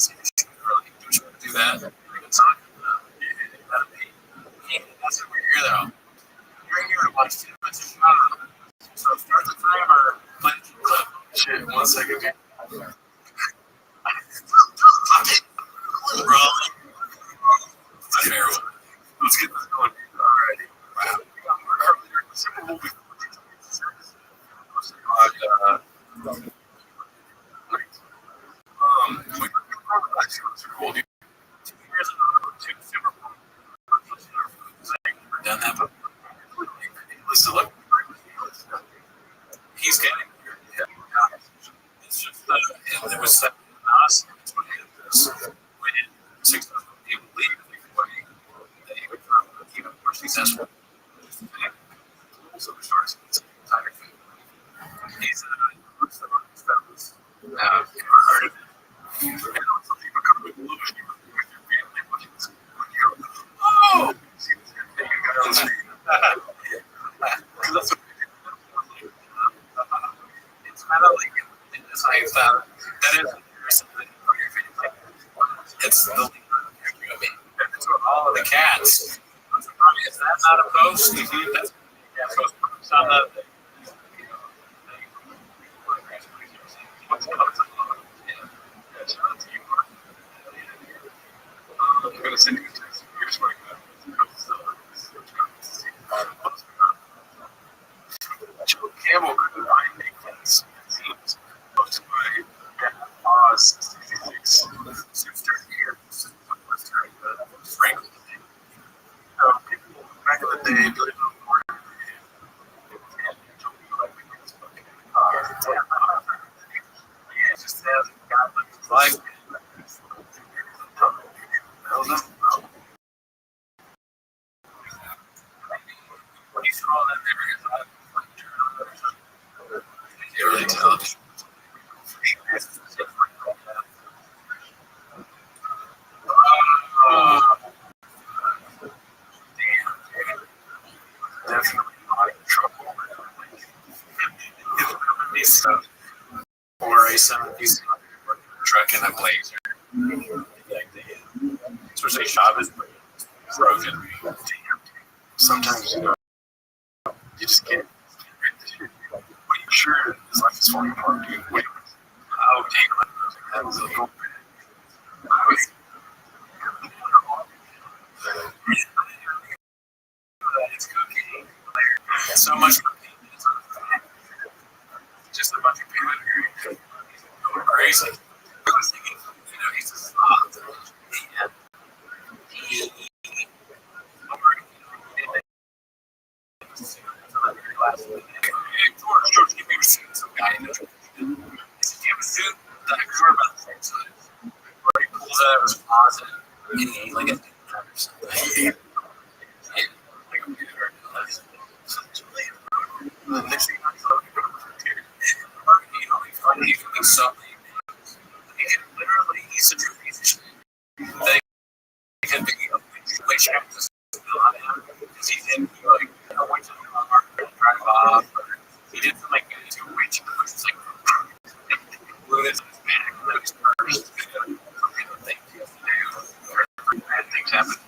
do that. It's not that'd be that's over here though. You're here to watch too much. So start the timer. Play the clip. Shit, 1 second. Bro. Terrible. Let's get this going. Alrighty. Wow. We'll be done that, but listen, look, he's getting here. It's just there was us. We did 6,000 people leave. They would keep it more successful. So the stars this entire thing. He's heard of it. And also people come with love with your family watching this. Oh! Because that's what it's kind of like in this life that is something for your family. It's the it's what all of the cats. Is that not a post? That's post on the I'm going to send you a text. Here's what I got. Camel could I make things seems posted by Oz 66 sister here. Franklin. People back in the day really don't work. Yeah, just hasn't got his life. When you throw that there, you really tell it. Definitely not in trouble. Or a 70s truck in a blazer. Especially Shabbos broken. Sometimes you just can't. When you're sure his life is falling apart, dude, wait. Oh, damn. That was a little it's cooking. So much just a bunch of people going crazy. I was thinking, he's just George, you've ever seen some guy in the truck? If you have a suit, that you're about the same size. Where he pulls out of his closet and he's like a or something. The next thing he's funny, he can be something. He can literally, he's such a piece of shit. They can be a witch actor still on him because he didn't like, wait till the market drive off. He did some like into a witch, which is like glued his back, and his purse. Bad things happen.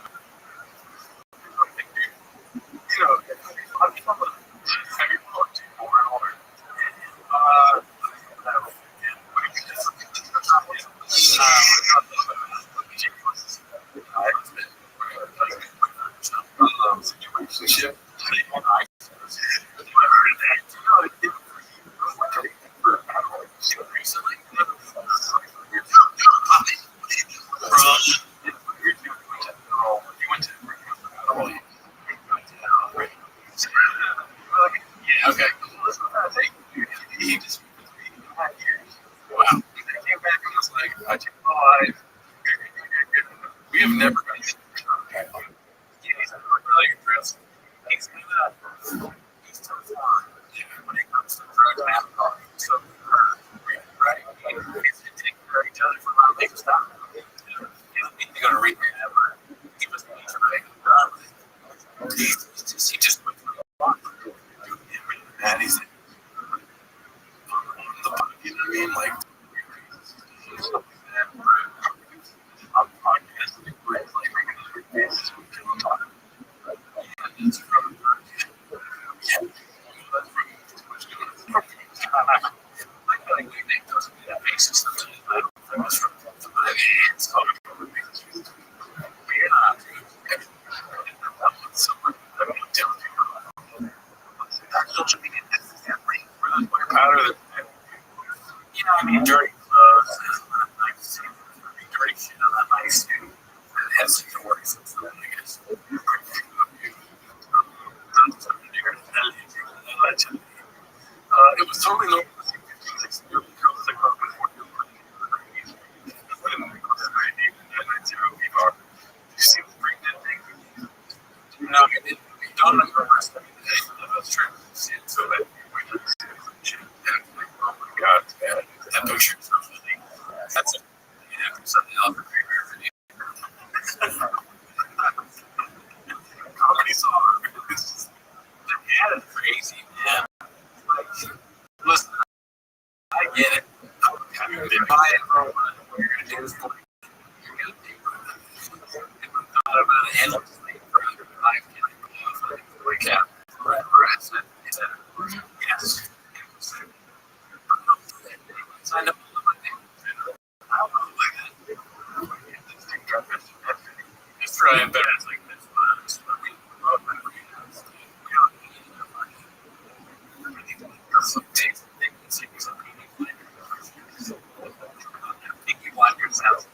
Situation. Okay. He just wow. I came back and was like, I took my life. We have never been. He's really impressed. He's tough on when it comes to drugs and alcohol. So, right? He's taking care of each other for a while. They can stop. He doesn't need to go to rehab or he was need to make it done. He just went through a lot. And he's like, you know what I mean? Like, shit on that nice too. And it has stories and stuff, I guess. It was totally normal to see 56-year-old girls that grew up with 4 you see the pregnant thing? No, it dawned on her last time. That's true. See it so that we didn't see it from shit. And like, oh my god, that picture is so funny. That's it. You have to send it out for every day. Comedy song. Yeah, it's crazy, man. Like, listen, I get it. You've been buying for a while. What you're going to do is you're going to do it. And we thought about it endlessly for 5 kids. Wake up. Rest. Yes. Signed up for my name. I don't know like that. Just try it better. It's like this. We love that. We don't need enough. Some days they can see something. You want yourself.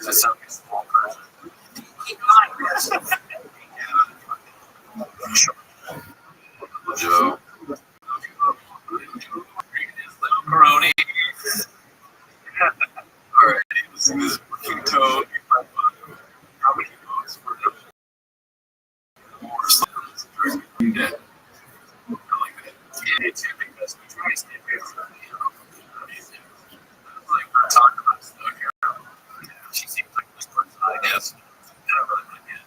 That sounds like a small person. Joe. Macaroni. Alright, this is King Toad. How many votes were there? More slows. Yeah. I like that. It's because we try to stay away from like we're talking about stuff here. She seems like this person, I guess. I don't really like it.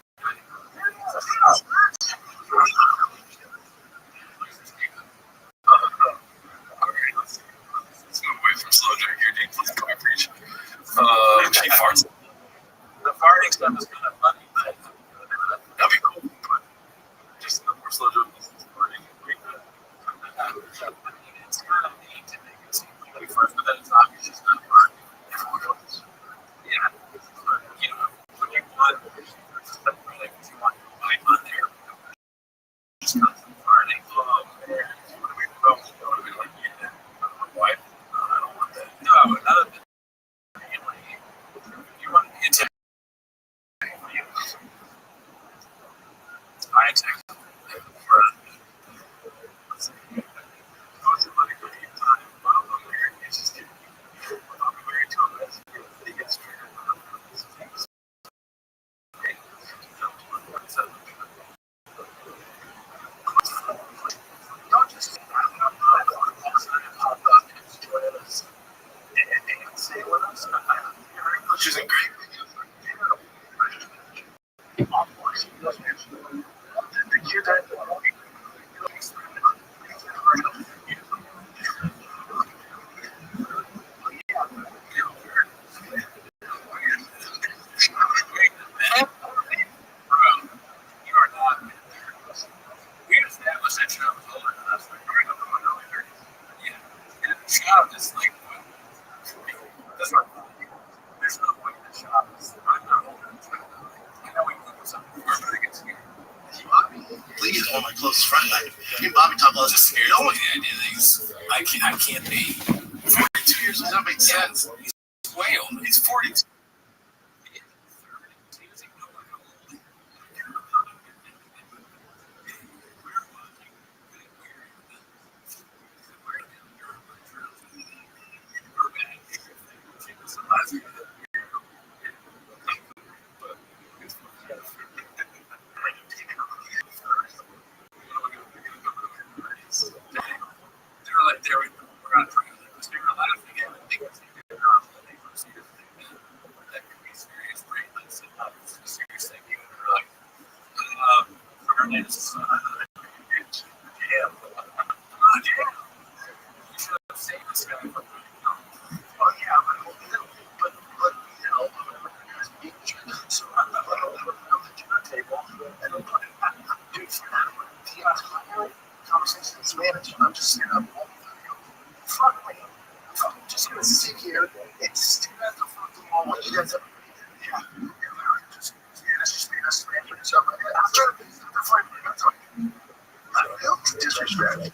Alright, let's move away from slow drag here, dude. Please come and preach. She farts. The farting stuff is kind of funny, but that'd be cool. But just no more slow drag. This is farting. It's kind of neat to make it seem like first, but then it's obvious it's not farting. Yeah. But, you know, when you want, like, if you want to wipe on there, just constant farting. Oh, man. What do we do? What do we like? Yeah. Wipe? No, I don't want that. No, another thing. You want to attack. I attack. Which isn't great. One of my closest friends. Me and Bobby talk about just no one the idea that I can't be 42 years old. That makes sense. He's way older. He's 42. I'm just sitting up front of me. I'm just going to sit here and stare at the fucking wall. You guys have just I'm trying to be the fight. I don't know. Disrespect.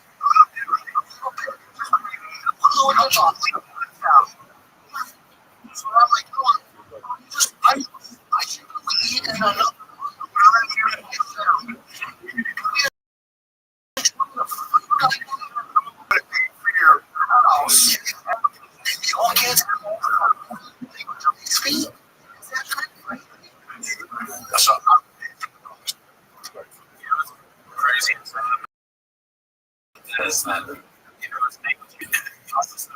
So I'm like, Crazy. Is that it's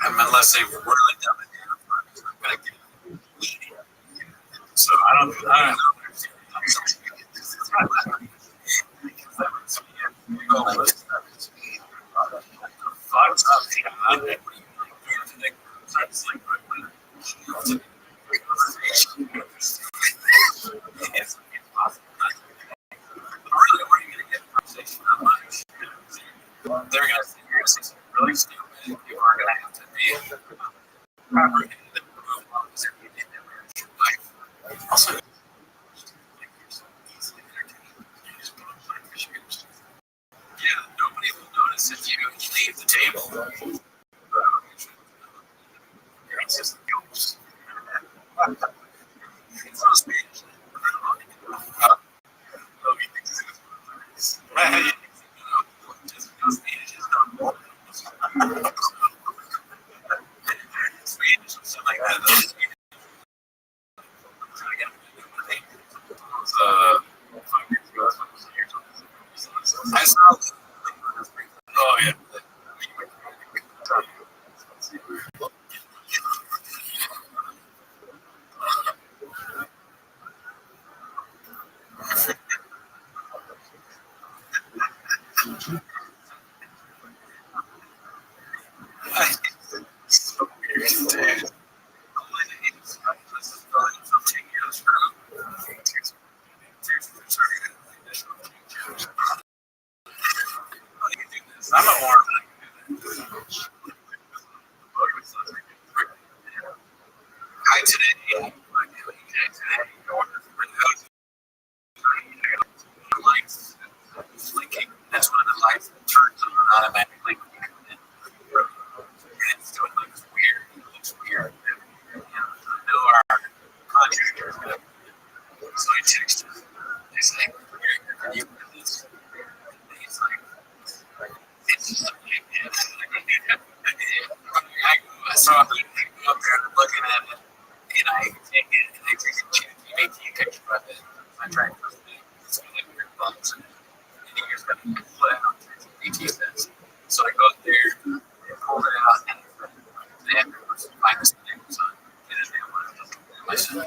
unless they've really done it, I'm gonna get it. So I don't know. It's impossible. Really, where are you going to get a conversation that much? You're going to see something really stupid. You are going to have to be proper in the move on this in your life. Also, nobody will notice if you leave the table. It's just jokes. It's so speech. Like that. I saw. Oh yeah. So weird. I'm a Mormon. I today, lights blinking. That's one of the lights that turns on automatically when you come in. And it's doing looks weird. It looks weird. I know our contractor is going to. So I texted him. He's like, "Can you put this?" And he's like, "It's just like, yeah." So I go up there and I'm looking at it, and I take it, and I take a picture of it. I try and post it. It's like weird bugs, and he just got to put it out there. BT says. So I go there and pull it out, and they have to find this thing on. And then they want to my son.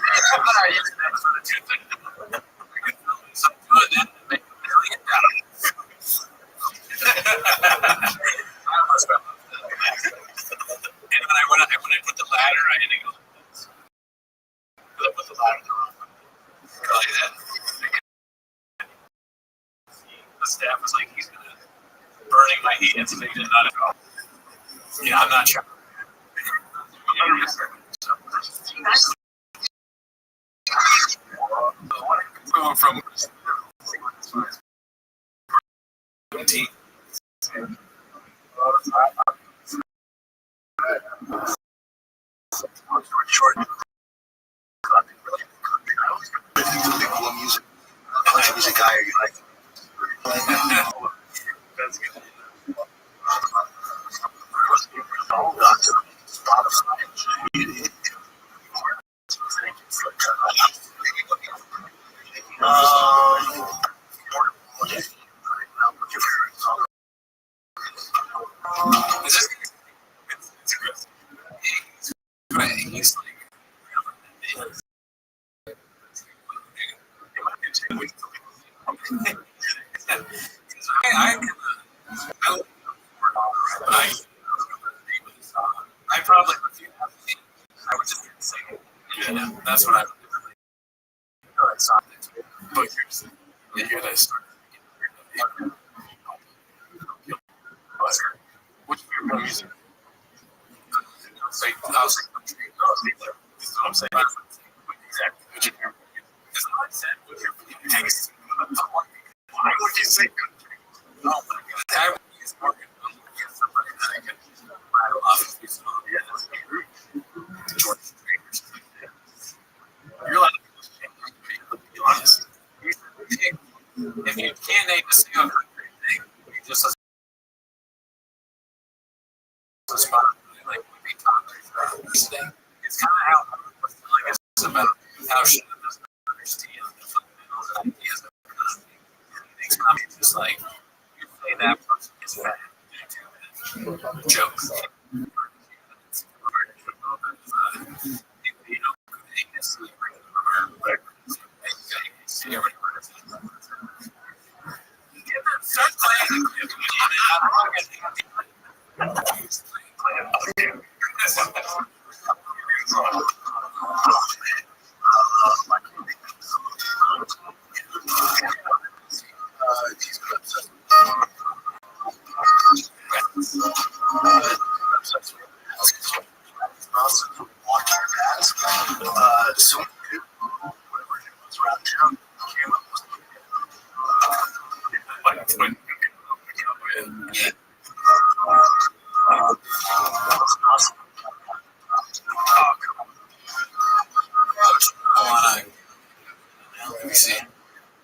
I use that sort of two things. Something good and make $1 million. I almost fell off that. And when I put the ladder, I had to go like this. Because I put the ladder the wrong way. Like that. The staff was like, he's gonna burning my hands if he did not at all. Yeah, I'm not sure. We went from 17. Short. Music. Country music guy, or you like? That's good. Is this? It's good. He's like. I probably would. I would just say, yeah, that's what I would do. It's not but you're going to start. What's your favorite music? Say, I'll say country. This is what I'm saying. Exactly. What's your favorite music? This is what I said. What's your favorite taste? Why would you say country? Oh my God. I would use more get somebody that I can rattle off of his song. Yeah, that's true. George Strait. like when we talk today, it's kind of how I was telling us about how she doesn't understand the fundamentals and ideas of economy. And he thinks economy is just like you say that person is fat, joke.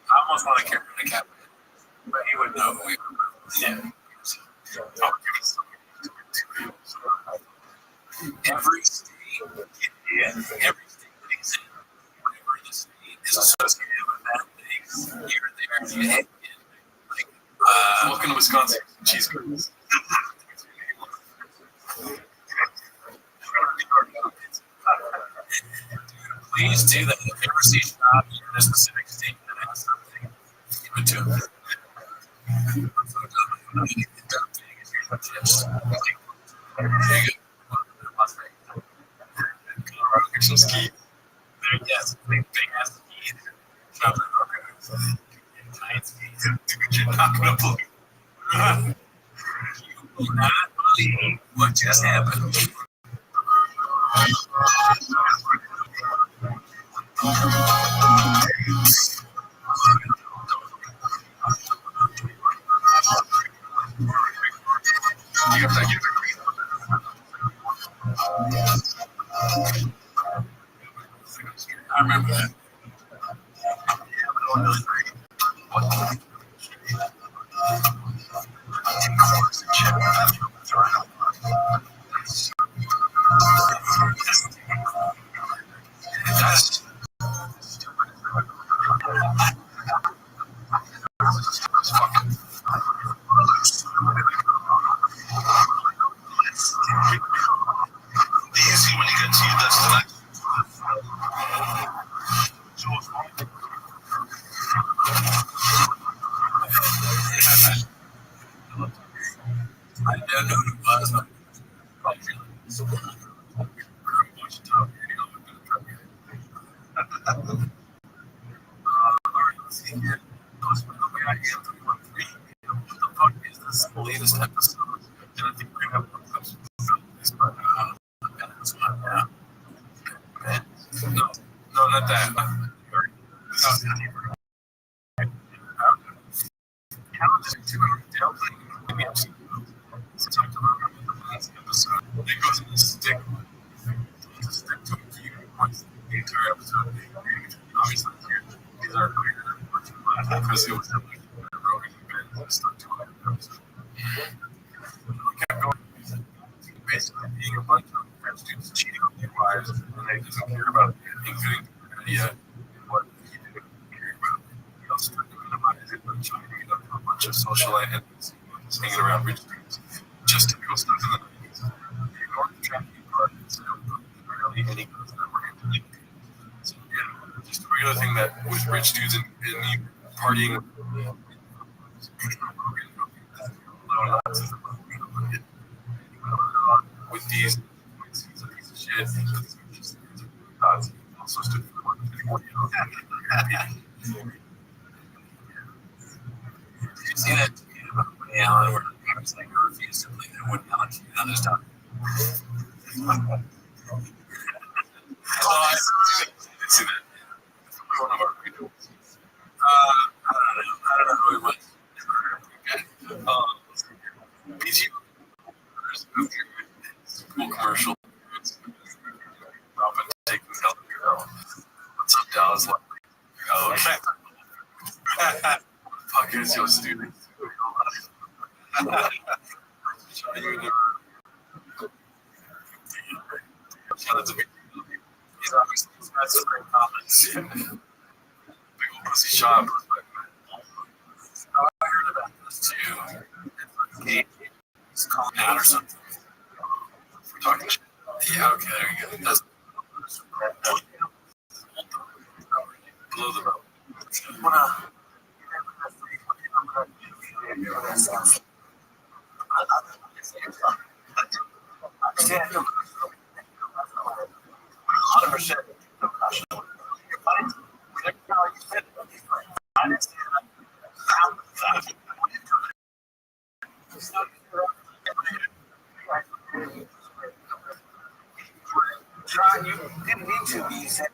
I almost want to carry the cat, but he would know who we were. Yeah. Every state, every state takes in whatever the state is associated with that thing. Here, there, and like, welcome to Wisconsin. Cheese curds. Please do that. If you ever see a shop in a specific state that has something, give it to them. Colorado gets some ski. Yes, big ass ski. Shop in Norco. Giant skis. You're not going to believe. You will not believe what just happened. I remember that. I don't know who it was, but probably let's see here. What the fuck is this latest episode? And I think we're gonna have one episode about this, but it's not now. No, not that. How did you do maybe I'm seeing sometimes the last episode. It goes in the stick. To stick to a few points the entire episode. Obviously, these are weird because it was a broken event stuck to it. We kept going. Basically, being a bunch of French students cheating on their wives, and they doesn't care about including media and what he did. He also tried to minimize it by trying to get up a bunch of socialite entities hanging around rich dudes. Just typical stuff in the 90s. They ignored the trafficking part and said barely any goods that were into so, yeah, just a regular thing that with rich dudes and me partying with these he's a piece of shit. Also stood for one Did you see that tweet about Woody Allen where he was like, I refuse to believe that Woody Allen cheated on his daughter? I didn't see that. One of our videos. I don't know who it was. Never heard of the guy. PG. Cool commercial. Robin taking the other girl. What's up, Dallas? Oh, okay. Fuck is your student? Yeah, that's a big deal. He's obviously got some great comments. Yeah. Big old pussy shop. I heard about this too. It's calling out or something. We're talking shit. Yeah, okay, there you go. That's below the belt. Yeah, 100%. John, you didn't need to be said.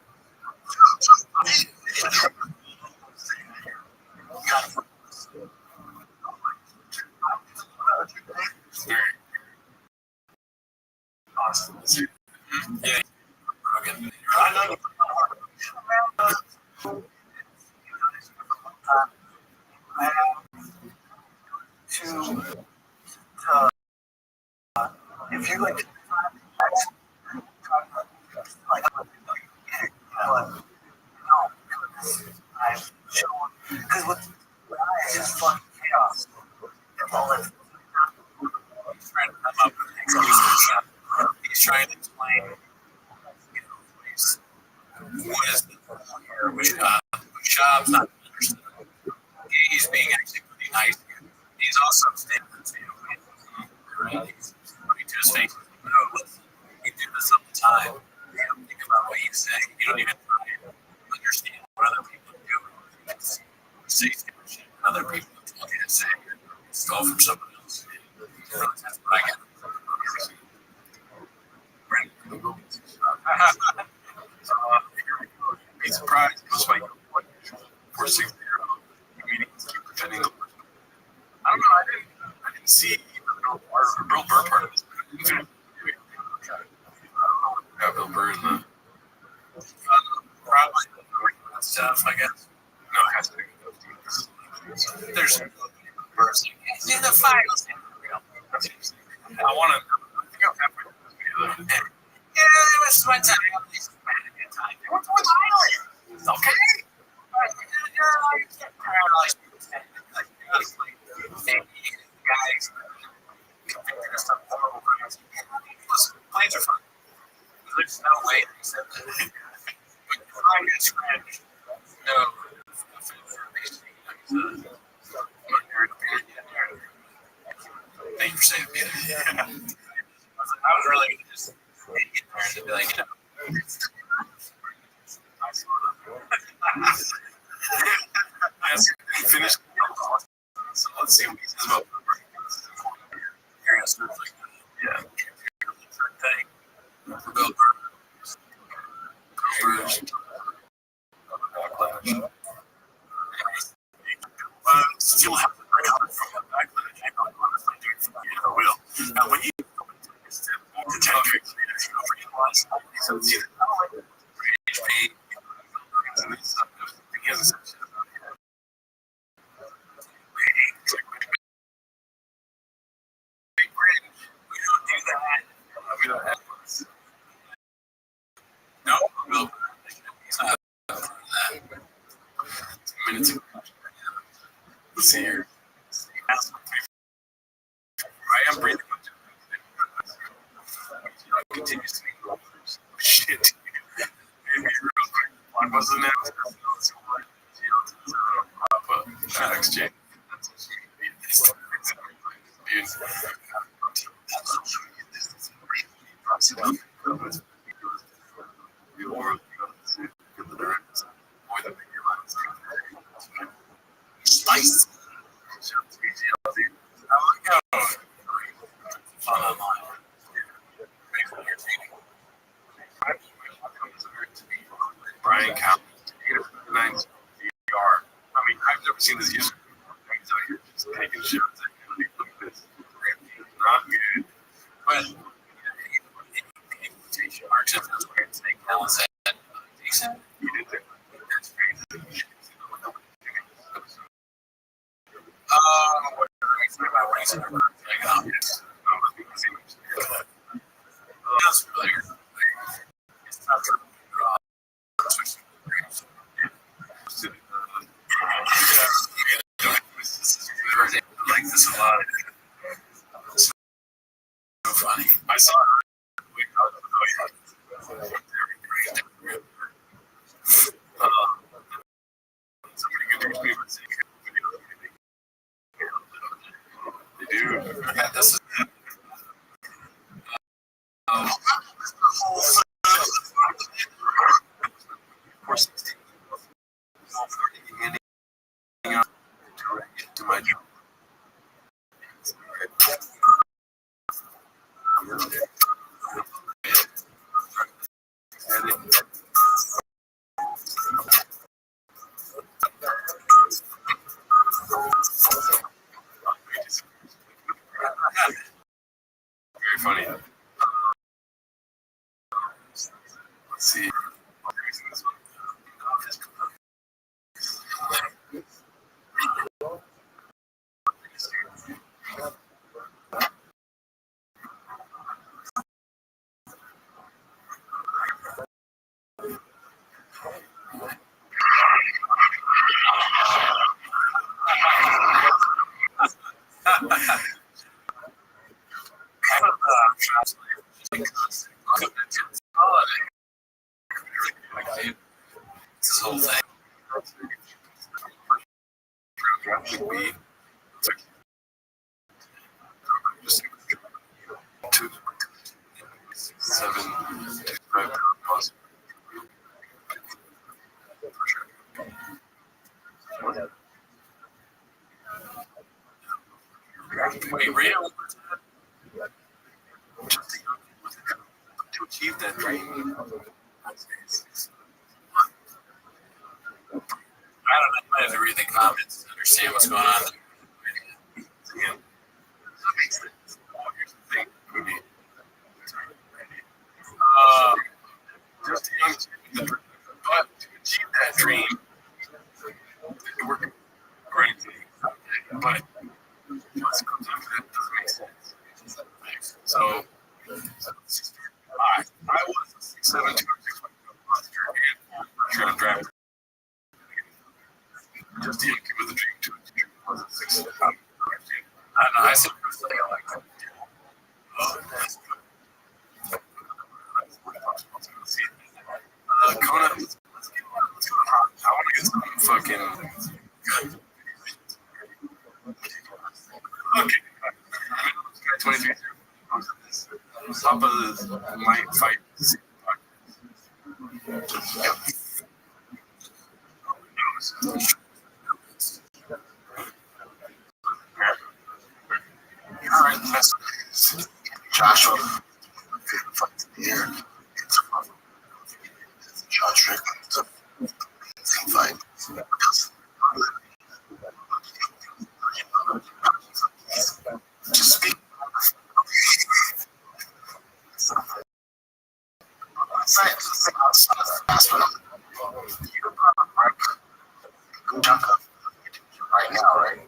Yeah. I know you to if you like because what is just fun chaos. All that he's trying to come up with excuses. He's trying to explain, what is the here, which job's not understood. He's being actually pretty nice. He's also standing to his face. We do this all the time. You don't think about what you say. You don't even try to understand what other people do. Say shit other people tell you to say. Stole from someone else. That's what I get. Be surprised. Just like 460 meeting keep defending the person. I don't know. I didn't see the Bill Burr part of this. Yeah, Bill Burr in the probably that stuff. I guess. No, it has to be. There's Burr's like it's in the files. I want to. I think I'm halfway through this video. Yeah, it was one time. What's with Island? Okay. You're paralyzed. Guys, listen, planes are fun. There's no way they said that. But crime is Spanish. No. Thank you for saying it. Yeah. I was really going to just get there and be like, finished. So let's see what he says about yeah. Bill Burr. Still have to recover from the backlash. I don't honestly do it for the will. Now, when you the tactics, so it's either HP, he has a we don't do that. We don't have no, Bill Burr. He's not for that. 2 minutes ago. Let's see here. I am breathing. Continues to be shit. Maybe real quick. One was the next. That exchange. Spice. Brian Count, 9 VR. I mean, I've never seen this user. He's out here just taking shit. Look at this. Not good. But Mark said that's weird. Snake Helen said, you did that. That's crazy. Whatever makes me about race and everything. That's familiar. Like this a lot. So funny. I saw it. They do. Yeah, this is. Of course, to my job. Very funny. Let's see. This whole thing. We just 2, 7, 5 Wait, real? To achieve that dream. I don't know. I have to read the comments to understand what's going on. Yeah. Here's the thing, movie. Just but to achieve that dream, you're working crazy. But that doesn't make sense. So, I was a 6'7", 206 monster and I'm drafted. Just to with a dream to achieve was a 6'7". I don't know. I said I like that. Kona, let's go. I want to get some fucking. Okay. 23. Papa might fight. All right, Joshua. Here. Josh Rick. It's a fight. Just speak. Right now, right?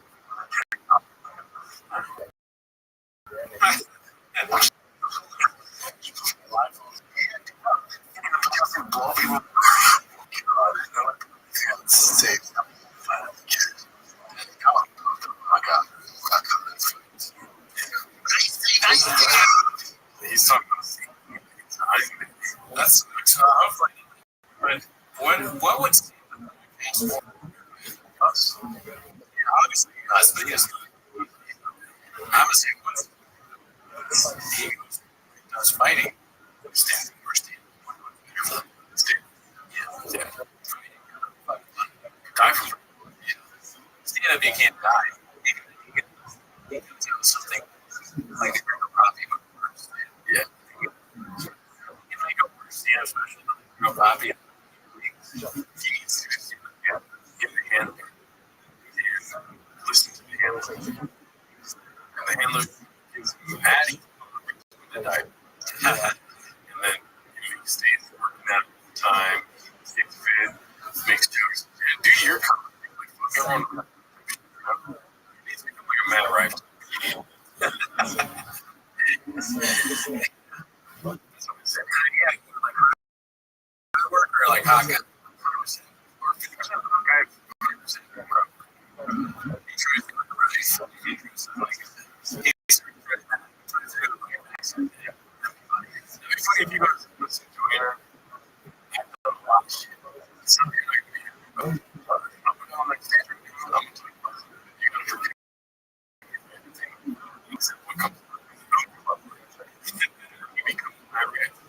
He's talking about that's what would us? Obviously, us, but yes, I'm a saying he does fighting. Stand first. Yeah. Die for stand up, you can't die. You can do something like a Robbie. Yeah. You make a worse stand, especially Robbie. He needs to get the handler and listen to the handler. And the handler gives him Maddie to die. And then he stays working that time, stays fit, makes jokes. Do your comedy. Like, everyone needs to become like a Matt Rife. That's what I said. Yeah. like, oh, I got 100% or 50% of the guy, 100% of the pro. He tries to like race. He tries to like, he's ready to like an accent. It'd be funny if you go to Joanna and watch something like I'm going on like stage right now. I'm going to you're going to forget everything except what comes up. You become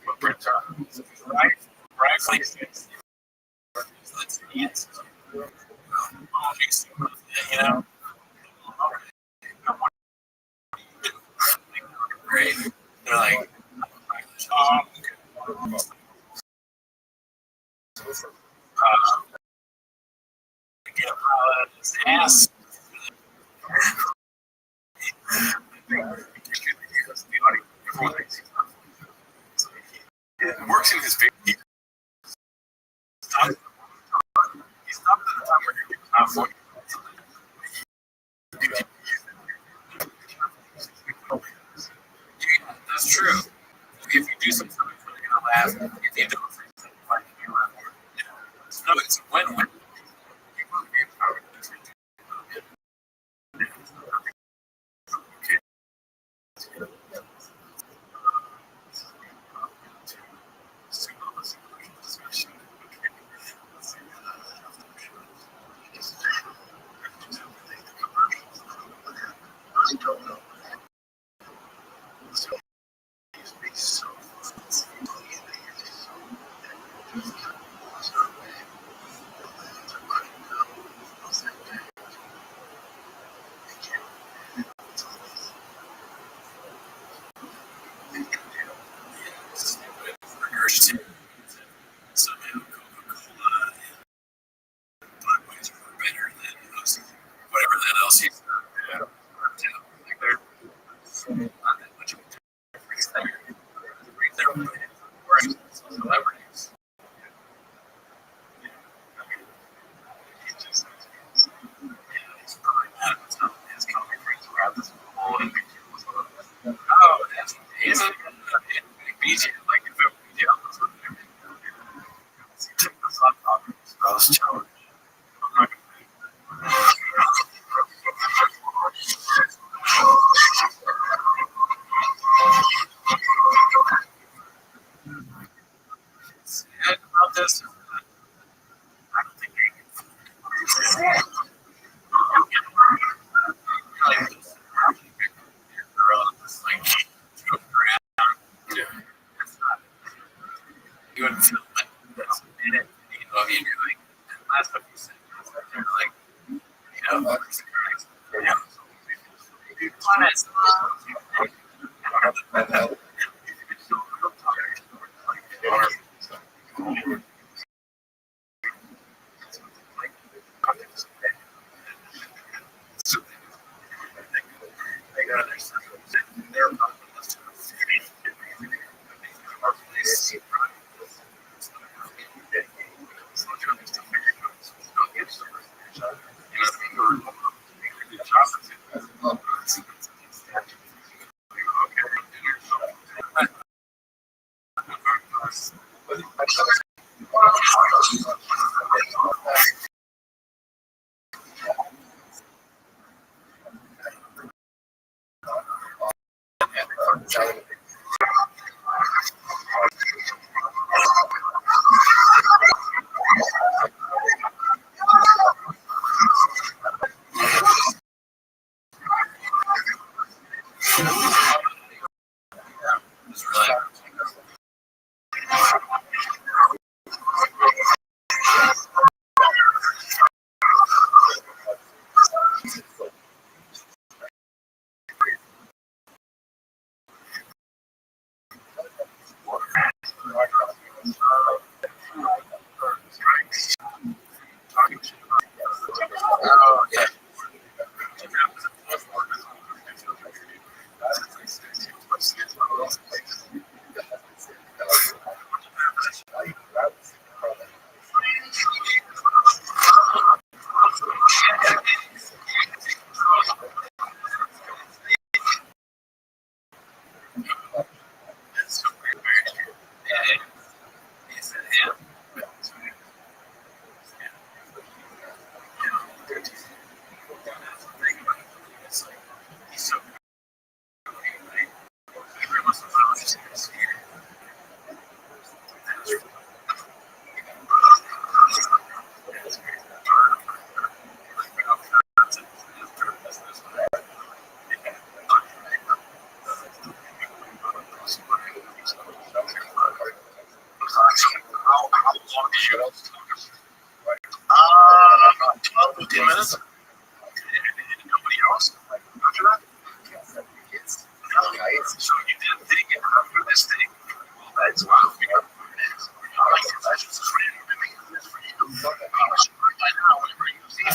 a Brent John. Right? Places. Let's eat. You know? Great. They're like, get a pile out of his ass. It works in his favor. He stopped at the time where he was not for that's true. If you do something for the last, if you do it for yourself, like you are more. No, it's a win-win. Somehow Coca-Cola and Budweiser are better than most whatever that else he's done. Yeah. Like they're not that much of a difference there. They're celebrities. He's probably mad at some of his comic friends around this whole and oh, that's he's a BJ, like if it BJ was with him. Rothschild. I'm not sad about this. I don't think they can. You wouldn't feel like that's in it. You know, if you're doing that last stuff you said, you're like, you know, honest.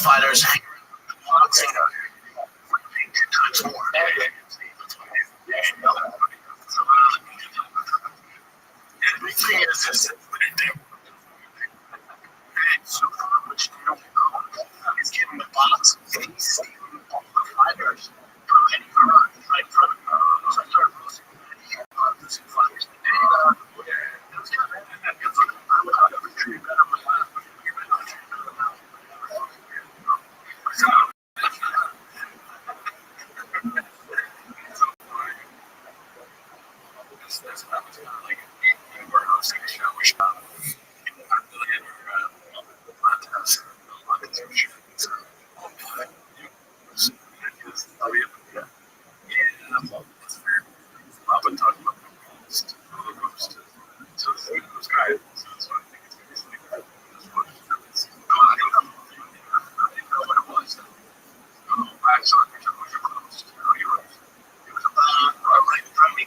fighters hang around the times more. And the thing is so much they don't know is given the box of these all the fighters from any run, right from those fighters. That's what I was like. We're hosting a show. We shot. I've been talking about the roast. So those guys. So I think it's going to be like I don't know what it was. I saw a picture of your roast. It was right from me.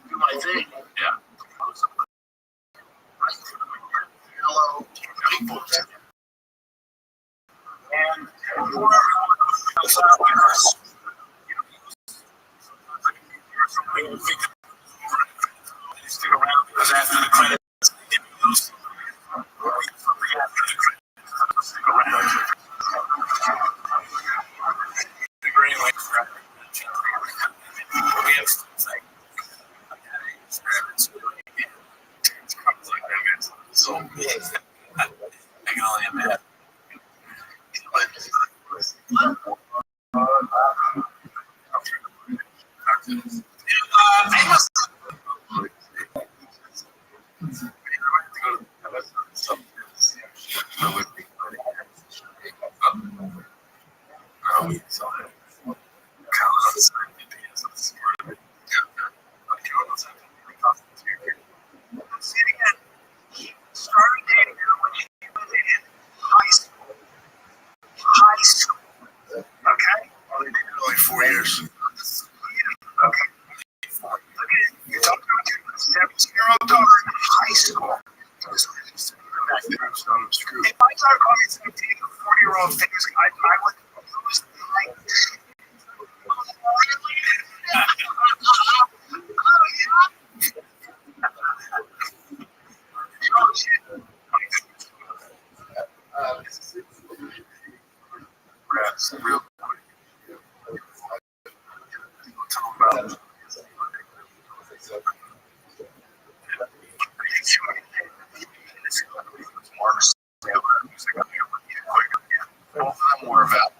Do my thing. Yeah. Hello, people. And stick around because after the credits, stick around. The green light. We have like so big. I can only imagine. Started dating her when she was in high school. High school. Okay? Only 4 years. Okay. You're talking about your 17-year-old daughter in high school. If I started calling 17 a 40-year-old famous guy, I would lose my real more about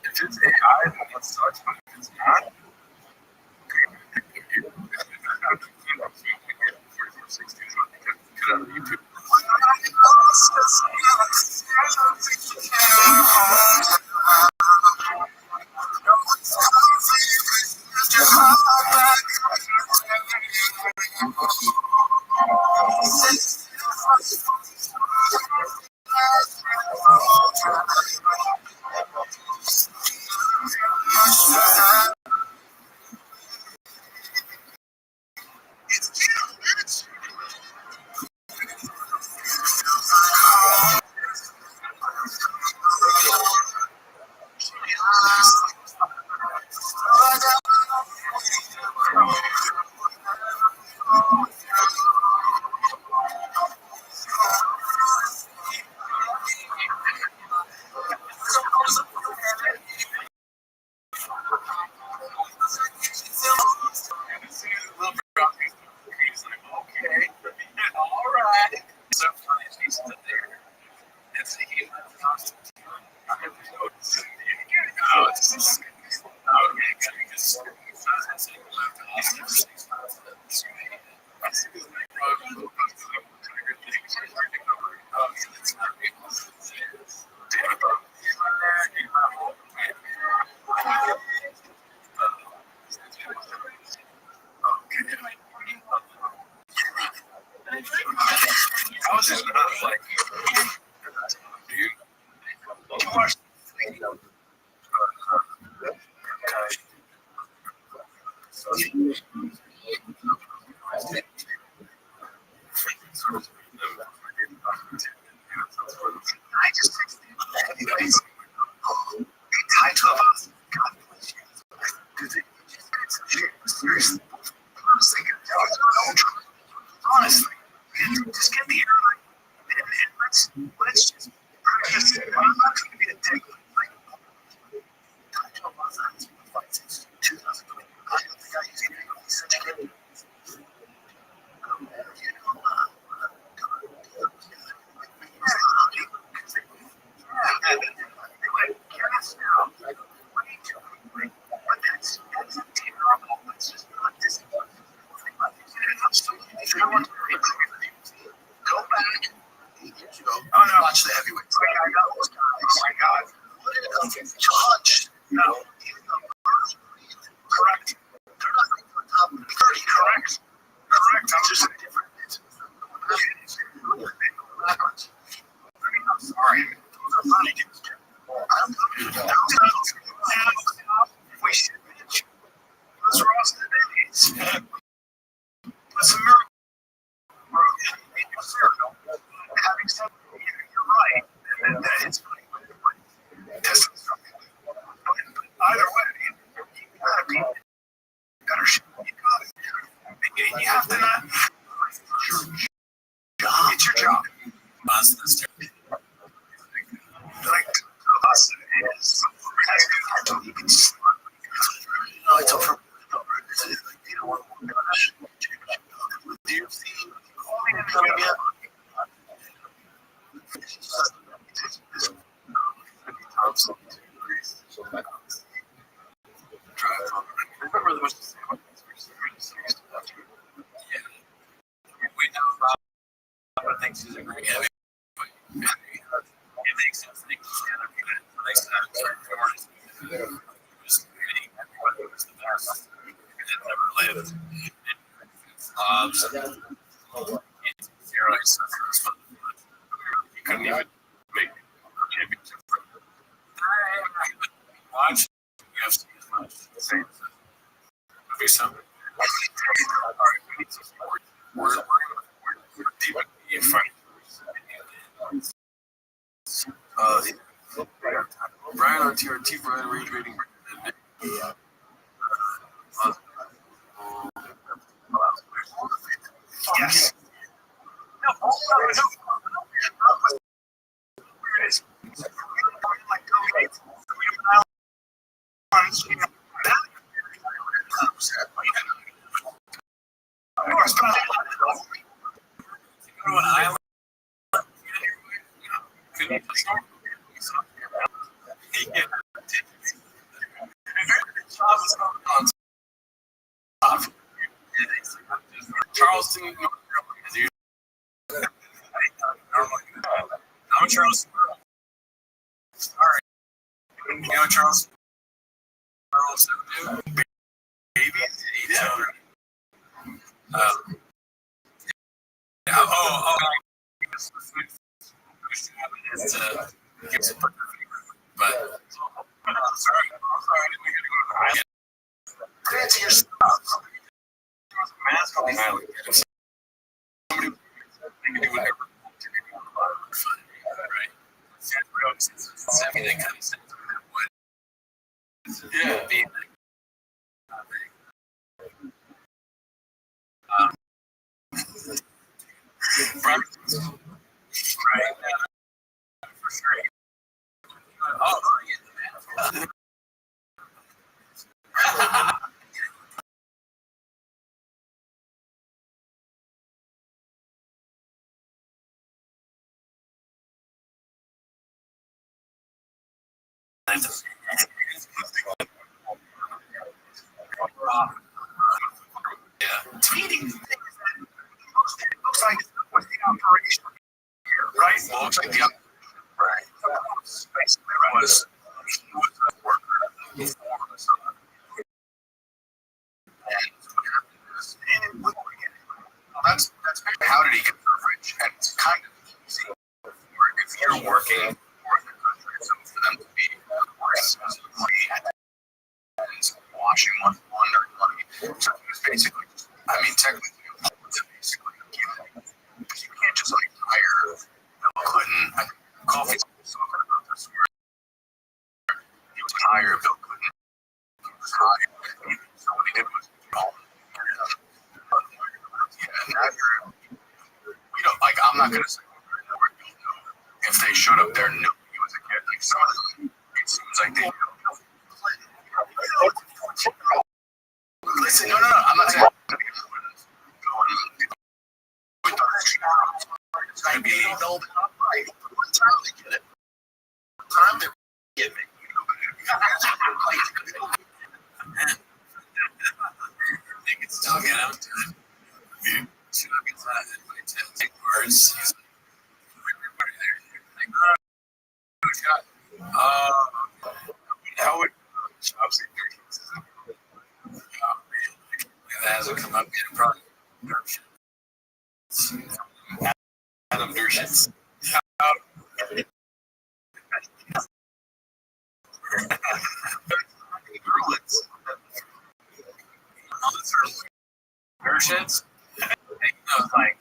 if it's AI, then that sucks, but if it's not, YouTube. just not like, dude. You watch I just anyways. They tied to us. God bless you. Seriously. Honestly, just get the airline and let's just practice. I'm not trying to be a dick. Like, tied to us since 2020. I don't think I used it. He's such a good. Go back 8 years ago. Oh no! Watch the heavyweights. I got those guys. Oh my God! What did it touch? No. Correct. They're not going to the top 30. Correct. Correct. I'm just a different. Backwards. I mean, I'm sorry. Those are funny dudes. We should mention. Those are awesome days. That's a miracle. Having said that, you're right. That it's funny. Either way, you gotta be better shit. You got it. You have to not. It's your job. It's your job. Like us is. You can. I told her. Remember there was the same one. Yeah. We know about things is a great heavy. It makes sense. It makes sense. Just everybody was the best. It never lived. You couldn't even make a championship. Watch UFC as much. Same. Be something. All right, we need some support. We're deep in front. Brian on TRT, Brian Rage Rating. Yes. No. Charleston, I'm Charleston. All right. You know Charleston? Baby, yeah. Is to give some but I'm sorry, I didn't mean to go to the island. That's your stuff. There was a mask on the island. Somebody can do whatever. Right? It's everything kind of sense of yeah. Being right. For sure. Oh, yeah. Tweeting things that looks like was the operation here, right? Well, looks like the right. Basically, right. Was a worker before and that's how did he get coverage? And it's kind of you're working for the country, so for them to be specifically washing one laundering money, so it's basically, I mean, technically, it's basically giving. Because you can't just like hire Bill Clinton. Coffee's talking about this where he was hire Bill Clinton. He was hired. So what he did was and now we don't like. I'm not gonna say if they showed up there knew he was a kid. Like some of them, it seems like they. Listen, no. I'm not saying. It's gonna be built up right. One time they get it. One time they get me. They can still get out to it. Should I be glad that my 10 words? How would obviously that hasn't come up yet? Probably Adam Dershitz. Dershitz. Like,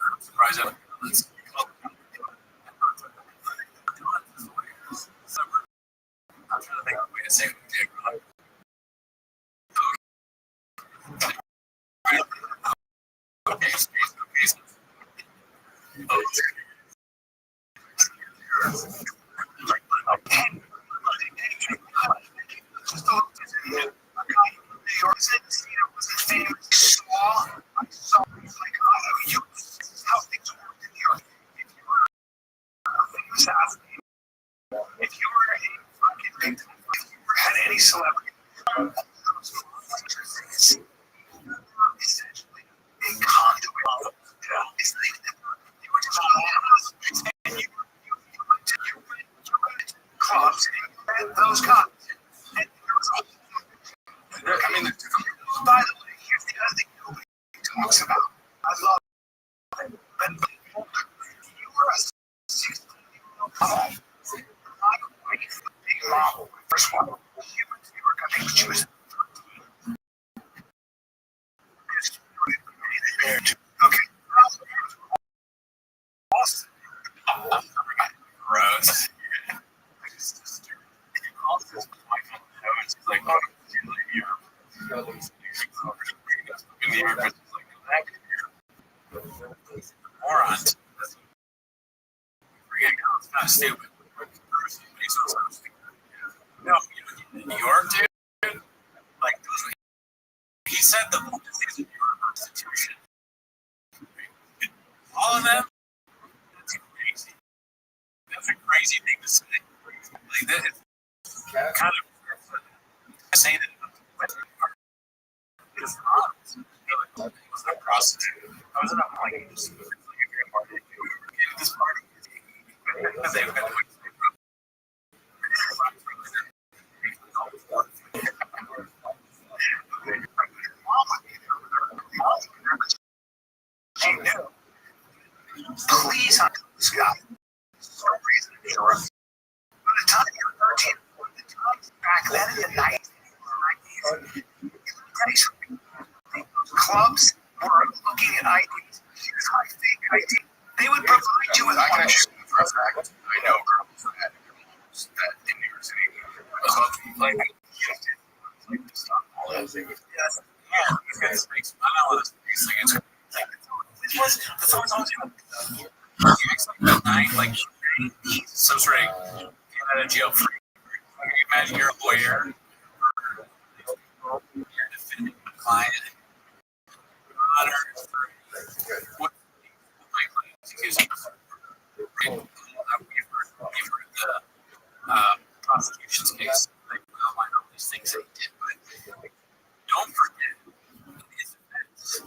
I'm surprised I'm trying to think of a way to say it. Okay. If you were had any celebrity, essentially a conduit. It's like you were just and you went to clubs and those cops. And I mean, by the way, here's the other thing nobody talks about. I love it. But you were a 16-year-old mom. My wife, big mom, first one. She went to New York, I think she was 13. Okay. Austin. Gross. Like, oh, you're in the air, but it's like, morons. It's kind of stupid. No, New York, dude. Like, he said the things in your constitution. All of them. That's crazy. That's a crazy thing to say. Like that, it's kind of say that it's not. It was a prostitute. I was not like this party. This party. They've been she knew. Please, this guy. For some reason, sure. By the time you're 13, the times back then in the 90s, clubs were looking at IDs. Here's my fake ID. They would provide you with one. I can actually for a fact, I know girls that in New York City, clubs like to stop all that. Yes. Yeah, this makes, I don't know what this makes. It was the phone's always like night, like some sort of get out of jail free. Imagine you're a lawyer, you're defending a client, honor what my client is. You've heard the prosecution's case. Like, outline all these things that he did, but don't forget his offense.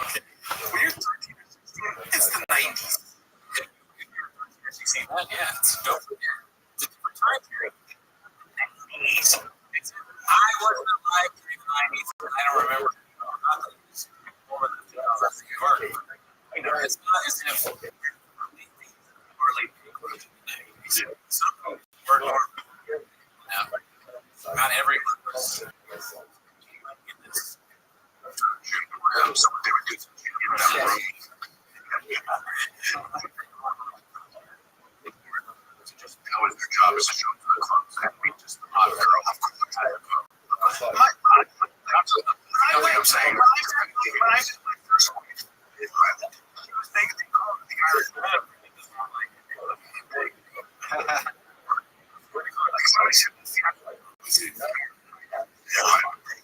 Okay. When you're 13 or 16, it's the 90s. If you're 13 or 16, yeah, don't forget. It's a different time period. The 90s. I wasn't alive during the 90s, and I don't remember. saying. When I did my first one, she was thinking they called it the Irish Web. Like somebody said,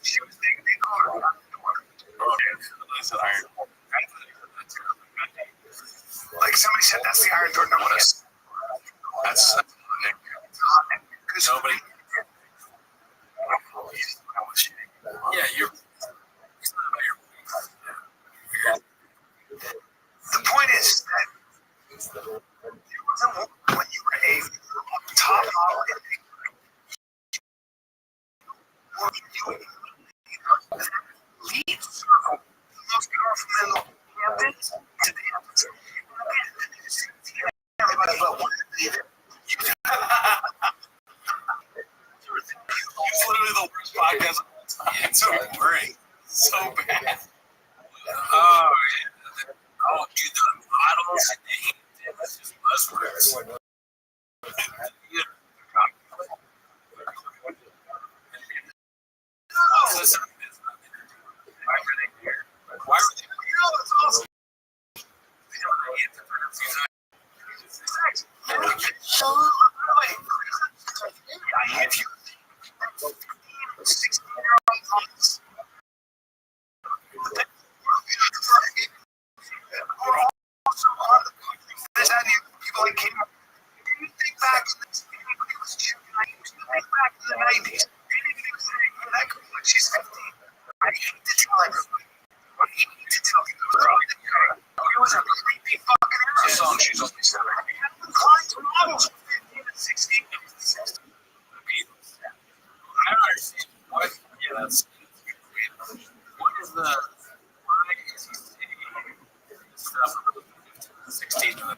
she was thinking they called it the Iron Door. Like somebody said, that's the Iron Door. No, that's because nobody. Yeah, you're. The point is that when you were a top model, lead circle, the most powerful men in the world, to the opposite. Everybody but one. It's literally the worst podcast. It's so great. So bad. Oh, dude, the models, it's just buzzwords. Why were they here? That's awesome. If you 16-year-old months, we're also on the this people like came up. You think back in the 90s, anybody was saying, that girl, when she's 15, I hate to tell everybody. I hate to tell you, it was a creepy fucking era song. She's only 7. Climbed to models from 15 and 16. I don't understand. What? Yeah, that's weird. What is the. Why is he saying stuff 16 to the 30s?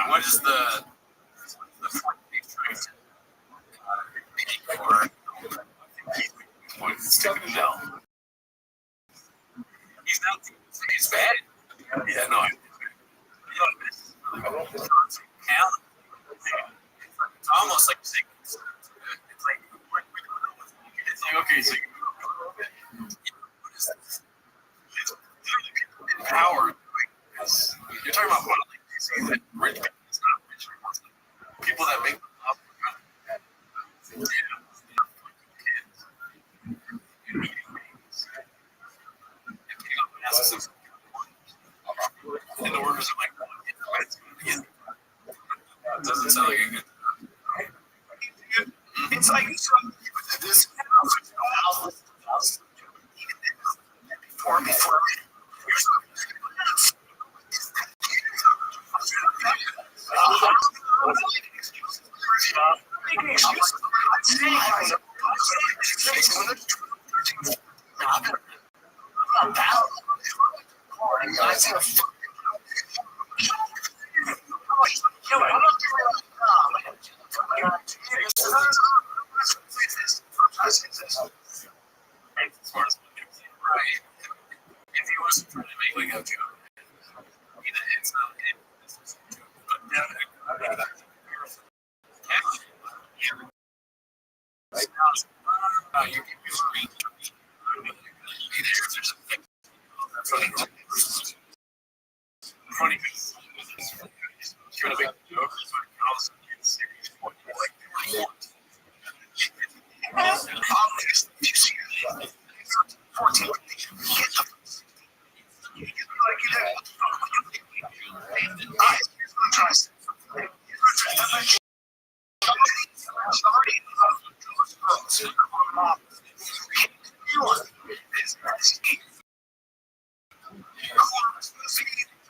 What is the point he's trying to peak for? Point sticking to Dell. He's not. He's bad. Yeah, no. It's almost like saying. It's like, okay, so power. You're talking about modeling. You see that rich people, it's not rich people. People that make up. And the workers are like, it doesn't sound like a good. It's like this before if he wasn't trying to make like a joke, it's not him. You can be there's a thing. Funny thing. You're gonna make a joke. You see 14.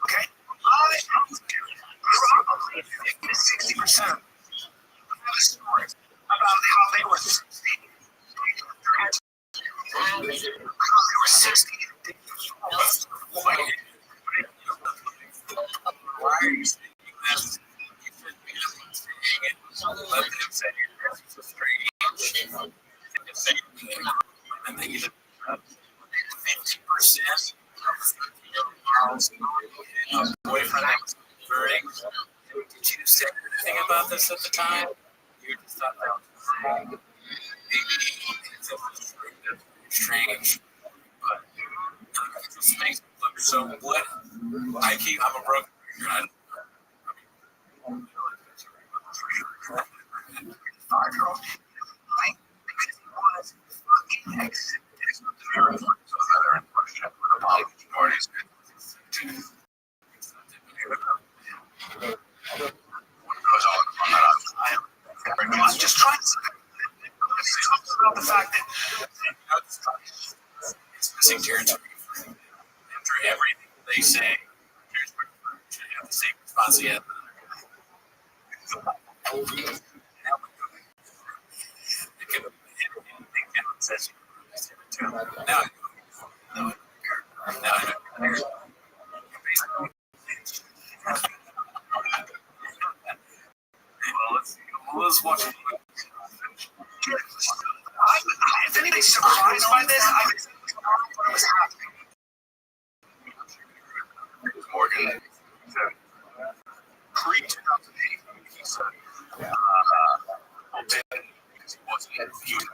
Okay, I probably 50 to 60% of the stories about how they were 16. How they were 16. Why are you speaking this? You should be saying it. Let them say it. It's a strange. And they even 50% of boyfriend that was converting. Did you say anything about this at the time? You just thought that was maybe it's strange, but So what? I'm a broken. Five-year-old. Just trying to about the fact that it's missing territory. After everything they say, should have the same response yet. Now, let's watch it. If anybody's surprised by this, I was happening. Morgan said, pre-2008, he said, because he wasn't huge.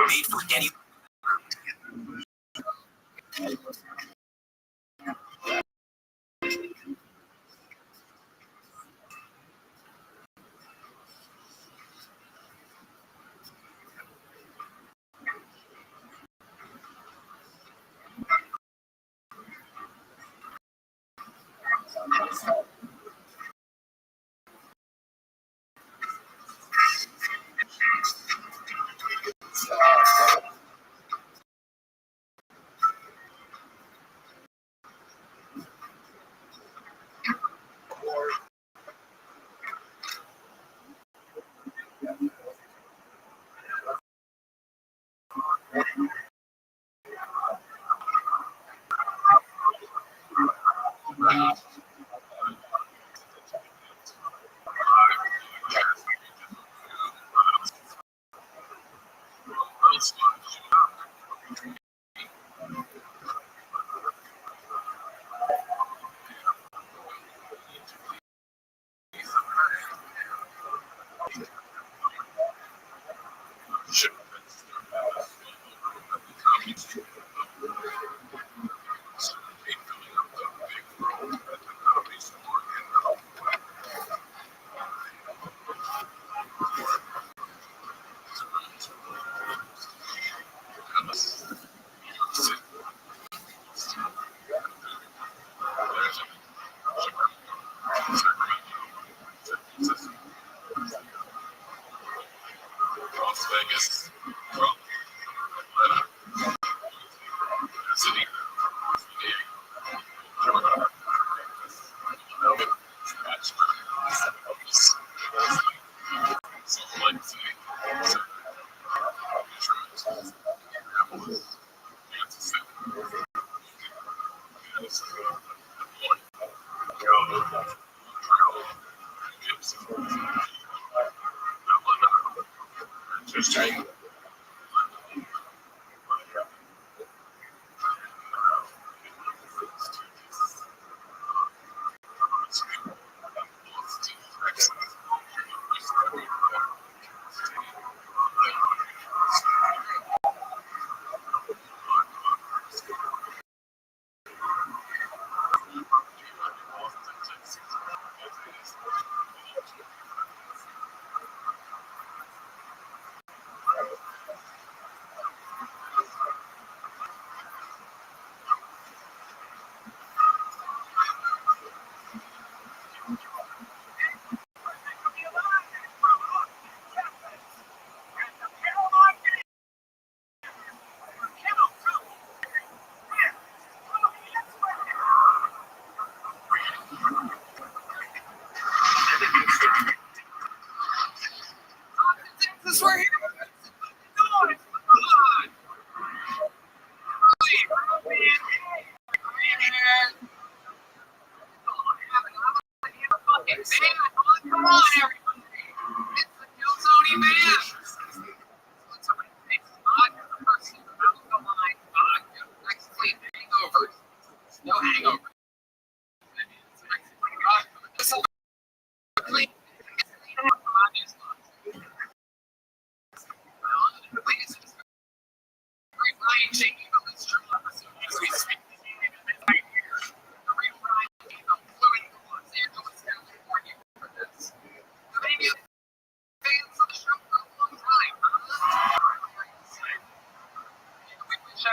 Need for any.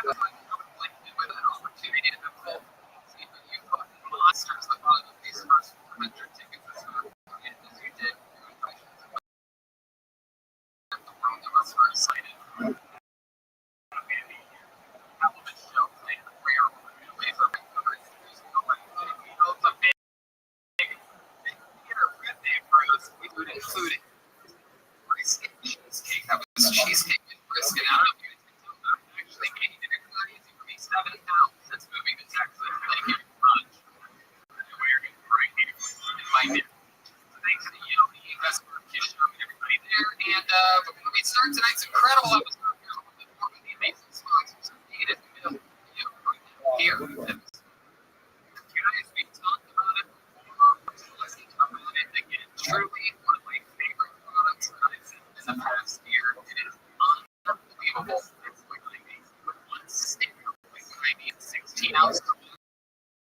with an opportunity to pull see if you put monsters that bought these first 100 tickets as you did. The world of us were excited. Element show played the rare laser coverage. It's a big birthday for us, including brisket cheesecake. That was cheesecake with brisket. I don't know if you guys can tell that. Actually making it easy for me. 7 pounds since moving to Texas. Thank you very much. We're getting right here in my minute. Thanks to you, the investor, everybody there. And before we start tonight's incredible episode, here's one of the amazing sponsors needed here. Guys, we talked about it before. Let's talk about it again. Truly one of my favorite products that I've seen in the past year. It is unbelievable. It's quickly made with one stick. I mean, 16 ounces of water.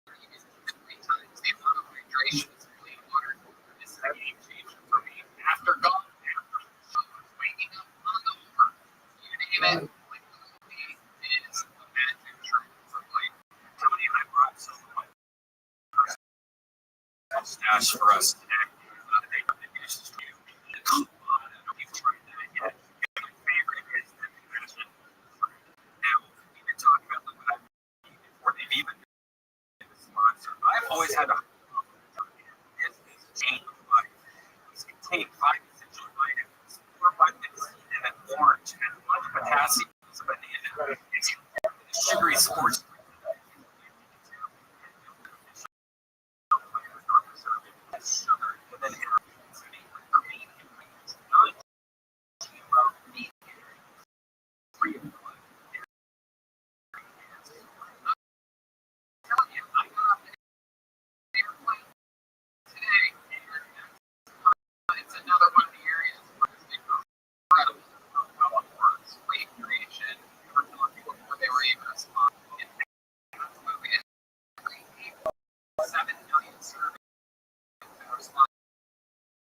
You can use it 3 times the amount of hydration as plain water. This is a game changer for me. After golf, after waking up on the river, you name it. It is a magic trick for life. Tony, I brought some stash for us today. They got the dishes for you. People tried that yet. My favorite is the confession. Now, we've been talking about the web before they've even been a sponsor. I've always had a this is a chain of life. These contain 5 essential vitamins, 4 vitamins, and an orange, and as much potassium as a banana. It's sugary sports. Sugar, and then it's another one of the areas where it's incredible how it works. Weight creation, before they were even a spot. 7 million servings in response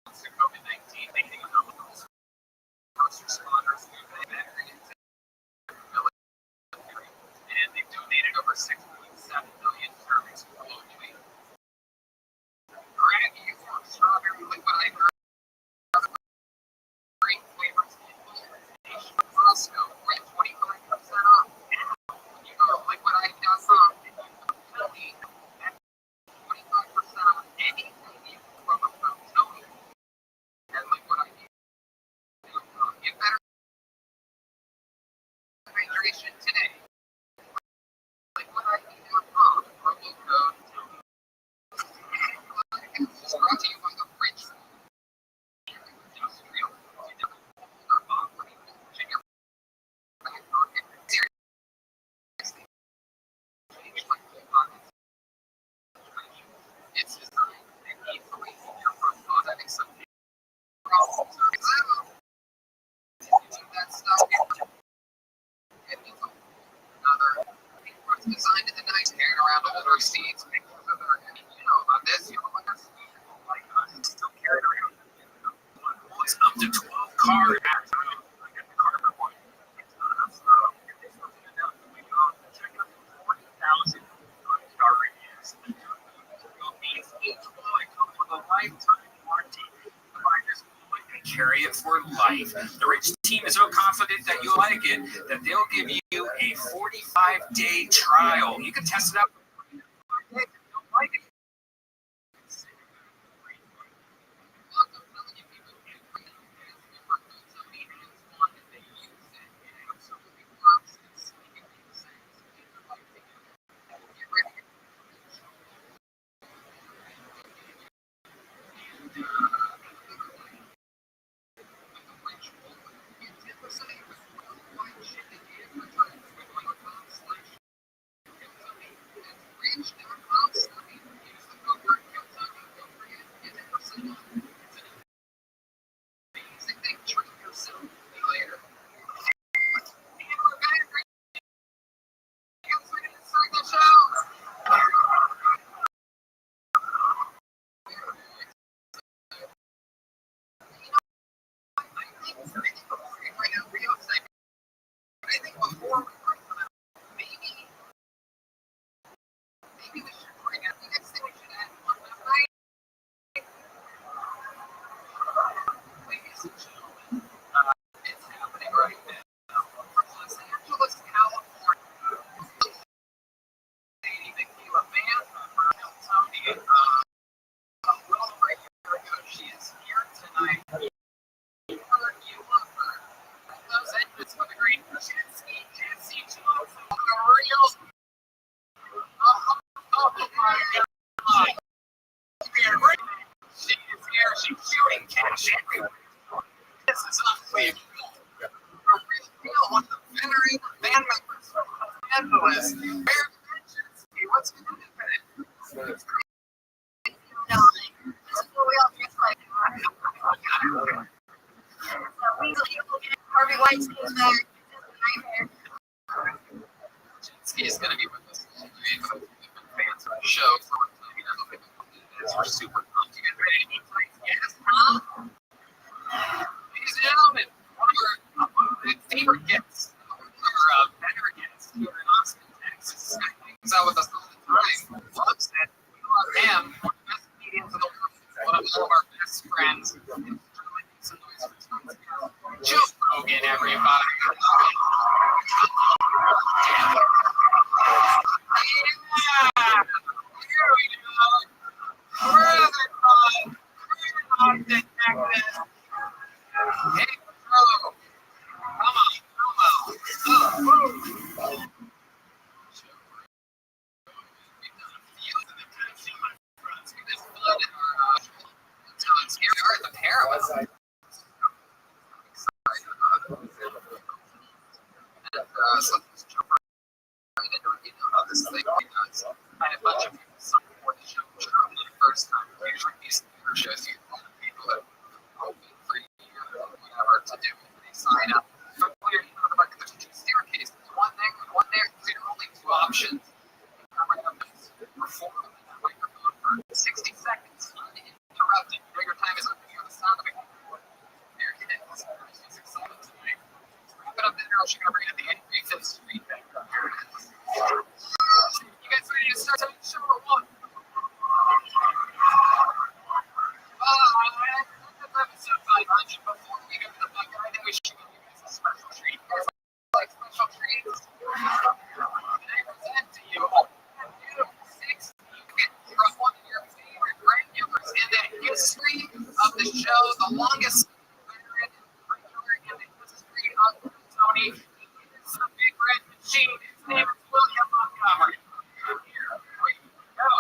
to COVID-19, making a number of first responders who have veterans in the military, and they've donated over 6.7 million servings globally. Rabbi for strawberry liquid ivory. Great flavors in Costco, we're at 25% off. When you go to liquidive.com and you Tony, that's 25% off anything you from a Tony and liquidive.com. Get better hydration today. Liquidive.com, promo code Tony. It's brought to you by the Rich Industrial. It's designed and easily in your front lawn. That makes some problems. That stuff. It needs another. It's designed in the nice carrying around older seeds. Pictures of their, you know about this. You know what that's like. Still carried around. It's up to 12 cars. I got the car for one. It's not enough. So if this wasn't enough, we go check out 40,000 star reviews. Each boy comes with a lifetime warranty. Providers will carry it for life. The Rich team is so confident that you'll like it that they'll give you a 45-day trial. You can test it out. If you don't like it. group of band members from Los Angeles. Where hey, what's going on with it? No, that's what we all dress like. So we get Harvey Weinstein's back. Nightmare. He's going to be with us all night. We've been fans of the show for a time. You know, we're super pumped. You guys ready to eat like yes, huh? Ladies and gentlemen, one of our favorite guests, one of our better guests here in Austin, Texas, hangs out with us all the time. Loves it. We love him. One of the best comedians in the world. One of all of our best friends. Joe Rogan, everybody. Yeah! Here we go. Brother Ron. Austin, Texas. Hey, bro. Come on. Oh. Here we are at the Paramount. So let's jump right into it. You know how this thing does. I had a bunch of people support the show for the first time. Usually these theater shows, you have a lot of people that are hoping for you or whatever to do. They sign up. But when you're the bucket, there's two staircases. One there, there are only two options. Perform on the microphone for 60 seconds, uninterrupted. Your time is up to the sound of it. There it is. She's excited tonight. Wrap it up there, or she's going to bring it at the end. To the street back up. Here it is. You guys ready to start the show or what? This episode 500. Before we go to the bucket, I think we should give you guys a special treat. You guys like special treats? I present to you a beautiful 6-week from one of your favorite regulars in the history of the show, the longest veteran regular in the history of Tony. It's a big red machine. His name is William Montgomery. Here we go.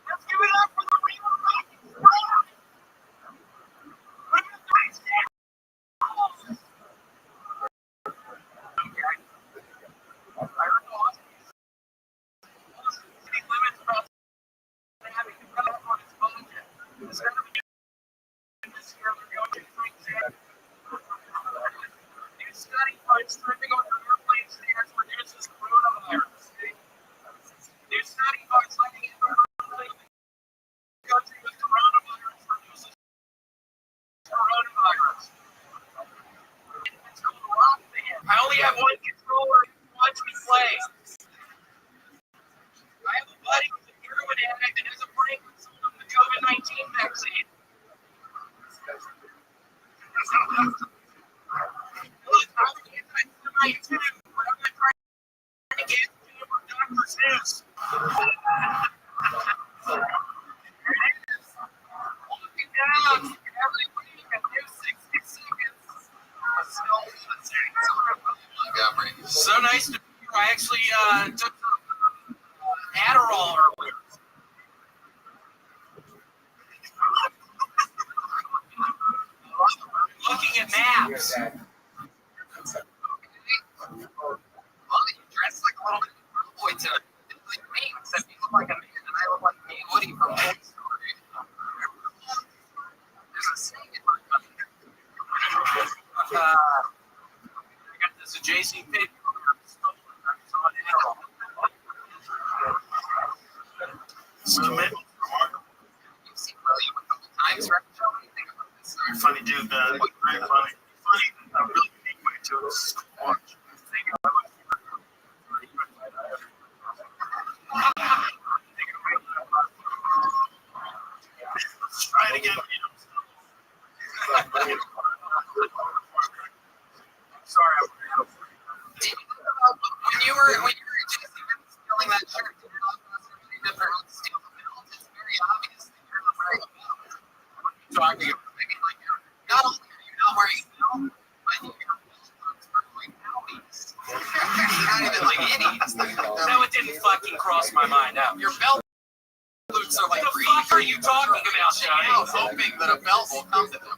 Let's give it up for the real Rocky. New study finds tripping over airplane stairs reduces coronavirus. New study finds living in the country with coronavirus reduces coronavirus. It's called Rock Band. I only have one controller. Watch me play. I have a buddy who's a heroin addict and has a break with some of the COVID-19 vaccine. Look, I'm anti-Semite too. What am I trying to get to from Dr. Seuss? Looking down every week at new 60 seconds. So nice to meet you. I actually took some Adderall earlier. Looking at maps. Okay. Well, you dress like a little bit of a boy tonight. Like me, except you look like a man and I look like me, Woody from Toy Story. There's a snake in my country. I got this adjacent pig. You've seen William a couple times, right? What do you think about this? Funny dude, very funny. A really unique way to watch. Let's try it again. Sorry. When you were stealing that shirt, did it all cost everybody that they're out to steal the penalty? fucking crossed my mind now. Your belt boots are like What the fuck are you talking about, Johnny? hoping that a belt will come to them.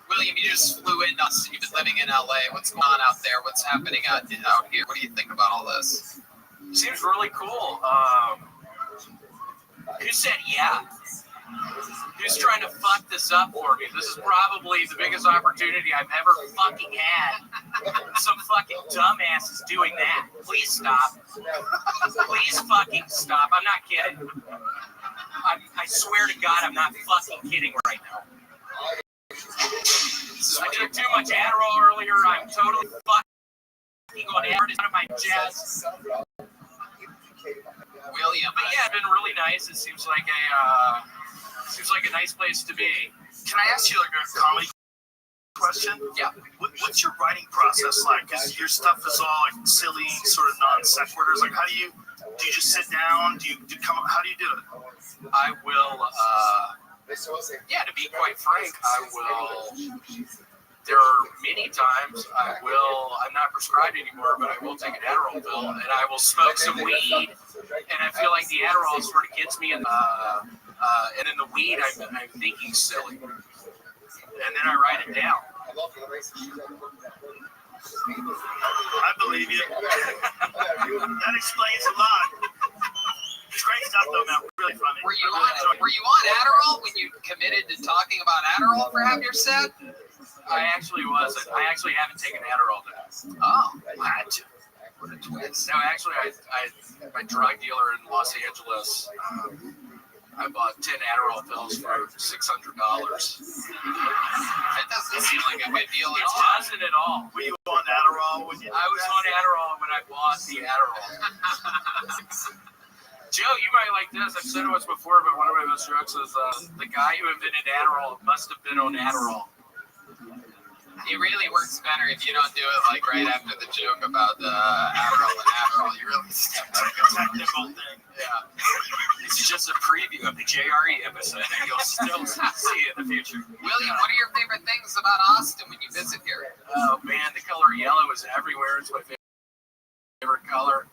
William, you just flew in. You've been living in LA. What's going on out there? What's happening out here? What do you think about all this? Seems really cool. Who said yeah? Who's trying to fuck this up for me? This is probably the biggest opportunity I've ever fucking had. Some fucking dumbass is doing that. Please stop. Please fucking stop. I'm not kidding. I swear to God, I'm not fucking kidding right now. I took too much Adderall earlier. I'm totally fucking on air. It's out of my chest. William, Yeah, it's been really nice. It seems like a nice place to be. Can I ask you like a comedy question? Yeah. What's your writing process like? Because your stuff is all like silly, sort of non sequiturs. Like, how do you just sit down? Do you come up? How do you do it? I will, to be quite frank, I will, there are many times I'm not prescribed anymore, but I will take an Adderall pill, and I will smoke some weed, and I feel like the Adderall sort of gets me in and in the weed, I'm thinking silly, and then I write it down. I believe you. That explains a lot. It's great stuff, though, man. Really funny. were you on Adderall when you committed to talking about Adderall for half your set? I actually wasn't. I actually haven't taken Adderall now. Oh, what? What a twist. No, actually, my drug dealer in Los Angeles, I bought 10 Adderall pills for $600. That doesn't seem like a good deal at It all. doesn't at all. Were you on Adderall when you? I was on Adderall when I bought the Adderall. Joe, you might like this. I've said it once before, but one of my best jokes is the guy who invented Adderall must have been on Adderall. It really works better if you don't do it like right after the joke about Adderall and Adderall. You really step It's like a technical thing. Yeah. It's just a preview of the JRE episode, and you'll still see it in the future. William, what are your favorite things about Austin when you visit here? Oh, man, the color yellow is everywhere. It's my favorite color.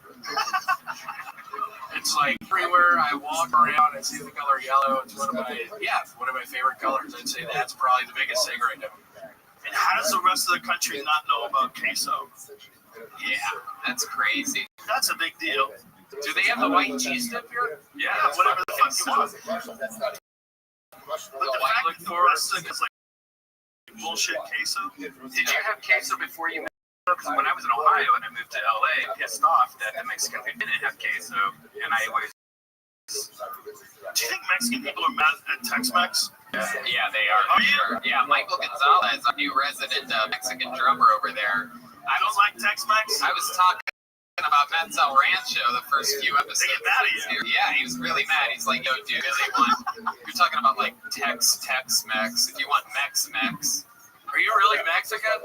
It's like everywhere I walk around, I see the color yellow. It's one of my favorite colors. I'd say that's probably the biggest thing right now. And how does the rest of the country not know about queso? Yeah, that's crazy. That's a big deal. Do they have the white cheese dip here? Yeah, whatever the fuck you want. But the fact that the rest of it is like bullshit queso. Did you have queso before you moved? Because when I was in Ohio and I moved to LA, I pissed off that the Mexican people didn't have queso, and I always. Do you think Mexican people are mad at Tex-Mex? Yeah, they are. Are you? Sure. Yeah, Michael Gonzalez, our new resident Mexican drummer over there. I don't like Tex-Mex. I was talking about Menzel Rancho the first few episodes. They get mad at you. Yeah, he was really mad. He's like, yo, dude, you're talking about like Tex-Mex. If you want Mex-Mex. Are you really Mexican?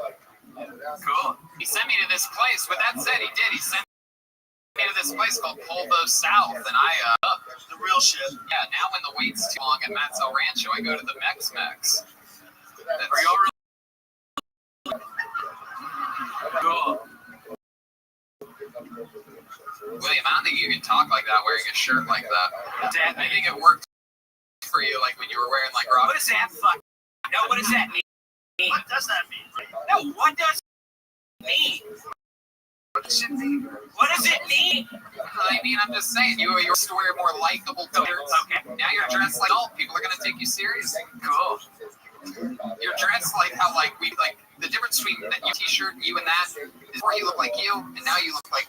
Cool. He sent me to this place. With that said, he did. He sent me to this place called Polvo South, and The real shit. yeah, now when the wait's too long at Menzel Rancho, I go to the Mex-Mex. Are y'all really cool? William, I don't think you can talk like that wearing a shirt like that. Dad, I think it worked for you, like when you were wearing like What does that fuck? No, what does that mean? What does that mean? No, what does it mean? What does it mean? What does it mean? I mean, I'm just saying, you used to wear more likable t-shirts. Okay. Now you're dressed like adult. People are gonna take you seriously. Cool. You're dressed like how like the difference between that you t-shirt, you and that, is before you look like you, and now you look like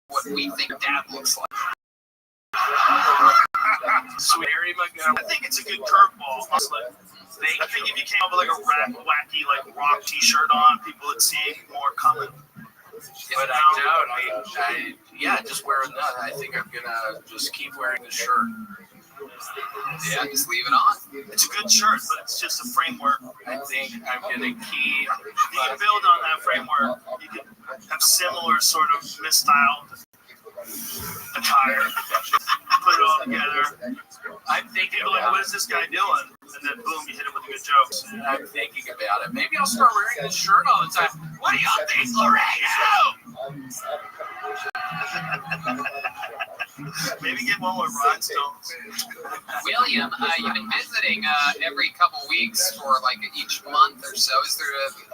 what we think Dad looks like. Sweet Harry Montgomery. I think it's a good curveball. Honestly. I think if you came up with like a wacky like rock T-shirt on, people would see more coming. But I don't. Just wearing that. I think I'm gonna just keep wearing the shirt. Yeah, just leave it on. It's a good shirt, but it's just a framework. I think I'm gonna keep. You can build on that framework. You can have similar sort of misstyled attire. Put it all together. I'm thinking People are like, what is this guy doing? And then boom, you hit him with the good jokes. I'm thinking about it. Maybe I'll start wearing this shirt all the time. What do y'all think, Laredo? Maybe get one with rhinestones. William, you've been visiting every couple weeks for like each month or so. Is there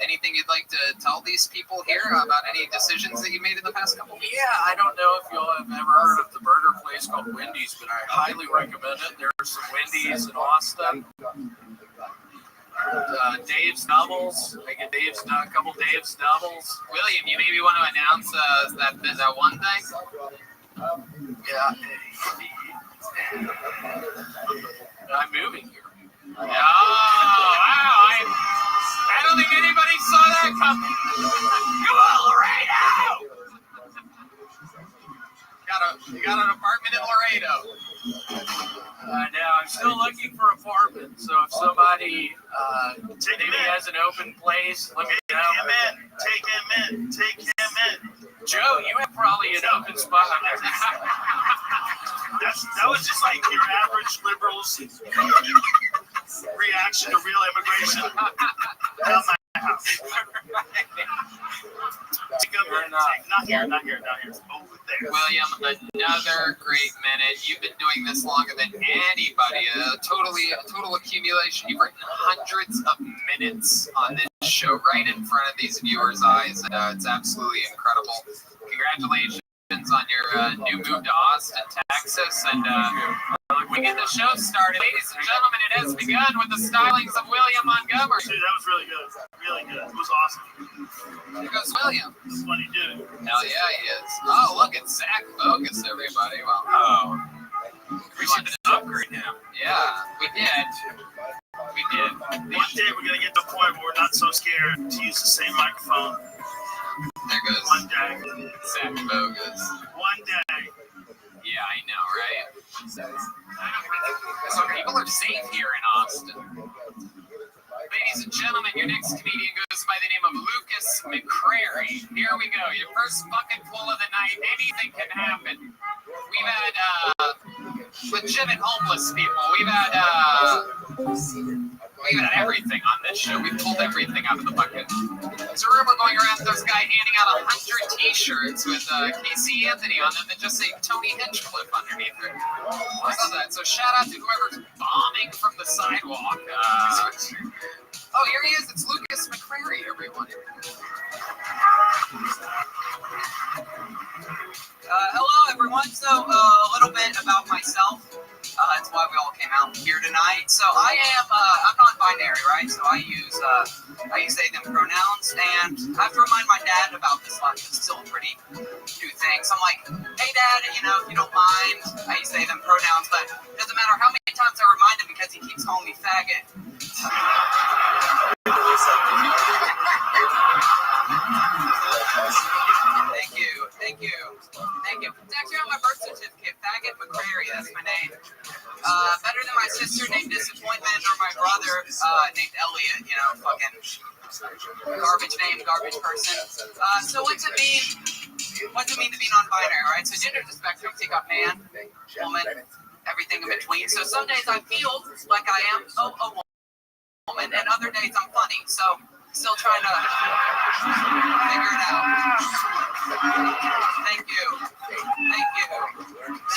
anything you'd like to tell these people here about any decisions that you made in the past couple weeks? Yeah, I don't know if y'all have ever heard of the burger place called Wendy's, but I highly recommend it. There's some Wendy's in Austin. Dave's Doubles. I get a couple Dave's Doubles. William, you maybe want to announce that one thing? Yeah. I'm moving here. Oh, wow. I don't think anybody saw that coming. Come on, Laredo! You got an apartment in Laredo. Now, I'm still looking for apartments, so if somebody maybe has an open place, let me know. Take him in. Joe, you have probably an open spot. That was just like your average liberal's reaction to real immigration. Not my house. Not here. Over there. William, another great minute. You've been doing this longer than anybody. A total accumulation. You've written hundreds of minutes on this show right in front of these viewers' eyes. It's absolutely incredible. Congratulations on your new move to Austin, Texas, and we get the show started. Ladies and gentlemen, it has begun with the stylings of William Montgomery. Dude, that was really good. Really good. It was awesome. Here goes William. He's a funny dude. Hell yeah, he is. Oh, look, it's Zach Bogus, everybody. Well, We should upgrade him. yeah, we did. One day we're going to get to the point where we're not so scared to use the same microphone. There goes One day. Zach Bogus. One day. Yeah, I know, right? So people are safe here in Austin. Ladies and gentlemen, your next comedian goes by the name of Lucas McCrary. Here we go. Your first bucket full of the night. Anything can happen. We've had legitimate homeless people. We've had everything on this show. We've pulled everything out of the bucket. There's a rumor going around that there's a guy handing out 100 T-shirts with Casey Anthony on them that just say Tony Hinchcliffe underneath it. I saw that. So shout out to whoever's bombing from the sidewalk. Oh, here he is. It's Lucas McCrary, everyone. Hello, everyone. So, a little bit about myself. That's why we all came out here tonight. So, I'm non-binary, right? So, I use they, them pronouns, and I have to remind my dad about this lot. It's still a pretty new thing. So, I'm like, hey, Dad, if you don't mind, I use they, them pronouns, but it doesn't matter how many times I remind him because he keeps calling me faggot. Thank you. It's actually on my birth certificate. Faggot McCrary, that's my name. Better than my sister named Disappointment or my brother named Elliot, fucking garbage name, garbage person. So what's it mean to be non-binary, right? So gender is a spectrum. Take up man, woman, everything in between. So some days I feel like I am a woman, and other days I'm funny. So still trying to figure it out. Thank you.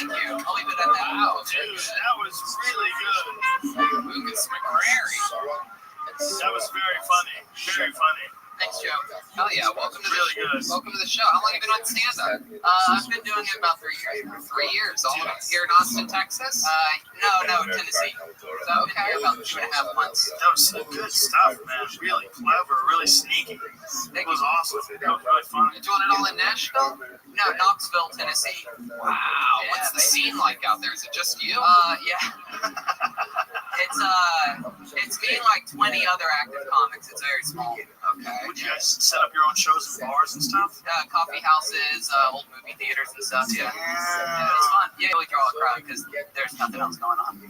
I'll leave it at that. Wow, dude, that was really good. Lucas McCrary. That was very funny. Very funny. Thanks, Joe. Hell yeah, welcome to Really good. Welcome to the show. How long have you been on stand-up? I've been doing it about 3 years. 3 years. All of it here in Austin, Texas? No, Tennessee. So I've been here about 2.5 months. That was some good stuff, man. Really clever, really sneaky. It was awesome. That was really fun. You're doing it all in Nashville? No, Knoxville, Tennessee. Wow. Yeah, what's the scene like out there? Is it just you? Yeah. It's me and like 20 other active comics. It's very small. Okay. Would you guys set up your own shows in bars and stuff? Coffee houses, old movie theaters and stuff. Yeah, it's fun. You really draw a crowd because there's nothing else going on.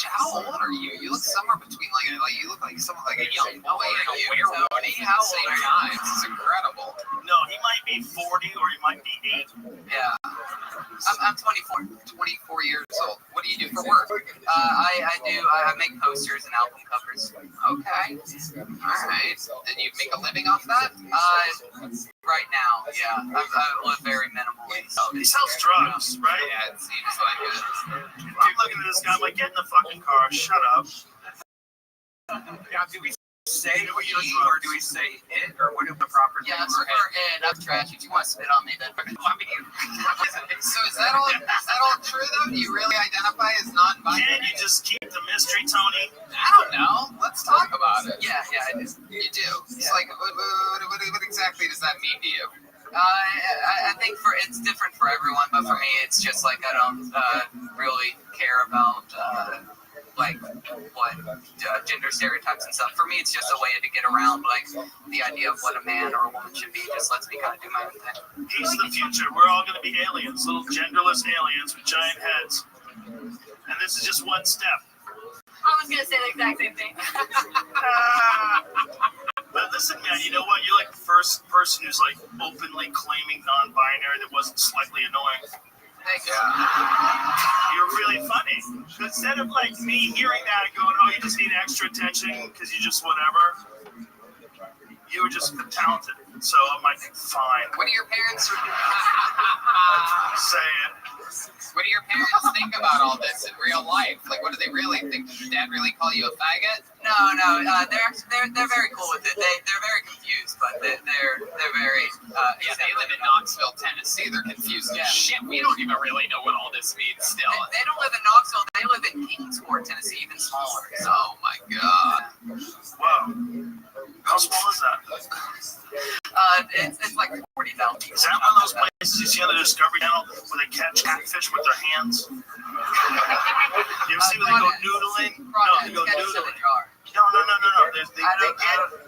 How old are you? You look somewhere between you look like someone like a young boy and a werewolf. 20. How old are you? It's incredible. No, he might be 40 or he might be 8. Yeah. I'm 24. 24 years old. What do you do for work? I make posters and album covers. Okay. All right. And you make a living off that? Right now, yeah. I live very minimally. So He sells drugs, right? Yeah, it seems like it. I'm looking at this guy, I'm like, get in the fucking car, shut up. Now, do we say he or do we say it, or what do the proper yeah, things for it. I'm trash. If you want to spit on me, then I mean, So is that all true though? Do you really identify as non-binary? Can you just keep the mystery, Tony? I don't know. Let's talk about it. yeah, I do. You do. It's like, what exactly does that mean to you? I think it's different for everyone, but for me, it's just like I don't really care about like what gender stereotypes and stuff. For me, it's just a way to get around like the idea of what a man or a woman should be. Just lets me kind of do my own thing. He's the future. We're all going to be aliens, little genderless aliens with giant heads. And this is just one step. I was gonna say the exact same thing. But listen, man, you know what? You're like the first person who's like openly claiming non-binary that wasn't slightly annoying. Thank you. You're really funny. Instead of like me hearing that and going, oh, you just need extra attention because you just whatever, you were just talented. So I'm like, fine. What do your parents Say it. What do your parents think about all this in real life? Like, what do they really think? Does your dad really call you a faggot? No, they're very cool with it. They're very confused, but they're very Yeah, they live in Knoxville, Tennessee. They're confused as shit. We don't even really know what all this means still. They don't live in Knoxville. They live in Kingsport, Tennessee, even smaller. So, Oh my god. Wow. How small is that? it's like 40,000. Is that one of those places you see on the Discovery Channel where they catch catfish with their hands? You ever see where they go noodling? No, they go noodling. No.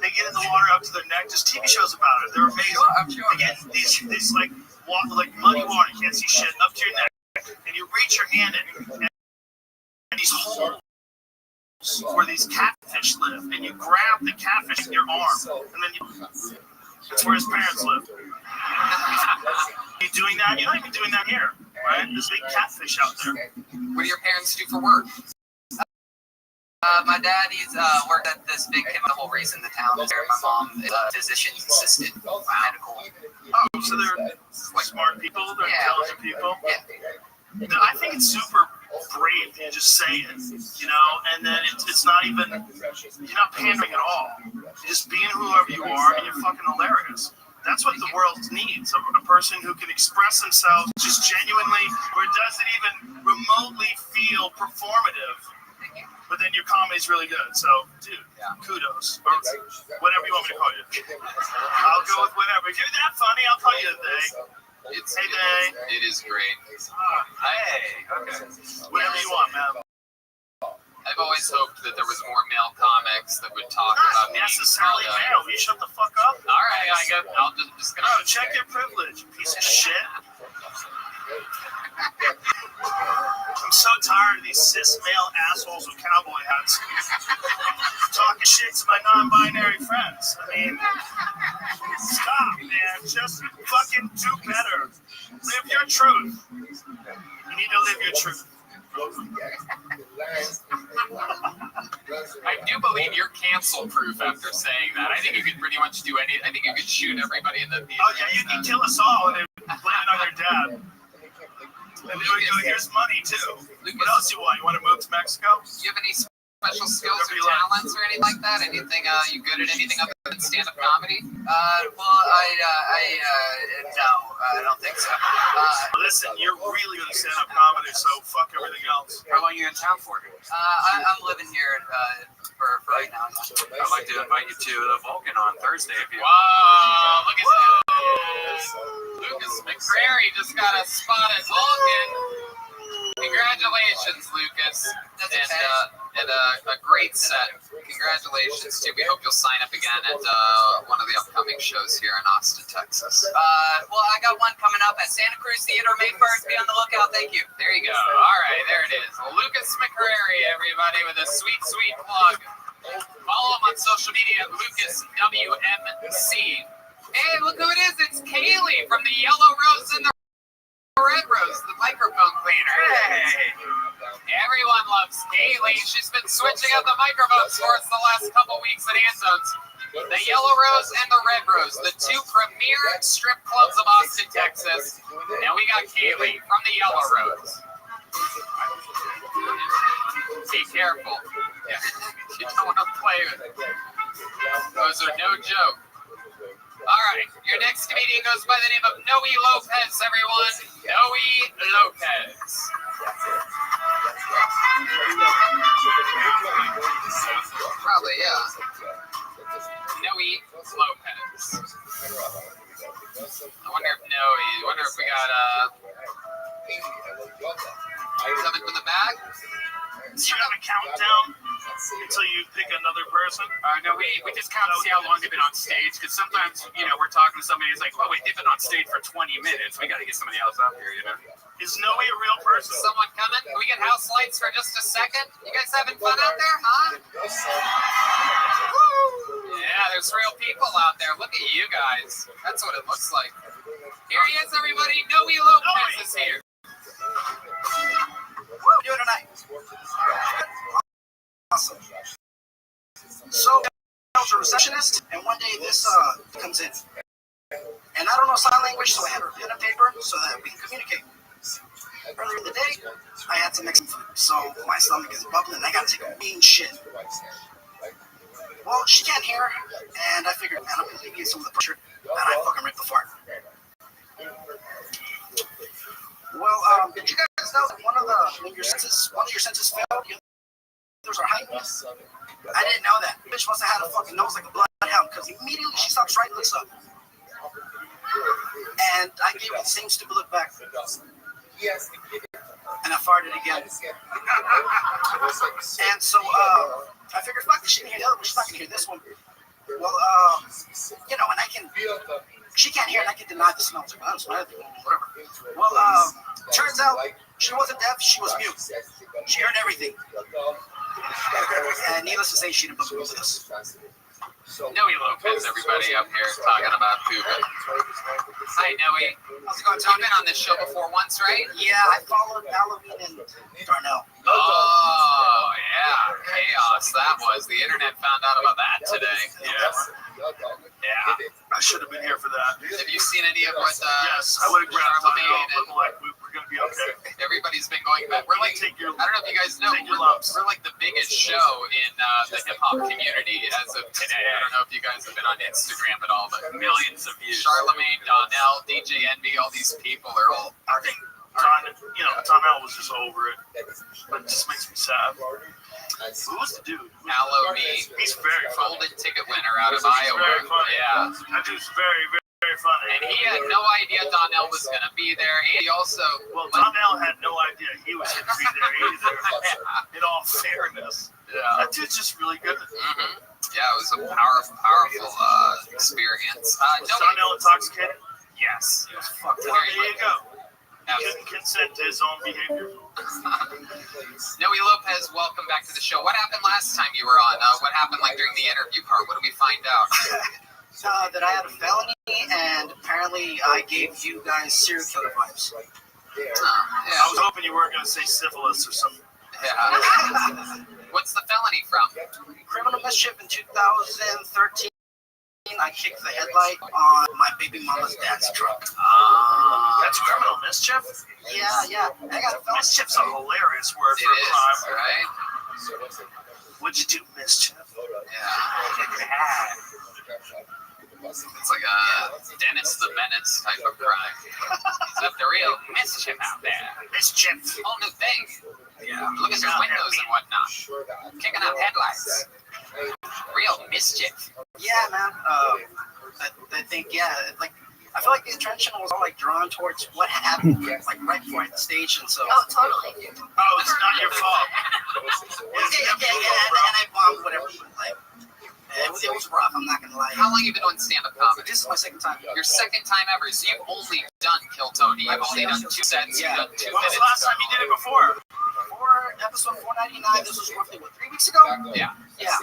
They get in the water up to their neck. There's TV shows about it. They're amazing. I'm sure. They get these like muddy water. You can't see shit up to your neck, and you reach your hand in, and these holes where these catfish live, and you grab the catfish in your arm, and then that's where his parents live. You doing that? You're not even doing that here, right? There's big catfish out there. What do your parents do for work? My dad, he's worked at this big chemical race in the town there. My mom is a physician's assistant, medical. Oh, so they're smart people. They're intelligent people. Yeah. I think it's super brave to just say it, you know, and then it's not even, you're not pandering at all. You're just being whoever you are, and you're fucking hilarious. That's what the world needs, a person who can express themselves just genuinely, where it doesn't even remotely feel performative, but then your comedy's really good. So, dude, kudos, or whatever you want me to call you. I'll go with whatever. If you're that funny, I'll call you they. It is great. hey, okay. Whatever you want, man. I've always hoped that there was more male comics that would talk Not about being necessarily called male. You shut the fuck up. All right, I'm just gonna. Oh, check your privilege, piece of shit. I'm so tired of these cis male assholes with cowboy hats talking shit to my non-binary friends. I mean, stop, man. Just fucking do better. Live your truth. You need to live your truth. I do believe you're cancel proof after saying that. I think you could pretty much do any. I think you could shoot everybody in the theater. Oh, yeah, you can kill us all and then blame it on your dad. And then we go, here's money, too. What else you want? You want to move to Mexico? Do you have any special skills or talents or anything like that? Anything, you good at anything other than stand-up comedy? No, I don't think so. Listen, you're really good at stand-up comedy, so fuck everything else. How long are you in town for? I'm living here for right now. I'd like to invite you to the Vulcan on Thursday if you. Wow, look at this. Lucas McCrary just got a spot at Vulcan. Congratulations, Lucas. And a great set. Congratulations, too. We hope you'll sign up again at one of the upcoming shows here in Austin, Texas. Well, I got one coming up at Santa Cruz Theater May 1st. Be on the lookout. Thank you. There you go. All right, there it is. Lucas McCrary, everybody, with a sweet, sweet plug. Follow him on social media at Lucas WMC. Hey, look who it is. It's Kaylee from the Yellow Rose and the Red Rose, the microphone cleaner. Hey. Everyone loves Kaylee. She's been switching up the microphones for us the last couple weeks at Antone's. The Yellow Rose and the Red Rose, the two premier strip clubs of Austin, Texas. And we got Kaylee from the Yellow Rose. Be careful. You don't want to play with it. Those are no joke. All right, your next comedian goes by the name of Noe Lopez, everyone. Noe Lopez. Probably, yeah. Noe Lopez. I wonder if we got something from the bag? Do you have a countdown until you pick another person? No, we just count to see how long they've been on stage, because sometimes, we're talking to somebody who's like, oh, wait, they've been on stage for 20 minutes. We got to get somebody else up here, Is Noe a real person? Someone coming? Can we get house lights for just a second? You guys having fun out there, huh? Yeah, there's real people out there. Look at you guys. That's what it looks like. Here he is, everybody. Noe Lopez is here. What are we doing tonight? Awesome. So, I was a receptionist, and one day this comes in. And I don't know sign language, so I had her pen and paper so that we can communicate. Earlier in the day, I had some Mexican food, so my stomach is bubbling, and I gotta take a mean shit. Well, she can't hear, and I figured, man, I'm gonna alleviate some of the pressure, and I fucking ripped the fart. Well, did you guys know that when your senses failed, the others are heightened? I didn't know that. Bitch must have had a fucking nose like a bloodhound, because immediately she stops writing this up. And I gave her the same stupid look back. And I farted again. And so, I figured, fuck, she didn't hear the other one, she's not gonna hear this one. Well, and she can't hear, and I can deny the smell. I don't smell anything, whatever. Well, turns out she wasn't deaf, she was mute. She heard everything. And needless to say, she didn't book with us. Noe Lopez, everybody up here talking about pooping. Hi, Noe. How's it going, You've Tony? been on this show before once, right? Yeah, I followed Halloween and Darnell. Oh, yeah. Chaos that was. The internet found out about that today. Yeah. I should have been here for that. Have you seen any of what Yes, I would have grabbed Charlemagne time, but like, we're going to be okay. everybody's been going back? We're like, Take your- I don't know if you guys know, take your lumps. we're like the biggest show in the hip-hop community as of today. I don't know if you guys have been on Instagram at all, but millions of views. Charlemagne, Donnell, DJ Envy, all these people are all... I think Donnell was just over it. But it just makes me sad. Who was the dude? Aloe Me. He's very funny. Golden ticket winner out of He's Iowa. very funny. Yeah. That dude's very, very, very funny. And he had no idea Donnell was going to be there. And he also... Well, Donnell had no idea he was going to be there either. In all fairness. Yeah. That dude's just really good. Mm-hmm. Yeah, it was a powerful experience. Was Donnell intoxicated? Yes. He was fucked up. There you go. He couldn't consent to his own behavior. Noe Lopez, welcome back to the show. What happened last time you were on? What happened during the interview part? What did we find out? That I had a felony, and apparently I gave you guys serial killer vibes. I was hoping you weren't going to say syphilis or something. Yeah. What's the felony from? Criminal mischief in 2013. I kicked the headlight on my baby mama's dad's truck. That's criminal mischief? Yeah. I got a felony. Mischief's a hilarious word It for a is, crime. right? What'd you do, mischief? Yeah. It's like a Dennis the Menace type of crime. He's up to real mischief out there. Mischief. Whole new thing. Yeah. Look at the windows and whatnot. Kicking up headlights. Real mischief. Yeah, man. I think, I feel like the attention was all drawn towards what happened, right before the stage, and so. Oh, totally. Oh, it's not your fault. And I bombed whatever. It was rough. I'm not gonna lie. How long have you been doing stand-up comedy? This is my second time. Your second time ever. So you've only done Kill Tony. You've only done 2 sets. You've done 2 When was minutes. the last time you did it before? Before episode 499. This was roughly, 3 weeks ago? Yeah. Yeah.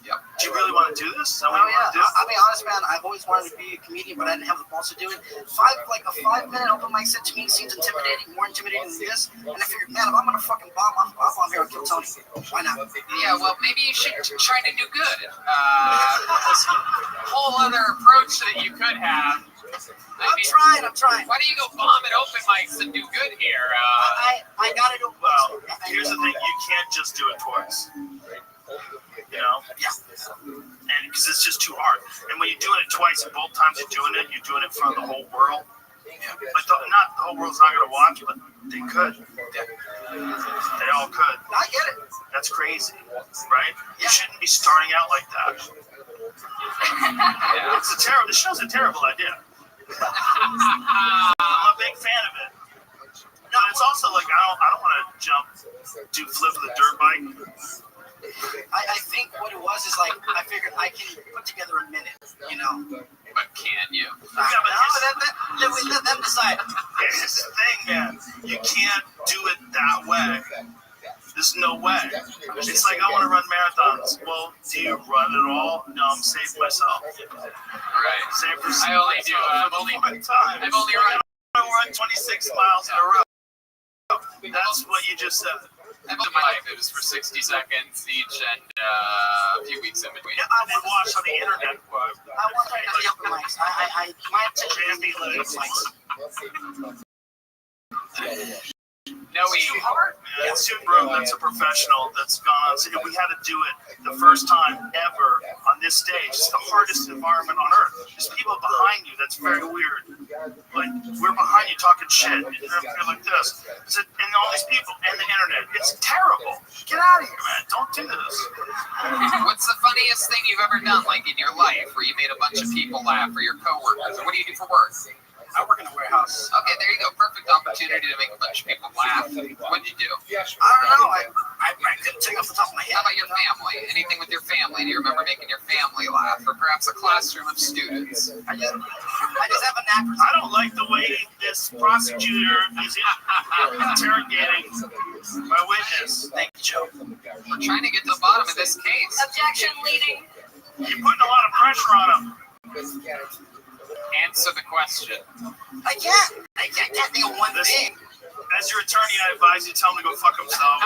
Do you really want to do this? Is that what Oh, you want to do? I'll be honest, man. I've always wanted to be a comedian, but I didn't have the balls to do it. A 5-minute open mic set to me seems intimidating, more intimidating than this. And I figured, man, if I'm gonna fucking bomb off on here and kill Tony, why not? Yeah, well, maybe you should try to do good. Whole other approach that you could have. I'm trying. Why don't you go bomb at open mics and do good here? I gotta do. Well, here's the thing: you can't just do it twice. You know? Yeah. And because it's just too hard. And when you're doing it twice, and both times you're doing it in front of the whole world. Yeah. But the whole world's not gonna watch, but they could. They all could. I get it. That's crazy, right? Yeah. You shouldn't be starting out like that. Yeah. This show's a terrible idea. I'm a big fan of it. But it's also like I don't want to do flip with a dirt bike. I think what it was is like I figured I can put together a minute, you know. But can you? Let them decide. Here's the thing, man. You can't do it that way. There's no way. It's like I want to run marathons. Well, do you run it all? No, I'm saving myself. Right. Save for I only do. I've only run. I run 26 miles in a row. That's what you just said. I've only my life. It was for 60 seconds each and a few weeks in between. I did watch on the internet. I want to do the open mics. My intention is to do open mics. No, It's too hard, man. It's too bro. That's a professional that's gone on. We had to do it the first time ever on this stage. It's the hardest environment on earth. There's people behind you. That's very weird. Like, we're behind you talking shit. You're like this. And all these people and the internet. It's terrible. Get out of here, man. Don't do this. What's the funniest thing you've ever done, like in your life, where you made a bunch of people laugh, or your coworkers? Or what do you do for work? I work in a warehouse. Okay, there you go. Perfect opportunity to make a bunch of people laugh. What'd you do? I don't know. I couldn't take off the top of my head. How about your family? Anything with your family? Do you remember making your family laugh? Or perhaps a classroom of students? I just have a knack for I don't like the way this prosecutor is interrogating my witness. Thank you, Joe. We're trying to get to the bottom of this case. Objection leading. You're putting a lot of pressure on him. Answer the question. I can't think of one thing. As your attorney, I advise you tell him to go fuck himself.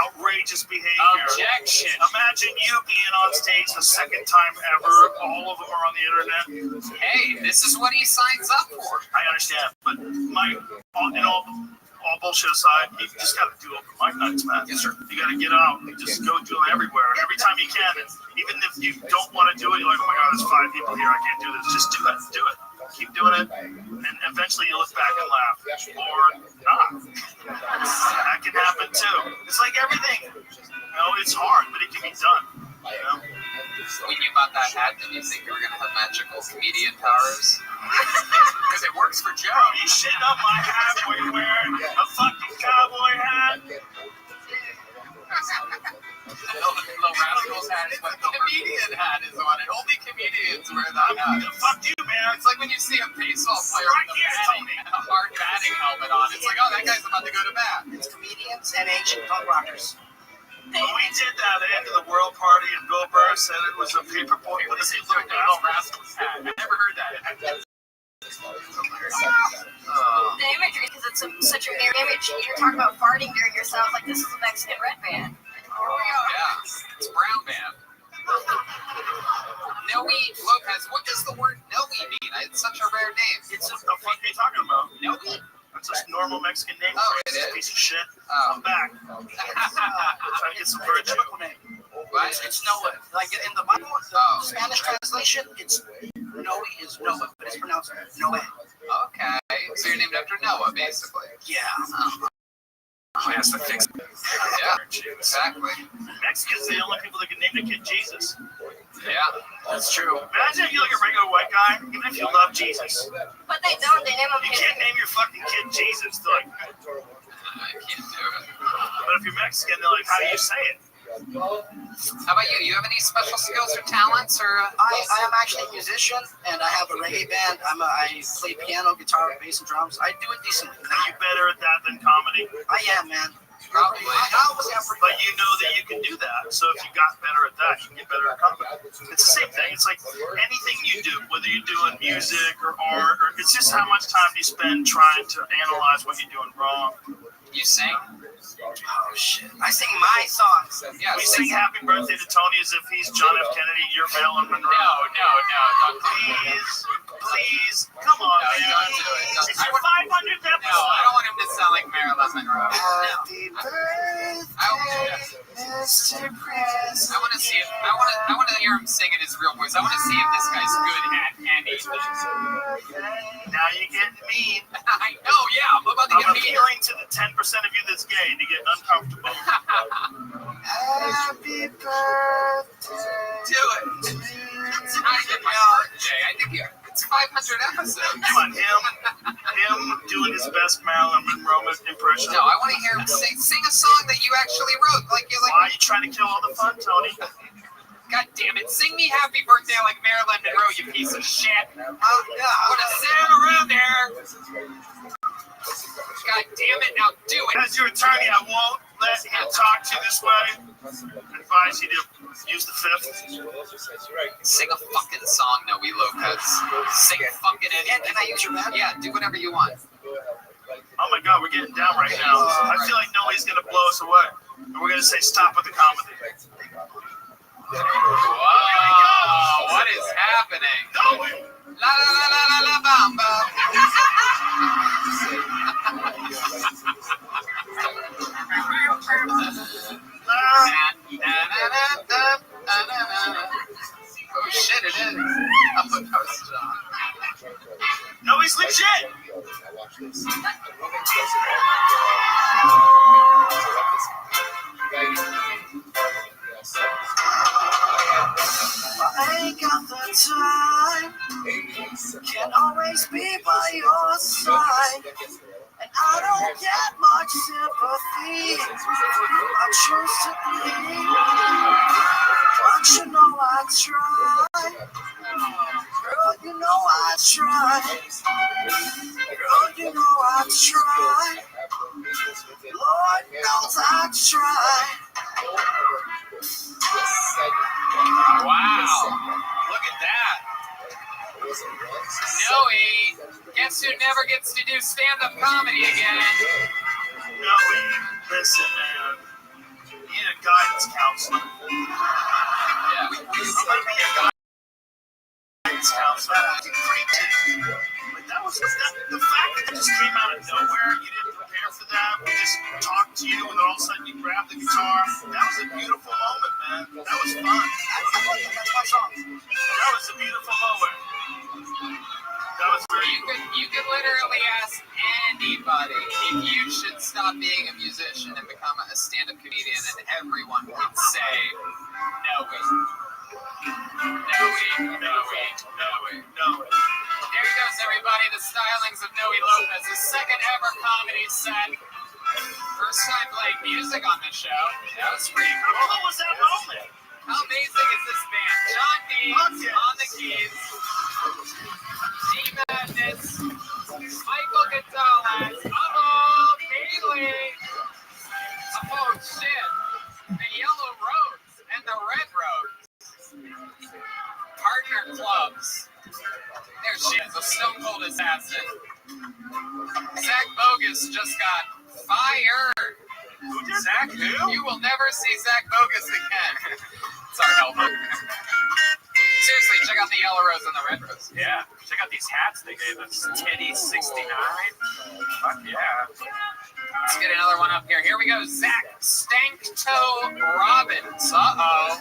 Outrageous behavior. Objection. Imagine you being on stage the second time ever. All of them are on the internet. Hey, this is what he signs up for. I understand, but all bullshit aside, you just gotta do open mic nights, man. Yes, sir. You gotta get out. You just go do them everywhere. Every time you can. Even if you don't want to do it, you're like, oh my God, there's 5 people here. I can't do this. Just do it. Do it. Keep doing it. And eventually you look back and laugh. Or not. That can happen too. It's like everything. You know, it's hard, but it can be done. You know? When you bought that hat, did you think you were going to have magical comedian powers? Because it works for Joe. Bro, you shit up my hat when you're wearing a fucking cowboy hat. Little Rascals hat is what the comedian hat is on it. Only comedians wear that hat. Fuck you, man. It's like when you see a baseball player with a hard batting helmet on. It's like, oh, that guy's about to go to bat. It's comedians and ancient punk rockers. When we did that end of the world party and Bill Burr said it was a paper boy with a Little Rascals hat. I never heard that. The imagery, because it's such a mirror image. You're talking about farting during yourself, like this is a Mexican red band. Yeah, it's Brown Band. Noe Lopez, what does the word Noe mean? It's such a rare name. It's just the fuck are you talking about? Noe? That's just normal Mexican name. Oh, it is? Piece of shit. Oh. I'm back. Trying to get some virtue. What? It's Noah. Like in the Bible, the Spanish translation, it's Noe is Noah, but it's pronounced Noe. Okay, so you're named after Noah, basically. Yeah. He has to fix it. Yeah, exactly. Mexicans are the only people that can name their kid Jesus. Yeah, that's true. Imagine if you're like a regular white guy, even if you love Jesus. But they don't. They name them. You can't name your fucking kid Jesus. They're like, I can't do it. but if you're Mexican, they're like, how do you say it? How about you? You have any special skills or talents, or? I am actually a musician, and I have a reggae band. I play piano, guitar, bass, and drums. I do it decently. Are you better at that than comedy? Tony? I am, man. Probably. I always have pretty But you know that you can do that. So if you got better at that, you can get better at comedy. It's the same thing. It's like anything you do, whether you're doing music or art, or it's just how much time you spend trying to analyze what you're doing wrong. You sing? Oh shit! I sing my songs. Yeah, We sing happy birthday to Tony as if he's John F. Kennedy, you're Marilyn Monroe. No. Don't Please, come on, No, man. don't do it. It's your 500th episode. No, I don't want him to sound like Marilyn Monroe. Happy birthday, Mr. President. I want to see if I want to hear him sing in his real voice. I want to see if this guy's good at anything. Now you're getting mean. I know, yeah. I'm about to I'm get mean. appealing to the 10% of you that's gay to get uncomfortable. Happy birthday. Do it. It's not even my birthday. I think it's 500 episodes. Come on, him doing his best Marilyn Monroe impression. No, I want to hear him sing a song that you actually wrote. Like you're Why are like, you trying to kill all the fun, Tony? God damn it, sing me Happy Birthday like Marilyn Monroe, you piece of shit. I want to sit around there. God damn it, now do it. As your attorney, I won't let him talk to you this way. I advise you to use the fifth. Sing a fucking song, Noe Lopez. Sing fucking it. Can I use your band? Yeah, do whatever you want. Oh my God, we're getting down right now. I feel like Noe's gonna blow us away, and we're gonna say stop with the comedy. Whoa, what is happening? Noe! La la la la la la bamba. Oh shit, it is. Oh, no, stop. Noe's legit! I ain't got the time. Can't always be by your side. And I don't get much sympathy. I choose to bleed. But you know I try. Girl, you know I try. Girl, you know I try. Lord knows I try. Wow, look at that. Noe, guess who never gets to do stand-up comedy again? Noe, listen, man. You need a guidance counselor. Yeah. I'm gonna be a guidance counselor. But that was the fact that it just came out of nowhere. You didn't prepare for that. We just talked to you, and then all of a sudden you grabbed the guitar. That was a beautiful moment, man. That was fun. That's my song. That was a beautiful moment. That was very You could literally ask anybody if you should stop being a musician and become a stand-up comedian, and everyone would say, Noe. There he goes, everybody. The stylings of Noe Lopez, his second ever comedy set. First time playing music on the show. That was pretty How cool. cool was that moment? How amazing is this band? John D on the keys. G Madness. Michael Gonzalez. Uh-oh, Kaylee. Oh, shit. The Yellow Rose and the Red Rose. Partner clubs. There she is, a stone cold assassin. Zach Bogus just got fired. Zach who? You will never see Zach Bogus again. Sorry, Elmo. Seriously, check out the Yellow Rose and the Red Rose. Yeah, check out these hats they gave us. Titty 69. Fuck yeah. Let's get another one up here. Here we go. Zach Stank Toe Robbins. Uh-oh.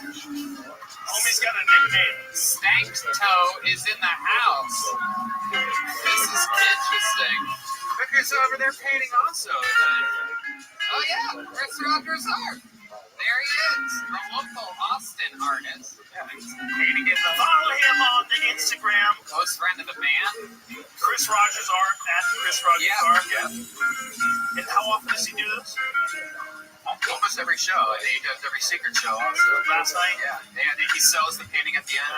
Homie's got a nickname. Stank Toe is in the house. This is interesting. Victor's over there painting also. Oh, yeah. Where's Roger Zard? There he is. Robbins, the local Austin artist. Follow him on the Instagram. Close friend of the band. Chris Rogers Art at Chris Rogers Art. Yeah. And how often does he do this? Almost every show. And he does every secret show also. Last night? Yeah. And he sells the painting at the end.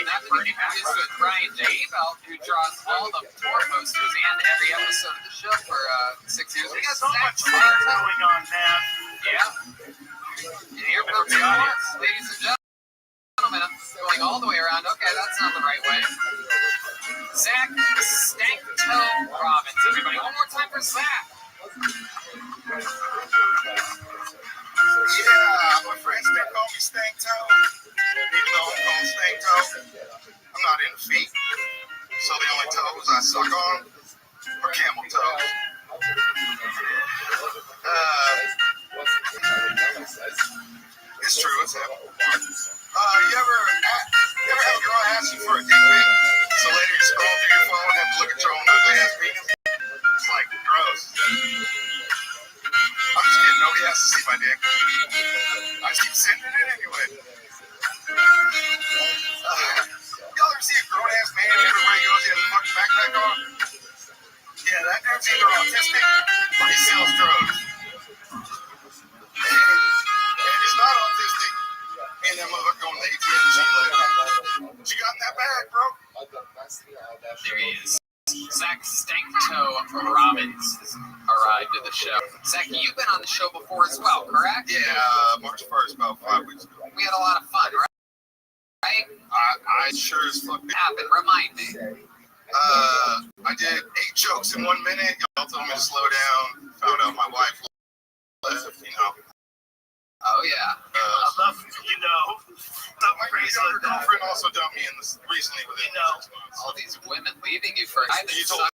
Not to be confused with Brian Daybell, who draws all the tour posters and every episode of the show for 6 years. We got So much art going on, man. Yeah. And here comes the arts, ladies and gentlemen. I'm going all the way around. Okay, that's not the right way. Zach Stanktoe Robbins, everybody. One more time for Zach. Yeah, my friends, they call me Stank Toe. Even though I'm called Stank Toe, I'm not into feet. So the only toes I suck on are camel toes. It's true, it's happened. You ever have a girl ask you for a dick pic? So later you scroll through your phone and have to look at your own ugly ass penis? It's like gross. I'm just kidding, nobody has to see my dick. I just keep sending it anyway. Y'all ever see a grown ass man everywhere he goes, he has a fucking backpack on? Yeah, that dude's either autistic or he sells drugs. And if he's not autistic, me and that motherfucker going to the ATM machine later. What you got in that bag, bro? There he is. Zach Stanktoe Robbins has arrived at the show. Zach, you've been on the show before as well, correct? Yeah, March 1st, about 5 weeks ago. We had a lot of fun, right? I sure as fuck did. Happened. Remind me. I did 8 jokes in 1 minute. Y'all told me to slow down. Found out my wife left, you know. Oh, yeah. I love, My younger girlfriend also dumped me in this recently within 6 months. All these women leaving you for I You think told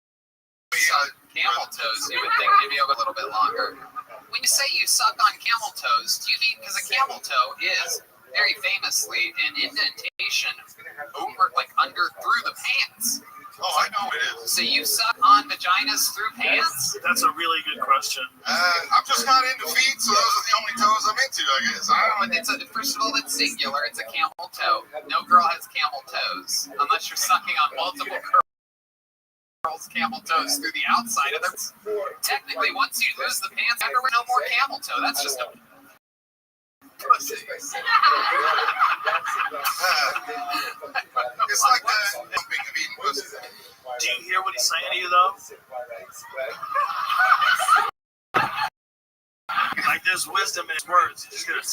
suck camel toes, you would think maybe a little bit longer. When you say you suck on camel toes, do you mean because a camel toe is very famously an indentation over, like under through the pants? Oh, I know it is. So you suck on vaginas through pants? That's a really good question. I'm just not into feet, so those are the only toes I'm into, I guess. I don't know. First of all, it's singular. It's a camel toe. No girl has camel toes unless you're sucking on multiple girls' camel toes through the outside of them. Technically, once you lose the pants underwear, no more camel toe. That's just a pussy. It's like the dumping of eating pussy. Do you hear what he's saying to you, though? Like, there's wisdom in his words. You're just going to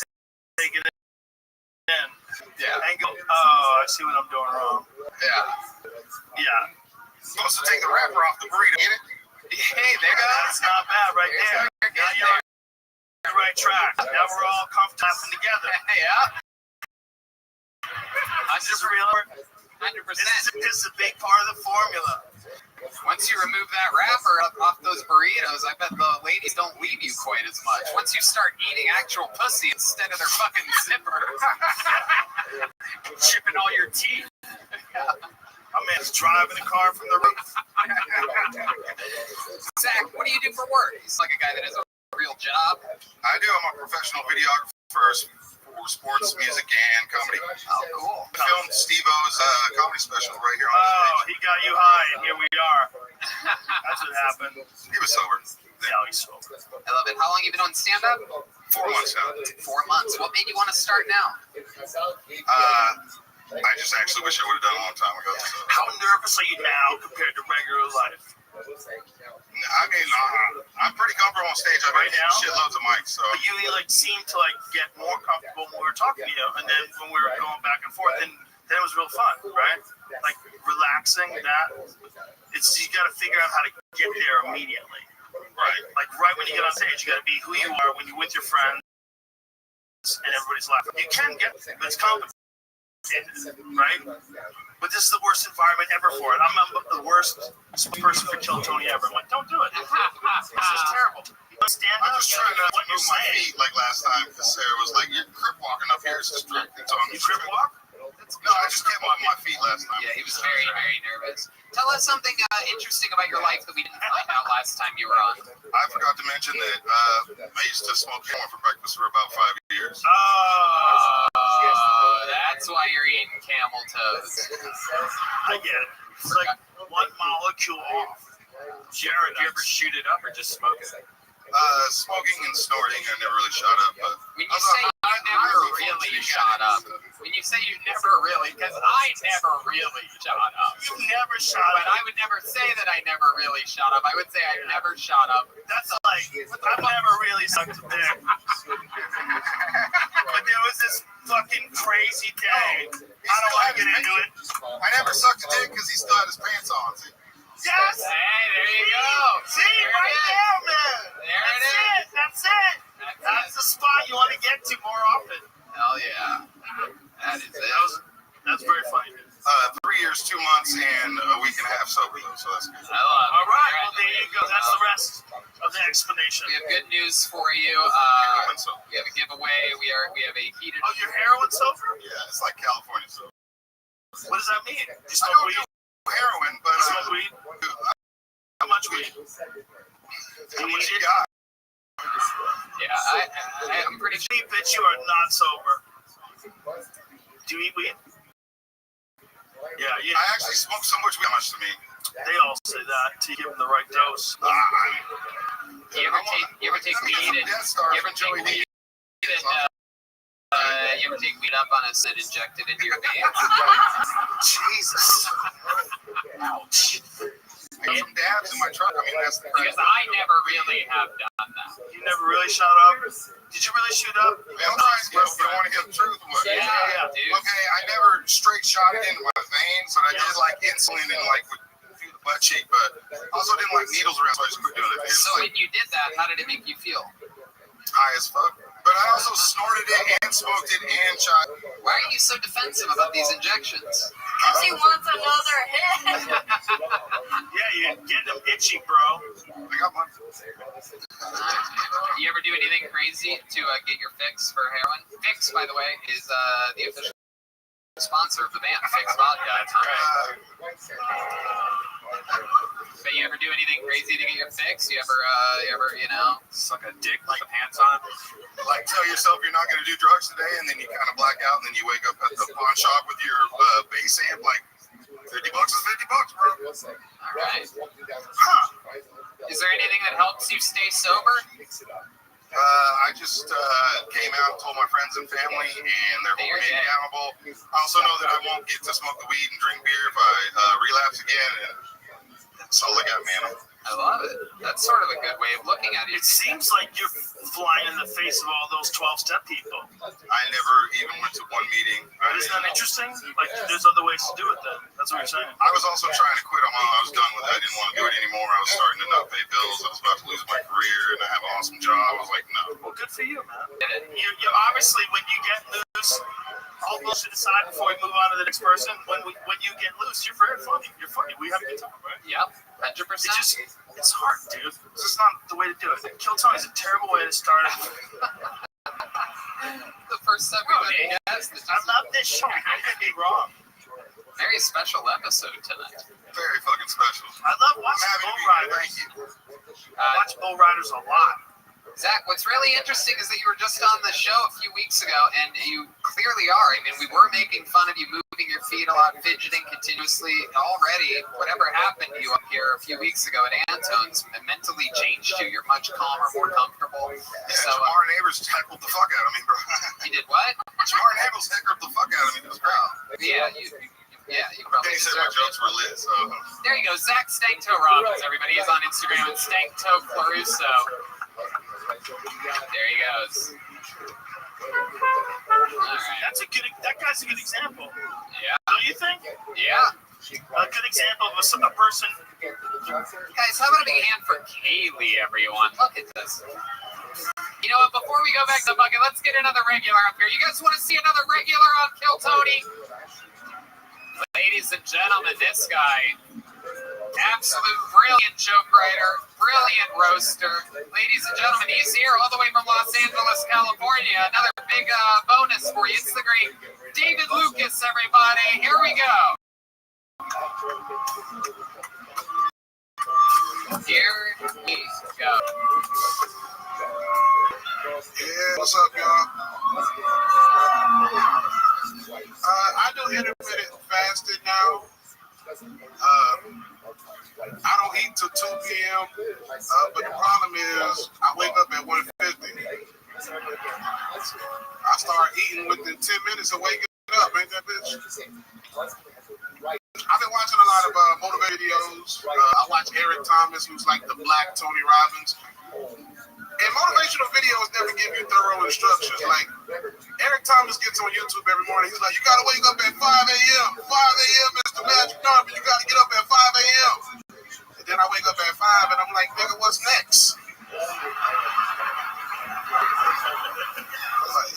take it in. Yeah. And go, oh, I see what I'm doing wrong. Yeah. Yeah. Supposed to take the wrapper off the burrito. Get it? Hey, there you go. That's not bad right there. Now you're on the right track. Now we're all comfortable together. Yeah. This is real. 100%. This is a big part of the formula. Once you remove that wrapper off those burritos, I bet the ladies don't leave you quite as much. Once you start eating actual pussy instead of their fucking zipper, chipping all your teeth. My man's driving the car from the roof. Zach, what do you do for work? He's like a guy that has a real job. I do. I'm a professional videographer for sports, music, and comedy. Oh, cool. I filmed Steve-O's comedy special right here on the Oh, stage. he got you high, and here we are. That's what happened. He was sober. Yeah, he's sober. I love it. How long have you been on stand-up? 4 months now. 4 months. What made you want to start now? I just actually wish I would have done it a long time ago. How nervous are you now compared to regular life? I mean, I'm pretty comfortable on stage. I've Right been now? shitloads of mics, so. But you seemed to get more comfortable when we were talking to you, and then when we were going back and forth, then it was real fun, right? Like relaxing. It's you got to figure out how to get there immediately, right? Like right when you get on stage, you got to be who you are when you're with your friends, and everybody's laughing. You can get, but it's complicated, right? But this is the worst environment ever for it. I'm the worst person for killing Tony ever. I'm like, don't do it. This is terrible. Stand I'm up. just trying to What you're move my saying. feet like last time because Sarah was like, "You're crip walking up here." It's distracting. So I'm You crip walk? No, I just can't walk my feet last time. Yeah, he was very, very nervous. Tell us something interesting about your life that we didn't find out last time you were on. I forgot to mention that I used to smoke heroin for breakfast for about 5 years. years. Oh, that's why you're eating camel toes. I get it. It's like one molecule off. Jared, do you ever shoot it up or just smoke it? Smoking and snorting, I never really shot up. But When you say you never really shot up, when you say you never really, because I never really shot up. You never shot But up. I would never say that I never really shot up. I would say I never shot up. That's like, I've never really sucked a dick. But there was this fucking crazy day. I don't want to get into it. I never sucked a dick because he still had his pants on. See? Yes! Hey, there you go. See, There right it is. there, man. There it is. That's it. That's the spot you want to get to more often. Hell yeah. That is it. That's very funny. 3 years, 2 months, and a week and a half sober, so that's good. I love it. All right, well, there you go. That's the rest of the explanation. We have good news for you. Heroin sober. We have a giveaway. We have a heated. Oh, your heroin sober? Yeah, it's like California sober. What does that mean? You I smoke don't weed? do heroin, but You smoke weed? How much weed? how much you got? Yeah, I'm pretty sure. Cheap bitch, you are not sober. Do you eat weed? Yeah, yeah. I actually smoke so much weed. How much to me? They all say that to give them the right dose. You ever take weed and you ever take weed and you ever take weed up on us and inject it into your veins? Jesus. Ouch. I got some dabs in my truck. I mean, that's the Because I never really have done that. You never really shot up? Did you really shoot up? Man, I'm trying to get, you want to hear the truth? What? Yeah, dude. Okay, I never straight shot it into my veins, but I did like insulin and like would feel the butt cheek, but I also didn't like needles around, so I just quit doing it. It's So like when you did that, how did it make you feel? high as fuck. But I also snorted it and smoked it and shot. Why are you so defensive about these injections? Because he wants another hit. Yeah, you're getting them itchy, bro. I got one. You ever do anything crazy to get your fix for heroin? Fix, by the way, is the official sponsor of the band, Fix Vodka. But you ever do anything crazy to get your fix? You ever, Suck a dick with the pants on? Like tell yourself you're not going to do drugs today, and then you kind of black out, and then you wake up at the pawn shop with your bass amp like $50 is $50, bro. all right. Huh. Is there anything that helps you stay sober? I just came out and told my friends and family, and they're holding me accountable. I also know that I won't get to smoke the weed and drink beer if I relapse again, and that's all I got, man. I love it. That's sort of a good way of looking at it. It seems like you're flying in the face of all those 12-step people. I never even went to one meeting. Isn't that interesting? Like, there's other ways to do it then. That's what you're saying. I was also trying to quit. I was done with it. I didn't want to do it anymore. I was starting to not pay bills. I was about to lose my career, and I have an awesome job. I was like, no. Well, good for you, man. You obviously, when you get loose, all bullshit aside before we move on to the next person, when you get loose, you're very funny. You're funny. We have a good time, right? Yep, 100%. It's hard, dude. This is not the way to do it. Kill Tony's a terrible way to start out. The first time we went past this. I love this show. I could be wrong. Very special episode tonight. Very fucking special. I love I'm watching happy to bull be here. riders. Thank you. I watch bull riders a lot. Zach, what's really interesting is that you were just on the show a few weeks ago, and you clearly are. I mean, we were making fun of you moving your feet a lot, fidgeting continuously. Already, whatever happened to you up here a few weeks ago at Antone's mentally changed you. You're much calmer, more comfortable. Yeah, So, Jamar Neighbors tackled the fuck out of me, bro. you did what? Jamar Neighbors hiccupped the fuck out of me to this crowd. Yeah, you Then probably he said my deserve jokes it. were lit, so. There you go, Zach Stanktoe Robbins. Everybody is on Instagram at Stanktoe Claruso. There he goes. All right. That guy's a good example. Yeah. Don't you think? Yeah. A good example of a person. Guys, how about a big hand for Kaylee, everyone? Look at this. You know what? Before we go back to the bucket, let's get another regular up here. You guys want to see another regular on Kill Tony? Ladies and gentlemen, this guy, absolute brilliant joke writer, brilliant roaster. Ladies and gentlemen, he's here all the way from Los Angeles, California. Another big bonus for you. It's the great David Lucas, everybody. Here we go. Here we go. Yeah, what's up, y'all? I do intermittent fasting now. I don't eat till 2 p.m. But the problem is I wake up at 1:50. I start eating within 10 minutes of waking up, ain't that bitch? I've been watching a lot of motivated videos. I watch Eric Thomas, who's like the black Tony Robbins. And motivational videos never give you thorough instructions. Like, Eric Thomas gets on YouTube every morning. He's like, you got to wake up at 5 a.m. 5 a.m. is the magic number. You got to get up at 5 a.m. And then I wake up at 5 and I'm like, nigga, what's next? Like,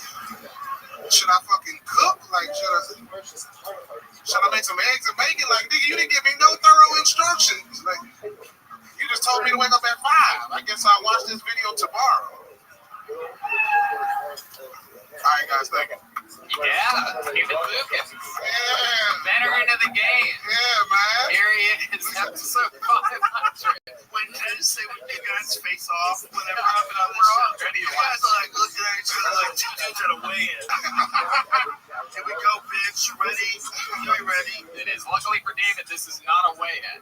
should I fucking cook? Like, should I make some eggs and bacon? Like, nigga, you didn't give me no thorough instructions. Like, you just told me to wake up at 5. I guess I'll watch this video tomorrow. All right, guys, thank you. Yeah, David Lucas. Yeah. Veteran of the game. Yeah, man. Here he is, episode 500. When I just say when you guys face off, whenever I've been on this show, Ready to you guys are like looking at each other like two dudes at a weigh-in. Here we go, bitch. You ready? You ain't ready. It is. Luckily for David, this is not a weigh-in.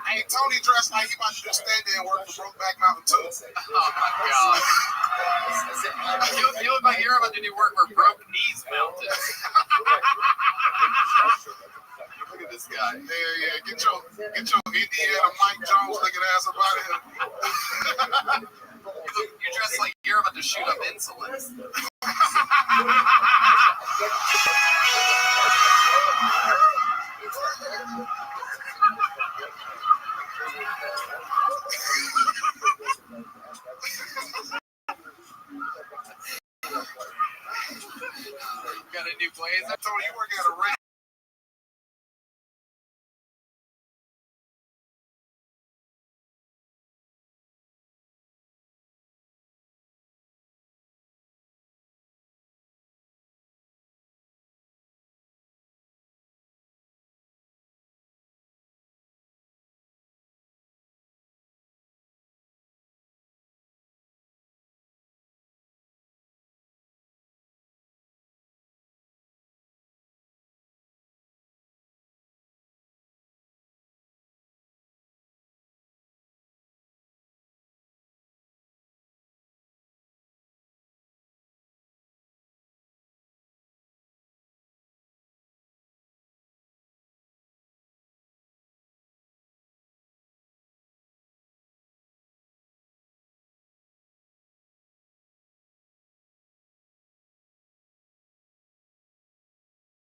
Hey, Tony dressed like he about to do stand-in work for Brokeback Mountain 2. Oh my god. You look like you're about to do work for Broke Knees Mountain. Look at this guy. Yeah. Get your Indiana Mike Jones looking ass up out of here. You're dressed like you're about to shoot up insulin. Got a new blazer? Tony, you work at a ranch.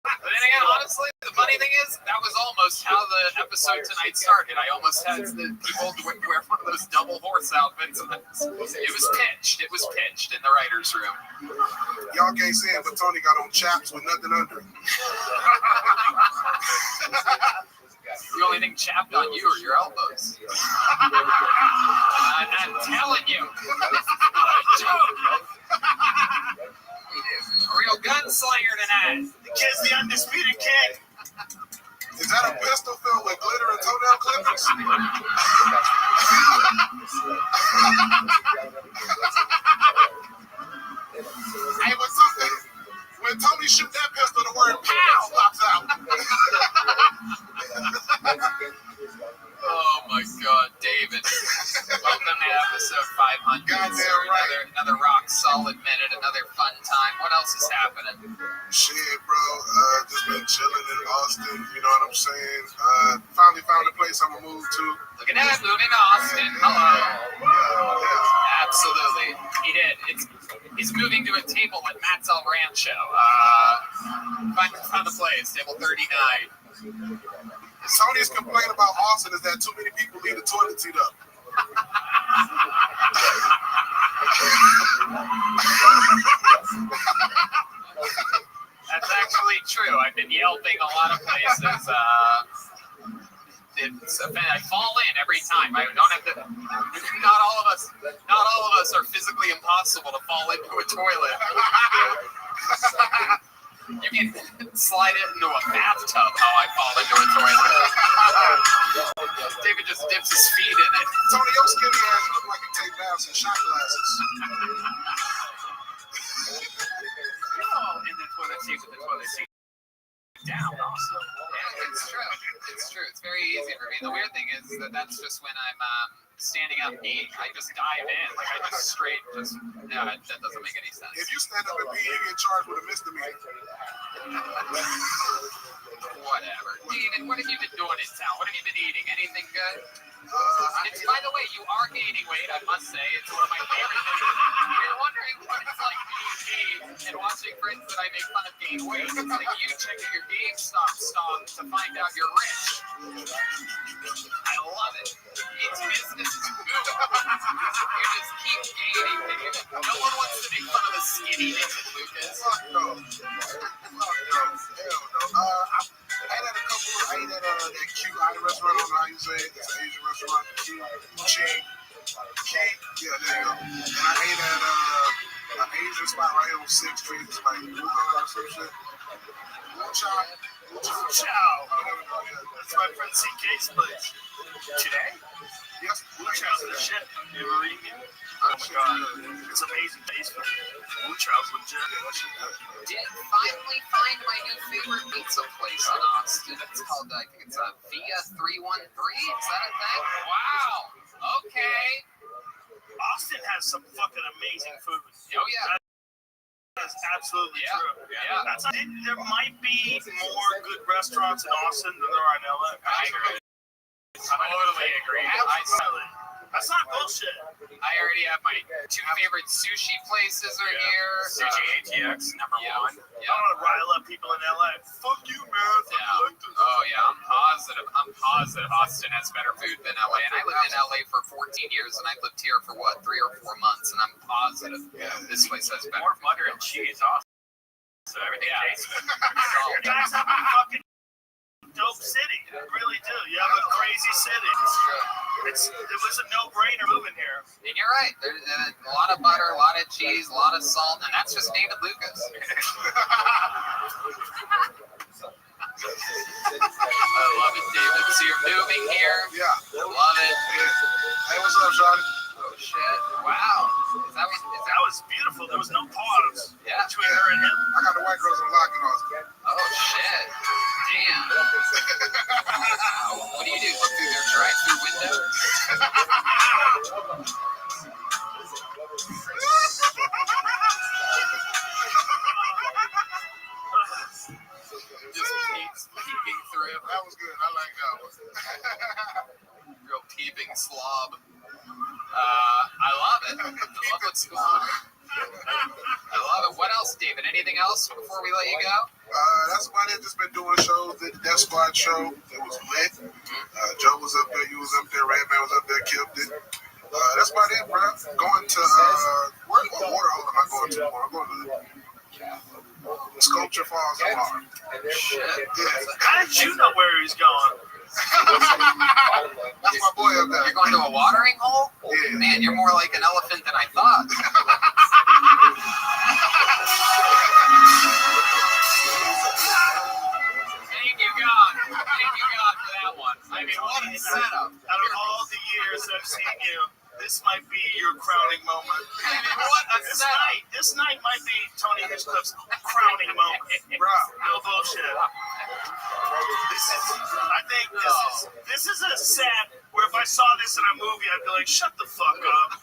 But then again, honestly, the funny thing is, that was almost how the episode tonight started. I almost had the people wear one of those double horse outfits. It was pitched. It was pitched in the writer's room. Y'all can't see it, but Tony got on chaps with nothing under it. The only thing chapped on you are your elbows. I'm telling you. A real gunslinger tonight. The kid's the undisputed king. Is that a pistol filled with glitter and toenail clippers? Hey, when Tony shoot that pistol, the word "pow" pops out. Oh my God, David. Welcome to episode 500. Goddamn sir. right. Another rock solid minute, another fun time. What else is happening? Shit, bro. Just been chilling in Austin. You know what I'm saying? Finally found a place I'm gonna move to. Look at that, moving to Austin. Hello. Yeah. Absolutely. He did. He's moving to a table at Matt's El Rancho. Found the place, table 39. Tony's complaint about Austin is that too many people leave the toilet seat up. That's actually true. I've been yelping a lot of places. I fall in every time. I don't have to. Not all of us are physically impossible to fall into a toilet. You can slide it into a bathtub. How I fall into a toilet. David just dips his feet in it. Tony, your skinny ass look like you take baths in shot glasses. Oh, and the toilet seat with the toilet seat down also. Yeah, it's true. It's true. It's very easy for me. The weird thing is that that's just when I'm standing up eating. I just dive in. Like I just straight just no, that doesn't make any sense. If you stand up and pee, you get charged with a misdemeanor. Whatever. David, what have you been doing in town? What have you been eating? Anything good? I By the way, you are gaining weight, I must say. It's one of my favorite things. You're wondering what it's like being me and watching friends that I make fun of gain weight. It's like you checking your GameStop stock to find out you're rich. I love it. It's business as usual. You just keep gaining, David. No one wants to make fun of the skinny David Lucas. Fuck no. Fuck no. Hell no. I ate at that QI restaurant. I don't know how you say it. It's an Asian restaurant. Ching. Yeah, there you go. And I ate at an Asian spot right here on 6th Street. It's like Wuhan or some shit. Chow. That's my friend CK's place. Today? Yes, Chow's the shit. You believe me? Oh my god. It's amazing taste. Chow's legit. Did finally find my new favorite pizza place in Austin. It's called, I think it's Via 313. Is that a thing? Wow. Okay. Austin has some fucking amazing food. Oh yeah. That's absolutely true. Yeah. There might be more good restaurants in Austin than there are in LA. I agree. Totally agree. That's not bullshit. I already have my two favorite sushi places are here. Sushi ATX, number one. I want to rile up people in LA. Fuck you, man. Oh yeah, I'm positive Austin has better food than LA. And I lived in LA for 14 years, and I lived here for 3 or 4 months, and I'm positive this place has better. More butter and cheese, awesome. So everything tastes good. You guys have a fucking dope city. You really do. You have a crazy city. It was a no-brainer moving here. And you're right. There's a lot of butter, a lot of cheese, a lot of salt, and that's just David Lucas. I love it, David. So you're moving here. Yeah. Love it. Hey, what's up, Shawty? Oh shit! Wow. That was beautiful. There was no pause between her and him. I got the white girls on lock and all. Oh shit! Damn. What do you do? Look through their drive-through windows? Just peeping through. That was good. I like that one. Real peeping slob. I love it. I love what's going on. I love it. What else, David? Anything else before we let you go? That's about it. Just been doing shows. Did the Death Squad show. It was lit. Joe was up there. You was up there. Redman was up there. Killed it. That's about it, bro. Going to what waterhole am I going to? I'm going to Sculpture Falls tomorrow. Shit. Yeah. How did you know where he's going? That's my boy up there. You're going to a watering hole? Yeah. Man, you're more like an elephant than I thought. Thank you, God. Thank you, God, for that one. I mean, what a setup. Out of all the years I've seen you, this might be your crowning moment. I mean, what a setup. This night might be Tony Hinchcliffe's crowning moment. Bro, no bullshit. I think this is a set where if I saw this in a movie, I'd be like, shut the fuck up.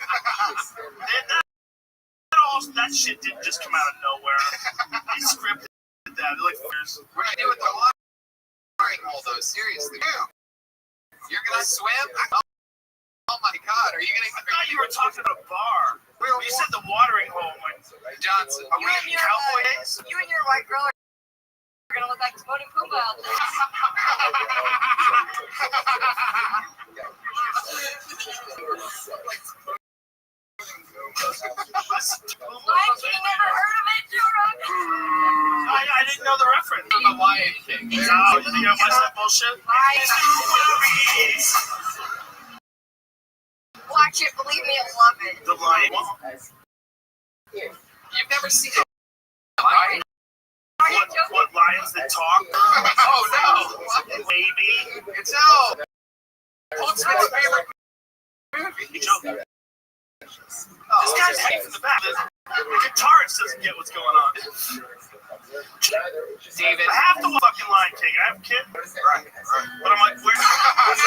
That shit didn't just come out of nowhere. He scripted that. Like, What do I do with the watering hole, though? Seriously. You're going to swim? Oh my God. Are you going to... I thought you were talking about a bar. You said the watering hole. Johnson. Are we in cowboy days? You and your white girl are gonna look like Timon and Pumbaa out there. Lion King, never heard of it, Jordan? I didn't know the reference. The Lion King. No, you think I watched that bullshit? Watch it, believe me, I love it. The Lion. You've never seen it, right? Are you joking? things that talk. Oh no! Maybe. It's out. Holtzman's favorite movie. You joking? This guy's hanging from the back. The guitarist doesn't get what's going on. David. I have to fucking Lion King. I have a kid. Right. But I'm like, where? What are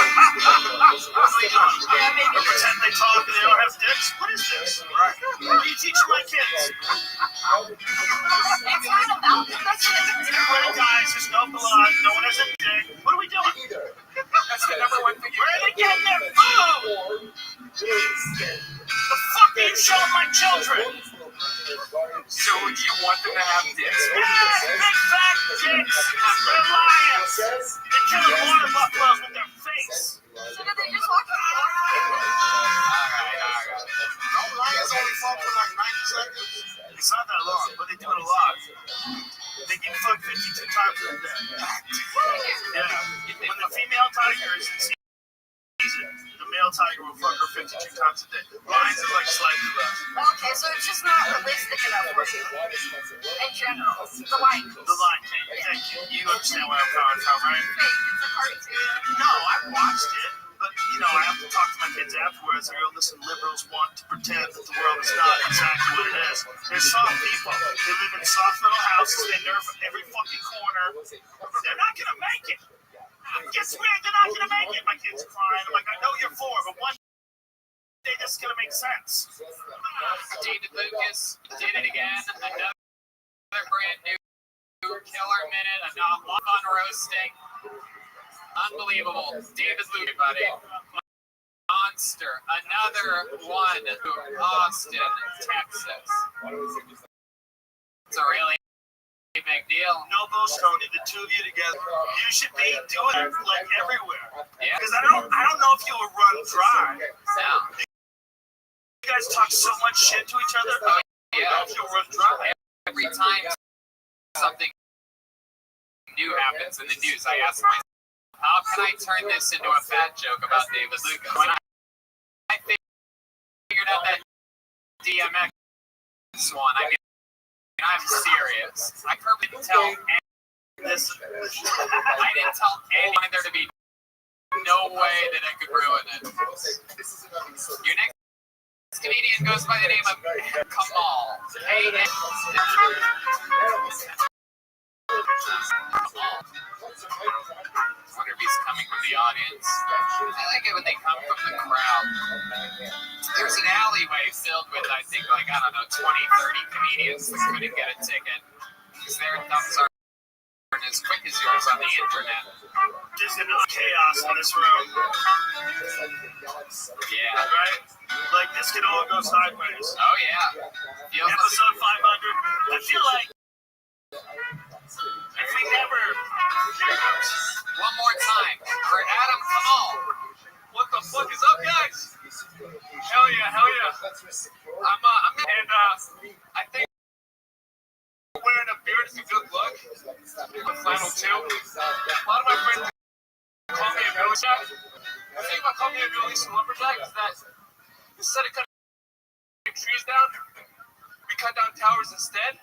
they doing? Yeah, maybe. Or pretend they talk and they don't have dicks? What is this? Right. What are you teaching my kids? It's not about that. That's what it is. We're guys, there's no blood, no one has a dick. What are we doing? That's the number one thing. Where are they getting their food? The fuck are you showing my children? So do you want them to have dicks? Yes, big fat dicks. They're lions. They're killing water buffaloes with their face. So did they just walk All right. Don't lions only fall for like 90 seconds? It's not that long, but they do it a lot. They get fucked 52 times a day. Yeah. When the female tiger is in season, the male tiger will fuck her 52 times a day. Lions are like slightly less. Okay, so it's just not realistic enough for you. In general. The Lion King. The Lion King. Thank you. You understand where I'm coming from, right? Fake. It's a cartoon. No, I watched it, but I have to talk to my kids afterwards. I go, listen, liberals want to pretend that the world is not exactly what it is. They're soft people. They live in soft little houses. They nerve every fucking corner. They're not gonna make it. Guess where? They're not gonna make it. My kid's crying. I'm like, I know you're for, but one day this is gonna make sense. David Lucas did it again. Another brand new killer minute. Another fun roasting. Unbelievable. David Lucas, buddy. Monster. Another one. Austin, Texas. It's a really big deal. No boast, Tony. The two of you together, you should be doing it like everywhere. Yeah. Because I don't know if you would run dry. No. You guys talk so much shit to each other. I don't know if you'll run dry. Every time something new happens in the news, I ask myself, how can I turn this into a fat joke about David Lucas? When I figured out that DMX one, I mean, I'm serious. I didn't tell anyone there to be no way that I could ruin it. Your next comedian goes by the name of Kamal. I wonder if he's coming from the audience. I like it when they come from the crowd. There's an alleyway filled with, I think, 20, 30 comedians that couldn't get a ticket because their thumbs aren't as quick as yours on the internet. There's enough chaos in this room. Yeah. Right? Like, this could all go sideways. Oh, yeah. Episode 500. I feel like if we never... One more time for Adam Kamal. What the fuck is up, guys? Hell yeah. I think wearing a beard is a good look. With flannel too. A lot of my friends call me a lumberjack. The thing about calling me a lumberjack is that instead of cutting trees down, we cut down towers instead.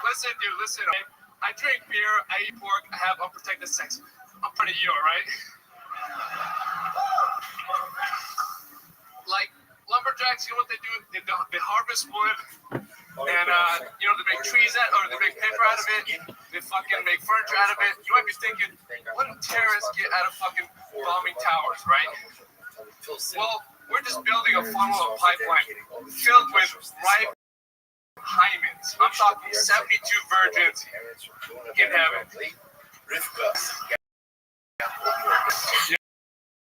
Listen, dude, okay? I drink beer, I eat pork, I have unprotected sex. I'm part of you, alright? Like, lumberjacks, you know what they do? They harvest wood, and, they make trees they make paper out of it, they fucking make furniture out of it. You might be thinking, what do terrorists get out of fucking bombing towers, right? Well, we're just building a funnel of pipeline filled with ripe hymens. I'm talking 72 virgins in heaven. You know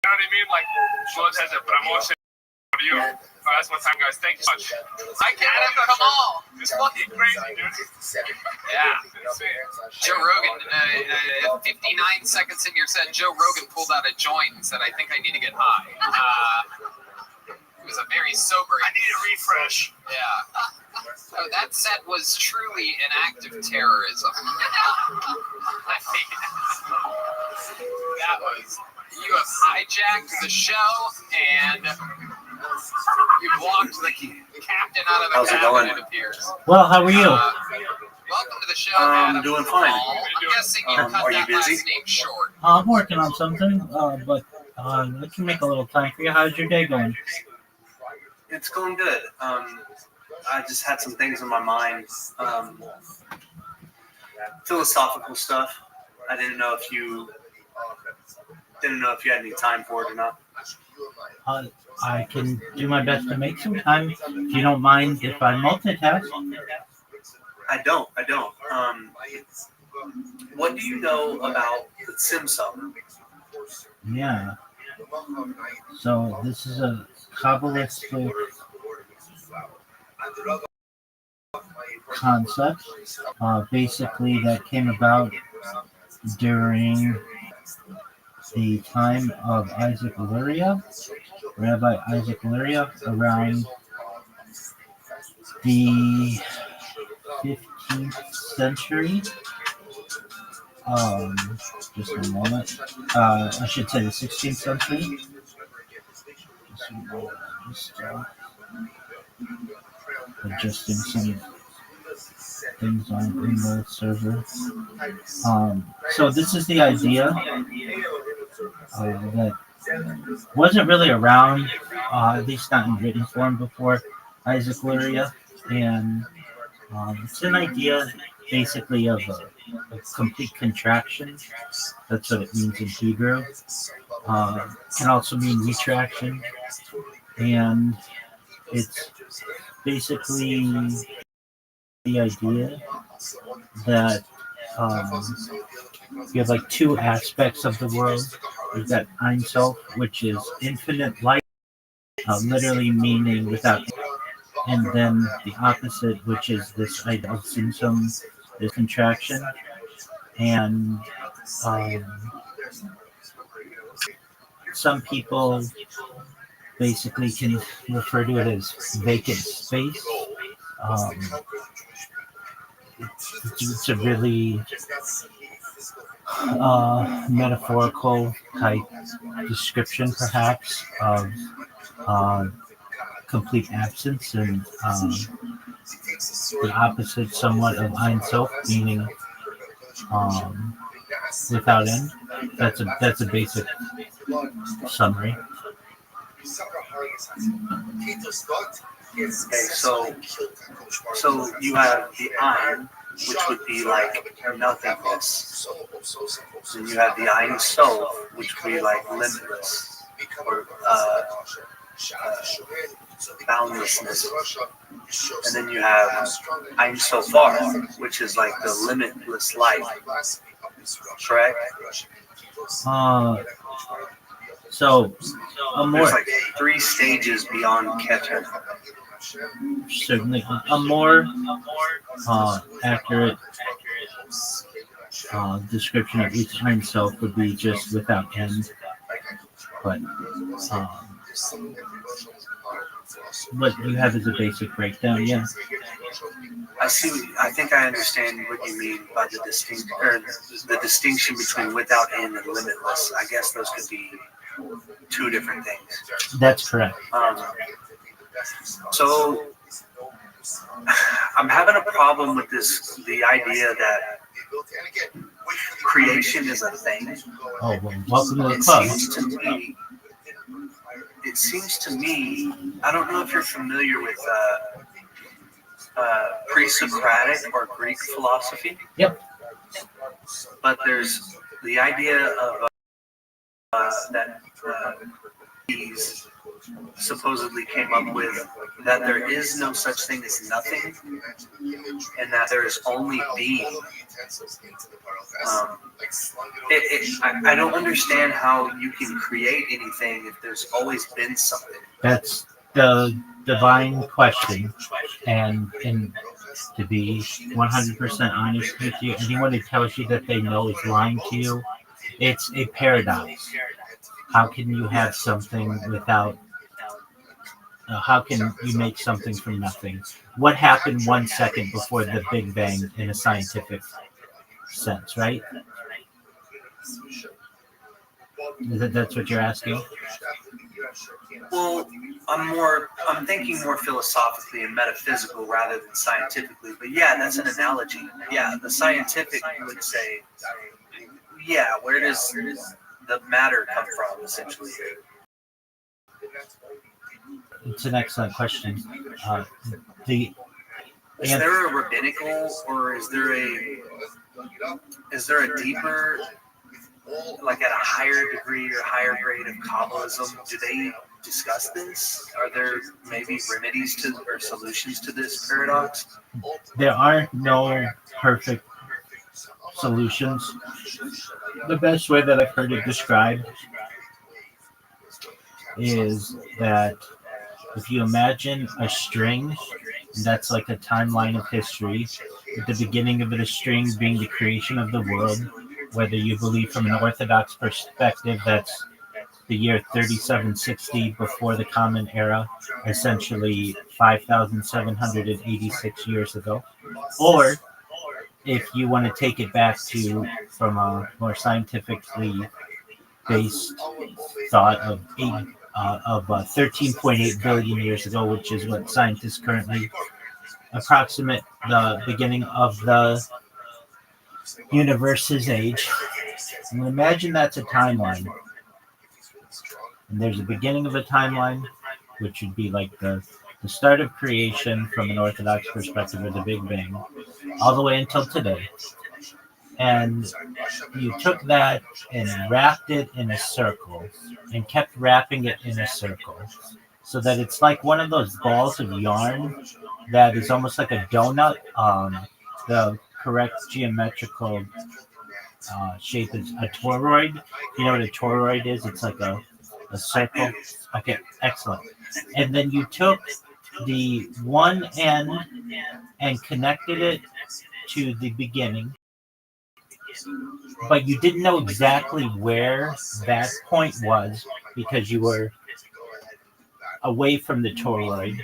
what I mean? Like, Lord has a promotion for you. That's one time, guys. Thank you so much. I can't come on. This fucking crazy, dude. Yeah. Joe Rogan, 59 seconds in your set, Joe Rogan pulled out a joint and said, I think I need to get high. It was a very sober. I need a refresh. Yeah. So that set was truly an act of terrorism. I mean, that was, you have hijacked the show and you blocked the captain out of the How's it cabin, going? it appears. Well, how are you? Welcome to the show, I'm Adam. doing fine. I'm guessing you cut Are you that busy? last name short. I'm working on something, but I can make a little time for you. How's your day going? It's going good. I just had some things in my mind. Philosophical stuff. I didn't know if you had any time for it or not. I can do my best to make some time. If you don't mind if I multitask. I don't. What do you know about the Simsum? Yeah. So this is a Kabbalistic concept, basically that came about during the time of Rabbi Isaac Luria, around the 15th century. Just a moment. I should say the 16th century. Just adjusting some things in the server. So this is the idea that wasn't really around, at least not in written form, before Isaac Luria, and it's an idea basically of a complete contraction. That's what it means in Hebrew. Can also mean retraction, and it's basically the idea that you have like two aspects of the world. You've got Ein Sof, which is infinite light, literally meaning without, and then the opposite, which is this idea of symptom, this contraction, and some people basically can refer to it as vacant space. It's a really metaphorical type description, perhaps, of complete absence, and the opposite somewhat of Ein Sof, meaning without end. That's a basic summary. Okay, so you have the Ein, which would be like nothingness. And you have the Ein Sof, which would be like limitless, or boundlessness. And then you have Ein Sofar, which is like the limitless light. Correct? So there's like 3 stages beyond Keter. Certainly, a more accurate description of each Ein Sof would be just without end. But what you have is a basic breakdown, yeah. I think I understand what you mean by the distinction between without end and limitless. I guess those could be 2 different things. That's correct. So I'm having a problem with the idea that creation is a thing. Oh, well, welcome to the club. It seems to me, I don't know if you're familiar with pre-Socratic or Greek philosophy. Yep. But there's the idea of that these supposedly came up with, that there is no such thing as nothing, and that there is only being. I don't understand how you can create anything if there's always been something. That's the divine question, and to be 100% honest with you, anyone who tells you that they know is lying to you. It's a paradox. How can you have something without? How can you make something from nothing? What happened 1 second before the Big Bang in a scientific sense, right? That's what you're asking? Well, I'm thinking more philosophically and metaphysical rather than scientifically. But yeah, that's an analogy. Yeah, the scientific would say, yeah, where does the matter come from, essentially? It's an excellent question. The Is there a rabbinical, or is there a deeper, like at a higher degree or higher grade of Kabbalism? Do they discuss this? Are there maybe remedies to or solutions to this paradox? There are no perfect solutions. The best way that I've heard it described is that if you imagine a string, that's like a timeline of history, with the beginning of the string being the creation of the world, whether you believe from an Orthodox perspective that's the year 3760 before the Common Era, essentially 5,786 years ago, or if you want to take it back to from a more scientifically based thought of 13.8 billion years ago, which is what scientists currently approximate the beginning of the universe's age. And imagine that's a timeline. And there's a beginning of a timeline, which would be like the start of creation from an Orthodox perspective, or the Big Bang, all the way until today. And you took that and wrapped it in a circle and kept wrapping it in a circle so that it's like one of those balls of yarn that is almost like a donut. The correct geometrical shape is a toroid. You know what a toroid is? It's like a circle. Okay, excellent. And then you took the one end and connected it to the beginning, but you didn't know exactly where that point was because you were away from the toroid.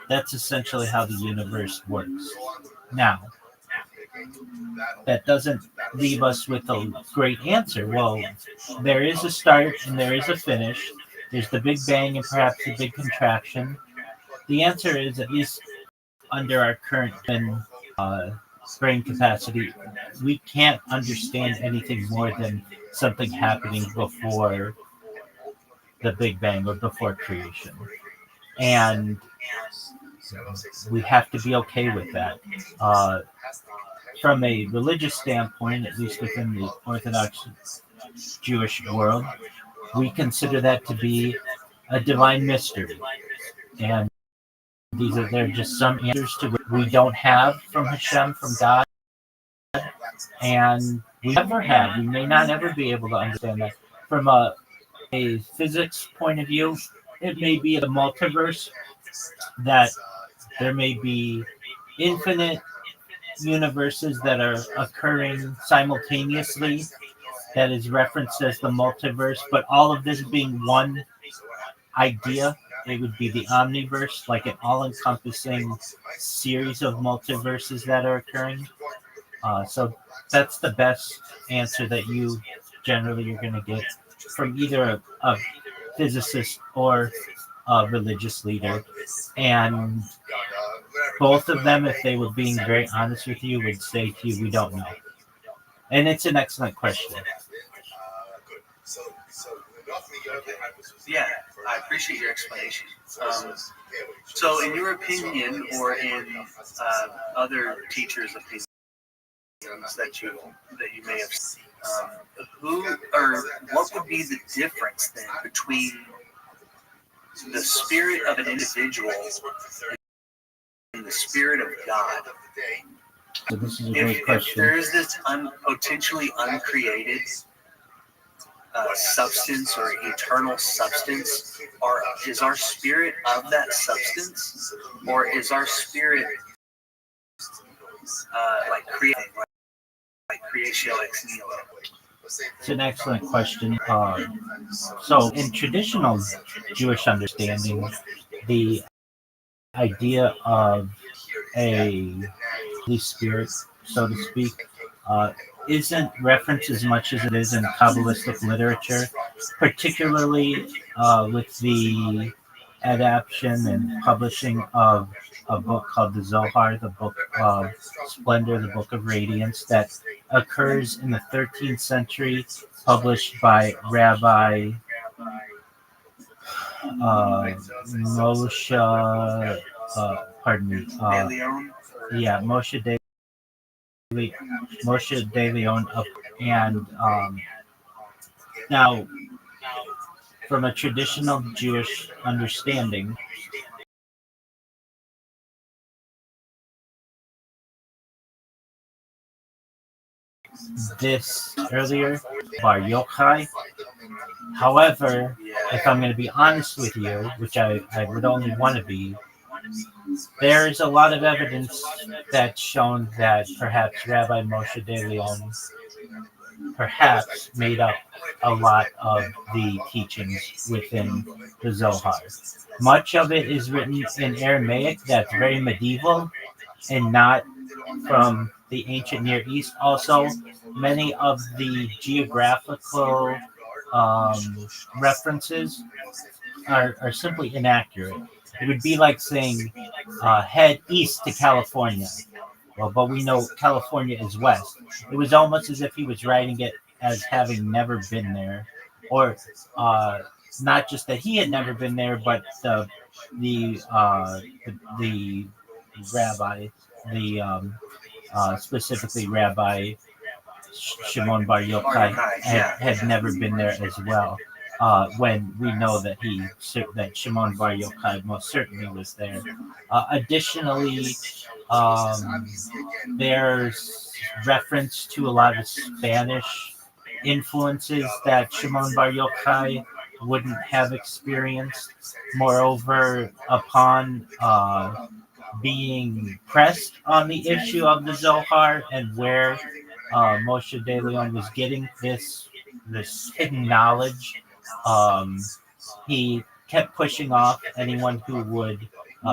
That's essentially how the universe works. Now, that doesn't leave us with a great answer. Well, there is a start and there is a finish. There's the Big Bang and perhaps the Big Contraction. The answer is, at least under our current brain capacity, we can't understand anything more than something happening before the Big Bang or before creation. And we have to be okay with that. From a religious standpoint, at least within the Orthodox Jewish world, we consider that to be a divine mystery. And they're just some answers to what we don't have from Hashem, from God, and we never have. We may not ever be able to understand that. From a physics point of view, it may be the multiverse, that there may be infinite universes that are occurring simultaneously, that is referenced as the multiverse, but all of this being one idea. It would be the omniverse, like an all-encompassing series of multiverses that are occurring. So that's the best answer that you generally are going to get from either a physicist or a religious leader. And both of them, if they were being very honest with you, would say to you, we don't know. And it's an excellent question. Yeah, I appreciate your explanation. So, in your opinion, or in other teachers' opinions that you may have seen, who or what would be the difference then between the spirit of an individual and the spirit of God? So this is a great question. If there is this potentially uncreated substance or eternal substance, or is our spirit of that substance, or is our spirit like creating, like creatio ex nihilo? It's an excellent question. So in traditional Jewish understanding, the idea of a Holy Spirit, so to speak, isn't referenced as much as it is in Kabbalistic literature, particularly with the adaptation and publishing of a book called the Zohar, the Book of Splendor, the Book of Radiance, that occurs in the 13th century, published by Rabbi Moshe, pardon me, yeah, Moshe de Leon, and now, from a traditional Jewish understanding, this earlier, Bar Yochai. However, if I'm going to be honest with you, which I would only want to be, there's a lot of evidence that's shown that perhaps Rabbi Moshe de Leon perhaps made up a lot of the teachings within the Zohar. Much of it is written in Aramaic that's very medieval and not from the ancient Near East. Also, many of the geographical references are simply inaccurate. It would be like saying head east to California. Well, but we know California is west. It was almost as if he was writing it as having never been there, or not just that he had never been there, but the rabbi, specifically Rabbi Shimon Bar Yochai had never been there as well. When we know that that Shimon Bar Yochai most certainly was there. Additionally, there's reference to a lot of Spanish influences that Shimon Bar Yochai wouldn't have experienced. Moreover, upon being pressed on the issue of the Zohar and where Moshe de Leon was getting this hidden knowledge, he kept pushing off anyone who would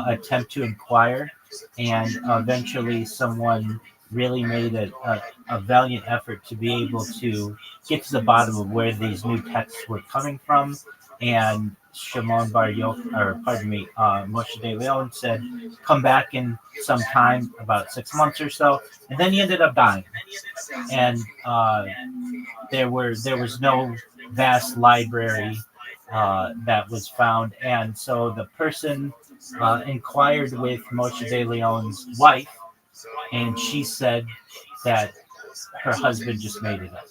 attempt to inquire, and eventually someone really made a valiant effort to be able to get to the bottom of where these new texts were coming from. And Shimon Bar Yochai, or pardon me, Moshe de Leon said, "Come back in some time, about 6 months or so," and then he ended up dying. And there was no vast library that was found, and so the person inquired with Moshe de Leon's wife, and she said that her husband just made it up.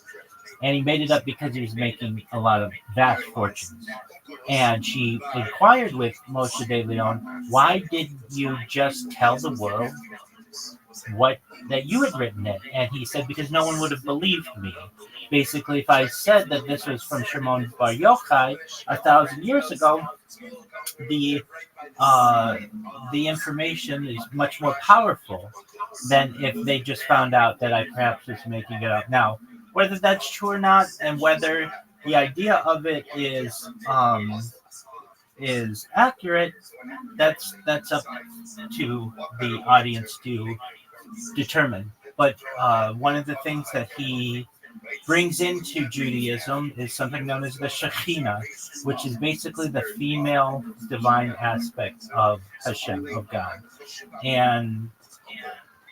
And he made it up because he was making a lot of vast fortunes. And she inquired with Moshe de Leon, why did you just tell the world that you had written it? And he said, because no one would have believed me. Basically, if I said that this was from Shimon Bar Yochai 1,000 years ago, the information is much more powerful than if they just found out that I perhaps was making it up. Now, whether that's true or not, and whether the idea of it is accurate, that's up to the audience to determine. But one of the things that he brings into Judaism is something known as the Shekhinah, which is basically the female divine aspect of Hashem, of God. And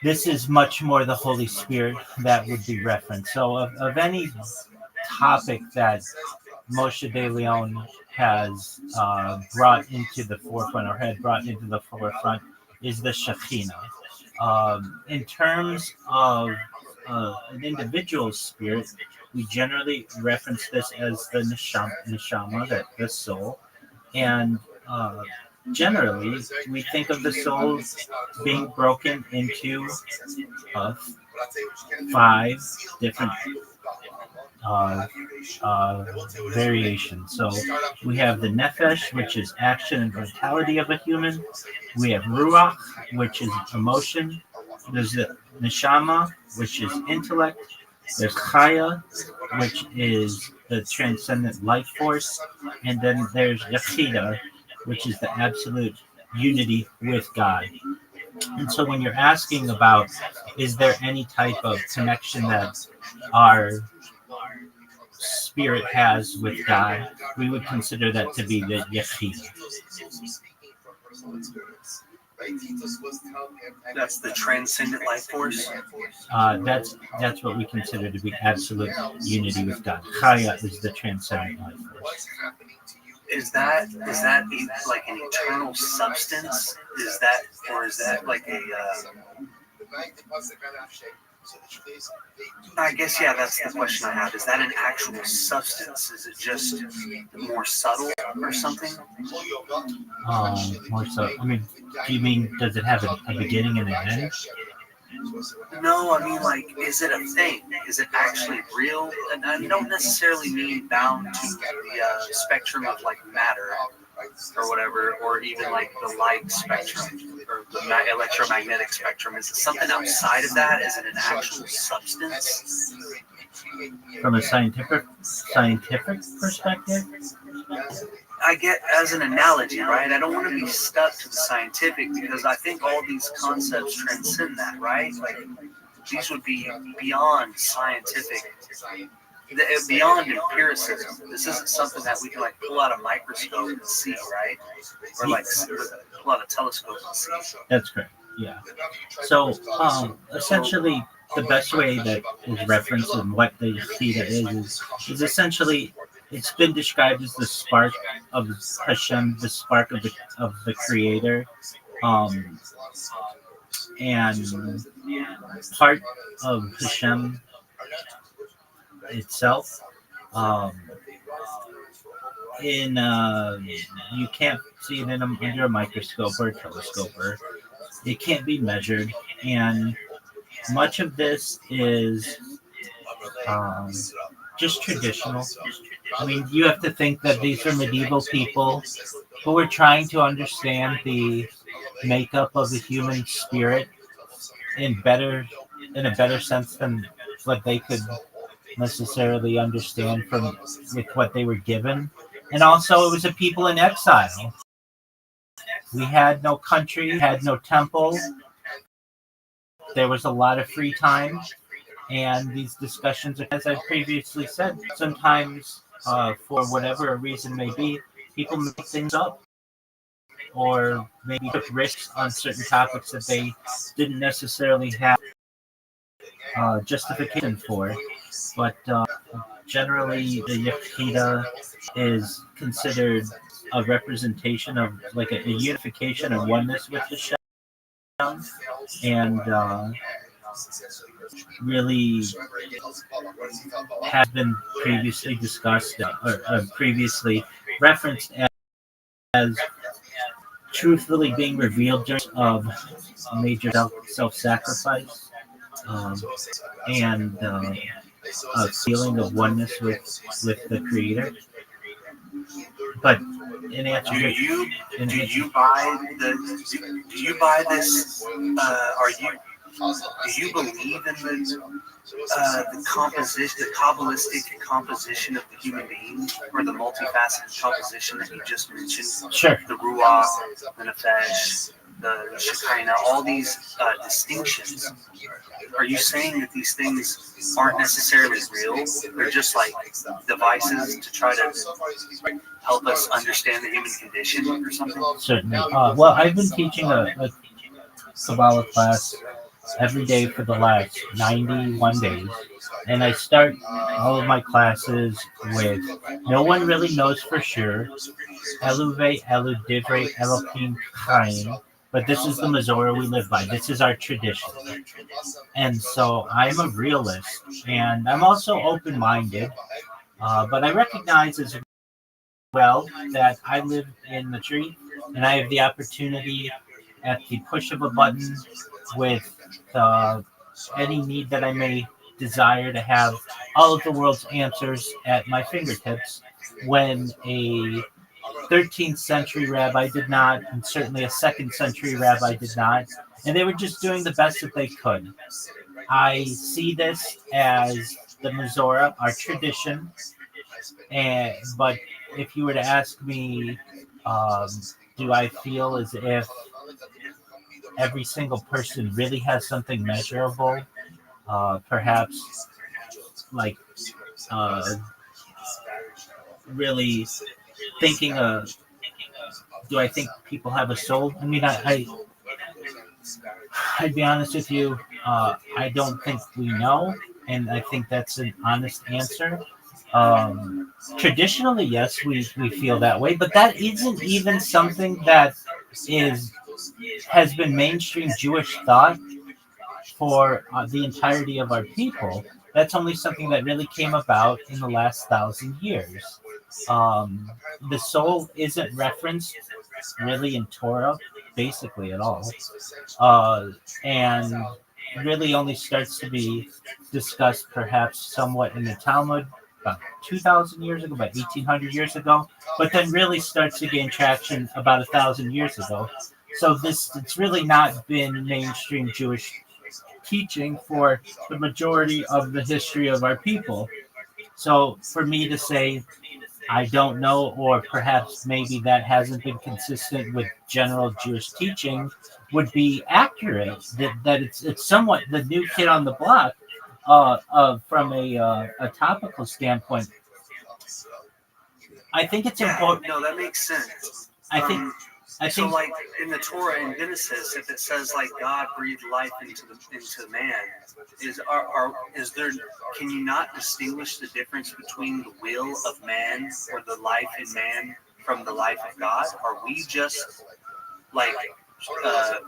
this is much more the Holy Spirit that would be referenced. So of any topic that Moshe de Leon has brought into the forefront, or had brought into the forefront, is the Shekhinah. In terms of an individual's spirit, we generally reference this as the neshama, the soul, and generally we think of the soul being broken into 5 different variations. So we have the nefesh, which is action and vitality of a human. We have ruach, which is emotion. There's the neshama, which is intellect. There's chaya, which is the transcendent life force. And then there's yechida, which is the absolute unity with God. And so when you're asking about, is there any type of connection that our spirit has with God, we would consider that to be the Yechida. That's the transcendent life force. That's what we consider to be absolute unity with God. Chaya is the transcendent life force. Is that like an eternal substance? Is that like a? I guess that's the question I have. Is that an actual substance? Is it just more subtle or something? More so. I mean, do you mean does it have a beginning and an end? No, I mean, like, is it a thing? Is it actually real? And I don't necessarily mean bound to the spectrum of like matter or whatever, or even like the light spectrum or the electromagnetic spectrum. Is it something outside of that? Is it an actual substance? From a scientific perspective? I get as an analogy, right? I don't want to be stuck to the scientific because I think all these concepts transcend that, right? Like these would be beyond scientific, beyond empiricism. This isn't something that we can like pull out a microscope and see, right? Or like pull out a telescope and see. That's correct. Yeah. So essentially, the best way that is referenced in what the Yechida is essentially it's been described as the spark of Hashem, the spark of the Creator, and part of Hashem itself. You can't see it under a microscope or a telescope, or it can't be measured, and much of this is just traditional. I mean, you have to think that these are medieval people who were trying to understand the makeup of the human spirit in a better sense than what they could necessarily understand with what they were given. And also, it was a people in exile. We had no country, had no temple. There was a lot of free time. And these discussions, as I previously said, sometimes for whatever a reason may be, people make things up or maybe took risks on certain topics that they didn't necessarily have justification for. But generally, the Yechida is considered a representation of like a unification and oneness with the Shem, and really has been previously discussed or previously referenced as truthfully being revealed during of major self-sacrifice and a feeling of oneness with the Creator. But in answer, do you buy this? Do you believe in the composition, the Kabbalistic composition of the human being, or the multifaceted composition that you just mentioned? Sure. The Ruach, the Nefesh, the Shekinah, all these distinctions. Are you saying that these things aren't necessarily real? They're just like devices to try to help us understand the human condition or something? Certainly. Well, I've been teaching a Kabbalah class every day for the last 91 days. And I start all of my classes with, no one really knows for sure, Eluve, Elu, Divrei, Elohim, Chaim, but this is the Mazorah we live by. This is our tradition. And so I'm a realist, and I'm also open-minded, but I recognize as well that I live in the tree, and I have the opportunity at the push of a button with any need that I may desire to have all of the world's answers at my fingertips, when a 13th century rabbi did not, and certainly a 2nd century rabbi did not, and they were just doing the best that they could. I see this as the Mazorah, our tradition, but if you were to ask me, do I feel as if every single person really has something measurable. Perhaps like uh, really thinking do I think people have a soul? I mean, I'd be honest with you. I don't think we know, and I think that's an honest answer. Traditionally, yes, we feel that way, but that isn't even something that is has been mainstream Jewish thought for the entirety of our people. That's only something that really came about in the last 1,000 years. Um, the soul isn't referenced really in Torah, basically at all, uh, and really only starts to be discussed perhaps somewhat in the Talmud about 2,000 years ago, about 1,800 years ago, but then really starts to gain traction about 1,000 years ago. So it's really not been mainstream Jewish teaching for the majority of the history of our people. So for me to say I don't know, or perhaps maybe that hasn't been consistent with general Jewish teaching, would be accurate. That it's somewhat the new kid on the block, from a topical standpoint. I think it's important. No, that makes sense. I think. I So, think. like in the Torah in Genesis, if it says like God breathed life into man, is there? Can you not distinguish the difference between the will of man or the life in man from the life of God? Are we just like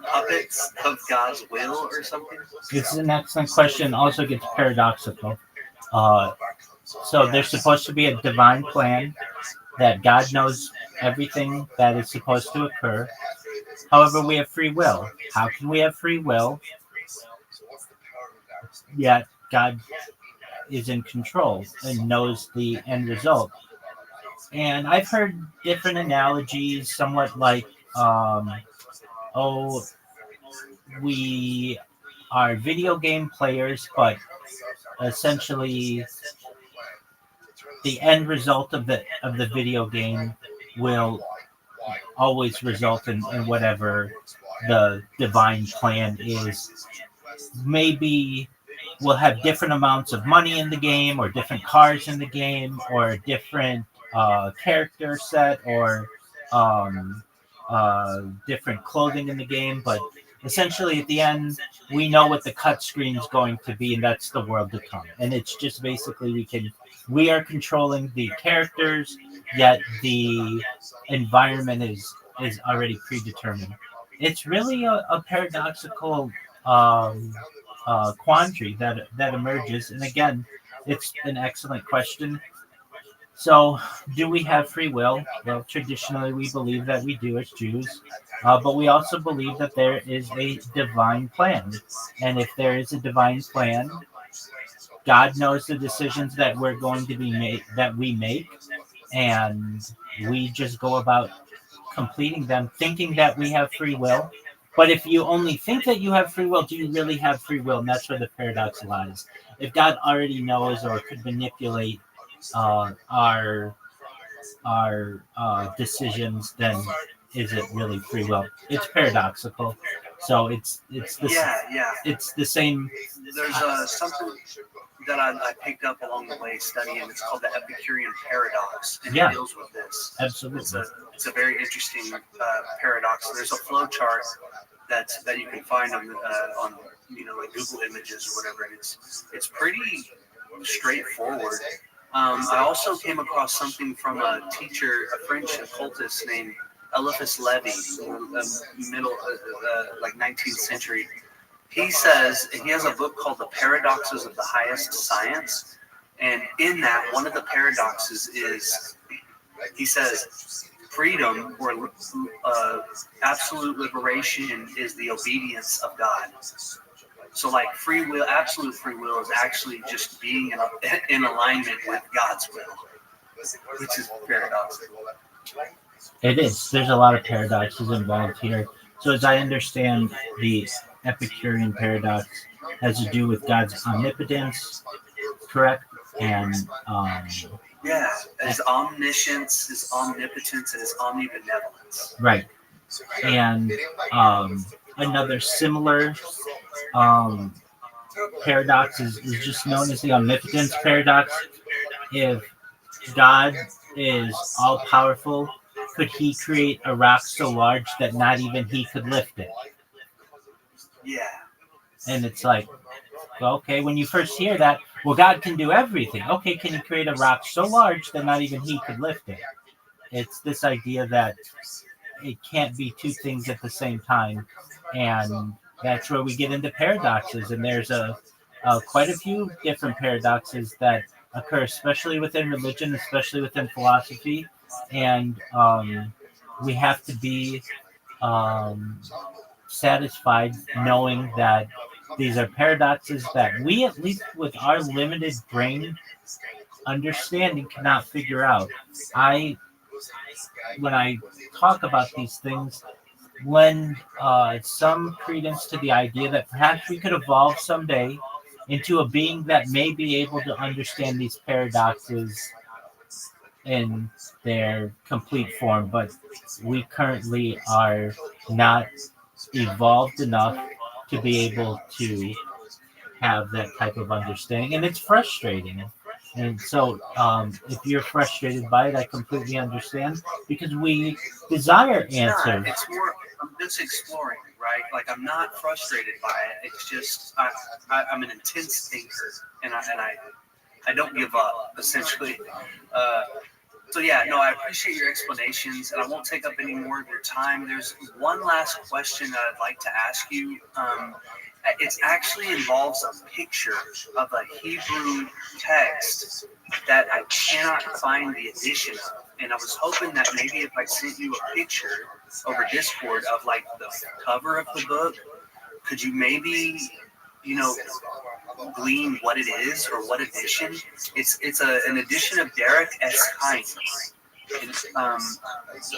puppets of God's will or something? This is an excellent question. Also gets paradoxical. So there's supposed to be a divine plan that God knows everything that is supposed to occur. However, we have free will. How can we have free will? Yet God is in control and knows the end result. And I've heard different analogies, somewhat like, oh, we are video game players, but essentially the end result of the video game will always result in whatever the divine plan is. Maybe we'll have different amounts of money in the game, or different cars in the game, or a different character set, or um, different clothing in the game. But essentially, at the end, we know what the cut screen is going to be, and that's the world to come. And it's just basically we are controlling the characters, yet the environment is already predetermined. It's really a paradoxical quandary that emerges. And again, it's an excellent question. So, do we have free will? Well, traditionally, we believe that we do as Jews, but we also believe that there is a divine plan. And if there is a divine plan, God knows the decisions that we're going to be that we make, and we just go about completing them, thinking that we have free will. But if you only think that you have free will, do you really have free will? And that's where the paradox lies. If God already knows or could manipulate our decisions, then is it really free will? It's paradoxical. So it's it's the same. There's something that I picked up along the way studying. It's called the Epicurean paradox, and it deals with this. Absolutely. It's a very interesting paradox. There's a flow chart that you can find on like Google Images or whatever, and it's pretty straightforward. I also came across something from a teacher, a French occultist named Eliphas Levi, like 19th century. He says, and he has a book called The Paradoxes of the Highest Science. And in that, one of the paradoxes is, he says, freedom or absolute liberation is the obedience of God. So like free will, absolute free will is actually just being in alignment with God's will, which is paradoxical. It is. There's a lot of paradoxes involved here. So as I understand, the Epicurean paradox has to do with God's omnipotence, correct? And his omniscience, his omnipotence, and his omnibenevolence. Right. And another similar um, paradox is just known as the omnipotence paradox. If God is all powerful, could he create a rock so large that not even he could lift it? Yeah. And it's like, well, okay, when you first hear that, well, God can do everything. Okay, can he create a rock so large that not even he could lift it? It's this idea that it can't be two things at the same time. And that's where we get into paradoxes. And there's quite a few different paradoxes that occur, especially within religion, especially within philosophy. And we have to be um, satisfied knowing that these are paradoxes that we, at least with our limited brain understanding, cannot figure out. When I talk about these things, lend some credence to the idea that perhaps we could evolve someday into a being that may be able to understand these paradoxes in their complete form, but we currently are not evolved enough to be able to have that type of understanding, and it's frustrating. And so, if you're frustrated by it, I completely understand because we desire answers. It's more. I'm just exploring, right? Like I'm not frustrated by it. It's just I'm an intense thinker, and I don't give up. Essentially, so yeah, no, I appreciate your explanations, and I won't take up any more of your time. There's one last question that I'd like to ask you. It actually involves a picture of a Hebrew text that I cannot find the edition of. And I was hoping that maybe if I sent you a picture over Discord of like the cover of the book, could you maybe, glean what it is or what edition? It's an edition of Derek S. Hines. And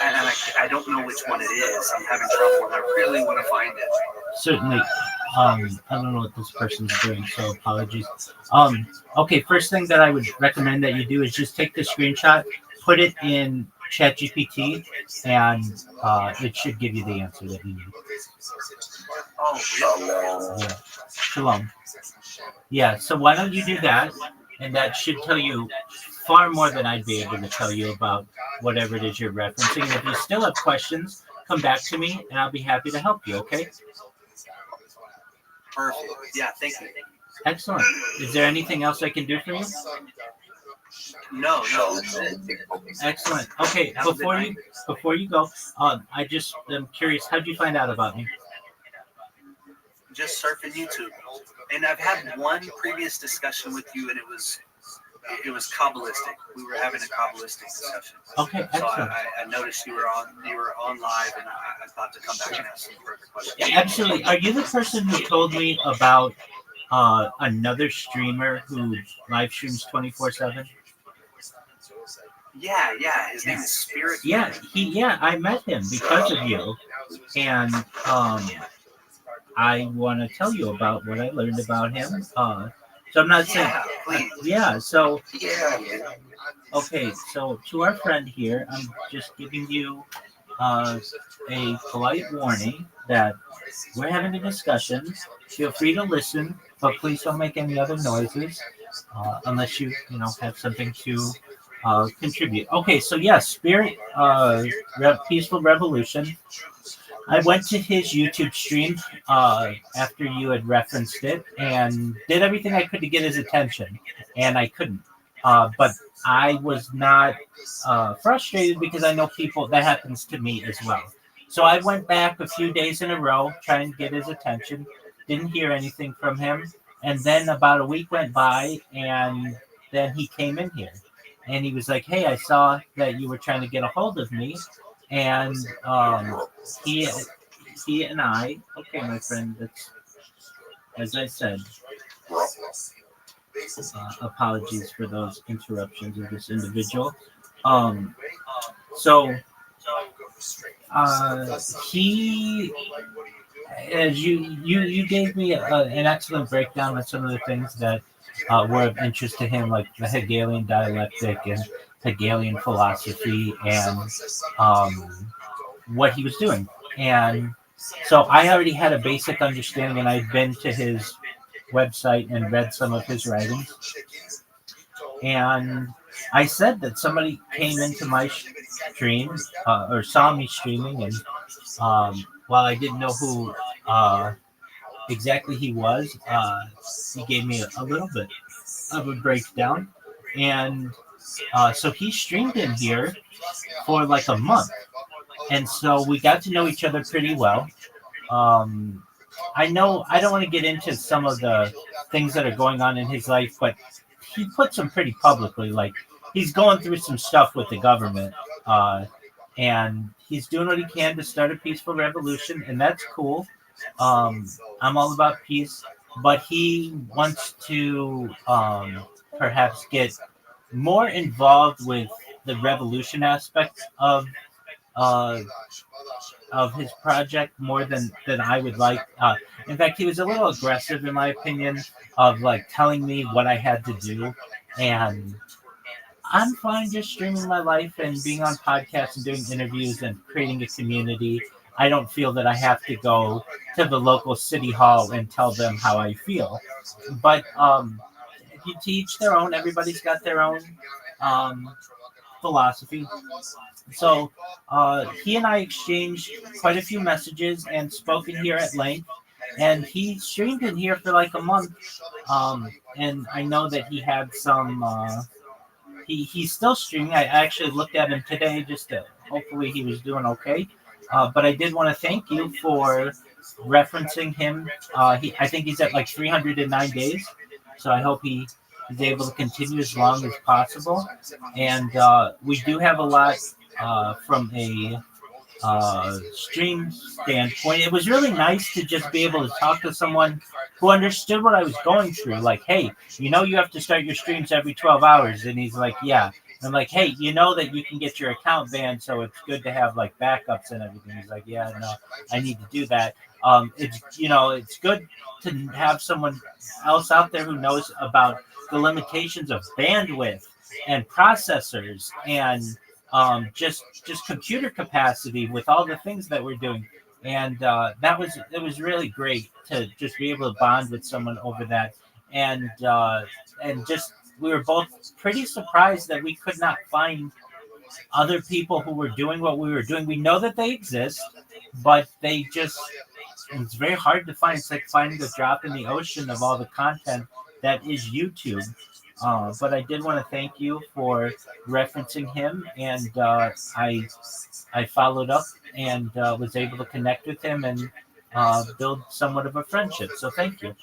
I don't know which one it is. I'm having trouble, and I really want to find it. Certainly. I don't know what this person's doing, so apologies. Okay, first thing that I would recommend that you do is just take the screenshot, put it in ChatGPT, and it should give you the answer that you need. Oh, really? Yeah. Shalom. Yeah, so why don't you do that? And that should tell you far more than I'd be able to tell you about whatever it is you're referencing. And if you still have questions, come back to me, and I'll be happy to help you, okay? Perfect. Yeah, thank you. Excellent. Is there anything else I can do for you? No. Excellent. Okay, before you go, I just am curious, how'd you find out about me? Just surfing YouTube. And I've had one previous discussion with you, and it was Kabbalistic. We were having a Kabbalistic discussion. Okay, excellent. So I noticed you were on live, and I thought to come back and ask some further questions. Yeah, actually, are you the person who told me about another streamer who live streams 24/7? Yeah. His name is Spirit. Yeah, I met him because of you, and I want to tell you about what I learned about him. So I'm not saying, okay, so to our friend here, I'm just giving you a polite warning that we're having a discussion. Feel free to listen, but please don't make any other noises unless you have something to contribute. Okay, so Spirit Peaceful Revolution. I went to his YouTube stream after you had referenced it and did everything I could to get his attention, and I couldn't. But I was not frustrated because I know people that happens to me as well. So I went back a few days in a row trying to get his attention. Didn't hear anything from him, and then about a week went by, and then he came in here, and he was like, "Hey, I saw that you were trying to get a hold of me." And he and I, okay, my friend, that's, as I said, apologies for those interruptions of this individual. He, as you gave me an excellent breakdown of some of the things that were of interest to him, like the Hegelian dialectic and Hegelian philosophy, and what he was doing. And So I already had a basic understanding, and I'd been to his website and read some of his writings. And I said that somebody came into my stream or saw me streaming, and while I didn't know who exactly he was, he gave me a little bit of a breakdown. And so he streamed in here for like a month. And so we got to know each other pretty well. Um, I know I don't want to get into some of the things that are going on in his life, but he puts them pretty publicly. Like he's going through some stuff with the government, and he's doing what he can to start a peaceful revolution, and that's cool. I'm all about peace, but he wants to perhaps get more involved with the revolution aspect uh, of his project more than I would like. In fact, he was a little aggressive, in my opinion, of like telling me what I had to do, and I'm fine just streaming my life and being on podcasts and doing interviews and creating a community. I don't feel that I have to go to the local city hall and tell them how I feel. But you teach their own. Everybody's got their own um, philosophy. So he and I exchanged quite a few messages and spoken here at length. And he streamed in here for like a month. And I know that he had some. He's still streaming. I actually looked at him today just to hopefully he was doing okay. But I did want to thank you for referencing him. I think he's at like 309 days. So I hope he is able to continue as long as possible. And we do have a lot from a stream standpoint. It was really nice to just be able to talk to someone who understood what I was going through. Like, hey, you know, you have to start your streams every 12 hours. And he's like, yeah. I'm like, hey, you know that you can get your account banned, so it's good to have like backups and everything. He's like, yeah, no, I need to do that. It's good to have someone else out there who knows about the limitations of bandwidth and processors and just computer capacity with all the things that we're doing. And it was really great to just be able to bond with someone over that. And just we were both pretty surprised that we could not find other people who were doing what we were doing. We know that they exist, but it's very hard to find. It's like finding a drop in the ocean of all the content that is YouTube. But I did want to thank you for referencing him, and I followed up and was able to connect with him and build somewhat of a friendship. So thank you.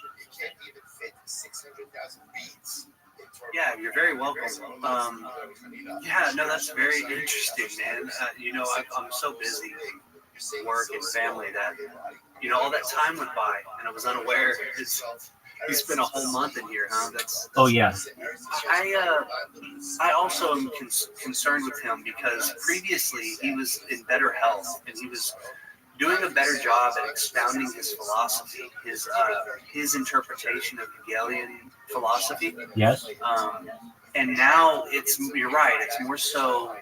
Yeah, you're very welcome. That's very interesting, man. I'm so busy with work and family that, all that time went by and I was unaware. You spent a whole month in here, huh? Oh, yeah. I also am concerned with him because previously he was in better health and he was doing a better job at expounding his philosophy, his interpretation of Hegelian philosophy. Yes. And now you're right, it's more so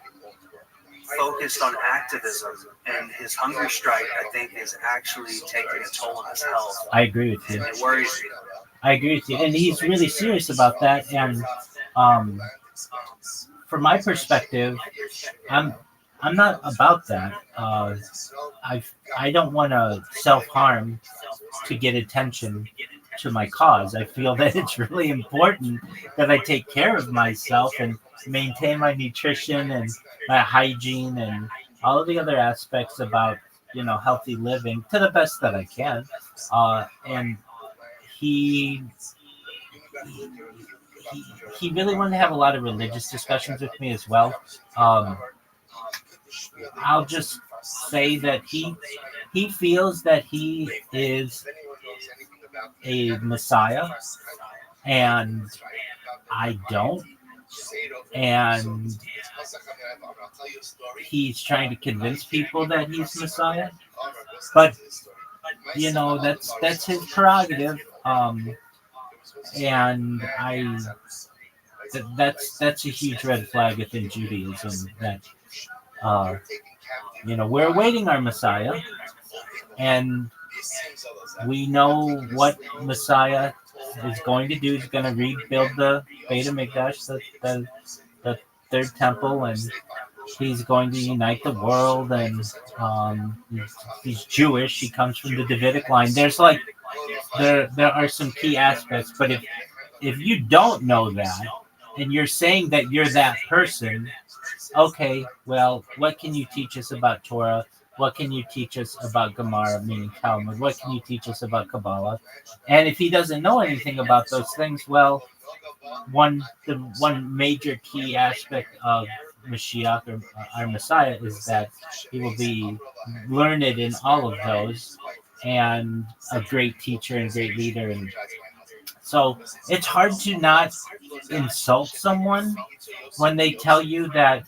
focused on activism, and his hunger strike, I think, is actually taking a toll on his health. I agree with you. It worries me. I agree with you. And he's really serious about that. And from my perspective, I'm not about that. I don't want to self-harm to get attention to my cause. I feel that it's really important that I take care of myself and maintain my nutrition and my hygiene and all of the other aspects about, healthy living to the best that I can. And he really wanted to have a lot of religious discussions with me as well. I'll just say that he feels that he is a Messiah, and I don't. And he's trying to convince people that he's Messiah, but that's his prerogative. And that's a huge red flag within Judaism that we're awaiting our Messiah, and we know what Messiah is going to do. He's going to rebuild the Beit HaMikdash, the third temple, and he's going to unite the world. And he's Jewish. He comes from the Davidic line. There's like there are some key aspects, but if you don't know that and you're saying that you're that person, okay, well, what can you teach us about Torah? What can you teach us about Gemara, meaning Talmud? What can you teach us about Kabbalah? And if he doesn't know anything about those things, well, one major key aspect of Mashiach or our Messiah is that he will be learned in all of those and a great teacher and great leader. And so it's hard to not insult someone when they tell you that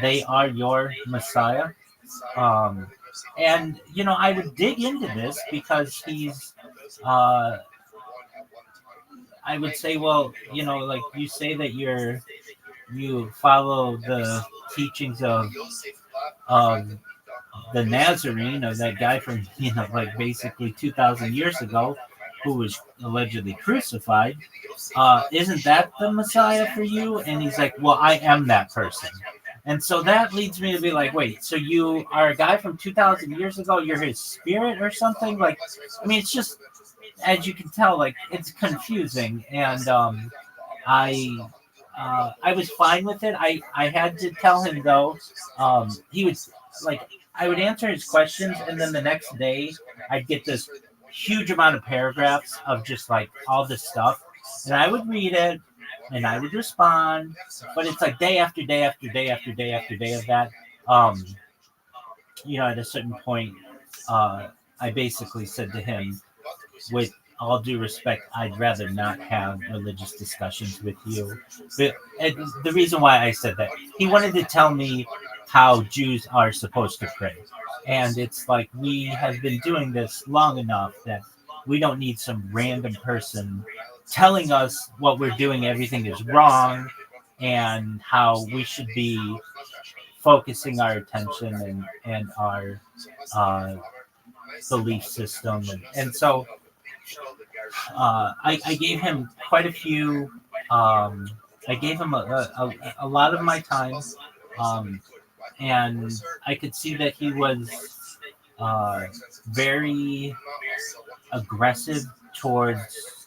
they are your Messiah. And I would dig into this because he's I would say, well, like you say that you follow the teachings of the Nazarene, or that guy from like basically 2,000 years ago who was allegedly crucified. Isn't that the Messiah for you? And he's like, well, I am that person. And so that leads me to be like, wait, so you are a guy from 2,000 years ago? You're his spirit or something? Like, I mean, it's just, as you can tell, like, it's confusing. And I was fine with it. I had to tell him, though, he was like, I would answer his questions, and then the next day I'd get this huge amount of paragraphs of just like all this stuff. And I would read it, and I would respond, but it's like day after day after day after day after day of that. At a certain point, I basically said to him, with all due respect, I'd rather not have religious discussions with you. But the reason why I said that, he wanted to tell me how Jews are supposed to pray. And it's like, we have been doing this long enough that we don't need some random person telling us what we're doing, everything is wrong, and how we should be focusing our attention and our belief system. And so I gave him quite a few, I gave him a lot of my time, and I could see that he was very aggressive towards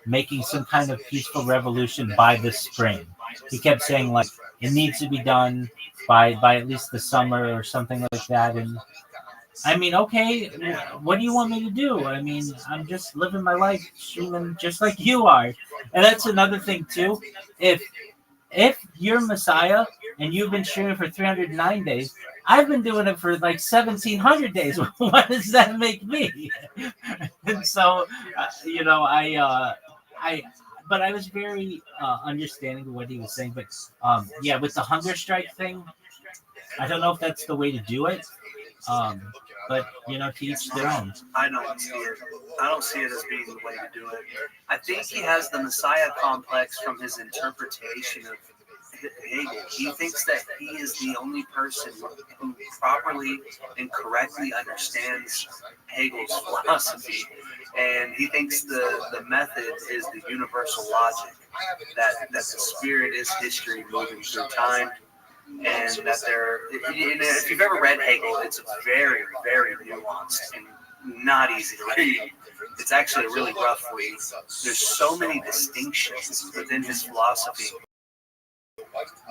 making some kind of peaceful revolution by the spring. He kept saying, like, it needs to be done by at least the summer or something like that. And I mean, okay, what do you want me to do? I mean, I'm just living my life streaming just like you are. And that's another thing too. If you're Messiah and you've been streaming for 309 days, I've been doing it for like 1,700 days. What does that make me? And so, but I was very understanding of what he was saying. But yeah, with the hunger strike thing, I don't know if that's the way to do it. But to each their own. I don't see it. I don't see it as being the way to do it. I think he has the Messiah complex from his interpretation of Hegel. He thinks that he is the only person who properly and correctly understands Hegel's philosophy, and he thinks the method is the universal logic, that the spirit is history moving through time. And that if you've ever read Hegel, it's very, very nuanced and not easy to read. It's actually a really rough read. There's so many distinctions within his philosophy.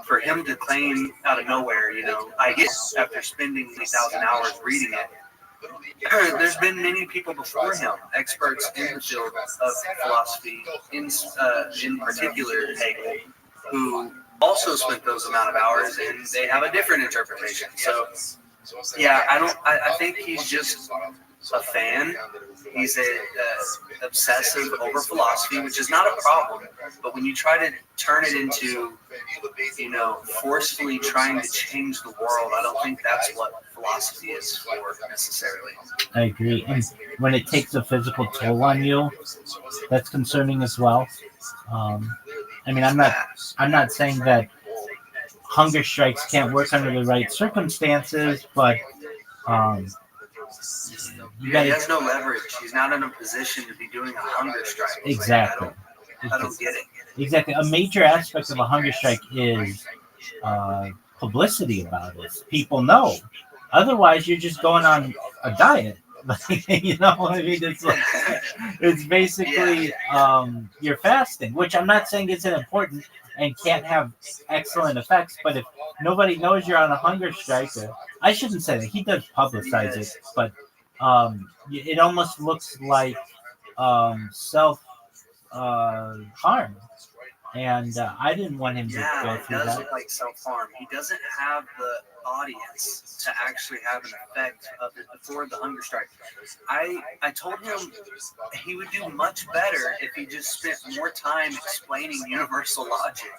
For him to claim out of nowhere, I guess after spending 3,000 hours reading it, there's been many people before him, experts in the field of philosophy, in particular Hegel, who also spent those amount of hours, and they have a different interpretation. So, yeah, I think he's just a fan. He's obsessive over philosophy, which is not a problem. But when you try to turn it into, forcefully trying to change the world, I don't think that's what philosophy is for necessarily. I agree. And when it takes a physical toll on you, that's concerning as well. I mean, I'm not saying that hunger strikes can't work under the right circumstances, but You Yeah, he gotta has no leverage. He's not in a position to be doing a hunger strike. It's exactly. Like, I don't get it. Exactly. A major aspect of a hunger strike is publicity about it. People know. Otherwise, you're just going on a diet. You know, I mean, it's like, it's basically you're fasting, which I'm not saying isn't important and can't have excellent effects. But if nobody knows you're on a hunger strike, I shouldn't say that. He does publicize it, but it almost looks like self harm. And I didn't want him to go It through does that. look like self-harm. He doesn't have the audience to actually have an effect of it before the hunger strike. I told him he would do much better if he just spent more time explaining universal logic,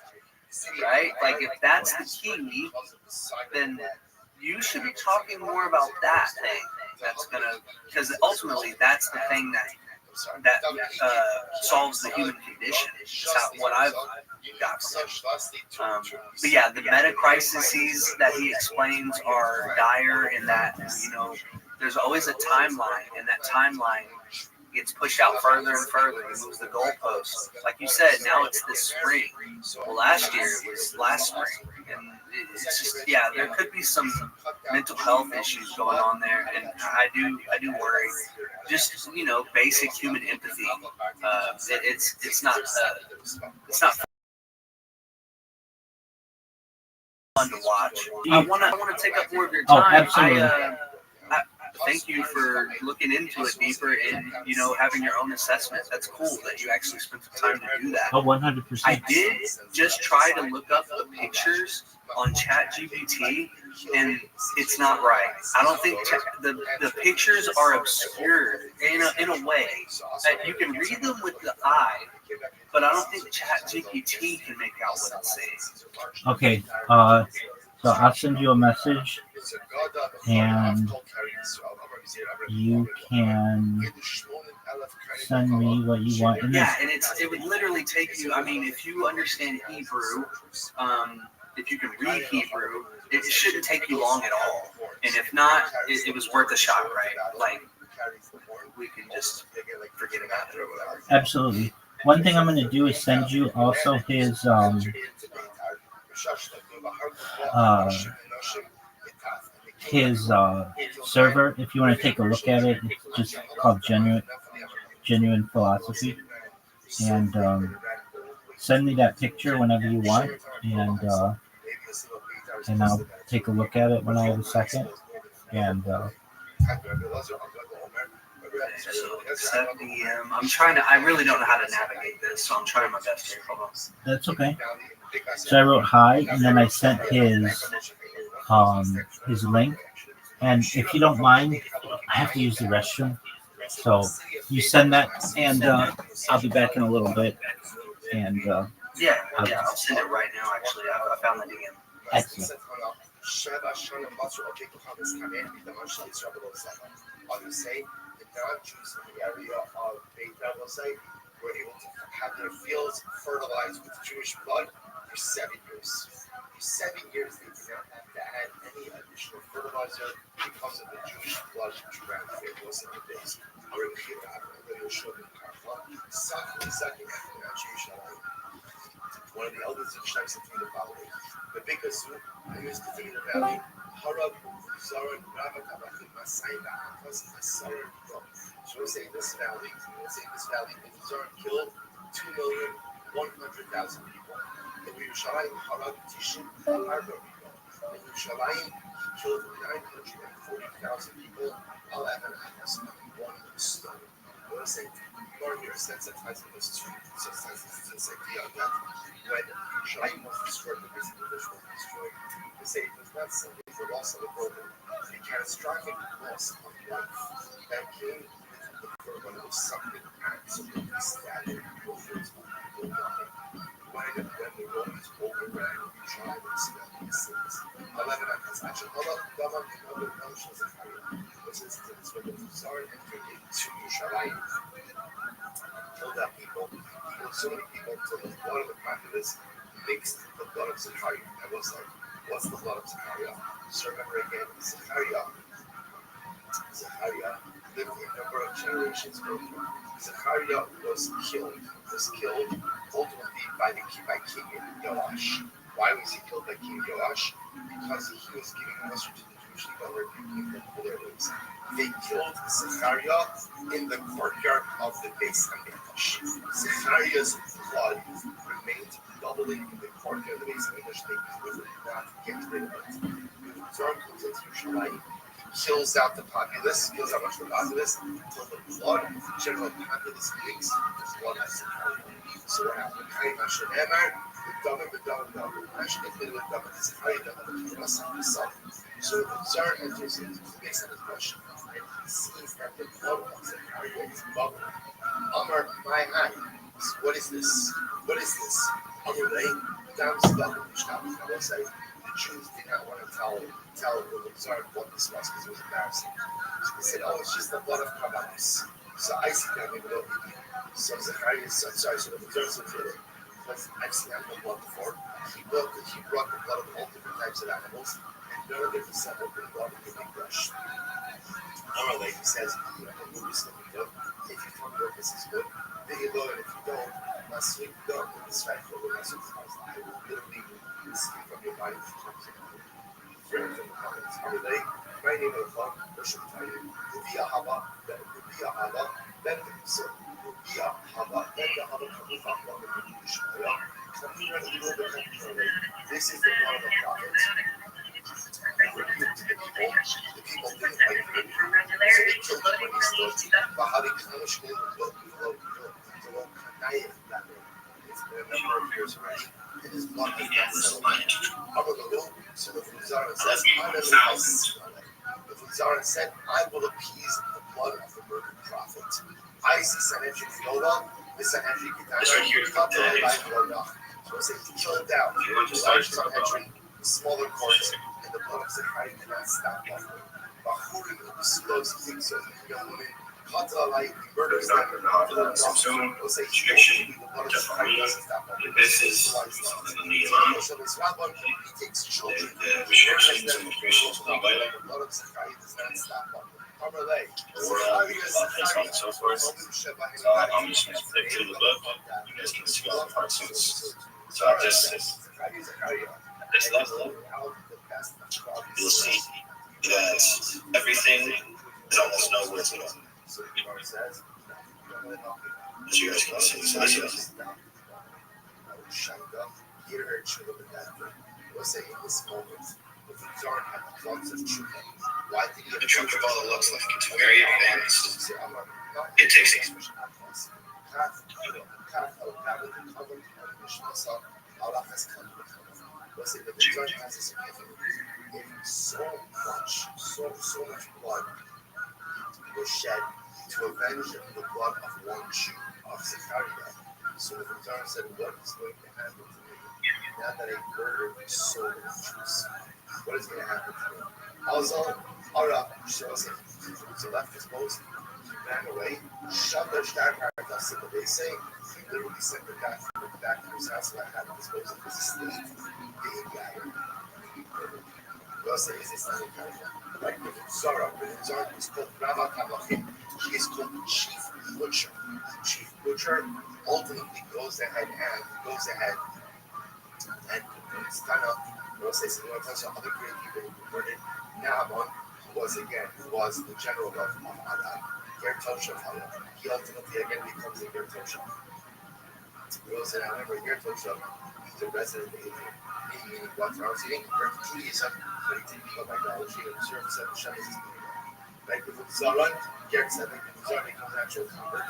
right? Like, if that's the key, then you should be talking more about that thing. That's gonna, because ultimately that's the thing that solves the human condition. It's what I've got from him. But yeah, the meta crises that he explains are dire in that, you know, there's always a timeline, and that timeline gets pushed out further and further. He moves the goalposts. Like you said, now it's this spring. Well, last year it was last spring. And it's just, yeah, there could be some mental health issues going on there, and I do worry. Just, you know, basic human empathy. It's not fun to watch. I want to take up more of your Oh, time. absolutely. I thank you for looking into it deeper and, you know, having your own assessment. That's cool that you actually spent the time to do that. Oh, 100%. I did just try to look up the pictures on ChatGPT, and it's not right. I don't think the pictures are obscured in a way that you can read them with the eye, but I don't think ChatGPT can make out what it's saying. Okay. So I'll send you a message, and you can send me what you want. Yeah, and it would literally take you. I mean, if you understand Hebrew, if you can read Hebrew, it shouldn't take you long at all. And if not, it was worth a shot, right? Like, we can just forget about it or whatever. Absolutely. One thing I'm going to do is send you also his server. If you want to take a look at it, it's just called Genuine Philosophy. And send me that picture whenever you want, and I'll take a look at it when I have a second. And 7 p.m. I'm trying to. I really don't know how to navigate this, so I'm trying my best here. Hold on. that's okay. So I wrote hi, and then I sent his link. And if you don't mind, I have to use the restroom. So you send that, and I'll be back in a little bit. And Yeah, I'll send it right now. Actually, I found the DM. excellent. non-Jews in the area of Beit El were able to have their fields fertilized with Jewish blood for 7 years. For 7 years, they did not have to add any additional fertilizer because of the Jewish blood which ran through it was in the days. One of the elders of Shai said to me the following: the biggest who is the valley, Harab, Zaran, Rava, Tabachim, Masaida, Masaran, so we say this valley, Zaran killed 2,100,000 people. The Yerushalayim, Harab, Tishim, Arba people. The Yerushalayim killed 940,000 people. 11 has one stone. What I say, Lord here sensitizing us to this idea that when Yerushalayim was destroyed, the reason the Israel was destroyed, they say it was not simply the loss of a building, a catastrophic loss of life that came when it was something absolutely static. When the Romans overran Yerushalayim and surrounding cities, 11 has actually another notion of Zechariah. Listen to this: when the Tsar entered into Yerushalayim, killed out people, killed so many people until the blood of the prophets mixed the blood of Zechariah. I was like, what's the blood of Zechariah? So remember again, Zechariah lived a number of generations before. Zechariah was killed ultimately by King Yoash. Why was he killed by King Yoash? Because he was giving muster to the Jewish people and rebuking them for their ways. They killed Zechariah in the courtyard of the Beis Hamikdash. Zechariah's blood remained bubbling in the courtyard of the Beis Hamikdash. They could not get rid of it. Zorn comes into Yerushalayim, kills out the populace, kills out much of the populace, until the blood of the general populace mixed with the blood of Zechariah. So what happened? So the Tsar enters into the Beis Hamikdash and he sees that the blood of Zechariah is bubbling. Amar, my eye. What is this? What is this? Amar, down to the Jews did not want to tell the Tsar what this was because it was embarrassing. So they said, oh, it's just the blood of Kabbalis. So I see that maybe they'll be. So Zechariah said, sorry, so the Tsar said, because I've seen animal blood before. He brought the blood of all different types of animals, and none of them resembled the blood of the English. Normally, he says, if you come to this is good, then you go, and if you don't, last week, don't, this right, I will literally receive from your body the terms of the comments. My name of the club, worship time, Rubia Haba, then the Sir, Rubia Haba, then the Haba Kamufa, this is the one of the prophets. The people didn't like him, so they killed him when he stood. But how they punished him, it's been a number of years already, and his blood has not settled. So the Fuzara said, I will appease the blood of the murdered prophet. I see Sanhedrin Yola, the Sanhedrin Kitana, so he killed out the large Sanhedrin, the smaller courts, and the blood of Zechariah did not stop them. Bahurim disclosed things of young women, Katalai, murders them, the blood of Zechariah doesn't stop them. This is he takes children, the blood of Zechariah does not stop them. So forth. So I'm just going to flip through the book. You guys can see all the parts. So at this level, you'll see that everything is almost no words at all. As you guys can see. So this is the true Kabbalah looks like it's very advanced. It takes experience. So much blood was shed to avenge the blood of one Jew, of Zechariah. So the Torah said, what is going to happen to me now that I murdered so many Jews? What is going to happen to me? Also, Ara shows him to left his post, he ran away, shoved the Shtarkartas in the base, he literally sent him back to his house, and I had his post because his slave, the guy. We'll say, is this not a character? Like with Zara is called Rabbi Kamachim. He is called the chief butcher. Chief butcher ultimately goes ahead and it's kind of, we'll say, some other great people who converted. Naaman, who was the general of Adad, Gertosha. He ultimately again becomes a Gertosha. We'll say, however, Gertosha, he's a resident of Israel. Meaning what? He didn't convert to Judaism, but he didn't give up idolatry and observe 7 Shabbos. Like with Zaran, Gert said, Zaran becomes an actual convert.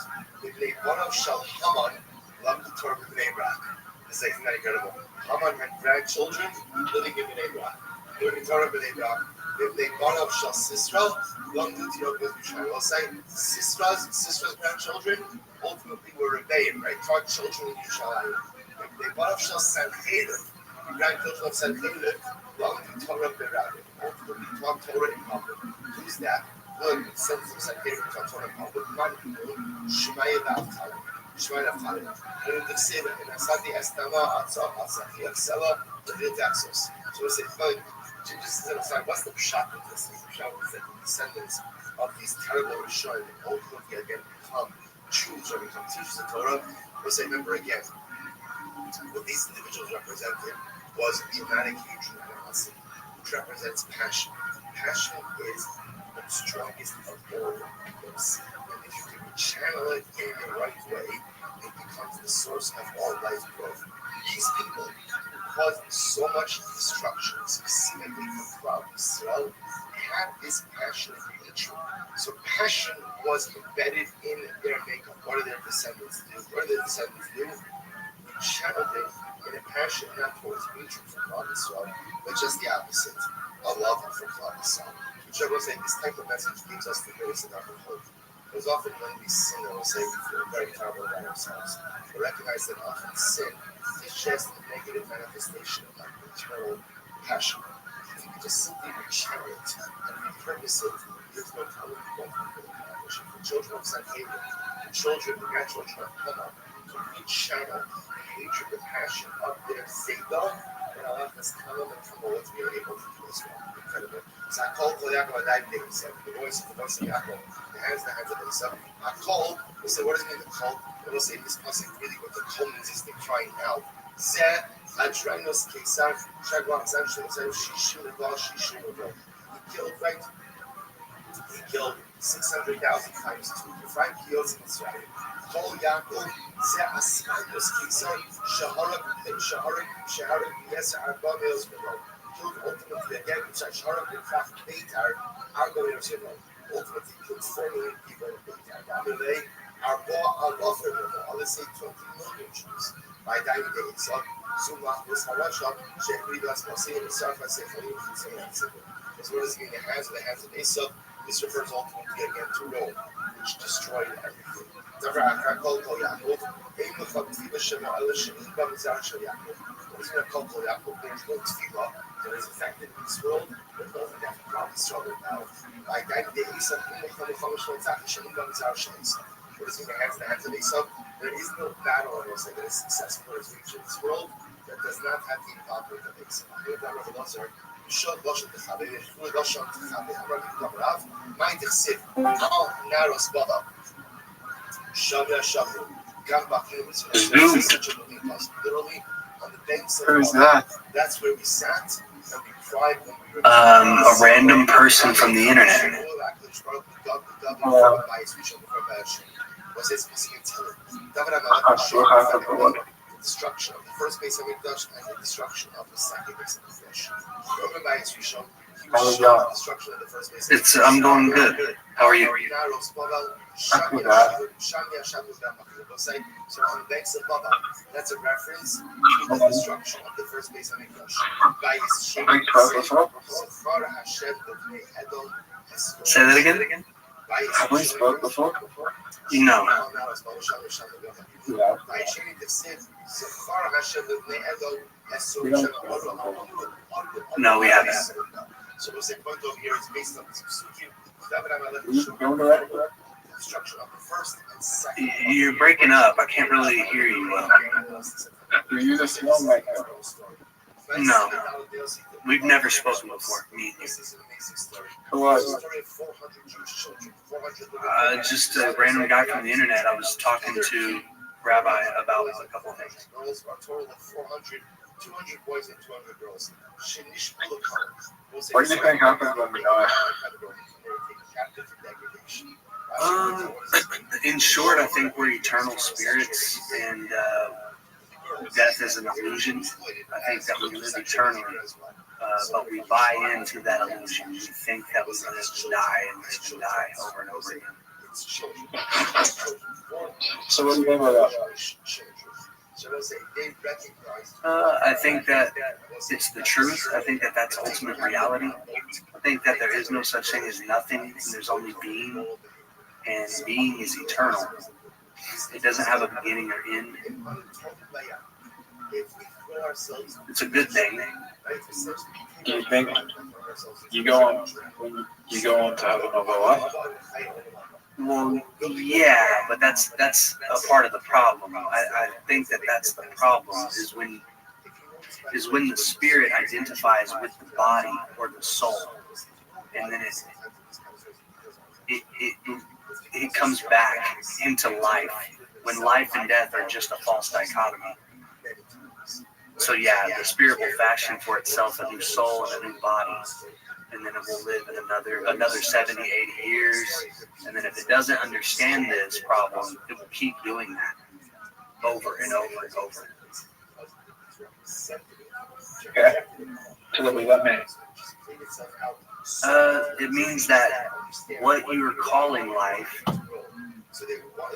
One of Haman loved the Torah of Bnei Brak. This is not incredible. Haman had grandchildren living in Bnei Brak. Living in Torah of Bnei Brak. One of Sisra loved the Torah of Bnei We'll say Sisra's grandchildren ultimately were rebellion, right? Taught children in Yerushalayim. One of Sanhedrin. Grandchildren of Sanhedrin belong to Torah of Berabim. Ultimately, taught Torah in public. Who's that? Good. Sons of Sanhedrin taught Torah in public. Not people. Shemaiah B'Avtalim. Shemaiah B'Avtalim. And the Seder. And Asadi Estama Atzah Asadi Aksela Levit Axos. So we say, but just as an aside, what's the pshat of this? The pshat is that the descendants of these terrible Rishonim, ultimately again become Jews or become teachers of Torah, was remember again, what these individuals represented was dramatic hatred and animosity, which represents passion. Passion is the strongest of all emotions. And if you can channel it in the right way, it becomes the source of all life growth. These people who caused so much destruction, specifically from Israel, had this passionate nature. So passion was embedded in their makeup. What do their descendants do? What do their descendants do? Channeled it in a passion not towards hatred for Klal Yisrael, but just the opposite, a love for Klal Yisrael. Which I will say, this type of message gives us the greatest amount of hope. Because often when we sin, or say we feel very terrible about ourselves, we recognize that often sin is just a negative manifestation of internal passion. If we just simply rechannel it and repurpose it, there's no telling what we will accomplish. If the children of Sanhedrin, the children, the grandchildren of Hannah, rechannel hatred, the passion of their Zaydah, and Allah has come and come over to be able to do as well. Incredible. So I called for Yaakov and I did the voice of Yaakov, the hands of Esau. I called, we say, what does it mean to call? And we'll say this passage really what the call means is the crying out. Zeh, Adrenos, Kesar, Shagwan, Sancho, Shishim, Shishim, he killed, right? He killed 600,000 times 2. Five kills in Israel. Call Yaakov, Zeh, Asmanos, Kesar, Shaharak, yes, Arba, Males, killed ultimately again, Shaharak, in fact, Beitar, Arba, Males, ultimately killed 4 million people in Beitar. Arba, Allah, let's say 20 million Jews by dying days. So, Zumah was Harashah, Sheikh Ribas, Masin, and Sarfa, Sefalim, and so on and so forth. As well as in the hands of Esau, this refers ultimately again to Rome, which destroyed everything. What is going to call Yaakov? There's no tefillah that is effective in this world, but no one that can struggle now. Like that, the Esau, what is going to hands of Esau? There is no battle that is successful or is reached in this world that does not have the involvement of Esau. Shot Lashon Techabe, Lashon Techabe, Amar Mind Exit, Al Naros Baba, Shavya Shavu, Gambakinu, literally on the banks of the Baba. That's where we sat and we cried when we were a random person from the internet. Destruction of the first base of Mikdash and the destruction of the second base of Mikdash. He was shown the destruction of the first base of Mikdash. I'm going good. How are you? So on the banks of Baba, that's a reference to the destruction of the first base of Mikdash. Say that again? Have we spoke before? No. No, we haven't. So what's the point over here is based on this psukim. Destruction of the first and second. You're breaking up. I can't really hear you well. Do you just know right now? No. We've never spoken before. Me and you. This is an amazing story. Who are you? Story of 400 Jewish children. 400 Just a random guy from the internet. I was talking to Rabbi about a couple of things. Girls are a total of 400, 200 boys and 200 girls. What do you think happens when we die? In short, I think we're eternal spirits, and death is an illusion. I think that we live eternally, but we buy into that illusion. We think that we live and die over and over again. So what do you mean by that? I think that it's the truth. I think that that's ultimate reality. I think that there is no such thing as nothing, and there's only being, and being is eternal. It doesn't have a beginning or end. It's a good thing. Do you think you go on to have another life? Well, yeah, but that's a part of the problem. I think that that's the problem is when the spirit identifies with the body or the soul, and then it comes back into life when life and death are just a false dichotomy. So yeah, the spirit will fashion for itself a new soul and a new body, and then it will live in another 70, 80 years, and then if it doesn't understand this problem, it will keep doing that over and over and over. Okay. So what does that mean? It means that what you're calling life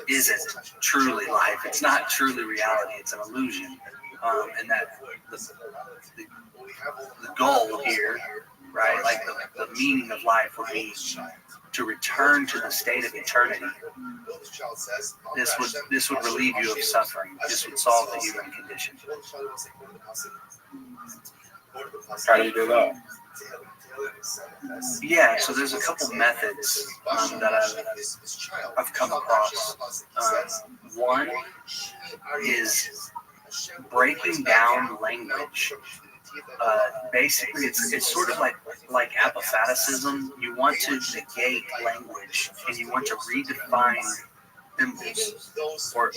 isn't truly life. It's not truly reality. It's an illusion. And that the goal here, right, like the meaning of life would be to return to the state of eternity. This would relieve you of suffering. This would solve the human condition. How do you do that? Yeah, so there's a couple methods that I've come across. One is breaking down language. Basically, it's sort of like apophaticism. You want to negate language, and you want to redefine symbols or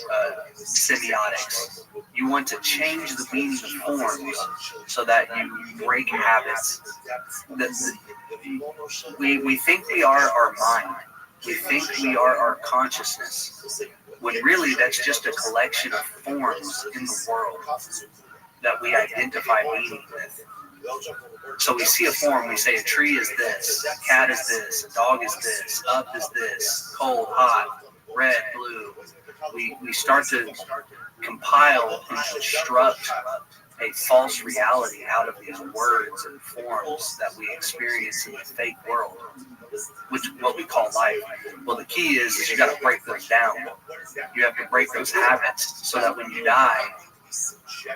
semiotics. You want to change the meaning of forms so that you break habits. We think we are our mind. We think we are our consciousness, when really that's just a collection of forms in the world that we identify meaning with. So we see a form, we say a tree is this, a cat is this, a dog is this, up is this, cold, hot, red, blue. We start to compile and construct a false reality out of these words and forms that we experience in the fake world, which what we call life. Well, the key is you got to break those down. You have to break those habits so that when you die,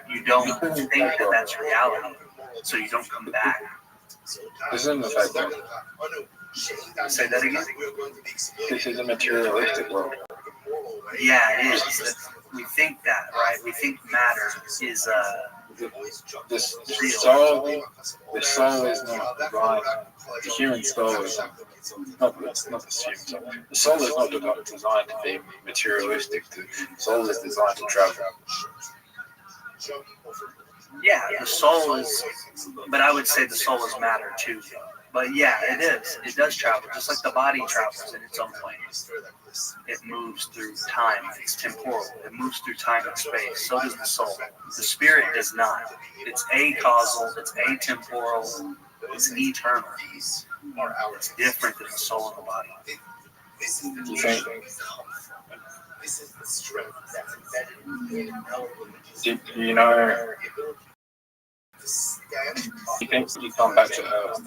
you don't think that that's reality, so you don't come back. Isn't the fact that Say that again? this is a materialistic world? Yeah, it is. We think that, right? We think matter is the soul is not designed. The human soul is not the human soul. The soul is not designed to be materialistic. The soul is designed to travel. Yeah, the soul is, but I would say the soul is matter too. But yeah, it is. It does travel, just like the body travels in its own way. It moves through time. It's temporal. It moves through time and space. So does the soul. The spirit does not. It's acausal. It's atemporal. It's eternal. It's different than the soul and the body. You think? You know? You think you come back to Earth?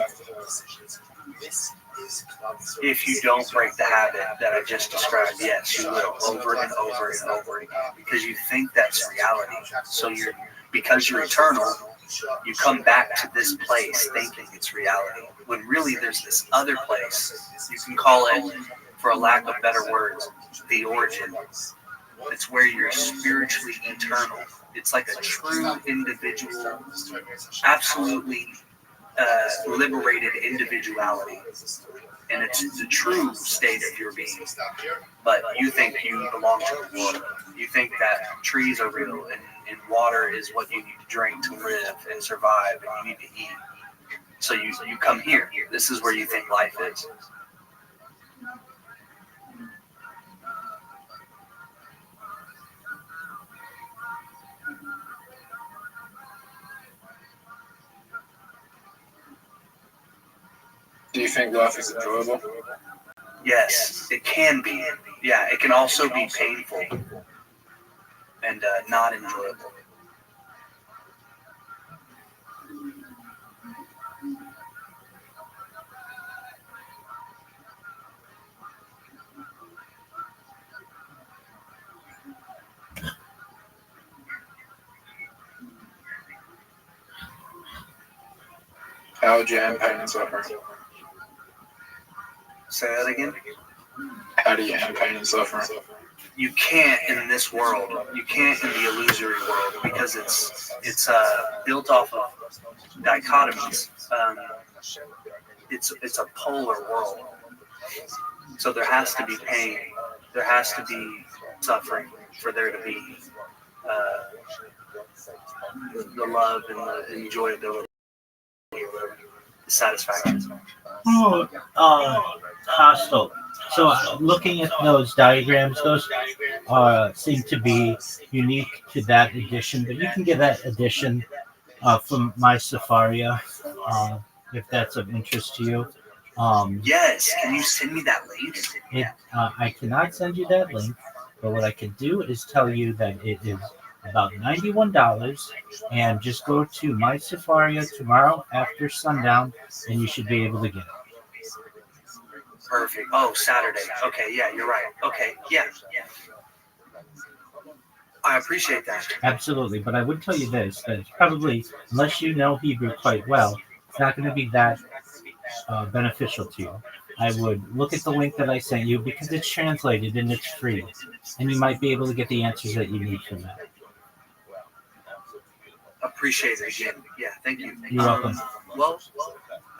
If you don't break the habit that I just described, yes, you will, over and over and over again, because you think that's reality. So because you're eternal, you come back to this place thinking it's reality, when really there's this other place. You can call it, for a lack of better words, the origin. It's where you're spiritually eternal. It's like a true individual, absolutely liberated individuality. And it's the true state of your being. But you think you belong to the water. You think that trees are real and water is what you need to drink to live and survive and you need to eat. So you come here. This is where you think life is. Do you think life is enjoyable? Yes, it can be. Yeah, it can also be painful and not enjoyable. How would you end pain and suffering? Say that again? How do you end pain and suffering? You can't in this world. You can't in the illusory world because it's built off of dichotomies. It's a polar world. So there has to be pain. There has to be suffering for there to be the love and the enjoyability, the satisfaction. Oh, hostile. So looking at those diagrams, those seem to be unique to that edition, but you can get that edition from my Safaria if that's of interest to you. Yes, can you send me that link? I cannot send you that link, but what I can do is tell you that it is about $91, and just go to my Safaria tomorrow after sundown, and you should be able to get it. Perfect. Oh, Saturday. Okay, yeah, you're right. Okay, yeah. I appreciate that. Absolutely, but I would tell you this: that it's probably, unless you know Hebrew quite well, it's not going to be that beneficial to you. I would look at the link that I sent you because it's translated and it's free, and you might be able to get the answers that you need from that. Appreciate it again. Yeah, thank you. You're welcome. Well,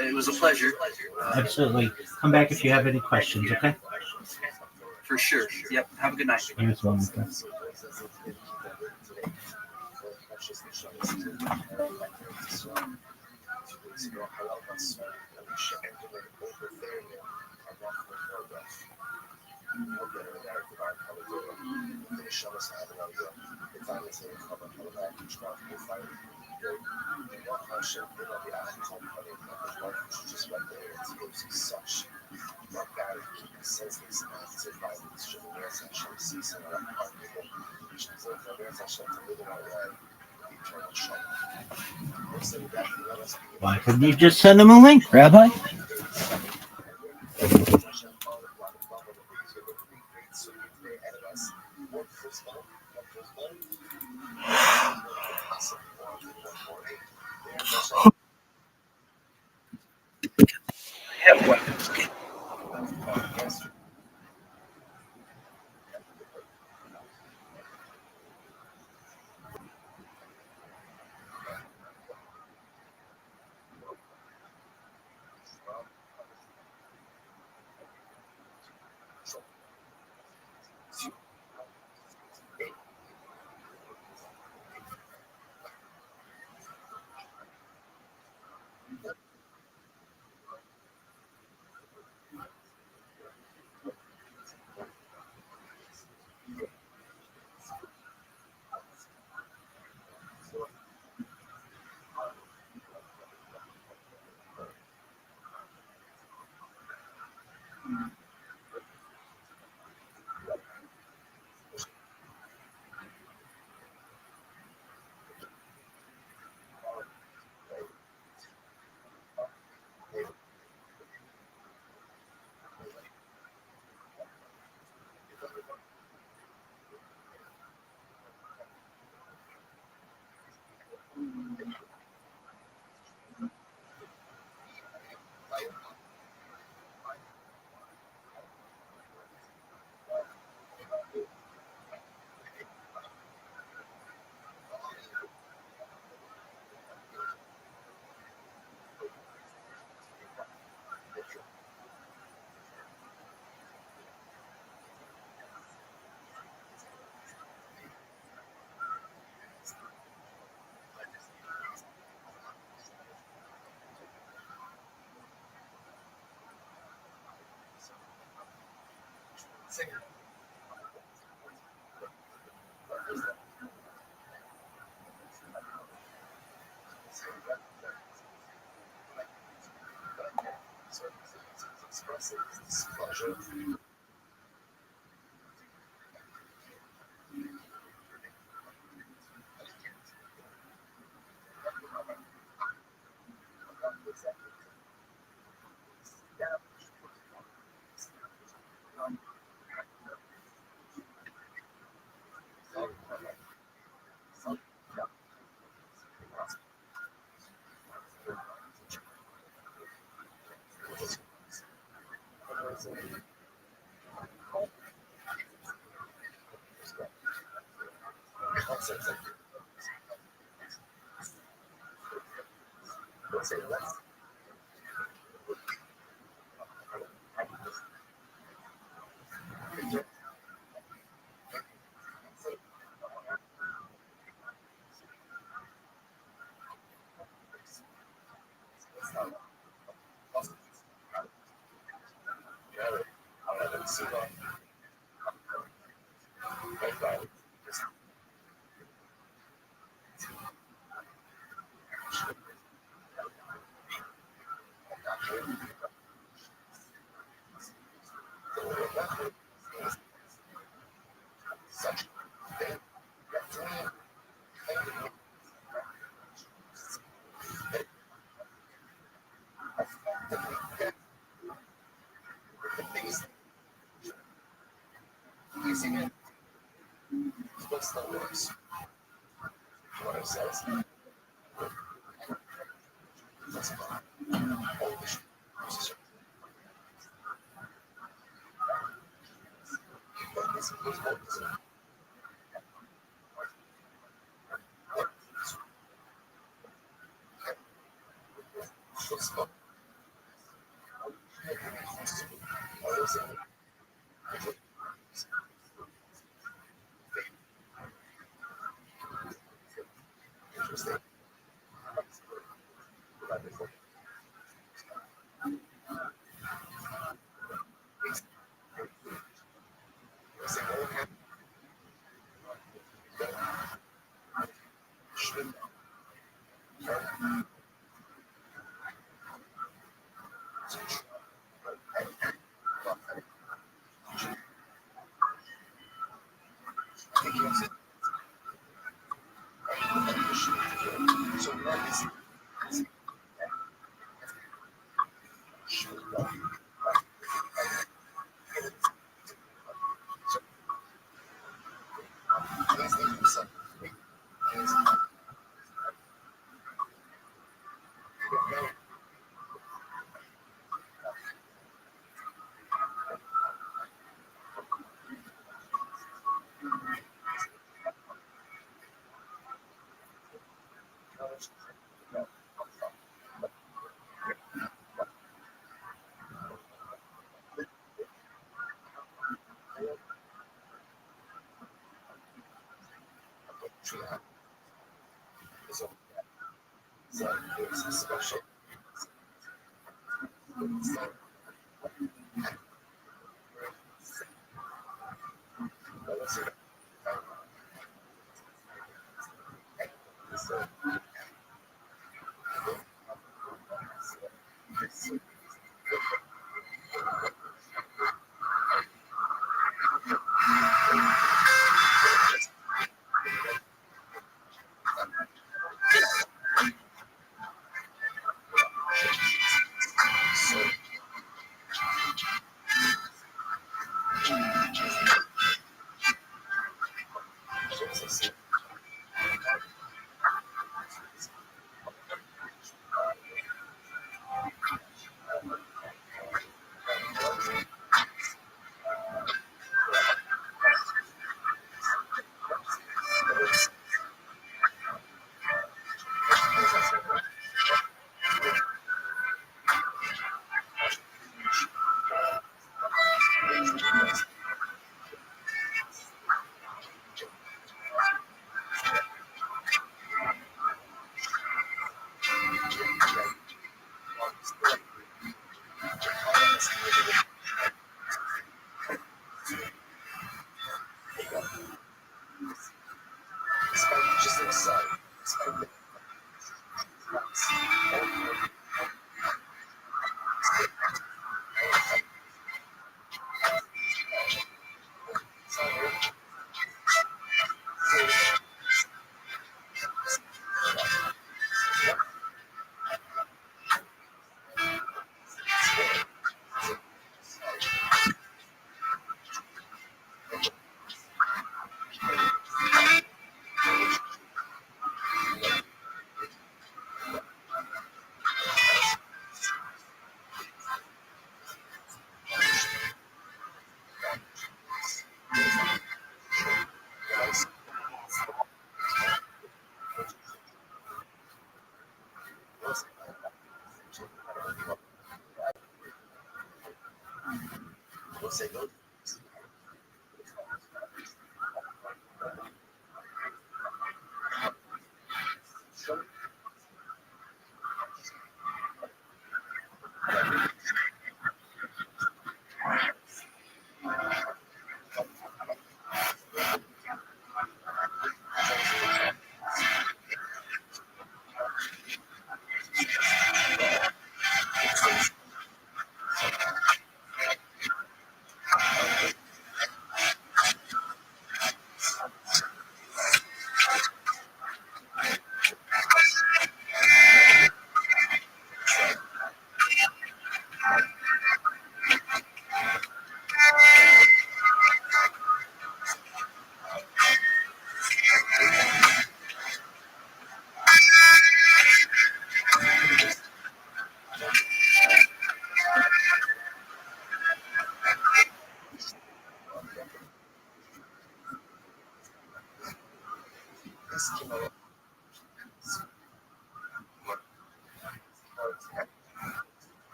it was a pleasure. Absolutely. Come back if you have any questions, okay? For sure. Yep. Have a good night. You as well, Mika. Why couldn't you just send them a link, Rabbi?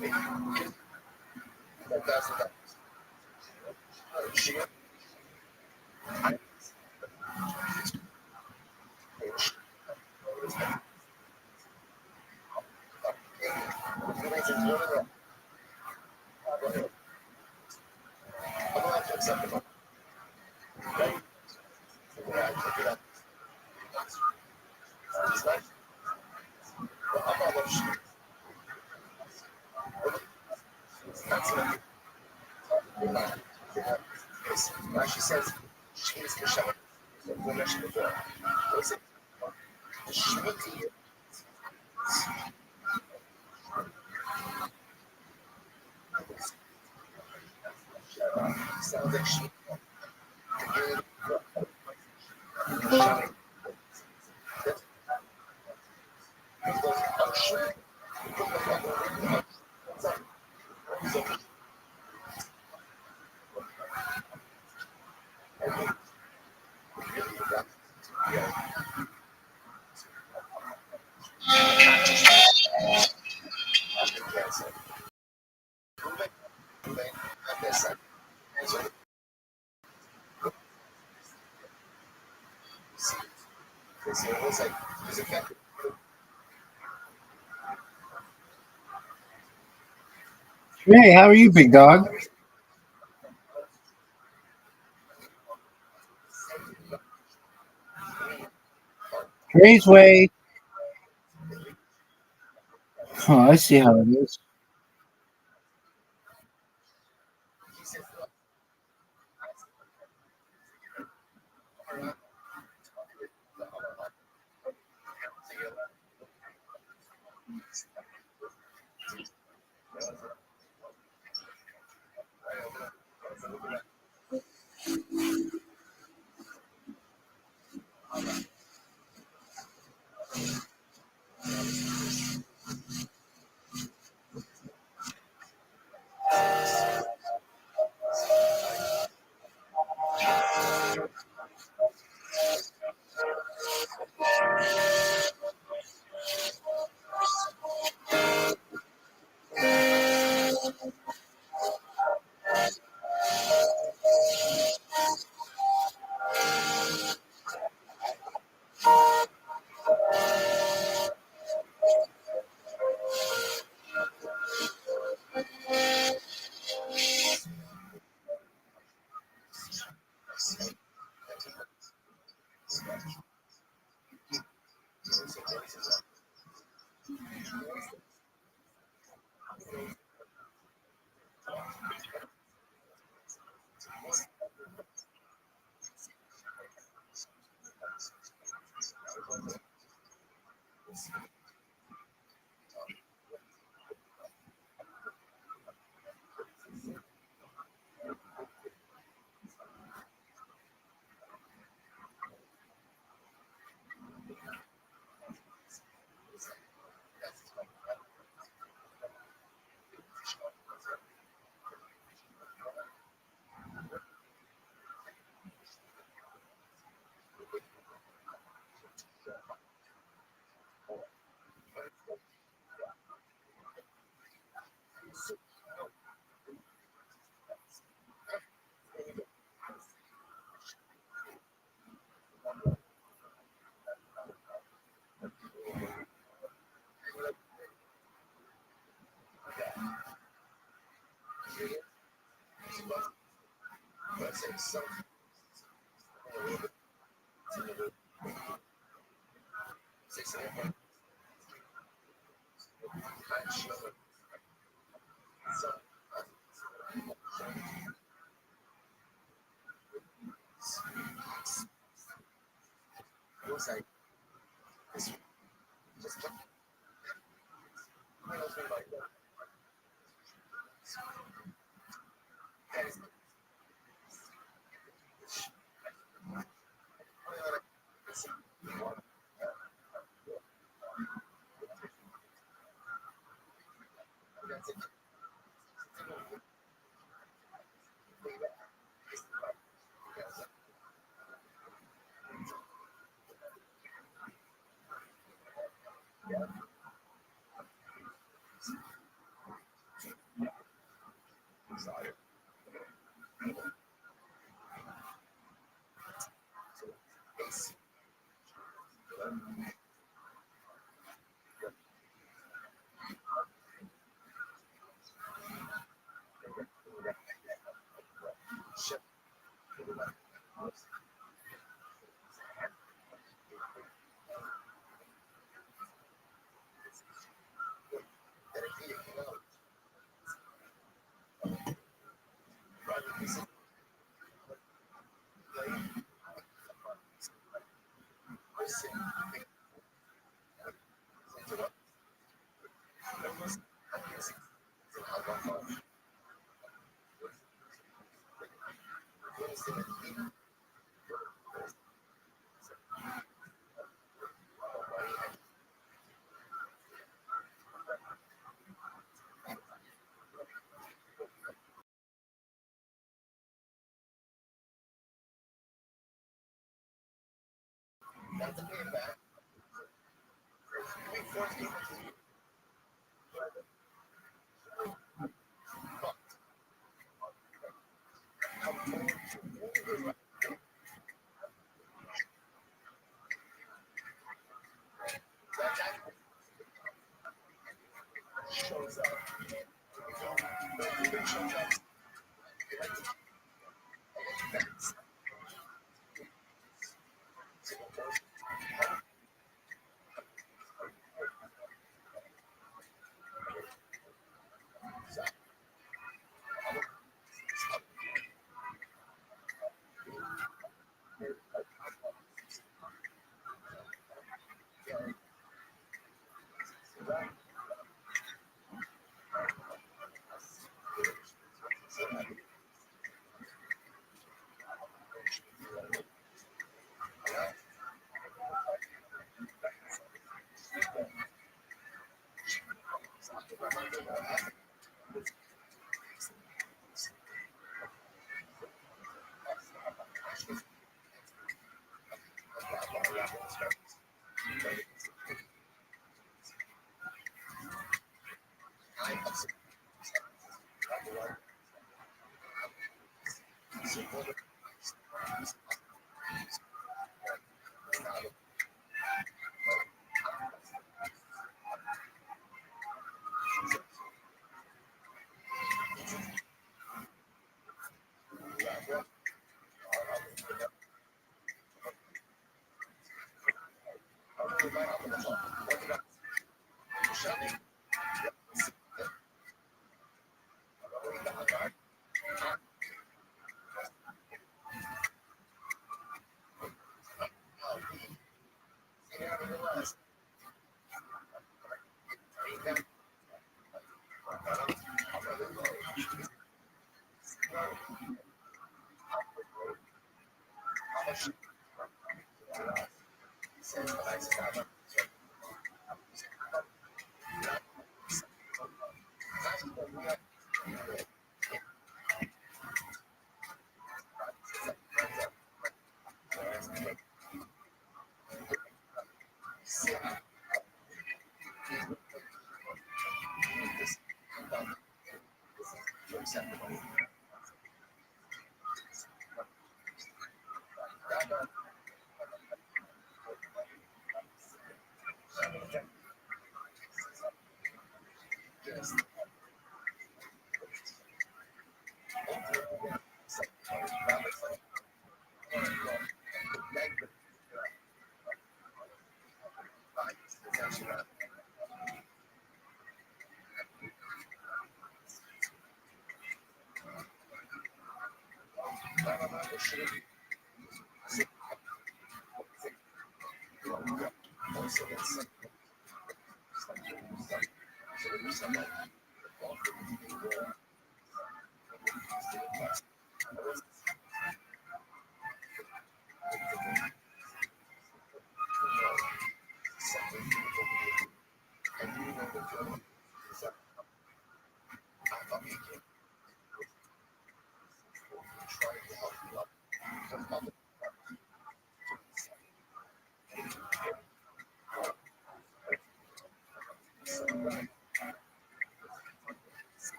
Hey, how are you, big dog? Trey's way. Oh, I see how it is.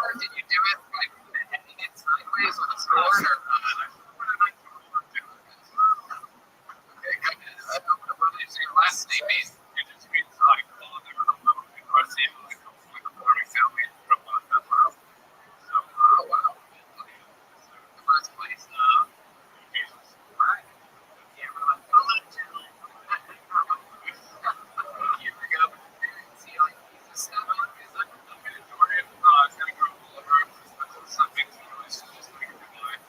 Did you do it by heading it sideways with a sword or? Okay, good. What is your last name mean? It just means I call them or see like a farming family from Bethlehem. So, oh wow. The first place, Jesus. Right. Yeah, really. You ever go and see like pieces stuff? Is that I'm gonna enjoy it? It's gonna grow all over. Some big noise, just like a good life.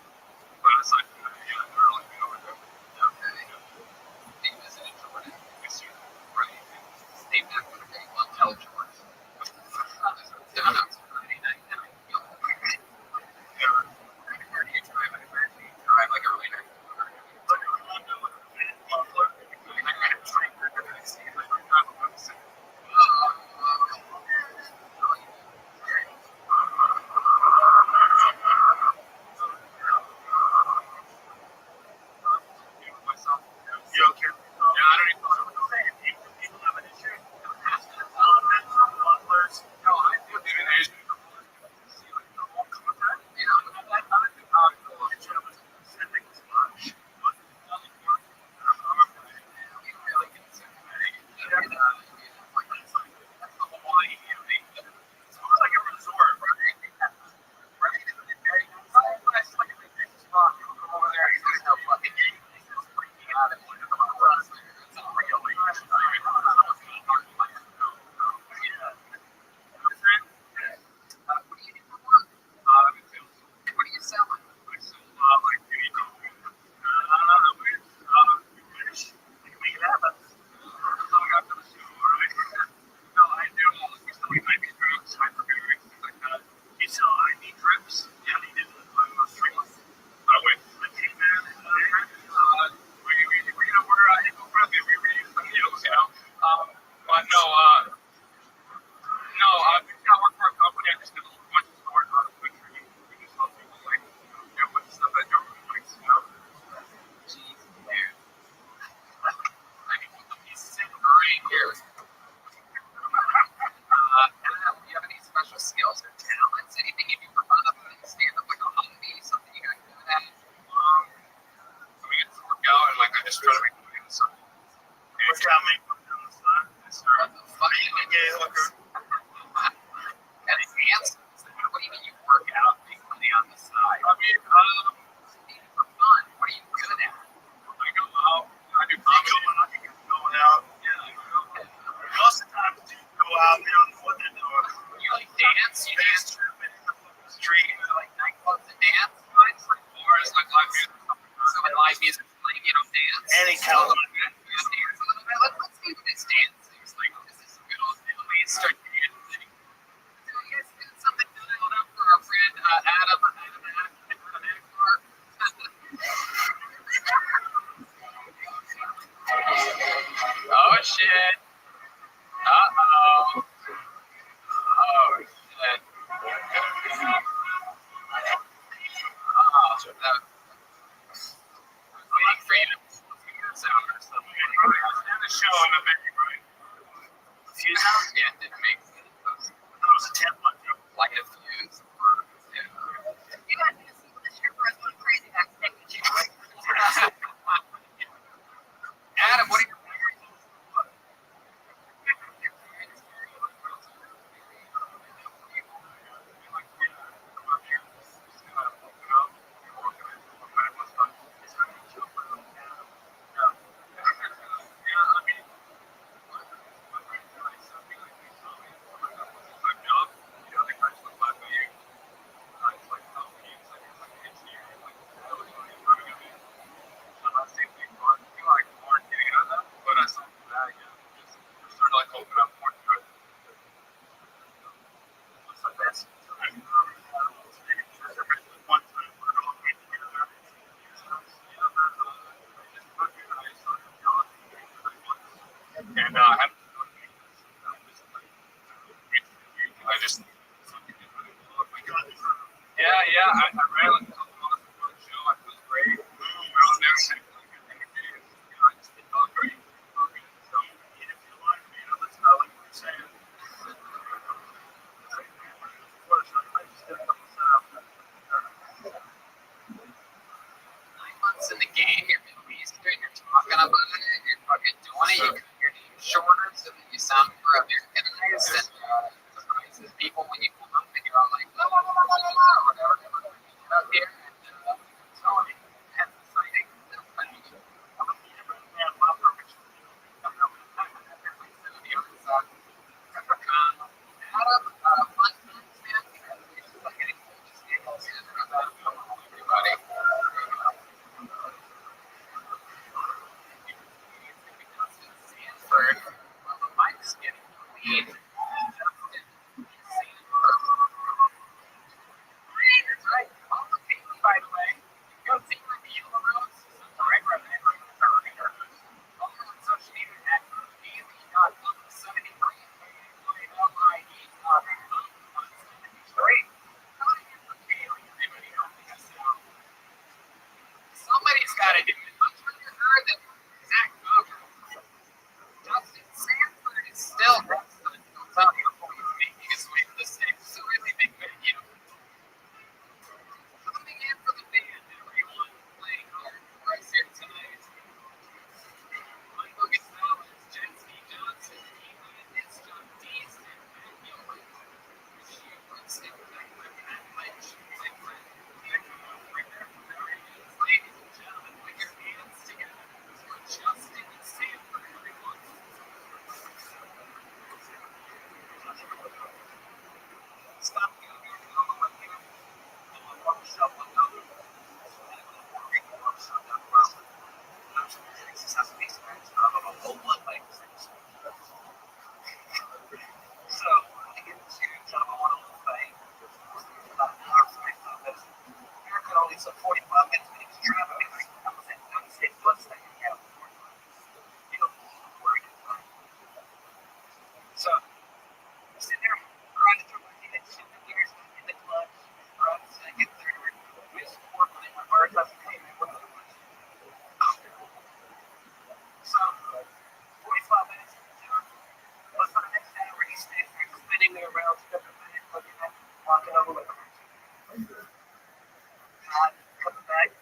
But aside from that, yeah, they're really good over there. Okay. They visited Jordan this year, right? They've not going to very well tell Jordan. Donuts are 99 now. Where do you drive? I imagine you drive like a really nice car. Like a Honda with a fan muffler. I'm going to drink. They're going to see if I can drive a motorcycle. Myself. You okay? Yeah, I don't even know what to say. People have an issue. Mufflers. No, I do. Even Asian people see like the whole contact. Yeah, I thought it was sending this much. But nothing more. You really get Cincinnati. Like that's like Hawaii. It's more like a resort, right? Right? It's like a big spot. You come over there, you just have fucking out of it. It's really what do you do for work? What are you selling? I sell like beauty products. We can make it happen. So I got those two, right? No, I do all the stuff like IV drips, hyperbarics, things like that. You sell IV drips? Yeah, they did those treatments. Wait, I came in and we're probably reuse some deals, you know. But no, I work for a company. I just did a bunch of stores around the country. We just help people like, with stuff that don't really like, you know. Jeez, dude. I can put the pieces in right here. Do you have any special skills or talents? Anything you do for fun other than stand up like a hobby? Something you got good at? So we get to work out and like I just try to make money on the side. Work out, make money on the side. What the fuck? You a gay hooker. That's handsome. What do you mean you work out and make money on the side? I mean, for fun. What are you good at? I go out. I do comedy. I can get going out. Yeah. Most of the time, dudes go out. They don't know what they're doing. You like dance? You dance in the street. Like nightclubs and dance? It's like bars, like live music. So in live music, like you don't dance. Any kind of dance. Let's see what this dance is. Like this is good old Philly. Start dancing. So you guys did something dialed up for our friend Adam. Oh shit. Uh-oh. Oh shit. Waiting for you to sound or something. And the show on the menu, right? Fuse house? Yeah, it didn't make sense. That was a 10-1 joke. Like a fuse. Yeah. You guys need to see what the strippers went crazy backstage. Adam, what are your and I just I ran like a show. I feel great. We're on there. I just felt great. So if you like me, that's not like what you're saying. So 45 minutes when he was traveling, I was at 96 plus that he had. You know, so I'm sitting there grinding through my head, shifting gears in the clutch, right, second, third, we just working in my birds. I said, hey man, what's the question? So 45 minutes plus for the next hour, he's spinning me around, stepping back, looking at, walking over with him. Coming back.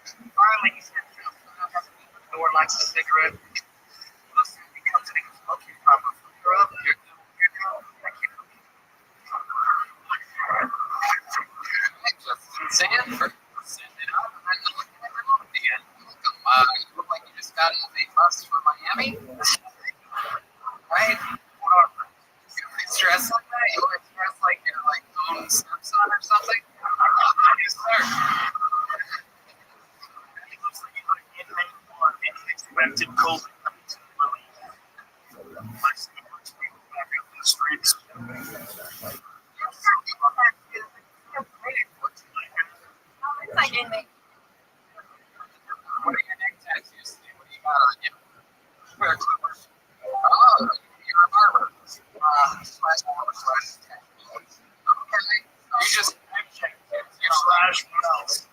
Finally, he steps out the door, lights a cigarette. Listen, he comes in and goes, okay, Papa, you're up. You're good. Thank you. Just Sanford. Send it up and then look at it up again. You look like you just got off a bus from Miami. Right? You stress like that? You look stressed like you're like own stepson or something? Yes, sir. He looks like he would have inmate one and he expected COVID-19 relief. I see much people back up in the streets. Like inmate. What are your neck tattoos? What do you got on you? Wear clippers. Oh, you're a barber. Slash barber slash tattoo. Okay. You just Slash what else?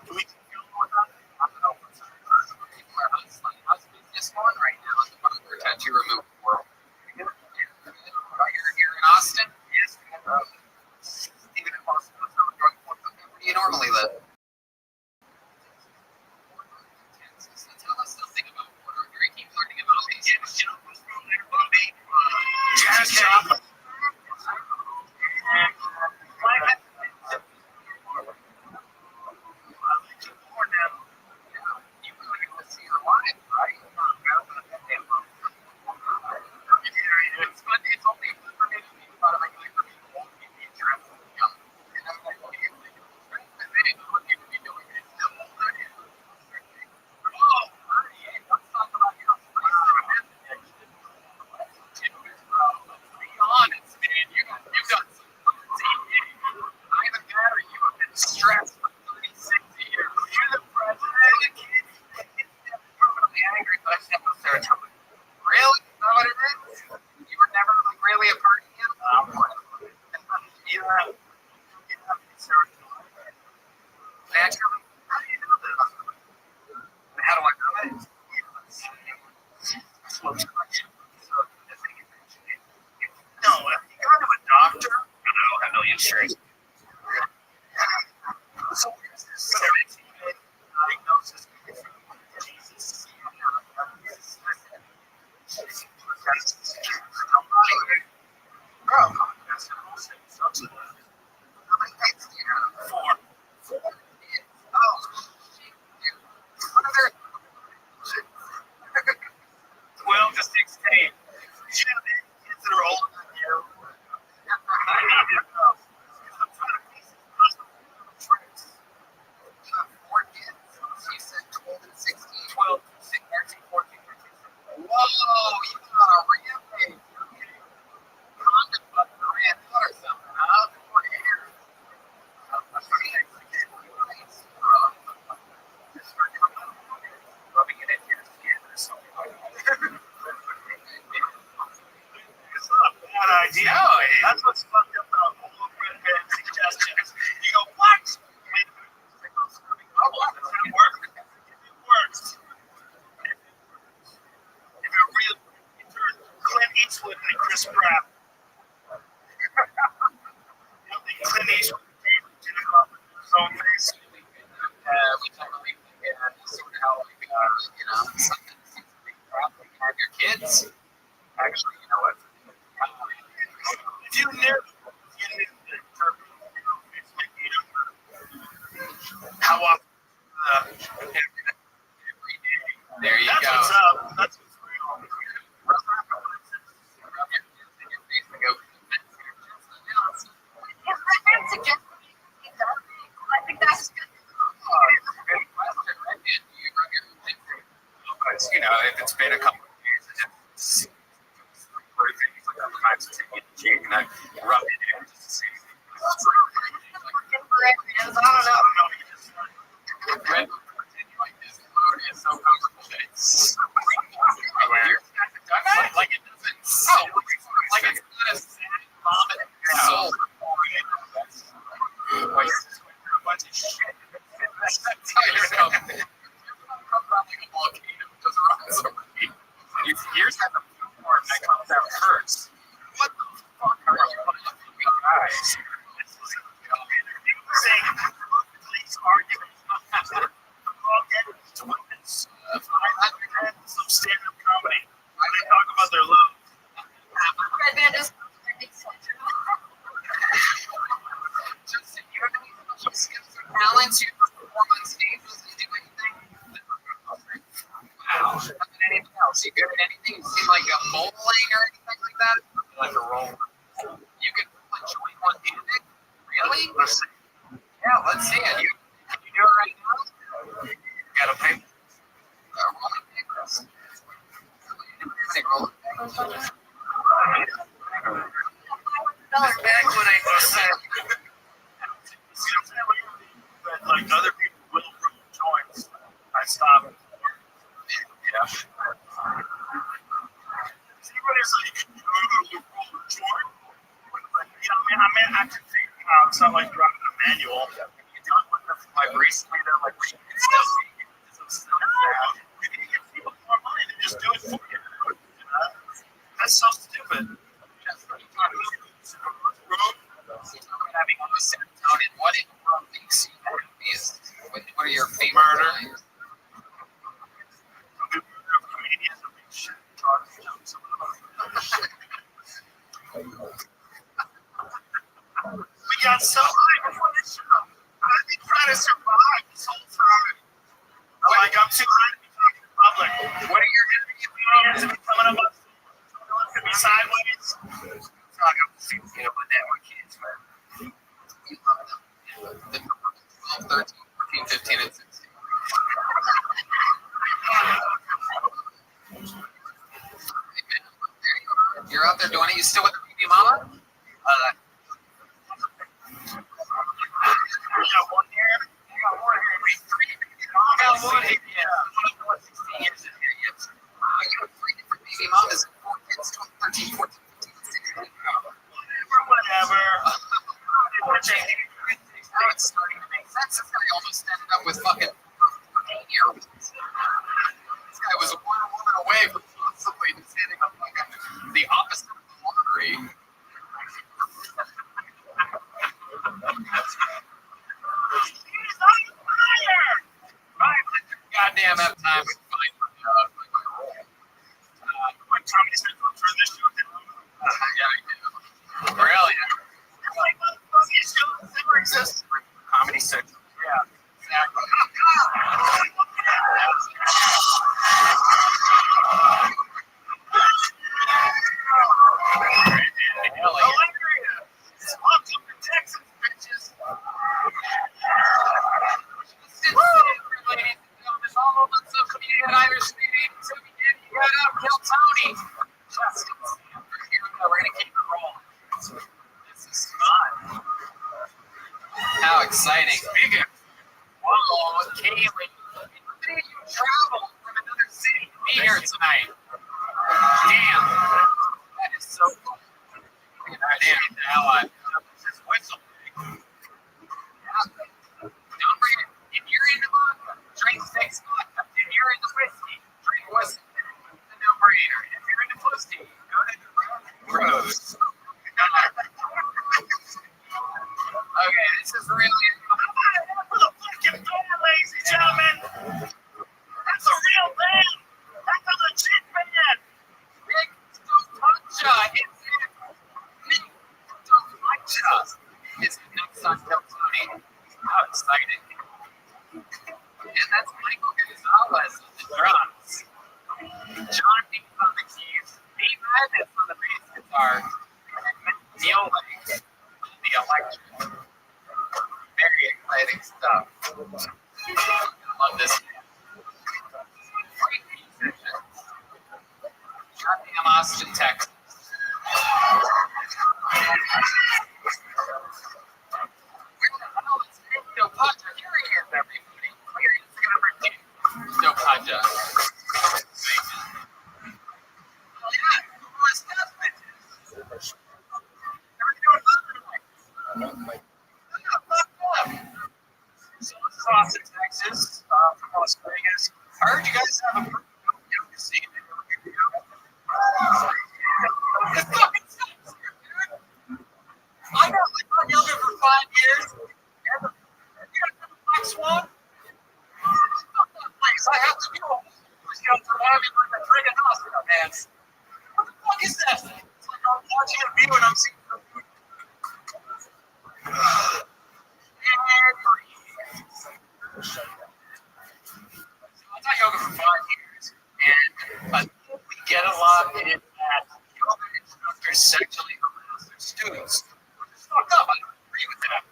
Do we deal with that? I don't know. People are hustling. How's business going right now in the barber tattoo removal world? You're here in Austin? Yes. Even in Boston, where do you normally live? Tell us something about Puerto Rico. Keep learning about these. Jazz chocolate. You really want to see her live, right? It's fun. It's only good for me to be about like for people who be interested in young. And I'm like, what do you think? They didn't know what you would be doing. It's still older. Oh, let's talk about your be honest, man. You got some TV. Either that or you have been stressed for 36 years. You're the president. The kids permanently angry, but I just have no serotonin. Really? Is that what it is? You were never like really a party animal? Yeah. Naturally? How do you do this? How do I do it? No, you go to a doctor. No, I know insurance. So where's this diagnosis? Jesus. Bro, that's the whole thing. How many kids do you have? 4. Oh, shit. What are there? 12 to 16. You have kids that are older than you. I need to know. I'm trying to piece this puzzle. You have 4 kids. You said 12 and 16. 12, 13, 14, 15. Whoa, you got a rampage. Condom butt granddaughter or something, huh? 4 years. Rubbing it into your skin or something like that. It's not a bad idea. No, that's what's fucked up about all red band suggestions. You go, what? It works. It works. If it really turns Clint Eastwood into Chris Pratt. You don't think Clint Eastwood did it off his own face? We totally sort of how like, you know, something seems to be a problem. You have your kids. Actually, you know what? If you knew that turkey, it's making it up. How often? Every day. There you That's go. what's up. That's what's real. I think that's good. You know, if it's been a couple of years, it's things like that. I just take the cheek and I rub it in just to see. I don't know. saying police arguments. All enemies to witness. I had some stand-up comedy when they talk about their love. Red band is. Justin, you have any special skills or talents you perform on stages and do anything? Wow. Anything else? You good at anything? You seem like a bowling or anything like that? Like a roll. You can roll a joint one-handed? Really? Let's see. Yeah, let's see it. Can you do it right now? Got a paper. Rolling papers. Rolling papers. Back when I was like other people will roll joints. I stopped. Yeah. Everybody's like, you know, roll a joint. I can see it's not like you're on a manual. You do it with the vibrator, like we can still see it. You can give people more money to just do it for you. That's so stupid. Having on the serotonin, what in the world makes you happiest? What are your favorite things? We got so high before this show. I've been trying to survive this whole time. I'm too high to be talking in public. What are your hands to be coming up on to be sideways? So I got to see, my network kids, man. You love them. The number 12, 13, 14, 15, and 16. You're out there doing it. You still with the baby mama? You got one here? You got one here. Wait, three? I got one here. Yeah. One 16 years in here. Yes. You have 3 different baby mamas and 4 kids, 12, 13, 14, 15, 16. Whatever. Now it's starting to make sense. This guy almost ended up with fucking 14 year olds. This guy was one woman away from possibly just hitting the opposite of the lottery. Goddamn, have time to find one. Tommy's been through this show. Yeah, I do. Really? It's like one of the funniest shows that ever existed. Comedy Central. Yeah, exactly. Welcome to Texas, bitches. Ladies and gentlemen, all of us of comedian Irish TV, so we did. You got up, kill Tony. Here we go. We're gonna keep it rolling. This is fun. How exciting! Speaking. Whoa, Caitlin, look at you travel from another city to be here tonight. Damn, that is so cool. Look at that, damn, the hell on this whistle. Don't forget, if you're into vodka, drink 6 vodka. If you're into whiskey, drink whiskey. It's a no-brainer. If you're into pussy, go to the gross. Okay, this is really For the fucking door, ladies and gentlemen. That's a real band. That's a legit band. Nick Stopacha is it. Nick Stopacha is the next on Kill Tony. How exciting. And that's Michael Gonzalez on the drums. John Deep on the keys. Pete Madness on the bass guitar. And Neil Lake on the electric. Very exciting stuff. Love this band. Great musicians. Goddamn Austin, Texas. Where the hell is Nick Stopacha? Here he is, everybody. Here he is, number 2. Stopacha. Oh yeah, who was that, bitches? Never doing nothing like So this is Austin, Texas, from Las Vegas. I heard you guys have a pretty yoga scene. This fucking sucks here, dude. I got yoga for 5 years. And the Black Swan? Place. I have to go. From having like a friggin' hospital, man. What the fuck is that? It's like I'm watching a view and I'm seeing. I've done yoga for 5 years, and I think we get a lot in that yoga instructors sexually harass their students. It's fucked up. I don't agree with that.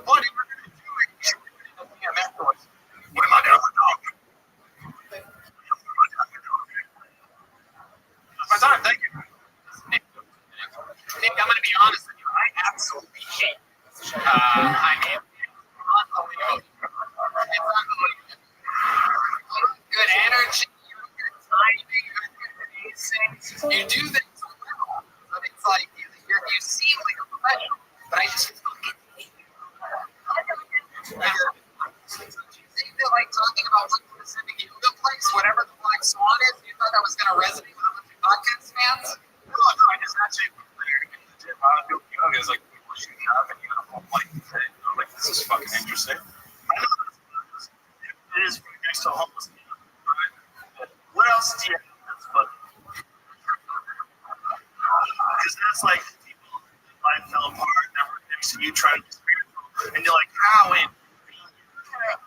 What are you going to do if you shoot me in afterwards? What am I doing? My time, thank you. Nick, I'm going to be honest with you. I absolutely hate. I mean, unbelievable. It's unbelievable. Good energy, good timing, good pacing. You do things well, but it's like you seem like a professional, but I just fucking hate you. You think that like talking about one specific yoga place, whatever the Black Swan is, you thought that was going to resonate with a bunch of podcast fans? No, I just actually there in the gym. I do yoga. It's like people shooting up in uniform, like this is fucking interesting. I know it is right next to a homeless man. Right? What else do you have that's funny? Because that's like people in life fell apart, never next to you trying to be spiritual, and you're like, how in right.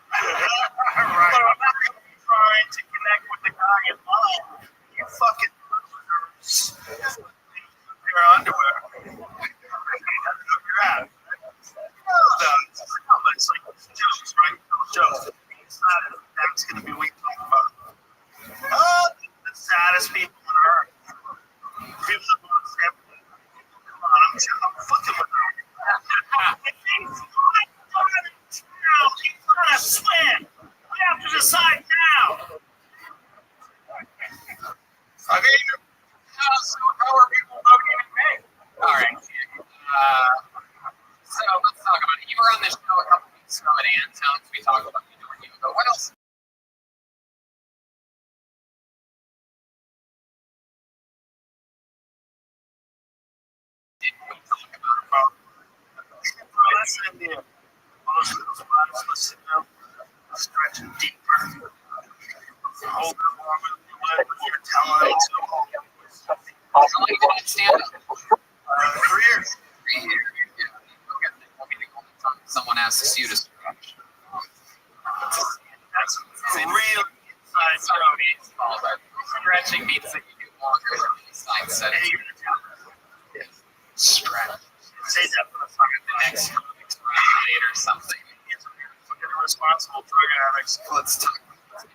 But I'm not trying to connect with the guy in line. You fucking your underwear. You're out. It's like jokes, right? Jokes. It's not that's going to be what we talk about. The saddest people on earth. People that want to say, come on, I'm fucking with them. He's trying to swim. We have to decide now. I mean, how are people voting in May? All right. So let's talk about it. You were on this show a couple weeks ago at Ann's house. We talked about you doing yoga. What else? Did we talk about? Listen there. Most of those bodies listen now. Stretching deeper. Hold it longer than you would when you're telling them to. How long did it stand up? 3 years. 3 years. Okay. I mean, the only time someone asks you to stretch. That's real inside joke. Stretching means that you do longer than the inside set. Stretch. Say that for the fucking next ride or something. Fucking irresponsible drug addicts. Let's talk into it.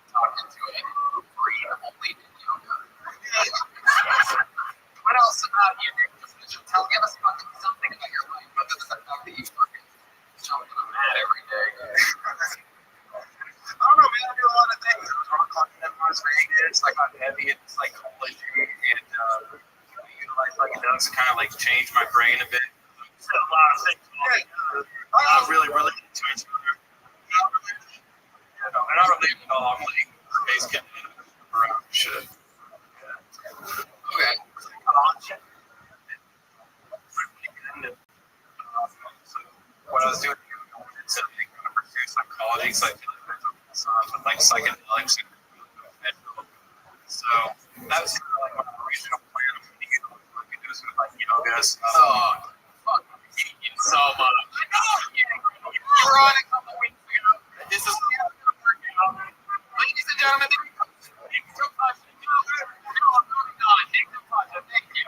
Free only yoga. What else about you, Nick? Give us something about your life, other than the fact that you fucking jump on a mat every day. I don't know, man. I do a lot of things. I was rock climbing in Las Vegas. I got heavy in psychology and utilize psychedelics to kind of like change my brain a bit. Said a lot of things not really related to each other. And I don't believe at all. I'm like, space getting around shit. Okay. So what I was doing, it's to pursue psychology, because I feel like there's a song with like psychedelics. So that was kind of like my original plan of me. I could do some like yoga stuff. Oh, fuck. I hate you so much. You were on a couple weeks ago. This is ladies and gentlemen, thank you so much. Nick Natasha, thank you.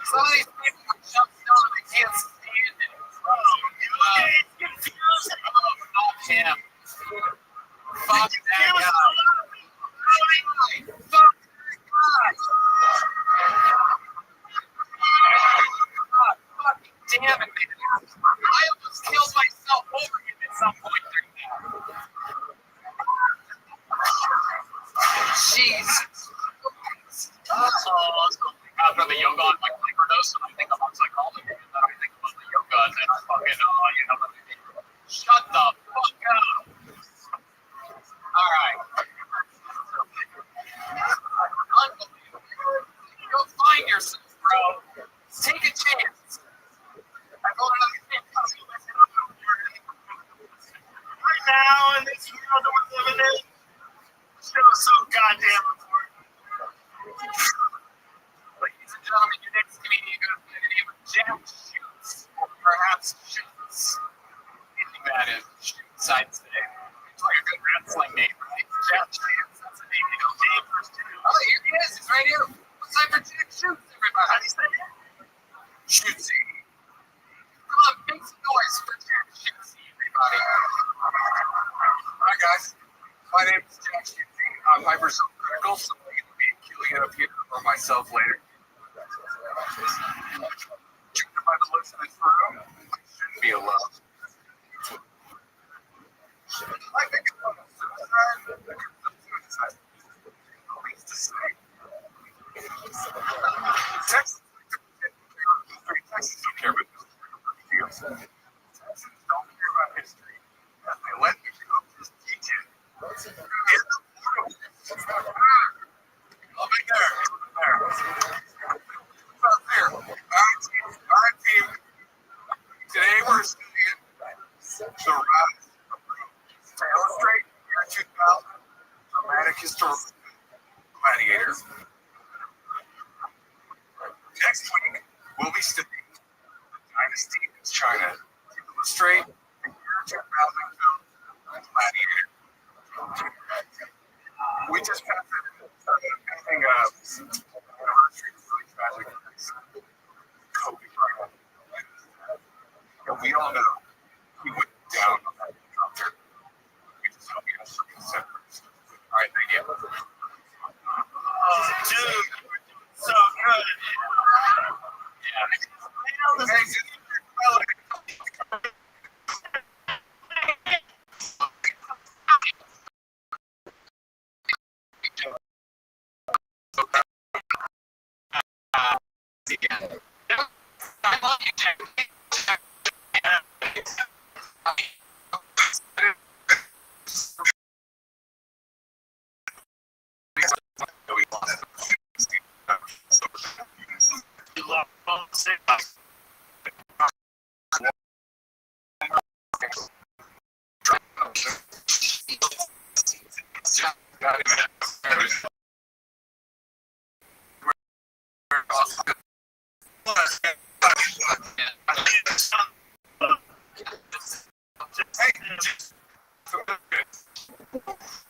Some of these people are jumping down and I can't stand it. Not him. Fuck that guy. Fuck that guy. Fucking damn it, man. I almost killed myself over him at some point during that. Jesus. After the yoga on my microdose, and I think about psychology, and then I think about the yoga, and then I fucking, shut the fuck up. Alright. Unbelievable. Go find yourself, bro. Take a chance. I voted on the Besides today. It's like a good wrestling name, right? Jack Shoots. That's a name you don't name. Oh, here he is. He's right here. What's time for Jack Shoots, everybody? How do you say it? Shootsy. Come on, make some noise for Jack Shootsy, everybody. Hi guys, my name is Jack Shootsy. I'm hyper-critical, so I'm going to be queuing it up here for myself later. Judging by the looks of this room, I shouldn't be alone. I think it's on suicide. Least to say. Texas don't care about history. Texans don't care about history. As they let me go, just teach it. I'll be there. Our team. Today we're studying the rise of to illustrate year 2000 dramatic historical gladiator. Next week we'll be studying the dynasty of China to illustrate the year 2000 film Gladiator. We just passed anything anniversary is really tragic. Kobe Bryant. And we all know he went down on that helicopter. We just hope he has something separate. All right, thank you. Oh, dude, so good. Yeah. Thanks.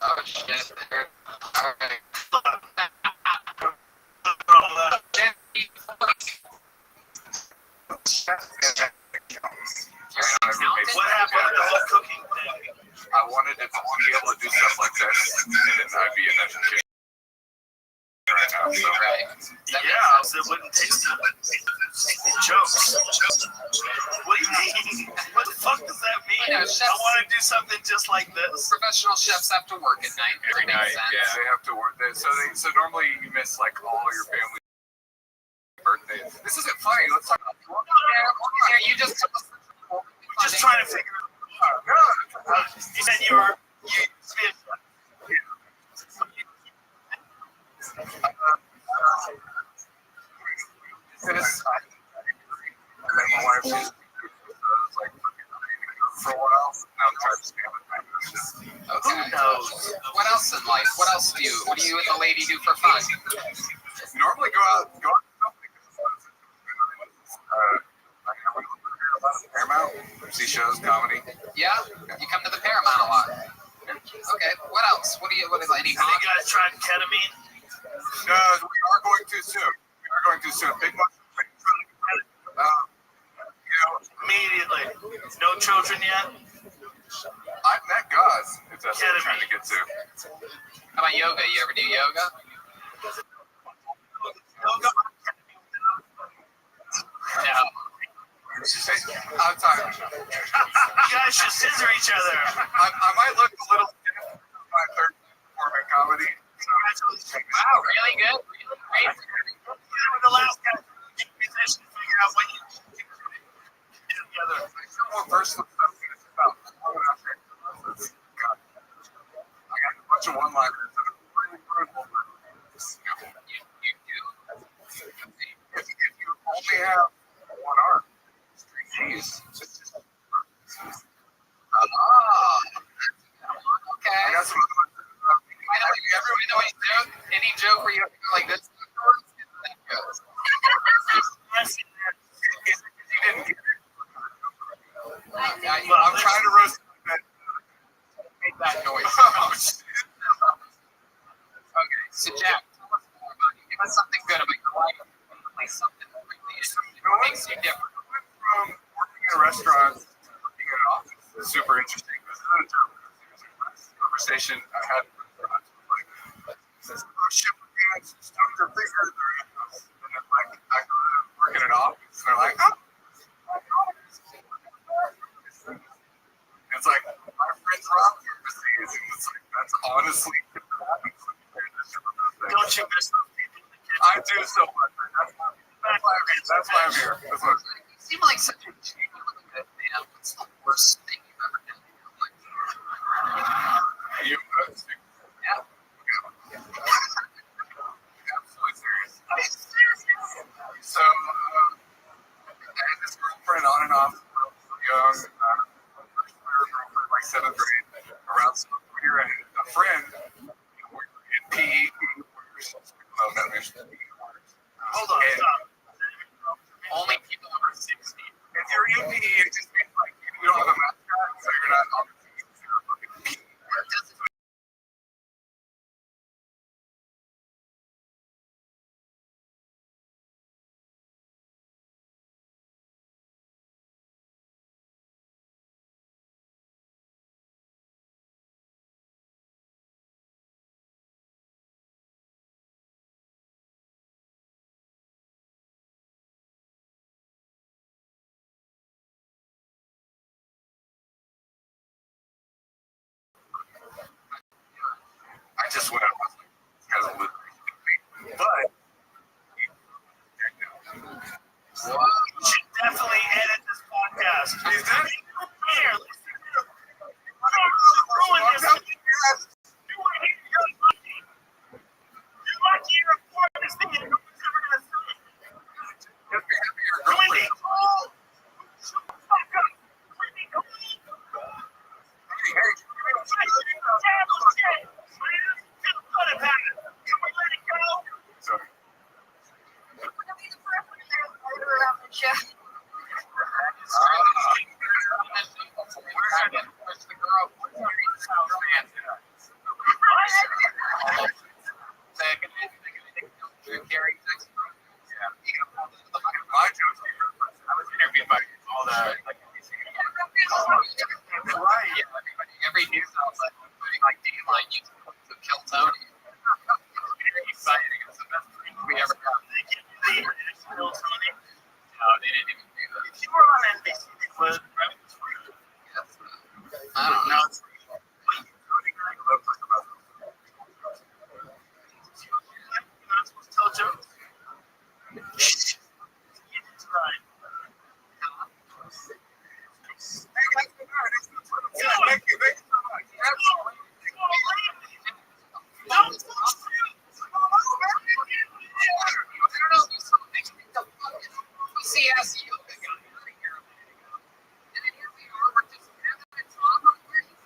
Oh, shit. All right. What happened to the whole cooking thing? I wanted to be able to do stuff like this, and then I'd be an educator right now. So, Yeah, so it wouldn't taste good. Jokes. What do you mean? What the fuck does that mean? Yeah, I want to do something just like this. Professional chefs have to work at night. every night, yeah, they have to work. So normally you miss like all your family birthdays. This isn't funny. Let's talk about You just Just trying to figure it out. You said you were. My wife is like for a while. Now I'm trying to stay on the Okay. Who knows? What else in life? What else do you? What do you and the lady do for fun? Normally go out. Paramount, see shows, comedy. Yeah, you come to the Paramount a lot. Okay. What else? What do you? What is any? You guys tried ketamine? No, we are going too soon. Big money. Immediately. No children yet? I've met God, if that's what you're trying to get to. How about yoga? You ever do yoga? No. I'm tired. You guys should scissor each other. I might look a little stiff for my third performing comedy. Wow, really good. Really great. The last guy, musicians figure out what you do together. More personal stuff. It's about God. I got a bunch of one-liners that are really brutal. You do. If you only have one arm, jeez. Okay. I got some. I know everybody know any joke. Any joke where you like this? I'm trying to roast. noise. Okay, so Jack, tell us more about you. Give us something good about your life. Like something that really makes you different. From working in a restaurant, working in an office, is super interesting. This is a conversation I had with ship hands, Dr. Figure, and then like I go to work in an office, and they're like, oh. It's like my friend's Rothschild overseas, and it's like that's honestly. Don't you miss those people? I do so much. That's why I'm here. That's why I'm here. You seem like such a genuinely good man. What's the worst thing you've ever done in your life? You, Yeah. absolutely serious. So, I had this girlfriend on and off, young, first girlfriend, like seventh grade, around sophomore year, and a friend, in PE, Hold on, stop. Only people over 60. if you're in PE, it just means like you don't have a mascot, so you're not on the team. So you're fucking PE. I just went up with as a little but You should definitely edit this podcast. is that Here, listen here. Ruin this. You're lucky. You're lucky you're a part of this thing and no one's ever gonna see it. Wendy, shut the fuck up. Wendy, come on. sorry. Where's the girl? Gary, My joke's I was interviewed by all the like right. Every news outlet putting like Dayline used to kill Tony. Very exciting. It's the best thing we ever got. They didn't kill Tony. No, they didn't even do that. If you were on NBC, they would. Right? I don't know. You're not supposed to tell jokes. It's right. Thank you so much. CSU. And then here we are, we're just having a talk on where he's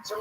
I'm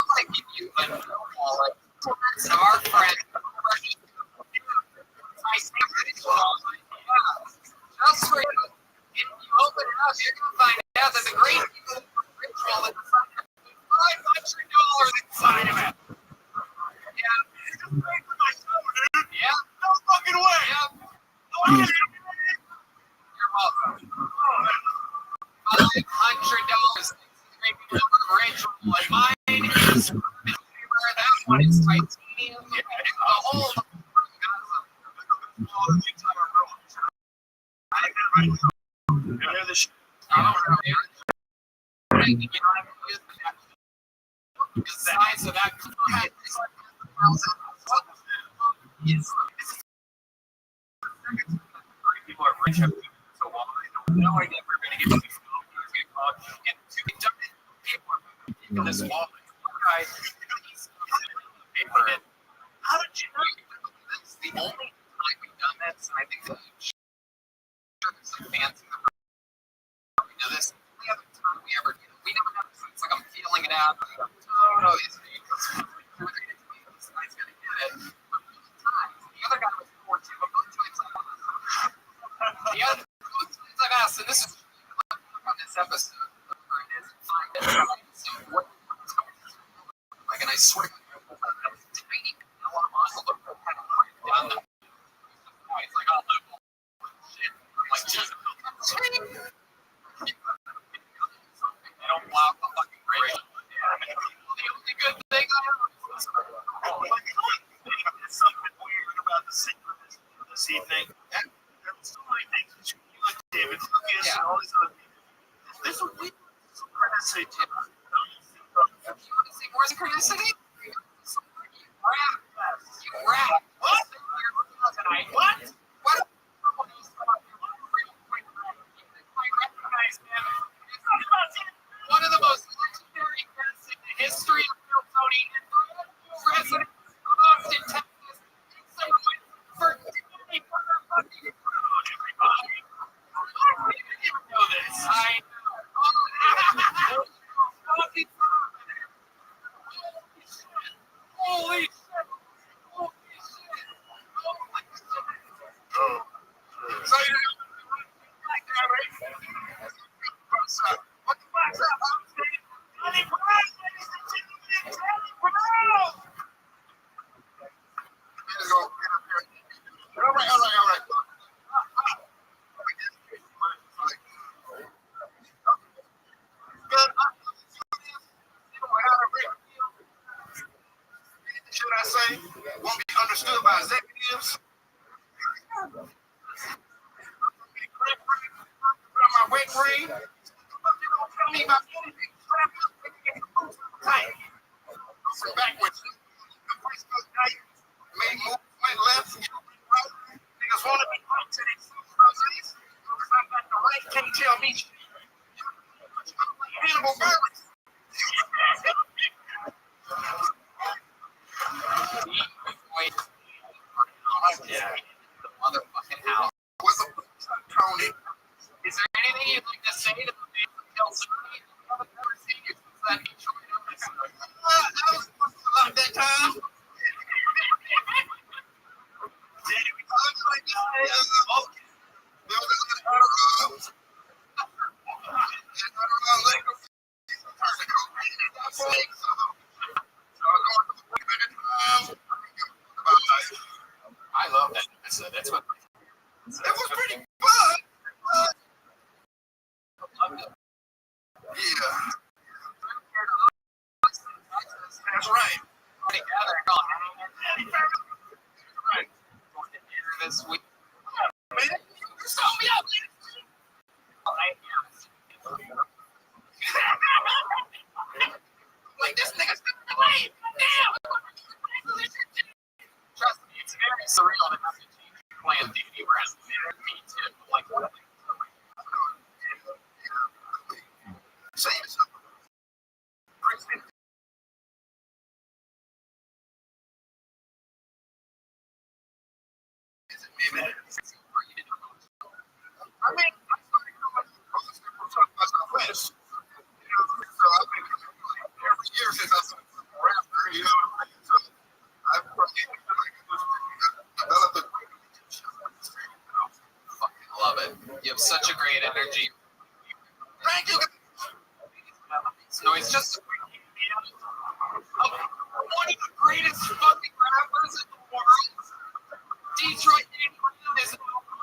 gonna give you a normal, like, so our friend, just for you, if you open it up, you're gonna find out that the green ritual is $500 inside of it. Yeah. Yeah. No fucking way. Yep. You're welcome. $500 ritual, and mine is that one is titanium, and the whole the size of that this is People are rich up so long, I have no idea if we're going to get these films get caught. And to be done, people are in this wall. One guy, he's paper. How did you know? That's the only time we've done this, and I think that there's some fans in the room. We do this. The other time we ever do it, we never have this. It's like I'm feeling it out. Oh, this guy's going to get it. But the other guy was 14, but both times I lost. The other times I've asked, and this is on this episode, like, and I swear, tiny muscle down the. It's like, oh, shit. I'm like, just. I don't block the fucking bridge. The only good thing I ever was something weird about the synchronicity of this evening. There's so many things. You like David Lucas and all these other people. There's a weird synchronicity to it. You want to see more synchronicity? You rap. What? What? What? One of the most legendary guests in the history of Bill Tony, president of Austin, Texas, for 20 fucking years. You know this. I know. Holy shit. So you know, like that, right? What the fuck's up? Johnny Brown, ladies and gentlemen, Johnny Brown! All right. Should I say won't be understood by executives? My weight grade? Tell me about anything. Backwards. Made move, went left, right. Niggas want to be right to these. The right can't tell me shit. Hannibal Burris. Yeah. The motherfucking house. What's up, Tony? Is there anything you'd like to say to the man who killed somebody? I've never seen you since that he joined us. That was like that time. I love that episode. That's what. It was pretty fun. Yeah. That's right. Together, right. Going to dinner this week. Man, you saw me up. Like this nigga's late. Damn. Trust me, it's very surreal to have to change your plan to anywhere else. Me too. Like what? Say yourself. I mean, West. You know, so I've been every year since I started a rapper, you know what I mean? So I've developed a great relationship with this thing, you know. Fucking love it. You have such a great energy. Thank you. No, it's just one of the greatest fucking rappers in the world. Detroit Danny Brown is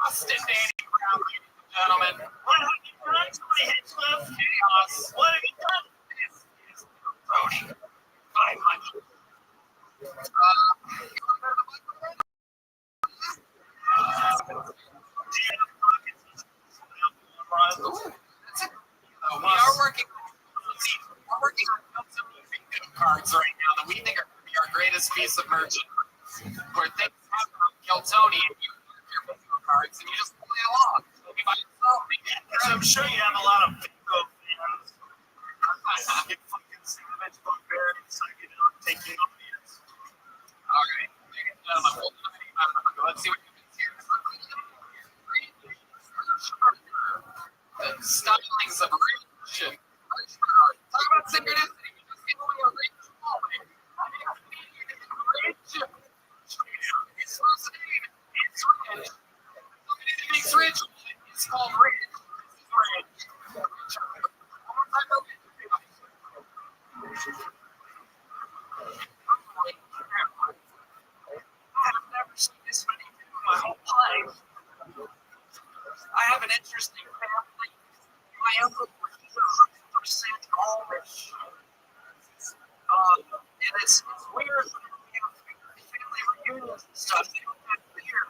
Austin Danny Brown, ladies and gentlemen. What have you done to my head, Cliff? Chaos. What have you done? This is Brody. 500. We are working on some bingo cards right now that we think are going to be our greatest piece of merchandise. Where things have killed Tony and you your bingo card favorites and you just play along. Maybe by yourself. Because I'm sure you have a lot of bingo fans. You fucking see the bench barbarians taking audience. All right. Let's see what happens here. The stylings of rich. Talk about synchronicity. We just give away a rich moment. Rich. It's supposed to be. It's rich. Somebody makes rich. It's called rich. It's rich. I've never seen this many people in my whole life. I have an interesting family. My uncle was 100% Amish. And it's weird when we have family reunions and stuff. They don't have beer.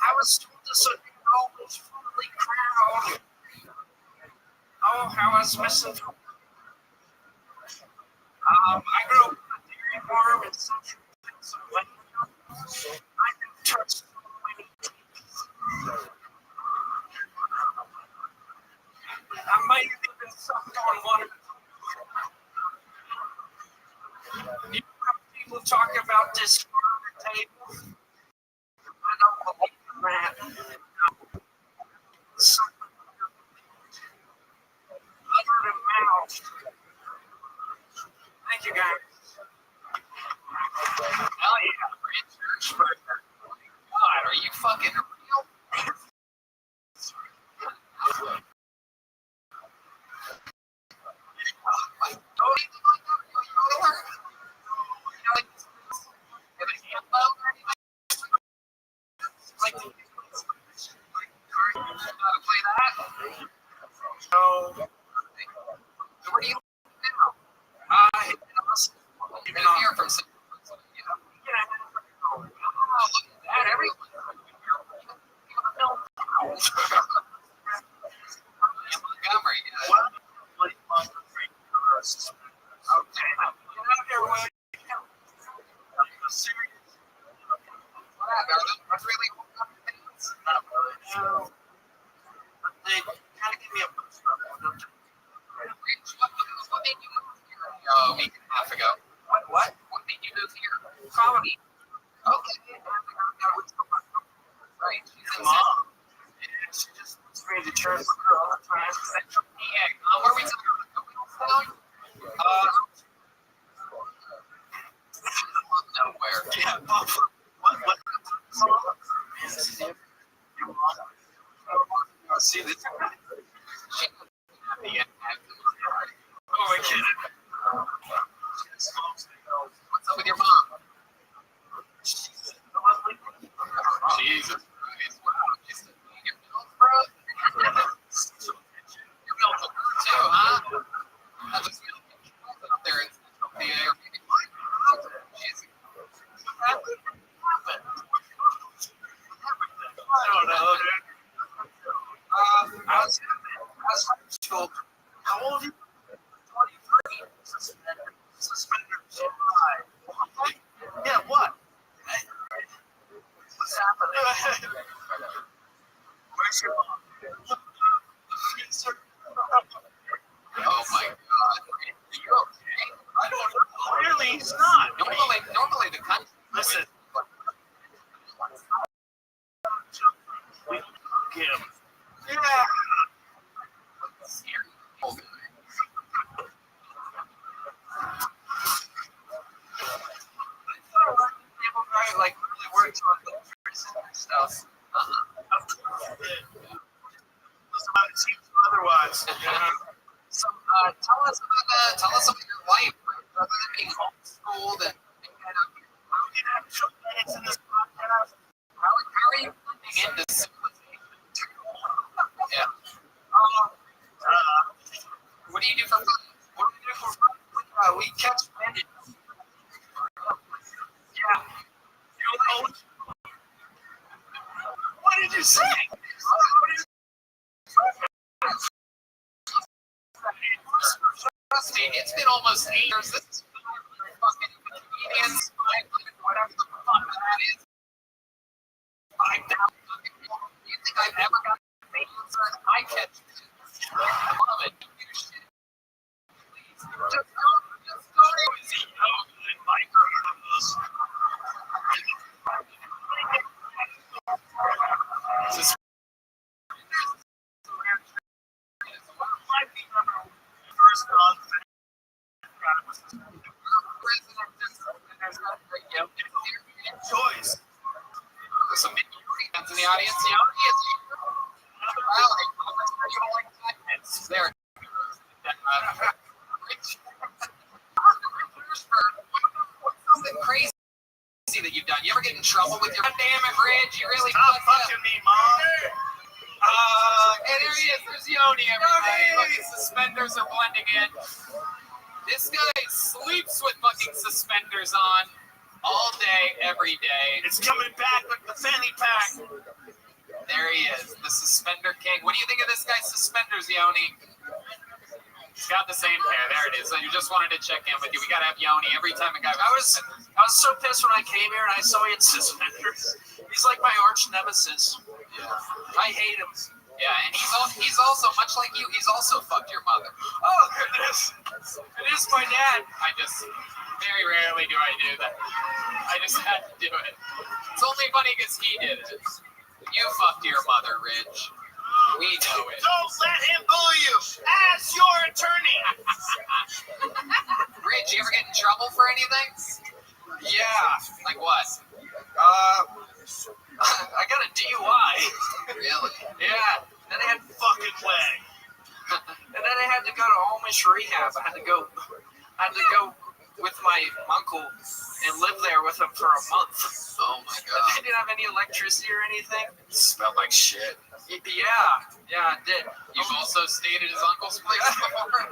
I was told this would be an always friendly crowd. Oh, how I was missing. I grew up in a dairy farm in central Pennsylvania. I've been touched so many times. I might have even sucked on one. You know, people talk about this table. I don't believe in that. Something other than mouth. Thank you, guys. Hell yeah, Rich Hirschberger. God, are you fucking real? Play that? So, Where do you live now? You've been here from some. Oh, look at that. Everyone. Montgomery, okay. Get out here, Will. Serious. That's really Not really. No. But they kind of give me a boost up. What made you move here a week and a half ago? What? What made you move here? Comedy. Okay. Right. Your mom? Yeah, she just looks ready to turn for her all the time. Yeah. What are we talking about? Nowhere. Yeah, Buffalo. What? Your mom? See this? Oh, I get it. What's up with your mom? Jesus Christ. Wow. She's your milk, bro? Your milk too, huh? I'll just out there and the air. Jesus. I don't know, dude. I was told, how old are you? 23. Suspended. Yeah, what? What's happening? Where's your mom? Oh my God. You're okay? I don't know. Clearly he's not. Normally the country. Listen. Him. Yeah. Scary old guy. People guy like really works on the prison and stuff. Otherwise. So tell us about your life, other than being homeschooled and in this podcast. how are you living into civilization? Yeah. What do you do for fun? What do we do for fun? We catch bandits. Yeah. You know, what did you say? Trust me, it's been almost 8 years. This is fucking Aliens, whatever the fuck that is. 5,000 people. Do you think I've ever got an answer? I catch it. I love it. Just go easy. Choice. Some big fans in the audience. The audience. Rally. You don't like that? There. What's something crazy that you've done? You ever get in trouble with your damn it, Ridge? You really Stop fucking me, Mom. And there he is. There's Yoni, everybody. Look, his suspenders are blending in. This guy sleeps with fucking suspenders on all day, every day. It's coming back like the fanny pack. There he is, the suspender king. What do you think of this guy's suspenders, Yoni? He's got the same pair. There it is. So you just wanted to check in with you. We gotta have Yoni every time a guy. I was so pissed when I came here and I saw he had suspenders. He's like my arch nemesis. Yeah. I hate him. Yeah, and he's also, much like you, he's also fucked your mother. Oh, goodness. It is my dad. I just, very rarely do I do that. I just had to do it. It's only funny because he did it. You fucked your mother, Ridge. We know it. Don't let him bully you as your attorney. Ridge, you ever get in trouble for anything? Yeah. Like what? I got a DUI. Really? Yeah. Then I had fucking way. And then I had to go to homeless rehab. I had to go with my uncle and live there with him for a month. Oh my god. They didn't have any electricity or anything. It smelled like shit. Yeah, it did. You've also stayed at his uncle's place before?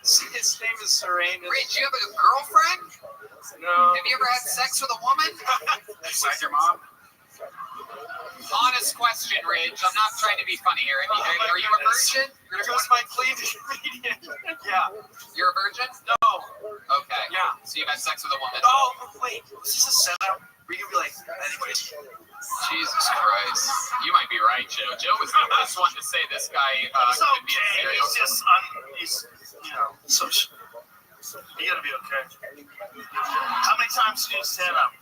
His name is Serene. Ridge, you have a girlfriend? No. Have you ever had sex with a woman? Besides your mom? Honest question, Ridge. I'm not trying to be funny here. Are you a virgin? There goes my clean comedian. Yeah. You're a virgin? No. Okay. Yeah. So you've had sex with a woman? Oh, wait. Was this a setup? Were you gonna be like, anyway? Jesus Christ. You might be right, Joe. Joe was the first one to say this guy could be a serial He's just, he's, you know, so you gotta be okay. How many times did you stand up?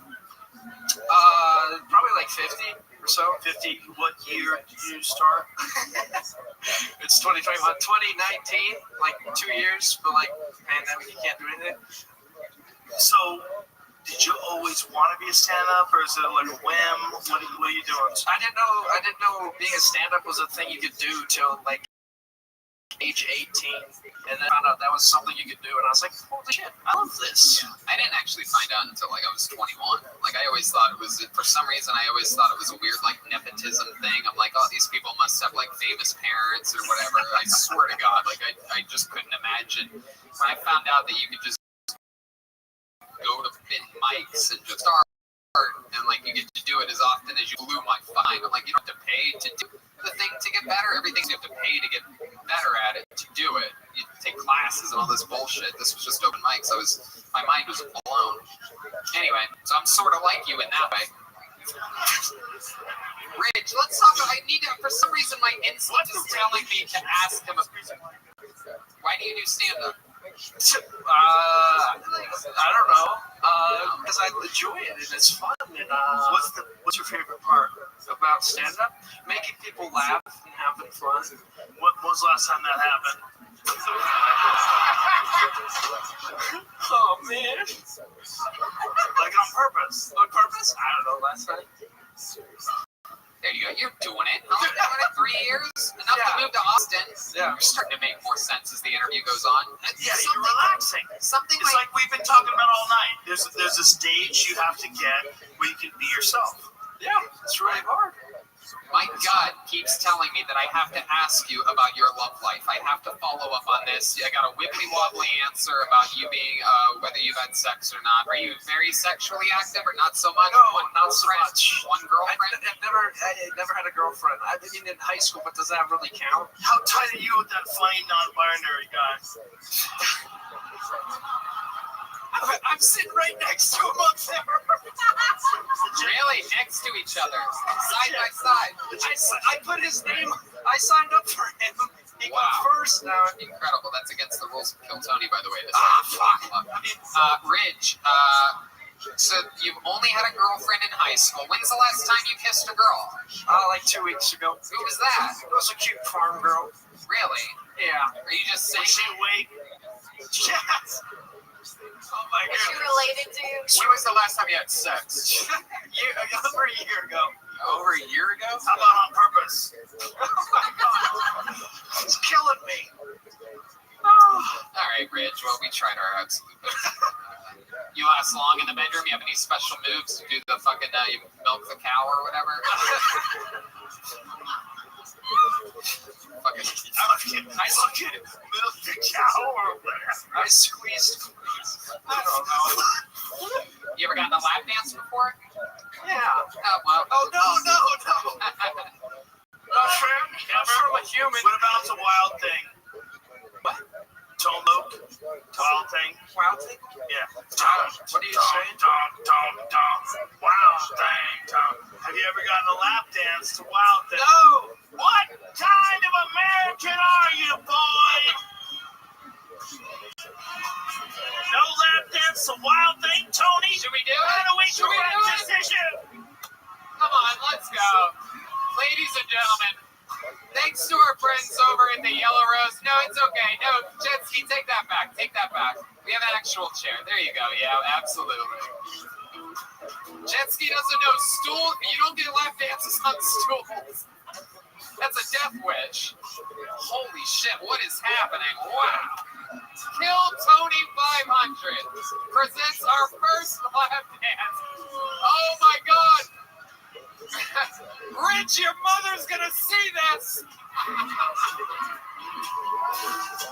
Probably like 50 or so. 50. What year did you start? It's 2021, 2019, like 2 years, but like pandemic, you can't do anything. So, did you always want to be a stand-up, or is it like a whim? What are you doing? I didn't know being a stand-up was a thing you could do till like age 18, and then I found out that was something you could do, and I was like, holy shit, I love this. I didn't actually find out until like I was 21. Like I always thought it was, for some reason, I always thought it was a weird like nepotism thing. I'm like, oh, these people must have like famous parents or whatever. I swear to God, like I just couldn't imagine. When I found out that you could just go to thin mics and just start, and like you get to do it as often as you blew my mind. I'm like, you don't have to pay to do the thing to get better. Everything you have to pay to get better at it to do it. You take classes and all this bullshit. This was just open mics. My mind was blown. Anyway, so I'm sort of like you in that way. Ridge, let's talk. I need to. For some reason, my instinct is telling me to ask him. Why do you do stand-up? I don't know. Because I enjoy it and it's fun. And what's your favorite part about stand-up? Making people laugh and having fun. What was the last time that happened? Oh man! Like on purpose? On purpose? I don't know. Last time. There you go. You're doing it. How long have you been doing it? 3 years? Enough to move to Austin. Yeah. You're starting to make more sense as the interview goes on. Yeah, you're relaxing. Something it's like we've been talking about all night. There's a stage you have to get where you can be yourself. Yeah, it's really hard. My gut keeps telling me that I have to ask you about your love life. I have to follow up on this. I got a wibbly-wobbly answer about you being, whether you've had sex or not. Are you very sexually active or not so much? No, not so much. One girlfriend? I never had a girlfriend. I've been in high school, but does that really count? How tight are you with that funny non-binary guy? I'm sitting right next to him up there. Really? Next to each other. Side by side. I put his name, I signed up for him. He got first now. Incredible. That's against the rules of Kill Tony, by the way. Fuck. Ridge, so you've only had a girlfriend in high school. When's the last time you kissed a girl? Like 2 weeks ago. Who was that? It was a cute farm girl. Really? Yeah. Are you just saying? Was she awake? Yes. Oh my Is she God. related to you? When was the last time you had sex? Over a year ago. Over a year ago? How about on purpose? Oh my God. It's killing me. All right, Ridge. Well, we tried our absolute best. You last long in the bedroom? You have any special moves to do the fucking you milk the cow or whatever? Fucking, I fucking milked the cow or whatever. I squeezed. I don't know. you ever gotten a lap dance before? Yeah. Oh, well. Oh no. Not from a human. What about the wild thing? What? Wild thing. Wild thing? Yeah. What are you saying? Wild thing. Have you ever gotten a lap dance to wild thing? No. What kind of American are you, boy? No lap dance to wild thing, Tony? Should we do it? How do we Should we correct do this it? issue? Come on, let's go. Ladies and gentlemen, thanks to our friends over at the Yellow Rose. No, it's okay. No, Jetsky, take that back. Take that back. We have an actual chair. There you go. Yeah, absolutely. Jetsky doesn't know stool. You don't get lap dances on stools. That's a death wish. Holy shit, what is happening? Wow. Kill Tony 500 presents our first lap dance. Oh my God. Rich, your mother's gonna see this.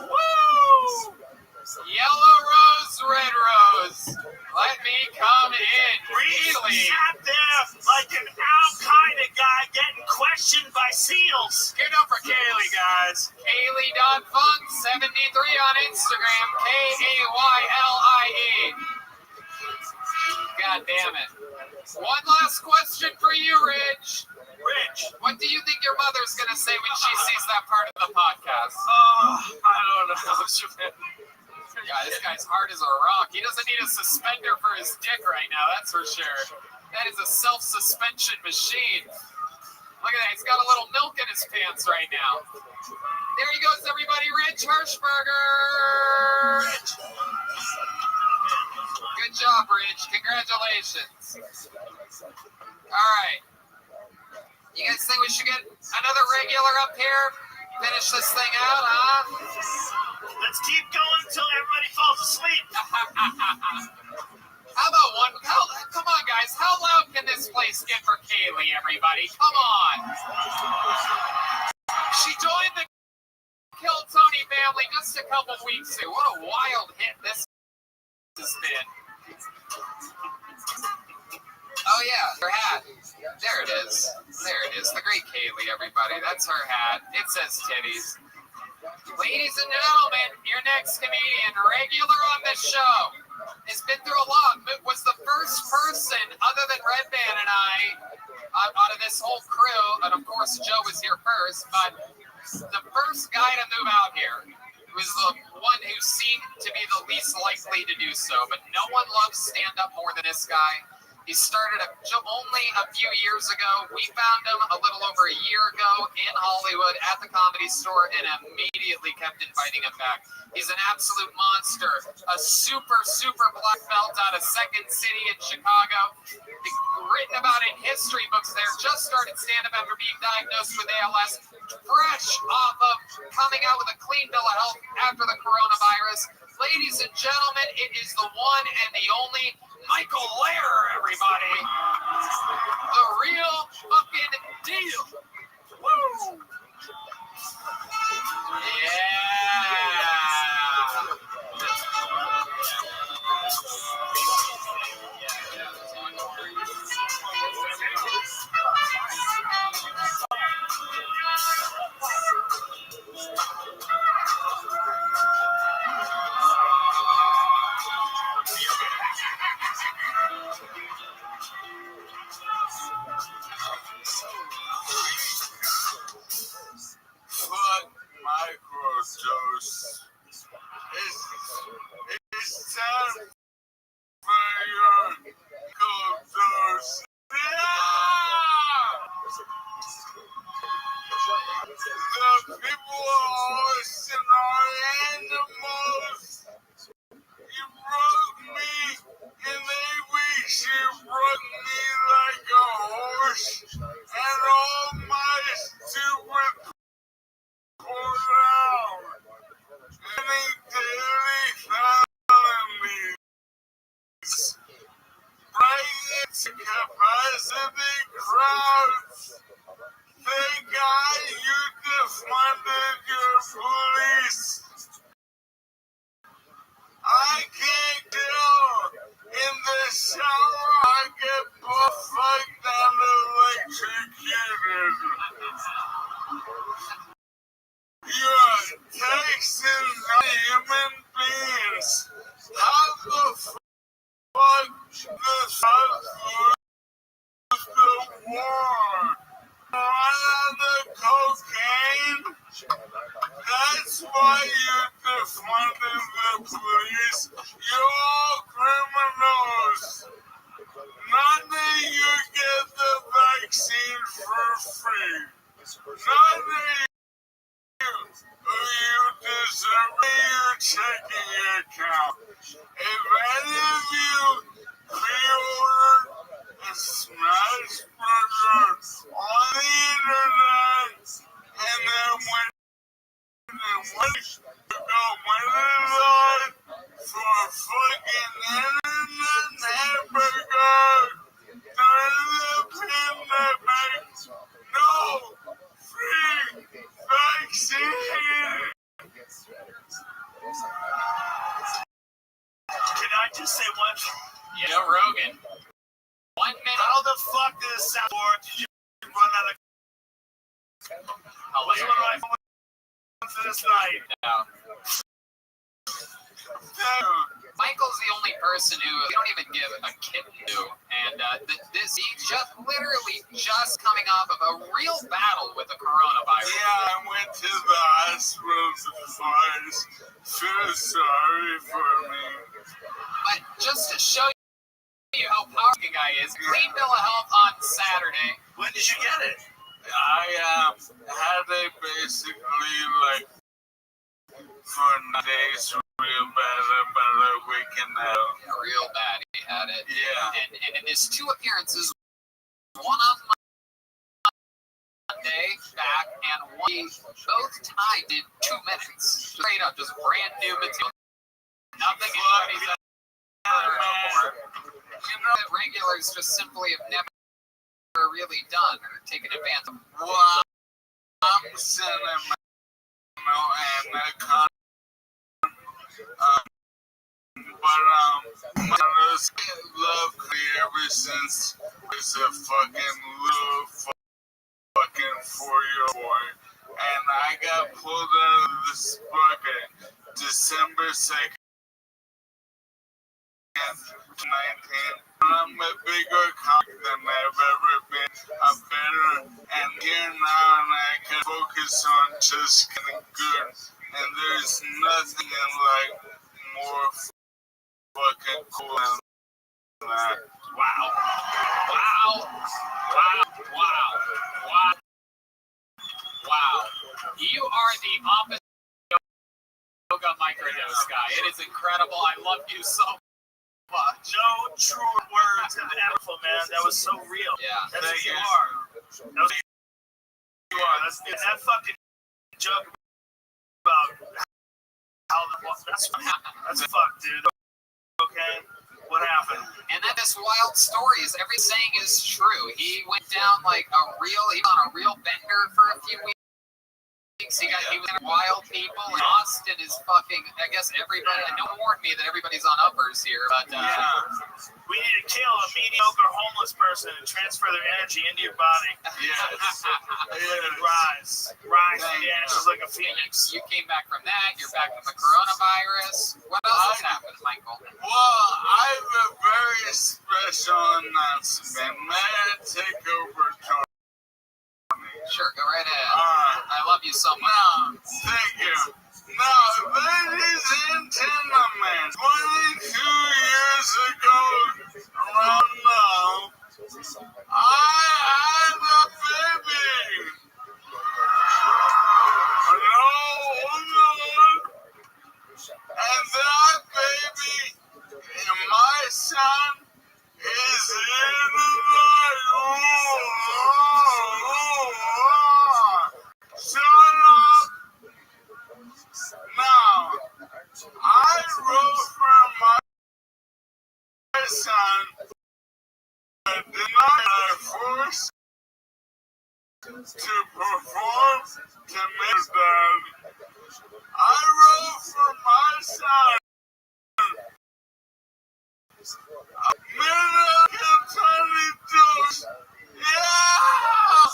Woo! Yellow rose, red rose. Let me come in. Really? Sat there like an Al-Qaeda guy getting questioned by SEALs. Give it up for Kaylee, guys. Kaylee.funk 73 on Instagram. Kaylie. God damn it. One last question for you, Rich. What do you think your mother's gonna say when she sees that part of the podcast? I don't know. Yeah, this guy's hard as a rock. He doesn't need a suspender for his dick right now, that's for sure. That is a self-suspension machine. Look at that, he's got a little milk in his pants right now. There he goes, everybody, Rich Hirschberger! Good job, Rich. Congratulations. All right. You guys think we should get another regular up here? Finish this thing out, huh? Let's keep going until everybody falls asleep. How about one? Come on, guys. How loud can this place get for Kaylee, everybody? Come on. She joined the Kill Tony family just a couple weeks ago. What a wild hit this has been. Oh, yeah, her hat. There it is. There it is. The great Kaylee, everybody. That's her hat. It says titties. Ladies and gentlemen, your next comedian, regular on this show, has been through a lot, but was the first person, other than Red Band and I, out of this whole crew, and of course Joe was here first, but the first guy to move out here. He was the one who seemed to be the least likely to do so, but no one loves stand-up more than this guy. He started only a few years ago. We found him a little over a year ago in Hollywood at the Comedy Store and immediately kept inviting him back. He's an absolute monster, a super black belt out of Second City in Chicago. Written about in history books there, just started stand-up after being diagnosed with ALS, fresh off of coming out with a clean bill of health after the coronavirus. Ladies and gentlemen, it is the one and the only Michael Lehrer, everybody. The real fucking deal. Woo! crowds. Thank God you defunded your police. I can't tell. In the shower, I get buffed and electrocuted. You're Texan human beings. How the fuck the South lose the war? On the cocaine? That's why you defunded the police. You're all criminals. Not that you get the vaccine for free. Not that you deserve your checking account. If any of you pre-ordered a smash burger on the internet and then went for a fucking internet hamburger during the pandemic. No free vaccine. Can I just say one? Yeah, Rogan. 1 minute. How the fuck did the soundboard did you run out of? What's one of my phones for this night? No. Michael's the only person who we don't even give a kitten to, and he's just literally just coming off of a real battle with the coronavirus. Yeah, I went to the hospital twice. Feel sorry for me. But just to show you how powerful the guy is, clean bill of health on Saturday. When did you get it? I had it basically like for days real bad, about a week and a half. Real bad, he had it. Yeah. And in his 2 appearances, one on Monday back and one both tied in 2 minutes. Straight up, just brand new material. Nothing anybody's ever before. You know that regulars just simply have never really done or taken advantage of. Well, I'm sentimental and my love me ever since I was a fucking little fucking 4-year-old boy, and I got pulled out of this bucket December 2nd, 19. I'm a bigger comic than I've ever been. I'm better and here now, and I can focus on just getting good. And there's nothing in like more fucking cool than that. Wow. Wow. Wow. Wow. Wow. Wow. You are the opposite yoga microdose guy. It is incredible. I love you so much. No true words have ever, man. That was so real. Yeah. That's what you are. That was you are. That fucking joke about how that's what happened. That's fucked, dude. Okay? What happened? And then this wild story is every saying is true. He went down like he was on a real bender for a few weeks. He was in wild people, and Austin is fucking, I guess everybody, no one warned me that everybody's on uppers here, but yeah. We need to kill a mediocre homeless person and transfer their energy into your body. Yes. Rise to the ashes like a phoenix. You came back from that, you're back from the coronavirus. What else has happened, Michael? Well, I have a very special announcement. May I take over, Tony? Sure, go right ahead. I love you so much. Now, thank you. Now, ladies and gentlemen, 22 years ago, around now, I had a baby. And that baby, my son, is in the Shut up! Now, I wrote for my son, denied 4 to perform to Mr. Dad. I wrote for my son. American Tiny Jokes. Yeah!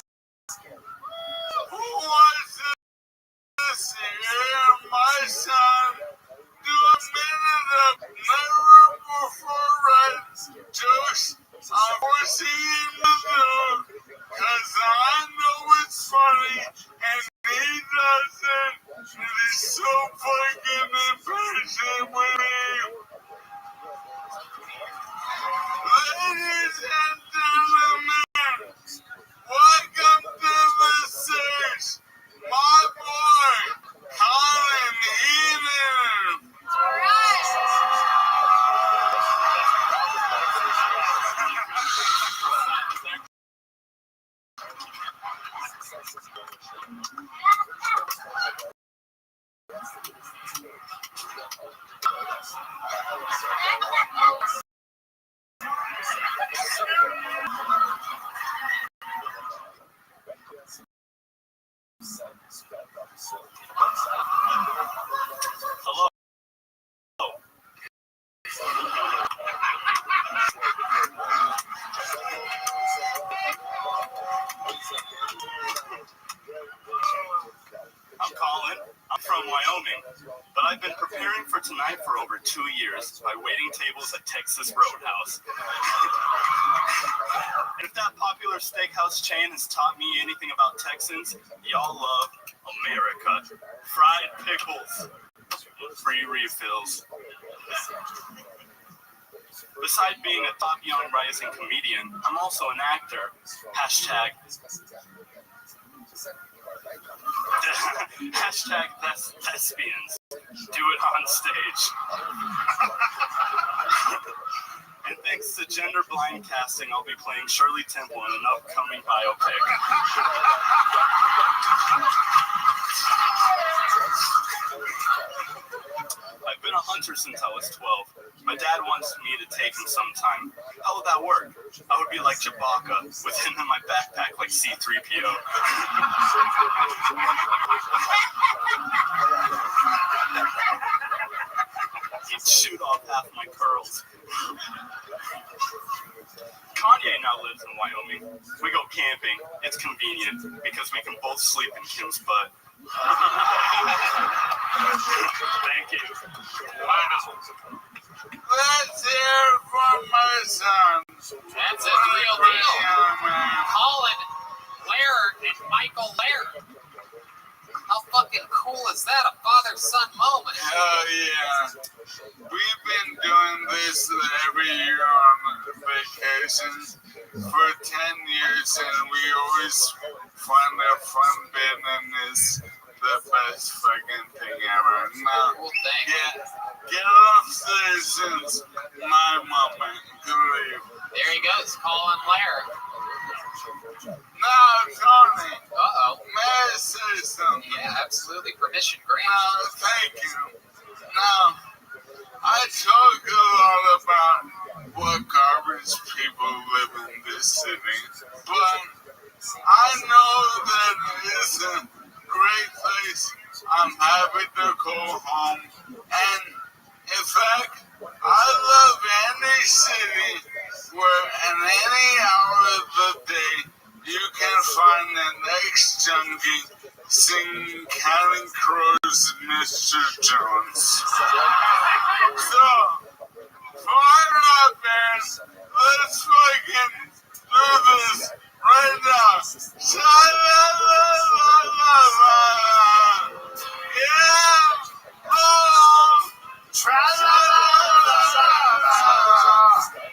Who wants to hear my son do a minute of never before read jokes I'm forcing him to do? Cause I know it's funny and he does it and he's so fucking impatient with me. Ladies and gentlemen, welcome to the stage, my boy, Colin Eden. Hello. I'm Colin. I'm from Wyoming, but I've been preparing for tonight for over 2 years by waiting tables at Texas Roadhouse. And if that popular steakhouse chain has taught me anything about Texans, y'all love America. Fried pickles, free refills. Besides being a top young rising comedian, I'm also an actor. Hashtag thespians. Do it on stage. And thanks to gender blind casting, I'll be playing Shirley Temple in an upcoming biopic. I've been a hunter since I was 12. My dad wants me to take him sometime. How would that work? I would be like Chewbacca, with him in my backpack like C-3PO. He'd shoot off half my curls. Kanye now lives in Wyoming. We go camping. It's convenient because we can both sleep in Kim's butt. Thank you. Wow. Let's hear from my son. That's a real deal. Colin Laird and Michael Laird. How fucking cool is that? A father-son moment. Hell yeah. We've been doing this every year on vacations for 10 years, and we always find a fun bit, and it's the best fucking thing ever. Now, Well, thanks. get upstairs since my moment to leave. There he goes, Colin Laird. Now, Tony, Uh-oh. may I say something? Yeah, absolutely. Permission granted. Now, thank you. Now, I talk a lot about what garbage people live in this city, but I know that it's a great place. I'm happy to go home, and in fact, I love any city where in any hour of the day you can find an ex-junkie singing Counting Crows Mr. Jones. So, fire up, man. Let's fucking do this right now. Sha-la-la-la-la-la. Yeah. Oh. Tra-la-la-la-la-la.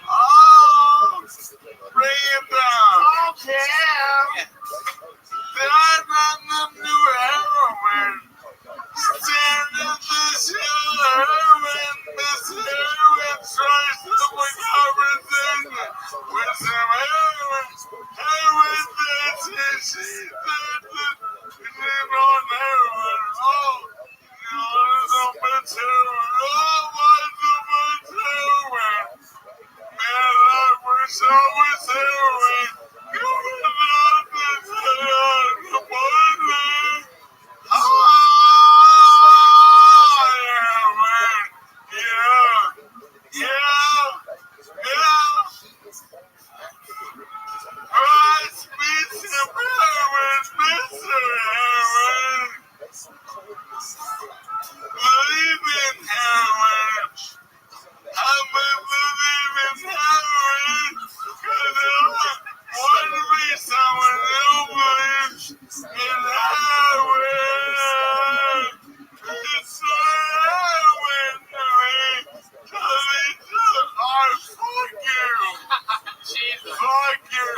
Oh. Bring it down. Okay. Then I'm the new heroine. Stand at this hill, heroin, this heroin tries to put everything with some heroin. Heroin that's it, she's on heroin. Oh, so much heroin. Oh, why so much heroin? Man, I wish I was heroin. Coming out this heroin. Jesus. Fuck you.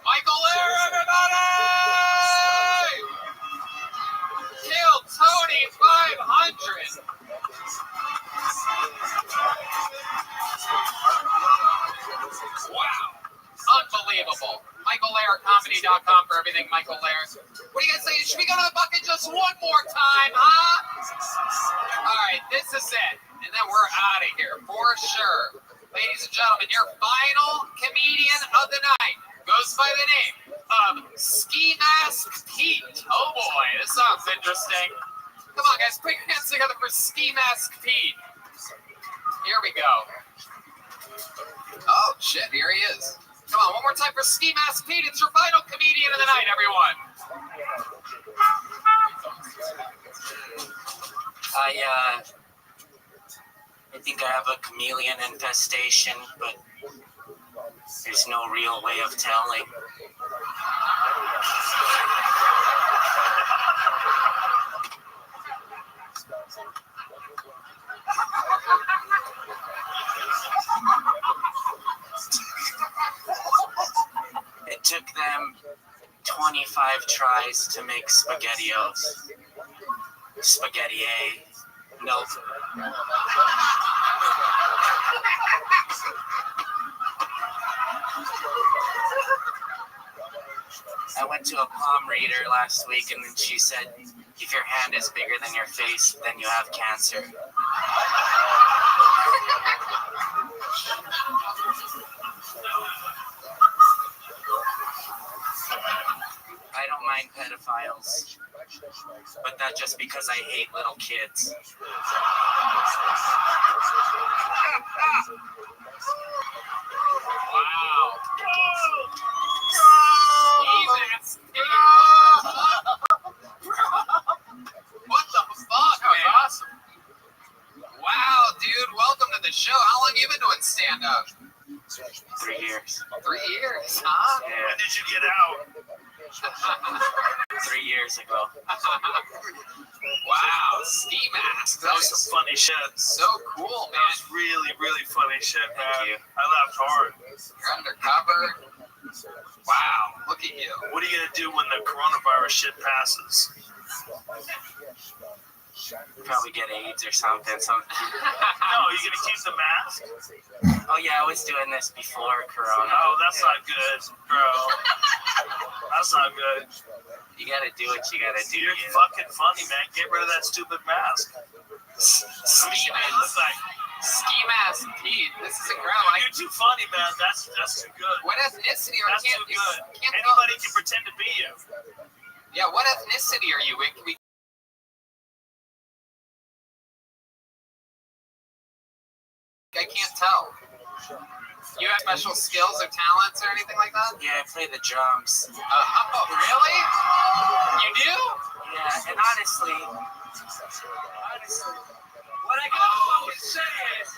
Michael Lair, everybody! Kill Tony 500. Wow. Unbelievable. MichaelLairComedy.com for everything Michael Lair. What do you guys say? Should we go to the bucket just one more time, huh? All right, this is it. And then we're out of here for sure. Ladies and gentlemen, your final comedian of the night goes by the name of Ski Mask Pete. Oh boy, this sounds interesting. Come on, guys, put your hands together for Ski Mask Pete. Here we go. Oh, shit, here he is. Come on, one more time for Ski Mask Pete. It's your final comedian of the night, everyone. I think I have a chameleon infestation, but there's no real way of telling. It took them 25 tries to make SpaghettiOs. Spaghetti A. Nope. I went to a palm reader last week, and then she said, if your hand is bigger than your face, then you have cancer. I don't mind pedophiles, but that's just because I hate little kids. Wow. What the fuck, man? Awesome. Wow, dude, welcome to the show. How long you been doing stand-up? 3 years. 3 years, huh? Yeah. When did you get out? 3 years ago. Wow, Ski Mask. That was some funny shit. So cool, man. That was really, really funny shit, man. Thank you. I laughed hard. You're undercover. Wow, look at you. What are you gonna do when the coronavirus shit passes? Probably get AIDS or something. No, you're gonna keep the mask? Oh yeah, I was doing this before Corona. Oh, that's not good, bro. That's not good. You gotta do what you gotta do. You're fucking funny, man. Get rid of that stupid mask. Ski Look like Mask Pete. This is incredible. you're too funny, man. That's too good. What ethnicity are That's you? too good. Can't Anybody can pretend to be you. Yeah, what ethnicity are you? I can't tell. You have special skills or talents or anything like that? Yeah, I play the drums. Oh, really? You do? Yeah, and honestly, what I gotta fucking say is,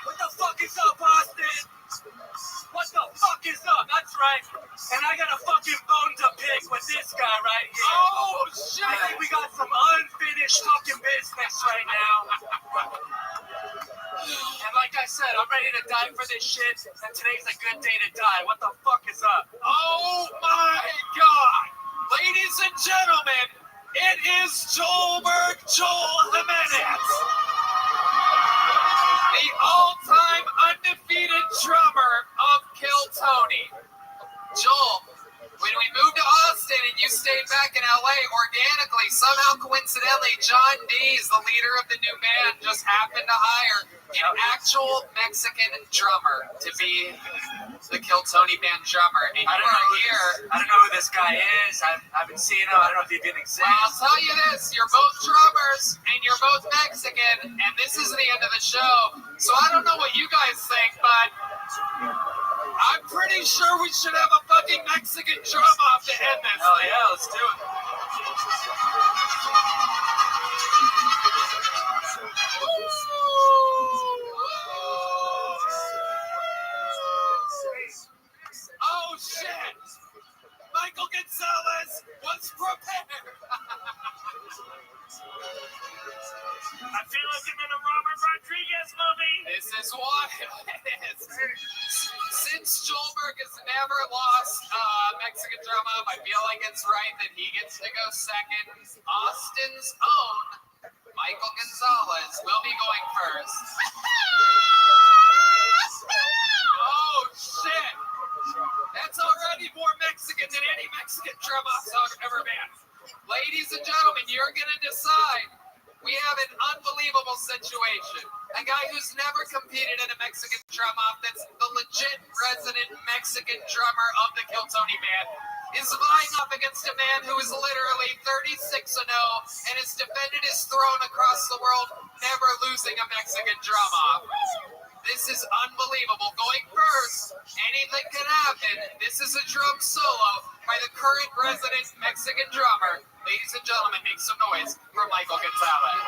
what the fuck is up, Austin? What the fuck is up? That's right. And I got a fucking bone to pick with this guy right here. Oh, shit. I think we got some unfinished fucking business right now. And like I said, I'm ready to die for this shit, and today's a good day to die. What the fuck is up? Oh my God! Ladies and gentlemen, it is Joel Jimenez, the all-time undefeated drummer of Kill Tony. Joel, when we moved to Austin and you stayed back in LA organically, somehow coincidentally, John Dees, the leader of the new band, just happened to hire an actual Mexican drummer to be the Kill Tony band drummer. And I don't know who this guy is. I haven't seen him. I don't know if he even exists. Well, I'll tell you this, you're both drummers and you're both Mexican, and this is the end of the show. So I don't know what you guys think, but I'm pretty sure we should have a fucking Mexican drum off to end this. Hell yeah, let's do it. Oh shit! Schulberg has never lost Mexican drum up. I feel like it's right that he gets to go second. Austin's own Michael Gonzalez will be going first. Oh, shit. That's already more Mexican than any Mexican drum ups I've ever been. Ladies and gentlemen, you're going to decide. We have an unbelievable situation. A guy who's never competed in a Mexican drum off that's the legit resident Mexican drummer of the Kiltony Band is vying up against a man who is literally 36-0 and has defended his throne across the world, never losing a Mexican drum off. This is unbelievable. Going first, anything can happen. This is a drum solo by the current resident Mexican drummer. Ladies and gentlemen, make some noise for Michael Gonzalez.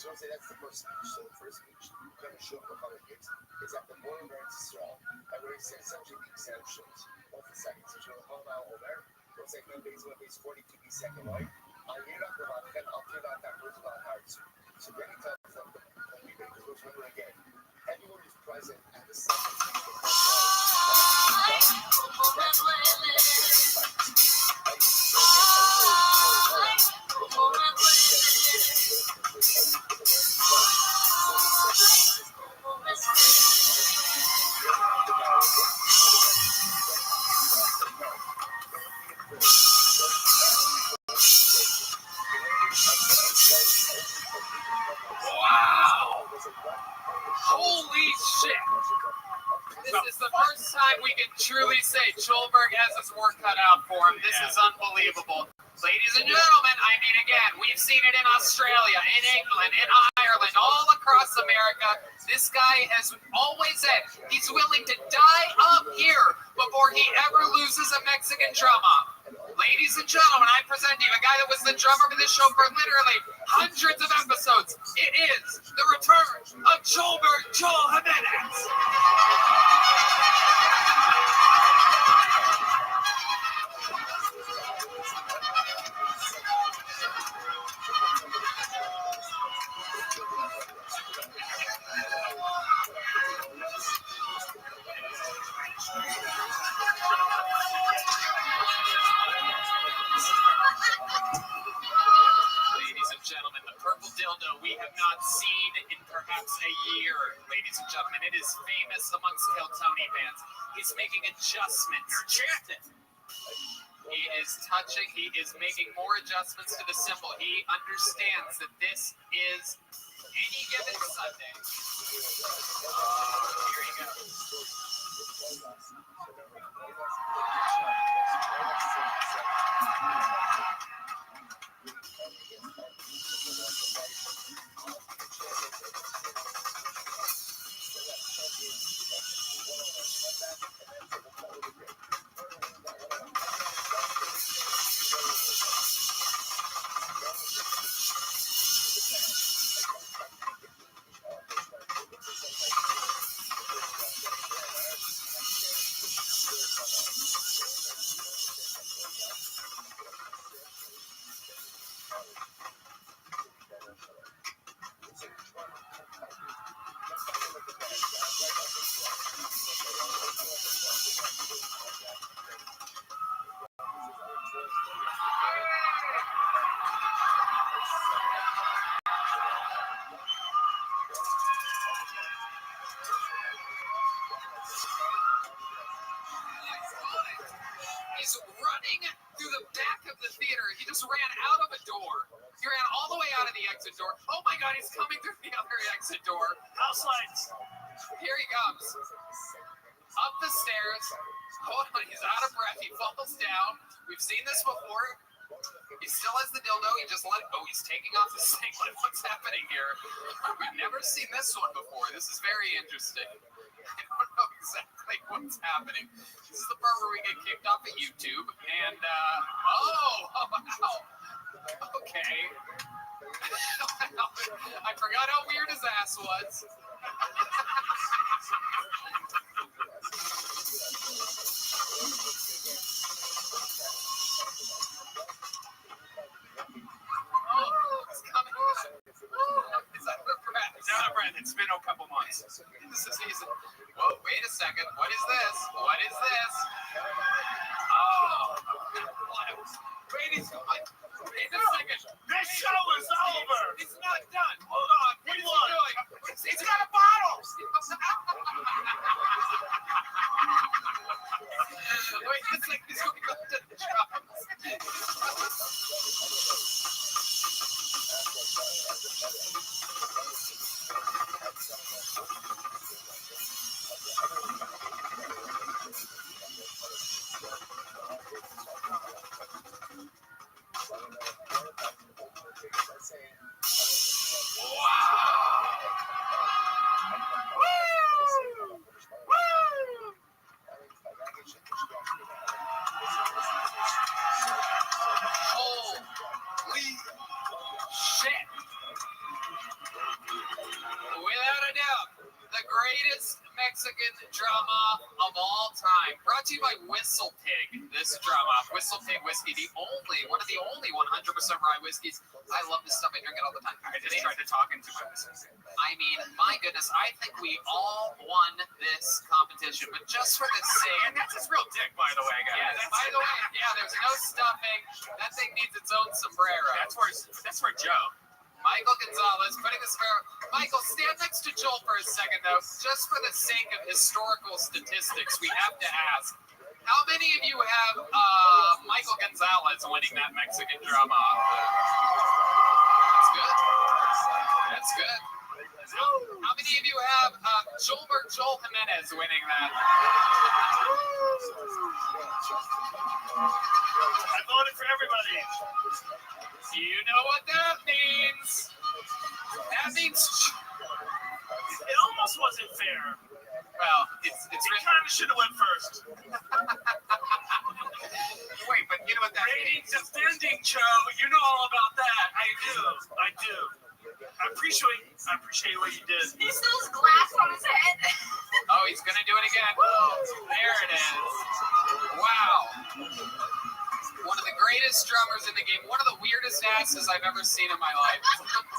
So I say that's the first speech. So the first speech, kind of show the public is that the more Americans is strong, and we're saying essentially the exemptions. What's the second? So you'll hold out over. You'll say no days, 42 be second, right? You're not the one, then I'll turn out that first about hearts. So then he tells them that we make the rules remember again. Everyone is present at the second speech. Wow! Holy shit! This is the first time we can truly say Schulberg has his work cut out for him. This is unbelievable. Ladies and gentlemen, I mean, again, we've seen it in Australia, in England, in Ireland, all across America. This guy has always said he's willing to die up here before he ever loses a Mexican drum off. Ladies and gentlemen, I present to you a guy that was the drummer for this show for literally hundreds of episodes. It is the return of Schulberg Joel Jimenez. Ladies and gentlemen, the purple dildo we have not seen in perhaps a year. Ladies and gentlemen, it is famous amongst Kiltony fans. He's making adjustments. He is touching, he is making more adjustments to the symbol. He understands that this is any given Sunday. Here you go. is running through the back of the theater. He just ran out of a door. He ran all the way out of the exit door. Oh my God, he's coming through the other exit door. House lights. Here he comes. Up the stairs. Hold on, he's out of breath. He falls down. We've seen this before. He still has the dildo. He just let. Oh, he's taking off the singlet. What's happening here? We've never seen this one before. This is very interesting. I don't know exactly what's happening. This is the part where we get kicked off of YouTube. And wow. Okay. I forgot how weird his ass was. It's coming. He's out of breath. He's out of breath. It's been a couple months. Whoa, wait a second. What is this? What is this? Oh. Wait, he's going. Wait a second. This show is over. He's not done. Hold on. What is he doing? He's got a bottle. Wait a second. He's going up to the drums. Holy shit. Without a doubt, the greatest Mexican drama of all time. Brought to you by Whistle Pig. This drama, Whistle Pig whiskey, one of the only 100% rye whiskeys. I love this stuff. I drink it all the time. I just tried to talk into my whiskey. I mean, my goodness, I think we all won this competition, but just for the sake. And that's his real dick, by the way, guys. Yeah, by the way, there's no stuffing. That thing needs its own sombrero. That's for Joe. Michael Gonzalez putting the sombrero. Michael, stand next to Joel for a second, though. Just for the sake of historical statistics, we have to ask. How many of you have Michael Gonzalez winning that Mexican drama? That's good. That's good. How many of you have Joel Jimenez winning that? I voted for everybody. You know what that means? That means it almost wasn't fair. Well, it's it kind of should have went first. Wait, but you know what that means? Ratings defending, Joe. You know all about that. I do. I appreciate what you did. He still has glass on his head. Oh, he's gonna do it again. There it is. Wow. One of the greatest drummers in the game. One of the weirdest asses I've ever seen in my life.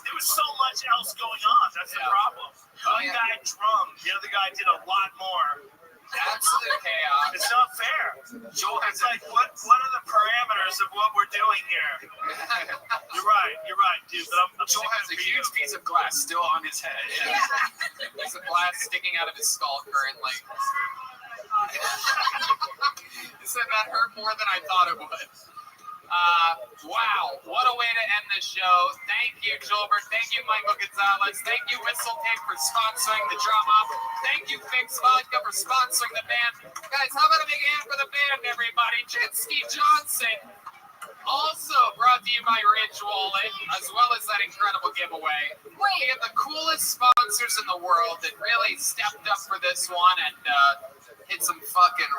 There was so much else going on. That's the problem. One guy drummed. The other guy did a lot more. Absolute chaos. It's not fair. Joel, it's like, what are the parameters of what we're doing here? You're right, dude. But Joel has a huge piece of glass still on his head. Yeah. There's a glass sticking out of his skull currently. He said that hurt more than I thought it would. Wow, what a way to end this show. Thank you, Gilbert. Thank you, Michael Gonzalez. Thank you, Whistle Pig, for sponsoring the drama. Thank you, Fix Vodka, for sponsoring the band. Guys, how about a big hand for the band, everybody? Jet Ski Johnson. Also brought to you by Rich Wallet, as well as that incredible giveaway. We have the coolest sponsors in the world that really stepped up for this one and hit some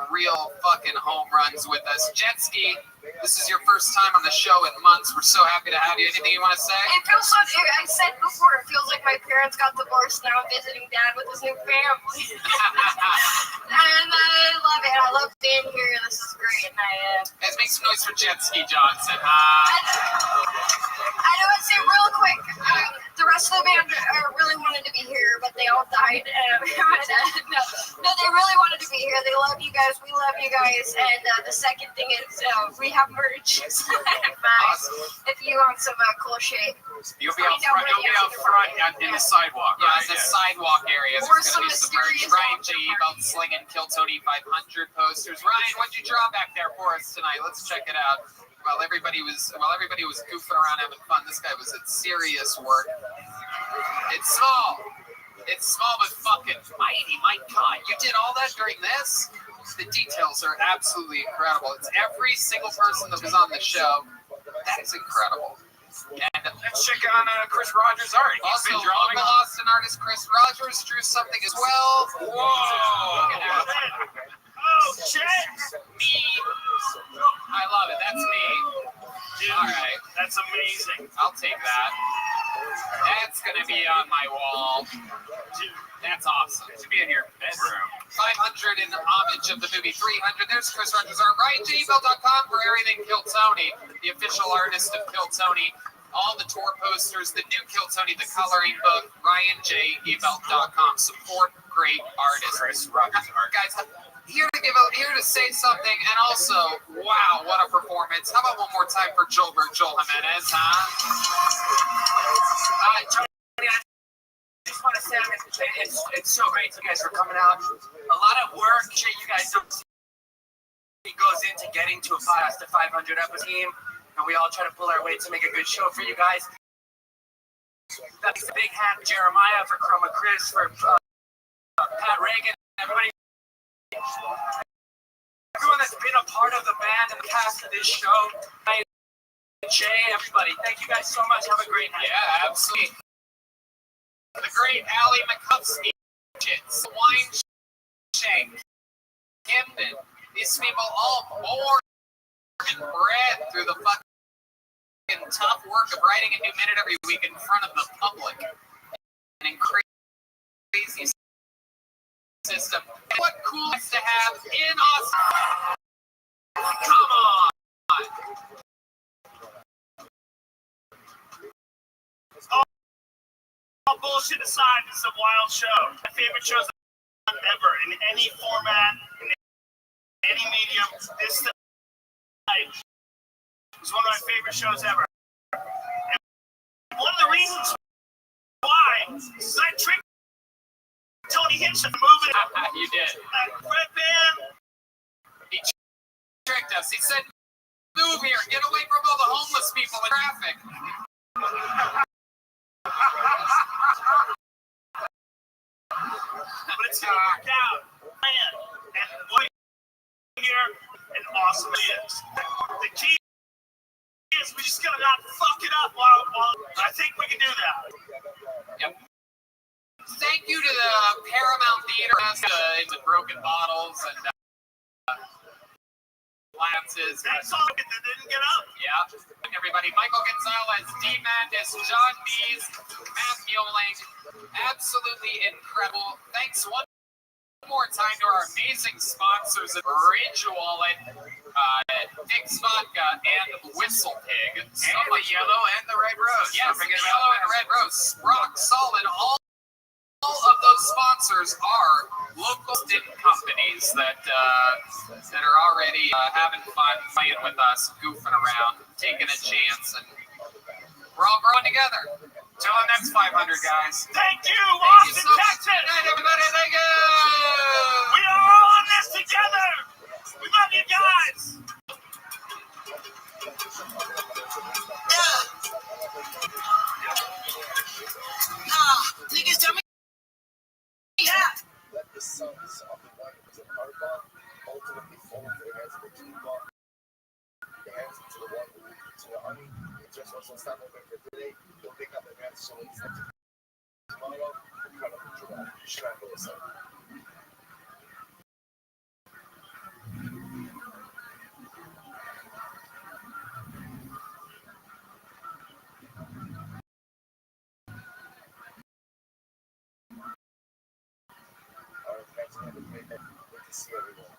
real home runs with us. Jet Ski, this is your first time on the show in months. We're so happy to have you. Anything you want to say? It feels so. I said before, it feels like my parents got divorced. Now I'm visiting dad with his new family. And I love it. I love being here. This is great. And Let's make some noise for Jet Ski Johnson. I know it's real quick. The rest of the band really wanted to be here, but they all died. No, they really wanted to be here. here. They love you guys. We love you guys. And the second thing is we have merch. If you want some cool shit. You'll be out front in the sidewalk. Yeah, right? the sidewalk area. Or There's some gonna be some merch. mysterious Ryan J. Ebelt slinging Kill Tony 500 posters. Ryan, what'd you draw back there for us tonight? Let's check it out. While everybody was goofing around having fun, this guy was at serious work. It's small. It's small but fucking mighty. My God, you did all that during this? The details are absolutely incredible. It's every single person that was on the show. That is incredible. And Let's check on Chris Rogers' art. He's also, been drawing. local Austin artist Chris Rogers drew something as well. Whoa! Look at that. Oh, shit! Me. I love it. That's me. Dude, All right. that's amazing. I'll take that. That's going to be on my wall. Dude, That's awesome. It should be in your bedroom. 500 in homage of the movie 300. There's Chris Rogers' art. RyanJebelt.com for everything Kill Tony, the official artist of Kill Tony. All the tour posters, the new Kill Tony, the coloring book, RyanJebelt.com. Support great artists. Chris Rogers' art. Guys, here to say something, and also, wow, what a performance. How about one more time for Joel Jimenez, huh? Tony, I just want to say it's so great you guys are coming out. A lot of work, shit you guys don't see goes into getting to a 500 episode team, and we all try to pull our weight to make a good show for you guys. That's a big hand, Jeremiah, for Chroma Chris, for Pat Reagan, everybody. Everyone that's been a part of the band and the cast of this show. Jay, everybody, thank you guys so much. Have a great night. Yeah, absolutely. The great Allie McCuskey, Wine Shank, Camden. These people all born and bred through the fucking tough work of writing a new minute every week in front of the public. And in crazy system. And what cool is to have in Austin? Come on! all bullshit aside, it's a wild show. My favorite shows ever, in any format, in any medium. This night was one of my favorite shows ever. And one of the reasons why is I tricked Tony Hinch into moving. You did. Red Band. He tricked us. He said, move here, get away from all the homeless people in traffic. But it's gonna work out. Man, and what here and awesome it is. The key is we just gotta not fuck it up while I think we can do that. Yep. Thank you to the Paramount Theater in the broken bottles and lances. That's all that didn't get up. Yeah. Everybody, Michael Gonzalez, D. Mandis, John Bees, Matt Mueling. Absolutely incredible. Thanks one more time to our amazing sponsors at Ridge Wallet, Dick's Vodka, and Whistle Pig. And the yellow and the red rose. Yes, the yellow and red rose. Rock solid. All of those sponsors are local student companies that are already having fun playing with us, goofing around, taking a chance, and we're all growing together. Till the next 500, guys. Thank you, Thank you Austin, so much. Texas. Good night, everybody. Thank you. We are all on this together. We love you guys. Niggas tell me. Yeah. Let the sons of the wonders of Arba ultimately fall into the hands of the two God, the hands to the one who to the army. It just wasn't standing there for today. They'll pick up the hands so it's not tomorrow. We're gonna put you on. Strangle us up. Good to see everyone.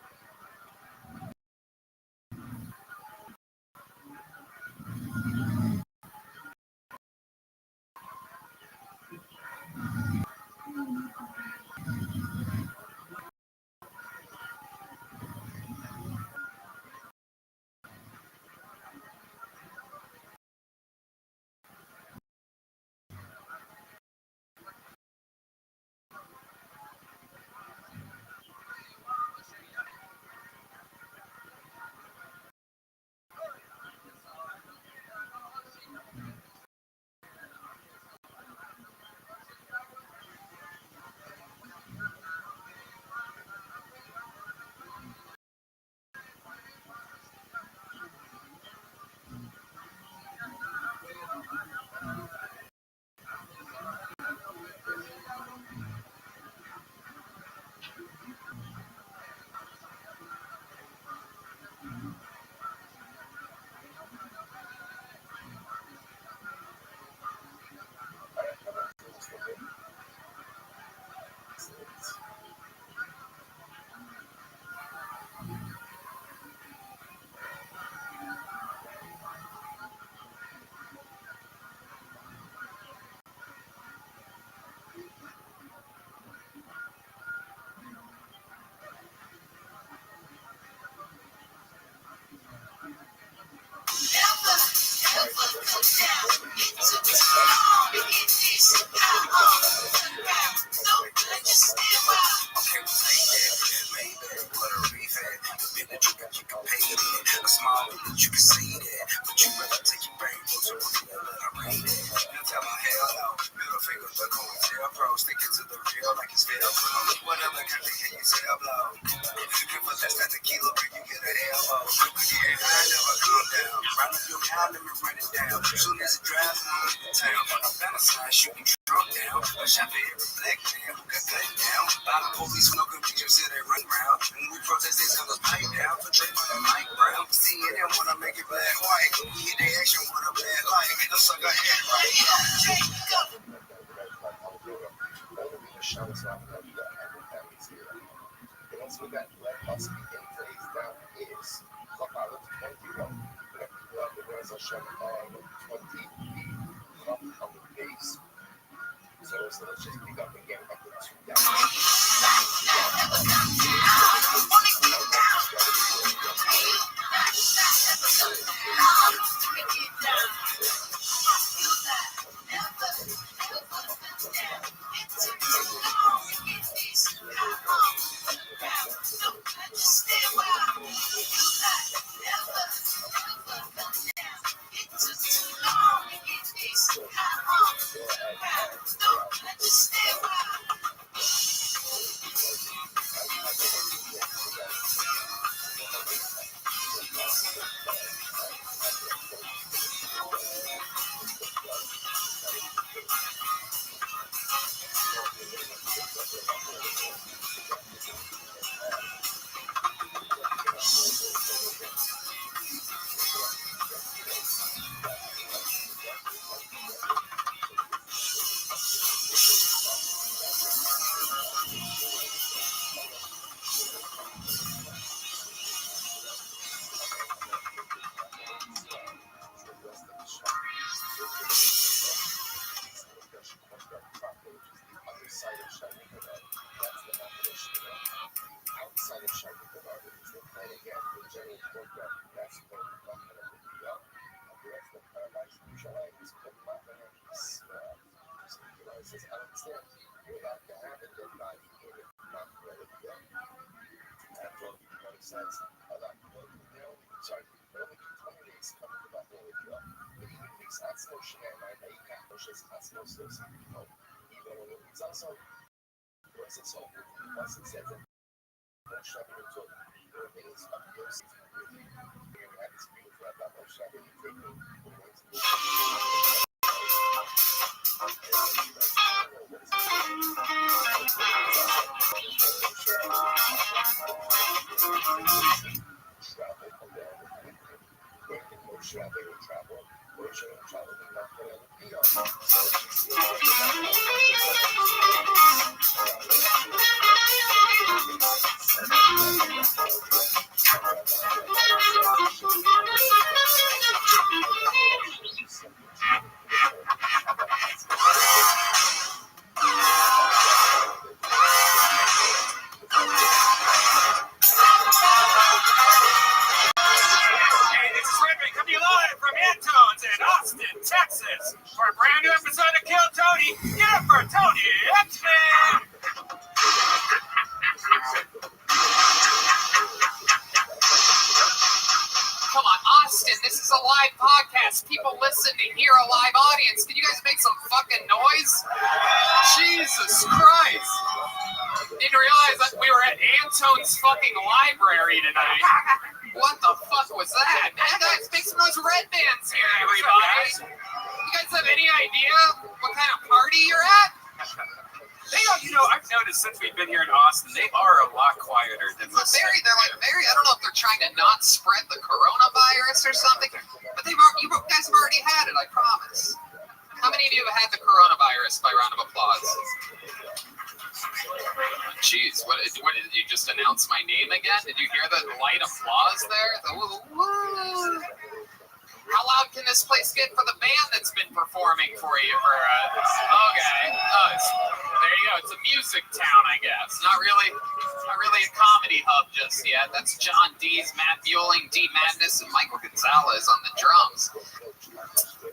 sticking to the real like it's fair. What other country can you say about? If you give us less than a kilo, you get an elbow. Yeah, I never calm down. Round up your car, let me run it down. Soon as it drives me into town, I'm fantasize shooting drunk down. A shot for every black man who got gunned down. By the police smoking, we just sit and run round. When we protest, they tell us pipe down. For Trayvon and Mike Brown. See it and wanna make it black white. We hit the action with a bad light. The sucker head right. So let's just pick up again up to 2 Texas, for a brand new episode of Kill Tony. Get up for Tony X-Men! Come on, Austin, this is a live podcast. People listen to hear a live audience. Can you guys make some fucking noise? Jesus Christ. Didn't realize that we were at Antone's fucking library tonight. What the fuck was that? Man, guys, make some noise. Red Band's here, everybody. You guys have any idea what kind of party you're at? They are, I've noticed since we've been here in Austin, they are a lot quieter than they're very, I don't know if they're trying to not spread the coronavirus or something, but you guys have already had it, I promise. How many of you have had the coronavirus by round of applause? Jeez, what did you just announce my name again? Did you hear the light applause there? How loud can this place get for the band that's been performing for you? Okay, there you go. It's a music town, I guess. Not really a comedy hub just yet. That's John Dees, Matt Bueling, D Madness, and Michael Gonzalez on the drums.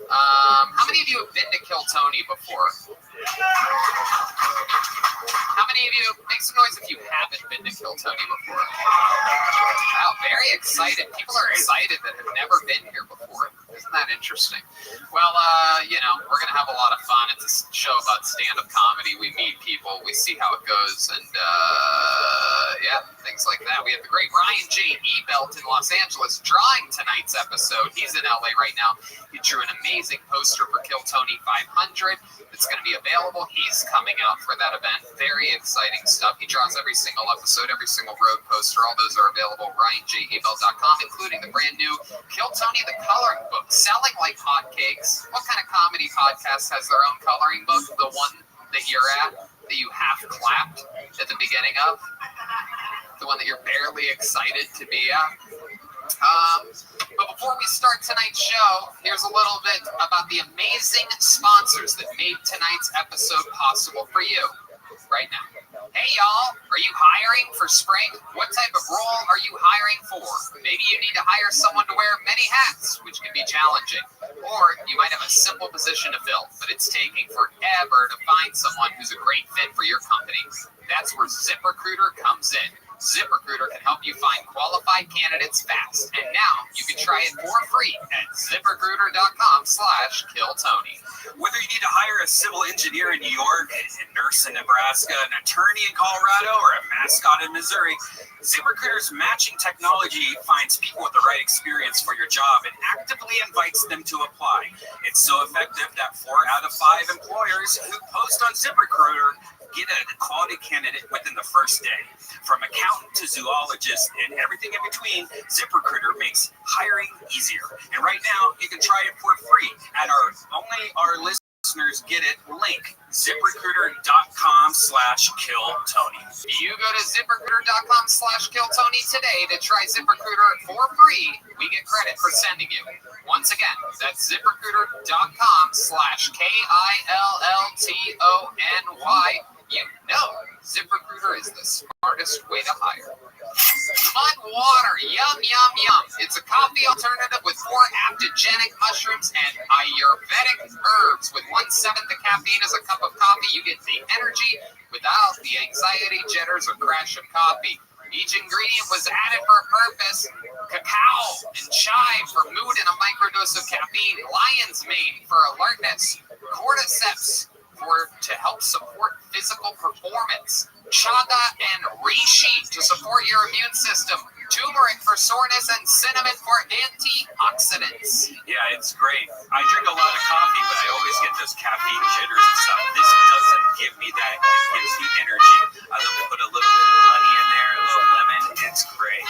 How many of you have been to Kill Tony before? How many of you, make some noise if you haven't been to Kill Tony before? Wow, very excited. People are excited that have never been here before. Isn't that interesting? Well, we're going to have a lot of fun. It's a show about stand-up comedy. We meet people, we see how it goes, and things like that. We have the great Ryan J. Ebelt in Los Angeles drawing tonight's episode. He's in LA right now. He drew an amazing poster for Kill Tony 500. It's going to be available. He's coming out for that event. Very exciting stuff. He draws every single episode, every single road poster. All those are available at RyanJEbelt.com, including the brand new Kill Tony the Coloring Book, selling like hotcakes. What kind of comedy podcast has their own coloring book? The one that you're at, that you half clapped at the beginning of? The one that you're barely excited to be at? But before we start tonight's show, here's a little bit about the amazing sponsors that made tonight's episode possible for you right now. Hey y'all, are you hiring for spring? What type of role are you hiring for? Maybe you need to hire someone to wear many hats, which can be challenging. Or you might have a simple position to fill, but it's taking forever to find someone who's a great fit for your company. That's where ZipRecruiter comes in. ZipRecruiter can help you find qualified candidates fast. And now you can try it for free at ZipRecruiter.com/KillTony. Whether you need to hire a civil engineer in New York, a nurse in Nebraska, an attorney in Colorado, or a mascot in Missouri, ZipRecruiter's matching technology finds people with the right experience for your job and actively invites them to apply. It's so effective that 4 out of 5 employers who post on ZipRecruiter get a quality candidate within the first day. From accountant to zoologist and everything in between, ZipRecruiter makes hiring easier. And right now, you can try it for free at our listeners get it link, ZipRecruiter.com/KillTony. You go to ZipRecruiter.com/KillTony today to try ZipRecruiter for free. We get credit for sending you. Once again, that's ZipRecruiter.com/KillTony. You know ZipRecruiter is the smartest way to hire. Mud water, yum, yum, yum. It's a coffee alternative with 4 adaptogenic mushrooms and Ayurvedic herbs. With 1/7 the caffeine as a cup of coffee, you get the energy without the anxiety, jitters, or crash of coffee. Each ingredient was added for a purpose. Cacao and chai for mood and a microdose of caffeine. Lion's mane for alertness. Cordyceps to help support physical performance. Chaga and reishi to support your immune system. Turmeric for soreness and cinnamon for antioxidants. Yeah, it's great. I drink a lot of coffee, but I always get those caffeine jitters and stuff. This doesn't give me that. It gives me energy. I love to put a little bit of honey in there, a little lemon. It's great.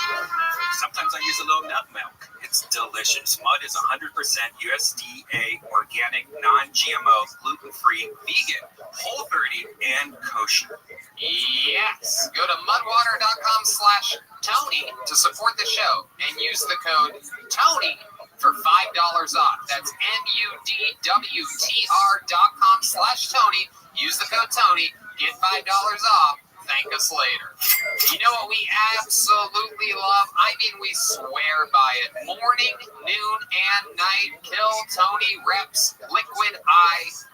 Sometimes I use a little nut milk. It's delicious. Mud is 100% USDA organic, non-GMO, gluten-free, vegan, Whole30, and kosher. Yes. Go to mudwater.com/Tony to support the show and use the code TONY for $5 off. That's MUDWTR.com/Tony. Use the code TONY. Get $5 off. Thank us later. You know what we absolutely love? I mean, we swear by it. Morning, noon, and night. Kill Tony Reps Liquid IV.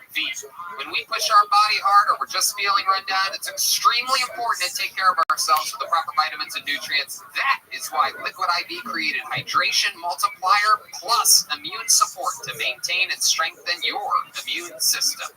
When we push our body hard or we're just feeling run down, it's extremely important to take care of ourselves with the proper vitamins and nutrients. That is why Liquid IV created Hydration Multiplier Plus Immune Support to maintain and strengthen your immune system.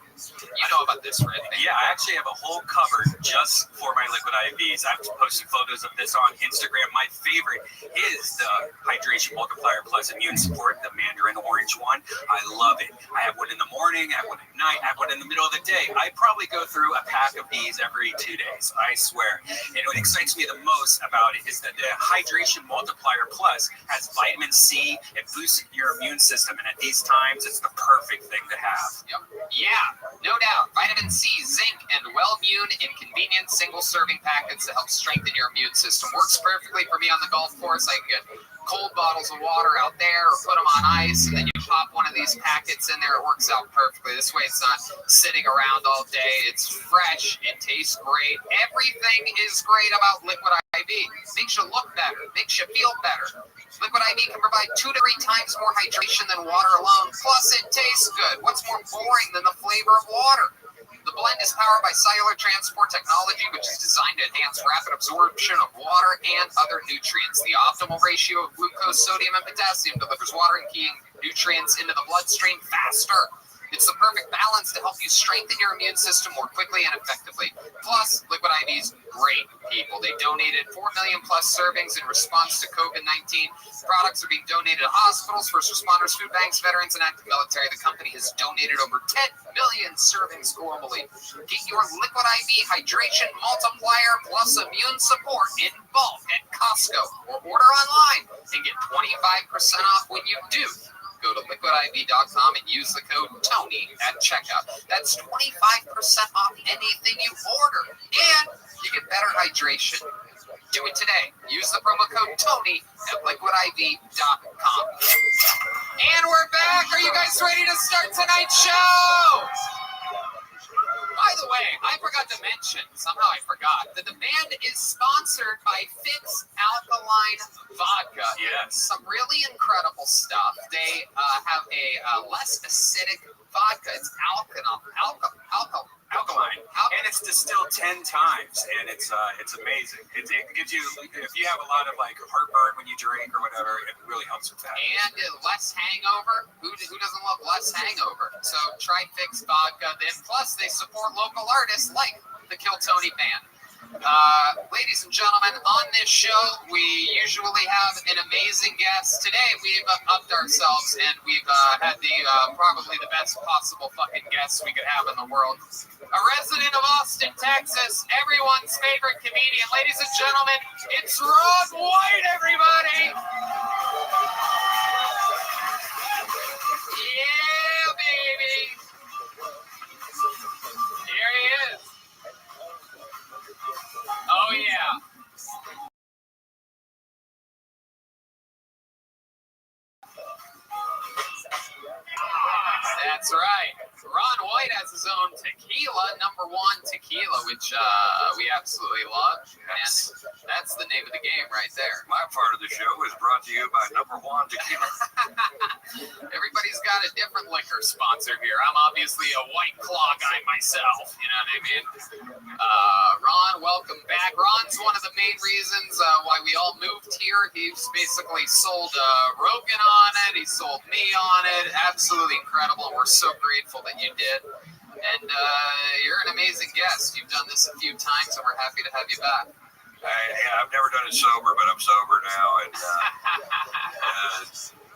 You know about this, Randy. Yeah, I actually have a whole cover just for my Liquid IVs. I've posted photos of this on Instagram. My favorite is the Hydration Multiplier Plus Immune Support, the mandarin orange one. I love it. I have one in the morning, I have one at night, I have one in the middle of the day. I probably go through a pack of these every 2 days, I swear. And what excites me the most about it is that the Hydration Multiplier Plus has vitamin C. It boosts your immune system, and at these times, it's the perfect thing to have. Yep. Yeah. No doubt. Vitamin C, zinc, and Wellmune in convenient single-serving packets to help strengthen your immune system. Works perfectly for me on the golf course. I can get cold bottles of water out there or put them on ice, and then you pop one of these packets in there. It works out perfectly. This way it's not sitting around all day. It's fresh. It tastes great. Everything is great about Liquid IV. Makes you look better. Makes you feel better. Liquid IV can provide 2 to 3 times more hydration than water alone. Plus, it tastes good. What's more boring than the flavor of water? The blend is powered by cellular transport technology, which is designed to enhance rapid absorption of water and other nutrients. The optimal ratio of glucose, sodium, and potassium delivers water and nutrients into the bloodstream faster. It's the perfect balance to help you strengthen your immune system more quickly and effectively. Plus, Liquid IV's great people. They donated 4 million plus servings in response to COVID-19. Products are being donated to hospitals, first responders, food banks, veterans, and active military. The company has donated over 10 million servings globally. Get your Liquid IV hydration multiplier plus immune support in bulk at Costco or order online and get 25% off when you do. Go to liquidiv.com and use the code TONY at checkout. That's 25% off anything you order. And you get better hydration. Do it today. Use the promo code TONY at liquidiv.com. And we're back. Are you guys ready to start tonight's show? By the way, I forgot to mention, somehow I forgot, that the band is sponsored by Fix Alkaline Vodka. Yes. Some really incredible stuff. They have a less acidic vodka. It's alkaline. And it's distilled 10 times, and it's amazing. It gives you, if you have a lot of like heartburn when you drink or whatever, it really helps with that. And less hangover. Who doesn't love less hangover? So try Fix Vodka. Then plus they support local artists like the Kill Tony Band. Ladies and gentlemen, on this show, we usually have an amazing guest. Today, we've upped ourselves, and we've had the probably the best possible fucking guest we could have in the world. A resident of Austin, Texas, everyone's favorite comedian. Ladies and gentlemen, it's Ron White, everybody! Yeah, baby! Here he is. Oh, yeah. That's right. Ron White has his own tequila, number one tequila, which we absolutely love. Yes. And that's the name of the game right there. My part of the show is brought to you by number one tequila. Everybody's got a different liquor sponsor here. I'm obviously a White Claw guy myself. You know what I mean? Ron, welcome back. Ron's one of the main reasons why we all moved here. He's basically sold Rogan on it. He sold me on it. Absolutely incredible. And we're so grateful that you did. And you're an amazing guest. You've done this a few times, and we're happy to have you back. I've never done it sober, but I'm sober now, and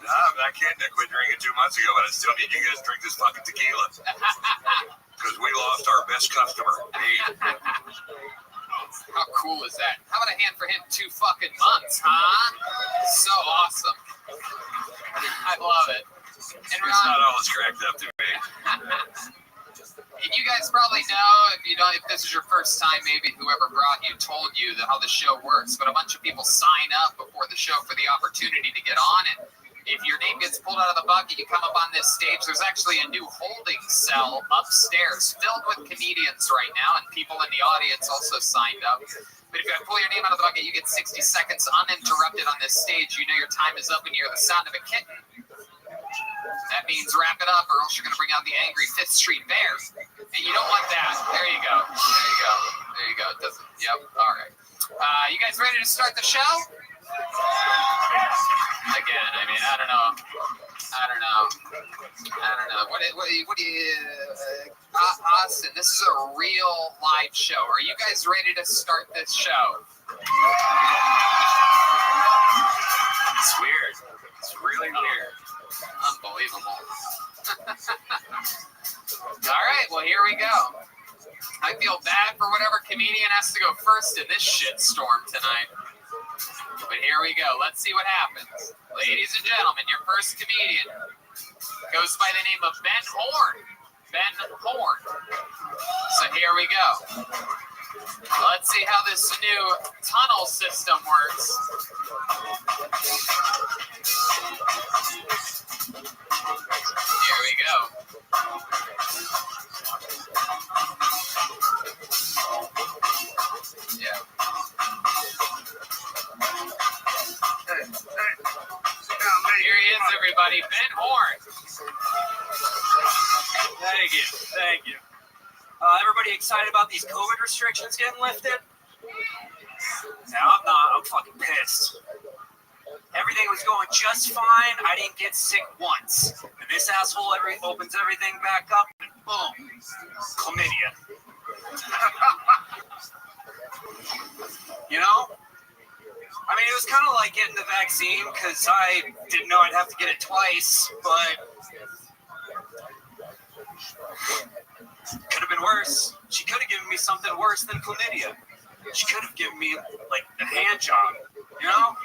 I can't. I quit drinking 2 months ago, but I still need you guys to drink this fucking tequila because we lost our best customer. How cool is that? How about a hand for him? 2 fucking months, huh? So awesome. I love it. And Ron, it's not all it's cracked up to be. And you guys probably know, if this is your first time, maybe whoever brought you told you how the show works, but a bunch of people sign up before the show for the opportunity to get on it. If your name gets pulled out of the bucket, you come up on this stage. There's actually a new holding cell upstairs filled with comedians right now, and people in the audience also signed up. But if you pull your name out of the bucket, you get 60 seconds uninterrupted on this stage. You know your time is up and you hear the sound of a kitten. That means wrap it up, or else you're going to bring out the angry 5th Street Bear. And you don't want that. There you go. There you go. It doesn't. Yep. All right. You guys ready to start the show? Again, I mean, I don't know. What do you, Austin, this is a real live show. Are you guys ready to start this show? It's weird. It's really weird. Unbelievable. All right, well, here we go. I feel bad for whatever comedian has to go first in this shitstorm tonight. But here we go. Let's see what happens. Ladies and gentlemen, your first comedian goes by the name of Ben Horn. Ben Horn. So here we go. Let's see how this new tunnel system works. Here we go. Yeah. Here he is, everybody. Ben Horn. Thank you. Everybody excited about these COVID restrictions getting lifted? No, I'm not. I'm fucking pissed. Everything was going just fine. I didn't get sick once. And this asshole opens everything back up, and boom, chlamydia. You know? I mean, it was kind of like getting the vaccine because I didn't know I'd have to get it twice, but could have been worse. She could have given me something worse than chlamydia. She could have given me, like, a hand job, you know?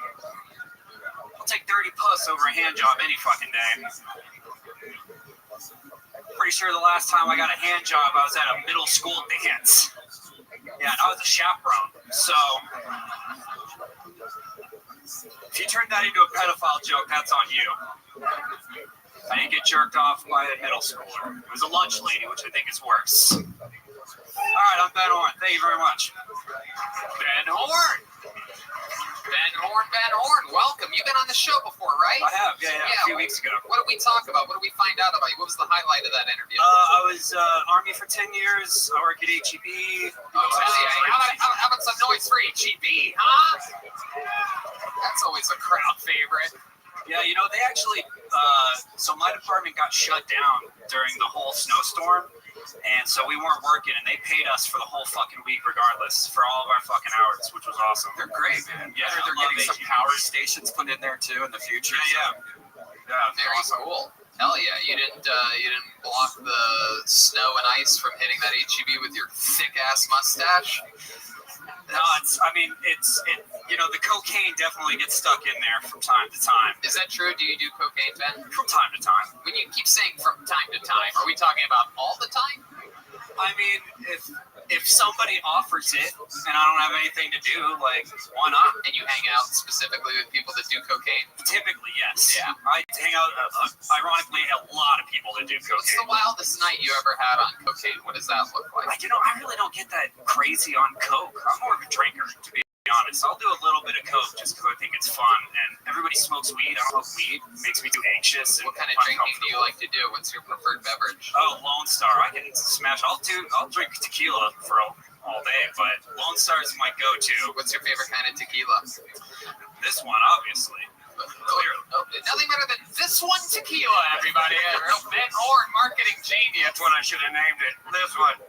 I'll take dirty puss over a hand job any fucking day. Pretty sure the last time I got a hand job, I was at a middle school dance. Yeah, and I was a chaperone, so if you turned that into a pedophile joke, that's on you. I didn't get jerked off by a middle schooler. It was a lunch lady, which I think is worse. All right, I'm Ben Horn. Thank you very much. Ben Horn. Ben Horn, welcome. You've been on the show before, right? I have, yeah, a few weeks ago. What did we talk about? What did we find out about you? What was the highlight of that interview? I was Army for 10 years. I work at HEB. How about some noise for HEB, huh? That's always a crowd favorite. Yeah, you know, they actually, so my department got shut down during the whole snowstorm. And so we weren't working, and they paid us for the whole fucking week regardless, for all of our fucking hours, which was awesome. They're great, man. Yeah, they're getting some power stations put in there too in the future. Yeah. Very awesome. Cool. Hell yeah! You didn't block the snow and ice from hitting that HEB with your thick ass mustache. No, you know, the cocaine definitely gets stuck in there from time to time. Is that true? Do you do cocaine, Ben? From time to time. When you keep saying from time to time, are we talking about all the time? I mean, if somebody offers it and I don't have anything to do, like, why not? And you hang out specifically with people that do cocaine? Typically, yes. Yeah. I hang out, ironically, a lot of people that do cocaine. What's the wildest night you ever had on cocaine? What does that look like? You know, I really don't get that crazy on coke. I'm more of a drinker, to be honest. I'll do a little bit of coke just because I think it's fun. And everybody smokes weed. I don't smoke weed. It makes me too anxious. What kind of drinking do you like to do? What's your preferred beverage? Oh, Lone Star. I can smash. I'll drink tequila for all day, but Lone Star is my go-to. What's your favorite kind of tequila? This one, obviously. Clearly. Nothing better than this one tequila, everybody. Ben Horn, marketing genius. That's what I should have named it. This one.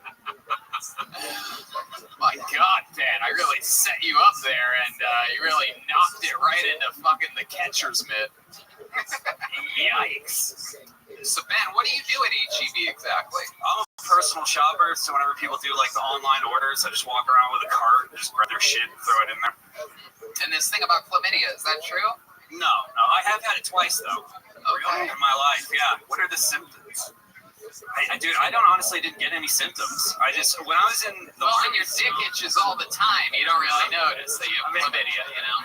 My God, Ben, I really set you up there, and you really knocked it right into fucking the catcher's mitt. Yikes. So, Ben, what do you do at HEB exactly? I'm a personal shopper, so whenever people do like the online orders, I just walk around with a cart and just grab their shit and throw it in there. And this thing about chlamydia, is that true? No, I have had it twice though. Okay. In my life, yeah. What are the symptoms? I honestly didn't get any symptoms. When I was in the when your dick itches all the time, you don't really notice that you have chlamydia, you know?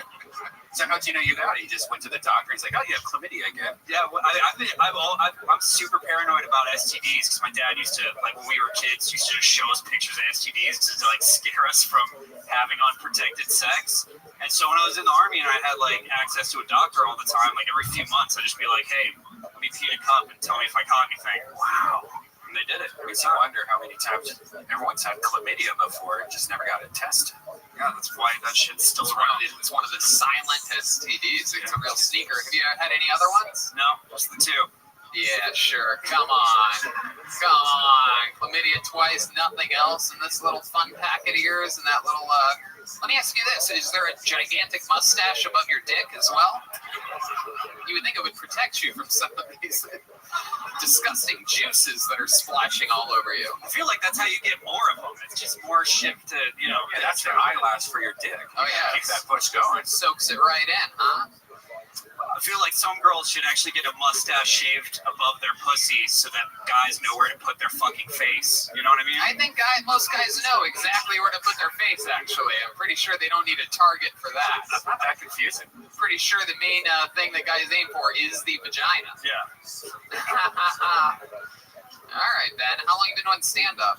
So how do you know you got it? You just went to the doctor. He's like, oh, you have chlamydia again. Yeah, well, I'm super paranoid about STDs because my dad used to, like when we were kids, used to just show us pictures of STDs to like scare us from having unprotected sex. And so when I was in the Army and I had like access to a doctor all the time, like every few months, I'd just be like, hey, let me pee in a cup and tell me if I caught anything. Wow. And they did it. It makes you wonder how many times everyone's had chlamydia before and just never got it tested. Yeah, that's why that shit's still around. It's one of the silent STDs. It's a real sneaker. Have you had any other ones? No, just the two. Yeah, sure. Come on. Chlamydia twice, nothing else in this little fun packet of yours and that little, let me ask you this. Is there a gigantic mustache above your dick as well? You would think it would protect you from some of these disgusting juices that are splashing all over you. I feel like that's how you get more of them. It's just more shit to, you know, that's the eyelash for your dick. Oh, yeah. Keep that push going. It soaks it right in, huh? I feel like some girls should actually get a mustache shaved above their pussies so that guys know where to put their fucking face. You know what I mean? I think most guys know exactly where to put their face, actually. I'm pretty sure they don't need a target for that. That's not that confusing. Pretty sure the main thing that guys aim for is the vagina. Yeah. All right, Ben. How long have you been on stand-up?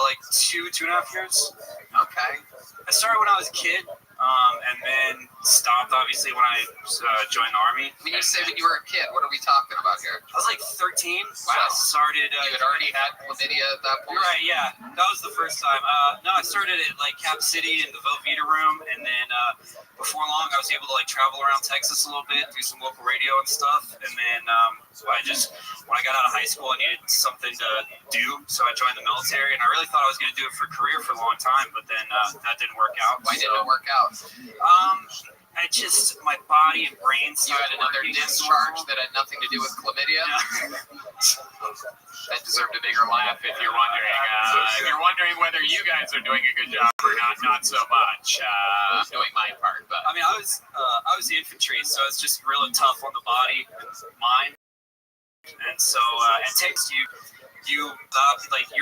Like 2.5 years. Okay. I started when I was a kid. and then stopped obviously when I joined the army. When you say when you were a kid, what are we talking about here? I was like 13. Wow. So I started. You had already had chlamydia at that point? Right, yeah. That was the first time. No, I started at like Cap City in the Velveeta room, and then before long I was able to like travel around Texas a little bit, do some local radio and stuff, and then when I got out of high school I needed something to do, so I joined the military, and I really thought I was going to do it for a career for a long time, but then that didn't work out. Why didn't it work out? My body and brain. You had another discharge that had nothing to do with chlamydia. That deserved a bigger laugh. If you're wondering whether you guys are doing a good job or not so much. I'm doing my part, but I mean, I was the infantry, so it's just really tough on the body and mind, and so it takes you. Your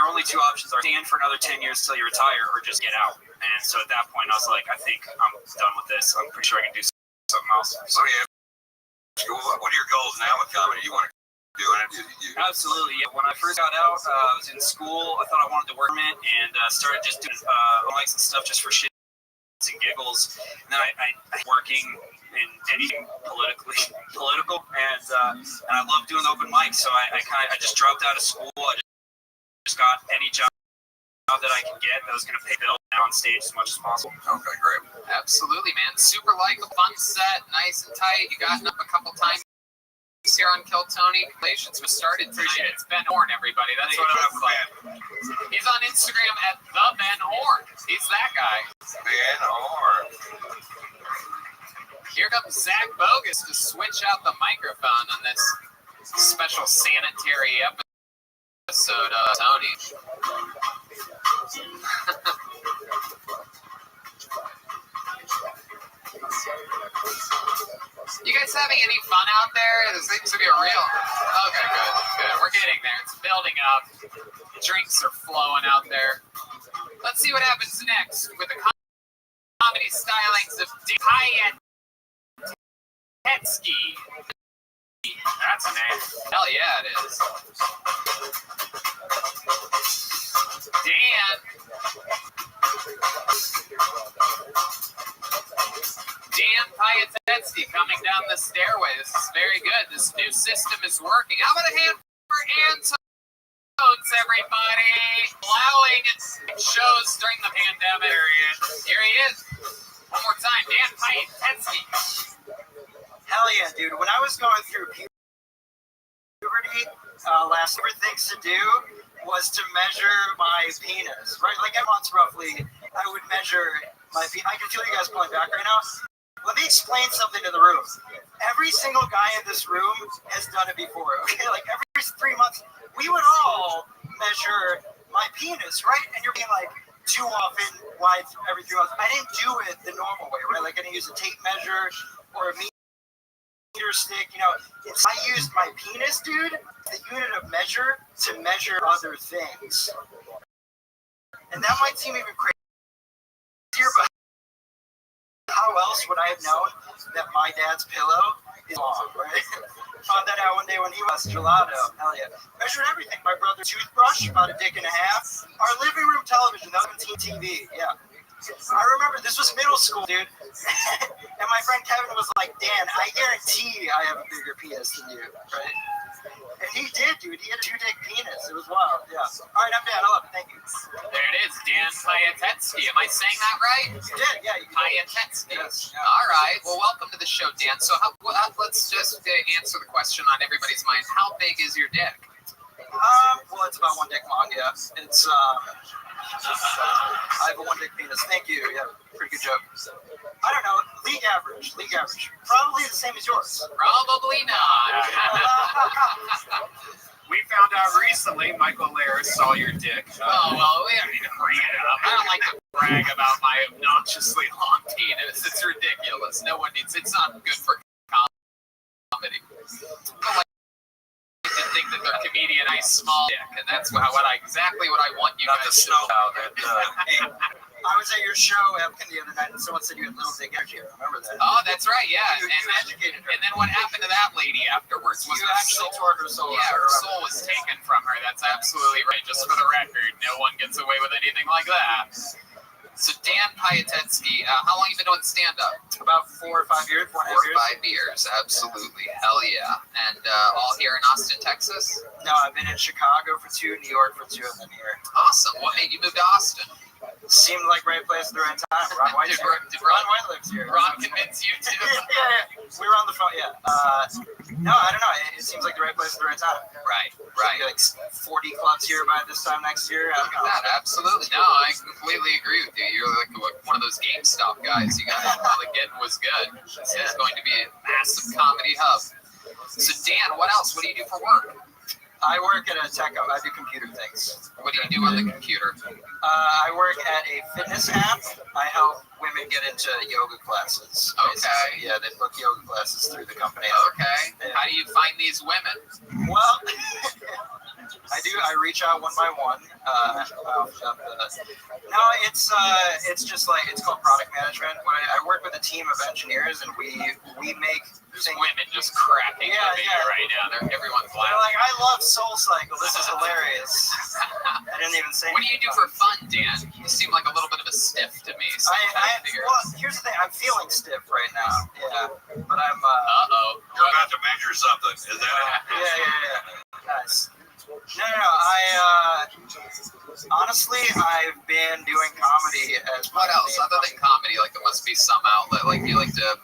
only two options are stay in for another 10 years till you retire, or just get out. And so at that point, I was like, I think I'm done with this. I'm pretty sure I can do something else. So yeah, what are your goals now with comedy? You want to do it? Absolutely. Yeah. When I first got out, I was in school. I thought I wanted to work it, and started just doing likes and stuff just for shits and giggles. And then I working in anything political, and I love doing open mics. So I just dropped out of school. I just got any job that I can get that was going to pay bills on stage as much as possible. Okay, great. absolutely, man. Super likable, fun set, nice and tight. You got up a couple times here on Kill Tony. Congratulations, we started tonight. It's Ben Horn, everybody. That's what it looks like. He's on Instagram at the Ben Horn. He's that guy. Ben Horn. Here comes Zach Bogus to switch out the microphone on this special sanitary episode of Tony. You guys having any fun out there? This seems to be a real... Okay, good. We're getting there. It's building up. Drinks are flowing out there. Let's see what happens next with the comedy stylings of Hayetsky. That's a name. Hell yeah, it is. Dan Piatetsky coming down the stairway. This is very good. This new system is working. How about a hand for Antones, everybody? Allowing shows during the pandemic. Here he is. One more time, Dan Piatetsky. Hell yeah, dude. When I was going through puberty, last favorite things to do was to measure my penis, right? Like every month roughly, I would measure my penis. I can feel you guys pulling back right now. Let me explain something to the room. Every single guy in this room has done it before, okay? Like every 3 months, we would all measure my penis, right? And you're being like, too often, why every 3 months? I didn't do it the normal way, right? Like I didn't use a tape measure or a meter stick, I used my penis, dude, the unit of measure to measure other things. And that might seem even crazier, but how else would I have known that my dad's pillow is long, right? Found that out one day when he was gelato. Hell yeah. Measured everything. My brother's toothbrush, about a dick and a half. Our living room television, that was 17 TV, yeah. I remember this was middle school, dude. And my friend Kevin was like, Dan, I guarantee I have a bigger penis than you, right? And he did, dude. He had a 2-dick penis. It was wild, yeah. All right, I'm Dan. I love it. Thank you. There it is, Dan Piatetsky. Am I saying that right? You did, yeah. Piatetsky. Yes, yeah. All right. Well, welcome to the show, Dan. So let's just answer the question on everybody's mind. How big is your dick? Well, it's about 1 dick long, yeah. It's, I have a 1-dick penis. Thank you. Yeah, pretty good joke. I don't know. League average. Probably the same as yours. Probably not. We found out recently Michael Laris saw your dick. Oh, well, we don't need to bring it up. I don't like to brag about my obnoxiously long penis. It's ridiculous. No one needs. It's not good for comedy. I like to think that they're comedian, nice small dick, and that's exactly what I want you guys to know. I was at your show the other night, and someone said you had little dick energy. I remember that. Oh, that's right, yeah. You educated her. And then what happened to that lady afterwards? You actually tore her soul. Yeah, her soul was taken from her. That's absolutely right. Just for the record, no one gets away with anything like that. So Dan Piatetsky, how long you been doing stand-up? About 4 or 5 years. 4 or 5 years, absolutely. Hell yeah. And all here in Austin, Texas? No, I've been in Chicago for 2, New York for 2, and then here. Awesome. What made you move to Austin? Seemed like right place at the right time. Ron White lives here. Ron convince you too? yeah. We were on the phone, yeah. No, I don't know. It seems like the right place at the right time. Right. Like 40 clubs here by this time next year. Look at that, absolutely. No, I completely agree with you. You're like one of those GameStop guys. You got all the getting was good. This is going to be a massive comedy hub. So Dan, what else? What do you do for work? I work at a tech hub. I do computer things. What do you do on the computer? I work at a fitness app. I help women get into yoga classes. Okay. Yeah, they book yoga classes through the company. Okay. Yeah. How do you find these women? Well, I reach out one by one. No, it's just like, it's called product management. I work with a team of engineers, and we make women just cracking right now. Everyone's laughing. They're like, I love Soul Cycle. This is hilarious. I didn't even say. What do you do for fun, Dan? You seem like a little bit of a stiff to me. So well, here's the thing. I'm feeling stiff right now. Yeah, but I'm. You're about to measure something. Is that it? Yeah. Nice. No. Honestly, I've been doing comedy as what else other than comedy? Like there must be some outlet. Like you like to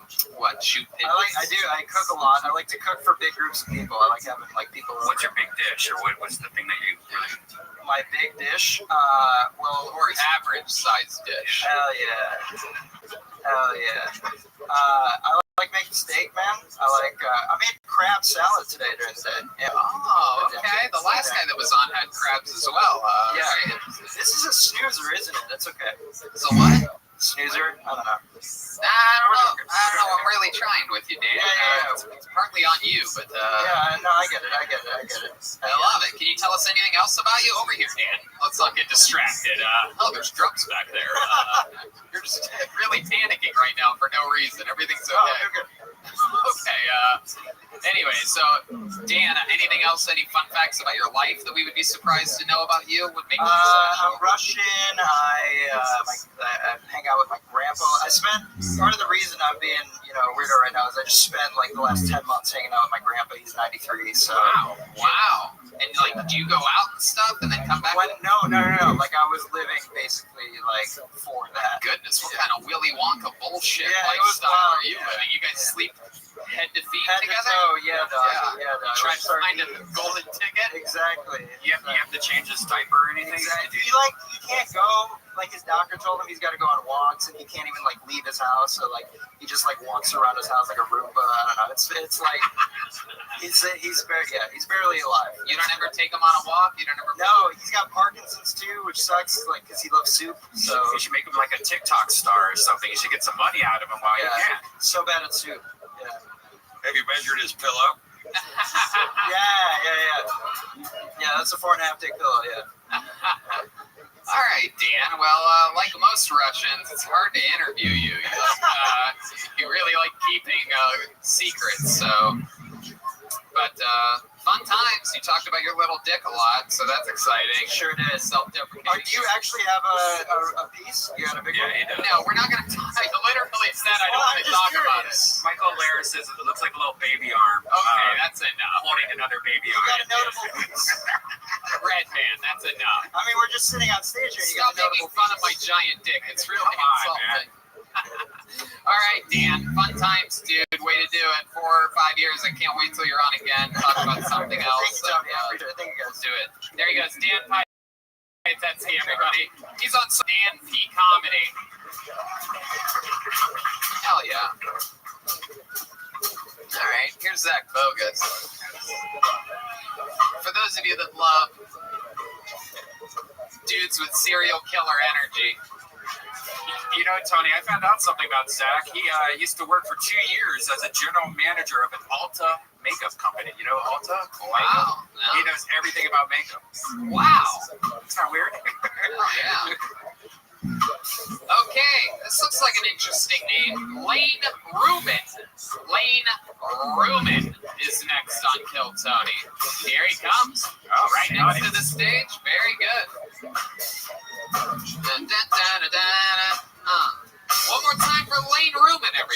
shoot pitches? I cook a lot. I like to cook for big groups of people. I like having people. What's your big dish, or what's the thing that you really? My big dish, or average size dish. Hell yeah. I like making steak, man. I made crab salad today during the day. Yeah. Oh, okay. The last guy that was on had crabs as well. Yeah. This is a snoozer, isn't it? That's okay. So what? Snoozer? I don't know. I don't know. I'm really trying with you, Dan. Yeah. It's partly on you, but yeah, no, I get it. I love it. Can you tell us anything else about you over here, Dan? Let's not get distracted. There's drums back there. You're just really panicking right now for no reason. Everything's okay. Oh, you're good. Okay. Anyway, so Dan, anything else? Any fun facts about your life that we would be surprised to know about you? Would make you I'm Russian. I hang out with my grandpa. I spent part of the reason I'm being weirdo right now is I just spent like the last 10 months hanging out with my grandpa. He's 93. So wow. And like, do you go out and stuff and then come back? No. Like I was living basically like for that. Goodness, what kind of Willy Wonka bullshit lifestyle are you living? You guys sleep head to feet together? Yeah. Try to find a golden ticket. Exactly. You have to change his diaper or anything. Exactly. He can't go. Like his doctor told him he's got to go on walks, and he can't even like leave his house. So like he just like walks around his house like a Roomba. I don't know. It's like he's barely alive. You don't ever take him on a walk. You don't ever. No, he's got Parkinson's too, which sucks. Like because he loves soup. So you should make him like a TikTok star or something. You should get some money out of him while you can. So bad at soup. Yeah. Have you measured his pillow? Yeah, that's a 4.5 day pillow. Yeah. All right, Dan. Well, like most Russians, it's hard to interview you. You really like keeping secrets, so. But fun times. You talked about your little dick a lot, so that's exciting. Sure it is. Self-deprecating. Do you actually have a piece? You got a big one? No, we're not going to talk. I literally said I don't want to talk about it. Michael Lair says it looks like a little baby arm. Okay, that's enough. Holding another baby arm. You got a notable piece. Red man, that's enough. I mean, we're just sitting on stage here. Stop making fun of my giant dick. It's really insulting. All right, Dan. Fun times, dude. Way to do it. 4 or 5 years. I can't wait till you're on again. Talk about something else. Thank you guys. Do it. There he goes. Dan Piatetsky, everybody. He's on Dan P Comedy. Hell yeah. All right. Here's Zach Bogus. For those of you that love dudes with serial killer energy. You know, Tony, I found out something about Zach. He used to work for 2 years as a general manager of an Ulta makeup company. You know Ulta? Wow. No. He knows everything about makeup. Wow. It's not weird. Yeah. Okay, this looks like an interesting name. Lane Rubin. Lane Rubin is next on Kill Tony. Here he comes. Right next to the stage. Very good.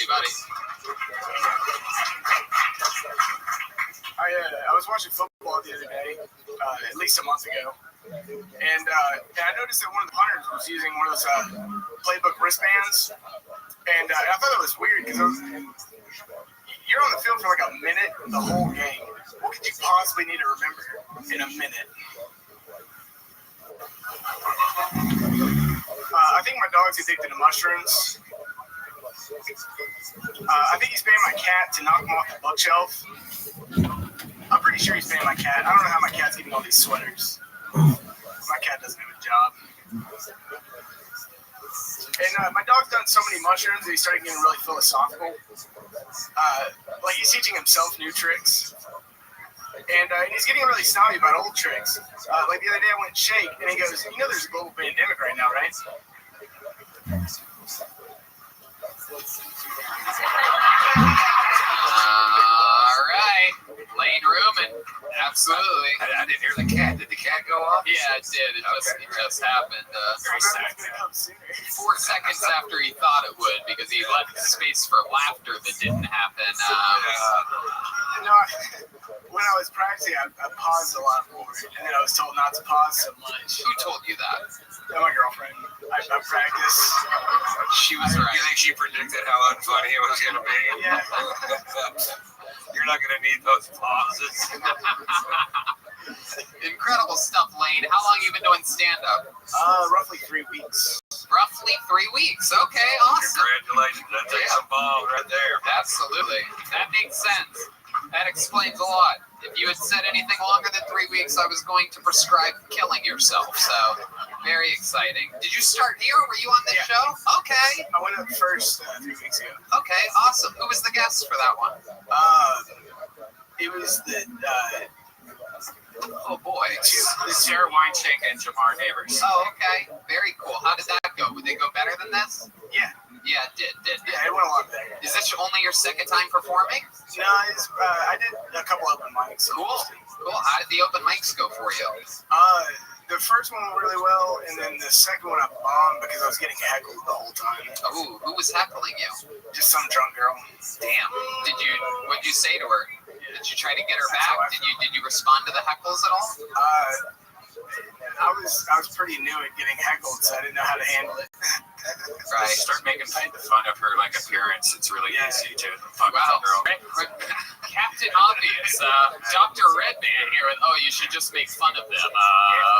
everybody. I was watching football the other day, at least a month ago, and I noticed that one of the punters was using one of those playbook wristbands, and I thought that was weird because you're on the field for like a minute the whole game. What could you possibly need to remember in a minute? I think my dog's addicted to mushrooms. I think he's paying my cat to knock him off the bookshelf. I'm pretty sure he's paying my cat. I don't know how my cat's eating all these sweaters. My cat doesn't have a job. And my dog's done so many mushrooms that he started getting really philosophical. Like he's teaching himself new tricks. And he's getting really snobby about old tricks. Like the other day I went shake, and he goes, you know there's a global pandemic right now, right? All right. Lane Ruben. Absolutely. I didn't hear the cat. Did the cat go off? Yeah, it did. It just happened. Very sad. 4 seconds after he thought it would, because he left space for laughter that didn't happen. No, when I was practicing, I paused a lot more, and then I was told not to pause so much. Who told you that? My girlfriend. I practiced. She was right. You think she predicted how unfunny it was going to be? Yeah. You're not going to need those pauses. Incredible stuff, Lane. How long have you been doing stand-up? Roughly 3 weeks. Roughly 3 weeks. Okay, awesome. Congratulations. That takes some balls right there. Absolutely. That makes sense. That explains a lot. If you had said anything longer than 3 weeks, I was going to prescribe killing yourself. So, very exciting. Did you start here? Were you on this show? Okay. I went up first 3 weeks ago. Okay, awesome. Who was the guest for that one? It was the... oh, boy. Sarah Weinstein and Jamar Neighbors. Oh, okay. Very cool. How did that go? Would they go better than this? Yeah. Yeah, it did. Yeah, it went a lot better. Is this only your second time performing? No, I did a couple open mics. Cool. How did the open mics go for you? The first one went really well, and then the second one I bombed because I was getting heckled the whole time. Oh, who was heckling you? Just some drunk girl. Damn. What'd you say to her? Did you try to get her back? Did you respond to the heckles at all? I was pretty new at getting heckled, so I didn't know how to handle it. Right. Start making fun of her like appearance. It's really easy to fuck with a girl. Captain Obvious, Dr. Redman here with, you should just make fun of them.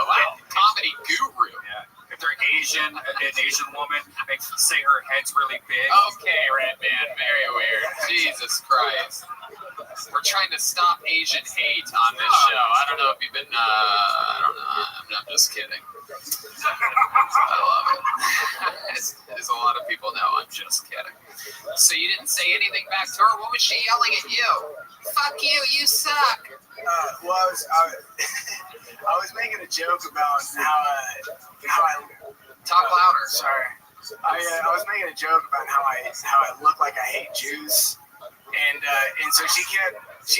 Wow, comedy guru. Yeah. If they're Asian, an Asian woman, they say her head's really big. Okay, Redman, very weird. Jesus Christ. We're trying to stop Asian hate on this show. I don't know if you've been, I don't know. I'm just kidding. I love it. As a lot of people know, I'm just kidding. So you didn't say anything back to her? What was she yelling at you? Fuck you, you suck. Well, I was making a joke about how I talk louder. Sorry. I was making a joke about how I look like I hate Jews. And so she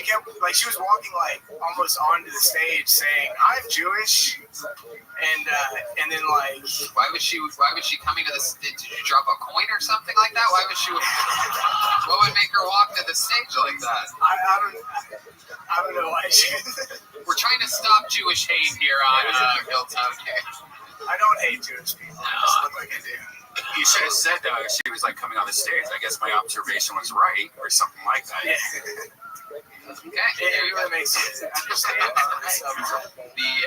kept like she was walking like almost onto the stage saying I'm Jewish, and then like why was she coming to this? Did you drop a coin or something like that? Why was she? What would make her walk to the stage like that? I don't know why she. We're trying to stop Jewish hate here on Guilty. I don't hate Jewish people. I just look like I do. You should have said she was like coming on the stage. I guess my observation was right, or something like that. Yeah. Okay. It really makes sense. The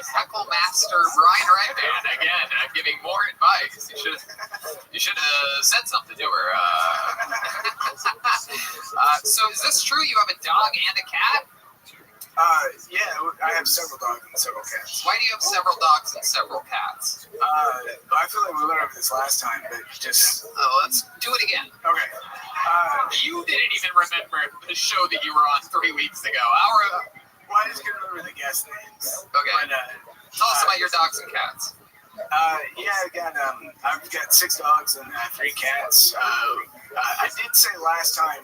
heckle master Brian Redman again giving more advice. You should have said something to her. So is this true? You have a dog and a cat? Yeah, I have several dogs and several cats. Why do you have several dogs and several cats? I feel like we went over this last time, but just... let's do it again. Okay. You didn't even remember the show that you were on 3 weeks ago. Well, I just couldn't remember the guest names. Okay. But, tell us about your dogs and cats. Yeah, I've got 6 dogs and 3 cats. I did say last time...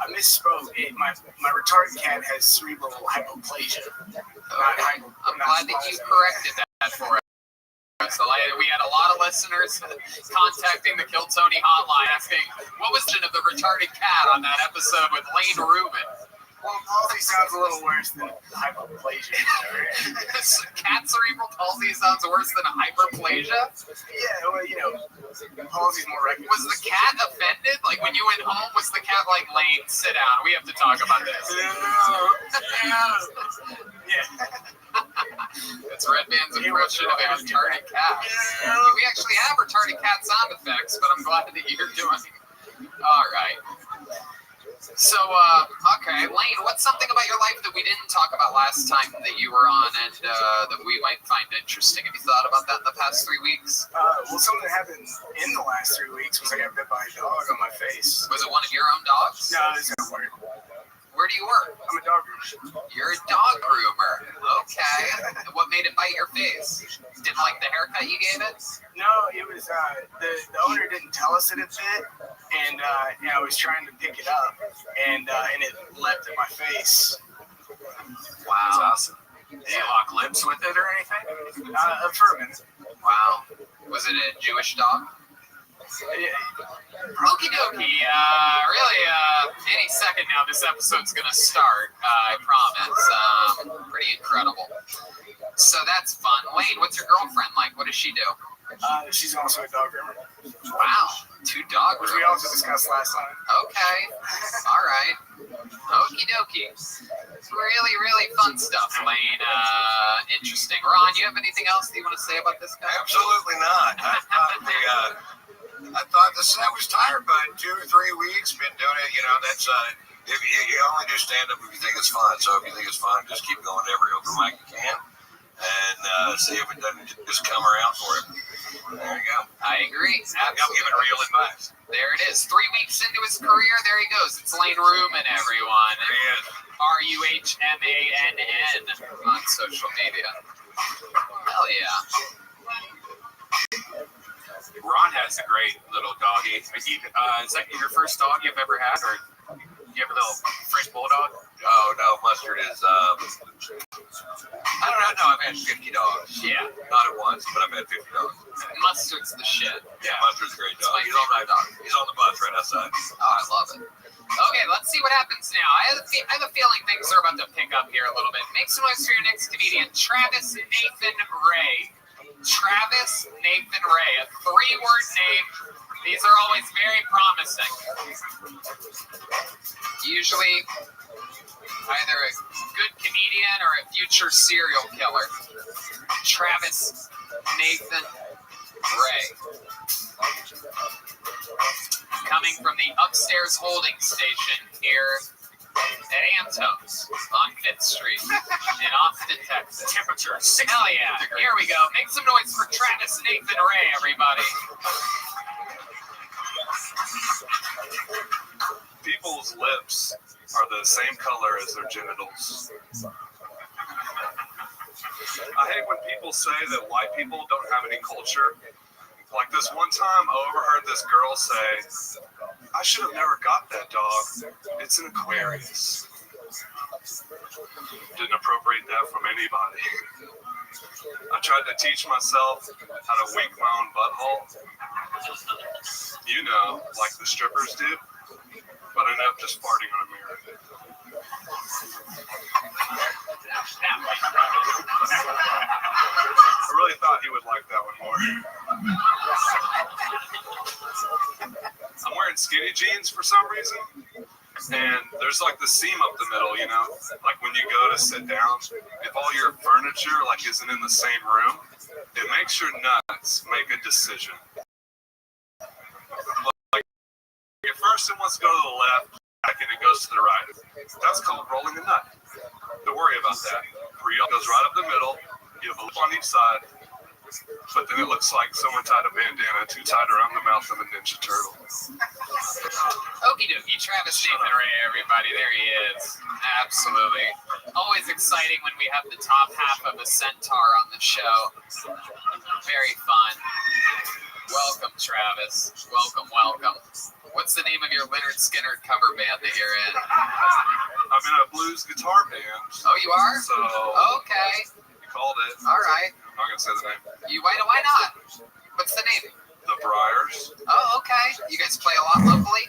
I misspoke. My retarded cat has cerebral hypoplasia. I'm glad that you corrected that for us. So we had a lot of listeners contacting the Kill Tony hotline asking, what was the name of the retarded cat on that episode with Lane Rubin? Well, palsy sounds a little worse than hypoplasia. Cat cerebral palsy sounds worse than hyperplasia? Yeah, well, you know, palsy's more recognized. Was the cat offended? Like, when you went home, was the cat like, Lane, sit down, we have to talk about this? It's Red Band's impression of a retarded cat. We actually have retarded cat sound effects, but I'm glad that you're doing it. All right. So, okay, Lane, what's something about your life that we didn't talk about last time that you were on and that we might find interesting? Have you thought about that in the past 3 weeks? Well, something that happened in the last 3 weeks was I got bit by a dog on my face. Was it one of your own dogs? No, it's not work. Where do you work? I'm a dog groomer. You're a dog groomer. Okay. What made it bite your face? Didn't like the haircut you gave it? No, it was the owner didn't tell us that it bit, and I was trying to pick it up, and it leapt at my face. Wow. That's awesome. Did you lock lips with it or anything? For a minute. Wow. Was it a Jewish dog? Okie dokie. Really, any second now, this episode's gonna start. I promise. Pretty incredible. So that's fun. Lane, what's your girlfriend like? What does she do? She's also a dog groomer. Wow, 2 dog groomers. Which we also discussed last time. Okay. All right. Okie dokie. Really, really fun stuff, Lane. Interesting. Ron, you have anything else that you want to say about this guy? Absolutely not. I thought I was tired by 2 or 3 weeks. Been doing it, you know. That's if you only do stand up if you think it's fun. So if you think it's fun, just keep going to every open mic you can, and see if it doesn't just come around for it. There you go. I agree. I'm giving real advice. There it is. 3 weeks into his career, there he goes. It's Lane Rubin, everyone. There he is. RUHMANN on social media. Hell yeah. Ron has a great little doggy. Is that your first dog you've ever had, or you have a little French bulldog? Oh no, Mustard is. I don't know. No, I've had 50 dogs. Yeah. Not at once, but I've had 50 dogs. Mustard's the shit. Yeah, Mustard's a great dog. My favorite dog. He's on the bus right outside. Oh, I love it. Okay, let's see what happens now. I have a feeling things are about to pick up here a little bit. Make some noise for your next comedian, Travis Nathan Ray. Travis Nathan Ray, a 3-word name. These are always very promising. Usually either a good comedian or a future serial killer. Travis Nathan Ray. Coming from the upstairs holding station here at Anto's on 5th Street in Austin, Texas. Temperature 60 Hell yeah. degrees. Here we go. Make some noise for Travis Nathan Ray, everybody. People's lips are the same color as their genitals. I hate when people say that white people don't have any culture. Like this one time, I overheard this girl say, "I should have never got that dog. It's an Aquarius." Didn't appropriate that from anybody. I tried to teach myself how to wink my own butthole. You know, like the strippers do. But I ended up just farting on a mirror. I really thought he would like that one more. I'm wearing skinny jeans for some reason, and there's like the seam up the middle, you know? Like when you go to sit down, if all your furniture like isn't in the same room, it makes your nuts make a decision. Like at first it wants to go to the left, second it goes to the right. That's called rolling a nut. Don't worry about that. It goes right up the middle, you have a lip on each side, but then it looks like someone tied a bandana too tight around the mouth of a Ninja Turtle. Okie dokie, Travis Nathan Ray, everybody. There he is. Absolutely. Always exciting when we have the top half of a centaur on the show. Very fun. Welcome, Travis. Welcome, welcome. What's the name of your Leonard Skinner cover band that you're in? I'm in a blues guitar band. Oh, you are? So, okay. you called it. All right. I'm not going to say the name. Why not? What's the name? The Briars. Oh, okay. You guys play a lot locally?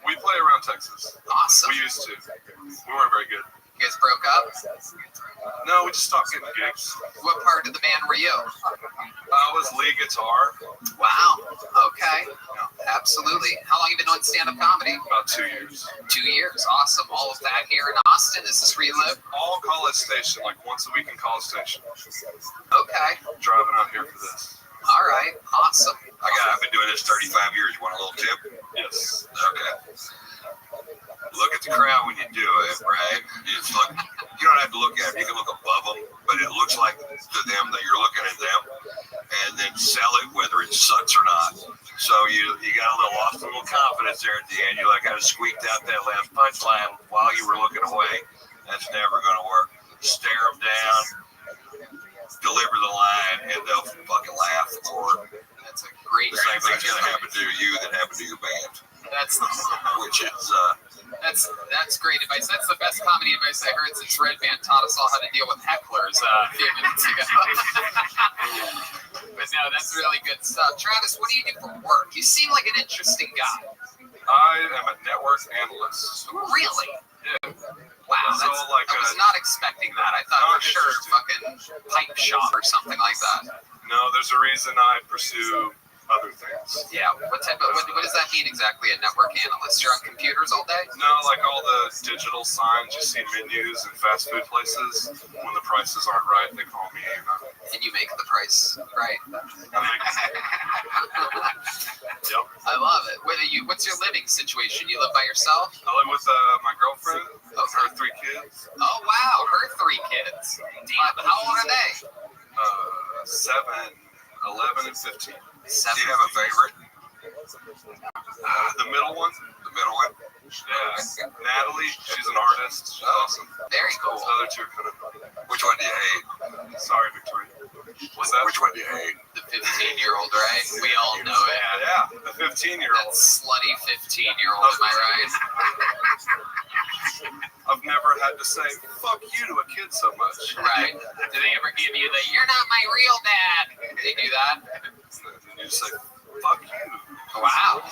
We play around Texas. Awesome. We used to. We weren't very good. You guys broke up? No, we just stopped getting gigs. What part of the band were you? I was lead guitar. Wow. Okay. Absolutely. How long have you been doing stand-up comedy? About 2 years. 2 years. Awesome. All of that here in Austin. Is this where you live? All College Station, like once a week in College Station. Okay. Driving out here for this. All right. Awesome. I've been doing this 35 years. You want a little tip? Yes. Okay. Look at the crowd when you do it, right? It's like, you don't have to look at them. You can look above them, but it looks like to them that you're looking at them, and then sell it whether it sucks or not. So you got a little confidence there at the end. You like kind of squeaked out that last punchline while you were looking away. That's never going to work. Stare them down, deliver the line, and they'll fucking laugh. Or that's a great. The same thing's going to happen to you that happened to your band. That's which is that's great advice. That's the best comedy advice I heard since Red Band taught us all how to deal with hecklers a few minutes ago. But no, that's really good stuff. Travis, what do you do for work? You seem like an interesting guy. I am a network analyst. Really? Yeah. Wow, So, like, I was not expecting that. I thought for sure fucking pipe shop or something like that. No, there's a reason I pursue other things. Yeah, what does that mean exactly, a network analyst? You're on computers all day? No, like all the digital signs you see menus in fast food places. When the prices aren't right, they call me. And you make the price right. Yep. I love it. What's your living situation? You live by yourself? I live with my girlfriend. Her 3 kids. Oh wow, her 3 kids. How old are they? 7, 11, and 15. Do you have a favorite? The middle one. The middle one? Yeah. Natalie, she's an artist. She's awesome. Very cool. The other 2 are kind of. Which one do you hate? Sorry, Victoria. What's that? Which one do you hate? The 15-year-old, right? We all know it. Yeah, the 15-year-old. That slutty 15-year-old, am I right? I've never had to say "fuck you" to a kid so much. Right? Do they ever give you the "you're not my real dad"? They do that? You just say "fuck you." Wow.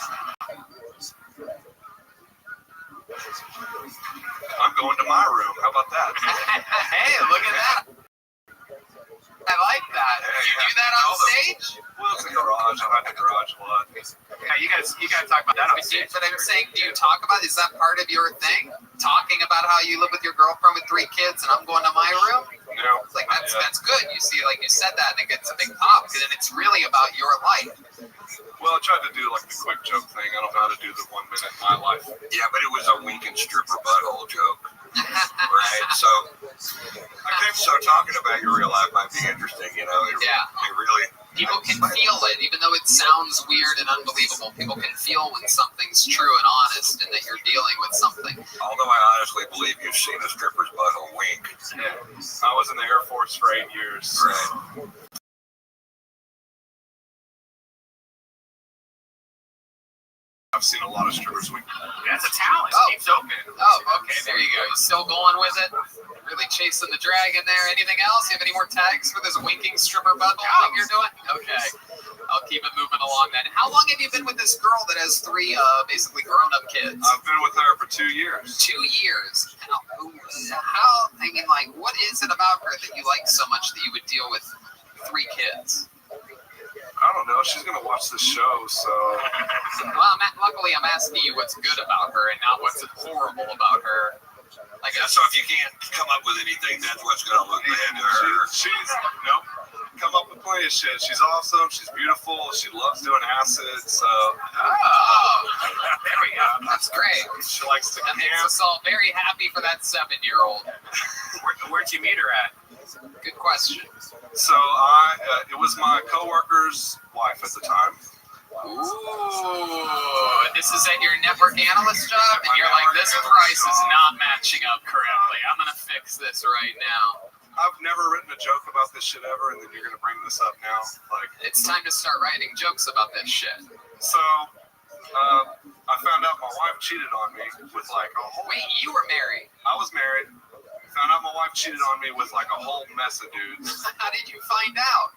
I'm going to my room. How about that? Hey, look at that. I like that. Do you do that on stage? Well, it's a garage. I'm at the garage a lot. Yeah, you guys talk about that on stage. But I'm saying, do you talk about? Is that part of your thing? Talking about how you live with your girlfriend with 3 kids, and I'm going to my room. No. It's like that's good. You see, like you said that, and it gets a big pop, and it's really about your life. Well, I tried to do like the quick joke thing. I don't know how to do the 1 minute in my life. Yeah, but it was a weekend stripper butthole joke. Right? So talking about your real life might be interesting, you know. It really. People can feel it, even though it sounds weird and unbelievable. People can feel when something's true and honest, and that you're dealing with something. Although I honestly believe you've seen a stripper's butthole wink. Yeah. I was in the Air Force for 8 years. Right. I've seen a lot of strippers wink. That's a talent. Keeps open. Oh, okay. There you go. You still going with it? Really chasing the dragon there. Anything else? You have any more tags for this winking stripper butthole thing you're doing? Okay. I'll keep it moving along then. How long have you been with this girl that has 3 basically grown-up kids? I've been with her for 2 years. 2 years. How? I mean, like, what is it about her that you like so much that you would deal with 3 kids? I don't know. She's going to watch the show, so. Well, luckily I'm asking you what's good about her and not what's horrible about her. Like, so if you can't come up with anything, that's what's going to look bad to her. She's come up with plenty of shit. She's awesome. She's beautiful. She loves doing acid. So. Oh, there we go. That's great. She likes to camp. That makes us all very happy for that 7-year-old. Where'd you meet her at? Good question. So it was my coworker's wife at the time. Ooh, this is at your network analyst job, and you're like, this price is not matching up correctly. I'm gonna fix this right now. I've never written a joke about this shit ever, and then you're gonna bring this up now. Like, it's time to start writing jokes about this shit. So, I found out my wife cheated on me with like a whole. Wait, you were married? I was married. Found out my wife cheated on me with like a whole mess of dudes. How did you find out?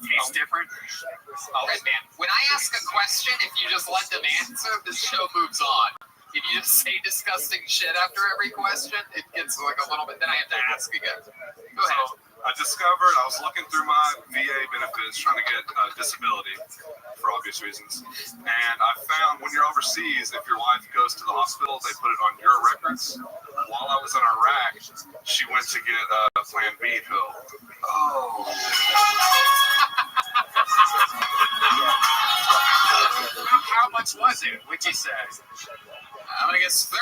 Tastes different. Red man, when I ask a question, if you just let them answer, the show moves on. If you just say disgusting shit after every question, it gets like a little bit, then I have to ask again. Go ahead. So I discovered, I was looking through my VA benefits trying to get disability for obvious reasons. And I found when you're overseas, if your wife goes to the hospital, they put it on your records. While I was in Iraq, she went to get a Plan B pill. Oh. How much was it? What'd you say? I'm gonna guess $39.99.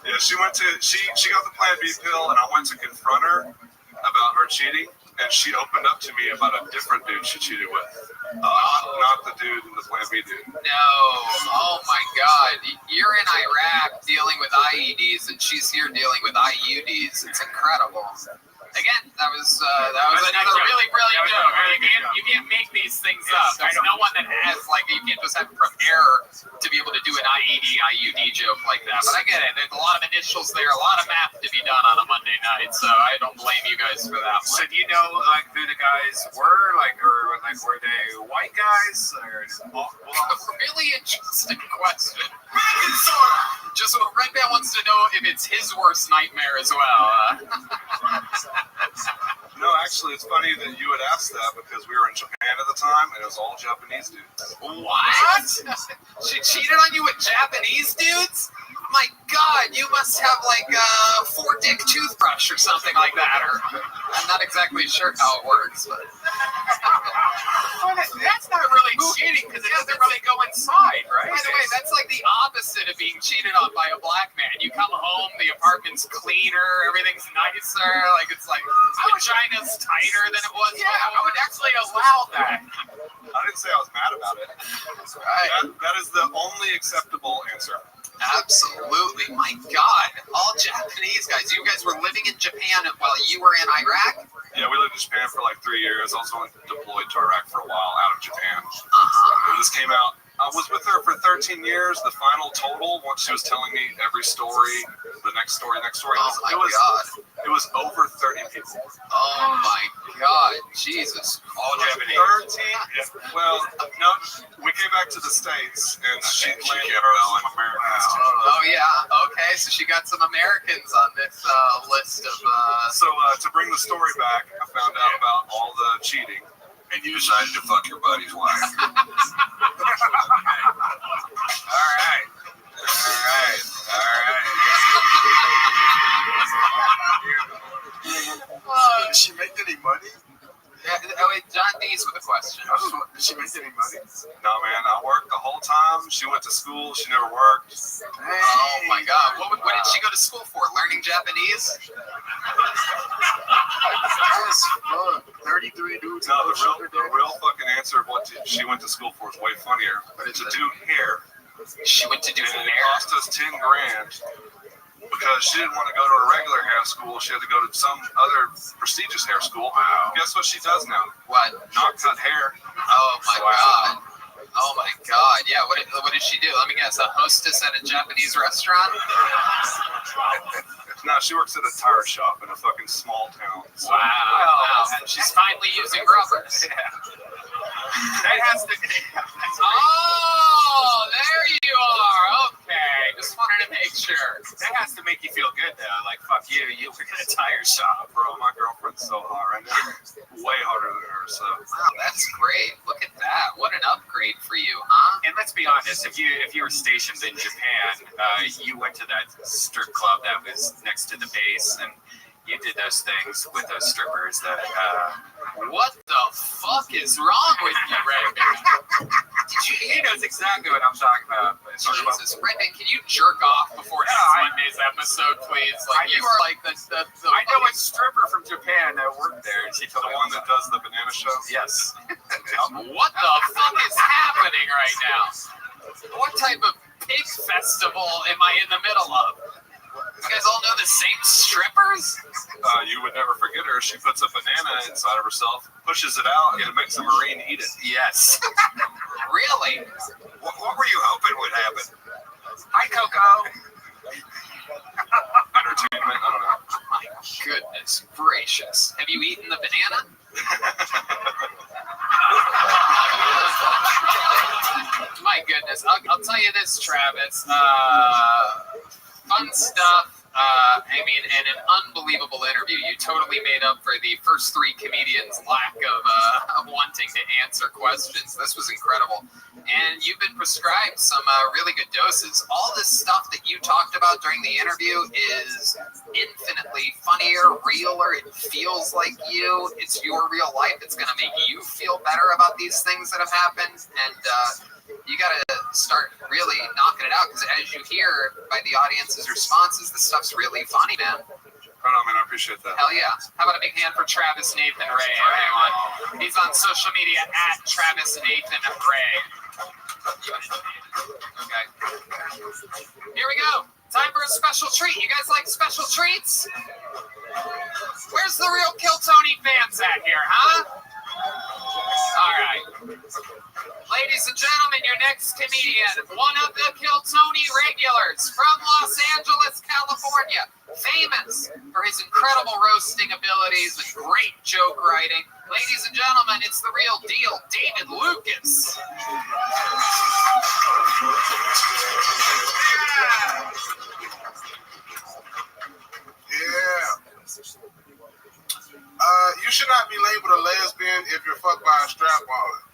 Yeah, she went to she got the Plan B pill, and I went to confront her about her cheating, and she opened up to me about a different dude she cheated with. Not the dude in the Plan B dude. No. Oh my God. You're in Iraq dealing with IEDs, and she's here dealing with IUDs. It's incredible. Again, that was another really brilliant joke. You can't make these things up. There's no one that has, Like, you can't just have prepare to be able to do an IUD joke like that. But I get it. There's a lot of initials there, a lot of math to be done on a Monday night, so I don't blame you guys for that. So do you know like who the guys were? Were they white guys? Really interesting question. Just what Red Man wants to know if it's his worst nightmare as well. No, actually, it's funny that you would ask that because we were in Japan at the time, and it was all Japanese dudes. What? She cheated on you with Japanese dudes? My God, you must have like a 4-dick toothbrush or something like that. Or I'm not exactly sure how it works, but that's not really cheating because it doesn't really go inside, right? By the way, that's like the opposite of being cheated on by a black man. You come home, the apartment's cleaner, everything's nicer, like it's like vagina's tighter than it was. Yeah, I would actually allow that. I didn't say I was mad about it. Right. That is the only acceptable answer. Absolutely. My God. All Japanese guys. You guys were living in Japan while you were in Iraq? Yeah, we lived in Japan for like 3 years. I was only deployed to Iraq for a while out of Japan. And this came out. I was with her for 13 years. The final total, once she was telling me every story, the next story. It was over 30 people. Oh my God. Jesus. All Japanese. 13? Well, no, we came back to the States, and she landed her some Americans. Oh yeah. Okay. So she got some Americans on this list of. So to bring the story back, I found out about all the cheating. And you decided to fuck your buddy's wife. All right. Did she make any money? Oh, wait, John Dees with a question. Did she make any money? No, man. I worked the whole time. She went to school. She never worked. Oh my God. What did she go to school for? Learning Japanese? That's fun. 33 dudes. No, the real fucking answer of what she went to school for is way funnier. But it's to do hair. She went to do and hair? It cost us $10 grand because she didn't want to go to a regular hair school. She had to go to some other prestigious hair school. Wow. Guess what she does now? What? Not cut hair. Oh my God. Oh my God. Yeah. What did she do? Let me guess. A hostess at a Japanese restaurant? No, she works at a tire shop in a fucking small town. So. Wow. She's finally using rubbers. Yeah. That has to. Oh, there you are. Okay, just wanted to make sure. That has to make you feel good, though. Like, fuck you. You work at a tire shop. Bro, my girlfriend's so hot right now. Way hotter than her, so. Wow, that's great. Look at that. What an upgrade for you, huh? And let's be honest, if you were stationed in Japan, you went to that strip club that was next to the base, and you did those things with those strippers that, what the fuck is wrong with you, Raymond? He knows exactly what I'm talking about. Jesus, Brendan, can you jerk off before next Monday's episode, please? Like, you are like the I know a stripper from Japan that worked there, and she told the me one that does the banana show? Yes. What the fuck is happening right now? What type of pig festival am I in the middle of? You guys all know the same strippers? You would never forget her. She puts a banana inside of herself, pushes it out, and it makes a Marine eat it. Yes. Really? What were you hoping would happen? Hi, Coco. Entertainment? I don't know. Oh my goodness gracious. Have you eaten the banana? My goodness. I'll tell you this, Travis. Fun stuff. I mean, and an unbelievable interview. You totally made up for the first three comedians' lack of wanting to answer questions. This was incredible. And you've been prescribed some really good doses. All this stuff that you talked about during the interview is infinitely funnier, realer. It feels like you. It's your real life. It's going to make you feel better about these things that have happened. And you got to start really knocking it out, because as you hear by the audience's responses, this stuff's really funny, man. Right on, man. I appreciate that. Hell yeah. How about a big hand for Travis Nathan Ray, everyone? He's on social media at Travis Nathan Ray. Okay. Here we go. Time for a special treat. You guys like special treats? Where's the real Kill Tony fans at here, huh? All right. Ladies and gentlemen, your next comedian, one of the Kill Tony regulars from Los Angeles, California, famous for his incredible roasting abilities and great joke writing. Ladies and gentlemen, it's the real deal, David Lucas. Yeah. You should not be labeled a lesbian if you're fucked by a strap-on.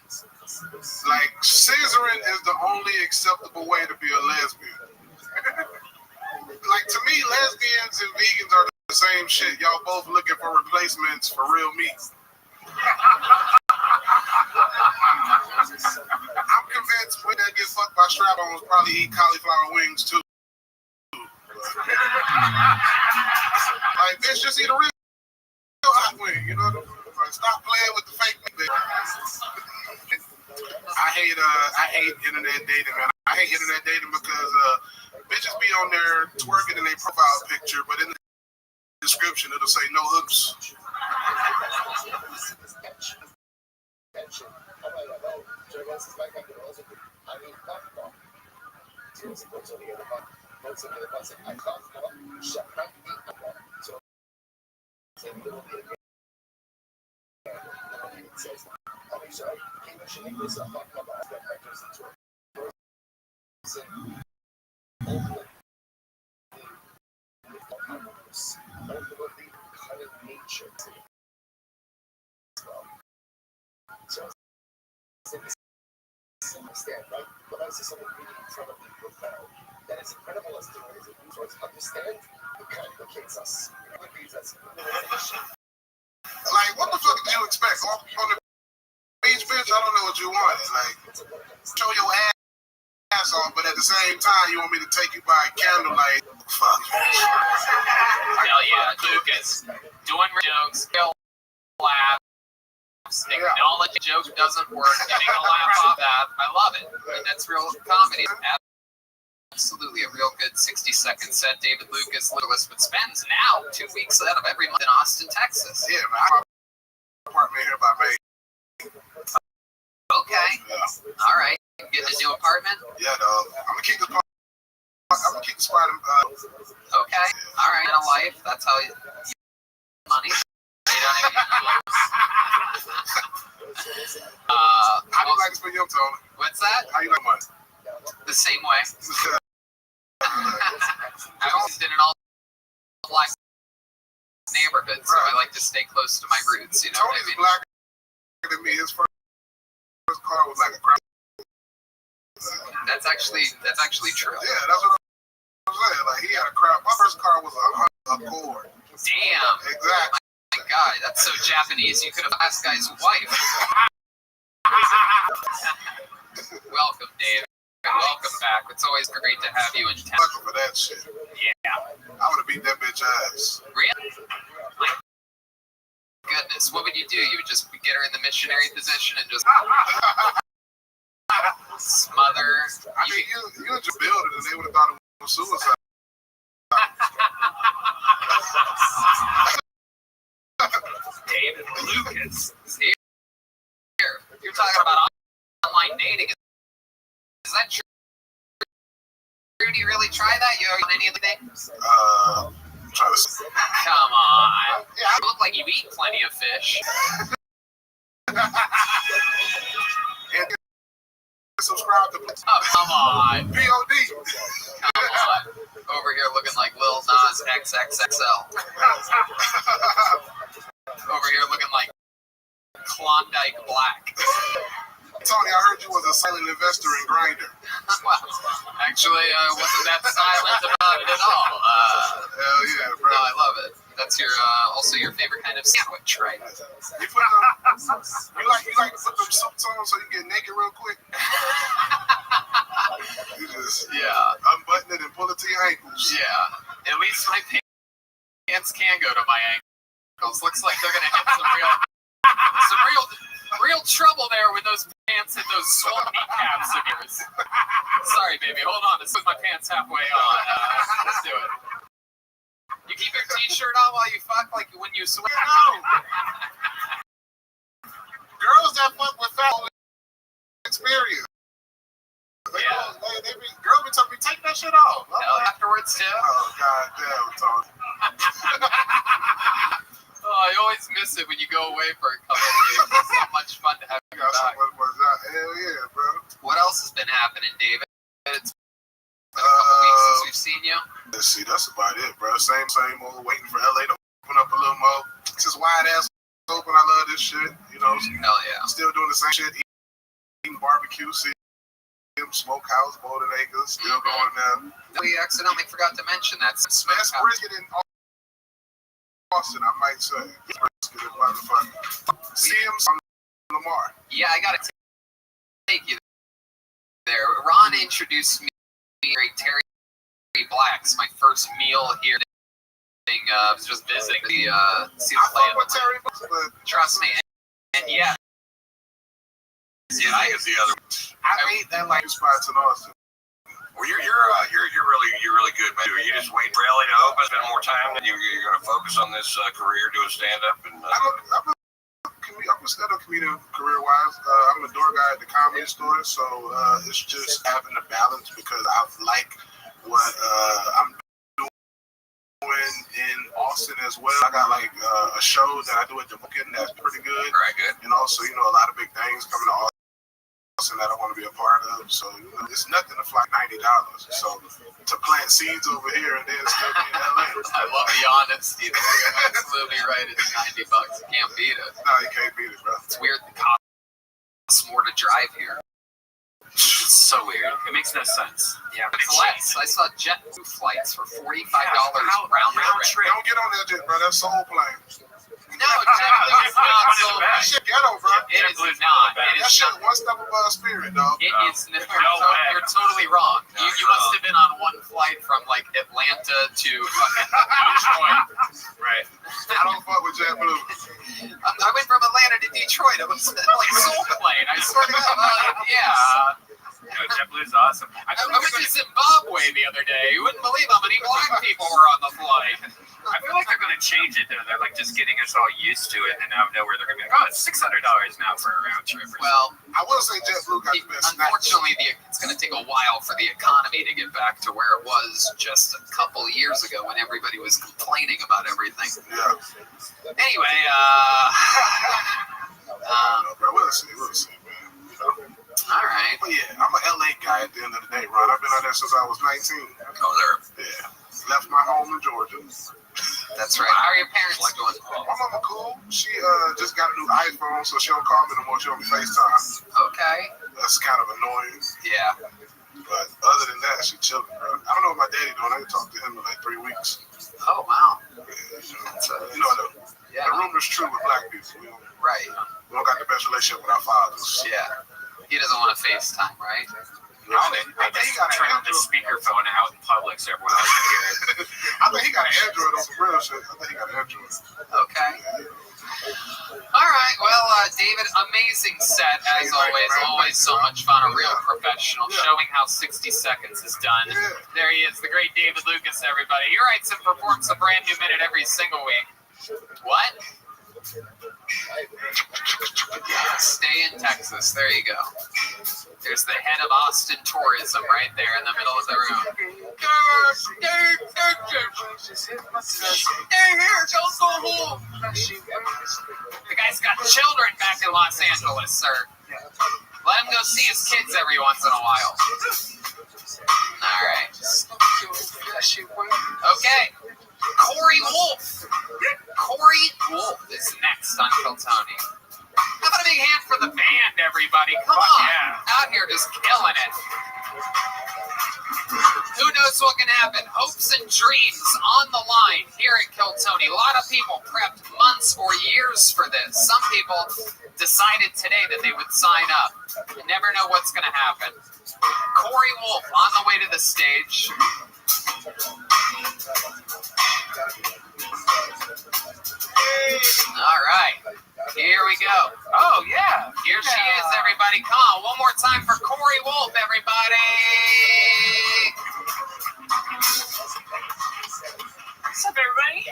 Like, scissoring is the only acceptable way to be a lesbian. Like, to me, lesbians and vegans are the same shit. Y'all both looking for replacements for real meat. I'm convinced when they get fucked by strap-ons probably eat cauliflower wings too. Like, bitch, just eat a real hot wing, you know? Like, stop playing with the fake meat. I hate internet dating, man. I hate internet dating because bitches be on there twerking in their profile picture, but in the description it'll say no hooks. Understand, right? But I see something really incredibly profound. That is incredible as to understand it complicates us. Like, what the fuck did you expect? On the beach, bitch, I don't know what you wanted. Like, show your ass off, but at the same time, you want me to take you by candlelight. Fuck. Hell yeah, Lucas. Doing jokes, laugh. Acknowledge a joke doesn't work, getting a laugh off that. I love it. And that's real comedy. Absolutely a real good 60-second set. David Lucas, Lewis, but spends now 2 weeks out of every month in Austin, Texas. Yeah, man. I have an apartment here by May. Okay. Yeah. All right. Getting a new apartment? Yeah, dog. I'm gonna keep the spot. Okay. All right. In a life, that's how you money. How do you like to spend your time? What's that? How you like money? The same way. I always did an all-black neighborhood, so I like to stay close to my roots. You know, Tony's blacker than me. His first car was like a crap. That's actually true. Yeah, that's what I'm saying. Like, he had a crap. My first car was a Accord. Damn. Exactly. Oh my God, that's so Japanese. You could have asked guy's wife. Welcome, Dave. Welcome back. It's always great to have you in town. Welcome for that shit. Yeah. I would have beat that bitch ass. Really? My goodness, what would you do? You would just get her in the missionary position and just smother. I mean, you would just build it and they would have thought it was suicide. David Lucas. Here. You're talking about online dating. Is that true? Do you really try that? You on any of the things? Try to. Come on. You look like you eat plenty of fish. And subscribe to Oh, come on. POD. Come on. Over here looking like Lil Nas XXXL. Over here looking like Klondike Black. Tony, I heard you was a silent investor in Grindr. Well, actually, I wasn't that silent about it at all. Hell yeah, bro. No, I love it. That's your also your favorite kind of sandwich, right? You put you like to put them suits on so you get naked real quick. You just unbutton it and pull it to your ankles. Yeah. At least my pants can go to my ankles. Looks like they're gonna hit some real trouble there with those pants and those swole kneecaps of yours. Sorry, baby. Hold on. Let's put my pants halfway on. Let's do it. You keep your t-shirt on while you fuck, like when you swim? No. Girls that fuck with fat experience. Yeah. Girls be telling me, take that shit off. Afterwards, too? Oh, God damn, Tony. Oh, I always miss it when you go away for a couple of weeks. It's so much fun to have you back. Hell yeah, bro. What else has been happening, David? It's been a couple weeks since we've seen you. Let's see, that's about it, bro. Same old, waiting for LA to open up a little more. It's just wide ass open. I love this shit. You know, hell yeah. Still doing the same shit, eating barbecue, see smokehouse, bodegas, still going there. We accidentally forgot to mention that. Best brisket in Austin, I might say. Brisket in motherfucker. See him on Lamar. Yeah, I gotta take you there. Ron introduced me to Terry Black's, my first meal here. I was just visiting the see the play. Trust me, and yeah, I guess the other. I ate that like spots in Austin. Well, you're really good, man. You just wait for LA to open, spend more time, and you're gonna focus on this career, doing stand up, and. I'm a stand-up comedian career-wise. I'm a door guy at the Comedy Store, so it's just having a balance because I like what I'm doing in Austin as well. I got like a show that I do at the Booking that's pretty good. Very good. And also, a lot of big things coming to Austin that I want to be a part of. So it's nothing to fly $90. So to plant seeds over here and then still be in LA. I love the honesty. You're absolutely right. It's $90. You can't beat it. No, you can't beat it, bro. It's weird. The costs more to drive here. It's so weird. It makes no sense. Yeah, but it's less. I saw JetBlue flights for $45 round trip. Don't get on that jet, bro. That's Soul Plane. No, JetBlue is not so bad. That shit ghetto, bro. It is not. That shit one step above Spirit, dog. It is. You're totally wrong. You must have been on one flight from like Atlanta to fucking Detroit. Right. I don't fuck with JetBlue. I went from Atlanta to Detroit. It was like Soul Plane. I swear to God. Yeah. JetBlue's awesome. I went to Zimbabwe the other day. You wouldn't believe how many black people were on the flight. I feel like they're going to change it, though. They're like just getting us all used to it, and out of nowhere they're going to be like, oh, it's $600 now for a round trip. Well, I will say JetBlue got the best. Unfortunately, it's going to take a while for the economy to get back to where it was just a couple years ago when everybody was complaining about everything. Yeah. Anyway, we'll see, man. All right. But yeah, I'm an LA guy at the end of the day, Ron. I've been out there since I was 19. Oh, there. Yeah. Left my home in Georgia. That's right. How are your parents doing? My mama cool. She just got a new iPhone, so she don't call me no more. She on FaceTime. Okay. That's kind of annoying. Yeah. But other than that, she chilling, bro. I don't know what my daddy doing. I ain't talked to him in like 3 weeks. Oh, wow. Yeah, the rumor's true with black people. Right. We don't got the best relationship with our fathers. Yeah. He doesn't want to FaceTime, right? I think he got turn the speakerphone out in public so everyone else can hear it. I think he got an Android on some real shit. I think he got an Android. Okay. All right. Well, David, amazing set as always. Always so much fun. A real professional, showing how 60 seconds is done. There he is, the great David Lucas, everybody. He writes and performs a brand new minute every single week. What? Stay in Texas. There you go. There's the head of Austin tourism right there in the middle of the room. Stay here. Don't go home. The guy's got children back in Los Angeles, sir. Let him go see his kids every once in a while. All right. Okay. Corey Wolf. Corey Wolf is next on Kill Tony. How about a big hand for the band, everybody? Come on. Yeah. Out here just killing it. Who knows what can happen? Hopes and dreams on the line here at Kill Tony. A lot of people prepped months or years for this. Some people decided today that they would sign up. You never know what's going to happen. Corey Wolf on the way to the stage. All right. Here we go. Oh, yeah. Here she is, everybody. Come on. One more time for Corey Wolf, everybody. What's up, everybody?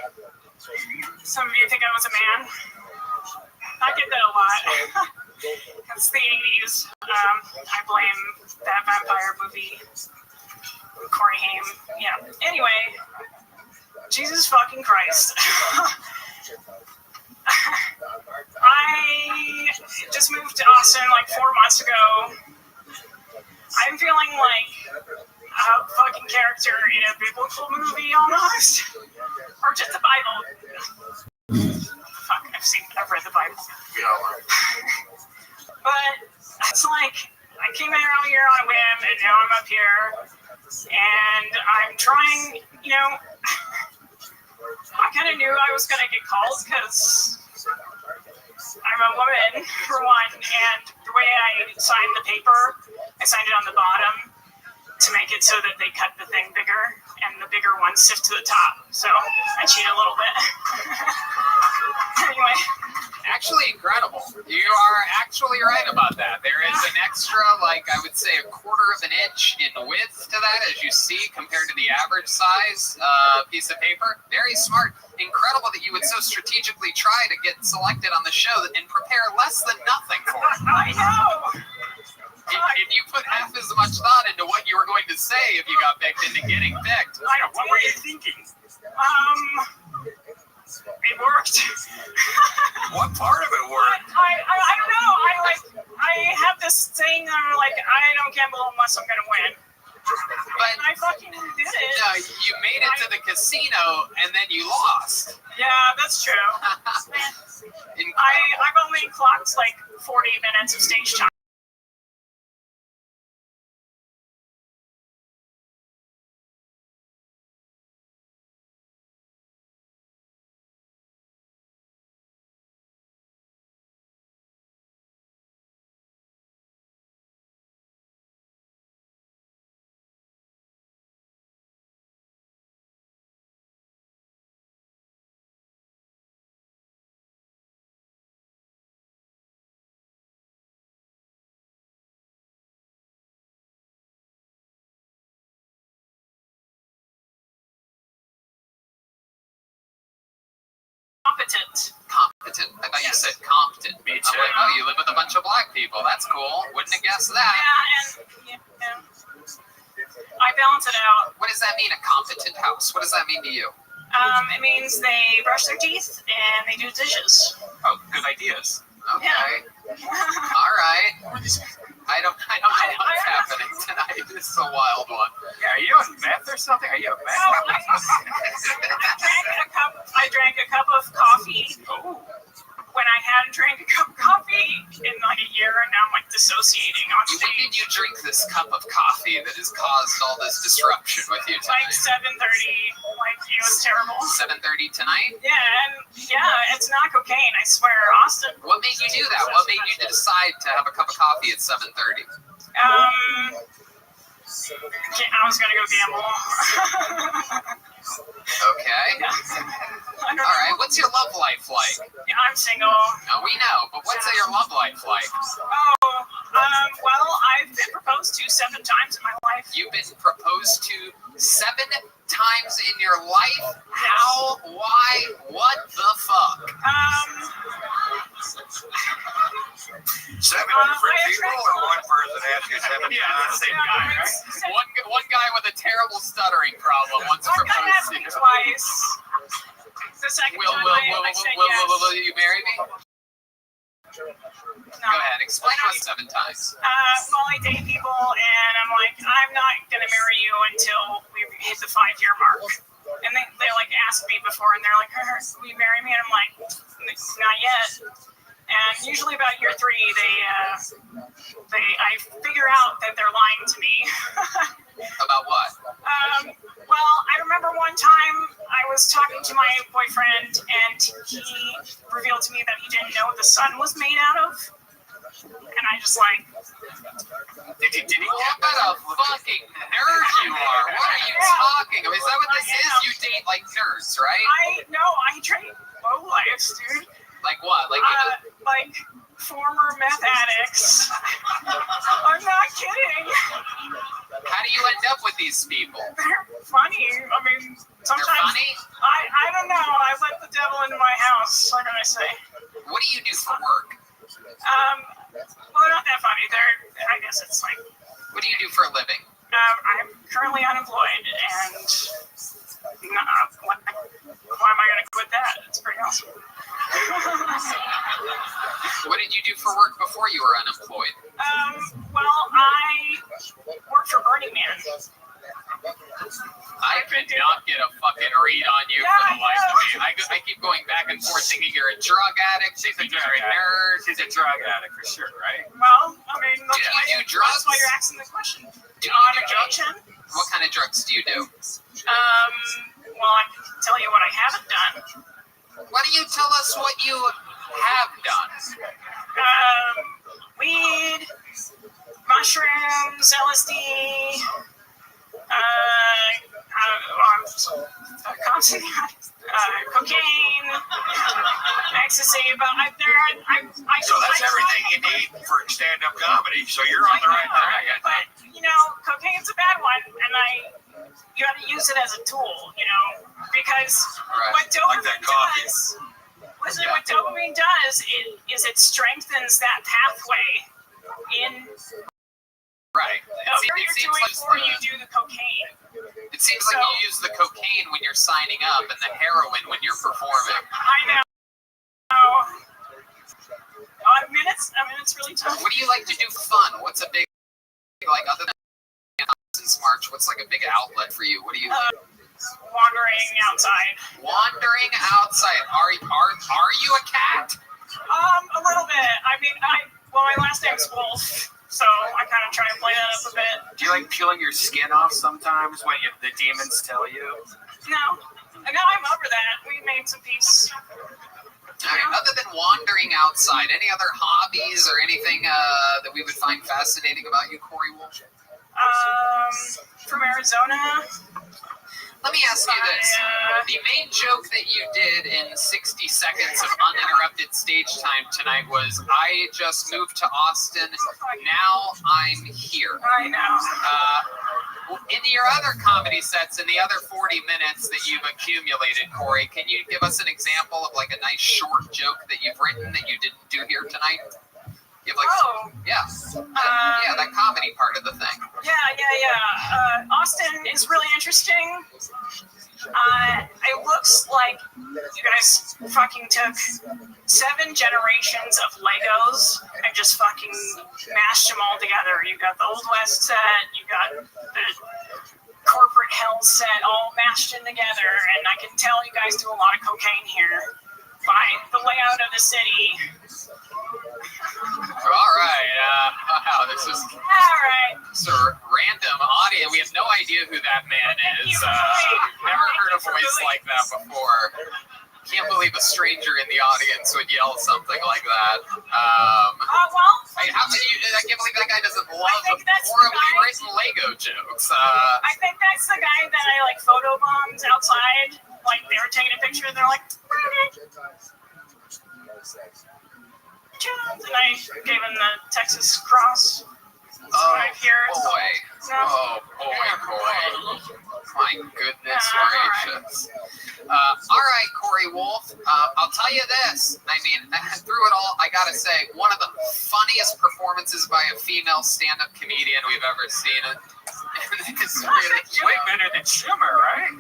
Some of you think I was a man. I get that a lot. It's the 80s. I blame that vampire movie. Corey Haim. Yeah. Anyway, Jesus fucking Christ. I just moved to Austin like 4 months ago. I'm feeling like a fucking character in a biblical movie almost. Or just the Bible. Fuck, I've read the Bible. But it's like, I came in earlier on a whim and now I'm up here. And I'm trying, you know, I kind of knew I was going to get called because I'm a woman, for one, and the way I signed the paper, I signed it on the bottom to make it so that they cut the thing bigger, and the bigger ones sift to the top. So I cheated a little bit. Anyway. Actually incredible. You are actually right about that. There is an extra, like I would say, 1/4 of an inch in width to that, as you see, compared to the average size piece of paper. Very smart. Incredible that you would so strategically try to get selected on the show and prepare less than nothing for it. I know. If you put half as much thought into what you were going to say if you got picked into getting picked. I know. What were you thinking? It worked. What part of it worked? I don't know. I have this thing. I'm like, I don't gamble unless I'm gonna win. But I fucking did it. No, you made it to the casino and then you lost. Yeah, that's true. I've only clocked like 40 minutes of stage time. Competent. I thought you said competent. Me too. I'm like, oh, you live with a bunch of black people. That's cool. Wouldn't have guessed that. Yeah, I balance it out. What does that mean, a competent house? What does that mean to you? It means they brush their teeth and they do dishes. Oh, good ideas. Okay. Yeah. All right. I don't know what's happening tonight. This is a wild one. Yeah, are you on meth or something? Are you on meth? I drank a cup of coffee. Oh. When I hadn't drank a cup of coffee in like a year, and now I'm like dissociating on stage. When did you drink this cup of coffee that has caused all this disruption with you tonight? Like 7:30. Like, it was terrible. 7:30 tonight? Yeah, and yeah, it's not cocaine, I swear, Austin. What made you do that? What made you decide to have a cup of coffee at 7:30? I was gonna go gamble. Okay. All right. What's your love life like? Yeah, I'm single. No, we know, but what's your love life like? Oh, well, I've been proposed to 7 times in my life. You've been proposed to 7 times in your life? How? Why? What the fuck? the second Will time I said yes. you marry me? No. Go ahead, explain us 7 times. Well, I date people, and I'm like, I'm not gonna marry you until we hit the 5-year mark. And they like asked me before, and they're like, will you marry me? And I'm like, not yet. And usually about year 3, I figure out that they're lying to me. About what? Well, I remember one time I was talking to my boyfriend, and he revealed to me that he didn't know what the sun was made out of. And I just like, Did he what a fucking nerd you are. What are you talking about? Is that what this is? You date like nerds, right? I trade low lives, dude. Like what? Like former meth addicts. I'm not kidding. How do you end up with these people? They're funny. I mean, sometimes. They're funny? I don't know. I let the devil into my house. What can I say? What do you do for work? Well, they're not that funny. I guess it's like. What do you do for a living? I'm currently unemployed, and why am I going to quit that? It's pretty awesome. What did you do for work before you were unemployed? Well, I worked for Burning Man. I could not get a fucking read on you for the life of me. I keep going back and forth thinking you're a drug addict, thinking you're a nerd. She's a drug addict for sure, right? Well, I mean, do you do drugs? That's why you're asking the question. On occasion? What kind of drugs do you do? Well, I can tell you what I haven't done. Why don't you tell us what you have done? Weed, mushrooms, LSD, cocaine, ecstasy, but so that's everything you need for stand-up comedy. So you're on the right track, I think. But cocaine's a bad one, and you got to use it as a tool, because what dopamine does. What dopamine does is it strengthens that pathway in. Right. It seems before you do the cocaine. It seems like you use the cocaine when you're signing up and the heroin when you're performing. I know. It's really tough. What do you like to do for fun? What's a big, other than Constance March, what's like a big outlet for you? What do you like? Wandering outside. Wandering outside. Are you a cat? A little bit. I mean, my last name's Wolf. So I kind of try and play that up a bit. Do you like peeling your skin off sometimes when the demons tell you? No, I'm over that. We made some peace. Other than wandering outside, any other hobbies or anything that we would find fascinating about you, Corey Wolf? From Arizona. Let me ask you this. The main joke that you did in 60 seconds of uninterrupted stage time tonight was, I just moved to Austin, now I'm here. I know. In your other comedy sets, in the other 40 minutes that you've accumulated, Corey, can you give us an example of like a nice short joke that you've written that you didn't do here tonight? Yeah, that comedy part of the thing. Yeah. Austin is really interesting. It looks like you guys fucking took 7 generations of Legos and just fucking mashed them all together. You got the Old West set, you got the corporate hell set all mashed in together, and I can tell you guys do a lot of cocaine here by the layout of the city. All right. Wow, this is so random audience. We have no idea who that man is. Never heard a voice like that before. Can't believe a stranger in the audience would yell something like that. I can't believe that guy doesn't love horribly written Lego jokes. I think that's the guy that I like photobombed outside. Like they were taking a picture and they're like, and I gave him the Texas Cross. Boy. My goodness gracious. All right, Corey Wolf. I'll tell you this. I mean, through it all, I gotta say, one of the funniest performances by a female stand-up comedian we've ever seen in It's way better than Shimmer, right?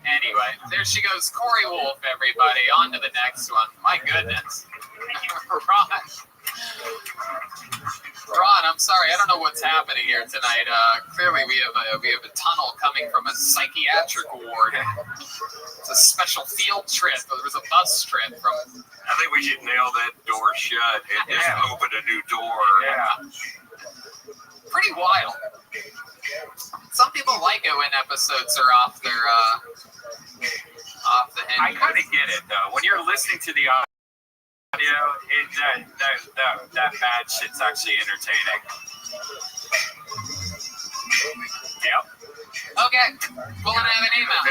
Anyway, there she goes, Corey Wolf, everybody. On to the next one. My goodness. Ron, I'm sorry. I don't know what's happening here tonight. Clearly, we have a tunnel coming from a psychiatric ward. It's a special field trip. There was a bus trip from. I think we should nail that door shut and just open a new door. Yeah. Pretty wild. Some people like it when episodes are off their off the hinges. I kind of get it though. When you're listening to the audio, that bad shit's actually entertaining. Yep. Okay, pulling out a name out.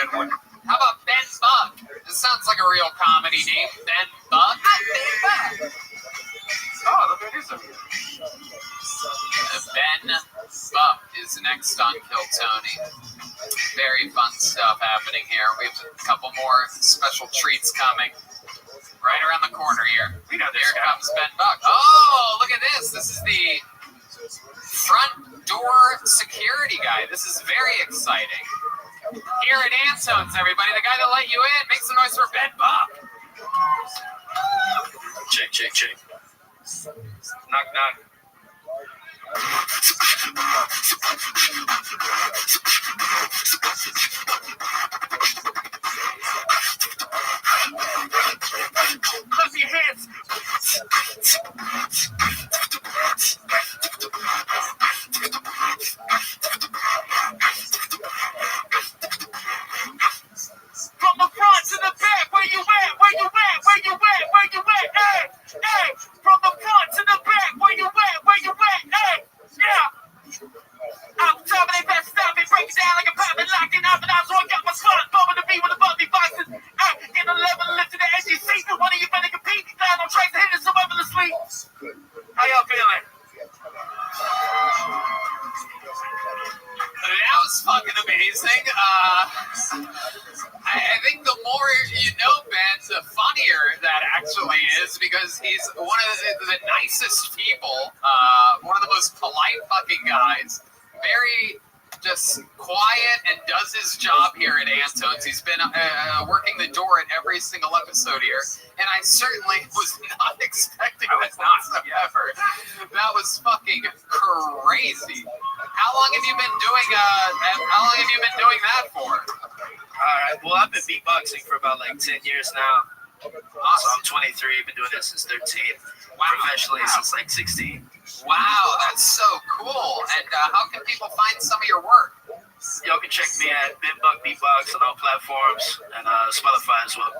How about Ben Buck? This sounds like a real comedy name. Ben Buck. Ben Buck. Oh, look, it is a Ben Buck is next on Kill Tony. Very fun stuff happening here. We have a couple more special treats coming right around the corner here. Here comes Ben Buck. Oh, look at this. This is the front door security guy. This is very exciting. Here at Antone's, everybody, the guy that let you in, make some noise for Ben Buck. check, check, check. Knock, knock. Clap your hands. From the front to the back, where you at? Where you at? Where you at? Where you at? Hey, hey. From the front to the back, where you at? Where you at? Hey, yeah. I'm top of they best stop me, break it down like a pop and lock it up, and I was on got my spot, bumping the beat with the bumpy boxes. Hey, get the level lift to the SEC. One of you better compete. Now I'm trying to hit it some up in the sleep. How y'all feeling? That was fucking amazing. I think the more you know Ben, the funnier that actually is, because he's one of the nicest people, one of the most polite fucking guys, very just quiet and does his job here at Antone's. He's been working the door at every single episode here, and I certainly was not expecting that whatsoever. That was fucking crazy. How long have you been doing that for? Alright, well, I've been beatboxing for about like 10 years now. So I'm 23, been doing this since 13. Professionally since like 16. Wow, that's so cool. And how can people find some of your work? Y'all can check me at Ben Buck Beatbox on all platforms and Spotify as well.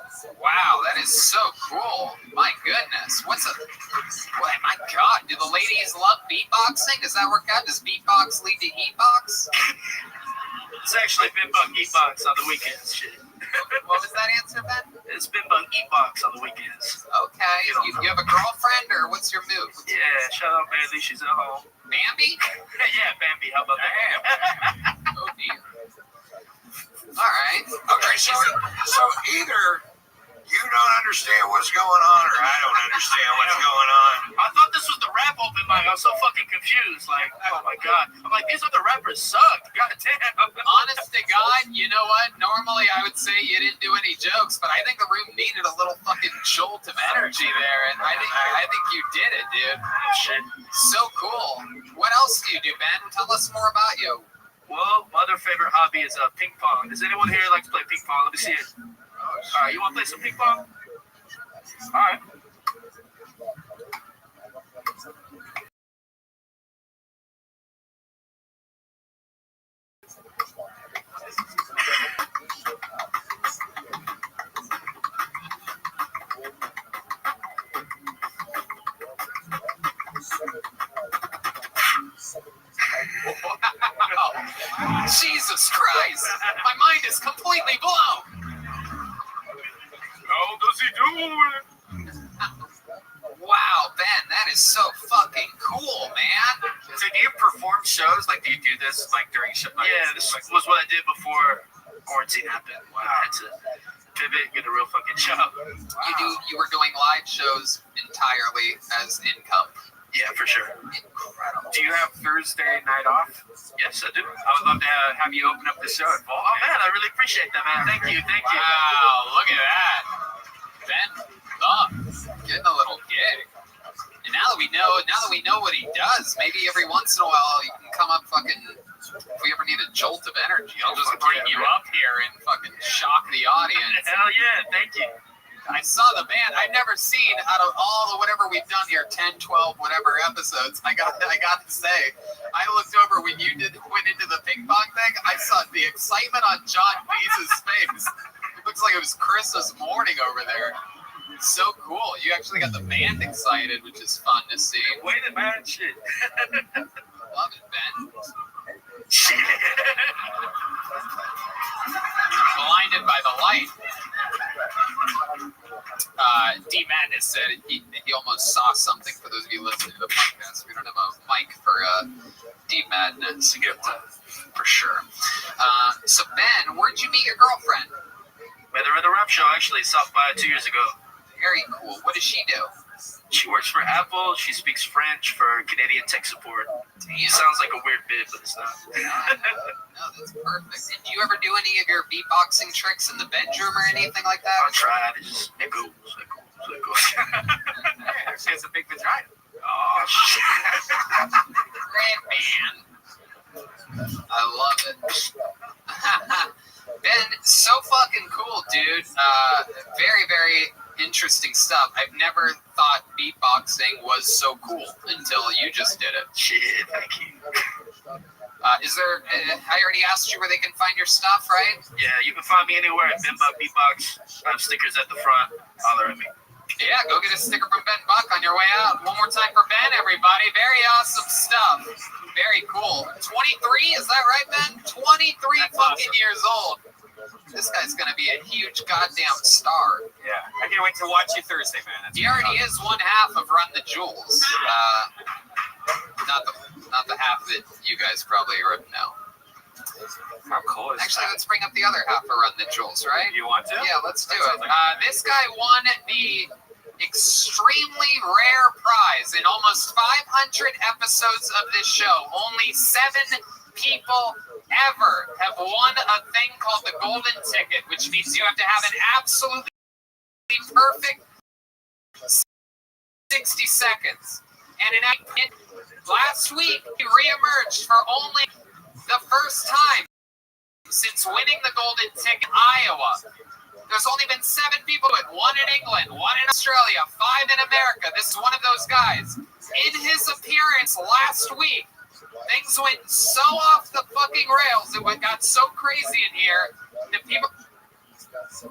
Wow, that is so cool. My goodness. My God, do the ladies love beatboxing? Does that work out? Does beatbox lead to eatbox? It's actually Ben Buck Eatbox on the weekends. Shit. What was that answer, Ben? It's Ben Buck Eatbox on the weekends. Okay. You have a girlfriend, or what's your move? Yeah, shout out Bambi. She's at home. Bambi? Yeah, Bambi. How about that? Oh, dear. All right. Okay, so either you don't understand what's going on, or I don't understand what's going on. I thought this was the rap open mic. I was so fucking confused. Like, oh my God. I'm like, these other rappers suck. God damn. Honest to God, you know what? Normally I would say you didn't do any jokes, but I think the room needed a little fucking jolt of energy there, and I think you did it, dude. Shit. So cool. What else do you do, Ben? Tell us more about you. Well, my other favorite hobby is ping pong. Does anyone here like to play ping pong? Let me see it. All right, you want to play some ping pong? All right. Wow. Jesus Christ. My mind is completely blown. How does he do it? Wow, Ben, that is so fucking cool, man. So do you perform shows? Like, do you do this like during shit? Yeah, this was what I did before quarantine happened. Wow. I had to pivot, get a real fucking job. Wow. You were doing live shows entirely as income. Yeah, for sure. Incredible. Do you have Thursday night off? Yes, I do. I would love to have you open up the show. Oh man, I really appreciate that, man. Thank you. Wow, look at that. Ben getting a little gig. And now that we know what he does, maybe every once in a while you can come up fucking. If we ever need a jolt of energy, I'll just bring you up here and fucking shock the audience. Hell yeah, thank you. I saw the band. I've never seen out of all the whatever we've done here, 10, 12, whatever episodes. I got to say, I looked over when you went into the ping pong thing. I saw the excitement on John Bees' face. It looks like it was Christmas morning over there. So cool. You actually got the band excited, which is fun to see. Way to man shit. Love it, Ben. Blinded by the light. D Madness said he almost saw something. For those of you listening to the podcast, we don't have a mic for D Madness for sure. So Ben, where'd you meet your girlfriend? Met her at a rap show, actually, South by 2 years ago. Very cool. What does she do? She works for Apple. She speaks French for Canadian tech support. Damn. Sounds like a weird bit, but it's not. No, that's perfect. And do you ever do any of your beatboxing tricks in the bedroom or anything like that? I tried. It goes. She has a big vagina. Oh, shit. Great, man. I love it. Ben, so fucking cool, dude. Very, very interesting stuff. I've never thought beatboxing was so cool until you just did it. Shit, thank you. Is there? I already asked you where they can find your stuff, right? Yeah, you can find me anywhere at Ben Buck Beatbox. I have stickers at the front. Holler at me. Yeah, go get a sticker from Ben Buck on your way out. One more time for Ben, everybody. Very awesome stuff. Very cool. 23, is that right, Ben? 23 That's fucking awesome. Years old. This guy's going to be a huge goddamn star. Yeah, I can't wait to watch you Thursday, man. He already is one half of Run the Jewels. Not the half that you guys probably know. How cool is Actually, that? let's bring up the other half of Run the Jewels, right? You want to? Yeah, let's do it. This guy won the extremely rare prize in almost 500 episodes of this show. Only 7 people ever have won a thing called the golden ticket, which means you have to have an absolutely perfect 60 seconds. And last week, he reemerged for only the first time since winning the golden ticket in Iowa. There's only been 7 people with 1 in England, 1 in Australia, 5 in America. This is one of those guys. In his appearance last week, things went so off the fucking rails. It got so crazy in here that people are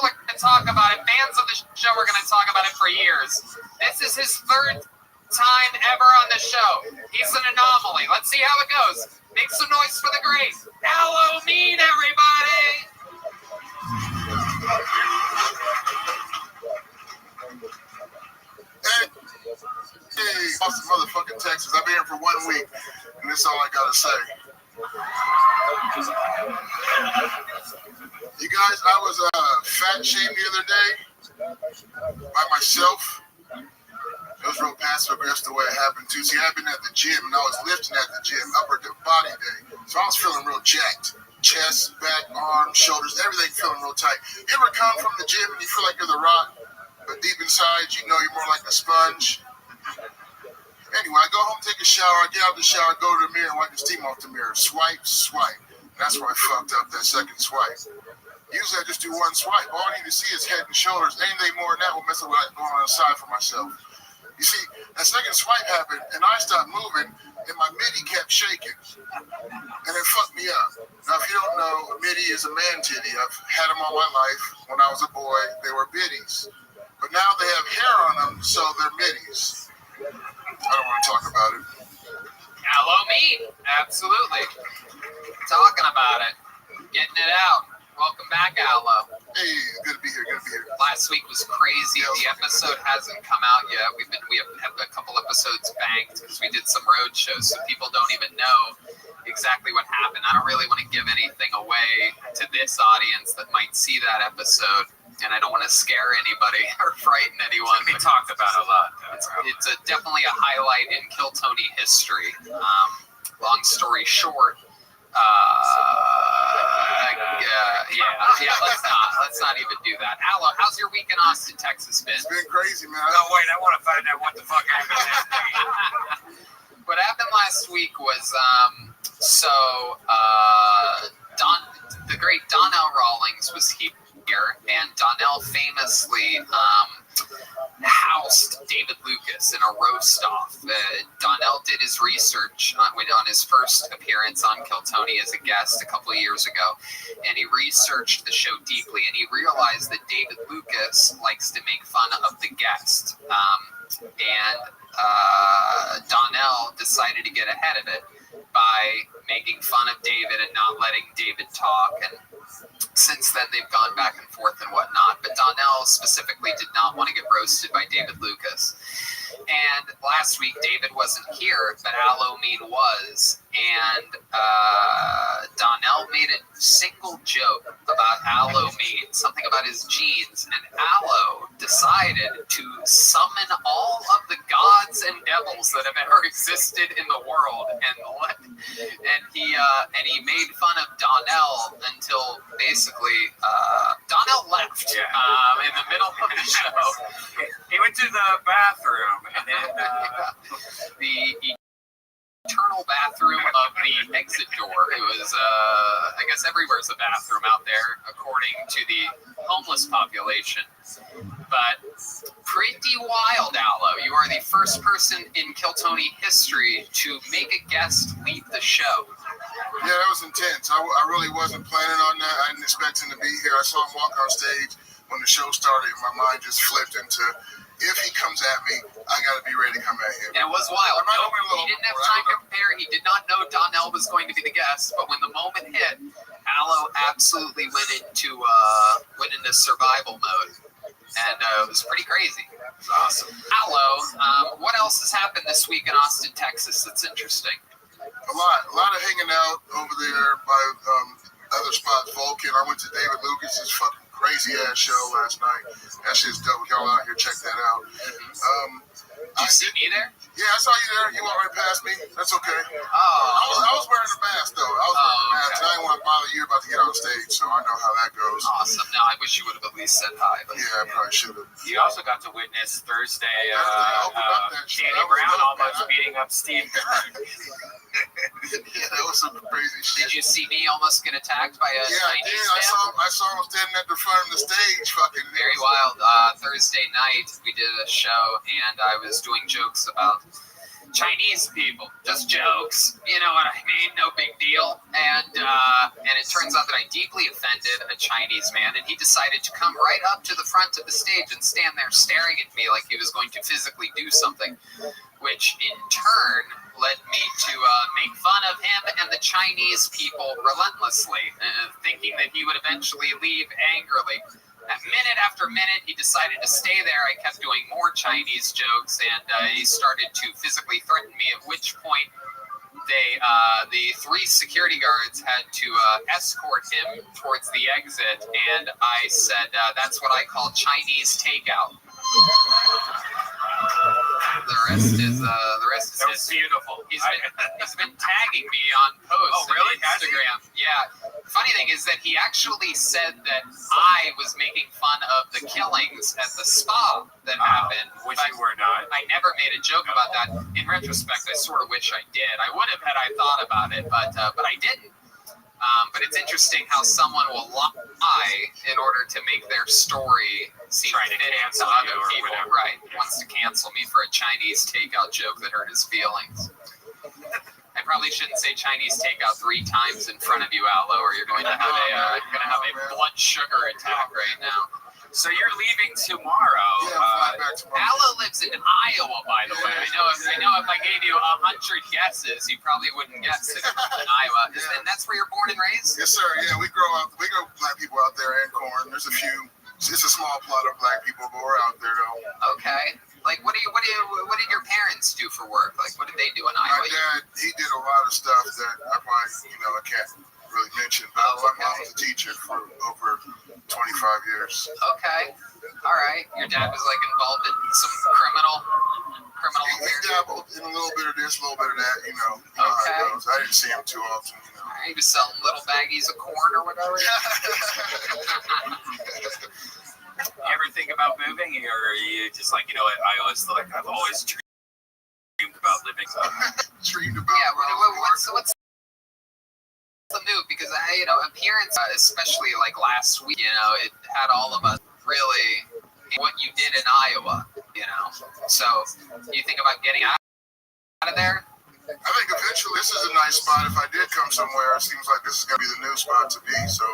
going to talk about it. Fans of the show are going to talk about it for years. This is his 3rd time ever on the show. He's an anomaly. Let's see how it goes. Make some noise for the great Halloween, everybody! Hey, Austin, motherfucking Texas. I've been here for 1 week, and this is all I gotta say. You guys, I was fat shamed the other day by myself. It was real passive aggressive the way it happened too. See, I've been at the gym and I was lifting at the gym, upper body day, so I was feeling real jacked. Chest, back, arms, shoulders, everything feeling real tight. You ever come from the gym and you feel like you're the Rock, but deep inside you know you're more like a sponge? Anyway, I go home, take a shower, I get out the shower, go to the mirror, wipe the steam off the mirror. Swipe, swipe. That's where I fucked up that second swipe. Usually I just do 1 swipe. All I need to see is head and shoulders. Anything more than that will mess up what I'm going on the side for myself. You see, that second swipe happened, and I stopped moving, and my midi kept shaking. And it fucked me up. Now, if you don't know, a midi is a man titty. I've had them all my life. When I was a boy, they were biddies. But now they have hair on them, so they're middies. I don't want to talk about it. Halloween, absolutely. Talking about it. Getting it out. Welcome back, Allo. Hey, good to be here, good to be here. Last week was crazy. The episode hasn't come out yet. We have a couple episodes banked because we did some road shows, so people don't even know. It exactly what happened. I don't really want to give anything away to this audience that might see that episode, and I don't want to scare anybody or frighten anyone. We talked about a lot. It's definitely a highlight in Kill Tony history. Long story short, let's not even do that. Aloe, how's your week in Austin, Texas been? It's been crazy, man. No, wait, I want to find out what the fuck happened. What happened last week was, the great Donnell Rawlings was here, and Donnell famously housed David Lucas in a roast-off. Donnell did his research on his first appearance on Kill Tony as a guest a couple of years ago, and he researched the show deeply, and he realized that David Lucas likes to make fun of the guest. Donnell decided to get ahead of it by making fun of David and not letting David talk, and since then they've gone back and forth and whatnot, but Donnell specifically did not want to get roasted by David Lucas. And last week David wasn't here, but Aloe Mead was, and Donnell made a single joke about Aloe Mead, something about his genes, and Aloe decided to summon all of the gods and devils that have ever existed in the world, and he made fun of Donnell until basically Donnell left in the middle of the show. He went to the bathroom, and then the eternal bathroom of the exit door. It was, I guess everywhere's a bathroom out there, according to the homeless population. But pretty wild, Aloe. You are the first person in Kill Tony history to make a guest leave the show. Yeah, that was intense. I really wasn't planning on that. I didn't expect him to be here. I saw him walk on stage when the show started, and my mind just flipped into, if he comes at me, I got to be ready to come at him. And it was wild. He didn't have time to prepare. He did not know Donnell was going to be the guest, but when the moment hit, Aloe absolutely went into survival mode, and it was pretty crazy. It was awesome. Aloe, what else has happened this week in Austin, Texas that's interesting? A lot of hanging out over there by other spots. Vulcan. I went to David Lucas's fucking crazy ass show last night. That shit's dope. Y'all out here, check that out. Did you see me there? Yeah, I saw you there. You walked right past me. That's okay. Oh, I was wearing a mask though. I was wearing a mask. I didn't want to bother you about to get on stage, so I know how that goes. Awesome. No, I wish you would have at least said hi. But yeah, I probably should have. You also got to witness Thursday, Danny Brown almost beating up Steve. Yeah, that was some crazy shit. Did you see me almost get attacked by a Chinese man? I saw him standing at the front of the stage, fucking. Very wild. Thursday night, we did a show, and I was doing jokes about Chinese people. Just jokes. You know what I mean? No big deal. And it turns out that I deeply offended a Chinese man, and he decided to come right up to the front of the stage and stand there staring at me like he was going to physically do something, which in turn led me to make fun of him and the Chinese people relentlessly, thinking that he would eventually leave angrily. Minute after minute, he decided to stay there. I kept doing more Chinese jokes, and he started to physically threaten me, at which point the three security guards had to escort him towards the exit, and I said, that's what I call Chinese takeout. The rest is beautiful. He's been tagging me on posts on Instagram. Yeah. The funny thing is that he actually said that I was making fun of the killings at the spa that happened, which you were not. I never made a joke about that. In retrospect, I sort of wish I did. I would have had I thought about it, but I didn't. But it's interesting how someone will lie in order to make their story seem fit to other people. Right. Wants to cancel me for a Chinese takeout joke that hurt his feelings. I probably shouldn't say Chinese takeout 3 times in front of you, Aloe, or you're going to have a blood sugar attack right now. So you're leaving tomorrow. Aloe lives in Iowa, by the way. I know if I gave you 100 guesses, you probably wouldn't guess it in Iowa. And that's where you're born and raised? Yes, sir. Yeah, we grow black people out there and corn. There's a few. It's a small plot of black people, but we're out there though. Okay. Like, what did your parents do for work? Like, what did they do in My Iowa? dad, he did a lot of stuff that I probably, I can't really mention, but my mom was a teacher for over 25 years. Okay. All right. Your dad was like involved in some criminal He affairs. dabbled in a little bit of this, a little bit of that, you know how it goes. I didn't see him too often, He was selling little baggies of corn or whatever. You ever think about moving, or are you just like, I've always dreamed about living. Dreamed about. Yeah. What's the move? Because appearance, especially like last week, it had all of us really what you did in Iowa. So you think about getting out of there? I think eventually this is a nice spot. If I did come somewhere, it seems like this is going to be the new spot to be. So,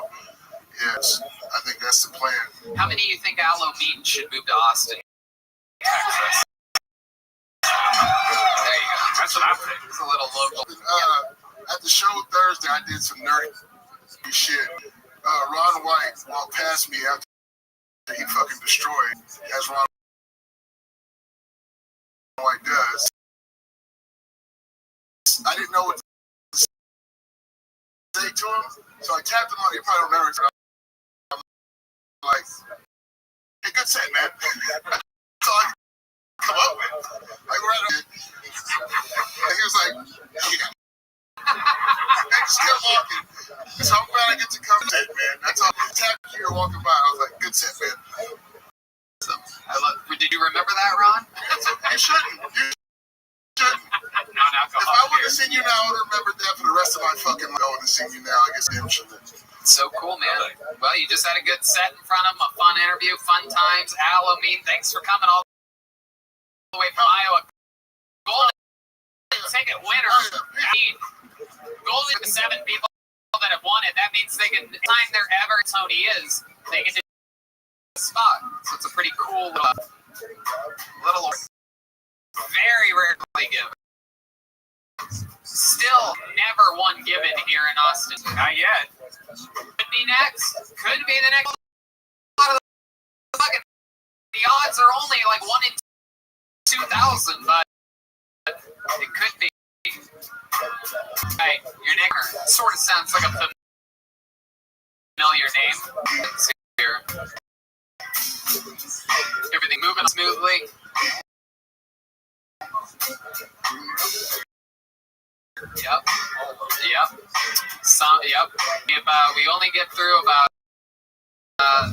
yes, I think that's the plan. How many do you think Aloe Meat should move to Austin, Texas? There you go. That's what I'm thinking. It's a little local. At the show Thursday, I did some nerdy shit. Ron White walked past me after he fucking destroyed, as Ron White does. I didn't know what to say to him, so I tapped him on. He probably don't remember it. I'm like, hey, good set, man. That's all I come up with. Like, we're at it. And he was like, yeah. I just kept walking. So I'm glad I get to come set, man. That's all. Tapped you walking by. I was like, good set, man. Did you remember that, Ron? You shouldn't. If I would have seen you now, I would have remembered that for the rest of my fucking life. I would have seen you now. I guess him shouldn't. So cool, man. Well, you just had a good set in front of him, a fun interview, fun times. Aloe Meat, thanks for coming all the way from Iowa. Golden ticket winner. Golden 7 people that have won it. That means they can, time they're ever Tony is, they can do a spot. So it's a pretty cool little very rarely given. Still never one given here in Austin. Not yet. Could be next. Could be the next. The odds are only like 1 in 2,000, but it could be. Hey, your name sort of sounds like a familiar name. Here. Everything moving smoothly. Yep. We only get through about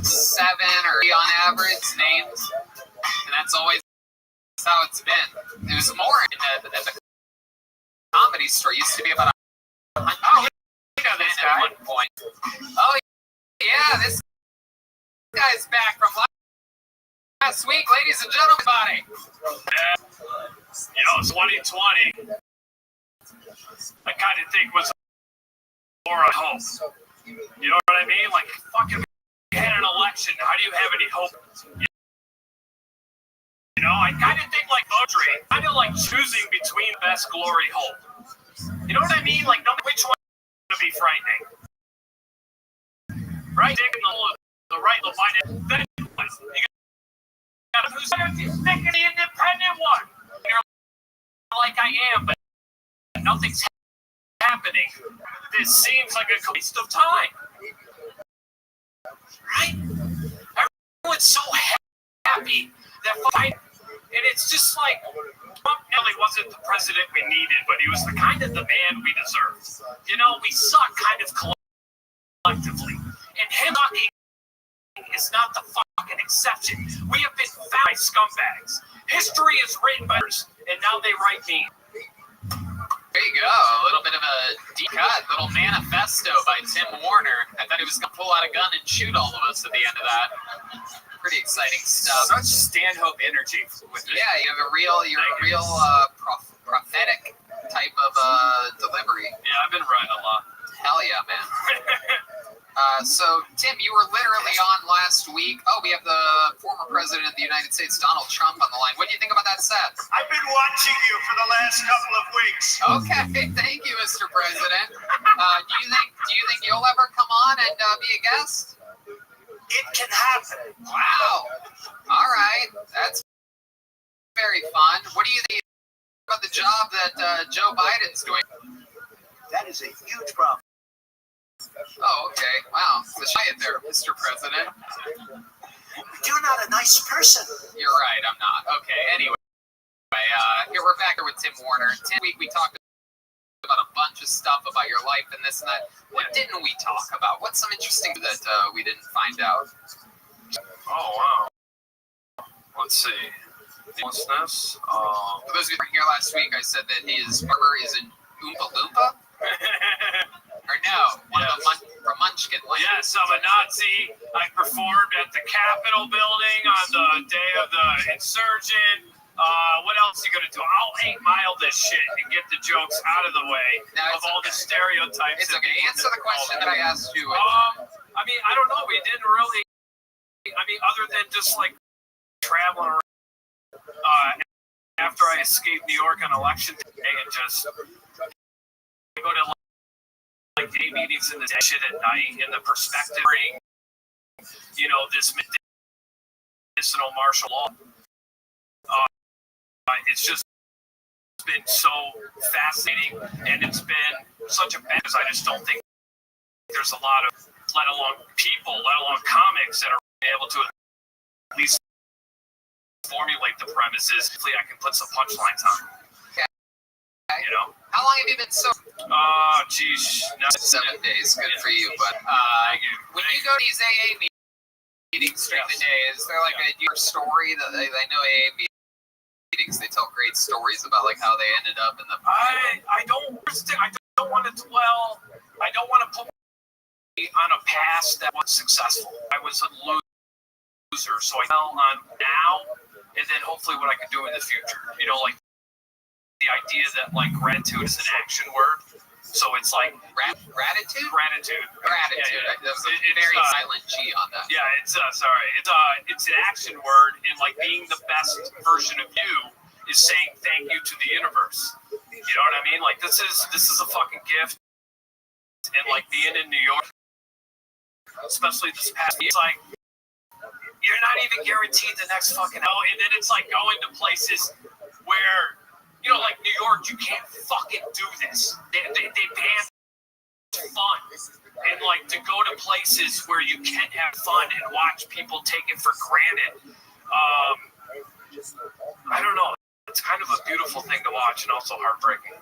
7 or 8 on average names, and that's always how it's been. It was more at the comedy store. It used to be about 100. Oh, we know this guy. At one point. Oh yeah, this guy's back from last week, ladies and gentlemen. Buddy. 2020, I kind of think was more a hope. You know what I mean? Like, fucking, we had an election. How do you have any hope? You know, I kind of think like votary, kind of like choosing between best glory hope. You know what I mean? Like, no matter which one to be frightening. Right? Taking the right, the minded, then you got who's picking the independent one. You're like I am, but nothing's happening. This seems like a waste of time. Right? Everyone's so happy that and it's just like Trump really wasn't the president we needed, but he was the kind of the man we deserved. You know, we suck kind of collectively. And him sucking is not the fucking exception. We have been found by scumbags. History is written by others, and now they write me. There you go. A little bit of a deep cut, little manifesto by Tim Warner. I thought he was going to pull out a gun and shoot all of us at the end of that. Pretty exciting stuff. Such Stanhope energy with it. Yeah, you're a real prophetic type of delivery. Yeah, I've been writing a lot. Hell yeah, man. So, Tim, you were literally on last week. Oh, we have the former president of the United States, Donald Trump, on the line. What do you think about that set? I've been watching you for the last couple of weeks. Okay, thank you, Mr. President. Do you think you'll ever come on and be a guest? It can happen. Wow. All right. That's very fun. What do you think about the job that Joe Biden's doing? That is a huge problem. Oh, okay. Wow. So quiet there, Mr. President. You're not a nice person. You're right. I'm not. Okay. Anyway, here we're back here with Tim Warner. Tim, we talked about a bunch of stuff about your life and this and that. What didn't we talk about? What's some interesting that we didn't find out? Oh, wow. Let's see. Homelessness. For those of you who weren't here last week, I said that his barber is an Oompa Loompa. Or no, one of the from Munchkin Land. Yes, I'm a Nazi. I performed at the Capitol building on the day of the insurgent. What else are you going to do? I'll 8 Mile this shit and get the jokes out of the way of all the stereotypes. It's okay. Answer the question that I asked you. I mean, I don't know. We didn't really, other than just like traveling around after I escaped New York on election day and just go to like day meetings in the shit at night and the perspective ring, this medicinal martial law. It's just been so fascinating, and it's been such a because I just don't think there's a lot of, let alone people, let alone comics that are able to at least formulate the premises. Hopefully, I can put some punchlines on. Okay. How long have you been sober? Oh, geez. 7 days. Good for you. But when you go to these AA meetings during the day, is there like a your story that I know AA meetings? They tell great stories about like how they ended up in the. I don't want to dwell. I don't want to put me on a past that was successful. I was a loser, so I fell on now, and then hopefully what I can do in the future. Like the idea that like gratitude is an action word. So it's like gratitude. Gratitude. Yeah. There's a very silent G on that. Yeah, it's it's an action word, and like being the best version of you is saying thank you to the universe. You know what I mean? Like this is a fucking gift, and like being in New York, especially this past year, it's like you're not even guaranteed the next fucking hour, and then it's like going to places where. Like New York, you can't fucking do this. They ban fun. And like to go to places where you can have fun and watch people take it for granted. I don't know. It's kind of a beautiful thing to watch and also heartbreaking.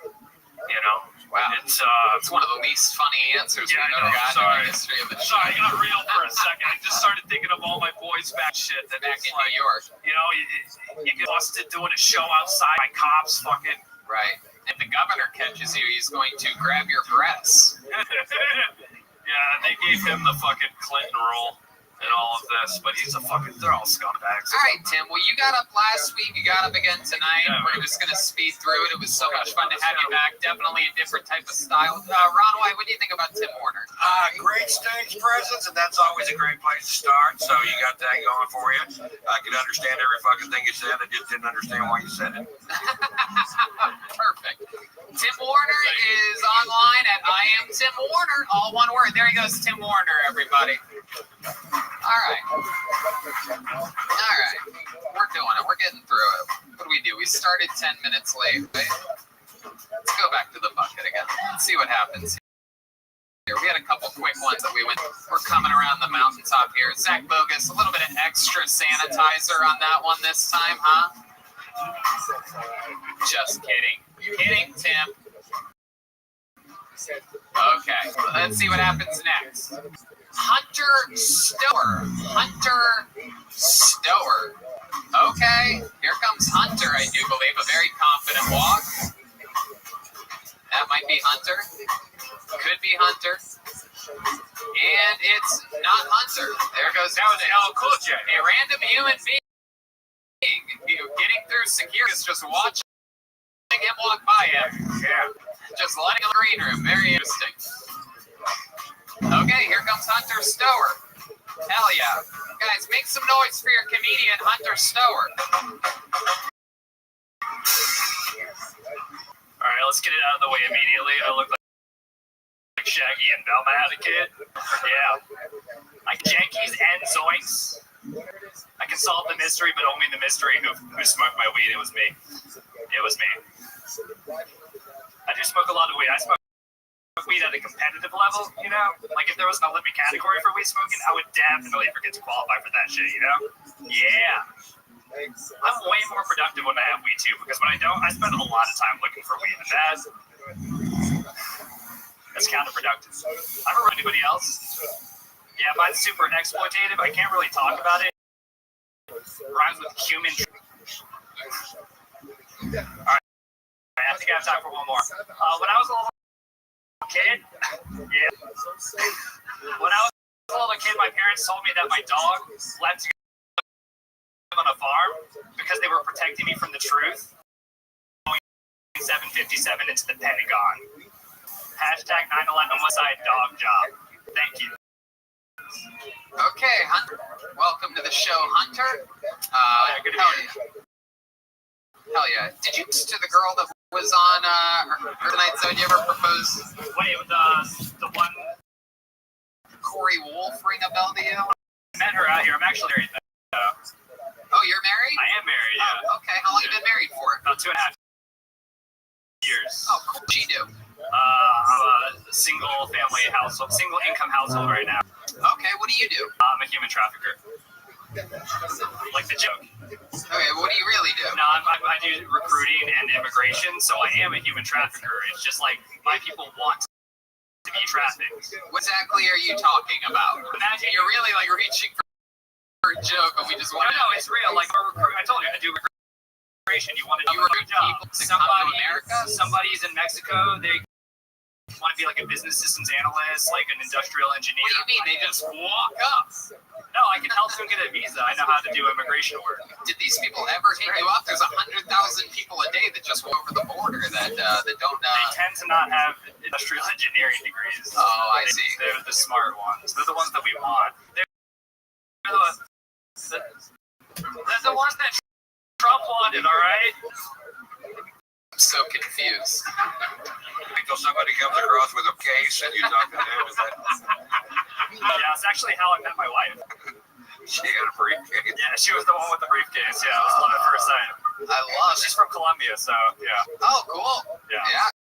Wow. It's one of the least funny answers we've ever gotten in the history of the show. Sorry, I got real for a second. I just started thinking of all my boys back shit. That back in New York. You get busted doing a show outside by cops fucking. Right. If the governor catches you, he's going to grab your breasts. Yeah, they gave him the fucking Clinton rule and all of this, but they're all scumbags. All right, Tim. Well, you got up last week. You got up again tonight. Yeah, we're just going to speed through it. It was so much fun to have you back. Definitely a different type of style. Ron White, what do you think about Tim Warner? Great stage presence, and that's always a great place to start. So you got that going for you. I could understand every fucking thing you said. I just didn't understand why you said it. Perfect. Tim Warner is online at I am Tim Warner. All one word. There he goes, Tim Warner, everybody. All right. We're doing it. We're getting through it. What do we do? We started 10 minutes late. Right? Let's go back to the bucket again. Let's see what happens here. We had a couple quick ones that we're coming around the mountaintop here. Zach Bogus, a little bit of extra sanitizer on that one this time, huh? Just kidding. Kidding, Tim. Okay, let's see what happens next. Hunter Stower. Okay, here comes Hunter, I do believe. A very confident walk. That might be Hunter. Could be Hunter. And it's not Hunter. There goes That was L. Cool J. a random human being getting through security is just watching him walk by him. Yeah. Just letting him green room. Very interesting. Okay, here comes Hunter Stower. Hell yeah. Guys, make some noise for your comedian, Hunter Stower. All right, let's get it out of the way immediately. I look like Shaggy and Velma had a kid. Yeah. Like Yankees and Zoinks. I can solve the mystery, but only the mystery who smoked my weed. It was me. It was me. I do smoke a lot of weed. I smoke weed at a competitive level, you know? Like, if there was an Olympic category for weed smoking, I would definitely forget to qualify for that shit, you know? Yeah. I'm way more productive when I have weed, too, because when I don't, I spend a lot of time looking for weed, and that's counterproductive. I don't know anybody else. Yeah, mine's super exploitative. I can't really talk about it. Rhymes with human. All right. I think I have time for one more. When I was a little kid, yeah. When I was a little kid, my parents told me that my dog left to live on a farm because they were protecting me from the truth. 757 into the Pentagon. Hashtag 9/11 West Side dog job. Thank you. Okay, Hunter. Welcome to the show, Hunter. Good Hell yeah. Hell yeah. Did you to the girl that was on Tonight's Zone? You ever propose? Wait, the one Corey Wolf ring a bell to you? I met her out here. I'm actually married though. Oh, you're married? I am married, yeah. Oh, okay. How long have you been married for? About 2.5 years. Oh, cool. What'd she do? I'm a single family household, single income household right now. Okay, what do you do? I'm a human trafficker. Like the joke. Okay, what do you really do? No, I do recruiting and immigration, so I am a human trafficker. It's just like my people want to be trafficked. What exactly are you talking about? Imagine you're really like reaching for a joke, and we just want to. No, it's real. Like I told you, I do immigration. You want to do a good job. Somebody's in Mexico. They want to be like a business systems analyst, like an industrial engineer. What do you mean? They just walk up? No, I can help them get a visa. I know how to do immigration work. Did these people ever hit you up? There's 100,000 people a day that just go over the border that don't. They tend to not have industrial engineering degrees. Oh, I see. They're the smart ones. They're the ones that we want. They're the ones that Trump wanted. All right. I'm so confused. Until somebody comes across with a case and you talk to them, is that? Yeah, it's actually how I met my wife. She got a briefcase. Yeah, she was the one with the briefcase. Yeah, it was love at first sight. I love She's from Colombia, so yeah. Oh, cool. Yeah.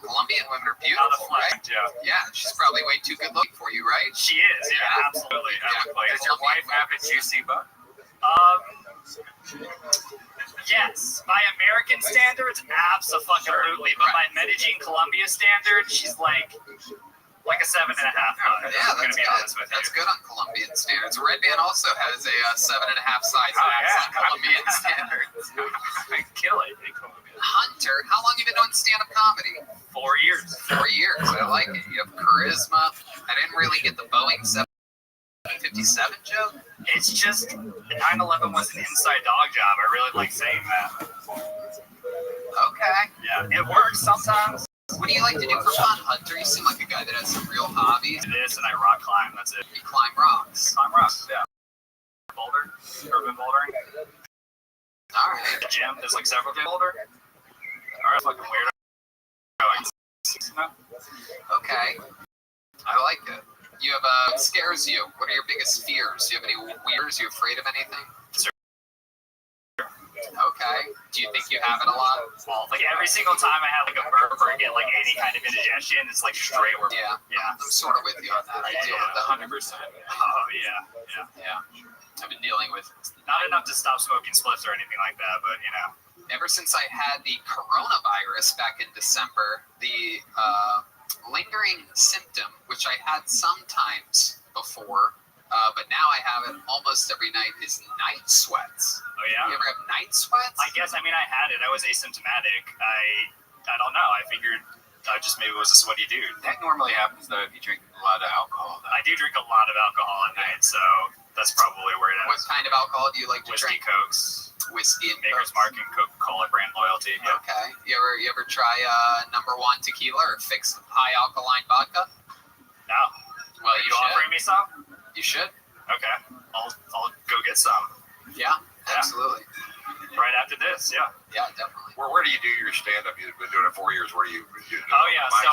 Colombian women are beautiful, right? Yeah, she's probably way too good looking for you, right? She is, yeah, absolutely. Does your wife have a juicy butt? Yes, by American standards, absolutely. But by Medellin, Colombia standards, she's like a 7.5. Yeah, that's good. That's good on Colombian standards. Red Band also has a 7.5 size on Colombian standards. I kill it in Colombia. Hunter, how long have you been doing stand-up comedy? 4 years. 4 years. I like it. You have charisma. I didn't really get the Boeing 757 joke. It's just 9/11 was an inside dog job. I really like saying that. Okay. Yeah, it works sometimes. What do you like to do for fun, Hunter? You seem like a guy that has some real hobbies. This and I rock climb. That's it. You climb rocks. Climb rocks. Yeah. Boulder. Urban bouldering. All right. The gym. There's like several gyms. Boulder. All right. Fucking weirdo. Okay. I like it. You have what scares you? What are your biggest fears? Do you have any fears? You afraid of anything? Okay. Do you think you have it a lot? Well, like every single time I have like a burp or get like any kind of indigestion, it's like straight work. Yeah. I'm sort of with you on that. I deal with that 100%. Oh yeah. I've been dealing with not enough to stop smoking spliffs or anything like that, but you know. Ever since I had the coronavirus back in December, the lingering symptom, which I had sometimes before, but now I have it almost every night, is night sweats. Oh yeah? You ever have night sweats? I guess, I had it. I was asymptomatic. I don't know. I figured I just maybe was a sweaty dude. That normally happens though if you drink a lot of alcohol. I do drink a lot of alcohol at night, so that's probably where it is. What kind of alcohol do you like to drink? Cokes. Whiskey and Maker's Mark and Coca-Cola brand loyalty. Yeah. Okay. You ever try #1 tequila or fixed high alkaline vodka? No. Well, you offering me some? You should. Okay. I'll go get some. Yeah, absolutely. Right after this, yeah. Yeah, definitely. Where do you do your stand-up? You've been doing it 4 years. Where do you do it? Oh yeah, so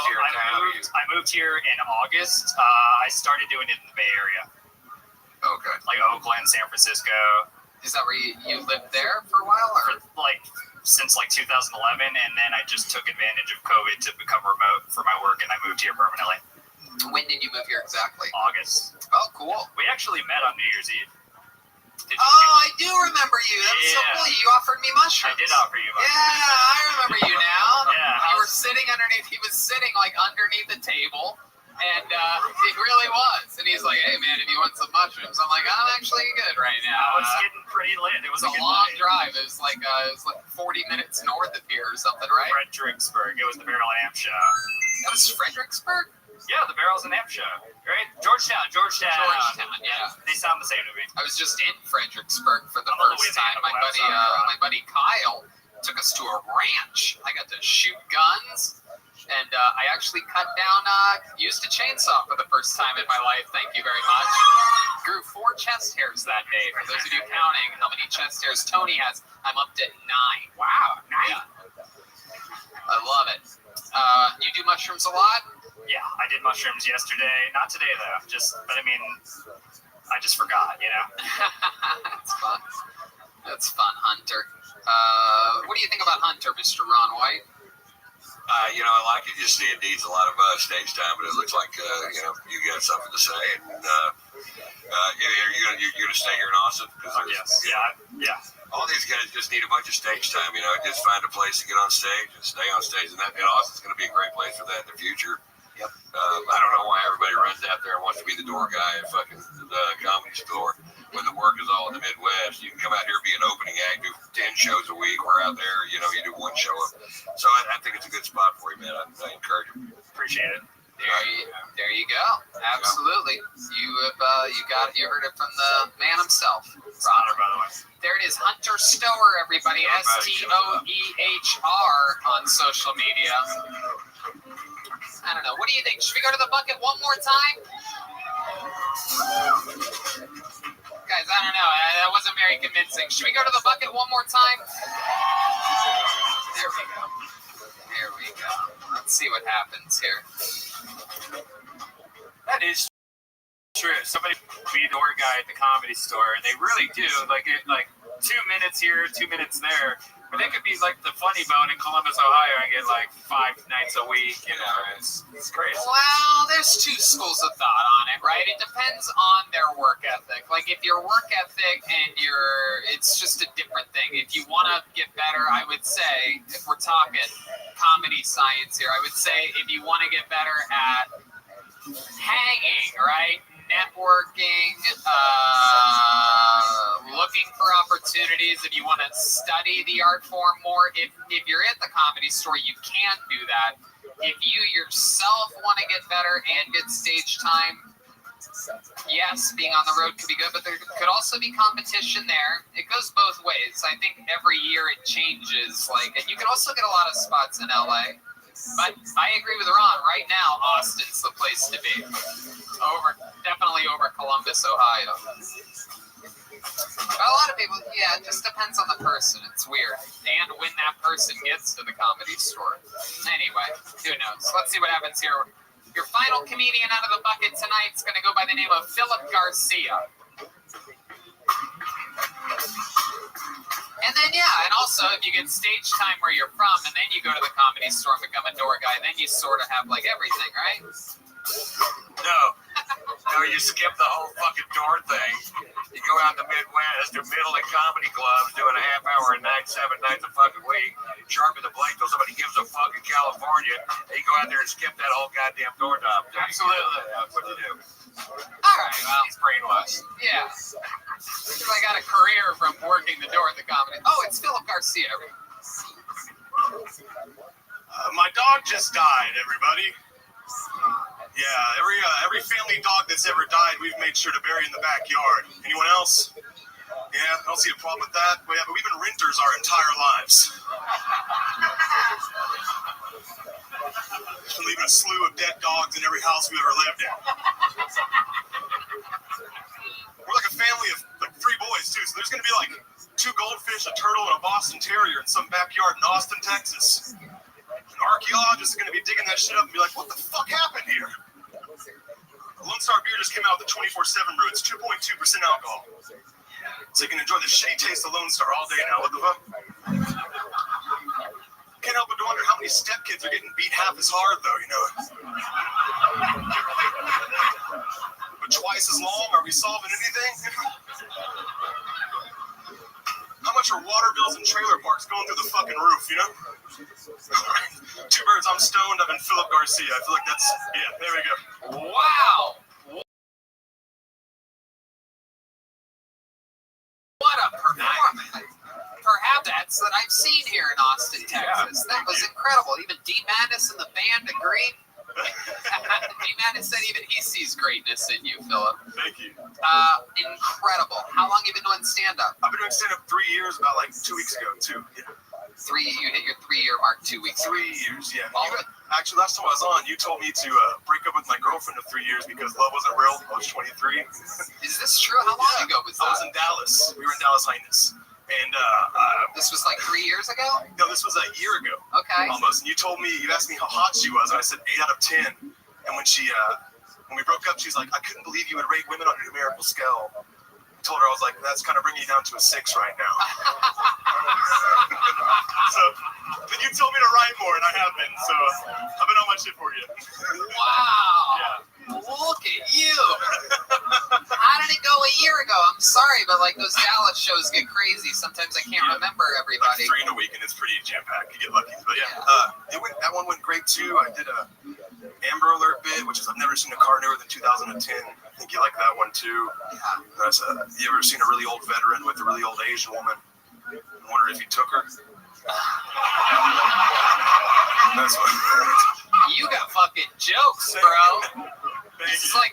I moved here in August. I started doing it in the Bay Area. Okay. Like Oakland, San Francisco. Is that where you lived there for a while, or like since like 2011, and then I just took advantage of COVID to become remote for my work, and I moved here permanently. When did you move here exactly? August. Oh, cool. We actually met on New Year's Eve. I do remember you. That was so cool. You offered me mushrooms. I did offer you mushrooms. Yeah, I remember you now. Yeah. You were sitting underneath. He was sitting like underneath the table, and he really was. And he's like, "Hey, man, if you want some mushrooms," I'm like, "I'm actually good right now." I was getting pretty lit. It was a long drive. It was like 40 minutes north of here or something, right? Fredericksburg. It was the Barrel and Amp Show. That was Fredericksburg? Yeah, the Barrels and Amp Show. Right? Georgetown. Yeah. They sound the same to me. I was just in Fredericksburg for the first time. My buddy Kyle took us to a ranch. I got to shoot guns, and I actually used a chainsaw for the first time in my life. Thank you very much. Grew 4 chest hairs that day. For those of you counting how many chest hairs Tony has, I'm up to 9. Wow, 9. Yeah. I love it. You do mushrooms a lot? Yeah, I did mushrooms yesterday. Not today though. But I mean, I just forgot. That's fun. That's fun, Hunter. What do you think about Hunter, Mr. Ron White? I like it. Just it needs a lot of stage time, but it looks like you got something to say. And you're gonna stay here in Austin? Yes. Yeah. All these guys just need a bunch of stage time. Just find a place to get on stage and stay on stage, and Austin's gonna be a great place for that in the future. Yep. I don't know why everybody runs out there and wants to be the door guy at fucking the comedy store when the work is all in the Midwest. You can come out here, be an opening act, do 10 shows a week. We're out there, you do 1 show. So I think it's a good spot for you, man. I encourage you. Appreciate it. There you go. Absolutely. You heard it from the man himself. Hunter, by the way. There it is, Hunter Stower, everybody. STOEHR on social media. I don't know. What do you think? Should we go to the bucket one more time? Guys, I don't know. That wasn't very convincing. Should we go to the bucket one more time? There we go. There we go. Let's see what happens here. That is true. Somebody be the door guy at the comedy store, and they really do. Like 2 minutes here, 2 minutes there. But they could be like the Funny Bone in Columbus, Ohio, and get like 5 nights a week. It's crazy. Well, there's 2 schools of thought on it, right? It depends on their work ethic. Like if your work ethic and it's just a different thing. If you want to get better, I would say, if we're talking comedy science here, I would say if you want to get better at hanging, right? Networking, looking for opportunities. If you want to study the art form more, if you're at the comedy store, you can do that. If you yourself want to get better and get stage time, yes, being on the road could be good, but there could also be competition there. It goes both ways. I think every year it changes. And you can also get a lot of spots in LA. But I agree with Ron. Right now, Austin's the place to be. Definitely over Columbus, Ohio. A lot of people, it just depends on the person. It's weird. And when that person gets to the comedy store. Anyway, who knows? Let's see what happens here. Your final comedian out of the bucket tonight is going to go by the name of Philip Garcia. And then, and also if you get stage time where you're from and then you go to the comedy store and become a door guy, then you sort of have everything, right? No, you skip the whole fucking door thing. You go out in the Midwest to middle and comedy clubs doing a half hour a night, 7 nights a fucking week, sharpen the blade till somebody gives a fuck in California, and you go out there and skip that whole goddamn doorknob. Absolutely. That's what you do. All right, well. He's brainwashed. Yeah. I got a career from working the door at the comedy. Oh, it's Philip Garcia. My dog just died, everybody. Yeah, every family dog that's ever died, we've made sure to bury in the backyard. Anyone else? Yeah, I don't see a problem with that. But we've been renters our entire lives. Been leaving a slew of dead dogs in every house we've ever lived in. We're like a family of 3 boys, too. So there's going to be 2 goldfish, a turtle, and a Boston Terrier in some backyard in Austin, Texas. An archaeologist is going to be digging that shit up and be like, what the fuck happened here? Lone Star Beer just came out with the 24/7 brew. It's 2.2% alcohol. So you can enjoy the shitty taste of Lone Star all day now. What the fuck? Can't help but wonder how many stepkids are getting beat half as hard, though, you know? But twice as long? Are we solving anything? How much are water bills and trailer parks going through the fucking roof, you know? Two birds, I'm stoned. I've been Philip Garcia. I feel like that's, yeah, there we go. Wow. What a performance. Perhaps that's that I've seen here in Austin, Texas. That was incredible. Even D. Madness and the band agreed. D. Madness said even he sees greatness in you, Philip. Thank you. Incredible. How long have you been doing stand-up? I've been doing stand-up 3 years, about like 2 weeks ago, too. Yeah. You hit your 3-year mark 2 weeks ago. 3 years, yeah. Actually, last time I was on, you told me to break up with my girlfriend of 3 years because love wasn't real. I was 23. Is this true? How long ago was that? I was in Dallas. We were in Dallas Highness. And this was like 3 years ago? No, this was a year ago. Okay. Almost. And you told me, you asked me how hot she was, and I said 8 out of 10. And when we broke up, she's like, I couldn't believe you would rate women on a numerical scale. I told her, I was like, that's kind of bringing you down to a 6 right now. So, but you told me to write more, and I have been. So I've been on my shit for you. Wow. Yeah. Look at you. How did it go a year ago? I'm sorry, but like those Dallas shows get crazy. Sometimes I can't remember everybody. Like 3 in a week, and it's pretty jam-packed. You get lucky. But yeah, that one went great, too. I did a Amber Alert bit, which is I've never seen a car newer than 2010. I think you like that one, too. Yeah. You ever seen a really old veteran with a really old Asian woman? I wonder if you took her. That's what. You got fucking jokes, bro.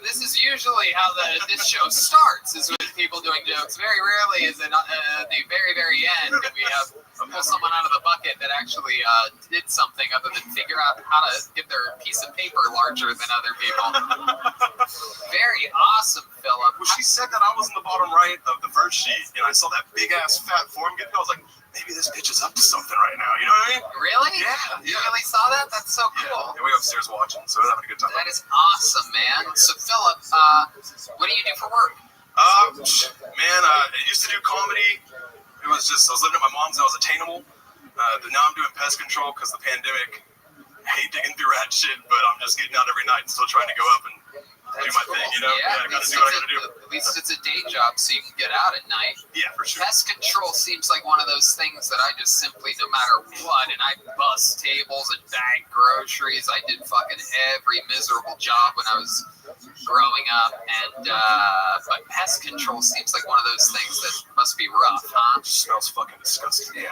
This is usually how this show starts, is with people doing jokes. Very rarely is it at the very, very end we have pull someone out of the bucket that actually did something other than figure out how to get their piece of paper larger than other people. Very awesome, Philip. Well, she said that I was in the bottom right of the verse sheet, and I saw that big-ass fat form get I was like, maybe this bitch is up to something right now. You know what I mean? Really? Yeah. You really saw that? That's so cool. Yeah, we were upstairs watching, so we're having a good time. That is awesome, man. So, Philip, what do you do for work? I used to do comedy. It was just, I was living at my mom's and I was attainable. But now I'm doing pest control because the pandemic. I hate digging through rat shit, but I'm just getting out every night and still trying to go up and do my thing, you know? Yeah, I gotta do what I gotta do. At least it's a day job so you can get out at night. Yeah, for sure. Pest control seems like one of those things that I just simply, no matter what, and I bust tables and bag groceries. I did fucking every miserable job when I was growing up, and but pest control seems like one of those things that must be rough, huh? It smells fucking disgusting. Yeah,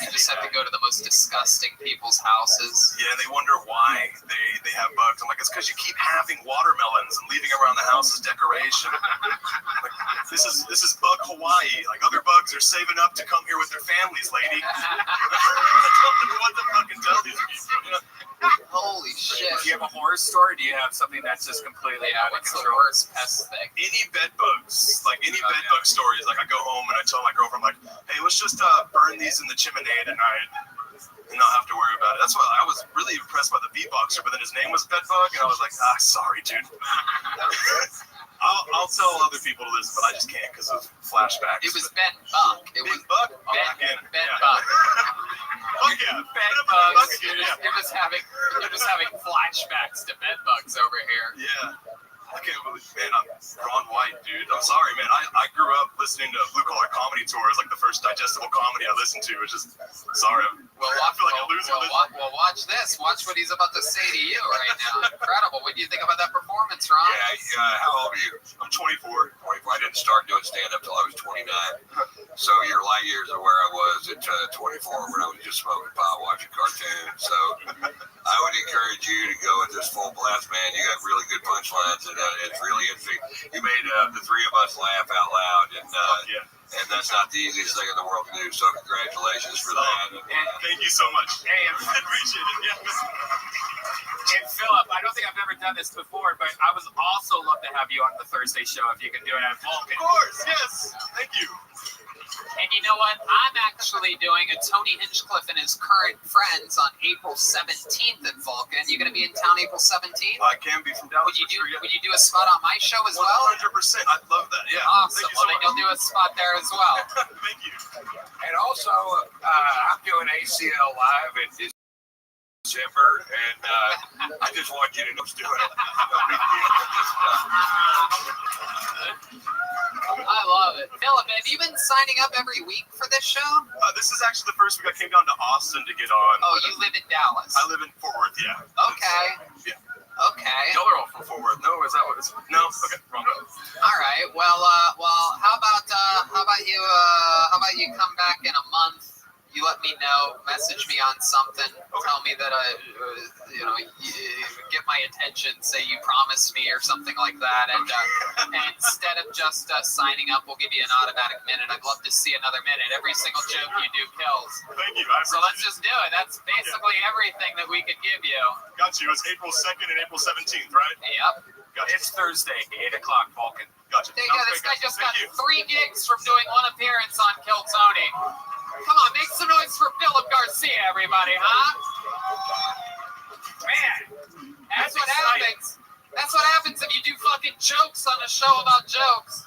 you just have to go to the most disgusting people's houses. Yeah, and they wonder why they have bugs. I'm like, it's because you keep having watermelons and leaving around the house as decoration. Like, this is bug Hawaii. Like, other bugs are saving up to come here with their families, lady. What the fucking tell these people? You know? Holy shit. Do you have a horror story, or do you have something that's just completely out of What's the control? worst pest thing? Any bed bugs, like any bed bug stories, like I go home and I tell my girlfriend, like, hey, let's just burn these in the chimney tonight and not have to worry about it. That's why I was really impressed by the beatboxer, but then his name was Bedbug, and I was like, sorry, dude. I'll tell other people to listen, but I just can't because of flashbacks. It was Ben Buck. It was Buck? Ben Buck. Oh yeah, Bed bugs. You're just having flashbacks to bed bugs over here. Yeah. I can't believe, man, I'm Ron White, dude. I'm sorry, man. I grew up listening to Blue Collar Comedy Tour. It's like the first digestible comedy I listened to. It's just, sorry. I feel like a loser. Well, watch this. Watch what he's about to say to you right now. Incredible. What do you think about that performance, Ron? Yeah, how old are you? I'm 24. 24. I didn't start doing stand-up till I was 29. So you're light years of where I was at 24 when I was just smoking pot, watching cartoons. So I would encourage you to go with this full blast, man. You got really good punchlines, and it's really interesting. You made the three of us laugh out loud, and that's not the easiest thing in the world to do. So congratulations for that. Thank you so much. Hey, I appreciate it. Yeah. And Philip, I don't think I've ever done this before, but I would also love to have you on the Thursday show if you can do it at Vulcan. Of course, yes. Thank you. And you know what? I'm actually doing a Tony Hinchcliffe and his current friends on April 17th at Vulcan. You going to be in town April 17th? I can be from Dallas. Would you do a spot on my show as well? 100%. I'd love that. Yeah. Awesome. Thank you Well, so then much. you'll do a spot there as well. Thank you. And also, I'm doing ACL Live in December, and I just want you to know who's doing it. I love it. Philip, have you been signing up every week for this show? This is actually the first week I came down to Austin to get on. Oh, you live in Dallas? I live in Fort Worth, yeah. Okay. Yeah. Okay. Y'all are all from Fort Worth. No, is that what it's? No. Okay. Wrong. All right. Well, how about you come back in a month? You let me know, message me on something, tell me that get my attention, say you promised me or something like that, and instead of just signing up, we'll give you an automatic minute. I'd love to see another minute. Every single joke you do kills. Thank you. So let's just do it. That's basically everything that we could give you. Got you. It's April 2nd and April 17th, right? Yep. Gotcha. It's Thursday, 8 o'clock, Vulcan. Gotcha. There you go. This guy just got 3 gigs from doing 1 appearance on Kill Tony. Come on, make some noise for Philip Garcia, everybody, huh? Man, that's what happens. That's what happens if you do fucking jokes on a show about jokes.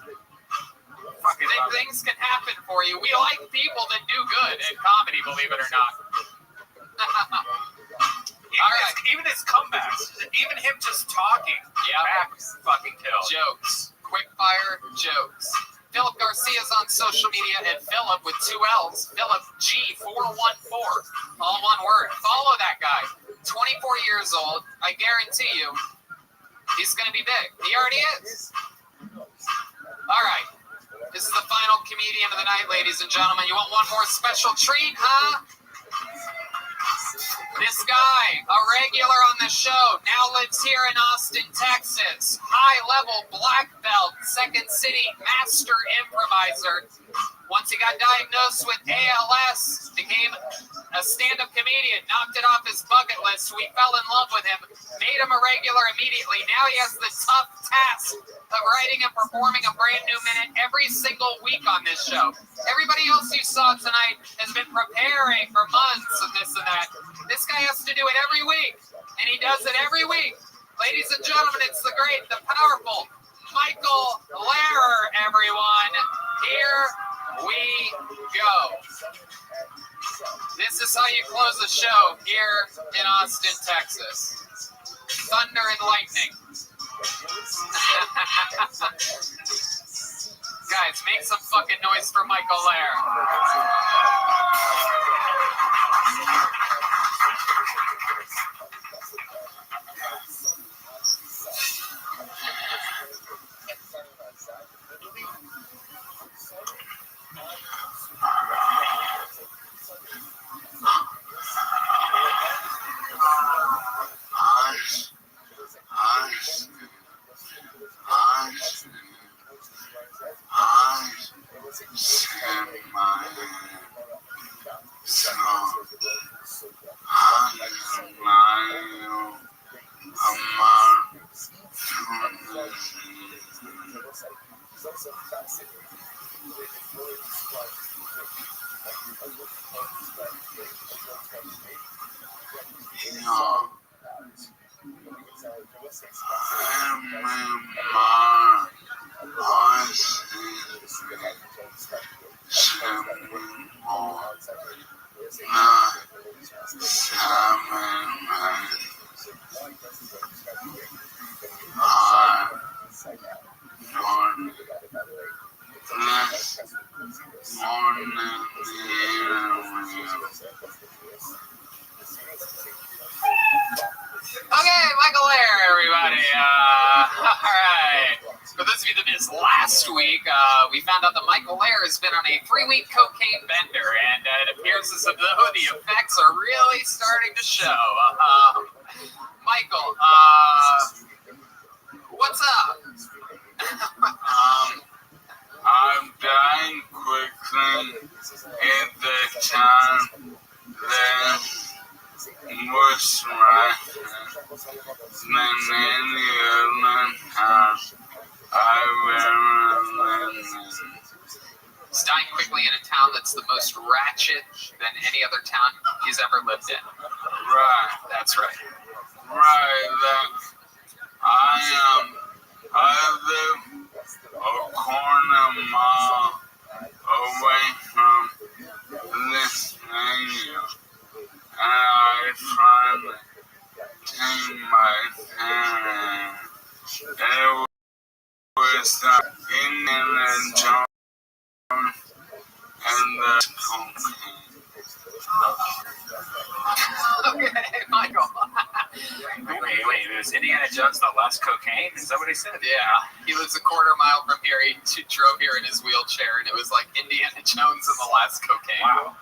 Things can happen for you. We like people that do good at comedy, believe it or not. Even his comebacks, even him just talking, back fucking kills. Jokes. Quick fire jokes. Philip Garcia's on social media at Philip with 2 L's. Philip G414. All one word. Follow that guy. 24 years old. I guarantee you, he's going to be big. He already is. All right. This is the final comedian of the night, ladies and gentlemen. You want one more special treat, huh? This guy, a regular on the show, now lives here in Austin, Texas. High-level black belt, Second City master improviser. Once he got diagnosed with ALS, became a stand-up comedian, knocked it off his bucket list. We fell in love with him, made him a regular immediately. Now he has the tough task of writing and performing a brand new minute every single week on this show. Everybody else you saw tonight has been preparing for months of this and that. This guy has to do it every week, and he does it every week. Ladies and gentlemen, it's the great, the powerful Michael Lehrer, everyone. Here we go. This is how you close a show here in Austin, Texas. Thunder and lightning. Guys, make some fucking noise for Michael Lehrer. Okay, Michael Lehrer, everybody. All right. For those of you that missed last week, we found out that Michael Lehrer has been on a 3-week cocaine bender, and it appears as though the effects are really starting to show. Michael, what's up? I'm dying quickly at the time that was right than any other time I've ever lived in. He's dying quickly in a town that's the most ratchet than any other town he's ever lived in. Right. That's right. Right. That I live a quarter mile away from this venue, and I try to take my time. It was Indiana Jones and the cocaine. Okay, Michael. Wait, it was Indiana Jones the last cocaine? Is that what he said? Yeah, he lives a quarter mile from here. He drove here in his wheelchair, and it was like Indiana Jones and the last cocaine. Wow.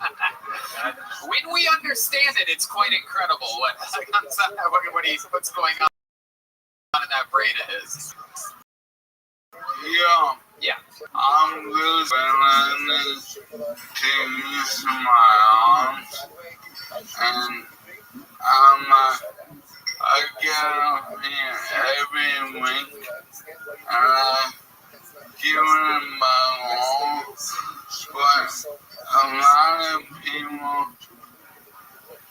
When we understand it, it's quite incredible what's going on in that brain of his. Yeah. I'm losing to use my arms, and I get up here every week, and I give it my all, but a lot of people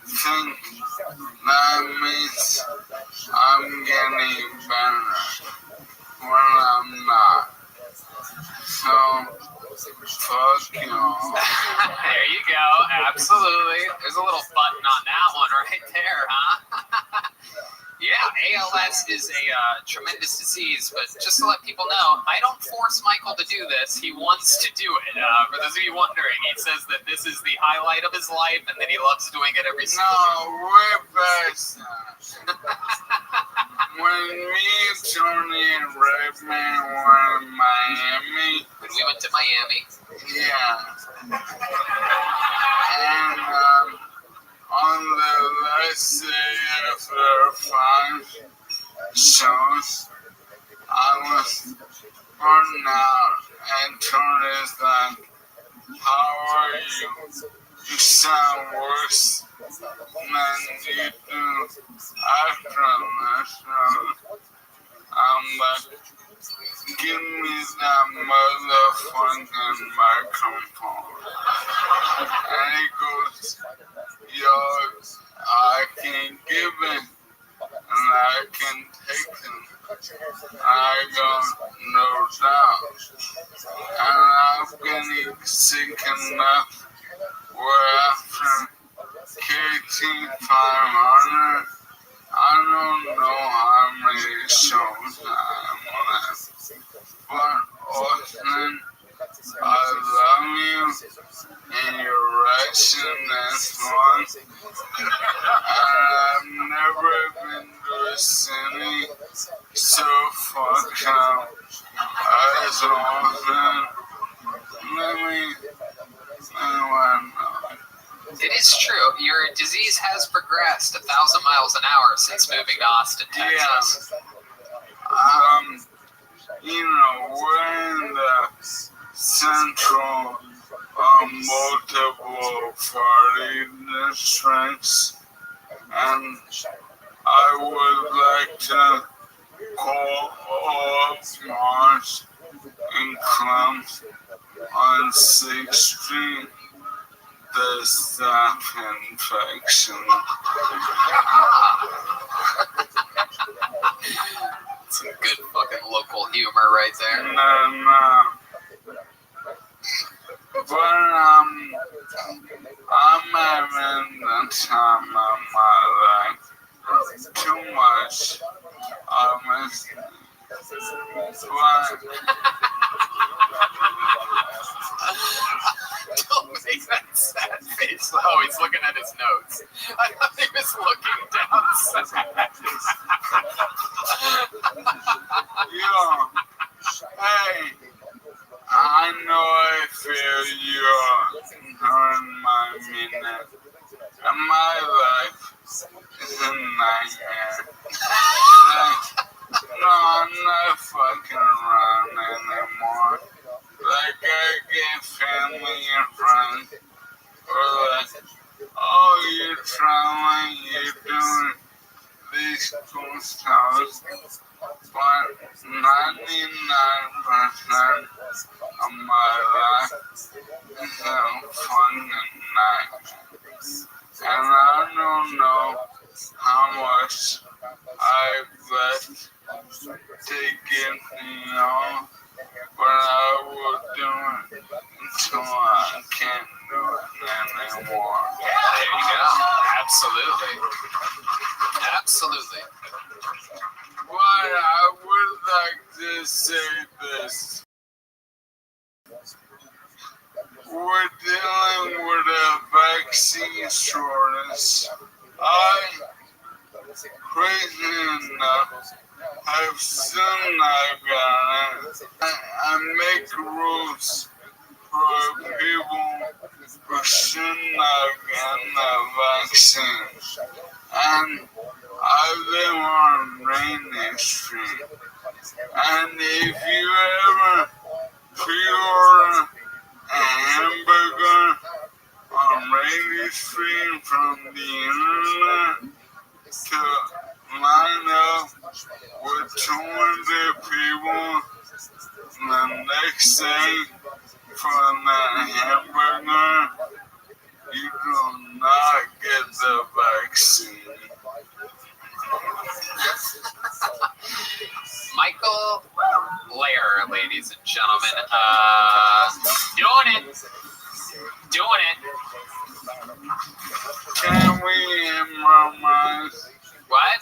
think that means I'm getting better when I'm not. So, fuck you. There you go. Absolutely. There's a little button on that one right there, huh? Yeah, ALS is a tremendous disease, but just to let people know, I don't force Michael to do this. He wants to do it. For those of you wondering, he says that this is the highlight of his life and that he loves doing it every single day. No, we're best. When me, Tony, and Rabbi were in Miami. When we went to Miami. Yeah. And on the last day after 5 shows, I was burned out, and Tony's like, how are you? You sound worse than you do after the show. I'm like, give me that motherfucking microphone. And he goes, yo, I can give it, and I can take it. I go, no doubt. And I'm getting sick enough where after KT 500, I don't know how many shows I'm on, but Austin, I love you, and your reaction is one, and I've never been to a city so fucked up as Austin. Let me know. It is true. Your disease has progressed 1,000 miles an hour since moving to Austin, Texas. Yeah. You know, we're in the central multiple party districts, and I would like to call all bars and clubs on 6th Street the staph infection. Some good fucking local humor right there. No. But I'm having the time of my life. Too much. Don't make that sad face. Oh, he's looking at his notes. I thought he was looking down sad. Yo, hey, I know I feel you're during my minute, and my life is a nightmare. No, I'm not fucking around anymore. Like, I get family and friends, or like, oh, you're traveling, you're doing these cool stuff, but 99% of my life is having fun tonight. And I don't know how much I've left to get me on, but I will do it until I can't do it anymore. There you go. Absolutely. Absolutely. But I would like to say this. We're dealing with a vaccine shortage. I, crazy enough, have soon I got it. I make rules for people who should not get the vaccine. And I live on Rainy Street. And if you ever pre-order a hamburger on Rainy Street from the internet to line up with 200 people the next day for that hamburger, you do not get the vaccine. Michael Blair, ladies and gentlemen. Doing it. Can we improvise? What?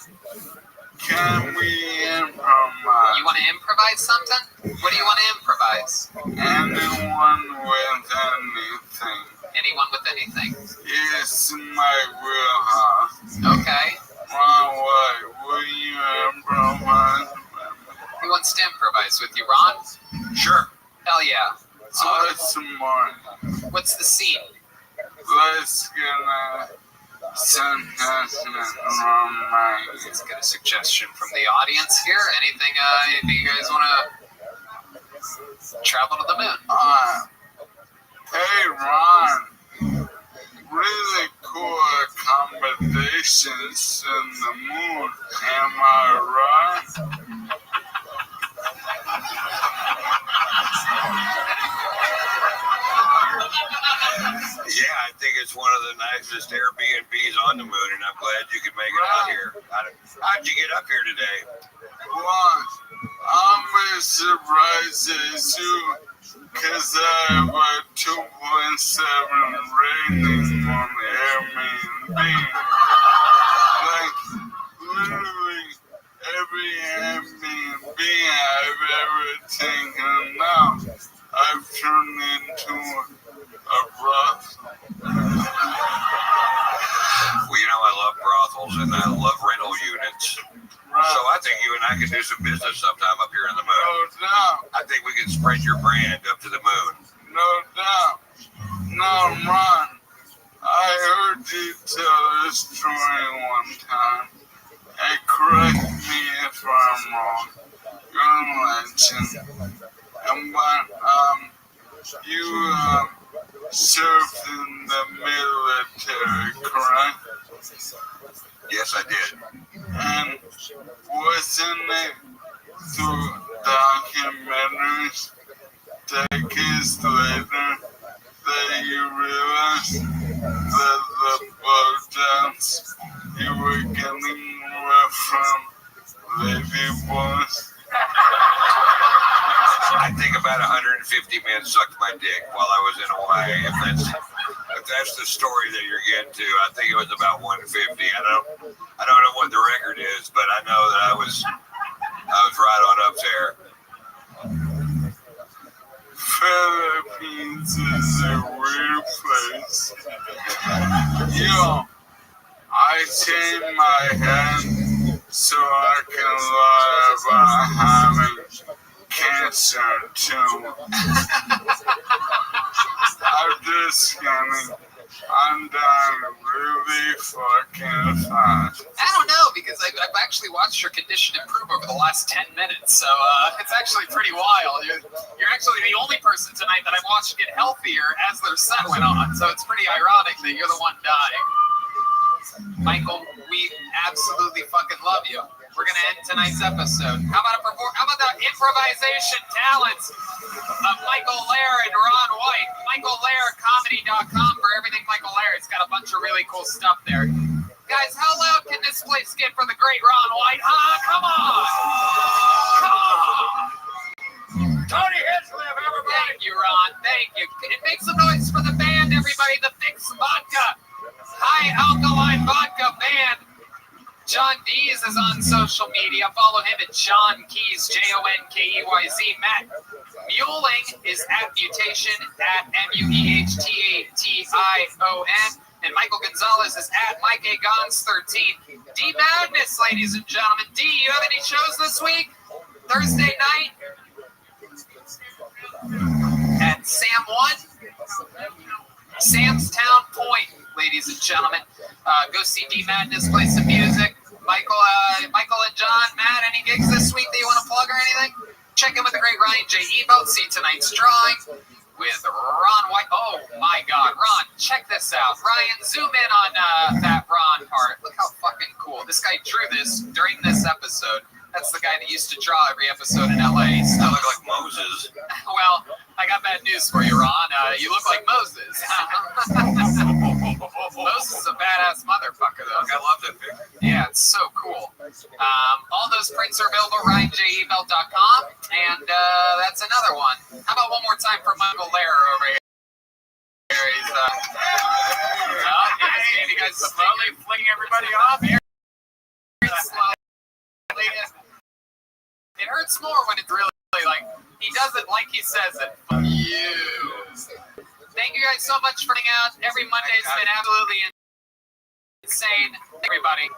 Can we improvise? You want to improvise something? What do you want to improvise? Anyone with anything. Anyone with anything? It's my wheelhouse. Okay. Ron White, will you improvise? Who wants to improvise with you, Ron? Sure. Hell yeah. So what's the scene? Let's get a suggestion from my... Let's get a suggestion from the audience here. Anything you guys want to travel to the moon? Hey, Ron. Really cool accommodations in the moon. Am I right? Yeah, I think it's one of the nicest Airbnbs on the moon, and I'm glad you could make it out here. How'd you get up here today? Well, I'm as surprised as you, because I have a 2.7 rating on Airbnb. Like, literally every Airbnb I've ever taken now, I've turned into a brothel. Well, you know, I love brothels and I love rental units. So I think you and I could do some business sometime up here in the moon. No doubt. I think we can spread your brand up to the moon. No doubt. Now, Ron, I heard you tell this story one time. And correct me if I'm wrong. You're a legend. And you served in the military, correct? Yes, I did. And wasn't it through documentaries decades later that you realized that the blowjobs you were getting were from lady boys? I think about 150 men sucked my dick while I was in Hawaii. If that's the story that you're getting to, I think it was about 150. I don't know what the record is, but I know that I was right on up there. Philippines is a weird place. Yo, I shave my head so I can lie about having cancer too. I'm just kidding. I'm dying really fucking fast. I don't know, because I've actually watched your condition improve over the last 10 minutes, so it's actually pretty wild. You're actually the only person tonight that I've watched get healthier as their set went on, so it's pretty ironic that you're the one dying. Michael, we absolutely fucking love you. we're gonna end tonight's episode. How about the improvisation talents of Michael Lair and Ron White? MichaelLairComedy.com for everything Michael Lair. It's got a bunch of really cool stuff there. Guys, how loud can this place get for the great Ron White? Come on! Come on! Tony Hislop, everybody! Thank you, Ron. Thank you. And make some noise for the band, everybody. The Fix Vodka. High Alkaline Vodka Band. John Dees is on social media. Follow him at John Keys, JONKEYZ. Matt Muling is at Mutation, at MUEHTATION. And Michael Gonzalez is at Mike A. Gons 13. D Madness, ladies and gentlemen. D, you have any shows this week? Thursday night? At Sam 1? Sam's Town Point, ladies and gentlemen. Go see D Madness play some music. Michael and John, Matt, any gigs this week that you want to plug or anything? Check in with the great Ryan J. Ebo. See tonight's drawing with Ron White. Oh my God, Ron, check this out. Ryan, zoom in on that Ron art. Look how fucking cool. This guy drew this during this episode. That's the guy that used to draw every episode in LA. So I look like Moses. Well, I got bad news for you, Ron. You look like Moses. Moses is a badass motherfucker, though. I love that picture. Yeah, it's so cool. All those prints are available at RyanJEbelt.com, and that's another one. How about one more time for Michael Lair over here? He's, you guys slowly fling everybody off here. It hurts more when it's really like he does it like he says it. Fuck you. Thank you guys so much for coming out. Every Monday's been absolutely insane. Everybody.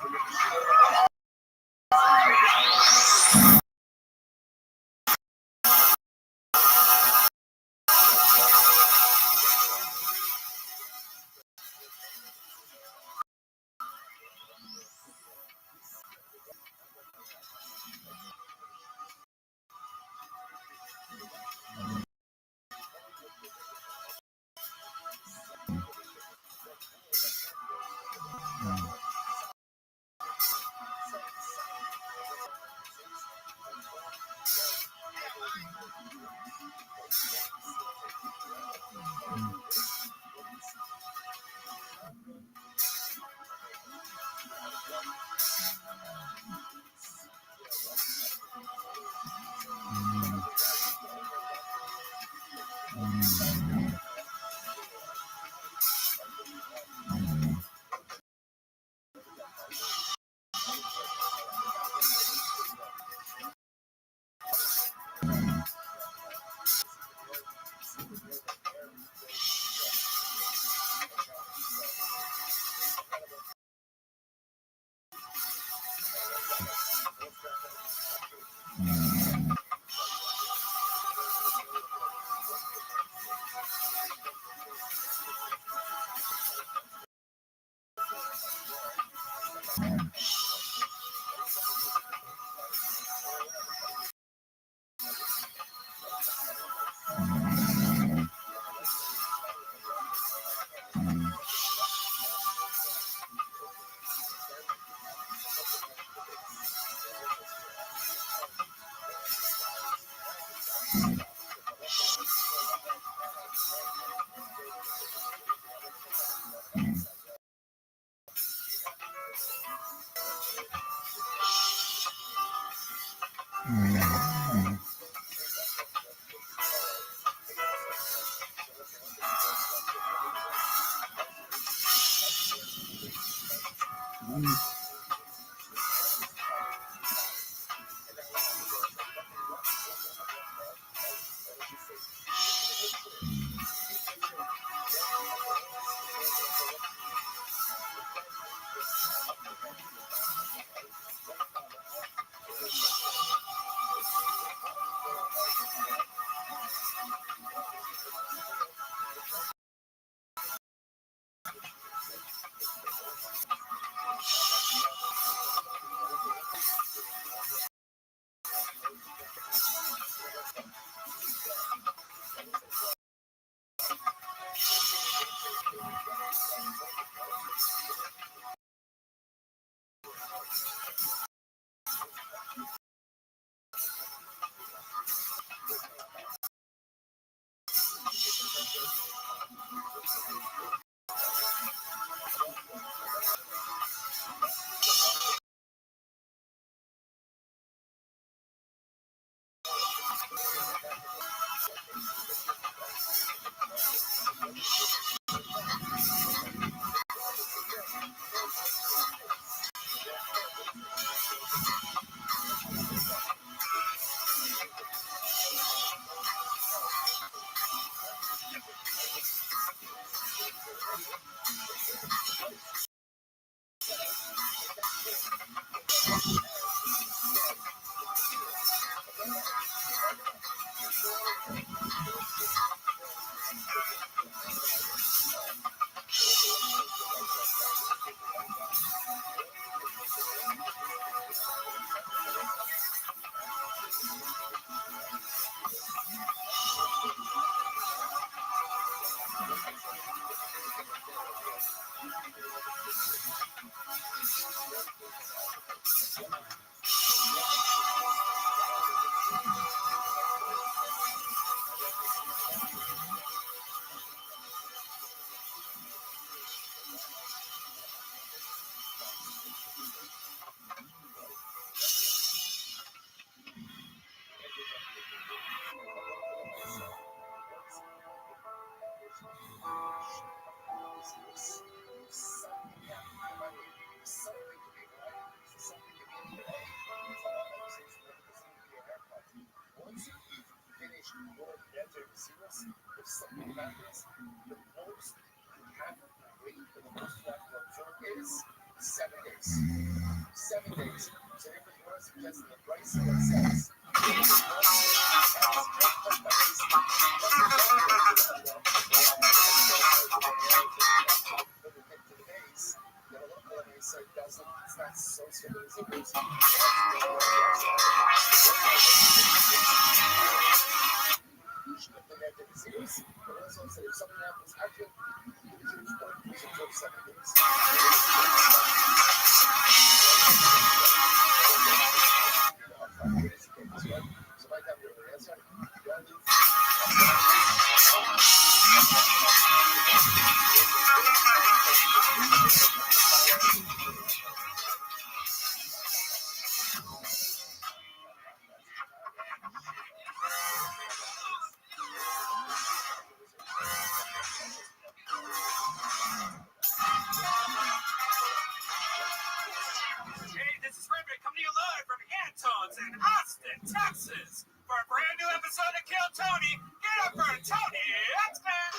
Hey, this is Rabbi coming to you live from Antone's in Austin, Texas, for a brand new episode of Kill Tony. Get up for Tony X-Men!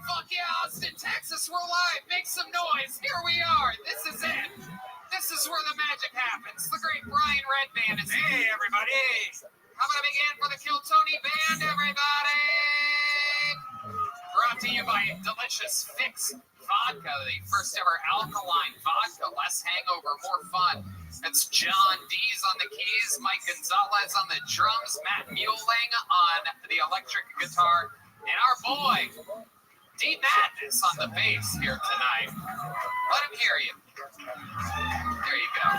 Fuck yeah, Austin, Texas, we're live. Make some noise. Here we are. This is it. This is where the magic happens. The great Brian Redband is here. Hey, everybody! How about a big hand for the Kill Tony band, everybody? Brought to you by Delicious Fix Vodka, the first ever alkaline vodka. Less hangover, more fun. That's John Dees on the keys, Mike Gonzalez on the drums, Matt Muehling on the electric guitar, and our boy, D Madness on the bass here tonight. Let him hear you. There you go.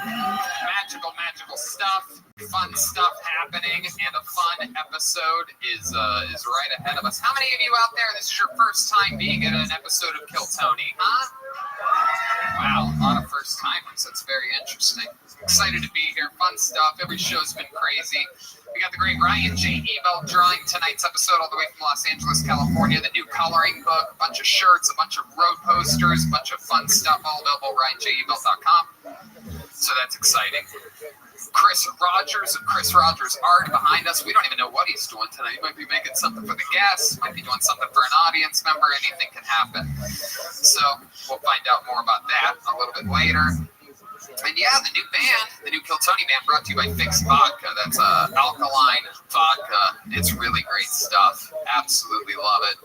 Magical, magical stuff. Fun stuff happening, and a fun episode is right ahead of us. How many of you out there, this is your first time being at an episode of Kill Tony, huh? Wow, a lot of first timers. That's very interesting. Excited to be here. Fun stuff. Every show's been crazy. We got the great Ryan J. Ebel drawing tonight's episode all the way from Los Angeles, California. The new coloring book, a bunch of shirts, a bunch of road posters, a bunch of fun stuff, all available at RyanJEbel.com. So that's exciting. Chris Rogers of Chris Rogers Art behind us. We don't even know what he's doing tonight. He might be making something for the guests, might be doing something for an audience member. Anything can happen. So we'll find out more about that a little bit later. And yeah, the new band, the new Kill Tony band, brought to you by Fix Vodka. That's alkaline vodka. It's really great stuff. Absolutely love it.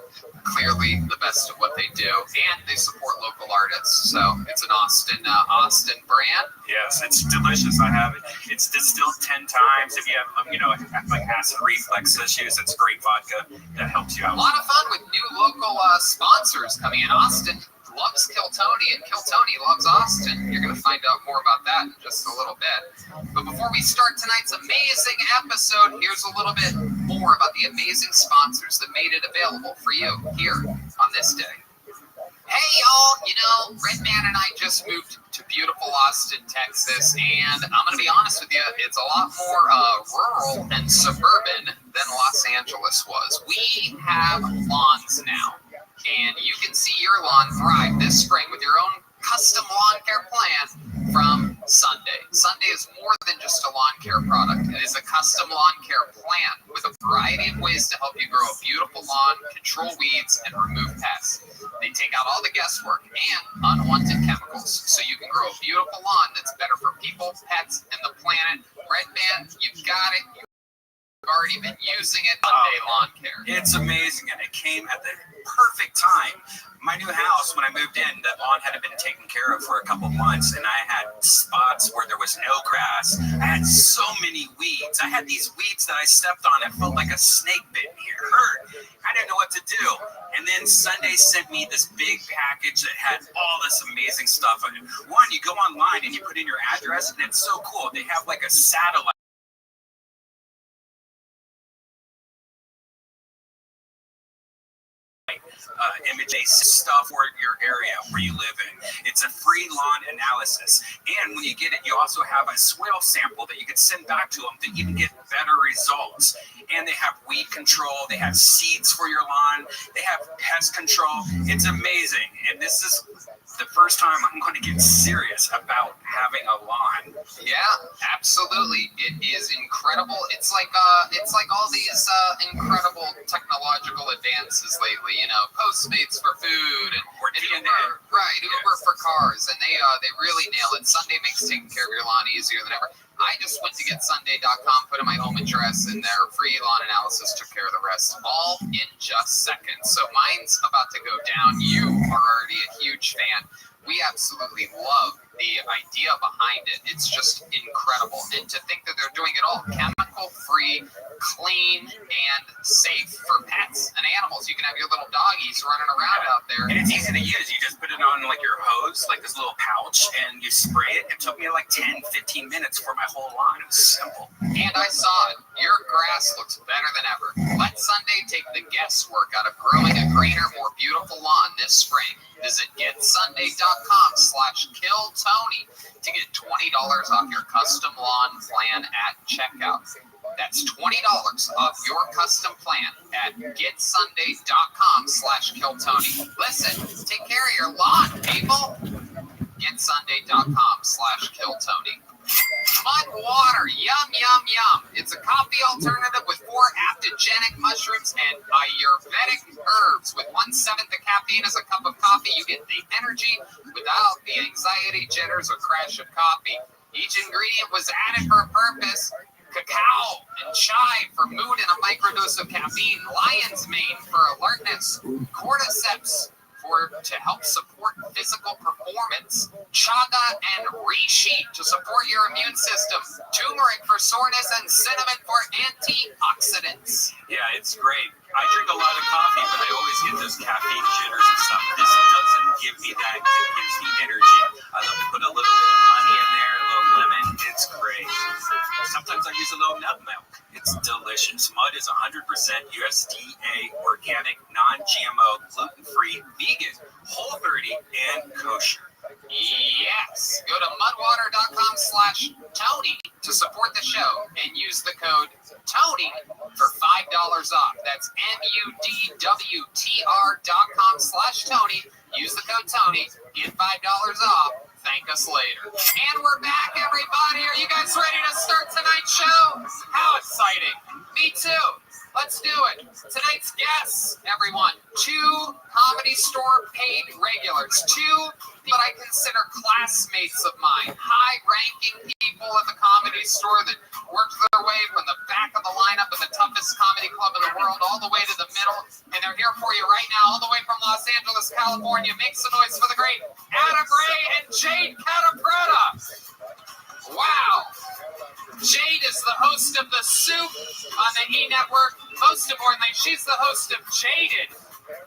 Clearly the best of what they do, and they support local artists. So it's an Austin brand. Yes, it's delicious. I have it. It's distilled 10 times. If you have, like acid reflux issues, it's great vodka that helps you out. A lot of fun with new local sponsors coming in. Austin loves Kill Tony, and Kill Tony loves Austin. You're going to find out more about that in just a little bit. But before we start tonight's amazing episode, here's a little bit more about the amazing sponsors that made it available for you here on this day. Hey y'all, you know, Redman and I just moved to beautiful Austin, Texas, and I'm gonna be honest with you, it's a lot more rural and suburban than Los Angeles was. We have lawns now, and you can see your lawn thrive this spring with your own custom lawn care plan from Sunday. Sunday is more than just a lawn care product. It is a custom lawn care plan with a variety of ways to help you grow a beautiful lawn, control weeds, and remove pests. They take out all the guesswork and unwanted chemicals so you can grow a beautiful lawn that's better for people, pets, and the planet. Redman, you've got it. You've already been using it. Sunday lawn care. It's amazing, and it came at the perfect time. My new house, when I moved in, the lawn hadn't been taken care of for a couple months, and I had spots where there was no grass. I had so many weeds. I had these weeds that I stepped on. It felt like a snake bit me. It hurt. I didn't know what to do. And then Sunday sent me this big package that had all this amazing stuff on it. One, you go online and you put in your address, and it's so cool. They have like a satellite imaging stuff for your area where you live in. It's a free lawn analysis. And when you get it, you also have a soil sample that you can send back to them to even get better results. And they have weed control. They have seeds for your lawn. They have pest control. It's amazing. And this is the first time I'm going to get serious about having a lawn. Yeah, absolutely. It is incredible. It's like all these incredible technological advances lately. You know, Postmates for food and Uber, right? Uber for cars, and they really nail it. Sunday makes taking care of your lawn easier than ever. I just went to get Sunday.com, put in my home address, and their free lawn analysis took care of the rest, all in just seconds. So mine's about to go down. You are already a huge fan. We absolutely love the idea behind it. It's just incredible. And to think that they're doing it all chemical-free, clean, and safe for pets and animals. You can have your little doggies running around out there. And it's easy to use. You just put it on like your hose, like this little pouch, and you spray it. It took me like 10, 15 minutes for my whole lawn. It was simple. And I saw it. Your grass looks better than ever. Let Sunday take the guesswork out of growing a greener, more beautiful lawn this spring. Visit getsunday.com/killtony to get $20 off your custom lawn plan at checkout. That's $20 off your custom plan at getsunday.com/killtony. Listen, take care of your lawn, people. Getsunday.com/killtony. Mud water, yum, yum, yum. It's a coffee alternative with 4 adaptogenic mushrooms and Ayurvedic herbs. With 1/7 the caffeine as a cup of coffee, you get the energy without the anxiety, jitters, or crash of coffee. Each ingredient was added for a purpose. Cacao and chai for mood and a microdose of caffeine. Lion's mane for alertness. Cordyceps to help support physical performance. Chaga and reishi to support your immune system. Turmeric for soreness and cinnamon for antioxidants. Yeah, it's great. I drink a lot of coffee, but I always get those caffeine jitters and stuff. This doesn't give me that. It gives me energy. I love to put a little bit of honey in there, a little lemon. It's great. Sometimes I use a little nut milk. It's delicious. Mud is 100% USDA organic, non-GMO, gluten-free, vegan, Whole30, and kosher. Yes. Go to mudwater.com/Tony to support the show and use the code Tony for $5 off. That's MUDWTR.com/Tony. Use the code Tony. Get $5 off. Thank us later. And we're back, everybody. Are you guys ready to start tonight's show? How exciting. Me too. Let's do it. Tonight's guests, everyone, 2 Comedy Store paid regulars, 2 what I consider classmates of mine, high-ranking people at the Comedy Store that worked their way from the back of the lineup of the toughest comedy club in the world all the way to the middle, and they're here for you right now, all the way from Los Angeles, California. Make some noise for the great Adam Ray and Jade Catapretta. Wow. Jade is the host of The Soup on the E! Network. Most importantly, she's the host of Jaded,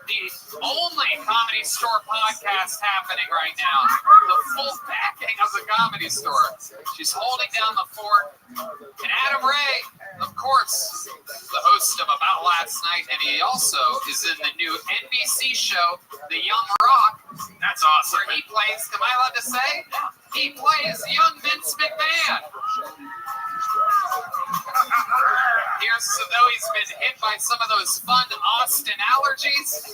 the only Comedy Store podcast happening right now. The full backing of the Comedy Store. She's holding down the fort. And Adam Ray, of course, the host of About Last Night, and he also is in the new NBC show, The Young Rock. That's awesome. Where he plays, am I allowed to say? He plays young Vince McMahon. Here's though he's been hit by some of those fun Austin allergies.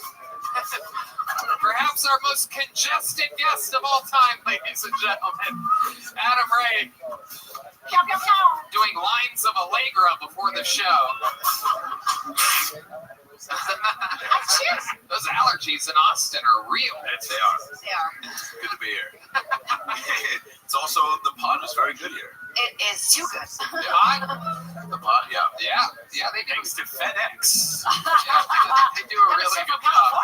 Perhaps our most congested guest of all time, ladies and gentlemen, Adam Ray. Doing lines of Allegra before the show. Those allergies in Austin are real. They are. They are. Good to be here. It's also, the pod is very good here. It is too good. The pod, yeah. Yeah, they do. Thanks to FedEx. They do a really good job.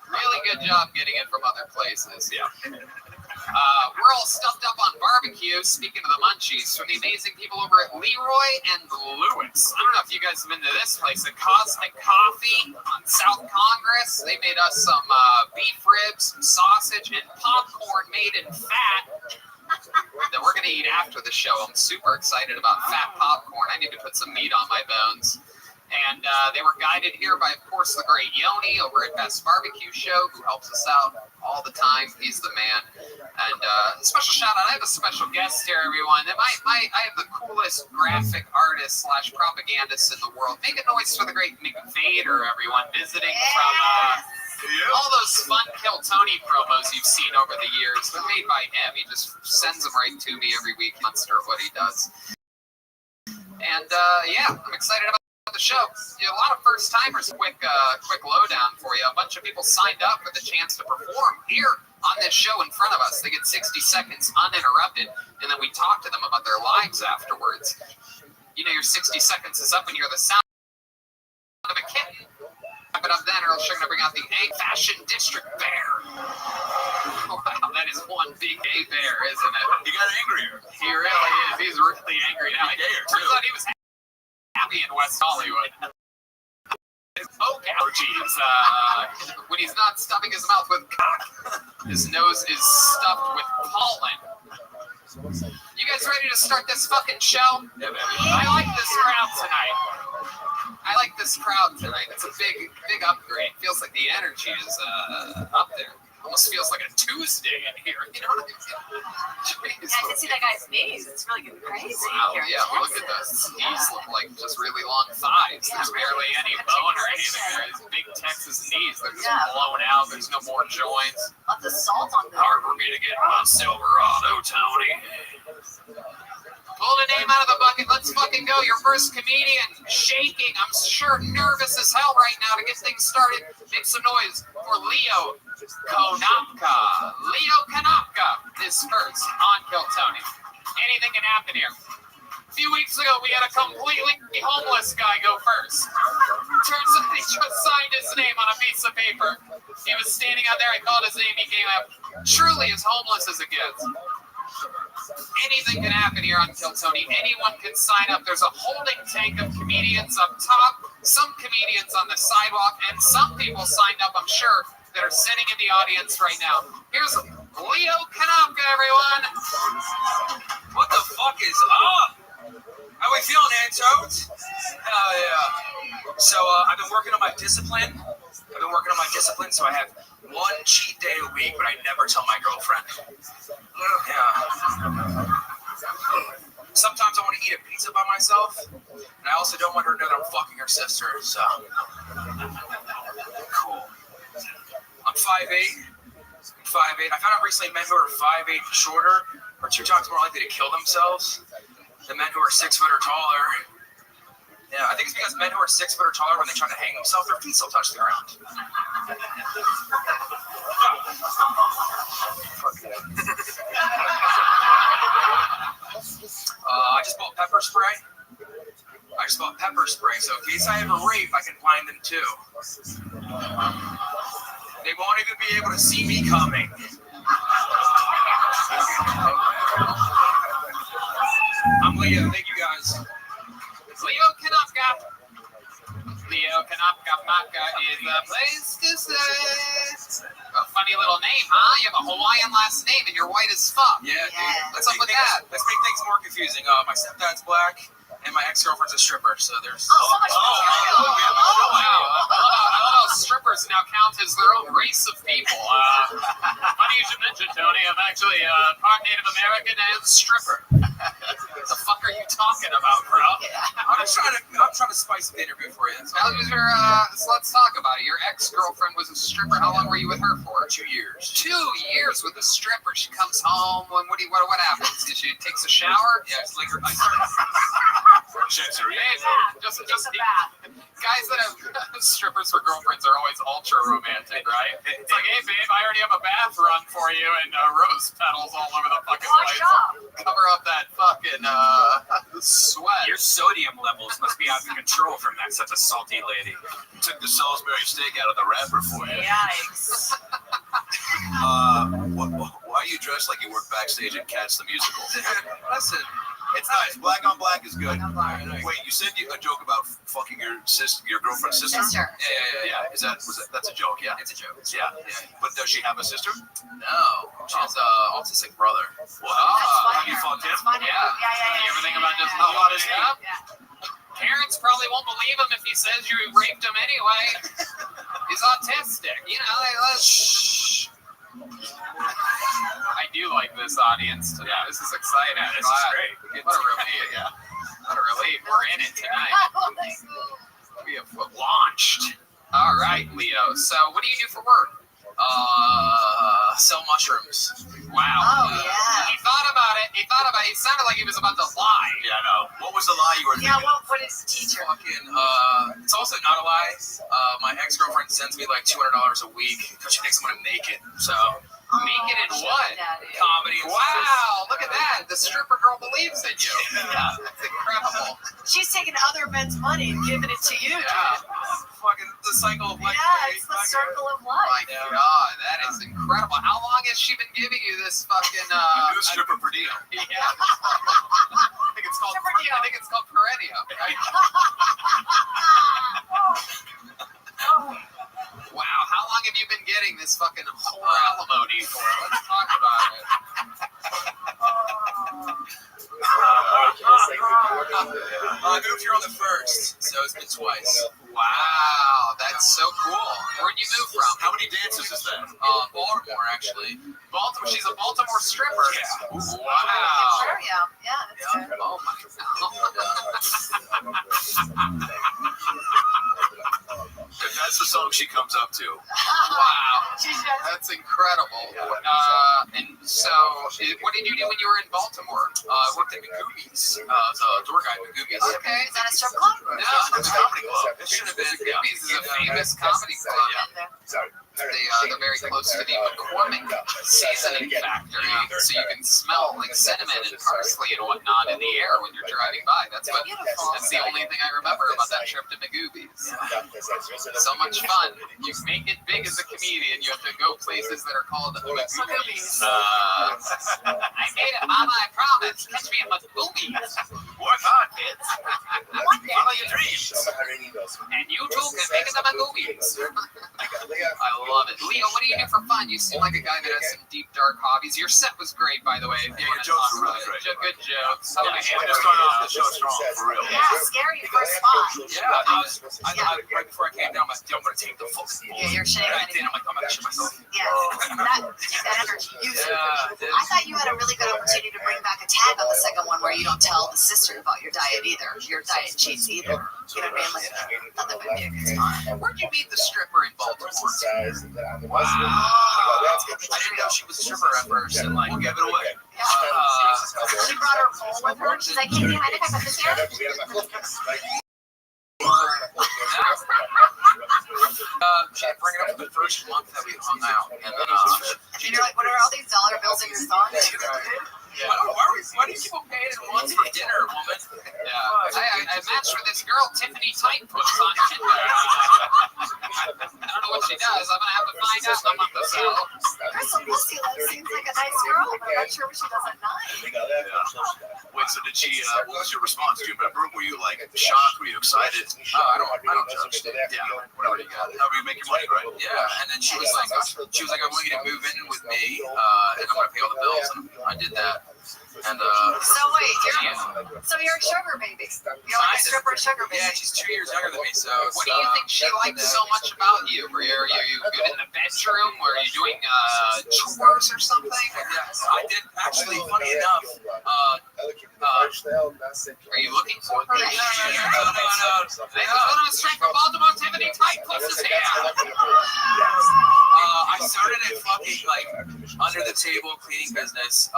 Really good job getting it from other places. Yeah. We're all stuffed up on barbecue, speaking of the munchies, from the amazing people over at Leroy and Lewis. I don't know if you guys have been to this place, a Cosmic Coffee on South Congress. They made us some beef ribs, some sausage, and popcorn made in fat that we're going to eat after the show. I'm super excited about fat popcorn. I need to put some meat on my bones. And they were guided here by, of course, the great Yoni over at Best Barbecue Show, who helps us out all the time. He's the man. And a special shout out. I have a special guest here, everyone. I have the coolest graphic artist / propagandist in the world. Make a noise for the great McVader, everyone, visiting from all those fun Kill Tony promos you've seen over the years. They're made by him. He just sends them right to me every week, monster of what he does. And I'm excited about the show. A lot of first timers. Quick lowdown for you. A bunch of people signed up for the chance to perform here on this show in front of us. They get 60 seconds uninterrupted, and then we talk to them about their lives afterwards. You know, your 60 seconds is up when you hear the sound of a kitten. Wrap it up then, or else you're going to bring out the Egg Fashion District Bear. Wow, that is one big gay bear, isn't it? He got angrier. He really is. He's really angry now. Turns out he was happy in West Hollywood. His oak allergies, when he's not stuffing his mouth with cock, his nose is stuffed with pollen. You guys ready to start this fucking show? Yeah, baby. I like this crowd tonight. It's a big upgrade. Feels like the energy is up there. Almost feels like a Tuesday in here. You know what I mean? Yeah, I can see that guy's knees. It's really getting crazy. Wow, here. yeah, look at those. Knees look like just really long thighs. There's barely any bone or anything there. These big Texas knees, they're just blown out. There's no more joints. Lots of salt on them. Hard for me to get my Silverado, Tony. Pull the name out of the bucket. Let's fucking go. Your first comedian, shaking. I'm sure nervous as hell right now to get things started. Make some noise for Leo Konopka. Leo Konopka is first on Kill Tony. Anything can happen here. A few weeks ago, we had a completely homeless guy go first. Turns out he just signed his name on a piece of paper. He was standing out there. I called his name. He came up. Truly as homeless as it gets. Anything can happen here on Kill Tony. Anyone can sign up. There's a holding tank of comedians up top, some comedians on the sidewalk, and some people signed up, I'm sure, that are sitting in the audience right now. Here's Leo Konopka, everyone. What the fuck is up? How we feeling, Antones? Hell yeah. So I've been working on my discipline. So I have one cheat day a week, but I never tell my girlfriend. Yeah. Sometimes I want to eat a pizza by myself, and I also don't want her to know that I'm fucking her sister, so. Cool. I'm 5'8". I found out recently men who are 5'8" and shorter are 2 times more likely to kill themselves than men who are 6 foot or taller. Yeah, I think it's because men who are 6 foot or taller, when they try to hang themselves, their feet still touch the ground. I just bought pepper spray. So in case I ever rape, I can blind them too. They won't even be able to see me coming. I'm Leo. Thank you guys. Leo Konopka. Leo Konopka is a place to stay. A funny little name, huh? You have a Hawaiian last name and you're white as fuck. Yeah, dude. What's up with that? Let's make things more confusing. My stepdad's black, And my ex-girlfriend's a stripper, so there's... Oh, so much material. Wow. I don't know. Strippers now count as their own race of people. Funny you should mention, Tony. I'm actually part Native American and stripper. What the fuck are you talking about, bro? I'm trying to spice the interview for you. So let's talk about it. Your ex-girlfriend was a stripper. How long were you with her for? 2 years. 2 years with a stripper. She comes home. What happens? She takes a shower? Yeah, it's like her... Just a bath. Guys that have strippers for girlfriends are always ultra romantic, right? It's like, hey babe, I already have a bath run for you and rose petals all over the fucking place. Cover up that fucking sweat. Your sodium levels must be out of control from that. Such a salty lady. Took the Salisbury steak out of the wrapper for you. Yikes. Why are you dressed like you work backstage at Cats the Musical? Listen, it's nice. Black on black is good. Wait, you said a joke about fucking your girlfriend's sister? Yeah. That's a joke? Yeah. it's a joke. Yeah. But does she have a sister? No, she has an autistic brother. Wow. Have you fucked him? Yeah. You ever think about just how hot is that? Parents probably won't believe him if he says you raped him anyway. He's autistic. You know, shh. I do like this audience today. This is exciting. This is great. What a relief. What a relief. We're in it tonight. We have launched. All right, Leo. So what do you do for work? Sell mushrooms. Wow. Oh, yeah. He thought about it. He sounded like he was about to lie. Yeah, I know. What was the lie you were thinking? Yeah, what is the teacher? It's also not a lie. My ex-girlfriend sends me like $200 a week because she thinks I'm gonna make it. So Make it in what? Comedy. Wow, look at that. The stripper girl believes in you. Yeah, that's incredible. She's taking other men's money and giving it to you, dude. Fucking the cycle of life. Yeah, it's the circle of life. My God, that is incredible. How long has she been giving you this fucking new stripper per diem? Yeah. I think it's called perennial. Right? Wow, how long have you been getting this fucking whore alimony for? Let's talk about it. I moved here on the 1st, so it's been twice. Wow, that's so cool. Where'd you move from? How many dances is that? Baltimore, actually. Baltimore. She's a Baltimore stripper. Yeah. Wow. Sure, yeah, that's good. Oh my God. That's the song she comes up to. Wow, that's incredible. And so, what did you do when you were in Baltimore? I worked at Magoobies. I was a door guy at Magoobies. Okay, is that a strip club? No, it's a comedy club. It should have been. Magoobies is a famous comedy club. They're very close to the McCormick seasoning factory, so you can smell like cinnamon and parsley and whatnot in the air when you're driving by. That's the only thing I remember about that trip to Magoobies. So much fun. You make it big as a comedian. You have to go places that are called Magoobies. I made it, Mama. I promise. Catch me at Magoobies. Work hard, kids. Follow your dreams. And you too can make it to Magoobies. I love it. Leo, what do you do for fun? You seem like a guy that has some deep, dark hobbies. Your set was great, by the way. Yeah, your jokes were really great. Good jokes. Way to start off the show strong, for real. Yeah, scary first spot. Yeah, right before I came down, I'm like, I'm going to take the fucking Yeah, you're shaking. I'm like, I'm going to shit myself. Yeah, that energy. Use it. I thought you had a really good opportunity to bring back a tag on the second one where you don't tell the sister about your diet either. Your diet cheats either. You know what I mean? Like, thought that would be a good spot. Where'd you meet the stripper in Baltimore? Wow. I didn't know she was a stripper at first, and like, give it away. She brought her bowl with her. She's like, hey, do you mind if I put this here? She didn't bring it up for the first month that we hung out, and then And you're like, what are all these dollar bills in your phone? why do you people pay it once for dinner, woman? Yeah, I matched with this girl, Tiffany Tightpuss, on Tinder. I don't know what she does. I'm gonna have to find out in a month or so. Crystal Pussy seems like a nice girl, but I'm not sure what she does at night. Wait, so did she? What was your response? Do you remember? Were you like shocked? Were you excited? I don't judge. Yeah, whatever you got. However you make your money, right? Yeah, and then she was like, I want you to move in with me, and I'm gonna pay all the bills, and I did that. And So wait, you're a sugar baby. You're like a stripper sugar baby. yeah, she's 2 years younger than me. So what do you think she likes so much about you? Are you good in the bedroom? Or are you doing chores or something? Yeah, I did actually. Funny enough, Are you looking for her? No. Ladies and gentlemen, straight from Baltimore, Tiffany Tight Puss is here. I started a fucking like under the table cleaning business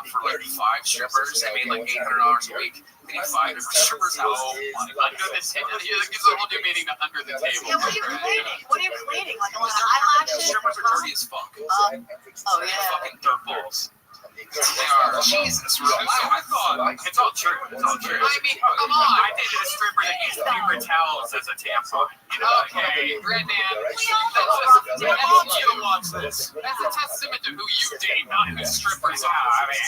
for like 5 strippers. I made like $800 a week cleaning 5 different strippers. Under the table. It gives a whole new meaning to under the table. Yeah, what are you cleaning? What are you cleaning? Like a lot of eyelashes? Strippers are dirty as fuck. Oh yeah. Fucking dirt balls. They are. Jesus, I thought it's all true. It's all true. I mean, come on. I dated a stripper that used paper towels as a tampon. You know, Okay, Red Man. I want you to watch this. That's a testament to who you date, not who strippers are. I mean,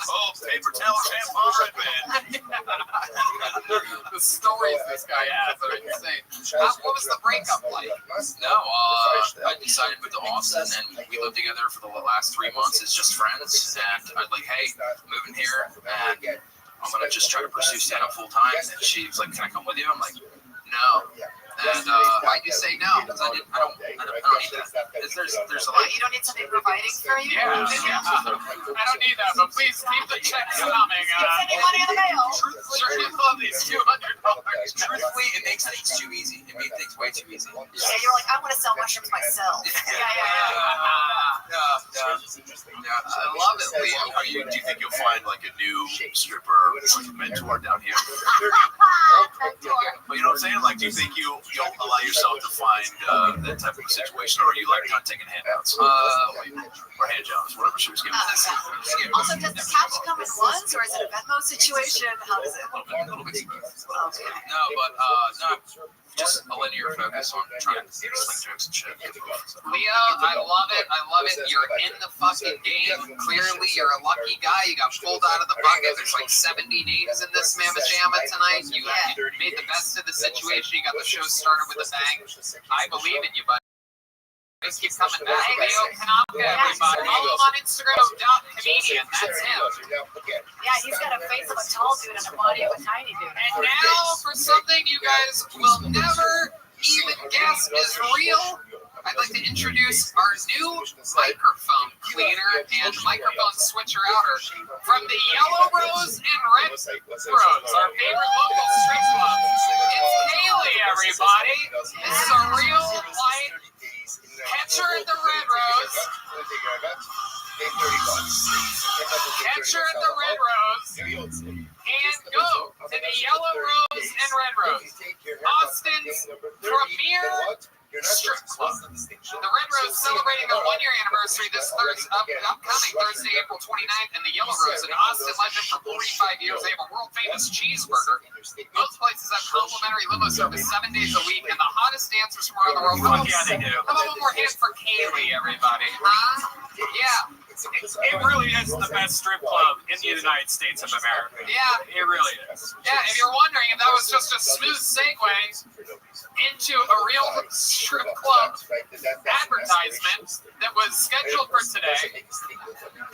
oh, paper towel tampon, Red Man. The stories this guy has are insane. What was the breakup like? No, I decided to move to Austin, and we lived together for the last 3 months as just friends. And I was like, hey, I'm moving here, and I'm gonna just try to pursue stand-up full time. And she was like, can I come with you? I'm like, no. And why'd you say no? Because I don't need that. There's a Wait, you don't need somebody providing for you? Yeah. I don't need that, but please keep the checks coming. Keep sending money in the mail. Sure, you love these $200. Truthfully, it makes things too easy. It made things way too easy. Yeah, you're like, I want to sell mushrooms myself. Yeah. I love it, Leo. Do you think you'll find like a new stripper, like a mentor down here? Well, you know what I'm saying? Like, do you think you'll allow yourself to find that type of situation, or are you like not taking handouts? Or hand jobs, whatever she was giving. Also, does the couch come in ones, or is it a Venmo situation? How is it? A little bit. Okay. No, but no, just a linear focus on trying to sling jokes and shit. Leo, I love it. You're in the fucking game. Clearly, you're a lucky guy. You got pulled out of the bucket. There's like 70 names in this Mamma Jamma tonight. You made the best of the situation. You got the show started with a bang. I believe in you, buddy. Just keep coming back. Leo Kanopka, everybody. Follow him on Instagram, .comedian. That's him. Yeah, he's got a face of a tall dude and a body of a tiny dude. And now for something you guys will never even guess is real. I'd like to introduce our new microphone cleaner and microphone switcher outer from the Yellow Rose and Red Rose, our favorite local strip club. It's Kaylee, everybody. This is a real life catcher at the Red Rose. Catcher at the Red Rose. And go to the Yellow Rose and Red Rose, Austin's premier strip club. The Red Rose celebrating their 1-year anniversary this upcoming Thursday, April 29th, and the Yellow Rose, an Austin legend for 45 years. They have a world-famous cheeseburger. Most places have complimentary limo service 7 days a week, and the hottest dancers from around the world. Fuck yeah, they do. How about one more hand for Kaylee, everybody? Huh? Yeah. It really is the best strip club in the United States of America. Yeah. It really is. Yeah, if you're wondering if that was just a smooth segue into a real strip club advertisement that was scheduled for today,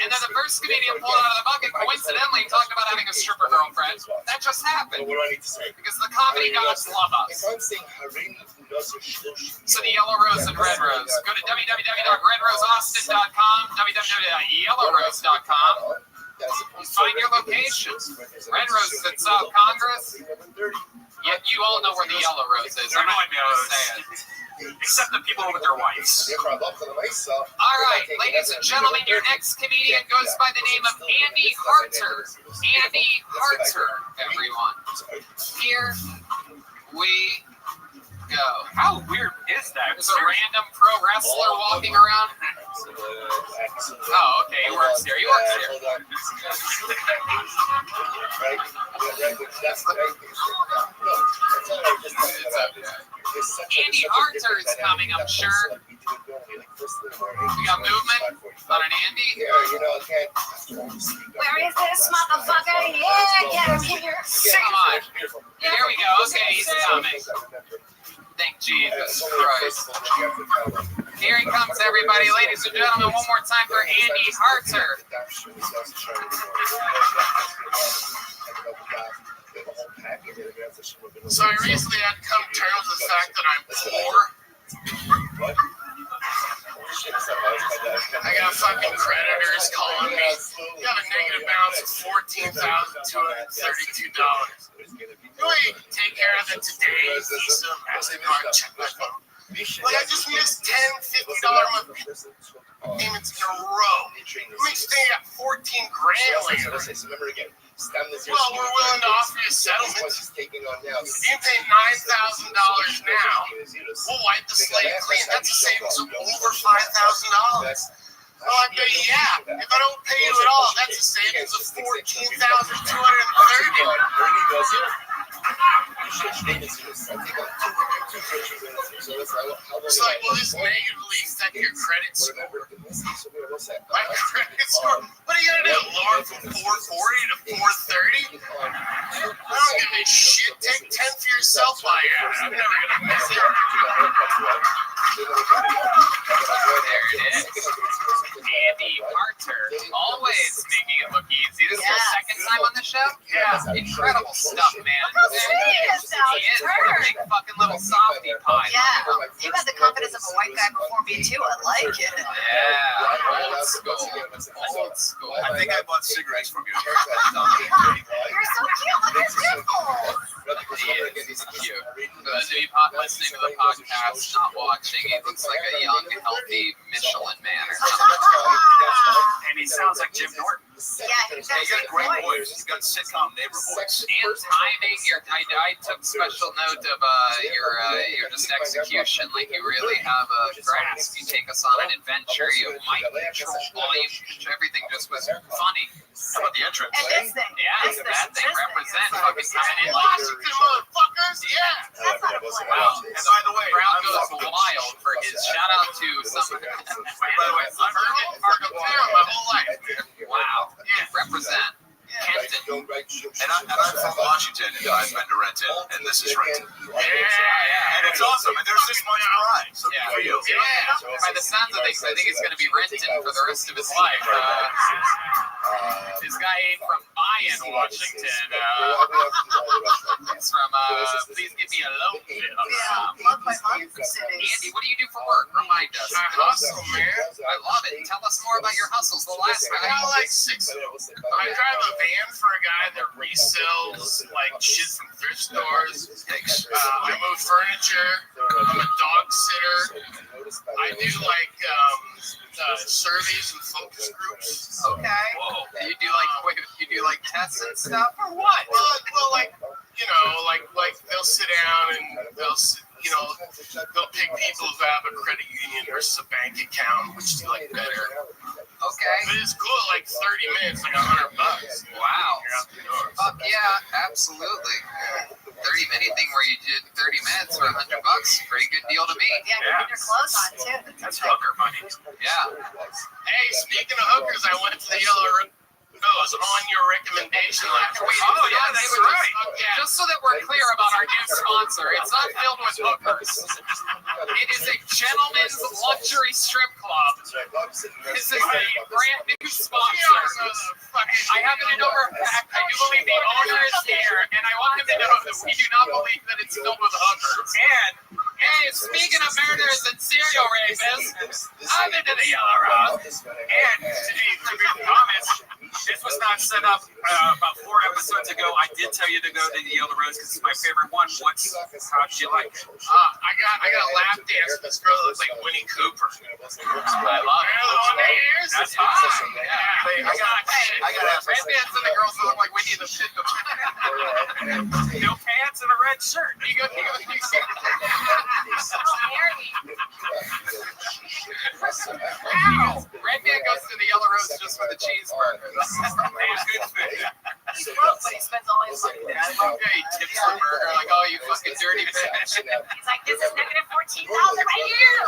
and then the first comedian pulled out of the bucket coincidentally talked about having a stripper girlfriend. That just happened because the comedy gods love us. So the Yellow Rose and Red Rose. Go to www.redroseaustin.com, www.yellowrose.com. Find your location. Red Rose is at South Congress. Yet you all know where the Yellow Rose is. I'm not going to say it. Except the people with their wives. All right, ladies and gentlemen, your next comedian goes by the name of Andy Harter. Andy Harter, everyone. Here we go. How weird is that? There's a random pro wrestler walking around. Oh, okay, he works here. Andy Harter is coming, I'm sure. We got movement on an Andy. Where is this motherfucker? Yeah, get him here. Come on. Here we go. Okay, he's coming. Thank Jesus Christ. Here he comes, everybody. Ladies and gentlemen, one more time for Andy Harter. So I recently had to come to terms with the fact that I'm poor. I got fucking creditors calling me. You have a negative balance of $14,232. The way you can take care of it today is Visa, MasterCard, check my phone. Like I just missed $10, $50 payments in a row. It makes you think I got 14 grand later. Well, we're willing to offer you a settlement. You can pay $9,000 now. We'll wipe the slate clean. That's a savings of over $5,000. Oh, I bet you, yeah. If I don't pay you at all, that's a savings of $14,230. It's like, will this negatively affect your credit score? My credit score? What are you gonna do? Lower from 440 to 430? I don't give a shit. Take 10 for yourself while you're at it. I'm never gonna miss it. There it is. Andy Harter, always making it look easy. This is your second time on the show? Yeah. Incredible stuff, man. He is a big fucking little softy pie. Yeah. You had the confidence of a white guy before me, too. I like it. Yeah. Old school. Old school. I think I bought cigarettes from you. You're so cute. Look at his dimples. He is cute. For those of you listening to the podcast, not watching, he looks like a young, healthy Michelin man or something. And he sounds like Jim Norton. Yeah, he's got He's got a great voice. He's got sitcom neighbor voice. And timing, I took special note of your just execution. Like you really have a grasp. You take us on an adventure. You have mic control, volume control. Everything just was funny. How about the entrance? And this thing. Yeah, that thing represent fucking coming in. Washington, motherfuckers! Yeah! That's not a play. Wow. And by the way, Crowd goes wild for his shout out to some. by the way, Fargo Town my whole life. Wow. Yeah. Represent. Kenton. and I'm from Washington, and I've been to Renton, and this is Renton. Yeah. And it's awesome, and there's this much pride. So Yeah. good for you. Yeah. By the sounds of things, I think he's going to be renting for the rest of his life. This guy ain't from Mayan, Washington. He's from, please give me a loan. Love my mom city. Andy, what do you do for work? Remind us. I hustle, man. I love it. Tell us more about your hustles. The last I got like 6 of them. I drive a van for a guy that resells like shit from thrift stores. I move furniture. I'm a dog sitter. I do like surveys and focus groups. Okay. Whoa. You do like tests and stuff, or what? Well, like they'll sit down and they'll pick people who have a credit union versus a bank account, which do like better. Okay. But it's cool, like 30 minutes, like $100. Wow. You're out the door. Fuck yeah, absolutely. 30 anything where you did 30 minutes for $100, pretty good deal to me. Yeah, you put your clothes on too. That's hooker money. Yeah. Hey, speaking of hookers, I went to the Yellow Rose on your recommendation last week. Oh, yeah, that's right. Yeah. Just so that we're clear about our new sponsor, it's not filled with hookers. It is a gentleman's luxury strip club. This is a brand new sponsor. I happen to know for a fact, I do believe the owner is here, and I want him to know that we do not believe that it's filled with hookers. And, hey, speaking of murderers and serial rapists, I'm into the Yellow Rose. And to be honest, this was not set up about 4 episodes ago. I did tell you to go to the Yellow Rose because it's my favorite one. How did you like it? I got a lap dance with this girl that looks like Winnie Cooper. I love it. That's awesome. Yeah. I got red pants and the girls that look like Winnie the Pooh. No pants and a red shirt. You go. Red man goes to the Yellow Rose just for the cheeseburger. He's broke, but he spends all his money there. Okay, he tips the burger like, oh, you fucking dirty bitch. He's like, this is negative 14,000 right here.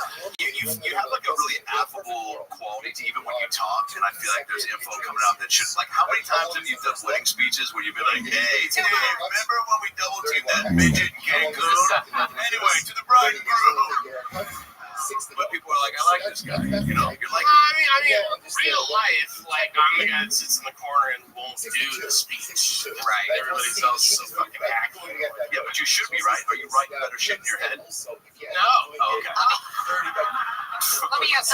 You have like a really affable quality to even when you talk, and I feel like there's info coming out that should, like, how many times have you done wedding speeches where you've been like, hey, remember when we double teamed that midget in Cancun? Anyway, to the bride and groom. But people are like, I like this guy. You know, you're like, I mean, real life, like I'm the guy that sits in the corner and won't do the speech. Right. Everybody else is so fucking hacky. yeah, but you should be right. Are you writing better shit in your head? No. Oh, okay. Let me ask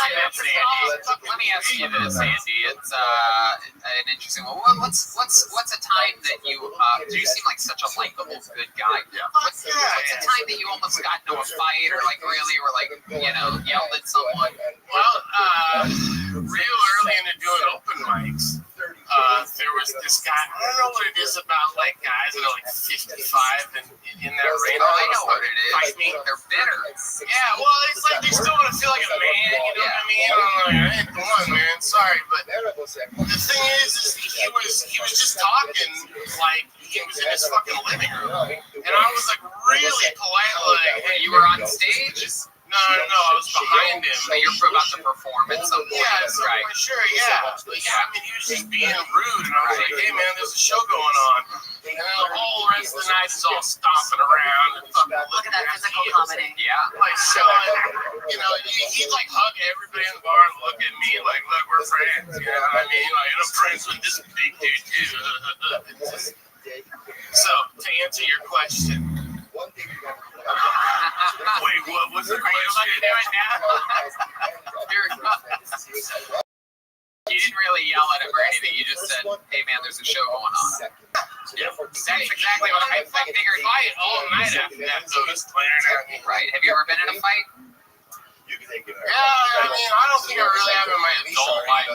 you this, Andy. It's an interesting one. What's a time that you you seem like such a likable, good guy. What's a time that you almost got into a fight or like really were like, you know, yelled at someone? Well, real early into doing open mics, there was this guy. I don't know what it is about like guys that are like 55 and in that range. Oh, I know what it is. Fight me. They're bitter. Yeah, well, it's like they still want to feel like a man. You know what I mean? I'm like, I ain't the one, man. Sorry, but the thing is he was just talking like he was in his fucking living room, and I was like really polite, like, hey, You were on stage? No, I was behind him. So you're about to perform at some point. Yeah, so right. Sure, yeah. But yeah, I mean, he was just being rude, and I was like, hey, man, there's a show going on. And then the whole rest of the night is all stomping around and fucking Look at that physical comedy. Yeah. like showing, you know, he'd like hug everybody in the bar and look at me like, look, we're friends. You know what I mean? Like, and I'm friends with this big dude, too. So, to answer your question. Wait, what was the question? You didn't really yell at him or anything. You just said, hey, man, there's a show going on. Yeah. That's exactly what I figured. Fight all night after that, so it's glaring at me. Right. Have you ever been in a fight? Yeah, I mean, I don't think I really have in my adult life.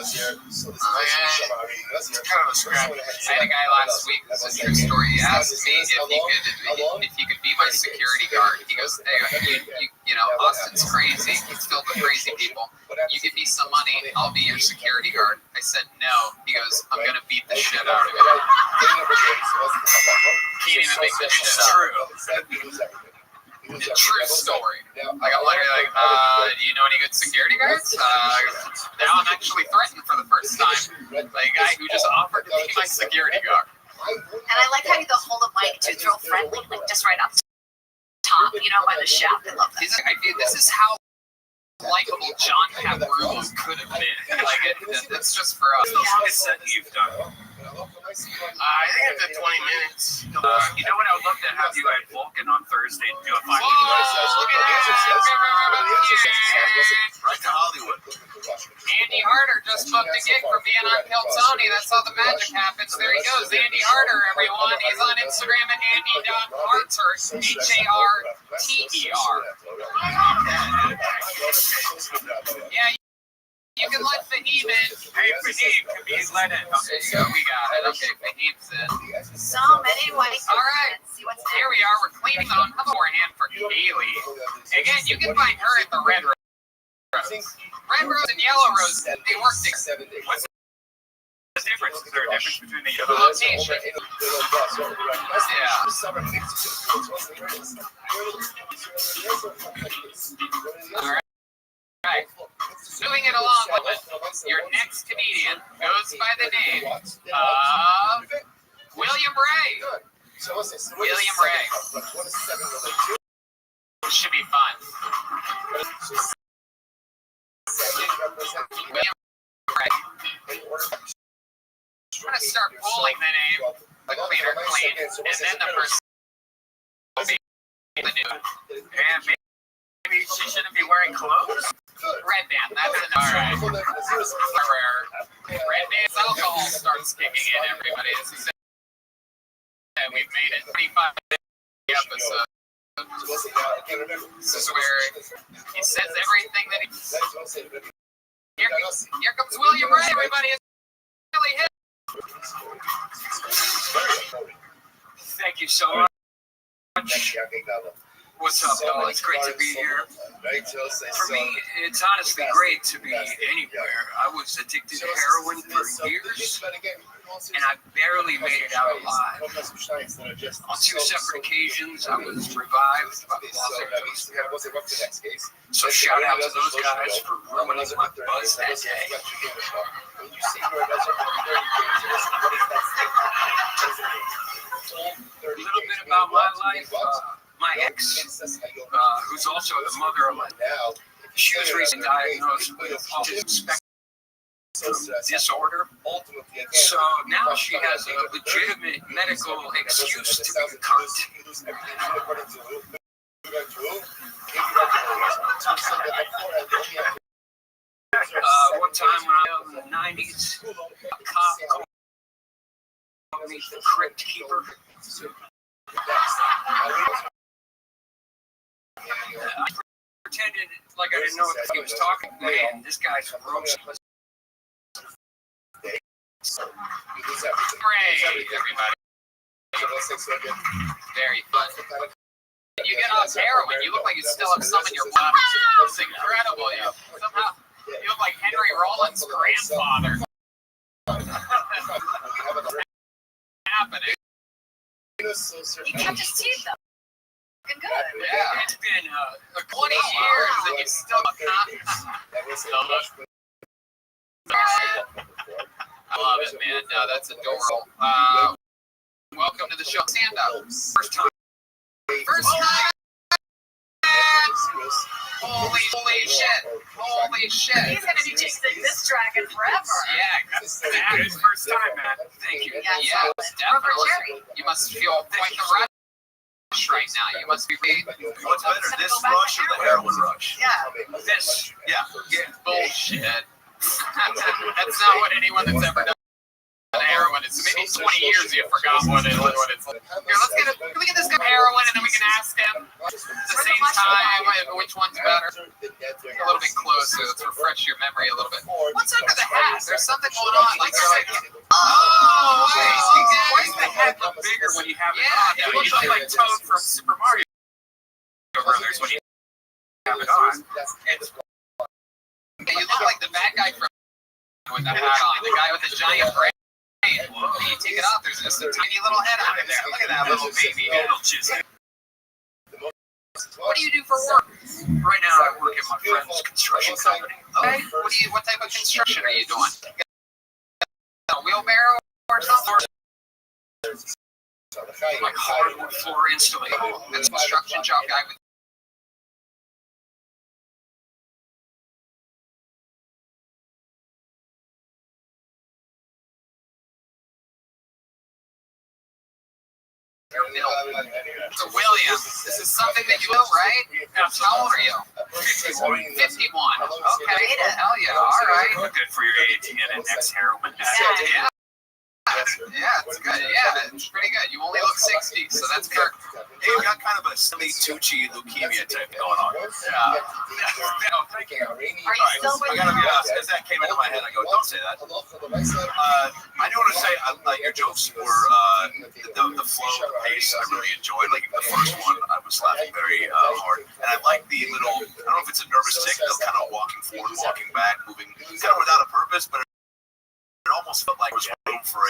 It's kind of a scrappy. I had a guy last week, this is a true story. He asked me if you could be my security guard. He goes, hey, you know, Austin's crazy. He's filled with crazy people. You give me some money, I'll be your security guard. I said no. He goes, I'm gonna beat the shit out of you. Can't even make this shit up. It's a true story. Like I'm literally like, do you know any good security guards? Now I'm actually threatened for the first time by a guy who just offered to be my security guard. And I like how you hold a mic to throw friendly, like just right up top, you know, by the shaft. I love that. I feel this is how likable John Favreau could have been. Like it's just for us. It's that you've done. I think it's at 20 minutes. You know what? I would love to have you at Vulcan on Thursday and do a 5 Look at right to Hollywood. Andy Harder just booked a gig for being on Kill Tony. That's how the magic happens. There he goes, Andy Harder, everyone. He's on Instagram at Andy.Harter, Harter. Yeah, you can let Fahim in. Hey, Fahim, can we let it? Okay, so we got it. Okay, Fahim's in. So many white. All right, here we are. We're cleaning on beforehand for Kaylee. Again, you can find her at the Red Rose. Red Rose and Yellow Rose, they work together. What's the difference? Is there a difference between the yellow location? Yeah. All right. Right. Moving it along with your next comedian goes by the name of William Ray. William Ray. Should be fun. William Ray. I'm going to start pulling the name, the cleaner clean, and then the person will be the new. And maybe she shouldn't be wearing clothes? Red band, that's an alright. Red band's alcohol starts kicking in, everybody. This is it. We've made it 25 episodes. This is where he says everything that he. Here comes William Ray, everybody. It's really hit. Thank you so much. What's up, y'all? It's great to be here. For me, it's honestly great to be anywhere. I was addicted to heroin for years, and I barely made it out alive. On 2 separate occasions, I was revived by the Los Angeles. So shout out to those guys for ruining my buzz that day. A little bit about my life. My ex, who's also the mother of my She was recently diagnosed with autism spectrum disorder. So now she has a legitimate medical excuse to be a cunt. One time when I was in the 90s, a cop called me the crypt keeper. I pretended like I didn't know what he was talking about. Man, this guy's gross. Hooray, everybody. Very fun. You get off heroin, you look like you still have some in your blood. It's incredible. You look like Henry Rollins' grandfather. Happening. He kept his teeth though. Good. Yeah, it's been 20 years and you still not. I love it, man. No, that's adorable. Welcome to the show. Stand up. First time. Holy shit. He's gonna be chasing this dragon forever. Yeah, it's first time, man. Thank you. Yeah, definitely. You must feel quite the rush right now. You must be. What's better, this rush or the heroin rush? Yeah. This. Yeah. Bullshit. That's not what anyone that's ever done heroin is. Maybe 20 years you forgot what it's like. Here, can we get this guy heroin and then we can ask him at the same time which one's better? A little bit closer. Let's refresh your memory a little bit. What's under the hat? There's something going on. Like, oh, wait. Why does the hat look bigger when you have it on? You look like Toad from Super Mario Brothers when you have it on. You look like the bad guy from with the hat on. The guy with the giant brain. When you take it off, there's just a tiny little head on it there. Look at that little baby. What do you do for work? Right now, I work at my friend's construction company. Okay. What type of construction are you doing? A wheelbarrow or something? Like hardwood floor installation. That's a construction job guy with. So William, this is something that you know, right? How old are you? 51. Okay. Hell yeah. All right. Good for your age and an ex-heroin addict. Yeah. Yeah, it's good. Yeah, it's pretty good. You only look 60, so that's perfect. Hey, you got kind of a semi-Tucci leukemia type going on. Yeah. No, thank you. Are you still with I gotta be honest, as that came into my head, I go, don't say that. I do want to say, your jokes were, the flow, the pace, I really enjoyed. Like, the first one, I was laughing very hard. And I like the little, I don't know if it's a nervous tick, though, kind of walking forward, walking back, moving, kind of without a purpose, but it almost felt like it was room for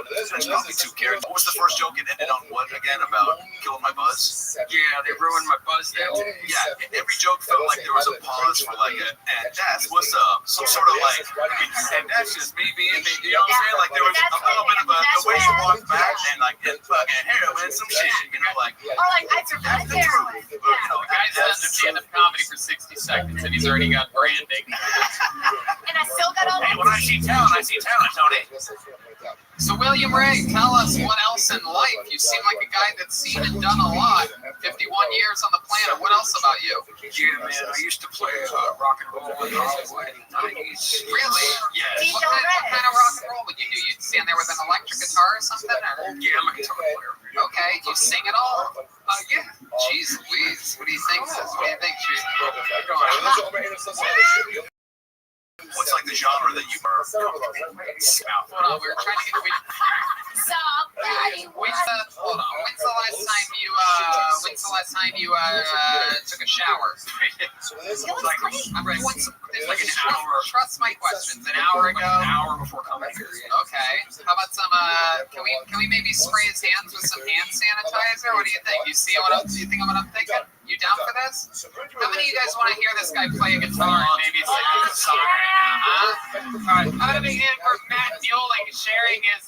there's probably two characters. What was the first joke? It ended on what again? About killing my buzz? Yeah, they ruined my buzz there. Yeah, every joke felt like there was a pause for like and that's what's up. Some sort of like, and that's just me being me. You know what I'm saying? Like there was a little bit of the way she walked back and like fucking heroin, some shit. You know, like. Or like I survived heroin. The guy's done stand-up comedy for 60 seconds and he's already got branding. And I still got all. Hey, when I see talent, Tony. So William Ray, tell us what else in life. You seem like a guy that's seen and done a lot. 51 years on the planet. What else about you? Yeah, man. I used to play rock and roll in Hollywood in the 90s. Really? Yes. What kind of rock and roll would you do? You'd stand there with an electric guitar or something? Or? Yeah, I'm a guitar player. Okay. Do you sing at all? Yeah. Jeez Louise. What do you think, sis? What do you think, Chief? What's like the genre that you are? Hold on, we were trying to get Somebody hold on. When's the last time you took a shower? I'm ready. There's like an hour. Trust my questions. An hour ago. An hour before coming here. Okay. How about some? Can we maybe spray his hands with some hand sanitizer? What do you think? You think I'm thinking? You down for this? How many of you guys want to hear this guy play a guitar and maybe sing a song? Alright, how about a big hand for Matt Mueling sharing his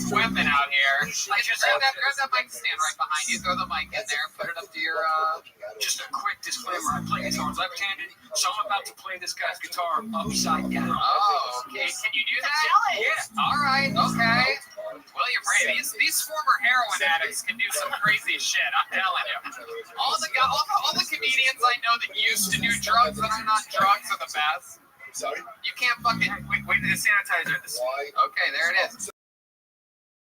weapon out here? Grab that mic stand right behind you. Throw the mic in there. Put it up to your Just a quick disclaimer, I play guitar left-handed, so I'm about to play this guy's guitar upside down. Oh, okay. Can you do that? Yeah. All right, okay. William Ray, these former heroin addicts can do some crazy shit, I'm telling you. All the comedians I know that used to do drugs that are not drugs are the best. You can't fucking... Wait, the sanitizer. Okay, there it is.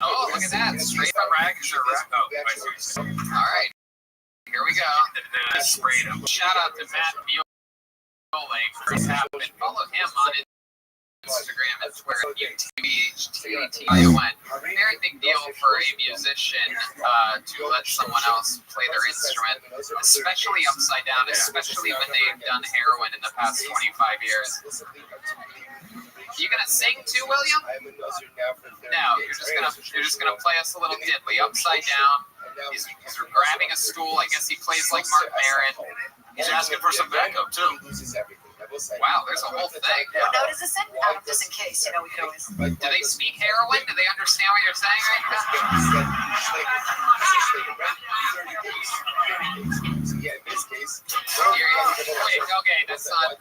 Oh, look at that. Straight from rags or rag. Oh, I see what you're saying. All right. Here we go. Sprayed him. Shout out to Matt Mueller for his happened. Follow him on Instagram and Twitter. UTBHTATION. Very big deal for a musician to let someone else play their instrument, especially upside down, especially when they've done heroin in the past 25 years. You gonna sing too, William? No, you're just gonna play us a little diddly upside down. He's grabbing a stool. I guess he plays like Mark Maron. He's asking for some backup too. Wow, there's a whole thing. What note is this in? Just in case, we could always. Do they speak heroin? Do they understand what you're saying right now? Okay, that's not.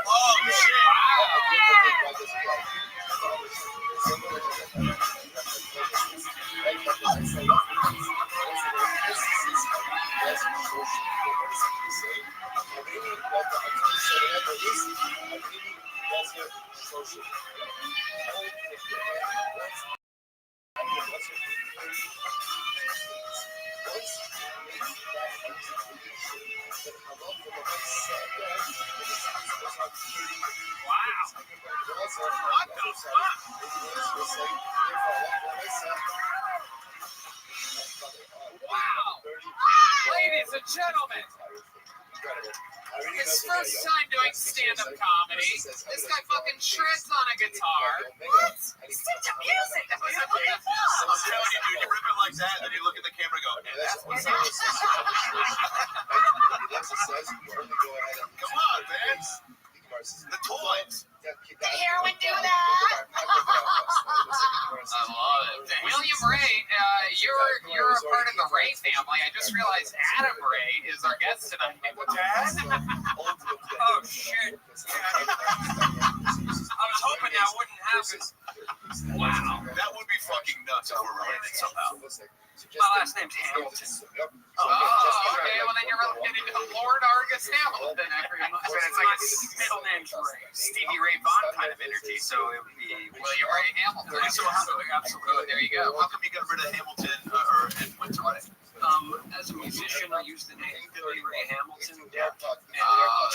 Oh shit! Wow! Ladies and gentlemen, his first time doing stand-up comedy. This guy fucking shreds on a guitar. What? He's into music. That was really fun. I'm telling you, dude, you rip it like that, and then you look at the camera and go, "And that's what's up." Come on, man. The toys. Did heroin do that? I love it. William Ray, you're a part of the Ray family. I just realized Adam Ray is our guest tonight. Oh shit! I was hoping that wouldn't happen. Wow, that would be fucking nuts if we're related somehow. My last name's Hamilton. Oh, okay. Well, then you're related to Lord Argus Hamilton. It's like his middle name's Ray. Stevie Ray Vaughan kind of energy, so it would be William Ray Hamilton. So absolutely. There you go. How come you got rid of Hamilton and went to Ray? As a musician, I used the name Billy Ray Hamilton, and I'm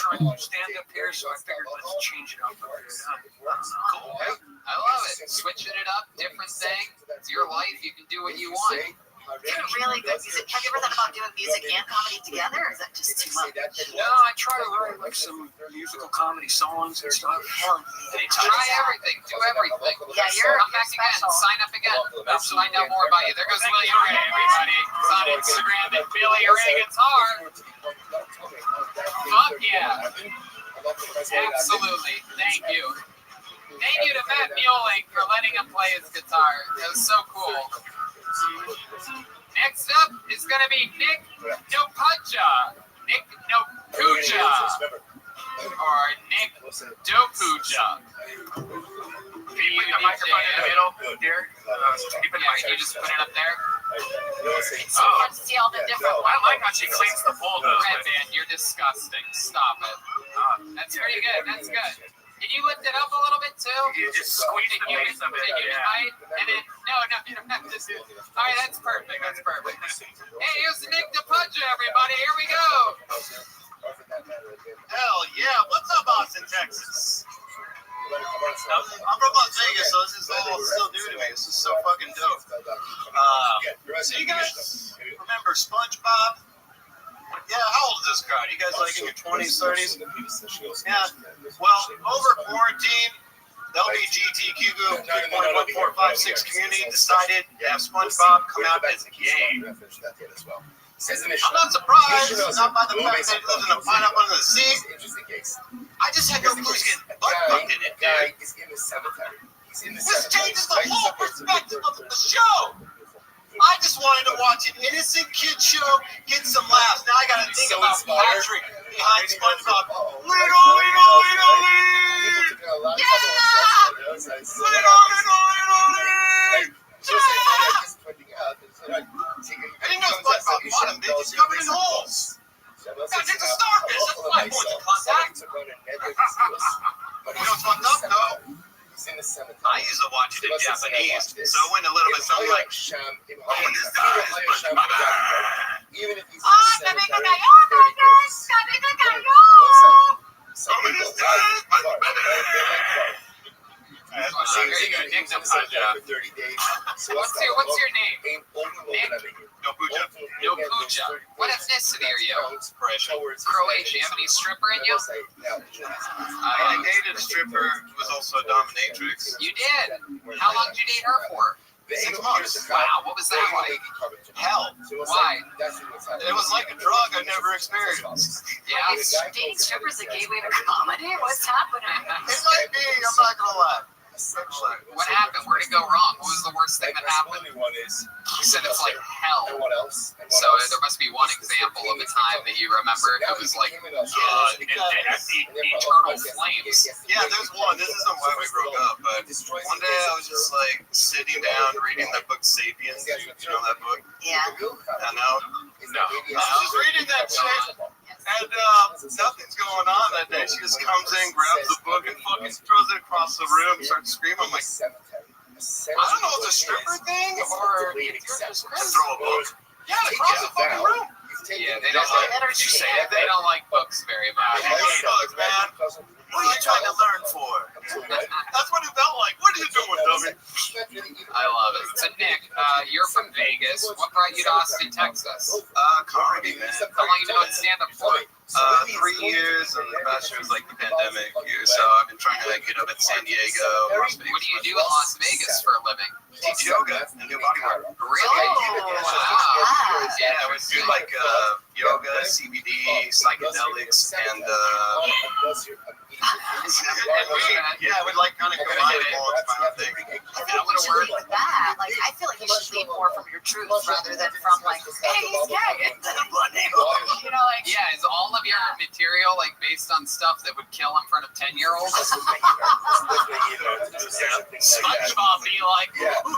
trying to stand up here, so I figured let's change it up a bit. Cool. I love it. Switching it up, different thing. It's your life. You can do what you want. You're really good music. Have you ever thought about doing music and comedy together, or is that just too much? No, I try to write like some musical comedy songs and stuff. Hell yeah. Try everything. Do everything. Yeah, you're Come back again. Sign up again. So I know more about you. There goes William Ray, everybody. It's on Instagram at Billy Ray Guitar. Fuck yeah. Absolutely. Thank you. Thank you to Matt Mueller for letting him play his guitar. That was so cool. Next up is going to be Nick Nopuja. Nick Nopuja. Or Nick Dopuja. Can you put the microphone in the middle, dear? You just put it up there. It's so hard to see all the different I like how she cleans the bowl, though. Red Band, you're disgusting. Stop it. That's pretty good. That's good. Can you lift it up a little bit too? You just squeeze the base of it. Right? And then, no. Just, all right, that's perfect. That's perfect. Hey, here's Nick Dopuja, everybody. Here we go. Hell yeah! What's up, Austin, Texas? I'm from Las Vegas, so this is all still new to me. This is so fucking dope. So you guys remember SpongeBob? Yeah, how old is this crowd? You guys like in your 20s, 30s? Yeah. Well, over quarantine, the LGBTQ 3.1456 community decided to have SpongeBob come out as gay. I'm not surprised, not by the fact that he lives in a pineapple under the sea. I just had no clue he's getting butt fucked in it, dude. This changes the whole perspective of the show. I just wanted to watch an innocent kid show, get some laughs. Now I gotta think about Patrick behind SpongeBob. Little Lee! Yeah! Little Lee! I didn't know SpongeBob fought him, bitch. He's covered in holes. Gotta take the starfish. That's my point of contact. You know what's fucked up, though? I used to watch it in Japanese, so it went a little bit something like, "Oh, this guy is SpongeBob." What's your name? Nick? Nopuja. What ethnicity are you? Croatia. Croatia. You have any stripper in you? I dated a stripper who was also a dominatrix. You did? How long did you date her for? 6 months. Wow, what was that like? Hell. Why? It was like a drug I never experienced. Yeah. Is dating strippers a gateway to comedy? What's happening? It might be, I'm not gonna lie. What happened? Where did it go wrong? What was the worst thing that happened? You said it's like hell. So there must be one example of a time that you remember it was like eternal flames. Yeah, there's one. This isn't why we broke up, but one day I was just like sitting down reading the book Sapiens. You know that book? Yeah. I know. No. I was just reading that shit. And nothing's going on that day. She just comes in, grabs the book, and fucking throws it across the room and starts screaming. I'm like, I don't know, it's a stripper thing, or you're just throw a book. Yeah, across the fucking room. Yeah, they don't like. Did you say it? They don't like books very much. I hate books, man. What are you trying to learn for? That's what it felt like. What are you doing, dummy? I love it. So Nick, you're from Vegas. What brought you to Austin, Texas? Comedy, man. How long you been doing stand-up for? 3 years, and the past year was like the pandemic year, so I've been trying to get up in San Diego. What do you do in Las Vegas for a living? Teach yoga and do body work. Really? Wow. Yeah, we do like yoga, CBD, psychedelics, and yeah, I would like kind of combine it all into my own thing. I think you should lead with that. Like, I feel like you should lead more from your truth rather than from like, hey, he's gay. You know, like. Yeah, is all of your material like based on stuff that would kill in front of 10-year-olds? SpongeBob be like, at the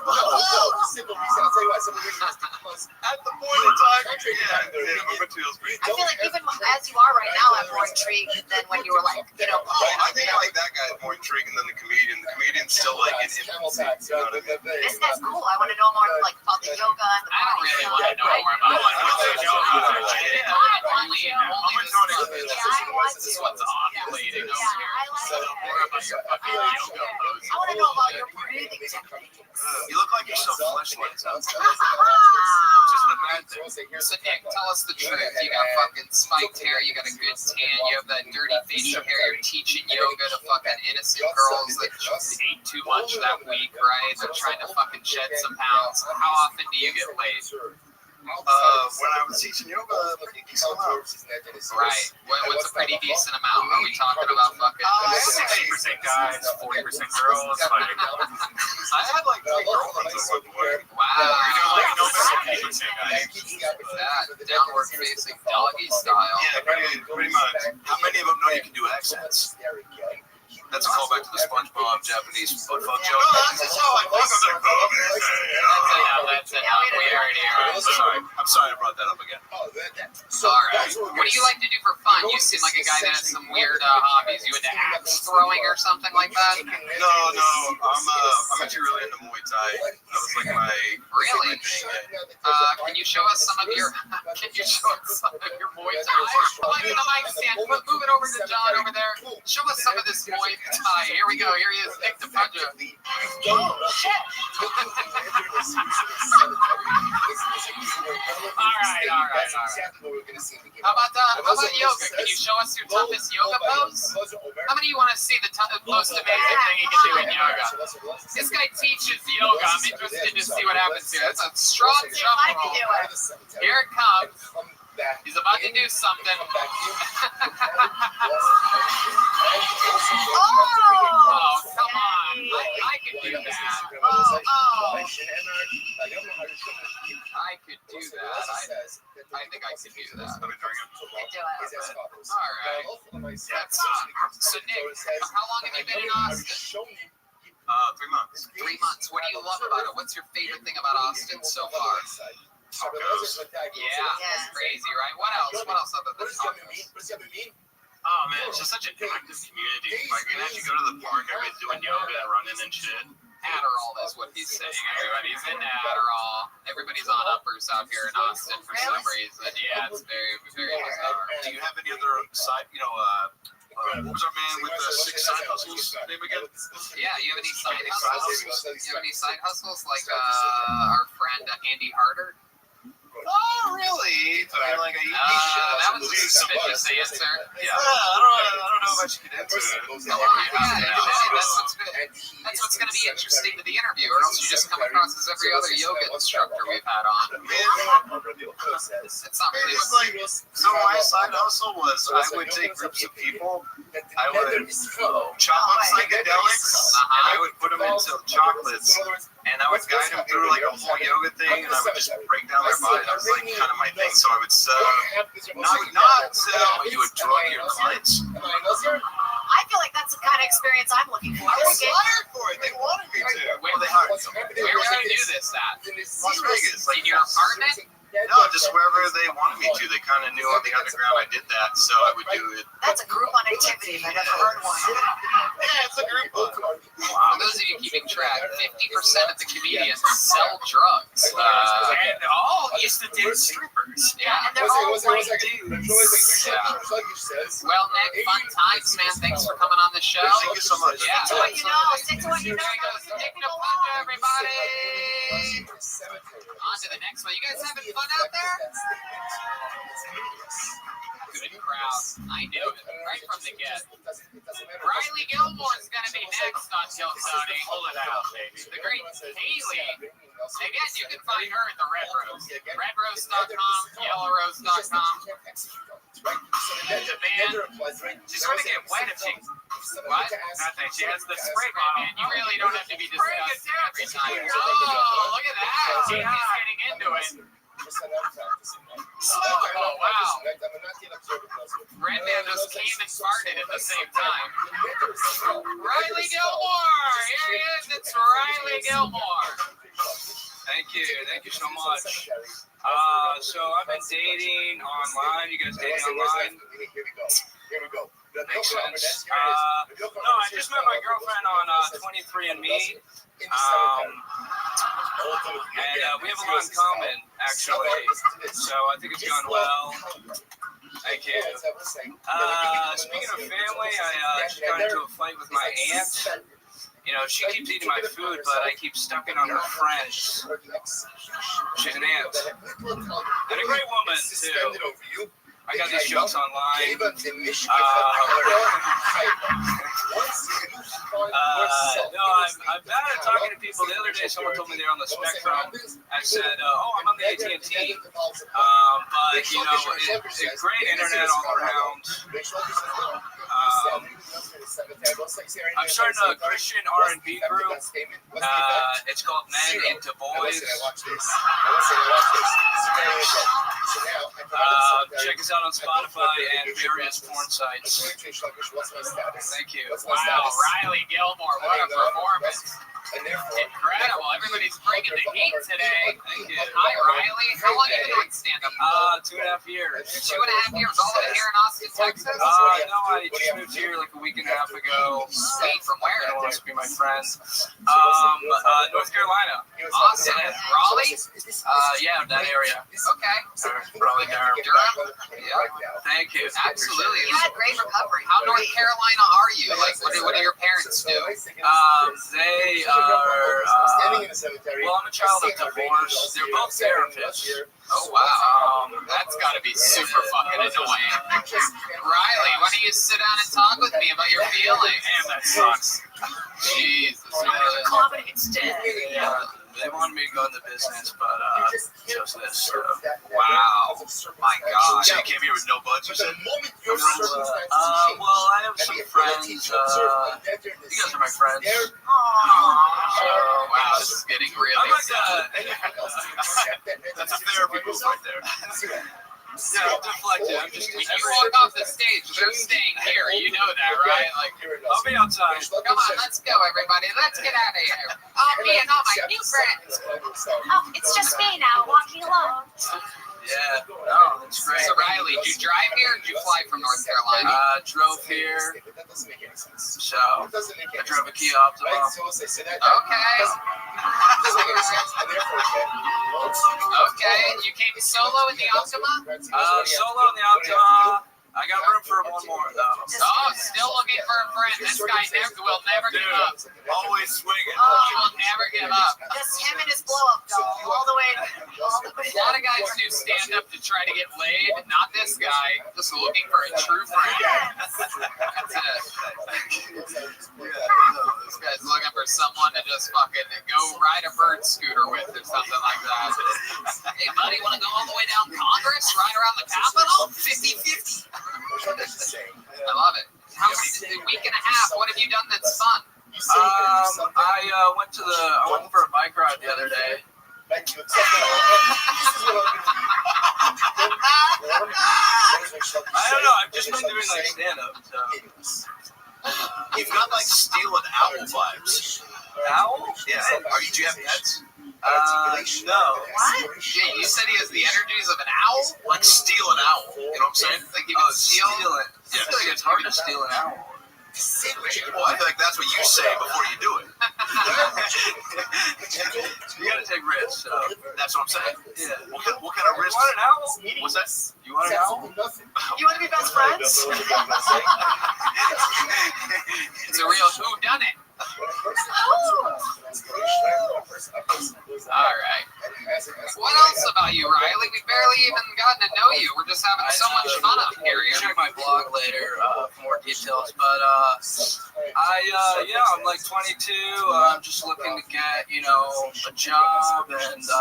point in time, yeah, my material's great. I feel like even as you are right now, I'm more intrigued than when you were like, you know. I think like that guy's more intriguing than the comedian. The comedian's still like in infancy. You know what I mean? This guy's cool. I want to know more like about the yoga and the I don't really want to know more about this is what's ovulating over here. So more about your fucking yoga pose. I want to know about your breathing techniques. You look like you're so fleshlight. Which isn't a bad thing. So Nick, tell us the truth. You got fucking spiked hair, you got a good tan, you have that dirty facial hair, you're teaching yoga to fucking innocent girls that just ate too much that week, right? They're trying to fucking shed some pounds. How often do you get laid? When I was teaching yoga, pretty decent amount. Right. What's a pretty decent amount? Are we talking about fucking 60% guys, 40% girls? I had like 3 girlfriends at one point. Wow. Like, 50% guys. That downward facing doggy style. Yeah, pretty much. How many of them know you can do accents? That's a callback to the SpongeBob Japanese butt fuck joke. No, that's just how I talk. That's enough. We already are. I'm sorry I brought that up again. Alright. What do you like to do for fun? You seem like a guy that has some weird hobbies. You into axe throwing or something like that? No. I'm actually really into Muay Thai. That was like my really thing. Can you show us some of your Muay Thai? Like in the mic stand. Move it over to John over there. Show us some of this Muay Thai. Here we go. Here he is, Nick the Puncher. Oh shit! All right. How about yoga? Can you show us your toughest yoga pose? How many of you want to see the most amazing thing you can do in yoga? This guy teaches yoga. I'm interested to see what happens here. That's a strong jump roll. Here it comes. He's about to do something. Oh, come on. I can do that. Oh. All right. That's so Nick, how long have you been in Austin? 3 months. 3 months. What do you love about it? What's your favorite thing about Austin so far? Tacos. Yeah, it's crazy, right? What else? What else other than tacos? Oh man, it's just such an active community. Like you can actually go to the park, everybody's doing yoga and running and shit. Adderall is what he's saying. Everybody's into Adderall. Everybody's on uppers out here in Austin for some reason. Yeah, it's very, very bizarre. Do you have any other side, what's our man with the 6 side hustles name again? Yeah, you have any side hustles? You have any side hustles like our friend Andy Harder? Oh, really? Like a that was a suspicious answer. Yeah, I don't know if I should get into it. Come on, that's what's going to be interesting to the interview, or else you just come across as every other yoga instructor we've had on. It's not really So my side hustle was I would take groups of people, I would chop up psychedelics, and I would put them into chocolates, and I would guide them through like a whole yoga thing, and I would just break down their body. That was like kind of my thing. So I would not sell, you would drug your clients. I feel like that's the kind of experience I'm looking for. I was hired for it. They wanted me to. Well, they hired me. Where would you do this at? Las Vegas. Like In your apartment? No, just wherever they wanted me to. They kind of knew on the underground I did that, so I would do it. That's a Groupon activity if I've ever heard one. Yeah, it's a Groupon. For those of you keeping track, 50% of the comedians sell drugs. And all used to date strippers. Yeah, and they're all white dudes. Yeah. Well, Nick, fun times, man. Thanks for coming on the show. Thank you so much. Yeah. Stick to what you know. Stick to what you know. There goes Nick Napunta, everybody. On to the next one. You guys having fun out there? Good crowd. I knew it right from the get. Riley Gilmore's going to be next on Kill Tony. Pull it out, baby. The great Haley. Again, you can find her at the Red Rose. RedRose.com, YellowRose.com. The band. She's going to get wet if she... What? Nothing. She has the spray bottle. And you really don't have to be disgusting every time. Oh, look at that. She's getting into it. Oh, wow. Red Man just came and farted at the same time. Riley Gilmore! Here he is. It's Riley Gilmore. Thank you so much. So I've been dating online. You guys dating online? Here we go. Makes sense. No, I just met my girlfriend on 23andMe. And we have a lot in common, actually. So I think it's going well. Thank you. Speaking of family, I just got into a fight with my aunt. You know, she keeps eating my food, but I keep stepping on her friends. She's an aunt. And a great woman, too. I got these jokes online. No, I'm bad at talking to people. The other day, someone told me they're on the spectrum. I said, I'm on the AT&T. But, you know, it's great internet all around. I'm starting a Christian R&B group. It's called Men Into Boys. Check us out on Spotify and various porn sites. Thank you. Wow, Riley Gilmore, what a performance. Incredible. Everybody's bringing the heat today. Thank you. Hi, Riley. How long have you been doing stand-up? 2.5 years. 2.5 years. All the way here in Austin, Texas? No, I just moved here like a week and a half ago. Sweet. From where? Everyone wants to be my friend. North Carolina. Awesome. Raleigh? Yeah, that area. Okay. Raleigh, Durham. Yeah. Thank you. Absolutely. You had great recovery. How North Carolina are you? Like, what do your parents do? They are, well, I'm a child of divorce. They're both therapists. Oh, wow. That's got to be super fucking annoying. Riley, why don't you sit down and talk with me about your feelings? Damn, that sucks. Jesus. Comedy instead. Yeah, they wanted me to go into business, but just this. Wow. My God. So you came here with no buds, you said? Well, I have some friends. You guys are my friends. Wow, this is getting really I'm like that's a therapy group right there. Yeah, I'm deflected. I'm just. When you walk off the stage, they're staying here. You know that, right? Like, I'll be outside. come on, let's go, everybody. Let's get out of here. Me and all my new friends. Oh, it's just me now, walking alone. Yeah, no, that's great. So, Riley, did you drive here or did you fly from North Carolina? Drove here. So, I drove a Kia Optima. Okay. Okay, you came solo in the Optima? Solo in the Optima. I got room for one more, though. Oh, still looking for a friend. This guy will never give up. Always swinging. He will never give up. Just him and his blow-up doll, all the way. A lot of guys do stand up to try to get laid. Not this guy. Just looking for a true friend. That's it. This guy's looking for someone to just fucking go ride a bird scooter with or something like that. Hey, buddy, want to go all the way down Congress, ride around the Capitol? 50-50. I love it. How a week and a half? What have you done that's fun? I went for a bike ride the other day. I don't know. I've just been doing like stand-up. So. You've got like Steel and Owl vibes. Owl? Yeah. Do you have pets? No. What? Yeah, you said he has the energies of an owl? Like Steel and Owl. You know what I'm saying? Like you can steal it. Yeah, I feel like it's hard to steal an owl. Well, I feel like that's what you say before you do it. You gotta take risks. So. That's what I'm saying. Yeah. What kind of risks? You want an owl? What's that? You want an owl? You want to be best friends? It's a real whodunit. All right. What else about you, Riley? We've barely even gotten to know you. We're just having so much fun up here. Check my blog later for more details. But I'm like 22. I'm just looking to get, a job and 22?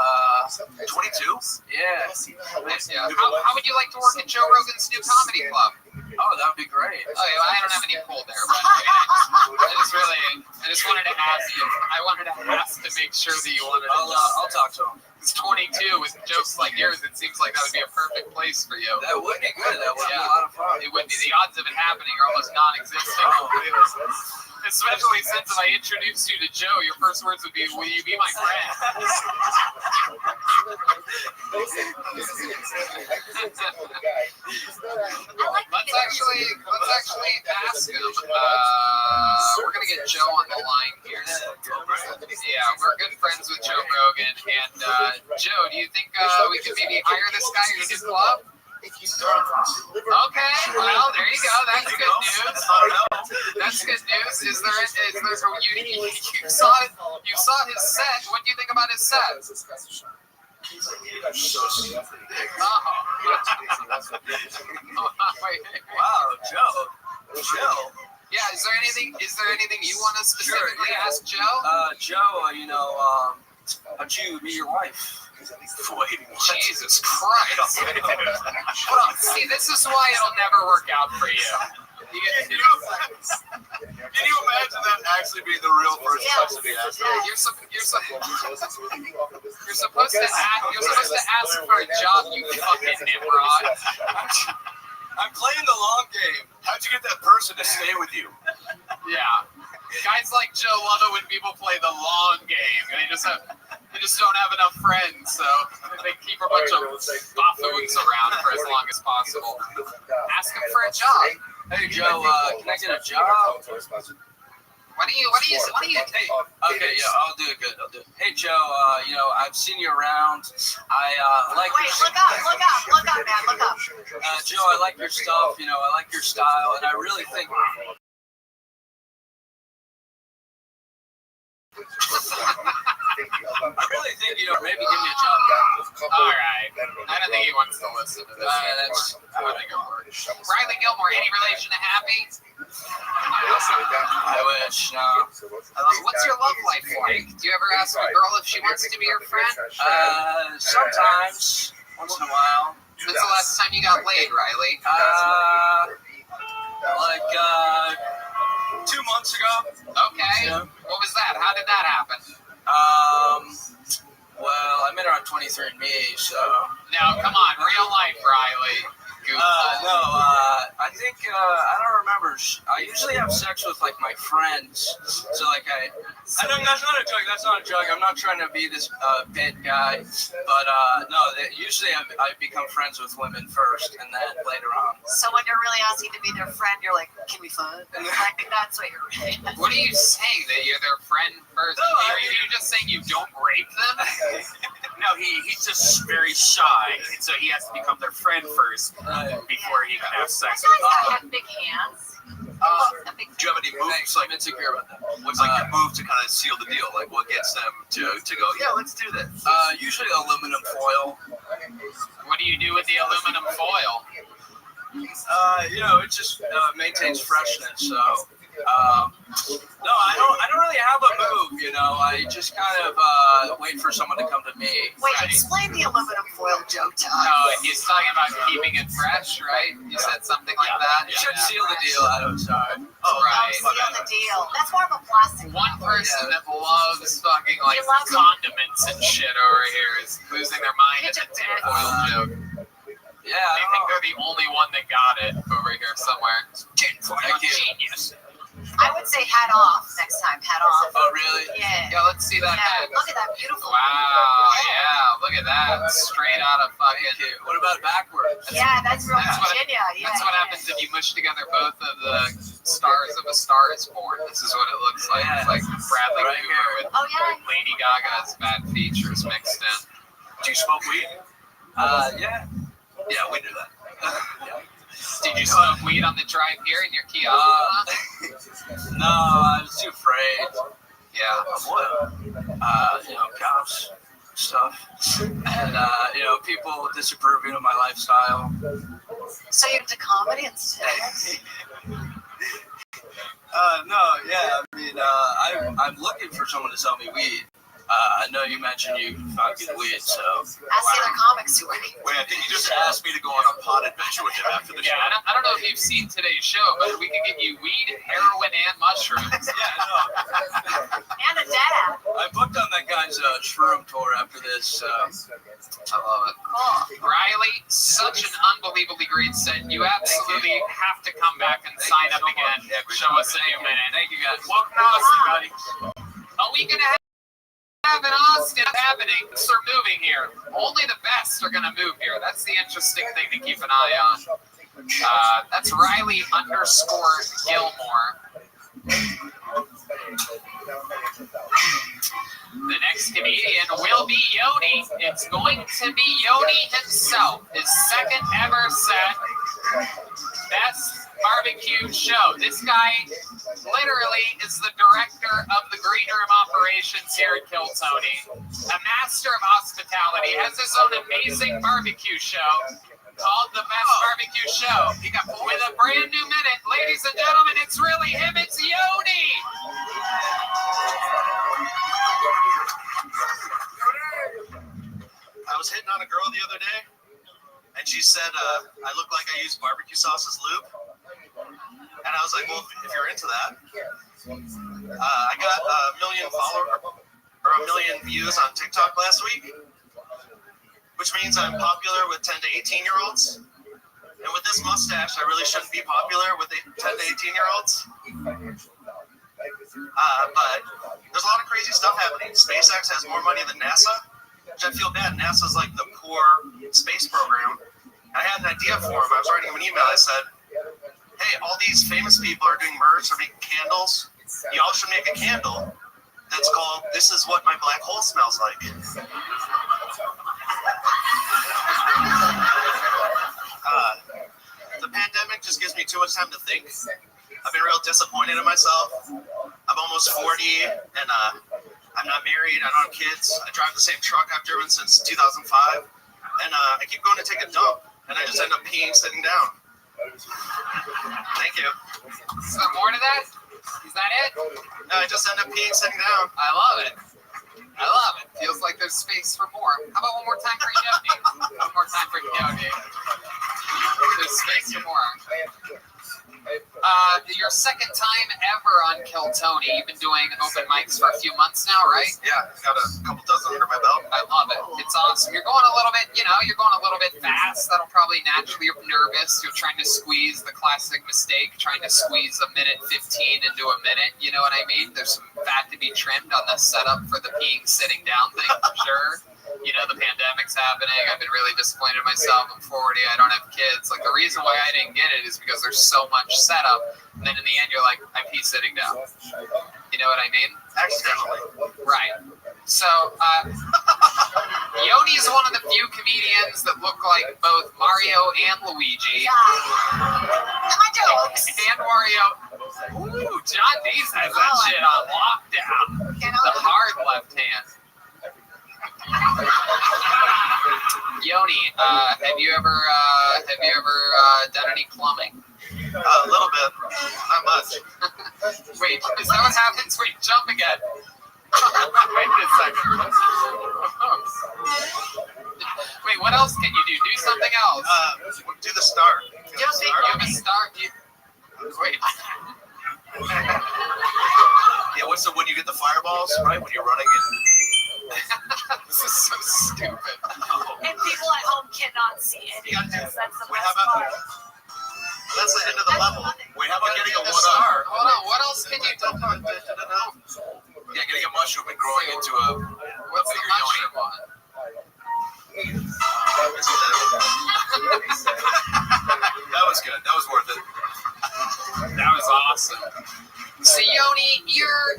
Yeah. How would you like to work at Joe Rogan's new comedy club? Oh, that would be great. Oh, yeah, I don't have any pull there, but I just wanted to ask you. I wanted to ask to make sure that you wanted to. I'll talk to him. It's 22 with jokes like yours. It seems like that would be a perfect place for you. That would be good. That would be a lot of fun. It would be. The odds of it happening are almost non-existent. Especially since if I introduced you to Joe, your first words would be, "Will you be my friend?" Let's actually ask him. We're gonna get Joe on the line here. Yeah, we're good friends with Joe Rogan. And Joe, do you think we could maybe hire this guy at his club? Okay, well, there you go. That's good news. That's good news. Is there you saw his set? What do you think about his set? Wow, Joe. Yeah, is there anything you want to specifically ask Joe? Joe, how'd you meet your wife? Jesus Christ. See, this is why it'll never work out for you. Can you imagine that actually being the real first question he asked? You're supposed to ask for a job, you fucking Nimrod. I'm playing the long game. How'd you get that person to stay with you? Yeah. Guys like Joe love it when people play the long game. They just don't have enough friends, so they keep a bunch of buffoons around for as long as possible. Ask them for a job. Hey Joe, can I get a job? What do you? Hey, okay, yeah, I'll do it good. Hey Joe, I've seen you around. I like. Wait, look up, man, look up. Joe, I like your stuff. I like your style, and I really think. I really think, maybe give me a job. All right. I don't think he wants to listen to this. I don't think it'll work. Riley Gilmore, any relation to Happy? I wish. No. What's your love life like? Do you ever ask a girl if she wants to be your friend? Sometimes. Once in a while. When's the last time you got laid, Riley? 2 months ago. Okay. Yeah. What was that? How did that happen? Well, I met her on 23andMe, so. Now, come on, real life, Riley. I think, I don't remember. I usually have sex with, like, my friends. So, like, I know that's not a joke. That's not a joke. I'm not trying to be this bit guy. But, no, usually I become friends with women first and then later on. So when you're really asking to be their friend, you're like, can we fuck? Like, that's what you're really asking. What are you saying? That you're their friend first? No, are you just saying you don't rape them? No, he's just very shy, and so he has to become their friend first before he can have sex with them. Guys have big hands. Do you have any moves? Like, insecure about that. What's like your move to kind of seal the deal? Like, what gets them to go? Yeah, let's do this. Usually aluminum foil. What do you do with the aluminum foil? It just maintains freshness. So, no, I don't really have a move. I just kind of wait for someone to come to me. Wait, explain the aluminum foil joke to us. No, he's talking about keeping it fresh, right? You said something like that. You should seal the deal outside. Oh, right. Seal the deal. That's more of a plastic. One person that loves fucking like condiments and shit over here is losing their mind at the tinfoil joke. Yeah, they think they're the only one that got it over here somewhere. Tinfoil genius. I would say hat off next time. Hat off. Oh, really? Yeah. Yeah, let's see that head. Look at that beautiful. Wow, yeah, look at that. Straight out of fucking. What about backwards? That's real Virginia. That's what happens if you mush together both of the stars of A Star Is Born. This is what it looks like. It's like Bradley Cooper with Lady Gaga's bad features mixed in. Do you smoke weed? Yeah. Yeah, we do that. Did you smoke weed on the drive here in your Kia? No, I was too afraid. Yeah. What? Cops, stuff, and people disapproving of my lifestyle. So you're into comedy instead? I'm looking for someone to sell me weed. I know you mentioned you found good weed, so. Ask the other comics who are here. Wait, I think you just asked me to go on a pot adventure with him after the show. I don't know if you've seen today's show, but we can get you weed, heroin, and mushrooms. And a dad. I booked on that guy's shroom tour after this. I love it. Cool. Riley, such an unbelievably great set. You absolutely have to come back and sign up again. Show us in a minute. Thank you, guys. Welcome to Austin, buddy. A week and a half. In Austin happening. They're moving here. Only the best are going to move here. That's the interesting thing to keep an eye on. That's Riley _ Gilmore. The next comedian will be Yoni. It's going to be Yoni himself. His second ever set. Best barbecue show. This guy literally is the director of the green room operations here at Kill Tony. A master of hospitality. Has his own amazing barbecue show called The Best Barbecue Show. He got with a brand new minute. Ladies and gentlemen, it's really him. It's Yoni. I was hitting on a girl the other day, and she said I look like I use barbecue sauce as lube. And I was like, well, if you're into that, I got a million views on TikTok last week, which means I'm popular with 10 to 18-year-olds. And with this mustache, I really shouldn't be popular with 10 to 18-year-olds. But there's a lot of crazy stuff happening. SpaceX has more money than NASA, which I feel bad. NASA's like the poor space program. I had an idea for him. I was writing him an email. I said, hey, all these famous people are doing merch or making candles. Y'all should make a candle that's called This Is What My Black Hole Smells Like. The pandemic just gives me too much time to think. I've been real disappointed in myself. I'm almost 40, and I'm not married. I don't have kids. I drive the same truck I've driven since 2005. And I keep going to take a dump, and I just end up peeing sitting down. Thank you. Is there more to that? Is that it? No, I just end up peeing sitting down. I love it. I love it. Feels like there's space for more. How about one more time for Yoni? One more time for Yoni. There's space for more. your second time ever on Kill Tony. You've been doing open mics for a few months now, right? Yeah, got a couple dozen under my belt. I love it. It's awesome. You're going a little bit, you're going a little bit fast. That'll probably naturally, you're nervous. You're trying to squeeze the classic mistake, trying to squeeze a minute 15 into a minute. You know what I mean? There's some fat to be trimmed on the setup for the peeing sitting down thing, for sure. The pandemic's happening. I've been really disappointed in myself. I'm 40. I don't have kids. Like, the reason why I didn't get it is because there's so much setup. And then in the end, you're like, I pee sitting down. You know what I mean? Accidentally. Right. So, Yoni's one of the few comedians that look like both Mario and Luigi. My jokes. And Mario. Ooh, John Dees has that shit on lockdown. The hard left hand. Yoni, have you ever done any plumbing? A little bit, not much. Wait, is that what happens? Wait, jump again. Wait a second. Wait, what else can you do? Do something else. Do the start. You don't think you have a start? Wait. Yeah, what's when you get the fireballs, right? When you're running in. This is so stupid. And people at home cannot see it. That's the best part. That's the end of the level. Wait, how about getting a one-up? Hold on, what else can you do? Yeah, getting a mushroom and growing into a what's the mushroom one? That was good. That was worth it. That was awesome. So Yoni,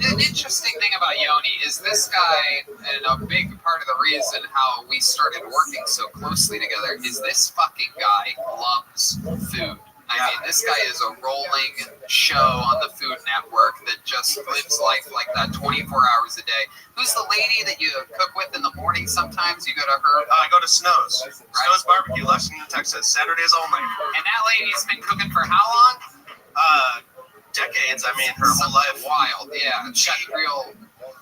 an interesting thing about Yoni is this guy, and a big part of the reason how we started working so closely together is this fucking guy loves food. I mean, this guy is a rolling show on the Food Network that just lives life like that 24 hours a day. Who's the lady that you cook with in the morning sometimes? You go to her? I go to Snow's. Right? Snow's Barbecue, Lexington, Texas. Saturdays only. And that lady's been cooking for how long? Decades. I mean, her whole life. Wild, yeah. She's got real,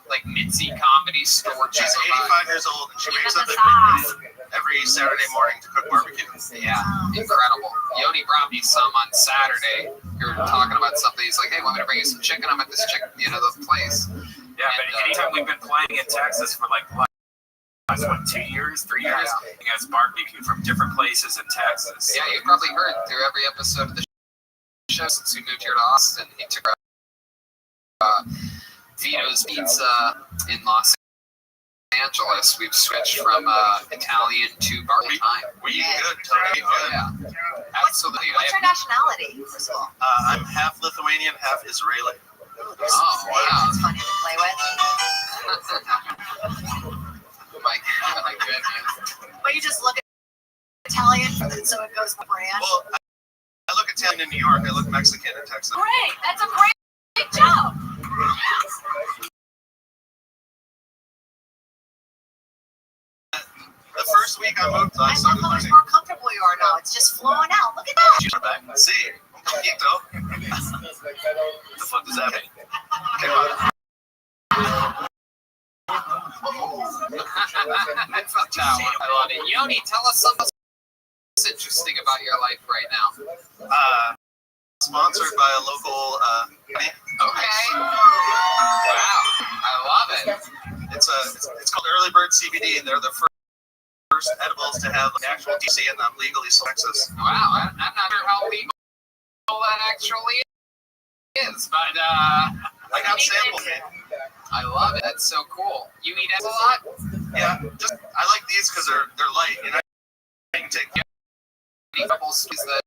like, Mitzi comedy store. She's 85 years old, and she wakes up every Saturday morning to cook barbecue. Yeah, incredible. Yoni brought me some on Saturday. We were talking about something. He's like, hey, want me to bring you some chicken? I'm at this chicken, the place. Yeah, but anytime we've been playing in Texas for like, what, 2 years, 3 years, he has barbecue from different places in Texas. Yeah, you've probably heard through every episode of the show since we moved here to Austin. He took Vito's Pizza in Los Angeles. We've switched from Italian to barbecue time. We eat good, Tony. Yeah, absolutely. What's your nationality, first of all? I'm half Lithuanian, half Israeli. Oh, wow. It's funny to play with. My goodness. But you just look at Italian, so it goes by brand. Well, I look Italian in New York. I look Mexican in Texas. Great. That's a great job. The first week I moved, I love how much more comfortable you are now. It's just flowing out. Look at that. See, un poquito. What the fuck does that mean? That's not that one. I love it. Yoni, tell us something interesting about your life right now. Sponsored by a local Okay. Wow. I love it. It's called Early Bird CBD. They're the first edibles to have the actual DC in them legally in Texas. Wow, I'm not sure how legal that actually is, but I got samples. I love it. That's so cool. You eat it a lot? Yeah, I like these because they're light. You know, you can take any couple that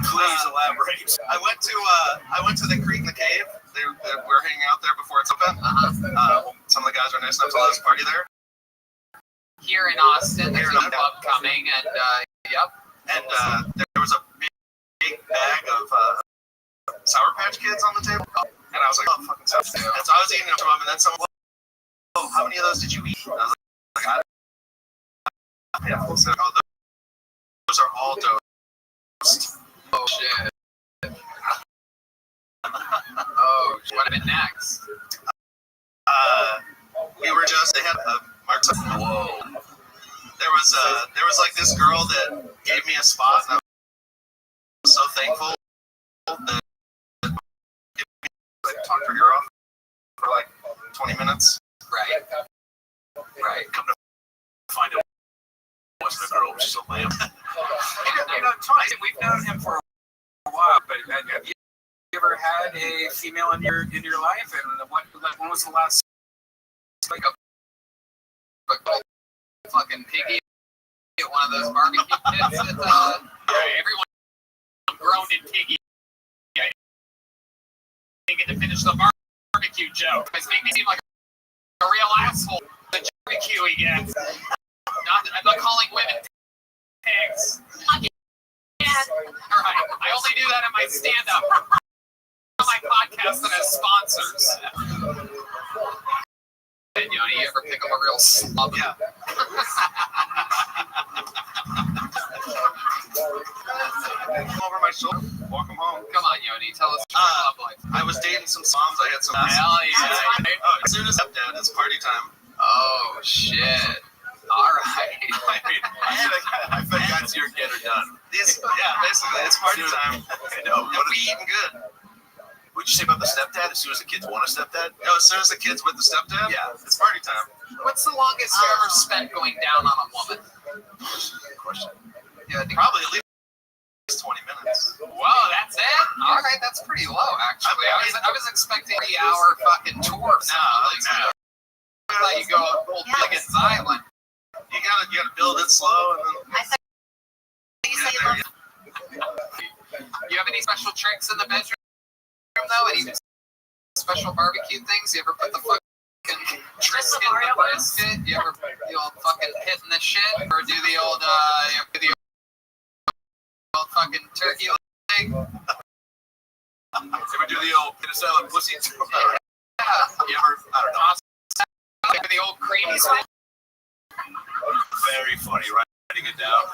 Please elaborate. I went to the creek in the cave. We're hanging out there before it's open. Some of the guys are nice enough to let us party there. Here in Austin, there's a club coming, and yep. And there was a big bag of Sour Patch Kids on the table, and I was like, oh, fucking Sour Patch. And so I was eating them, and then someone, oh, how many of those did you eat? And I was like, yeah, so, oh, those are all toast. Oh shit. Oh, what happened next? We were they had a Mark's. Whoa. There was like this girl that gave me a spot, and so thankful that I talked her ear off for like 20 minutes. Right. Right. Come to find out it wasn't a girl, she's a lamb. Twice. We've known him for a while, but have you ever had a female in your life? And when was the last like a fucking piggy at one of those barbecue pits that everyone groaned in piggy. I didn't get to finish the barbecue joke. It's making me seem like a real asshole. The barbecue he gets. I'm not calling women pigs. Alright, I only do that in my stand-up. On my podcast and as sponsors. And you ever pick up a real slub? Yeah. Come over my shoulder, walk him home. Come on, Yoni, tell us your love life. I was dating some moms. I had some. Hell yeah. As soon as stepdad, it's party time. Oh shit. Alright. I forgot to your get her done. Basically, it's party time. I know. And we eating good. What'd you say about the stepdad? As soon as the kids want a stepdad? No, as soon as the kids with the stepdad? Yeah, it's party time. What's the longest you ever spent going down on a woman? Good question. Yeah, probably at least 20 minutes. Whoa, that's it? Alright, that's pretty low, actually. I was expecting 3-hour fucking tour. No. I thought you go old Biggins Island. You gotta build it slow and then. You have any special tricks in the bedroom though? Any special barbecue things? You ever put the fucking trisket in the brisket? You ever the old fucking hit in the shit? Or do the old fucking turkey leg? Ever do the old Venezuelan pussy? Yeah. You ever, I don't know. The old creamy stuff? Very funny, writing it down.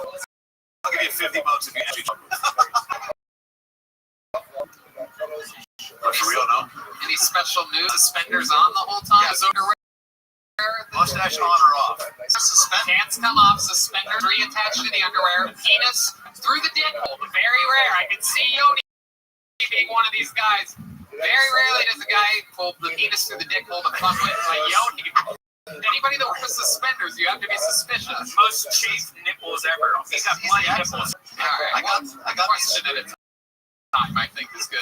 I'll give you $50 if you actually. For real, no? Any special news? Suspenders on the whole time? Yeah. Underwear? Mustache on or off? Pants come off, suspenders reattached to the underwear, penis through the dick hole. Very rare. I can see Yoni being one of these guys. Very rarely does a guy pull the penis through the dick hole to fuck with like Yoni. Anybody that wears suspenders, you have to be suspicious. Most chafed nipples ever? He's got bloody nipples. Alright, I got question at a time, I think is good.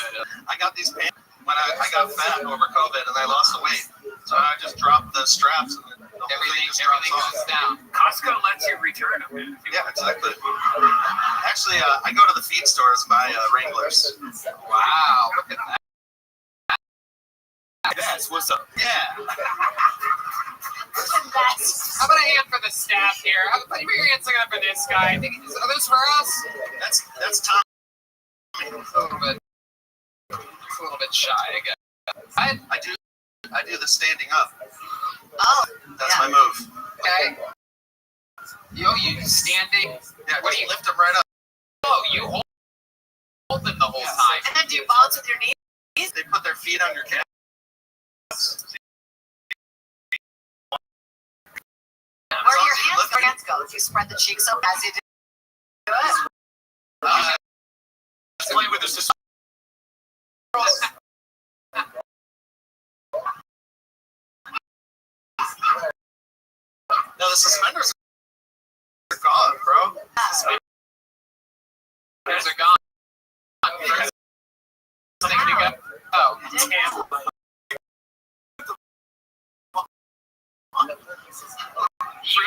I got these pants when I got fat over COVID and I lost the weight. So I just dropped the straps and everything goes down. Costco lets you return them. Yeah, exactly. Actually, I go to the feed stores and buy Wranglers. Wow, look at that. That's what's up. Yeah. How about a hand for the staff here? Put your hands together for this guy. Are those for us? That's Tom. It's a little bit shy, I guess. I do the standing up. Oh, that's my move. Okay. You standing? Yeah, what do you lift them right up? Oh, you hold them the whole time. And then do you bounce with your knees? They put their feet on your calf. Where your hands go? If you spread the cheeks up as you do it. Play with this. No, the suspenders are gone, bro. Suspenders are gone. Thing to go. Oh, damn. You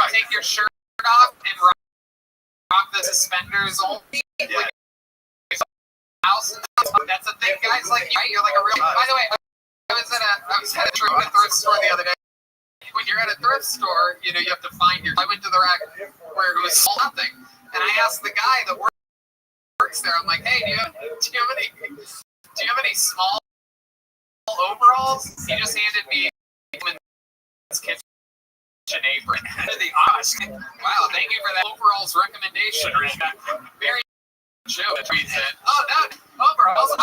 take your shirt off and rock the suspenders only. Yeah. Like, that's a thing, guys. Like, right? You're like a real. By the way, I was at a thrift store the other day. When you're at a thrift store, you have to find your. I went to the rack where it was nothing, and I asked the guy that works there. I'm like, hey, do you have any small overalls? He just handed me his kitchen apron. Wow, thank you for that overalls recommendation, Rick. Very Joe tweets in. Oh, no, overalls.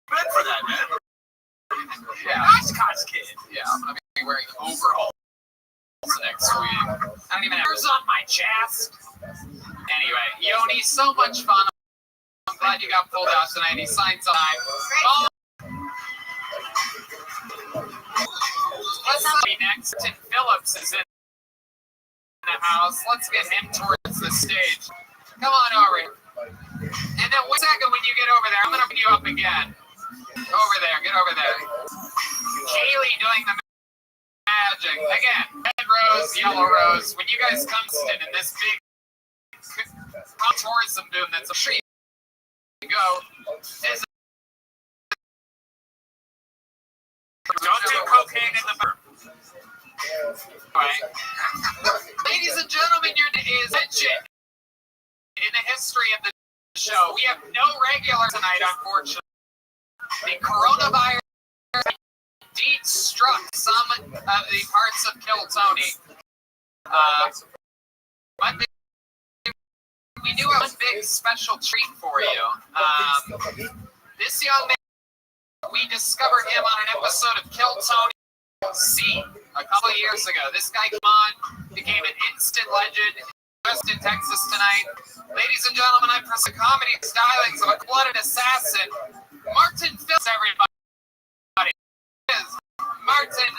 Good for that, man. Yeah, Oshkosh kid. Yeah, I'm gonna be wearing overalls next week. I don't even have hairs on my chest. Anyway, Yoni, so much fun. glad you got pulled out tonight. He signed some time. Oh. Let's be next. Tim Phillips is in the house. Let's get him towards the stage. Come on over here. And then 1 second when you get over there, I'm going to bring you up again. Over there, get over there. Kaylee doing the magic. Again, red rose, yellow rose. When you guys come in this big tourism boom that's a treat, you go. Don't do cocaine in the burp. Right. Ladies and gentlemen, your is legend in the history of the show. We have no regular tonight, unfortunately. The coronavirus indeed struck some of the parts of Kill Tony. But we do have a big special treat for you. This young man, we discovered him on an episode of Kill Tony C a couple of years ago. This guy came on, became an instant legend. Just in Texas tonight. Ladies and gentlemen, I press the comedy stylings of a blooded assassin. Martin Phillips, everybody. Is Martin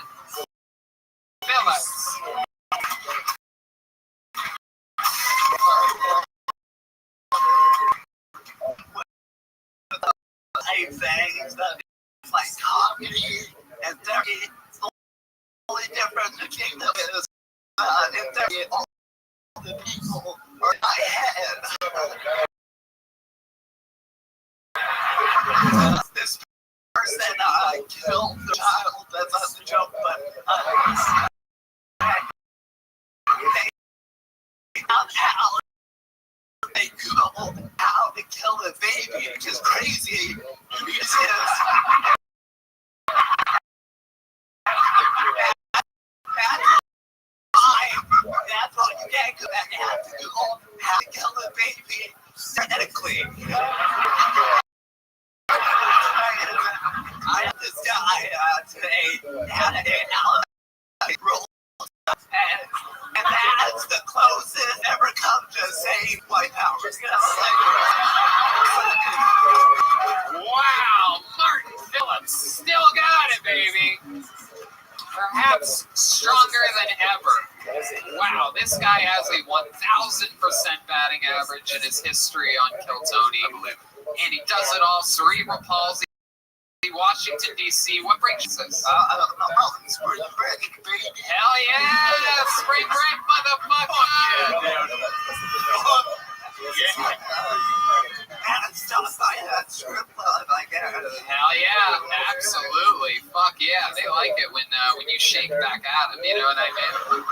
Phillips. Hey, things that it's like comedy and therapy. The only difference between them is in therapy, all the people are in my head. This person killed the child. That's not the joke, but they found out they called how to kill the baby, which is crazy. Because that's what you get, because I have to Google how to kill the baby genetically. I have this guy today had an roll, and that's the closest ever come to saying white power. Wow, Martin Phillips still got it, baby. Perhaps stronger than ever. Wow, this guy has a 1,000% batting average in his history on Kill Tony. And he does it all. Cerebral palsy, Washington, D.C. What brings you this? Spring break, baby. Hell yeah! Spring break, motherfucker! And stuff like that strip club, I guess. Hell yeah, absolutely. Fuck yeah, they like it when you shake back at them, you know what I mean?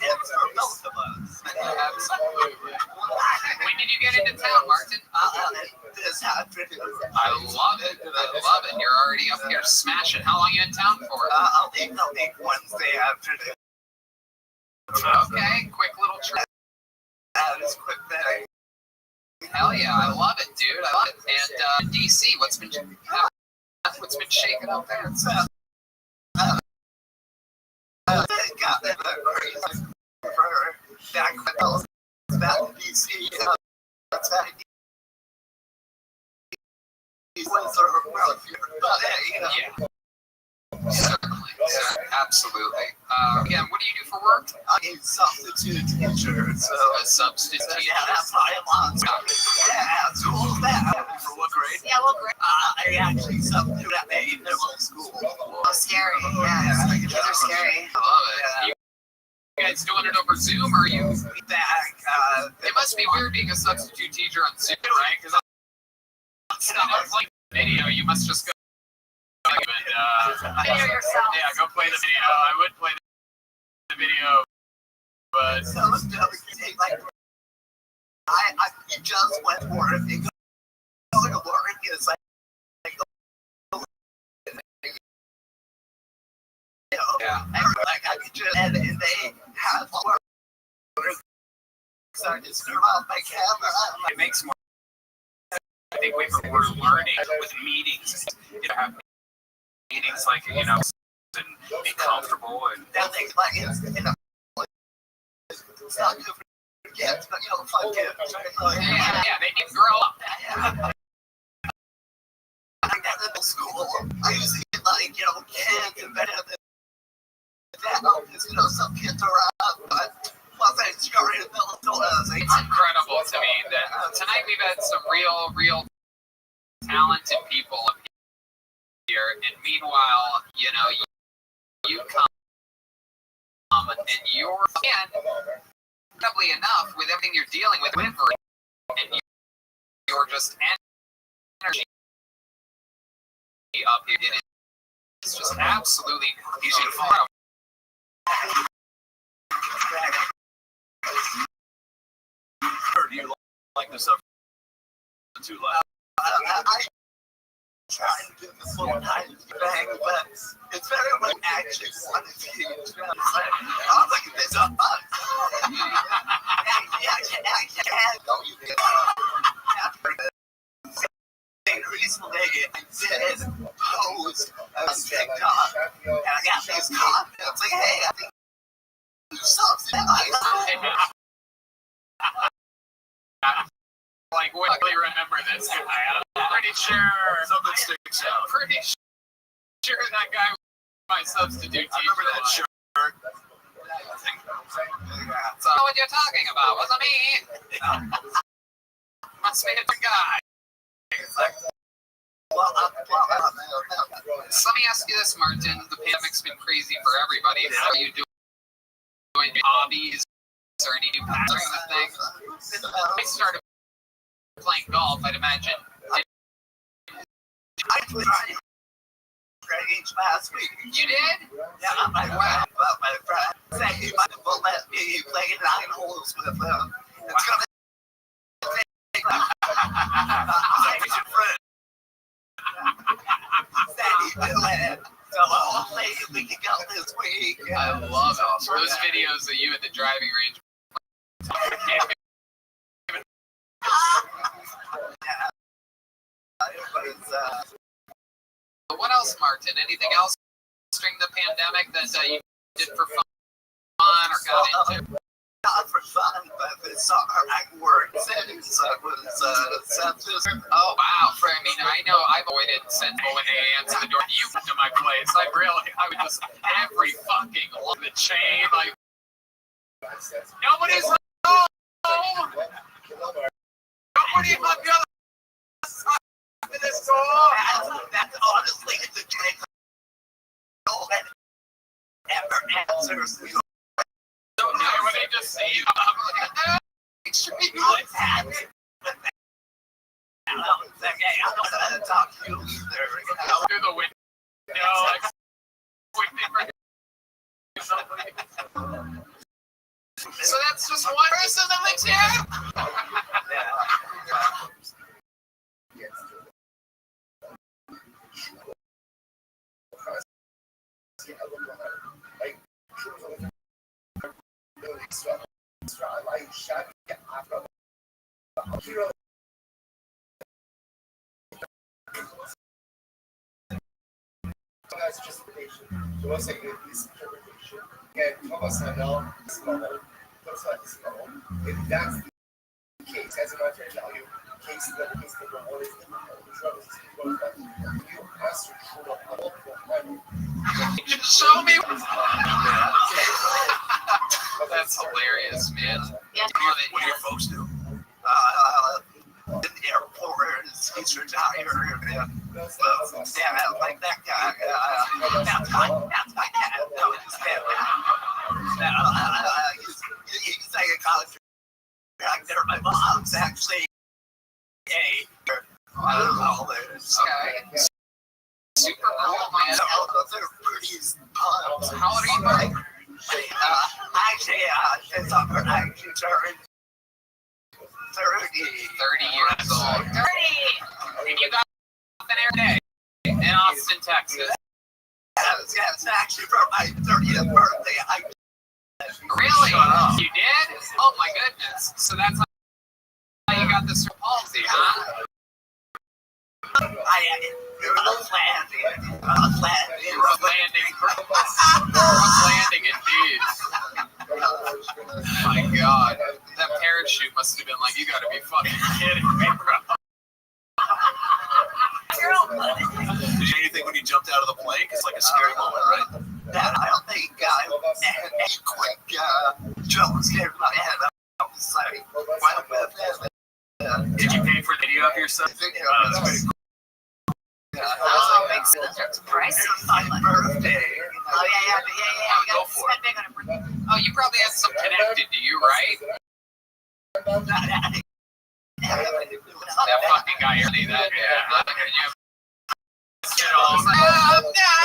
It's for both of us. Absolutely. When did you get into town, Martin? This afternoon. I love it. I love it. You're already up here smashing. How long are you in town for? I'll leave Wednesday afternoon. Okay, quick little trip. Just quick thing. Hell yeah, I love it, dude. I love it. And DC, what's been shaking up there? Got that crazy for back when I was back in DC. That's how Yeah. Certainly. Absolutely. Again, what do you do for work? I'm a substitute teacher. So a substitute teacher. Yeah, that's why I'm on. Yeah, so all that. For what grade? Yeah, what grade? I actually substitute at a middle school. Oh, scary. Yeah, kids are scary. I love it. You guys doing it over Zoom, or are you back? It must be weird being a substitute teacher on Zoom, right? Because instead of playing video, you must just go. Video yourself. Yeah, go play the video. I would play the video, but I just went for it because going to work is like I could just and they have work. So I just turn off my camera. It makes more. I think we're learning with meetings. You know, have meetings like and be comfortable and that thing like it's not good for kids, but fun kids. Yeah, they need to grow up. At middle school, I used to get kids and benefits. Some kids are up, but once I started in middle school, It's incredible to me that tonight we've had some real talented people up here, and meanwhile, you come and you're, probably enough with everything you're dealing with, and you're just energy up here. It's just absolutely easy to follow. Or do you like this up too loud? I try to do this little tiny thing, but it's very much action one of you. I was like, this up. Recently, I did pose on TikTok, and I got these comments like, hey, I think you something. Like, what do you remember this guy? I'm pretty sure something sticks out. Pretty sure that guy was my substitute teacher. I remember that shirt. So what you're talking about wasn't me. Must be a different guy. So let me ask you this, Martin. The pandemic's been crazy for everybody. How are you doing hobbies or any new patterns of things? I started playing golf, I'd imagine. I played range last week. You did? Yeah, my friend said he might as well let me play 9 holes with him. It's gonna take he's your friend. Said he do it. So hopefully we can go this week. I love it. Those videos of you at the driving range. What else, Martin? Anything else during the pandemic that you did for fun or got into? Not for fun, but it's work settings was census. Oh wow! I know I've avoided sensible when they answer the door. You come to my place. I would just every fucking along the chain. Like nobody's home. Nobody but the other side of this door. That's honestly the case. No one ever answers me. So now when they just see you, I'm like, extremely happy. I don't know how to talk to you either. Through the window, like, so that's just one person that lives here? That's justification. So once I get this interpretation, and Thomas Handel is normal, that's not normal. If that's the case, as a monetary value, case number one is you ask your children how money. Just show me. That's hilarious, man. Yeah. What do your folks do? In the airport, he's retired. Like that guy. That's my dad. That was his family. He's like a college actor. My mom's actually a okay. Super cool, man. They're pretty pumped. How old are you, Mike? Actually, it's up for actually turned 30 years old. 30! And you got off an air day in Austin, Texas. Yes, actually for my 30th birthday. Really? You did? Oh my goodness. So that's how you got the cerebral palsy, huh? Rough landing indeed. My God. That You gotta be fucking kidding me, bro. Did you anything when you jumped out of the plane? It's like a scary moment, right? I don't think any quick jump scared my head. I was like, Did you pay for the video of yourself? That's pretty cool. Oh, makes sense. That's pricey. My birthday. Oh, yeah. We gotta spend big on a birthday. Oh, you probably had some connected to you, right? That fucking guy early that.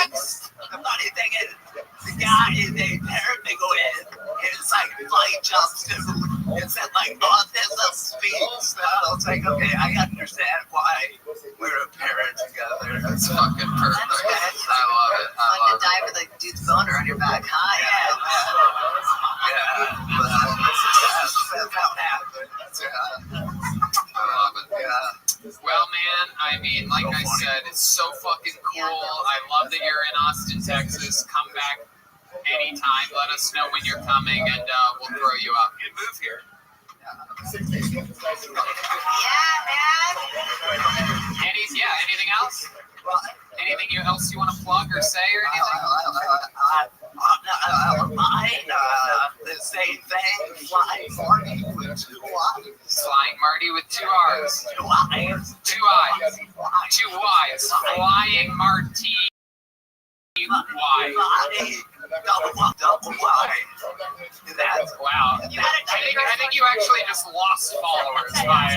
Next. The funny thing is, the guy is a parapigment. It's like flight jumps too. It's at like autism speed. So it's like, okay, I understand why we're a parent together. That's fucking perfect. I love it. Fun to die with a dude's boner on your back, huh? Yeah, that's how it happened. I love it. Yeah. Well, man, I mean, like I said, it's so fucking cool. I love that you're in Austin, Texas. Come back anytime. Let us know when you're coming, and we'll throw you up. You move here. Yeah, man. Anything else? Anything else you want to plug or say or anything? The same thing. Flying Marty with 2 eyes. Flying Marty with 2 R's. 2 eyes. 2 eyes. 2 Y's. Flying Marty. Y. Double Y. That's wow. I think you actually just lost followers by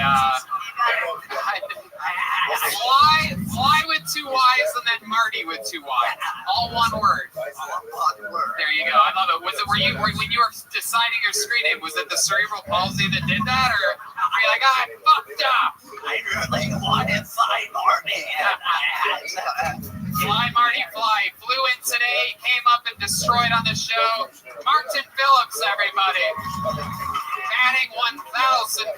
fly with 2 Y's and then Marty with 2 Y's. All one word. There you go. I love it. Were you when you were deciding your screen name? Was it the cerebral palsy that did that, or you're like, I fucked up? I really wanted Fly Marty. Fly Marty Fly flew in today, came up and destroyed on the show. Martin Phillips, everybody. Batting 1,000%.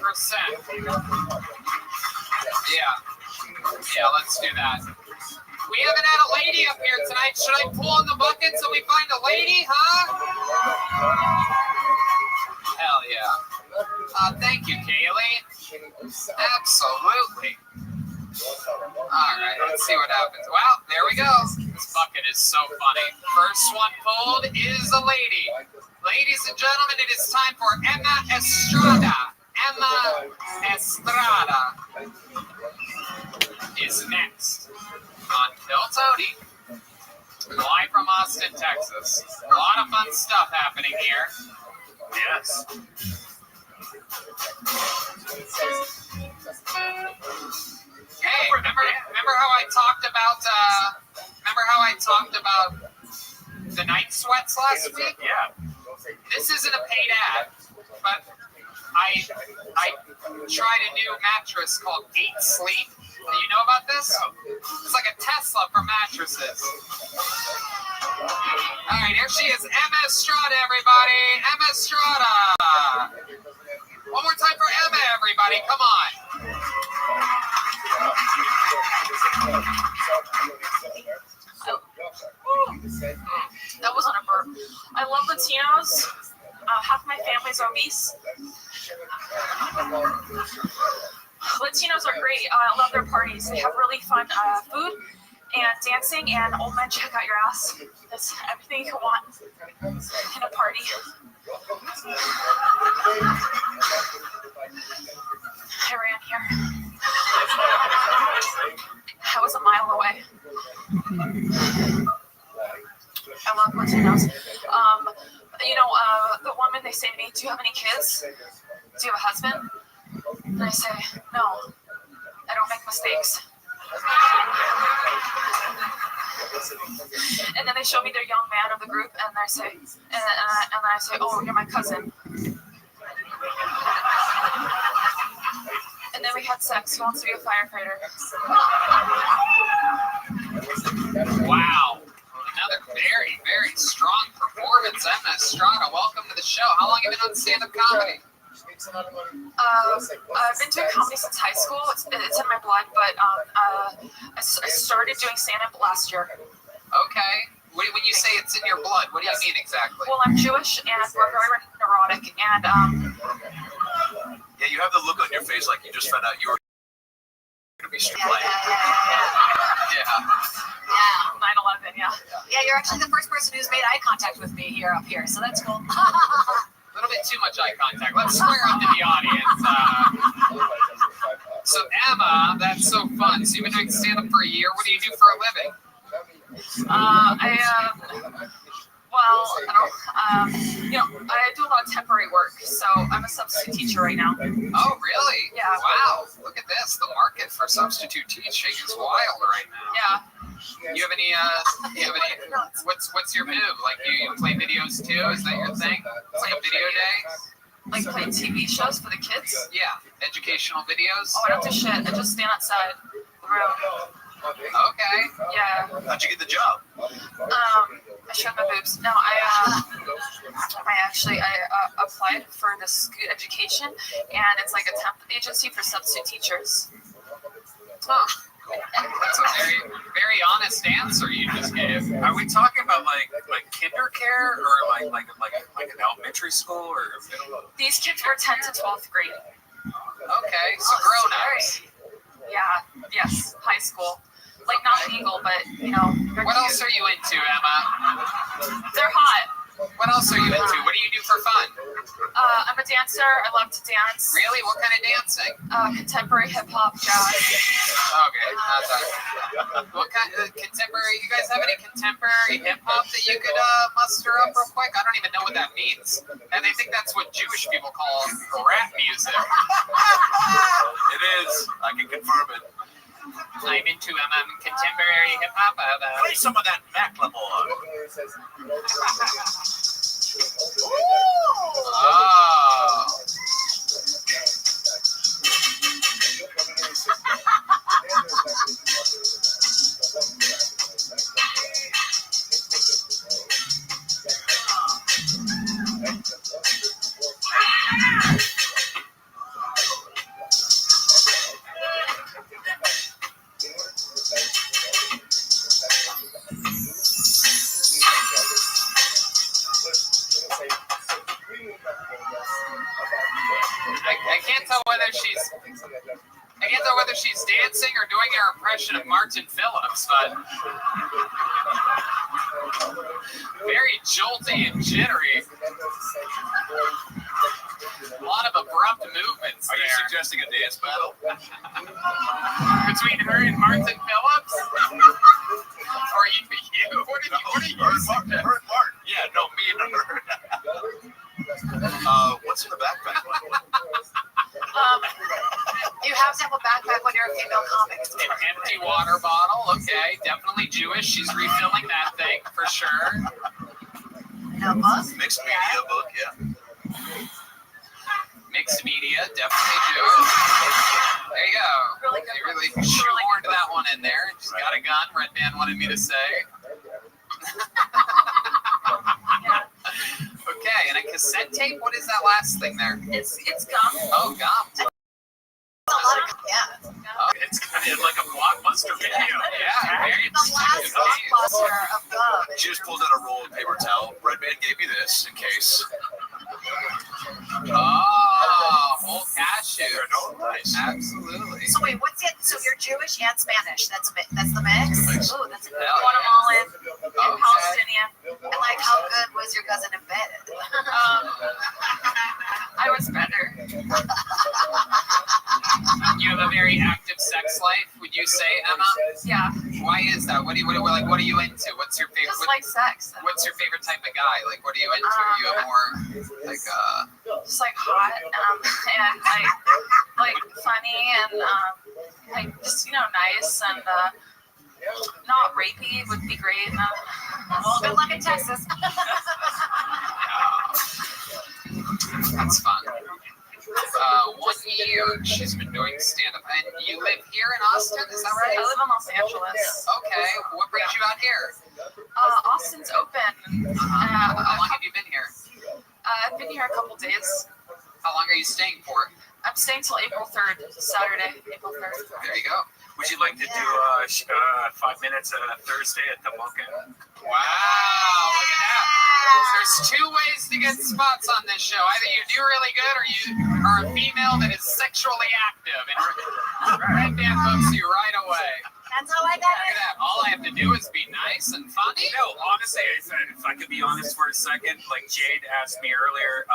Yeah, let's do that. We haven't had a lady up here tonight. Should I pull on the bucket so we find a lady, huh? Hell yeah. Thank you, Kaylee. Absolutely. Alright, let's see what happens. Well, there we go. This bucket is so funny. First one pulled is a lady. Ladies and gentlemen, it is time for Emma Estrada. Emma Estrada is next on Kill Tony. Live from Austin, Texas. A lot of fun stuff happening here. Yes. Hey, remember how I talked about the night sweats last week? Yeah. This isn't a paid ad, but I tried a new mattress called 8 Sleep. Do you know about this? It's like a Tesla for mattresses. All right, here she is, Emma Estrada, everybody. Emma Estrada. One more time for Emma, everybody. Come on. That wasn't a burp. I love Latinos. Half my family's obese. Latinos are great. I love their parties. They have really fun food and dancing, and old men check out your ass. That's everything you can want in a party. I ran here. I was a mile away. I love Latinos. The woman, they say to me, do you have any kids? Do you have a husband? And I say, no, I don't make mistakes. And then they show me their young man of the group, and I say, and then I say, oh, you're my cousin. And then we had sex. He wants to be a firefighter. Wow. Another very, very strong performance. Emma Estrada, welcome to the show. How long have you been on stand-up comedy? I've been doing comedy since high school. It's in my blood, but I started doing stand-up last year. Okay. When you say it's in your blood, what do you mean exactly? Well, I'm Jewish, and we're very neurotic, and Yeah, you you have the look on your face like you just found out you were going to be straight. Yeah. 9/11, yeah. Yeah, you're actually the first person who's made eye contact with me here up here, so that's cool. A little bit too much eye contact. Let's square up to the audience. So Emma, that's so fun. So you've been doing stand-up for a year. What do you do for a living? I do a lot of temporary work, so I'm a substitute teacher right now. Oh, really? Yeah. Wow. Look at this. The market for substitute teaching is wild right now. Yeah. You have any? What's your move? Like you play videos too? Is that your thing? It's like a video day. Like play TV shows for the kids? Yeah. Educational videos. Oh, I don't do shit. I just stand outside the room. Okay. Yeah. How'd you get the job? I showed my boobs. No, I applied for this good education, and it's like a temp agency for substitute teachers. Huh. That's a very, very honest answer you just gave. Are we talking about like kinder care or like an elementary school or middle? These kids were 10 to 12th grade. Okay, so grown-ups. Yeah. Yes. High school. Like not legal, but What else are you into, Emma? They're hot. What else are you into? What do you do for fun? I'm a dancer. I love to dance. Really? What kind of dancing? Contemporary hip hop, jazz. Okay. What kind of contemporary? You guys have any contemporary hip hop that you could muster up real quick? I don't even know what that means. And I think that's what Jewish people call rap music. It is. I can confirm it. I'm into contemporary hip hop. Play some of that Macklemore. Oh. I can't tell whether she's dancing or doing her impression of Martin Phillips, but very jolty and jittery. A lot of abrupt movements. Are you suggesting a dance battle? Between her and Martin Phillips? Or you? What are you Martin. Yeah, no, me and her. What's in the backpack? You have to have a backpack when you're a female comic. An empty water bottle, okay. Definitely Jewish. She's refilling that thing for sure. Mixed media book, yeah. Mixed media, definitely Jewish. There you go. They really shoehorned that one in there. She's got a gun, Red Man wanted me to say. Okay, and a cassette tape? What is that last thing there? It's gum. Oh, gum. It's like a blockbuster video. Yeah, very the last blockbuster of gum. She just pulled out a roll of paper towel. Red Man gave me this in case. Oh, whole cashew. Nice. Absolutely. So wait, what's it? So you're Jewish and Spanish. That's the mix. Oh, that's Guatemalan, Okay. Palestinian. And like, how good was your cousin in bed? I was better. You have a very active sex life, would you say, Emma? Yeah. Why is that? What are you into? What's your favorite? Just like sex. What's your favorite type of guy? Like, what are you into? Are you a more like just like hot, and like funny, and like just nice, and not rapey would be great. Well, good luck in Texas. That's fun. 1 year she's been doing stand-up. And you live here in Austin, is that right? I live in Los Angeles. Okay. What brings you out here? Austin's open. How long have you been here? I've been here a couple days. How long are you staying for? I'm staying till April 3rd, Saturday, April 3rd. There you go. Would you like to do 5 minutes Thursday at the Mocha? Wow, look at that. There's two ways to get spots on this show. Either you do really good or you are a female that is sexually active. And Red Band books you right away. That's all I got. Look at that. All I have to do is be nice and funny. No, honestly, if I could be honest for a second, like Jade asked me earlier,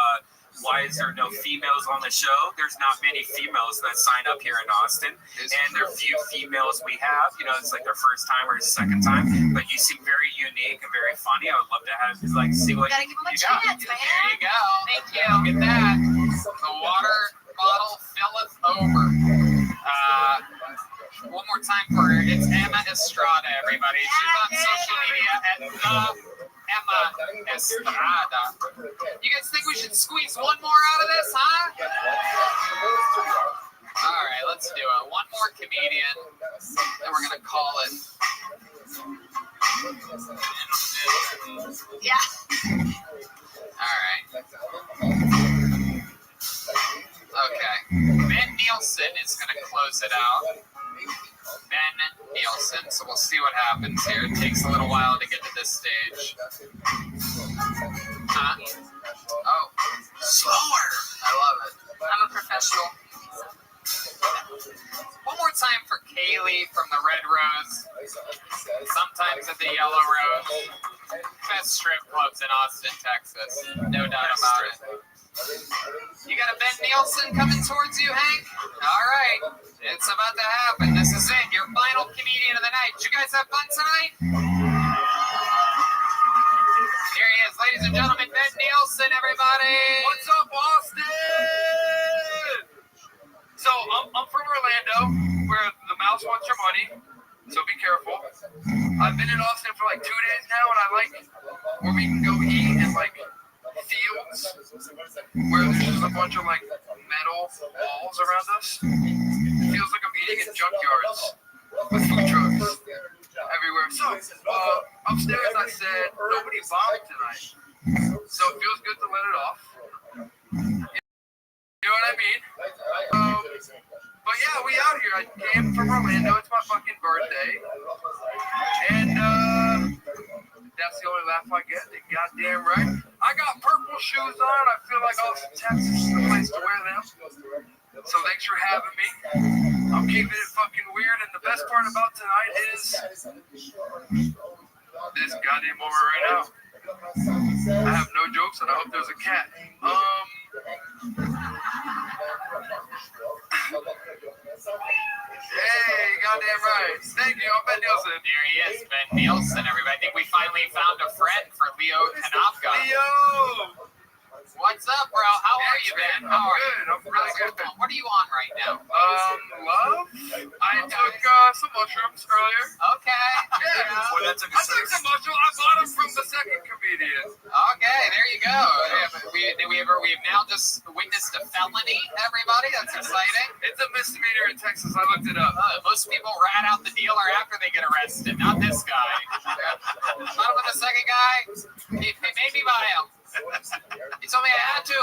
why is there no females on the show? There's not many females that sign up here in Austin, and there are few females we have. You know, it's like their first time or second time, but you seem very unique and very funny. I would love to have see what Gotta give him a you got. chance, man. There you go. Thank you. Look at that. The water bottle filleth over. One more time for her. It's Emma Estrada, everybody. She's on social media at the Emma Estrada. You guys think we should squeeze one more out of this, huh? All right, let's do it. One more comedian, and we're gonna call it. Yeah. All right. Okay. Ben Nielsen is gonna close it out. Ben Nielsen. So we'll see what happens here. It takes a little while to get to this stage. Huh? Oh, slower. I love it. I'm a professional. One more time for Kaylee from the Red Rose. Sometimes at the Yellow Rose. Best strip clubs in Austin, Texas. No doubt about it. You got a Ben Nielsen coming towards you, Hank? All right. It's about to happen. This is it. Your final comedian of the night. Did you guys have fun tonight? Here he is, ladies and gentlemen, Ben Nielsen, everybody. What's up, Austin? So, I'm from Orlando, where the mouse wants your money, so be careful. I've been in Austin for like 2 days now, and I like where we can go eat in like fields, where there's just a bunch of like metal walls around us. It feels like I'm eating in junkyards with food trucks everywhere. So, upstairs I said, nobody bombed tonight. So it feels good to let it off. You know what I mean? But yeah, we out here. I came from Orlando. It's my fucking birthday. And that's the only laugh I get. You're goddamn right. I got purple shoes on. I feel like Austin, Texas is the place to wear them. So thanks for having me. I'm keeping it fucking weird. And the best part about tonight is this goddamn moment right now. I have no jokes, and I hope there's a cat. Hey, goddamn right. Thank you. I'm Ben Nielsen. There he is, Ben Nielsen, everybody. I think we finally found a friend for Leo Kanopka. Leo! What's up, bro? How are you, Ben? I'm good. I'm really good. What are you on right now? Love? I took some mushrooms earlier. Okay. Yeah. Well, that's a I took some mushrooms. I bought them from the second comedian. Okay, there you go. We've now just witnessed a felony, everybody. That's exciting. It's a misdemeanor in Texas. I looked it up. Most people rat out the dealer after they get arrested, not this guy. Not with the second guy. He made me buy him. He told me I had to.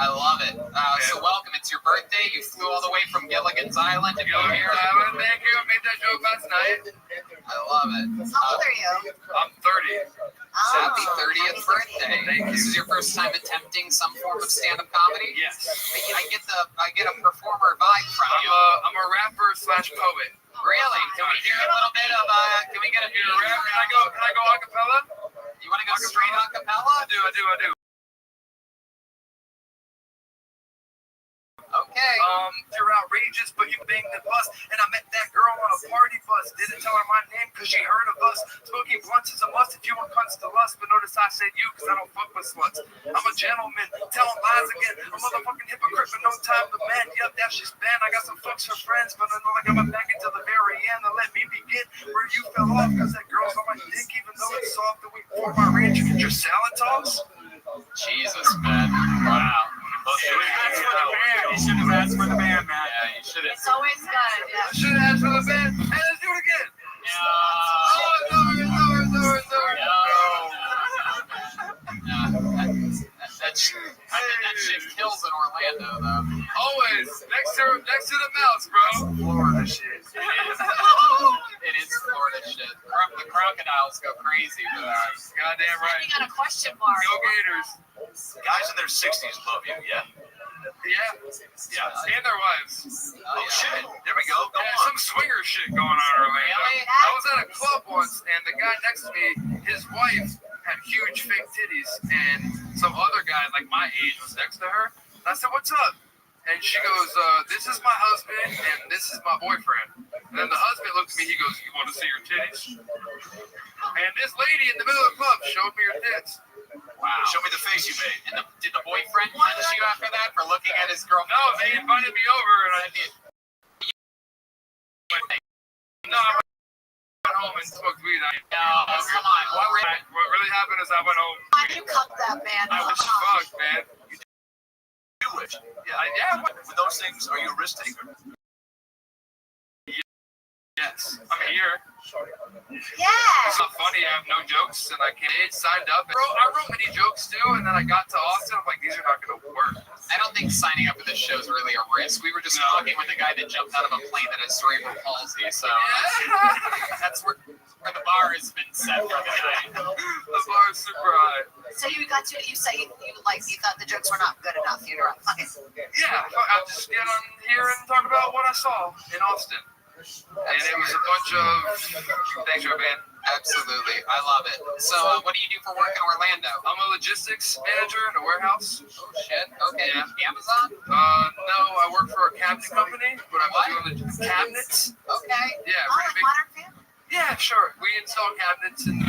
I love it. So welcome. It's your birthday. You flew all the way from Gilligan's Island to be here. Thank you. I made that joke last night. I love it. How old are you? I'm 30. Happy 30th birthday. Thank you. This is your first time attempting some form of stand-up comedy? Yes. I get a performer vibe from you. I'm a rapper / poet. Really? Can we hear a little bit of can we get a rap? Can I go a cappella? You want to go straight a cappella? I do. Okay. You're outrageous, but you banged the bus. And I met that girl on a party bus. Didn't tell her my name because she heard of us. Smoking blunts is a must if you want cunts to lust. But notice I said you because I don't fuck with sluts. I'm a gentleman, telling lies again. A motherfucking hypocrite for no time to mend. Yep, that's just Ben. I got some fucks for friends, but I know I got my back until the very end. And let me begin where you fell off because that girl's on my dick, even though it's soft. The week before my ranch, your salad toss. Jesus, man. Wow. You should have asked for the band, man. Yeah, you should have. It's always good. Yeah. I should have asked for the band. Hey, let's do it again. That shit kills in Orlando, though. Always next to the mouse, bro. Florida shit. It is Florida shit. The crocodiles go crazy for that. Goddamn right. You got a question mark. Go Gators. Guys in their 60s love you, yeah? Yeah. Yeah. And their wives. Oh, shit. There we go. Go Yeah, on. some swinger shit going on in Orlando. Really? I was at a club once, and the guy next to me, his wife had huge fake titties, and some other guy like my age was next to her. And I said, "What's up?" And she goes, "This is my husband, and this is my boyfriend." And then the husband looked at me. He goes, "You want to see your titties?" And this lady in the middle of the club showed me her tits. Wow. Show me the face you made. And did the boyfriend punish you after that for looking at his girlfriend? No, they invited me over, and I did. No, I went home and smoked weed. Come on. What really happened is I went home. Why you cut that, man? I was fucked, man. Do it. Yeah. With those things, are you a risk taker? Yes. I'm here. Yeah. It's not funny. I have no jokes, and I signed up. I wrote many jokes too, and then I got to Austin. I'm like, these are not going to work. I don't think signing up for this show is really a risk. We were just talking with the guy that jumped out of a plane that has cerebral palsy, so that's where the bar has been set for the night. The bar is super high. So you got to, you say you thought the jokes were not good enough. You were like, fuck it. Yeah, I'll just get on here and talk about what I saw in Austin. And it was a bunch of... Thanks, Rabbi. Absolutely. I love it. So what do you do for work in Orlando? I'm a logistics manager in a warehouse. Oh, shit. Okay. Yeah. Amazon? No, I work for a cabinet company, but I'm doing the cabinets. Okay. Yeah, Like pretty big. Modern Family. Yeah, sure. We install cabinets and...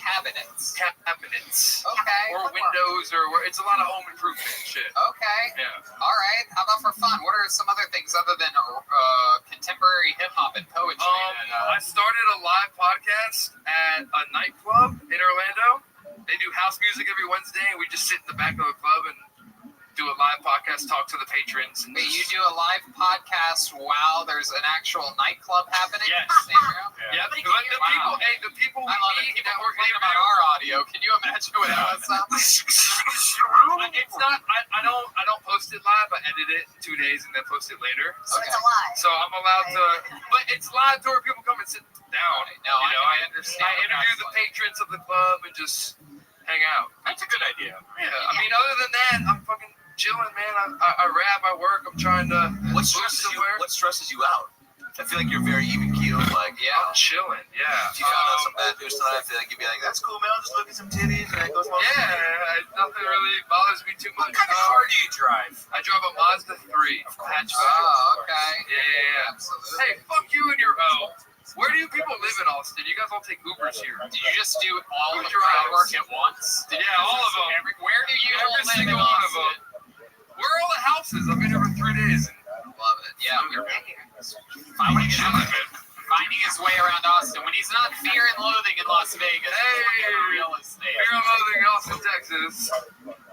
Cabinets. Okay. Or windows, or it's a lot of home improvement shit. Okay. Yeah. All right. How about for fun? What are some other things other than contemporary hip hop and poetry? I started a live podcast at a nightclub in Orlando. They do house music every Wednesday, and we just sit in the back of the club and do a live podcast, talk to the patrons. And Wait, you do a live podcast while there's an actual nightclub happening? Yes. In the same room? Yeah. The people I love it. People complain about our audio. Can you imagine what that sounds like? It's not. I don't post it live. I edit it in 2 days and then post it later. So it's a lie. So I'm allowed to, but it's live to where people come and sit down. No, I understand. I interview the patrons of the club and just hang out. That's a good idea. Yeah. I mean, other than that, I'm fucking chilling, man. I rap. I work. I'm trying to. What stresses you out? I feel like you're very even keeled. Like, I'm chilling. Yeah. If you found out some bad news tonight, I feel like you'd be like, "That's cool, man. I'll just look at some titties and it goes well." Yeah. Nothing really bothers me too much. What kind of car do you drive? I drive a Mazda 3 hatchback. Oh, okay. Yeah. Absolutely. Hey, fuck you and your Where do you people live in Austin? You guys all take Ubers here. Did you just do all Who the crowd drives? work at once? Yeah, all of them. Where do you Every live in single one of Austin? them. Where are all the houses? I've been here for 3 days. Love it. Yeah, finding his way around Austin when he's not fear and loathing in Las Vegas. Hey, real estate. Fear and loathing, Austin, Texas.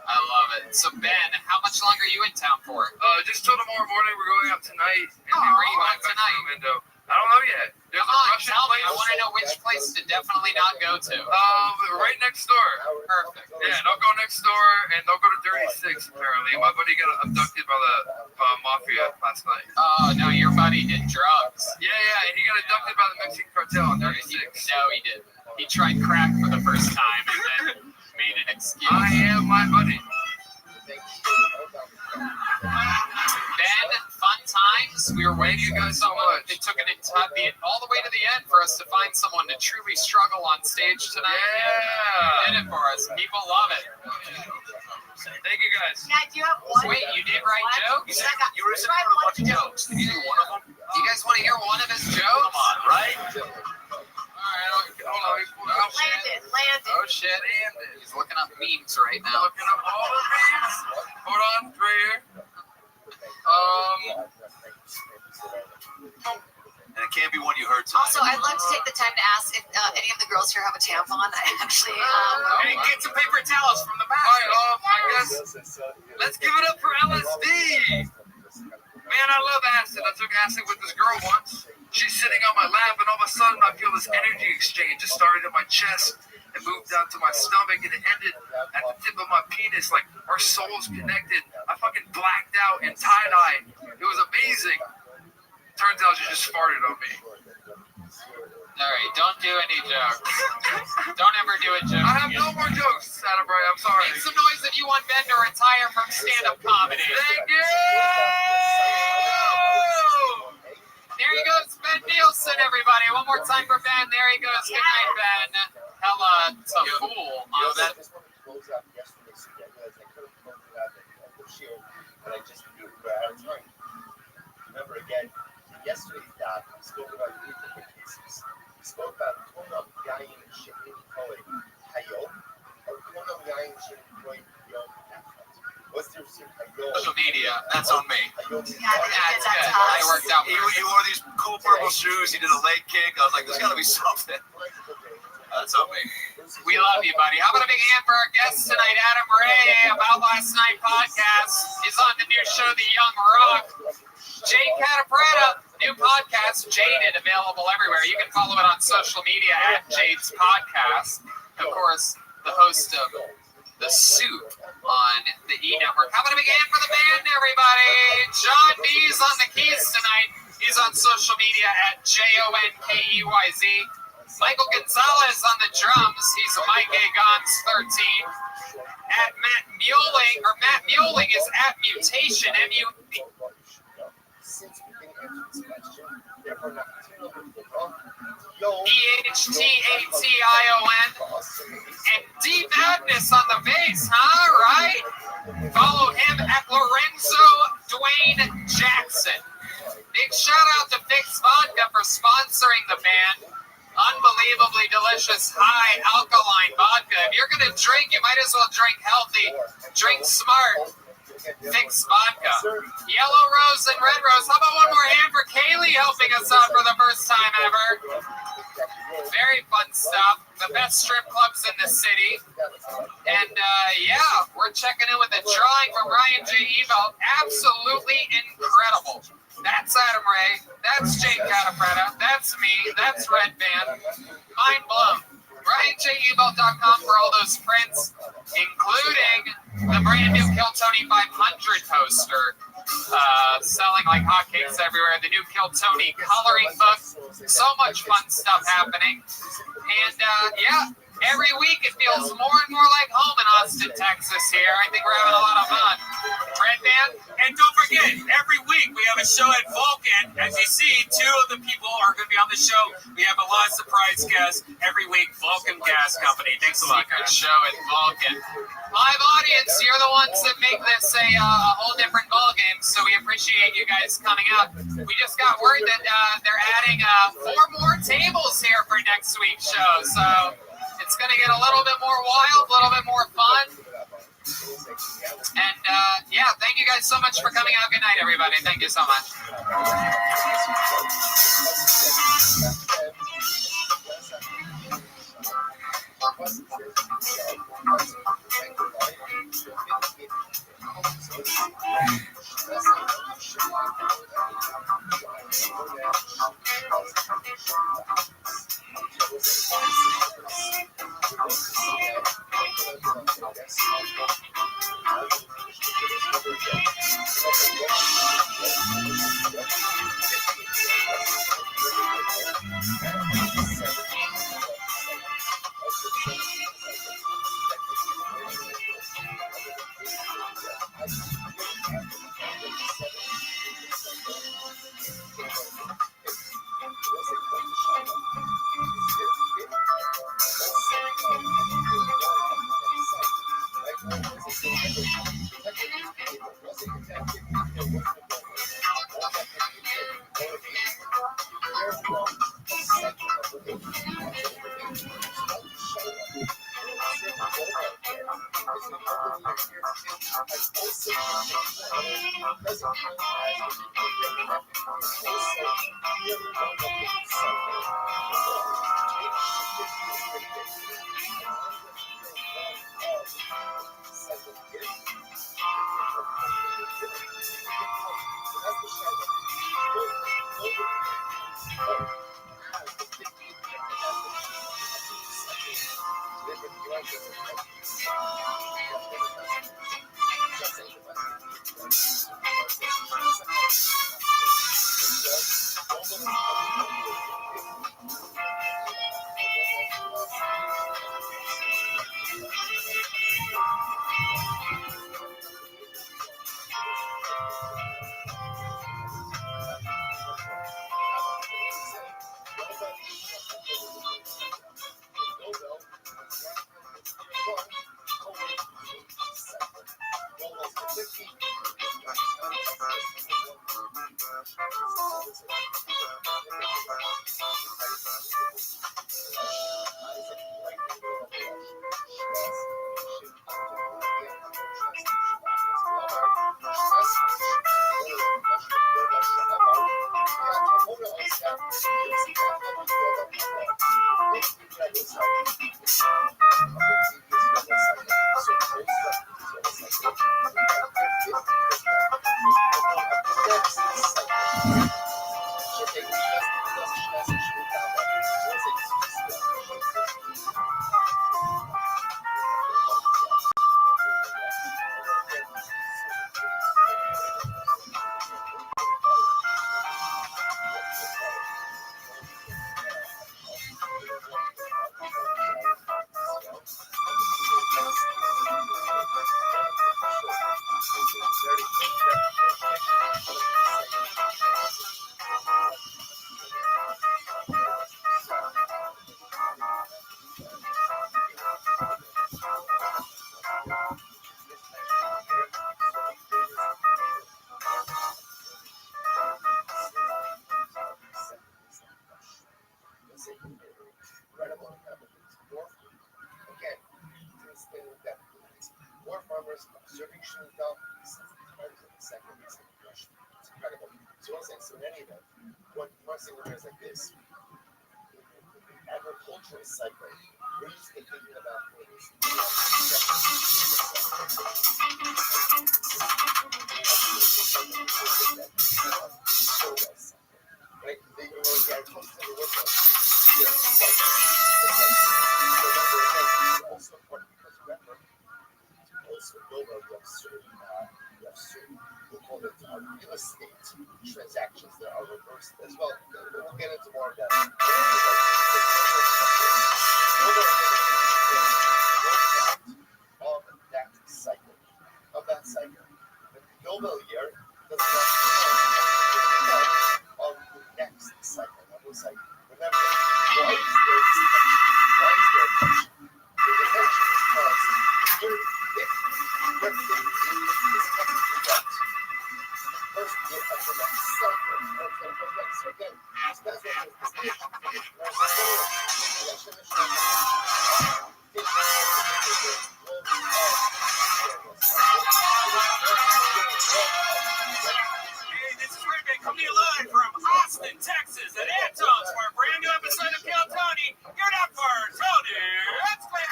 I love it. So Ben, how much longer are you in town for? Just till tomorrow morning. We're going up tonight. And Oh, then where are you we're going back to tonight? Orlando. I don't know yet. There's Come a on, Russian tell me. place. I want to know which place to definitely not go to. Right next door. Perfect. Yeah, they'll go next door and they'll go to Dirty Six. Apparently, my buddy got abducted by the mafia last night. Oh no, your buddy did drugs. Yeah, he got abducted by the Mexican cartel on 36. No, he didn't. He tried crack for the first time and then made an excuse. I am my buddy. Ben, fun times. We were waiting to go somewhere. It took all the way to the end for us to find someone to truly struggle on stage tonight. Yeah. Did it for us. People love it. Thank you guys. Yeah, do you have one? Wait, you did write jokes? You were sitting for a bunch of jokes. Did you do one of them? Do you guys want to hear one of his jokes? Come on, right? Hold on. Landed. Oh shit. He's looking up memes right now. Looking up all the memes. Hold on, right here. And it can't be one you heard tonight. Also, I'd like to take the time to ask if any of the girls here have a tampon. I actually. Hey, get some paper towels from the back. All right, I guess let's give it up for LSD. Man, I love acid. I took acid with this girl once. She's sitting on my lap, and all of a sudden, I feel this energy exchange. It started in my chest and moved down to my stomach, and it ended at the tip of my penis. Like our souls connected. I fucking blacked out in tie-dye. It was amazing. Turns out she just farted on me. All right, don't do any jokes. Don't ever do a joke. I have no more jokes, Adam Bray. I'm sorry. Make some noise if you want Ben to retire from stand-up comedy. Thank you. There he goes, Ben Nielsen, everybody. One more time for Ben. There he goes. Good night, Ben. Hella to fool. But I just knew we're out of time. Remember again, in yesterday's dot, we spoke about 3 different cases. We spoke about Konam Yain Shemin Cohen Hayom, or Konam Yain Shemin Cohen Yom Nachat. What's the Hayom? Social media, that's on me. Yeah, that's good. I worked out. He wore these cool purple shoes. He did a leg kick. I was like, there's got to be something. That's on me. We love you, buddy. How about a big hand for our guest tonight, Adam Ray, About Last Night podcast. He's on the new show, The Young Rock. Jade Catapretta, new podcast, Jaded, available everywhere. You can follow it on social media at Jade's Podcast. Of course, the host of The Soup on the E! Network. How about a big hand for the band, everybody? John B's on the keys tonight. He's on social media at JONKEYZ. Michael Gonzalez on the drums. He's Mike A. Gons 13. At Matt Mueling, or Matt Mueling is at Mutation, MUEHTATION. And D Madness on the bass, huh? Right? Follow him at Lorenzo Dwayne Jackson. Big shout out to Fix Vodka for sponsoring the band. Unbelievably delicious, high alkaline vodka. If you're going to drink, you might as well drink healthy. Drink smart. Fix vodka. Yellow Rose and Red Rose. How about one more hand for Kaylee helping us out for the first time ever? Very fun stuff. The best strip clubs in the city. And yeah, we're checking in with a drawing from Ryan J. Ebelt. Absolutely incredible. That's Adam Ray. That's Jade Catapretta. That's me. That's Red Band. Mind blown. RyanJEbelt.com for all those prints, including the brand new Kill Tony 500 poster, selling like hotcakes everywhere. The new Kill Tony coloring book. So much fun stuff happening. And yeah, every week it feels more and more like home in Austin, Texas here. I think we're having a lot of fun. Red Band? And don't forget, every week we have a show at Vulcan. As you see, 2 of the people are going to be on the show. We have a lot of surprise guests every week. Vulcan Gas Company. Thanks a lot. Secret show at Vulcan. Live audience, you're the ones that make this a whole different ballgame, so we appreciate you guys coming out. We just got word that they're adding 4 more tables here for next week's show, so it's going to get a little bit more wild, a little bit more fun. And yeah, thank you guys so much for coming out. Good night, everybody. Thank you so much. Transactions that are reversed as well. We'll get into more of that. Of that cycle. The Nobel year does not of the next cycle. That was like, remember, why is there detention? The detention is because you're thinking is technically right. First, you have the next cycle. Again, that's what Hey, this is Rabbi coming to you live from Austin, Texas, at Anton's for a brand new episode of Kill Tony. You're not for Tony. That's clear.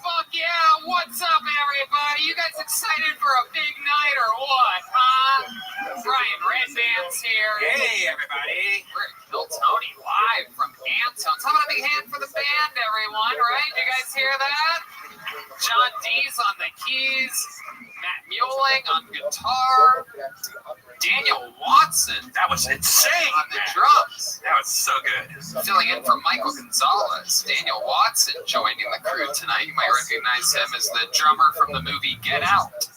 Fuck yeah, what's up, everybody? You guys excited for a big night or what, huh? Brian Redband's here. Hey, everybody. We're at Kill Tony live from Anton's. How about a big hand for the band, everyone, right? You guys hear that? John D's on the keys, Matt Mueling on guitar, Daniel Watson. That was insane. On the drums. That was so good. Filling in for Michael Gonzalez, Daniel Watson joining the crew tonight. You might recognize him as the drummer from the movie Get Out.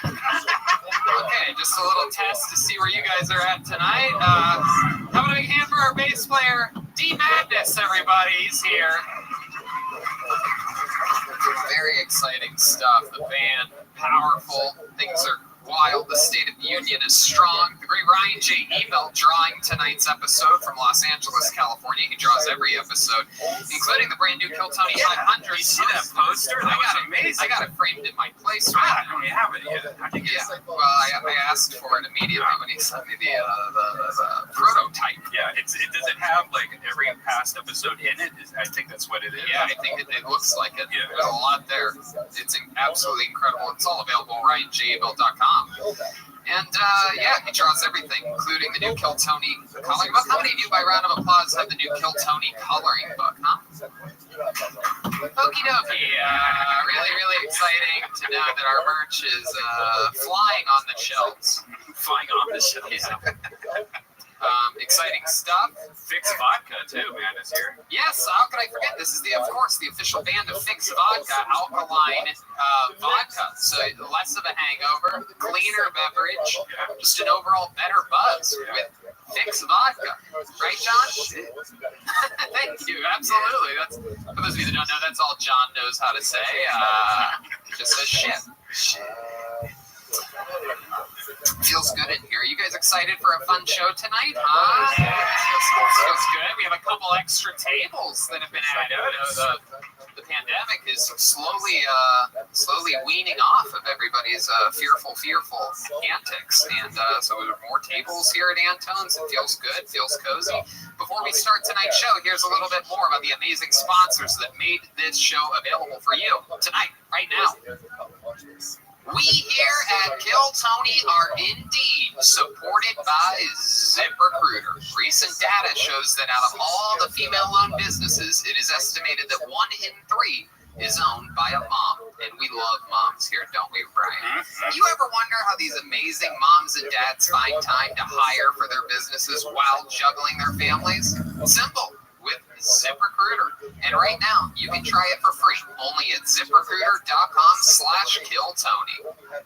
Okay, just a little test to see where you guys are at tonight. How about a big hand for our bass player, D Madness, everybody. He's here. Very exciting stuff. The band, powerful. Things are wild. The State of the Union is strong. The great Ryan J. Ebel drawing tonight's episode from Los Angeles, California. He draws every episode, including the brand new Kill Tony 500. You see that poster? That was amazing. I got it framed in my place right now. I don't have it yet. How'd you get it? Well, I asked for it immediately when he sent me the prototype. Yeah, does it have like every past episode in it? I think that's what it is. Yeah, I think it looks like it. Yeah. There's a lot there. It's absolutely incredible. It's all available at RyanJabel.com. And yeah, he draws everything, including the new Kill Tony coloring book. How many of you, by round of applause, have the new Kill Tony coloring book, huh? Okie dokie. Really, really exciting to know that our merch is flying on the shelves. Flying on the shelves. Exciting stuff. Fix Vodka too, man, is here. Yes, how could I forget? This is of course, the official band of Fix Vodka, alkaline vodka. So less of a hangover, cleaner beverage, just an overall better buzz with Fix Vodka. Right, John? Thank you. Absolutely. That's, for those of you that don't know, that's all John knows how to say. Just says shit. Feels good in here. You guys excited for a fun show tonight, huh? Feels good. We have a couple extra tables that have been added. The pandemic is slowly weaning off of everybody's fearful antics, and so we have more tables here at Antone's. It feels good, feels cozy. Before we start tonight's show, here's a little bit more about the amazing sponsors that made this show available for you tonight, right now. We here at Kill Tony are indeed supported by ZipRecruiter. Recent data shows that out of all the female-owned businesses, it is estimated that 1 in 3 is owned by a mom. And we love moms here, don't we, Brian? You ever wonder how these amazing moms and dads find time to hire for their businesses while juggling their families? Simple. With ZipRecruiter. And right now, you can try it for free only at ZipRecruiter.com/KillTony.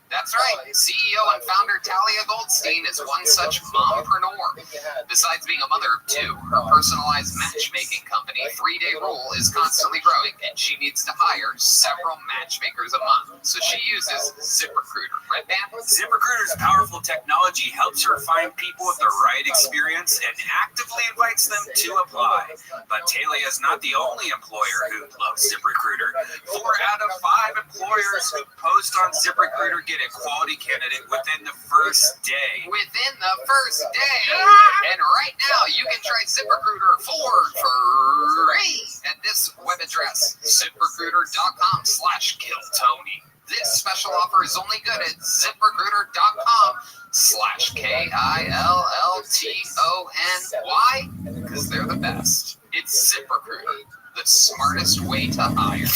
That's right. CEO and founder Talia Goldstein is one such mompreneur. Besides being a mother of 2, her personalized matchmaking company, 3-Day Rule, is constantly growing, and she needs to hire several matchmakers a month. So she uses ZipRecruiter. Right, Dan? ZipRecruiter's powerful technology helps her find people with the right experience and actively invites them to apply. But Talia is not the only employer who loves ZipRecruiter. 4 out of 5 employers who post on ZipRecruiter get a quality candidate within the first day. Within the first day. Yeah. And right now, you can try ZipRecruiter for free at this web address, ZipRecruiter.com/KillTony. This special offer is only good at ZipRecruiter.com/KILLTONY. Why? Because they're the best. It's ZipRecruiter, the smartest way to hire.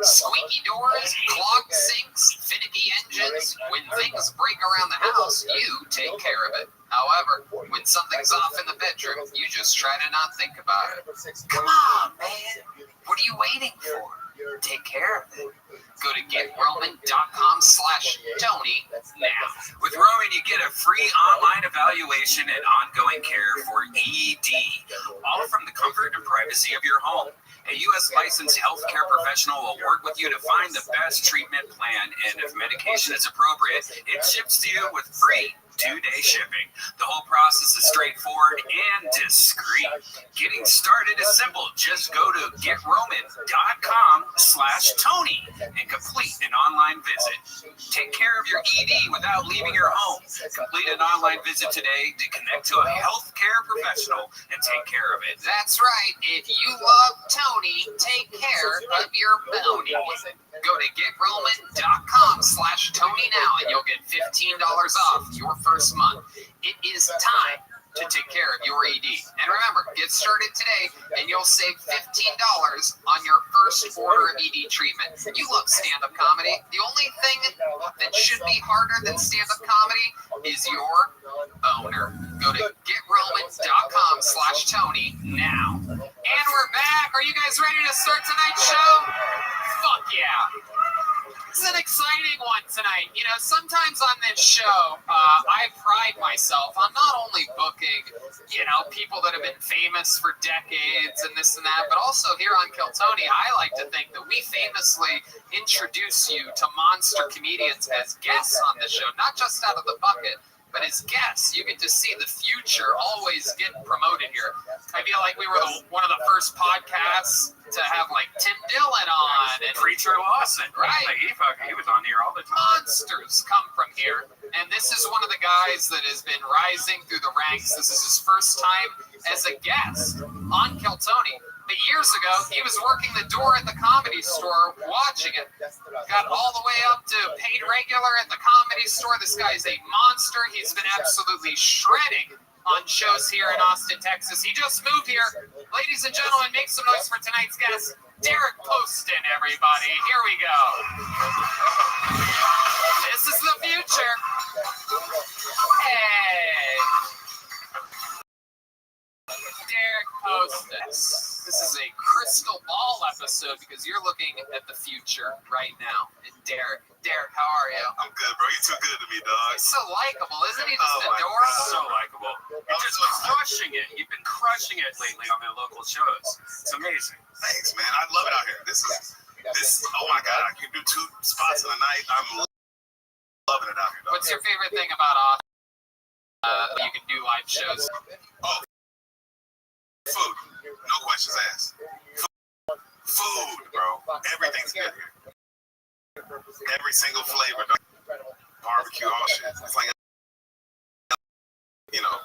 Squeaky doors, clogged sinks, finicky engines. When things break around the house, you take care of it. However, when something's off in the bedroom, you just try to not think about it. Come on, man. What are you waiting for? Take care of it. Go to GetRoman.com/Tony now. With Roman, you get a free online evaluation and ongoing care for ED, all from the comfort and privacy of your home. A U.S. licensed healthcare professional will work with you to find the best treatment plan, and if medication is appropriate, it ships to you with free 2-day shipping. The whole process is straightforward and discreet. Getting started is simple. Just go to GetRoman.com/Tony and complete an online visit. Take care of your ED without leaving your home. Complete an online visit today to connect to a healthcare professional and take care of it. That's right. If you love Tony, take care of your Tony. Go to GetRoman.com/Tony now and you'll get $15 off your first month. It is time to take care of your ED. And remember, get started today and you'll save $15 on your first order of ED treatment. You love stand-up comedy. The only thing that should be harder than stand-up comedy is your boner. Go to GetRoman.com/Tony now. And we're back. Are you guys ready to start tonight's show? Fuck yeah. This is an exciting one tonight. You know, sometimes on this show, I pride myself on not only booking, people that have been famous for decades and this and that, but also here on Kill Tony, I like to think that we famously introduce you to monster comedians as guests on the show, not just out of the bucket, but as guests. You get to see the future always get promoted here. I feel like we were one of the first podcasts to have like Tim Dillon on and Preacher Lawson, right? Like, he was on here all the time. Monsters come from here, and this is one of the guys that has been rising through the ranks. This is his first time as a guest on Kill Tony. But years ago, he was working the door at the Comedy Store, watching it. Got all the way up to paid regular at the Comedy Store. This guy's a monster. He's been absolutely shredding on shows here in Austin, Texas. He just moved here. Ladies and gentlemen, make some noise for tonight's guest, Derek Poston, everybody. Here we go. This is the future. Hey. Derek Poston. This is a crystal ball episode because you're looking at the future right now. And Derek, how are you? I'm good, bro. You're too good to me, dog. He's so likable, isn't he? Just adorable. So likable. You're just crushing it. You've been crushing it lately on the local shows. It's amazing. Thanks, man. I love it out here. This. Oh my God, I can do 2 spots in a night. I'm loving it out here. What's your favorite thing about Austin? You can do live shows. Oh, food. No questions asked. Food, bro. Everything's good here. Every single flavor. Barbecue, all shit. It's like, you know.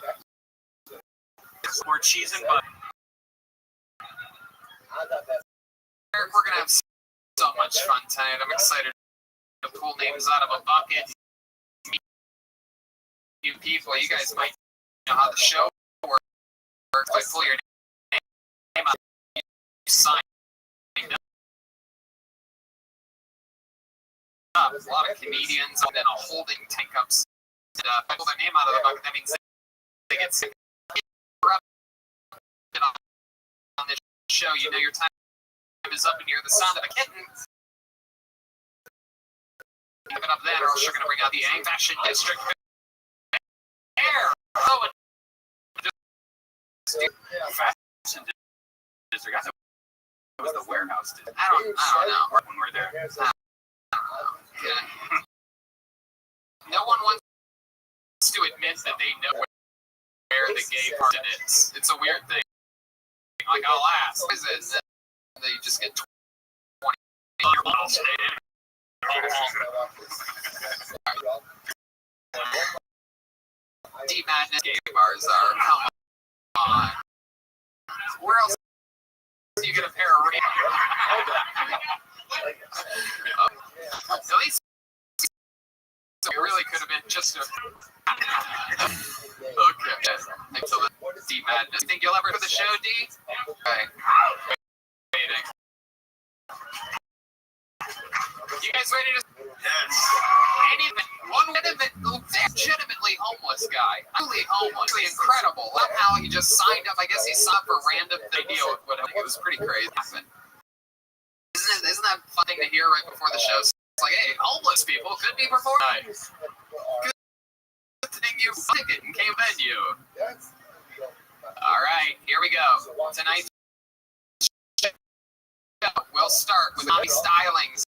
More cheese and butter. Eric, we're gonna have so much fun tonight. I'm excited to pull names out of a bucket. Meet new people. You guys might know how the show works. If I pull your name out, you sign up. A lot of comedians and then a holding tank up. If I pull their name out of the bucket, that means they get sick. On this show, you know your time is up and you hear the sound of a kitten. Give it up then, or else you're going to bring out the Yang Fashion District. Air! Oh, Fashion district. I thought it was the warehouse district. I don't know. When we're there. I don't know. Yeah. No one wants to admit that they know where the gay part is. It's a weird thing. Like, I'll ask, what is it? And then you just get 20 your bottle stated. Deep Madness gay bars are, come on. Where else do you get a pair of rings? At least it really could have been just a... Okay. Thanks a lot. D Madness. You think you'll ever do the show, D? Okay. Waiting. You guys ready to? Yes. One legitimately homeless guy. Really homeless. Really incredible. Somehow he just signed up. I guess he signed up for random video. It was pretty crazy. Isn't that a fun thing to hear right before the show? It's like, hey, homeless people could be performing. Good thing you ticket and came venue. All right, here we go. Tonight's show, we'll start with Bobby Stylings.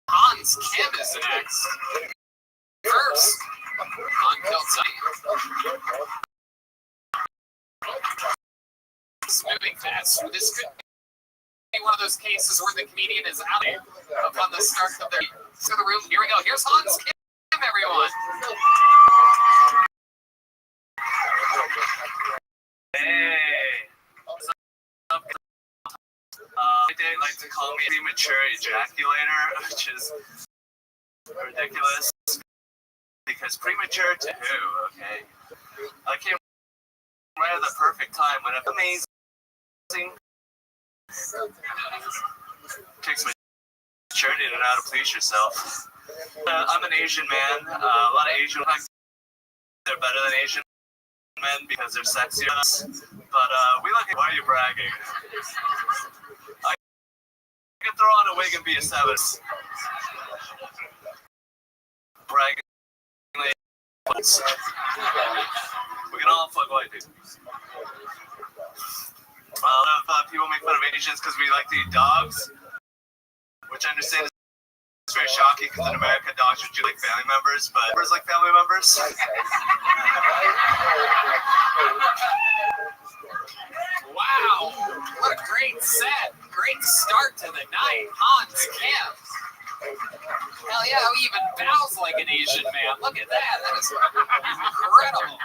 Hans Kim is next. First, Unkilt Sunny. Moving fast. This could be one of those cases where the comedian is out upon the start of the room. Here we go. Here's Hans Kim, everyone. Hey. What's up? They like to call me premature ejaculator, which is ridiculous. Because premature to who, okay? I came right at the perfect time when it's amazing. Takes maturity to know how to please yourself. I'm an Asian man. A lot of Asian men, they're better than Asian men because they're sexier than us. But we like it. Why are you bragging? I can throw on a wig and be a 7. Bragging. We can all fuck white people. A lot of people make fun of Asians because we like to eat dogs, which I understand is very shocking because in America, dogs are usually like family members, but members like family members. Wow, what a great set. Great start to the night. Hans Kim. Hell yeah, he even bows like an Asian man. Look at that. That is incredible.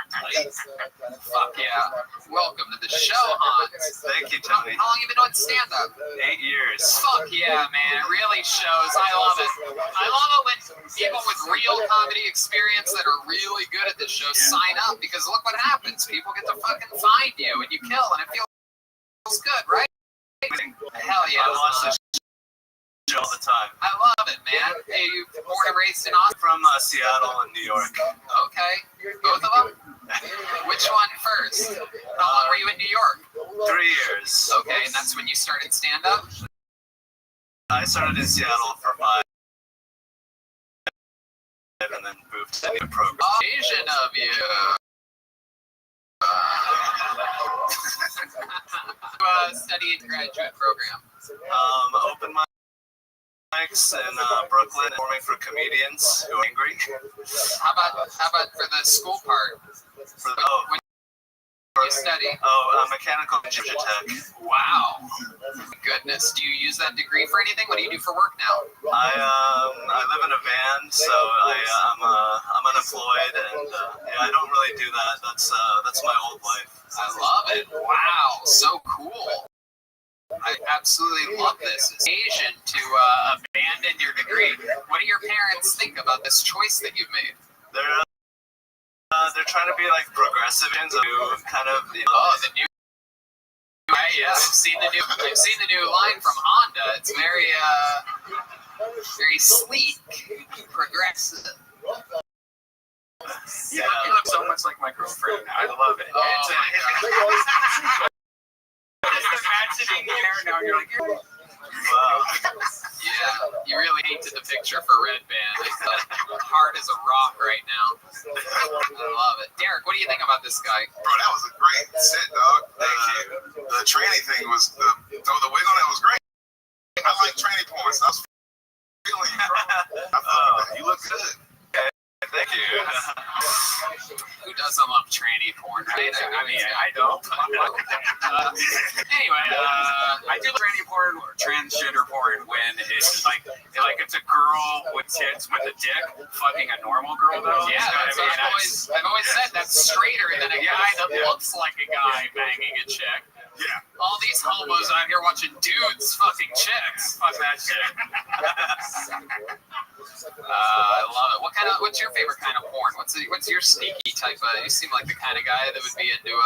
Fuck yeah. Welcome to the show, Hans. Thank you, Tony. How long have you been doing stand-up? 8 years. Fuck yeah, man. It really shows. I love it. I love it when people with real comedy experience that are really good at this show sign up, because look what happens. People get to fucking find you and you kill, and it feels good, right? Hell yeah. I watch this show all the time. I love it, man. Hey, you born and raised in Austin? From Seattle and New York. Okay. Both of them? Which one first? How long were you in New York? 3 years. Okay, and that's when you started stand-up? I started in Seattle for 5. And then moved to the program. Asian of you. Studying graduate program. Open mic mics in Brooklyn, performing for comedians who are angry. How about for the school part? For the, when you study? Mechanical engineering tech. Wow. Goodness. Do you use that degree for anything? What do you do for work now? I live in a van, so I'm unemployed, and I don't really do that. That's my old life. I love it. Wow, so cool. I absolutely love this. It's Asian to abandon your degree. What do your parents think about this choice that you've made? They're trying to be like progressive and kind of the new. Yeah, I've seen the new line from Honda. It's very sleek, progressive. Yeah, you look so much like my girlfriend. I love it. Just imagining your hair now. You're like, wow. Yeah, you really painted the picture for Red Band. It's hard as a rock right now. I love it. Derek, what do you think about this guy? Bro, that was a great set, dog. Thank you. The tranny thing was the wig on that was great. I like tranny points. I was feeling you, bro. You look good. Thank you. Who doesn't love tranny porn, right? I mean, I don't. Anyway, I do tranny porn or transgender porn when it's like it's a girl with tits with a dick fucking a normal girl though. Yeah, I've always said that's straighter than a guy that looks like a guy banging a chick. Yeah. All these homos out here watching dudes fucking chicks. Fuck that shit. I love it. What's your favorite kind of porn? What's your sneaky type of? You seem like the kind of guy that would be into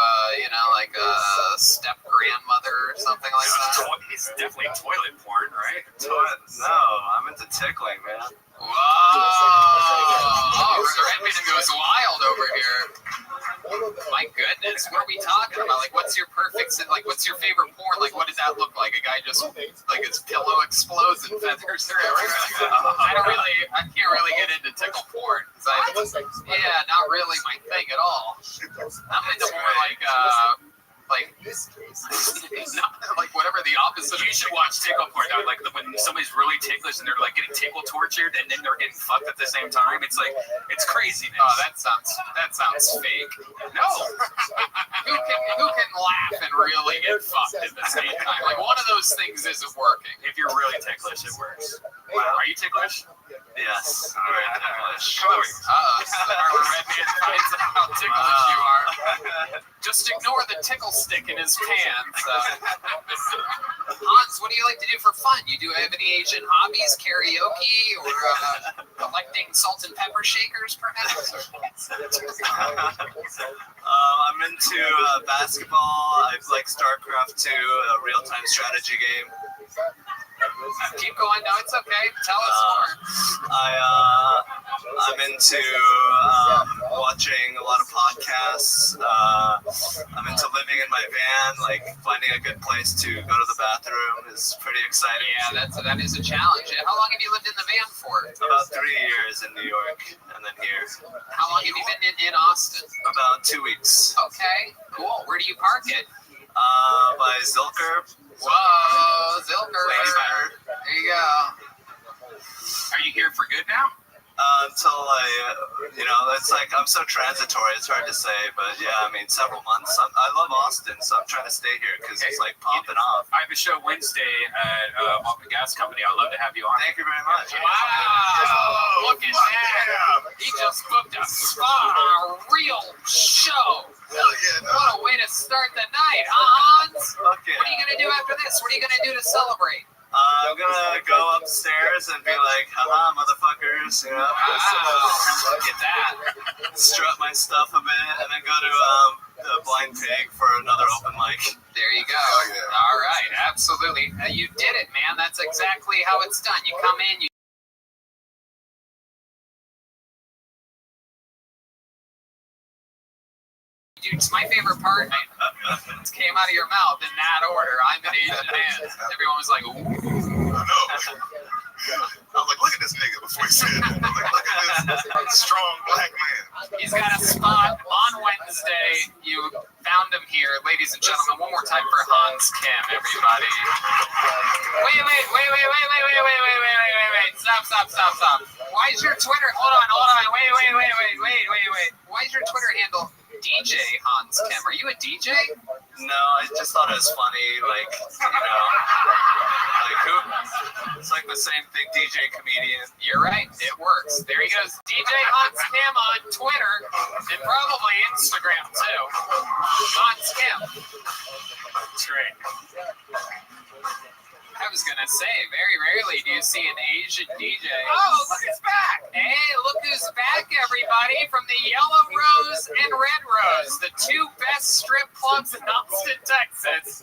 like a step grandmother or something like that. It's definitely toilet porn, right? No, I'm into tickling, man. Whoa! Oh, Redman goes wild over here. My goodness, what are we talking about? Like, what's your favorite porn? Like, what does that look like? A guy just, like, his pillow explodes and feathers are everywhere. I can't really get into tickle porn. Not really my thing at all. I'm into more like whatever the opposite. You should watch tickle porn, dog. Like when somebody's really ticklish and they're like getting tickle tortured and then they're getting fucked at the same time. It's like it's craziness. Oh, that sounds fake. No. who can laugh and really get fucked at the same time? Like one of those things isn't working. If you're really ticklish, it works. Wow. Are you ticklish? Yes. I'm very ticklish. Come over here. Our Redman finds out how ticklish you are. Just ignore the tickle stick in his pants. Hans, what do you like to do for fun? You have any Asian hobbies? Karaoke or collecting salt and pepper shakers, perhaps? I'm into basketball. I like StarCraft 2, a real-time strategy game. Keep going. No, it's okay. Tell us more. I'm into watching a lot of podcasts. I'm into living in my van. Like finding a good place to go to the bathroom is pretty exciting. Yeah, that is a challenge. How long have you lived in the van for? About 3 years in New York, and then here. How long have you been in Austin? About 2 weeks. Okay, cool. Where do you park it? By Zilker. Whoa, Zilker. There you go. Are you here for good now? Until it's like I'm so transitory. It's hard to say, but yeah, I mean, several months. I love Austin, so I'm trying to stay here because it's like popping off. I have a show Wednesday at the gas company. I'd love to have you on. Thank you very much. Wow! Look at that! He just booked a spot on a real show. What a way to start the night, huh, Hans? Okay. What are you gonna do after this? What are you gonna do to celebrate? I'm gonna go upstairs and be like, haha, motherfuckers, you know. Wow, look at that. Strut my stuff a bit and then go to the Blind Pig for another open mic. There you go. All right, absolutely. You did it, man. That's exactly how it's done. You come in, Dude, it's my favorite part. It came out of your mouth in that order. I'm an Asian man. Everyone was like, ooh. I know. I was like, look at this nigga before he said it. I'm like, look at this strong black man. He's got a spot on Wednesday. You found him here, ladies and gentlemen. One more time for Hans Kim, everybody. Wait. Stop. Why is your Twitter? Hold on. Wait. Why is your Twitter handle DJ Hans Kim? Are you a DJ? No, I just thought it was funny. Like, you know, like who? It's like the same thing, DJ comedian. You're right. It works. There he goes. DJ Hans Kim on Twitter and probably Instagram too. Hans Kim. That's great. I was gonna say, very rarely do you see an Asian DJ. Oh, look who's back! Hey, look who's back, everybody, from the Yellow Rose and Red Rose, the two best strip clubs in Austin, Texas.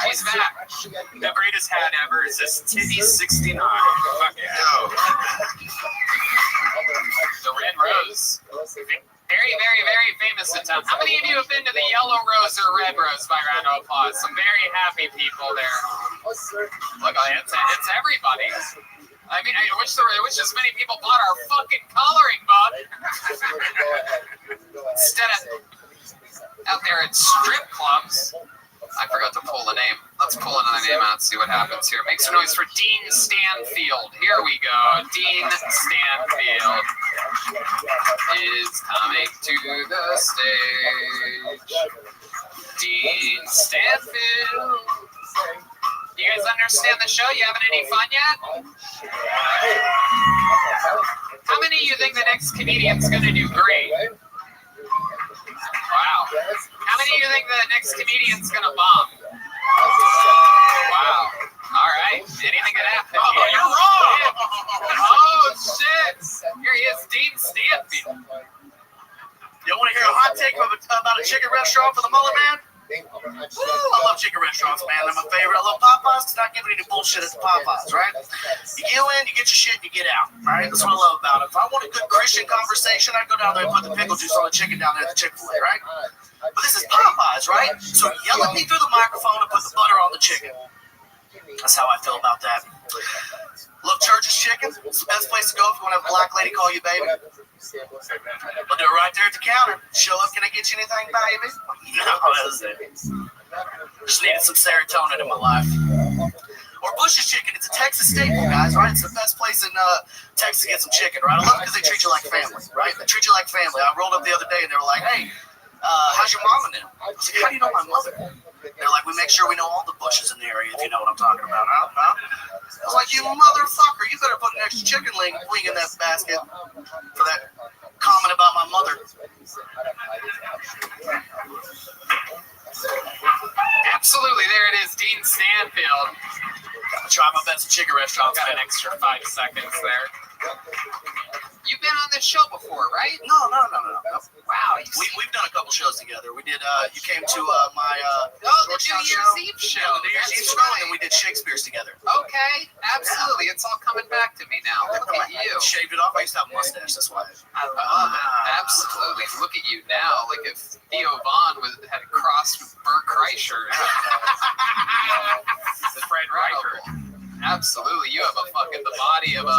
He's back. The greatest hat ever is this Titty 69. Fuck yeah. The Red Rose. Very famous in town. How many of you have been to the Yellow Rose or Red Rose by round of applause? Some very happy people there. Look, it's everybody. I mean, I wish as many people bought our fucking coloring book. Instead of out there at strip clubs. I forgot to pull the name. Let's pull another name out and see what happens here. Make some noise for Dean Stanfield. Here we go. Dean Stanfield is coming to the stage. Dean Stanfield. You guys understand the show? You having any fun yet? How many of you think the next comedian's going to do great? Wow. How many of you think the next comedian's going to bomb? Wow. All right. Anything could happen. Oh, you're wrong. Oh, shit. Here he is, Dean Stanfield. You want to hear a hot take about a chicken restaurant for the Mullet Man? Woo, I love chicken restaurants, man. They're my favorite. I love Popeyes. It's not giving any bullshit at the Popeyes, right? You get in, you get your shit, you get out, right? That's what I love about it. If I want a good Christian conversation, I go down there and put the pickle juice on the chicken down there at the Chick-fil-A, right? But this is Popeyes, right? So yell at me through the microphone and put the butter on the chicken. That's how I feel about that. Love Church's Chicken. It's the best place to go if you want to have a black lady call you baby. I'll do it right there at the counter. Show up, can I get you anything, baby? No, that's it. Just needed some serotonin in my life. Or Bush's Chicken. It's a Texas staple, guys, right? It's the best place in Texas to get some chicken, right? I love it because they treat you like family, right? They treat you like family. I rolled up the other day and they were like, hey, how's your mom and them? I was like, how do you know my mother? They're like, we make sure we know all the Bushes in the area, if you know what I'm talking about, huh? I was like, you motherfucker, you better put an extra chicken wing in that basket for that comment about my mother. Absolutely, there it is, Dean Stanfield. Gotta try my best at chicken restaurants. Got an extra 5 seconds there. You've been on this show before, right? No. Wow. We've done a couple shows together. We did, you came to my the New Year's Eve show. Yeah, the New Year's Eve show, and we did Shakespeare's together. Okay, absolutely. It's all coming back to me now. Look at you. Shaved it off. I used to have a mustache, that's why. I love it. Absolutely. Look at you now. Like if Theo Vaughn had crossed with Bert Kreischer. Fred Reichert. Absolutely, you have the body of a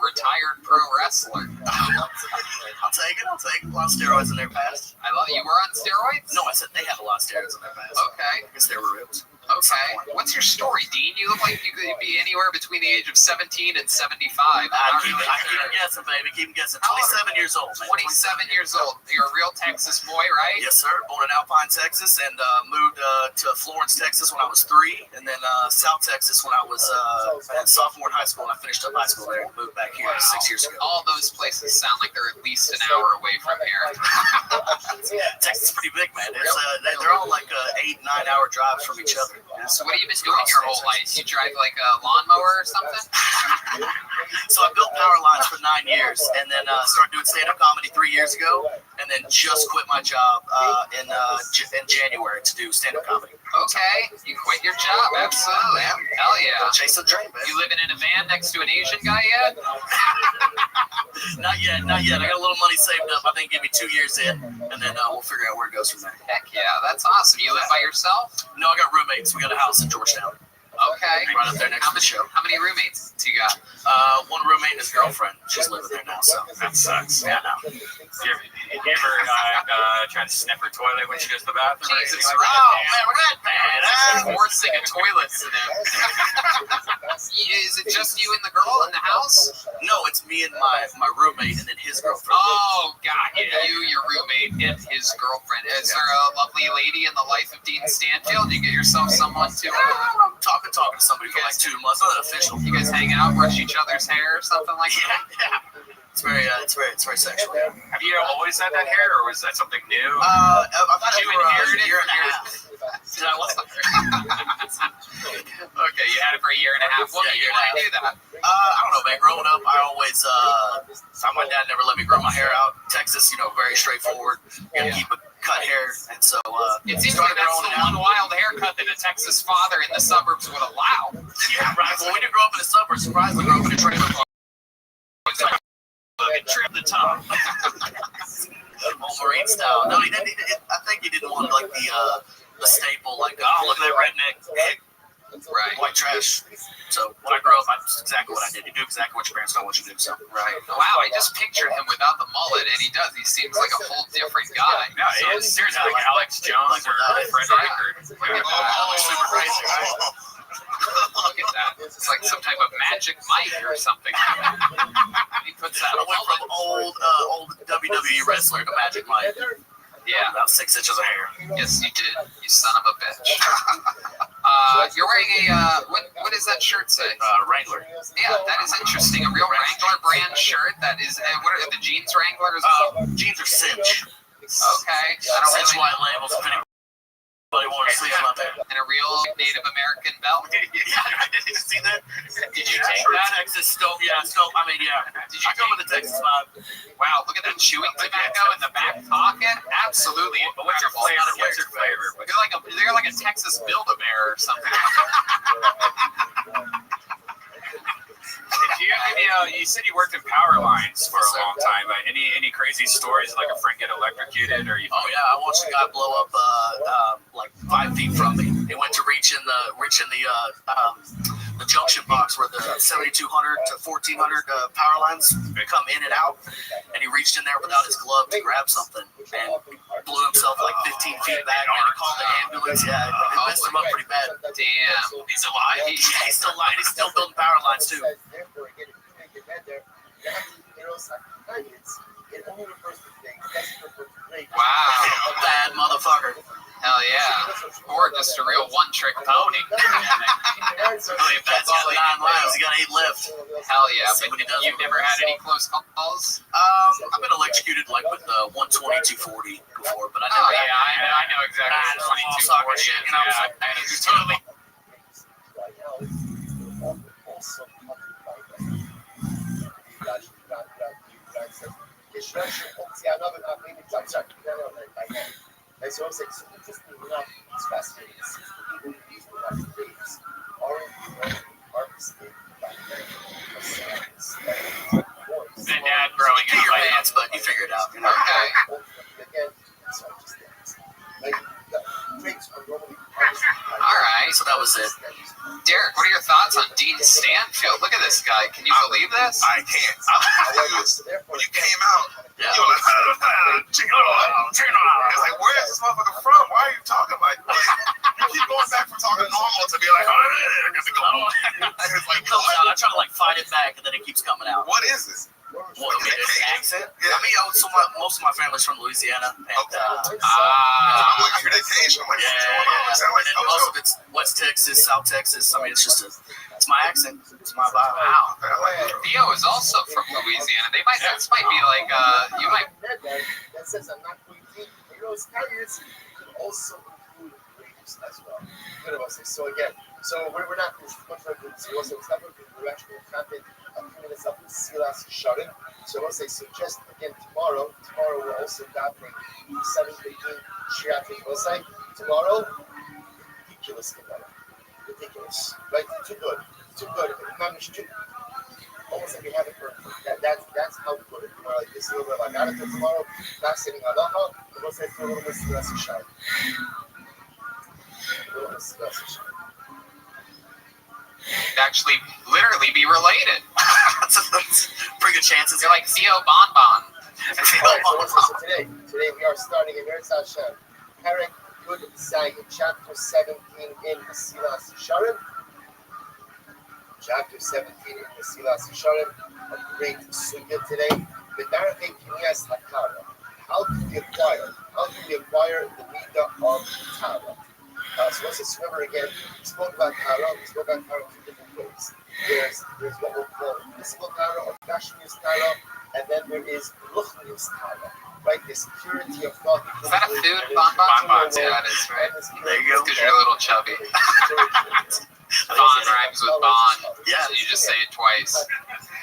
retired pro wrestler. I'll take it. A lot of steroids in their past. I love you. Were on steroids? No, I said they had a lot of steroids in their past. Okay. I guess they were ribs. Okay. What's your story, Dean? You look like you could be anywhere between the age of 17 and 75. I keep guessing, baby. Keep guessing. 27 years old. 27 years old. You're a real Texas boy, right? Yes, sir. Born in Alpine, Texas, and moved to Florence, Texas when I was 3, and then South Texas when I was a sophomore in high school, and I finished up high school there and moved back here 6 years ago. All those places sound like they're at least an hour away from here. Texas is pretty big, man. They're all like 8-9 hour drives from each other. So what have you been doing your whole life? You drive like a lawnmower or something? So I built power lines for 9 years, and then started doing stand-up comedy 3 years ago, and then just quit my job in January to do stand-up comedy. Okay, you quit your job, absolutely. Hell yeah. Chase a dream, man. You living in a van next to an Asian guy yet? Not yet. I got a little money saved up. I think give me 2 years in, and then we'll figure out where it goes from there. Heck yeah, that's awesome. You live by yourself? No, I got roommates. We got a house in Georgetown. Okay. Right up there next to the show. How many roommates do you got? One roommate and his girlfriend. She's living there now, so. That sucks. Yeah, no. You ever try to sniff her toilet when she goes to the bathroom? Jesus Or Christ. Oh, man, we're that bad. Forcing a toilet sniff. Is it just you and the girl in the house? No, it's me and my roommate and then his girlfriend. Oh, God. You, your roommate, and his girlfriend. Is there a lovely lady in the life of Dean Stanfield? You get yourself someone to... I'm talking to somebody for like 2 months. Nothing official. You guys hang out, brush each other's hair or something like that? Yeah. It's very sexual. Have you always had that hair, or was that something new? I've had it You for inherited a year and a your- half. Did I want Okay, you had it for a year and a half. What made you want to do that? I don't know, man. Growing up, I always, my dad never let me grow my hair out. Texas, very straightforward. You gotta keep a cut hair, and so It seems like that's the one wild haircut that a Texas father in the suburbs would allow. Yeah, right. Well, we didn't grow up in the suburbs. Surprisingly, grew up in a trailer park. Trim the top. Old Marine style. No, he didn't. I think he didn't want like the staple, like look at that redneck, Right. white trash. So when I grew up, that's exactly what I did. You do exactly what your parents told you to do. So Right. Wow, I just pictured him without the mullet, and he does. He seems like a whole different guy. No, it's seriously like Alex Jones or Fred Eckert. super crazy, right? Look at that. It's like some type of magic mic or something. He puts that I went from old WWE wrestler to Magic Mike. Yeah. About 6 inches of hair. Yes, you did. You son of a bitch. You're wearing a what does that shirt say? Wrangler. Yeah, that is interesting. A real Wrangler brand shirt. That is. What are the jeans Wranglers? Jeans are cinch. Okay. I don't Cinch really. white labels. If anybody wants to see them out there. And a real Native American belt. Yeah, did you see that? Did you take that? Texas Scope. Yeah, Scope. I mean, yeah. Did you I go with the Texas vibe. Wow, look at that chewing tobacco in the back pocket. Absolutely. But what's your flavor? What's your flavor? They're like a Texas Build-A-Bear or something. You said you worked in power lines for a long time. Any crazy stories, like a friend get electrocuted, or you? Oh yeah, I watched a guy blow up like 5 feet from me. He went to reach in the junction box where the 7200 to 1400 power lines come in and out, and he reached in there without his glove to grab something and blew himself like 15 feet back. And I called the ambulance. Yeah, it messed him up pretty bad. Damn. He's alive. Yeah, he's still alive. He's still building power lines too. Wow. Bad motherfucker. Hell yeah. Or just a real one-trick pony. That's all 9 miles. He got 8 left. Hell yeah. See what he does. You've never had any close calls? I've been electrocuted like with 120, 240 before, but I never. I know exactly. 22 shit, you know. Totally. The dad growing You up. your pants, but you figure it out. You know? Okay. All right. So that was it. Derek, what are your thoughts on Dean Stanfield? Look at this guy. Can you believe this? I can't. When you came out, Yeah. you were like, it's like, where is this motherfucker from? Why are you talking like this? You keep going back from talking normal to be like, it's like, It comes out. I try to like fight it back, and then it keeps coming out. what is this? What, Is it this Cajun? accent? Yeah. I mean, most of my family's from Louisiana, and I'm like, you're Cajun. I'm like, what's going on? and then most of it's West Texas, South Texas. I mean, it's my accent. It's my vibe. Wow. Theo is also from Louisiana. This might be like, you might. That says I'm not going to. Italians can also include waves as well. So again, we're not we're actually camping a few minutes up in Silas Shuttle. So I want to suggest again tomorrow we're also gathering 7:15 traffic. Tomorrow, ridiculous, right? Too good, almost like we have it for that's how we put it. Like this little bit of Agata tomorrow, not sitting aloha, we'll say for a little bit Silas Shuttle. could actually literally be related. That's pretty good chances. You're like Theo Bonbon. So today we are starting in Eretz Hashem, Perek Yud Zayin, chapter 17 in Mesilas Yesharim. Chapter 17 in Mesilas Yesharim, a great sugya today. B'darkei Kinyas Hakara. How do we acquire the midah of Tara? So what's a swimmer again? We spoke about Tara. We spoke about Tara two different ways. There's what we'll call physical Tara or Gashmius Tara, and then there is Ruchnius Tara. Right, this purity of thought. Is that a food? Bonbons? Yeah, that is, right? There you go. Because you're a little chubby. Bon rhymes with bon. Yeah. So you just say it twice.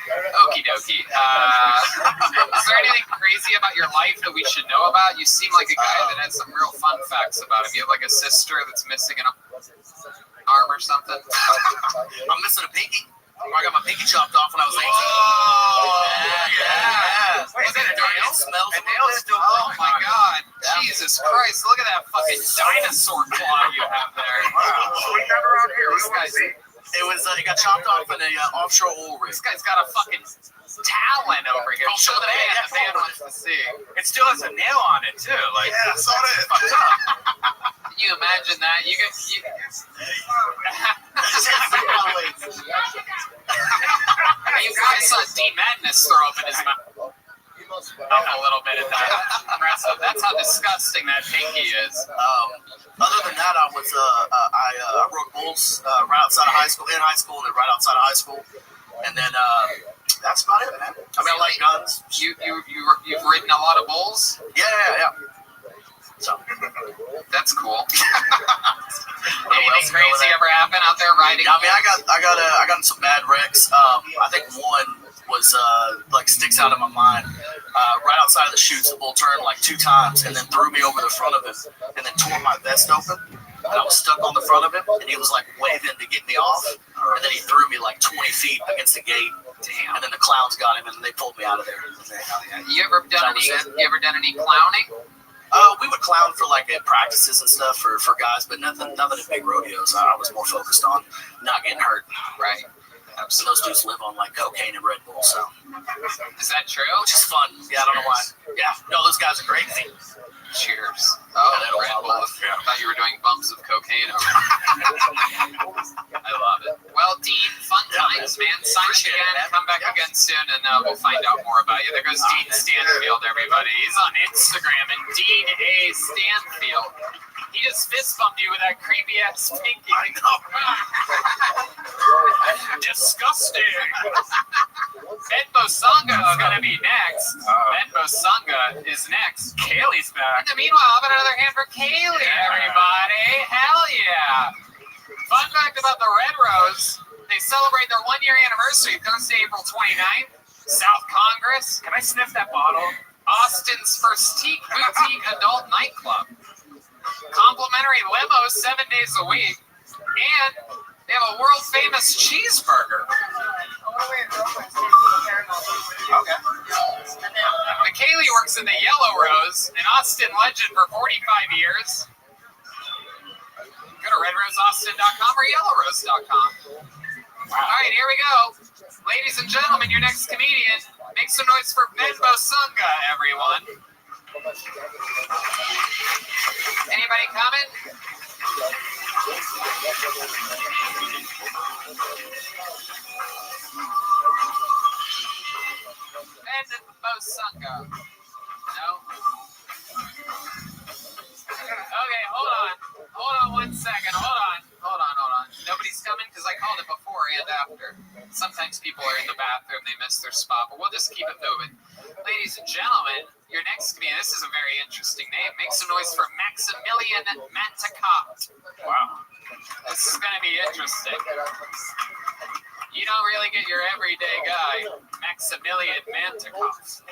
Okie dokie. Is there anything crazy about your life that we should know about? You seem like a guy that has some real fun facts about him. You have like a sister that's missing an arm or something? I'm missing a pinky. I got my pinky chopped off when I was 18. Yeah. Was it a nail? Smells a nail still. Oh my god. Jesus Christ. Look at that fucking dinosaur claw you have there. We got around here. This guy's... It got chopped off in a offshore oil rig. This guy's got a fucking talon over here. Show the man. The man wants to see. It still has a nail on it too. Like, yeah, I saw that. Fucked up. Can you imagine that? You get. You guys saw D Madness throw up in his mouth. A little bit of that. Impressive. That's how disgusting that pinky is. Other than that, I rode bulls right outside of high school, in high school, and then right outside of high school, and then that's about it, man. I mean, I like guns. You've ridden a lot of bulls? Yeah. So that's cool. Anything crazy ever happen out there riding? Yeah, I mean, I got in some bad wrecks. I think one was like sticks out of my mind. Right outside of the chutes, the bull turned like 2 times and then threw me over the front of him and then tore my vest open. And I was stuck on the front of him, and he was like waving to get me off, and then he threw me like 20 feet against the gate. Damn. And then the clowns got him, and they pulled me out of there. You ever done any clowning? We would clown for like at practices and stuff for guys, but nothing at big rodeos. I was more focused on not getting hurt. Right. So those dudes live on like cocaine and Red Bull. So is that true? Which is fun. Yeah, I don't know why. Yeah, no, those guys are crazy. Cheers. Oh, Red Bull. I thought you were doing bumps of cocaine over there. I love it. Well, Dean, fun times, man. Sign again. Come back again soon, and we'll find out more about you. There goes Dean Stanfield, everybody. He's on Instagram, and Dean A. Stanfield. He just fist bumped you with that creepy ass pinky. I know. Disgusting. Ben Bosanga is gonna be next. Ben Bosanga is next. Kaylee's back. In the meanwhile, how about another hand for Kaylee, everybody? Hell yeah. Fun fact about the Red Rose, they celebrate their 1-year anniversary Thursday, April 29th. South Congress. Can I sniff that bottle? Austin's first boutique adult nightclub. Complimentary limos 7 days a week. And they have a world famous cheeseburger. Okay. McKaylee works in the Yellow Rose, an Austin legend for 45 years. Go to redroseaustin.com or yellowrose.com. All right, here we go. Ladies and gentlemen, your next comedian. Make some noise for Ben Bosanga, everyone. Anybody coming? Ben Bosanga. No? Okay, hold on. Hold on 1 second. Hold on. Nobody's coming because I called it before and after. Sometimes people are in the bathroom, they miss their spot, but we'll just keep it moving. Ladies and gentlemen, your next comedian, this is a very interesting name. Make some noise for Maximilian Mantecat. Wow. This is going to be interesting. You don't really get your everyday guy, Maximilian Mantecat.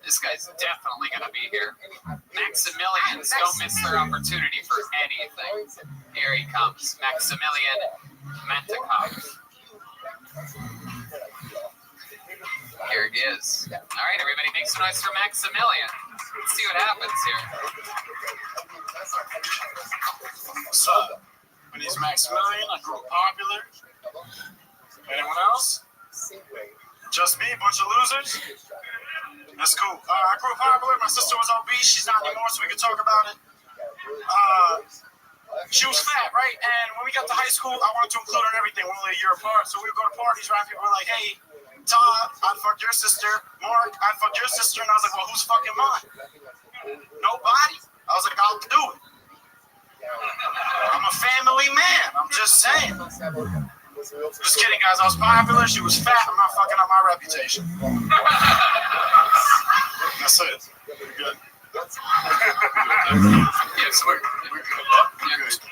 This guy's definitely going to be here. Maximilians don't miss their opportunity for anything. Here he comes, Maximilian Mantecat. Here it is. All right, everybody, make some noise for Maximilian. Let's see what happens here. So, My name's Maximilian. I grew up popular. Anyone else? Just me, bunch of losers? That's cool. I grew up popular. My sister was obese. She's not anymore, so we can talk about it. She was fat, right? And when we got to high school, I wanted to include her in everything. We're only a year apart, so we would go to parties, right? People were like, hey, Todd, I'd fuck your sister. Mark, I'd fuck your sister. And I was like, well, who's fucking mine? Nobody. I was like, I'll do it. I'm a family man. I'm just saying. Just kidding, guys. I was popular. She was fat. I'm not fucking up my reputation. That's it. We're good.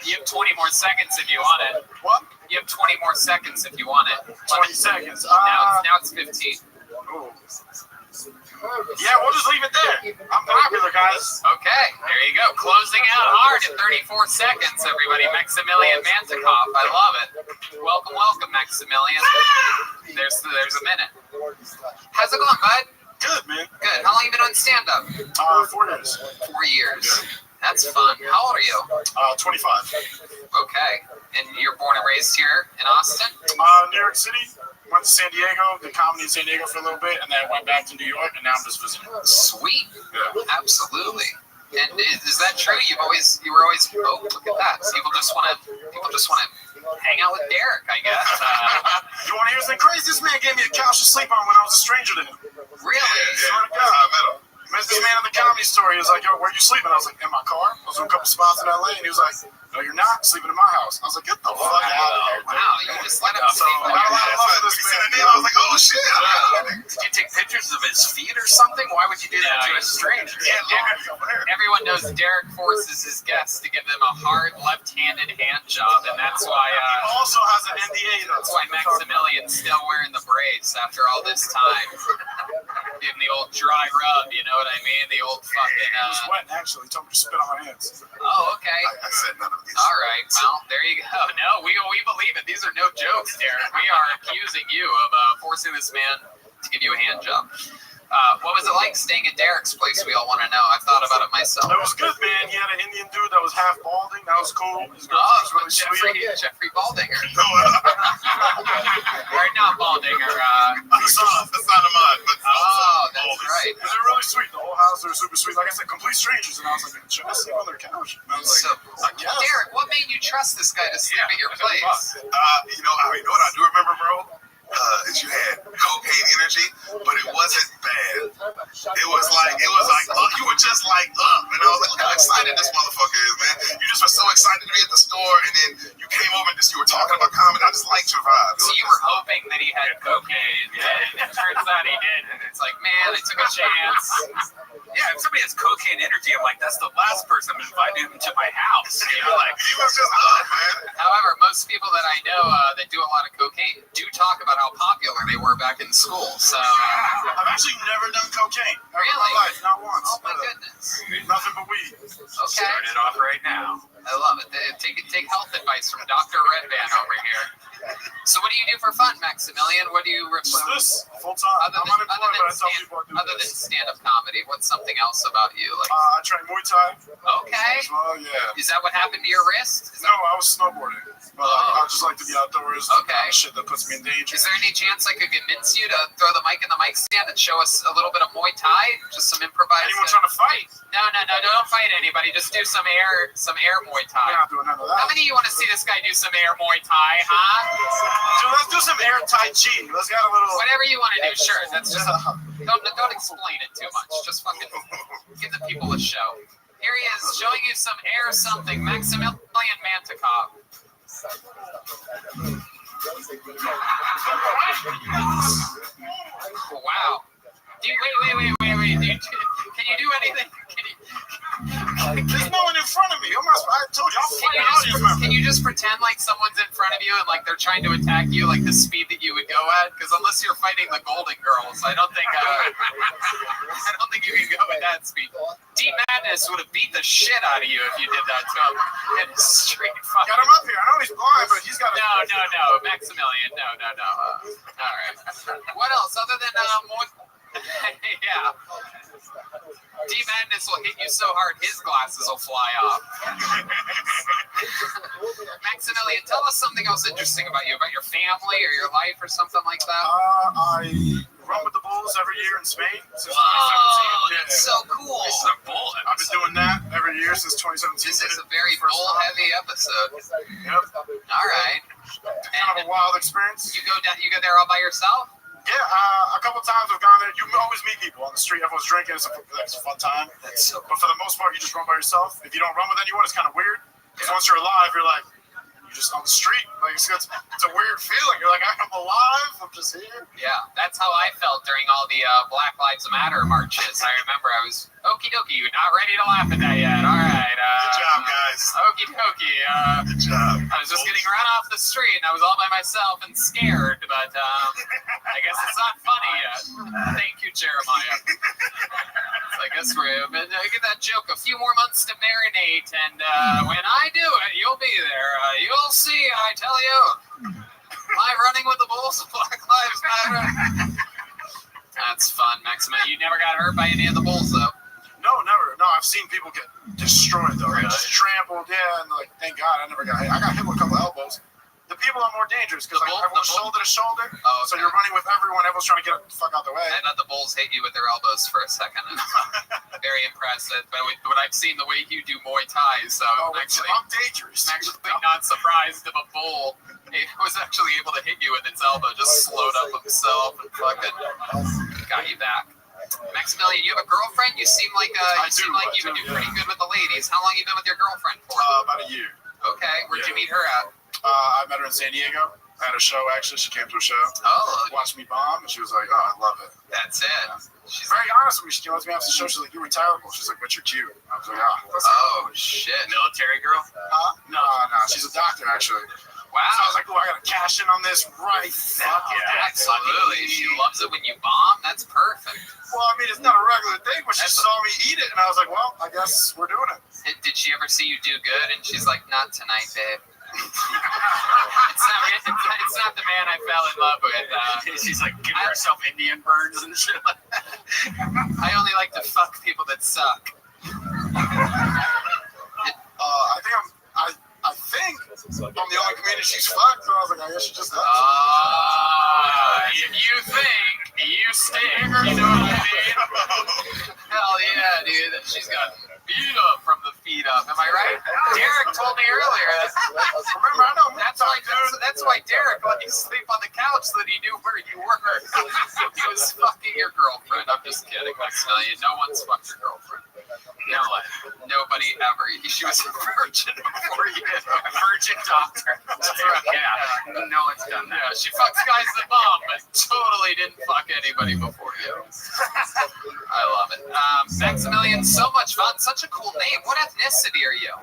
You have 20 more seconds if you want it. What? You have 20 more seconds if you want it. 20 seconds. Now it's 15. Ooh. Yeah, we'll just leave it there. I'm popular, guys. Okay, there you go. Closing out hard at 34 seconds, everybody. Maximilian Mantikov. I love it. Welcome, Maximilian. There's a minute. How's it going, bud? Good, man. Good. How long you been on stand-up? 4 years. 4 years. That's fun. How old are you? 25. Okay. And you're born and raised here in Austin? New York City. Went to San Diego, did comedy in San Diego for a little bit, and then went back to New York, and now I'm just visiting. Sweet. Yeah. Absolutely. And is that true? You were always. Oh, look at that. People just want to hang out with Derek, I guess. You want to hear something crazy? This man gave me a couch to sleep on when I was a stranger to him. Really? Yeah, swear to God. Met this man at the comedy store. He was like, yo, where you sleeping? I was like, in my car. I was in a couple spots in LA, and he was like, no, you're not sleeping in my house. I was like, get the fuck out of here. Wow, you just let him So, I got a lot of love for this man. I was like, oh shit. Did you take pictures of his feet or something? Why would you do that to a stranger? Everyone knows Derek forces his guests to give them a hard left-handed hand job, and that's why. He also has an NDA, though. That's why Maximilian's still wearing the brace after all this time. Giving the old dry rub, you know what I mean? The old fucking. It was wet, actually. He told me to spit on my hands. Oh, okay. I said none of these. All right. Well, there you go. No, we believe it. These are no jokes, Derek. We are accusing you of forcing this man to give you a hand job. What was it like staying at Derek's place? We all want to know. I've thought about it myself. It was good, man. He had an Indian dude that was half balding. That was cool. His girl was really sweet. Jeffrey Baldinger. No, Or not Baldinger. That's not a mine, but that's right. They were really sweet. The whole house, they were super sweet. Like I said, complete strangers. And I was like, should I sleep on their couch? And I was like, I guess. Derek, what made you trust this guy to sleep at your place? you know what I do remember, bro? Is you had cocaine energy, but it wasn't bad. It was like you were just like up, and I was like, look how excited this motherfucker is, man. You just were so excited to be at the store, and then you came over and you were talking about comedy. I just liked your vibe. So you were hoping that he had cocaine, and it turns out he did. And it's like, man, I took a chance. Yeah, if somebody has cocaine energy, I'm like, that's the last person I'm inviting him to my house. You know, like he was just up, man. However, most people that I know that do a lot of cocaine do talk about how popular they were back in school. So I've actually never done cocaine. Really? In my life, not once. Oh my goodness. Nothing but weed. Okay. Start it off right now. I love it. Take health advice from Dr. Redban over here. So what do you do for fun, Maximilian? What do you this full time? Other than stand-up comedy, what's something else about you? Like I train Muay Thai. Okay. As well, yeah. Is that what happened to your wrist? No, I was snowboarding. But I just like to be outdoors. Okay. Shit that puts me in danger. Is there any chance I could convince you to throw the mic in the mic stand and show us a little bit of Muay Thai? Just some improvised. Anyone trying to fight? No, don't fight anybody. Just do some air Muay Thai. We're not doing none of that. How many of you want to see this guy do some air Muay Thai, huh? Dude, let's do some air Tai Chi. Let's get a little. Whatever you want to do, sure. That's just don't explain it too much. Just fucking give the people a show. Here he is, showing you some air something. Maximilian Mantikov. Wow. Wait. Can you do anything? There's no one in front of me. I told you, I'm fucking audience member. Can you just pretend like someone's in front of you and like they're trying to attack you like the speed that you would go at? Because unless you're fighting the Golden Girls, I don't think you can go at that speed. Deep Madness would have beat the shit out of you if you did that to him in a street fight. Got him up here. I know he's blind, but he's got. No, Maximilian. No. All right. What else other than more? Yeah. Deep Madness will hit you so hard his glasses will fly off. Maximilian. Maximilian, tell us something else interesting about you, about your family or your life or something like that. I run with the Bulls every year in Spain since 2017. That's so cool. This is a bull I've been doing that every year since 2017. This is a very bull-heavy episode. Yep. All right. Kind of a wild experience. You go there all by yourself? Yeah, a couple times I've gone there. You always meet people on the street. Everyone's drinking. It's a fun time. But for the most part, you just run by yourself. If you don't run with anyone, it's kind of weird. Because once you're alive, you're like, you're just on the street. Like it's a weird feeling. You're like, I'm alive. I'm just here. Yeah, that's how I felt during all the Black Lives Matter marches. I remember I was, okie dokie, you're not ready to laugh at that yet. All right. Good job, guys. Okie dokie. Good job. I was just getting run off the street and I was all by myself and scared, but I guess it's not funny yet. Thank you, Jeremiah. So I guess we're going to get that joke. A few more months to marinate, and when I do it, you'll be there. You'll see, I tell you. Am I running with the Bulls of Black Lives Matter? That's fun, Maximilian. You never got hurt by any of the Bulls, though? No, never. No, I've seen people get destroyed, though. Really? Just trampled, yeah, and like, thank God I never got hit. I got hit with a couple elbows. The people are more dangerous because like, everyone's shoulder to shoulder. Oh, okay. So you're running with everyone. Everyone's trying to get the fuck out the way. I thought the Bulls hit you with their elbows for a second. Very impressive. But I've seen the way you do Muay Thai, so I'm dangerous. I'm actually not surprised if a bull was actually able to hit you with its elbow, just slowed up himself and fucking got you back. Maximilian, you have a girlfriend? You seem like you've been doing pretty good with the ladies. How long have you been with your girlfriend for? About a year. Okay. Where'd you meet her at? I met her in San Diego. I had a show, actually. She came to a show. Oh. Watched me bomb, and she was like, oh, I love it. That's it. She's very honest with me. She came up to me after the show. She's like, you were terrible. She's like, but you're cute. I was like, oh, shit. Military girl? No. She's a doctor, actually. Wow. So I was like, oh, I got to cash in on this right. Fuck yeah. Absolutely. She loves it when you bomb. That's perfect. Well, I mean, it's not a regular thing, but she saw me eat it, and I was like, well, I guess we're doing it. Did she ever see you do good? And she's like, not tonight, babe. It's not the man I fell in love with. She's like giving herself Indian burns and shit. I only like to fuck people that suck. I think I'm the only comedian she's fucked, so I was like, I guess she just does. You think, you stink, you know what I mean? Hell yeah, dude. She's got beat up from the feet up. Am I right? Derek told me earlier. Remember, I know. That's why Derek let you sleep on the couch so that he knew where you were. He was fucking your girlfriend. I'm just kidding, Maximilian. No one's fucked your girlfriend. No one. Nobody ever. She was a virgin before you. A virgin doctor. That's right. Yeah. No one's done that. Yeah, she fucks guys that bomb, but totally didn't fuck anybody before you. I love it. Maximilian, so much fun. Such a cool name. What ethnicity are you?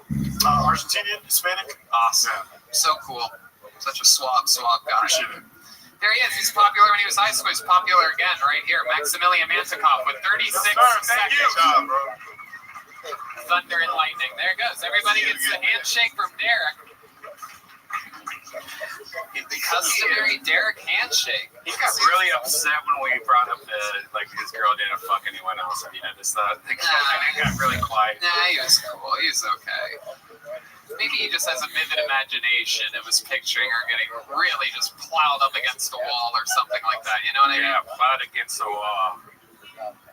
Argentinian, Hispanic. Awesome. Yeah. So cool. Such a suave guy. Appreciate it. There he is. He's popular when he was high school. He's popular again right here. Maximilian Mantikov with 36 seconds. Thank you. Bro. Thunder and lightning. There it goes. Everybody gets a handshake from Derek. The customary Derek handshake. He got really upset when we brought up his girl didn't fuck anyone else. Have you noticed that? It got really quiet. Nah, he was cool. He was okay. Maybe he just has a vivid imagination and was picturing her getting really just plowed up against a wall or something like that. You know what I mean? Yeah, plowed against the wall.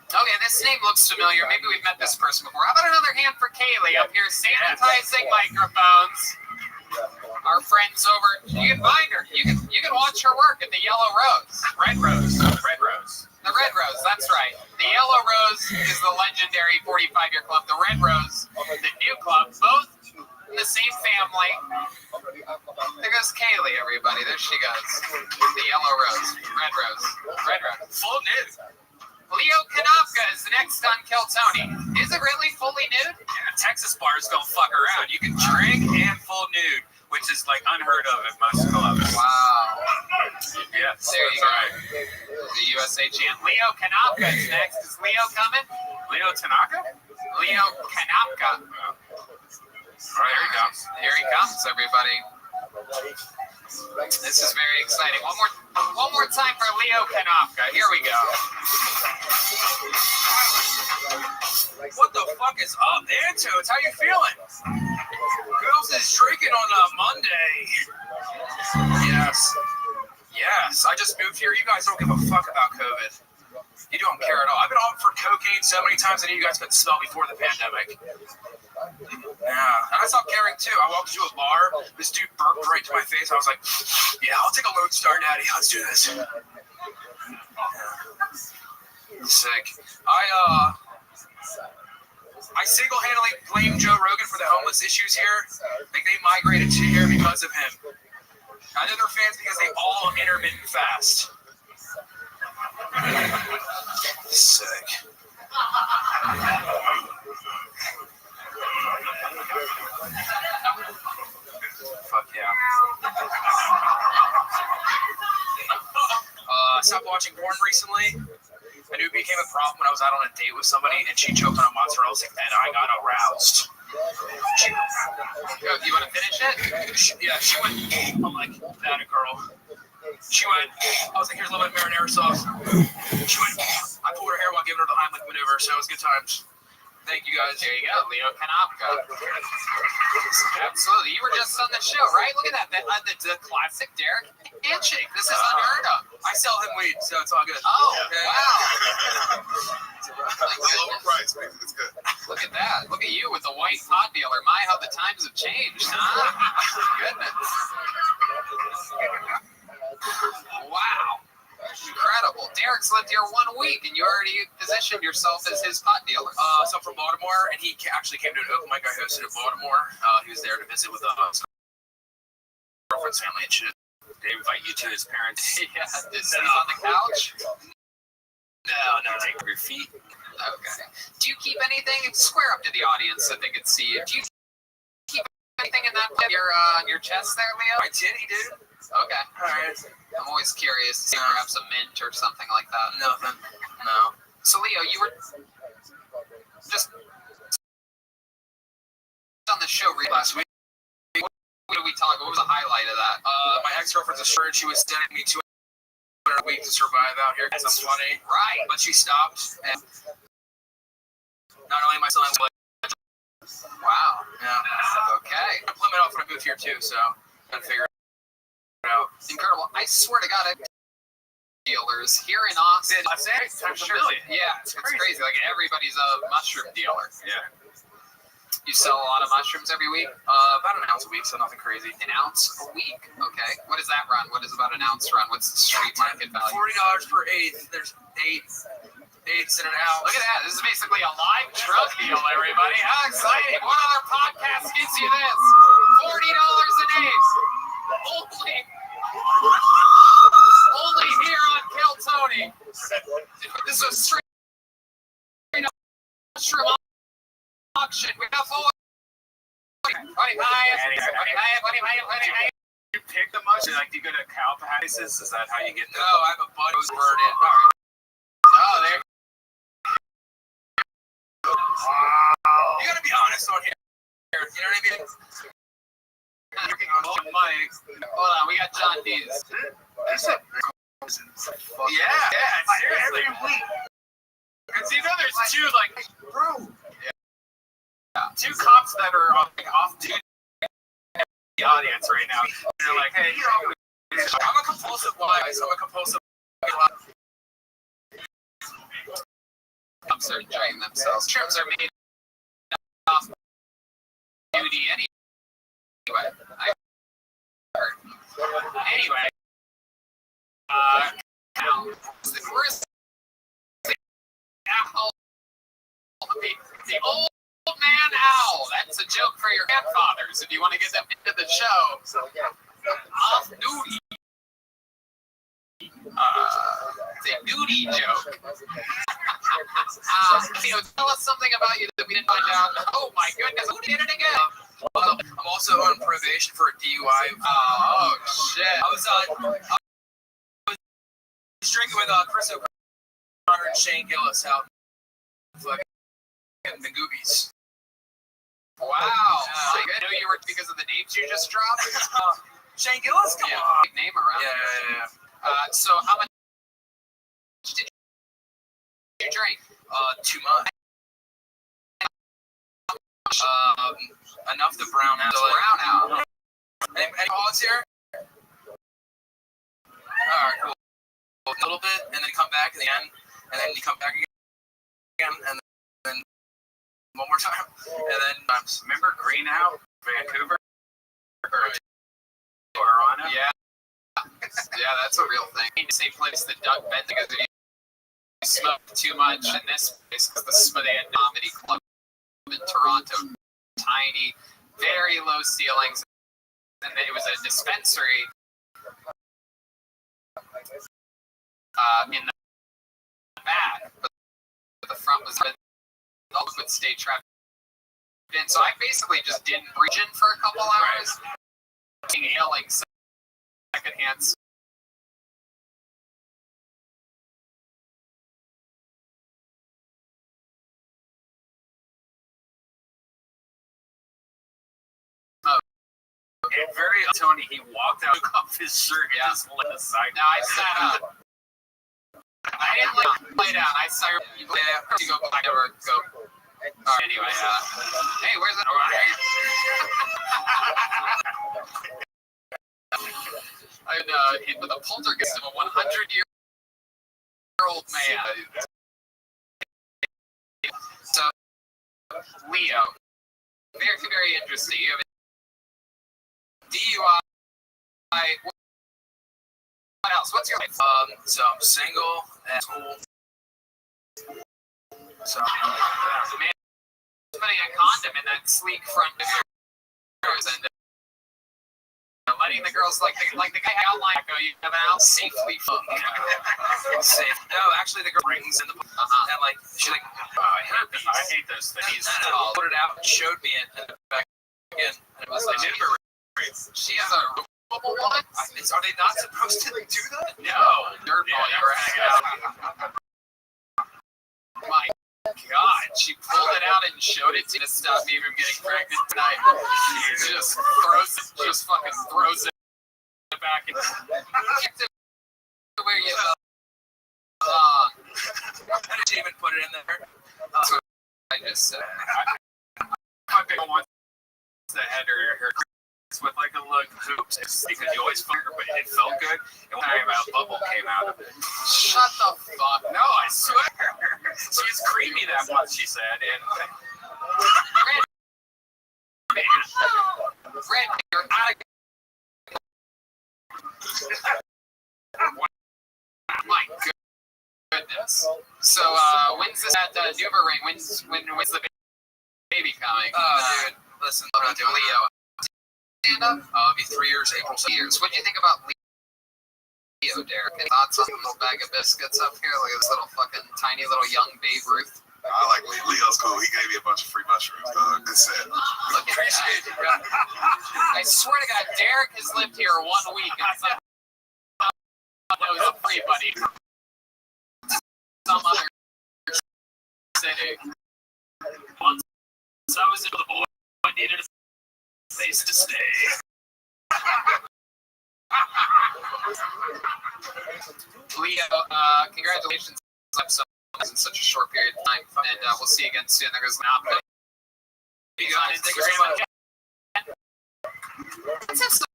Okay, this name looks familiar. Maybe we've met this person before. How about another hand for Kaylee up here sanitizing microphones? Our friends over. You can find her. You can watch her work at the Yellow Rose. Red Rose. The Red Rose, that's right. The Yellow Rose is the legendary 45-year club. The Red Rose, the new club, both in the same family. There goes Kaylee, everybody. There she goes. The Yellow Rose. Red Rose. Full nude. Leo Kanofka is next on Kill Tony. Is it really fully nude? Yeah, Texas bars don't fuck around. You can drink and full nude, which is like unheard of at most clubs. Wow. Yes, there you go. Right. The USA champ. Leo Kanofka is next. Is Leo coming? Leo Tanaka? Leo Kanofka. There he comes. Here he comes, everybody. This is very exciting. One more time for Leo Kanofka. Here we go. What the fuck is up, Antones? How you feeling? Girls is drinking on a Monday. I just moved here. You guys don't give a fuck about COVID. You don't care at all. I've been offered cocaine so many times I knew you guys couldn't smell before the pandemic. Yeah, and I stopped caring too. I walked into a bar. This dude burped right to my face. I was like, yeah, I'll take a Lone Star Daddy. Let's do this. Yeah. Sick. I single-handedly blame Joe Rogan for the homeless issues here. Like, they migrated to here because of him. I know they're fans because they all intermittent fast. Sick. Fuck yeah. I stopped watching porn recently. I knew it became a problem when I was out on a date with somebody and she choked on a mozzarella stick and I got aroused. You want to finish it? She went, I'm like, that a girl. She went, I was like, here's a little bit of marinara sauce. She went, I pulled her hair while giving her the Heimlich maneuver, so it was good times. Thank you guys. There you go, Leo Kanopka. Absolutely. You were just on the show, right? Look at that. The classic Derek handshake. This is unheard of. I sell him weed, so it's all good. Oh, okay. Wow. Lower price makes it good. Look at that. Look at you with the white pot dealer. My, how the times have changed, huh? Goodness. Wow. Incredible. Derek's lived here 1 week, and you already positioned yourself as his pot dealer. So I'm from Baltimore, and he actually came to an open mic I hosted in Baltimore. He was there to visit with girlfriend's family and shit. They invite you to his parents. Yeah, to sit on the couch? No. Take your feet. Okay. Do you keep anything? Square up to the audience so they can see you. Do you keep anything in that on your chest there, Leo? My titty, dude. Okay. All right. I'm always curious to see perhaps a mint or something like that. Nothing. No. So, Leo, you were just on the show last week. What did we talk? What was the highlight of that? My ex-girlfriend's a stripper. She was sending me $200 a week to survive out here because I'm funny. Right. But she stopped. And not only my son, but wow. Yeah. Okay. I put it off when I moved here too, so I figure it out. Incredible. I swear to God, dealers here in Austin. Yeah, it's crazy. Like everybody's a mushroom dealer. Yeah. You sell a lot of mushrooms every week? About an ounce a week, so nothing crazy. An ounce a week? Okay. What does that run? What does about an ounce run? What's the street market value? $40 per eighth. There's eighths in an ounce. Look at that. This is basically a live drug deal, everybody. How exciting. What other podcast gives you this? $40 an eighth. Only here on Kill Tony. This is straight mushroom auction. We have four. You pick the mushroom, like you go to cow places. Is that how you get? No, I have a buddy who's burned in. Oh, there. You gotta be honest on here. You know what I mean? Hold on, we got John Dees. Yeah, seriously. every week. Because you know there's two, like, bro. Yeah. Two cops that are off duty in the audience right now. They're like, hey, I'm a compulsive wise. I'm a compulsive. Cops are enjoying themselves. Trims are made off duty anyway. Anyway. Where's the old man owl? That's a joke for your grandfathers if you want to get them into the show. Off duty. It's a duty joke. Tell us something about you that we didn't find out. Oh my goodness, who did it again? I'm also on probation for a DUI. Oh shit. I was drinking with Chris O'Connor and Shane Gillis out in the Goobies. Wow. I know you were because of the names you just dropped. Shane Gillis, come on. Big name around. Yeah. So how much did you drink? 2 months. Enough to brown out. Brown out. Any calls here? All right, cool. A little bit, and then come back in the end, and then you come back again, and then one more time, and then remember Greenout, Vancouver, or Toronto? Yeah, that's a real thing. The same place that Doug Benton, because if you smoke too much in this place, because they had comedy club in Toronto, tiny, very low ceilings, and it was a dispensary in the back, but the front was red. Those would stay trapped in. So I basically just didn't breach in for a couple hours, inhaling secondhand. And very Tony, he walked out, took off his shirt, and just let the side. No, I sat up. I didn't lay down. I started. You go back or go. Anyway, hey, where's it? I'm hit with a poltergeist of a 100-year-old man. So, Leo, very, very interesting. You have a DUI. What else? What's your life? So I'm single at school. So, man, putting a condom in that sleek front of yours and letting the girls like the guy outline go, you have an out safely from safe. No, actually the girl rings in the and like she's like, oh, herpes. I hate those things. And put it out and showed me it and back again. And it was like, she has a removable one. Are they not supposed to do that? No, dirt ball you were hanging out. My God, she pulled it out and showed it to stop me from getting pregnant tonight. She just fucking throws it back and where you I didn't even put it in there. I just said my big one wants to head her with like a look hoops. It's because you always fuck her, but it felt good. And when a bubble came out of it. Shut the fuck. No, I swear. She was creamy that once, she said. And Red, you're out of. My goodness. So, when's this at Nuva Ring? When's the baby coming? Oh, dude, listen, I'm not doing Leo. Stand up? It'll be 3 years, April 3 years. What do you think about Leo, Derek? Any thoughts on the little bag of biscuits up here? Look at this little fucking tiny little young Babe Ruth. I like Leo. Leo's cool. He gave me a bunch of free mushrooms, dog. Good set. Look at that. I swear to God, Derek has lived here 1 week and somehow knows everybody. Some other city. Once I was into the boy, I needed a place to stay. Leo, congratulations on in such a short period of time, and we'll see you again soon. There goes not, but you guys, thank you very much. Let's have some.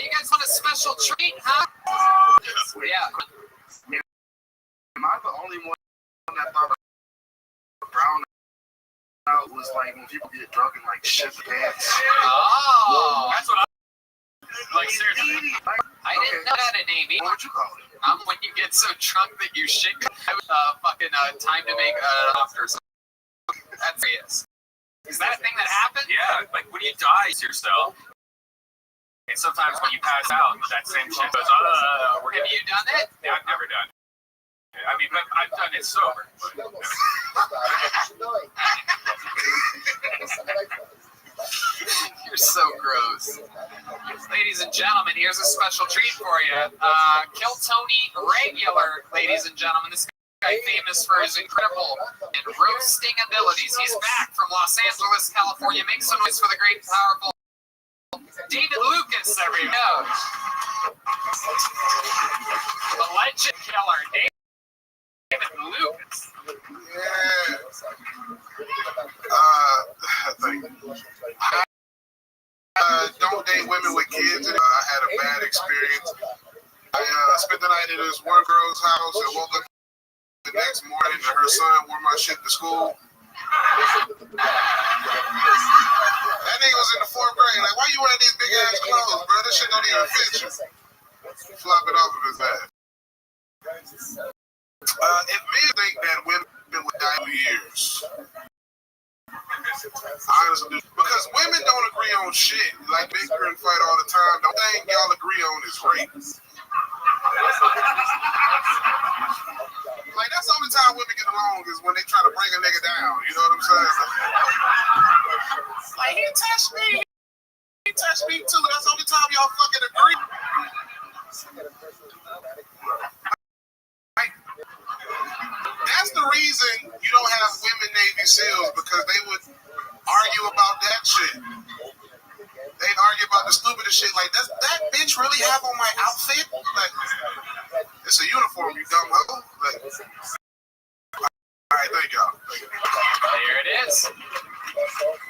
You guys want a special treat, huh? Yeah. Am I the only one that thought brown out was like when people get drunk and like shit the pants? Oh, that's what like seriously. I didn't know that a name either. What would you call it? When you get so drunk that you shit. Fucking time to make after something. That's serious. Is that a thing that happens? Yeah, like when you die to yourself, and sometimes when you pass out, that same shit goes, Have you done it? Yeah, I've never done it. I mean, but I've done it sober. You're so gross. Ladies and gentlemen, here's a special treat for you. Kill Tony regular, ladies and gentlemen. This guy famous for his incredible and roasting abilities. He's back from Los Angeles, California. Make some noise for the great, powerful David Lucas, everyone. The legend killer, David Lucas. Yeah. Thank you. don't date women with kids. I had a bad experience. I spent the night at this one girl's house and woke up the next morning and her son wore my shit to school. That nigga was in the 4th grade. Like, why you wearing these big ass clothes, bro? This shit don't even fit you. Flop it off of his ass. If men think that women would die for years, honestly, because women don't agree on shit. Like, bicker and fight all the time. The thing y'all agree on is rape. Like, that's the only time women get along is when they try to bring a nigga down. You know what I'm saying? Like, he touched me. He touched me too. That's the only time y'all fucking agree. Like, that's the reason you don't have women Navy SEALs, because they would argue about that shit. They'd argue about the stupidest shit. Like, does that bitch really have on my outfit? Like, it's a uniform, you dumb hoe. Like, all right, thank y'all. There it is.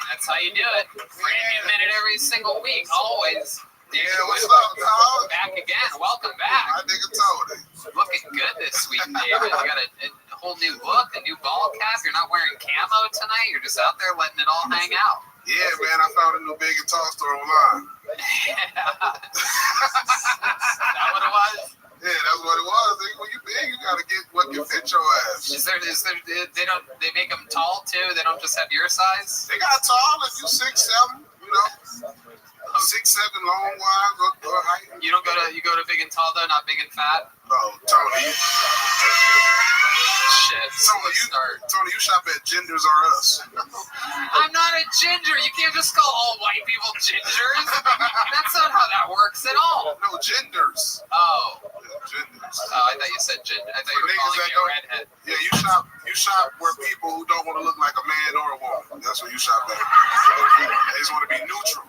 That's how you do it. Brand new minute every single week, always. Yeah, what's up, dog? Back again. Welcome back. I nigga told it. Looking good this week, David. You got a whole new look, a new ball cap. You're not wearing camo tonight. You're just out there letting it all hang out. Yeah, man, I found a new big and tall store online. Is that what it was? Yeah, that's what it was. When you big, you gotta get what can fit your ass. Is there they make them tall too? They don't just have your size? They got tall if you 6'7", you know. 6'7", long, wide, or height. You go to big and tall though, not big and fat? Oh, Tony. Shit. Tony, you shop at Genders or Us. I'm not a ginger. You can't just call all white people gingers. That's not how that works at all. No, genders. Oh. Yeah, genders. Oh, I thought you said ginger. I thought you were calling me a redhead. Yeah, you shop where people who don't want to look like a man or a woman. That's where you shop at. They just want to be neutral.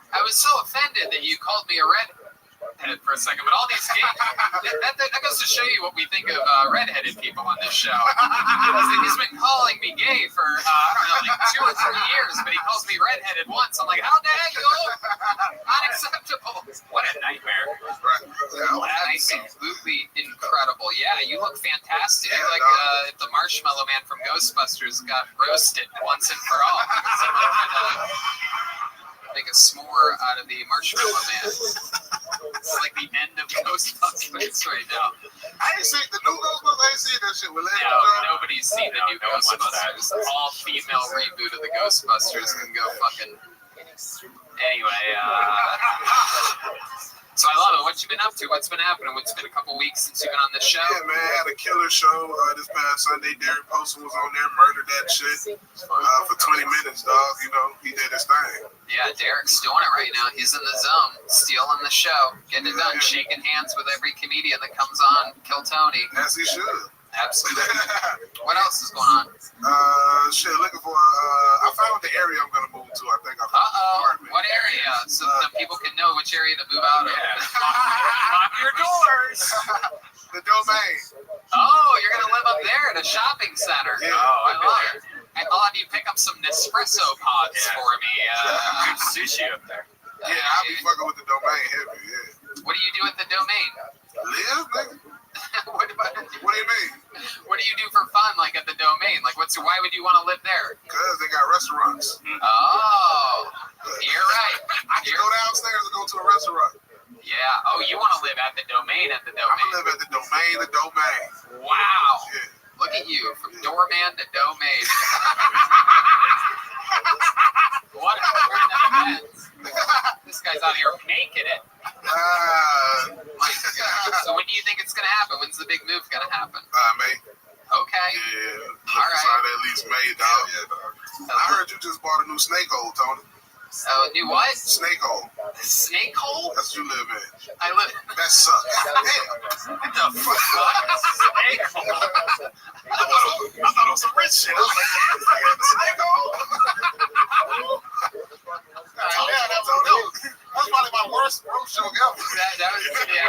I was so offended that you called me a redhead for a second, but all these gays, that goes to show you what we think of redheaded people on this show. He's been calling me gay for, I don't know, like 2 or 3 years, but he calls me redheaded once. I'm like, how dare you? Unacceptable. What a nightmare. Absolutely incredible. Yeah, you look fantastic. Like if the Marshmallow Man from Ghostbusters got roasted once and for all. Make a s'more out of the Marshmallow Man. It's like the end of Ghostbusters right now. I ain't seen the new Ghostbusters. I ain't seen that shit. No, nobody's seen the new Ghostbusters. All female reboot of the Ghostbusters can go fucking. Anyway, so I love it. What you been up to? What's been happening? It's been a couple weeks since you've been on the show. Yeah, man, I had a killer show this past Sunday. Derek Poston was on there, murdered that shit for 20 minutes, dog. You know, he did his thing. Yeah, Derek's doing it right now. He's in the zone, stealing the show, getting it done, shaking hands with every comedian that comes on. Kill Tony. As he should. Absolutely. What else is going on? Shit, looking for. I found the area I'm gonna move to. I think I found an apartment. What area? So that people can know which area to move out of. Lock your doors. The Domain. Oh, you're gonna live up there at a shopping center. Yeah. Oh, I love it. I'll have you pick up some Nespresso pods for me. Good sushi up there. Yeah, I'll be fucking with the Domain heavy. Yeah. What do you do at the Domain? Live, nigga. What do you mean? What do you do for fun, like at the Domain? Like, why would you want to live there? Because they got restaurants. Oh, you're right. I can go downstairs and go to a restaurant. Yeah. Oh, you want to live at the Domain? At the Domain. I'm gonna live at the Domain. The Domain. Wow. Yeah. Look at you, from doorman to Domain. What a turn of events. This guy's out here making it. My God. So when do you think it's going to happen? When's the big move going to happen? May. Okay. Yeah. All right. At least May, dog. Yeah, dog. I heard you just bought a new snake hole, Tony. Oh, new what? Snake hole. Snake hole? That's what you live in. I live. That sucks. Damn. What the fuck? Snake hole. I thought it was some rich shit. I was like, damn, it's like a snake hole. That was probably my worst road show ever. That was pretty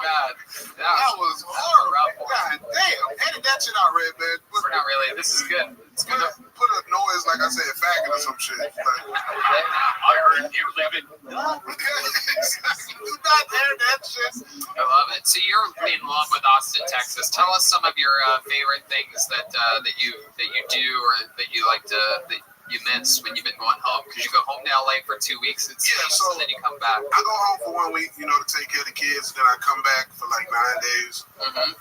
bad. That was horrible. God damn. Edit that shit out, Red, man. We're not really. This is good. It's good. Put a noise, like I said, faggot or some shit. Like, I word, you live it. You're not there, that shit. I love it. So you're in love with Austin, Texas. Tell us some of your favorite things that you do or that you like to that you miss when you've been going home, because you go home to LA for 2 weeks and so and then you come back. I go home for 1 week, to take care of the kids, then I come back for like 9 days.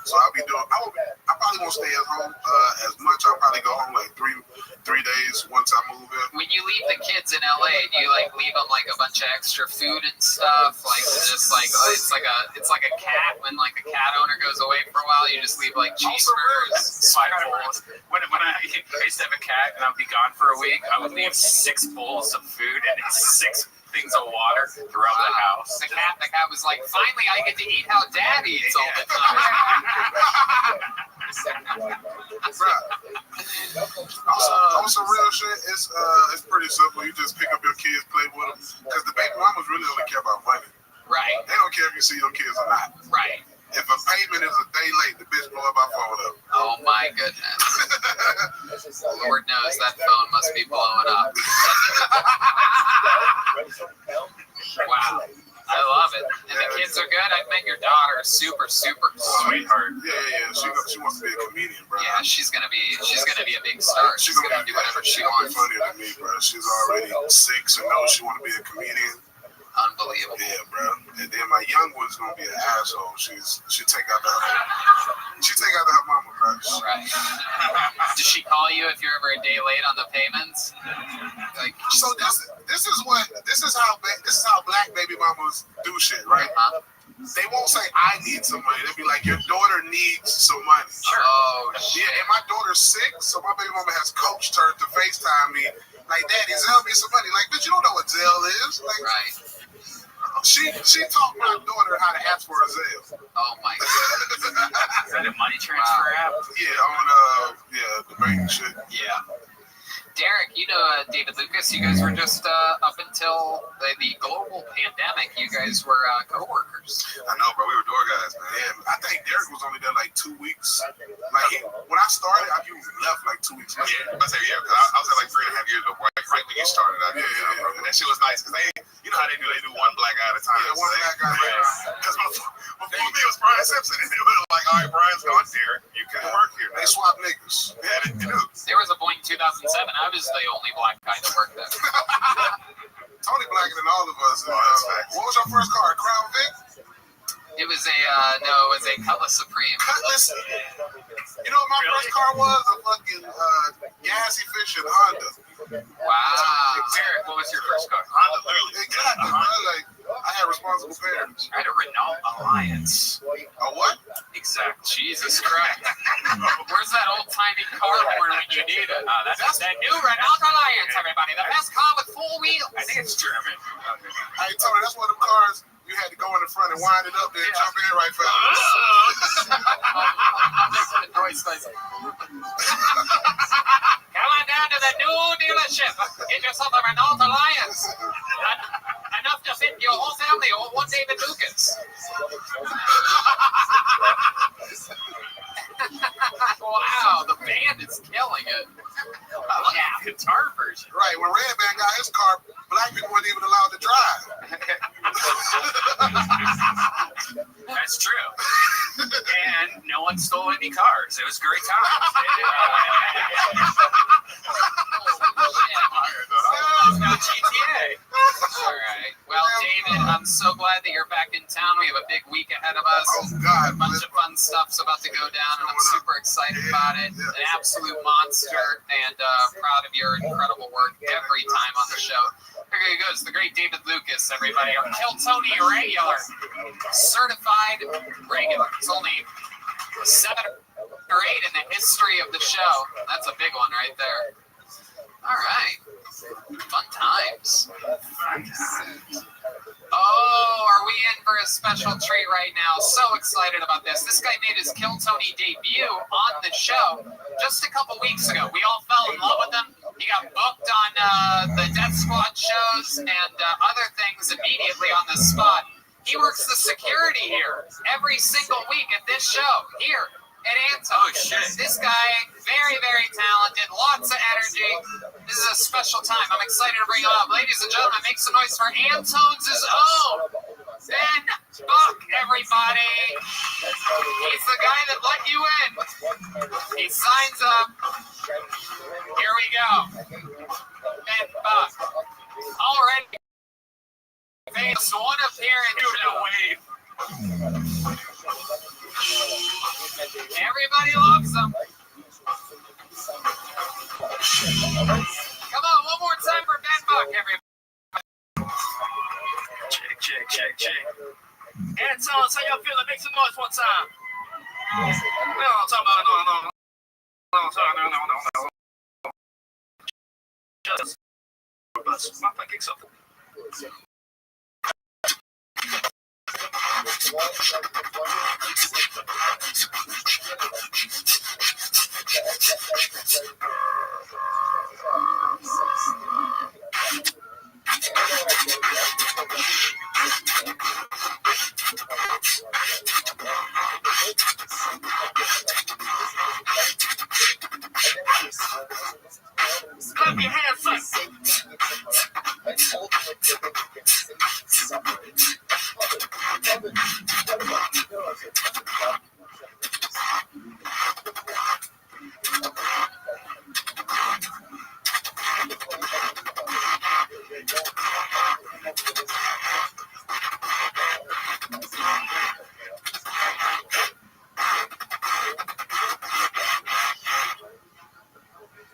So I'll be doing. I probably won't stay at home as much. I'll probably go home like three days once I move in. When you leave the kids in LA, do you like leave them like a bunch of extra food and stuff? Like just like it's like a cat when like a cat owner goes away for a while, you just leave like cheeseburgers. When I used to have a cat and I'd be gone for a week, I would leave 6 bowls of food and 6 things of water throughout the house. The cat was like, finally I get to eat how Dad eats all the time. Also, real shit, it's pretty simple. You just pick up your kids, play with them, because the baby mamas really only care about money. Right. They don't care if you see your kids or not. Right. If a payment is a day late, the bitch blow up our phone up. Oh my goodness. Lord knows that phone must be blowing up. Wow. I love it. And the kids are good. I think your daughter is super, super sweetheart. Yeah. She wants to be a comedian, bro. Yeah, she's gonna be a big star. She's gonna do whatever she wants. Funnier than me, bro. She's already 6 and knows she want to be a comedian. Unbelievable. Yeah, bro. And then my young one's gonna be an asshole. She take out her mama, bro. Right. Does she call you if you're ever a day late on the payments? Like, so this is how black baby mamas do shit, right? They won't say I need some money. They'll be like, your daughter needs some money. Sure. Oh, yeah. And my daughter's sick, so my baby mama has coached her to FaceTime me. Like, Daddy, Zelle me some money. Like, bitch, you don't know what Zelle is. Like, right. She taught my daughter how to ask for a Zelle. Oh my God. Is that a money transfer app? Yeah, on the bank shit. Yeah. Derek, you know David Lucas. You guys were just up until the global pandemic. You guys were co-workers. I know, bro. We were door guys, man. Yeah, I think Derek was only there like 2 weeks. Like when I started, I usually left like 2 weeks later. Yeah, I say because I was there like 3.5 years ago, right when you started. And that shit was nice because you know how they do one black guy at a time. Yeah, one black guy. Because before me it was Brian Simpson, and it was like, all right, Brian's gone here. You can work here. They swap niggas. Yeah, they do. There was a point in 2007. I was the only black guy that worked there. Tony blacker than all of us. What was your first car? Crown Vic? It was a Cutlass Supreme. Cutlass? You know what my first car was? A fucking gas efficient Honda. Wow. Derek, what was your first car? Honda, literally. Exactly. Like, I had responsible parents. I had a Renault Alliance. A what? Exactly. Jesus Christ. Where's that old-timey car horn when you need it? That's that new Renault Alliance, everybody. The best car with 4 wheels. I think it's German. Hey, Tony, that's one of them cars you had to go in the front and wind it up, then jump in right fast. Come on down to the new dealership. Get yourself a Renault Alliance. Enough to fit your whole family or one David Lucas. Wow, the band is killing it. Yeah, guitar version. Right, when Redman got his car, black people weren't even allowed to drive. That's true. And no one stole any cars. It was great times. No GTA. All right. Well, David, I'm so glad that you're back in town. We have a big week ahead of us. Oh, God. A bunch of fun stuff's about to go down, and I'm super excited about it. An absolute monster, and proud of your incredible work every time on the show. Here he goes, the great David Lucas, everybody. Our Kill Tony regular. Certified regular. It's only 7 or 8 in the history of the show. That's a big one right there. All right. Fun times. Oh, are we in for a special treat right now? So excited about this. This guy made his Kill Tony debut on the show just a couple weeks ago. We all fell in love with him. He got booked on the Death Squad shows and other things immediately on the spot. He works the security here every single week at this show here at Anton. Oh, shit. This guy, very, very talented, lots of energy. This is a special time. I'm excited to bring him up. Ladies and gentlemen, make some noise for Anton's own Ben Buck, everybody. He's the guy that let you in. He signs up. Here we go. Ben Buck. Already faced one appearance. Wave. Everybody loves him. Come on, one more time for Ben Buck, everybody. Check. Anton, how y'all feeling? Make some noise one time. No, I'm talking about no. Just my kick something. Clap your hands up.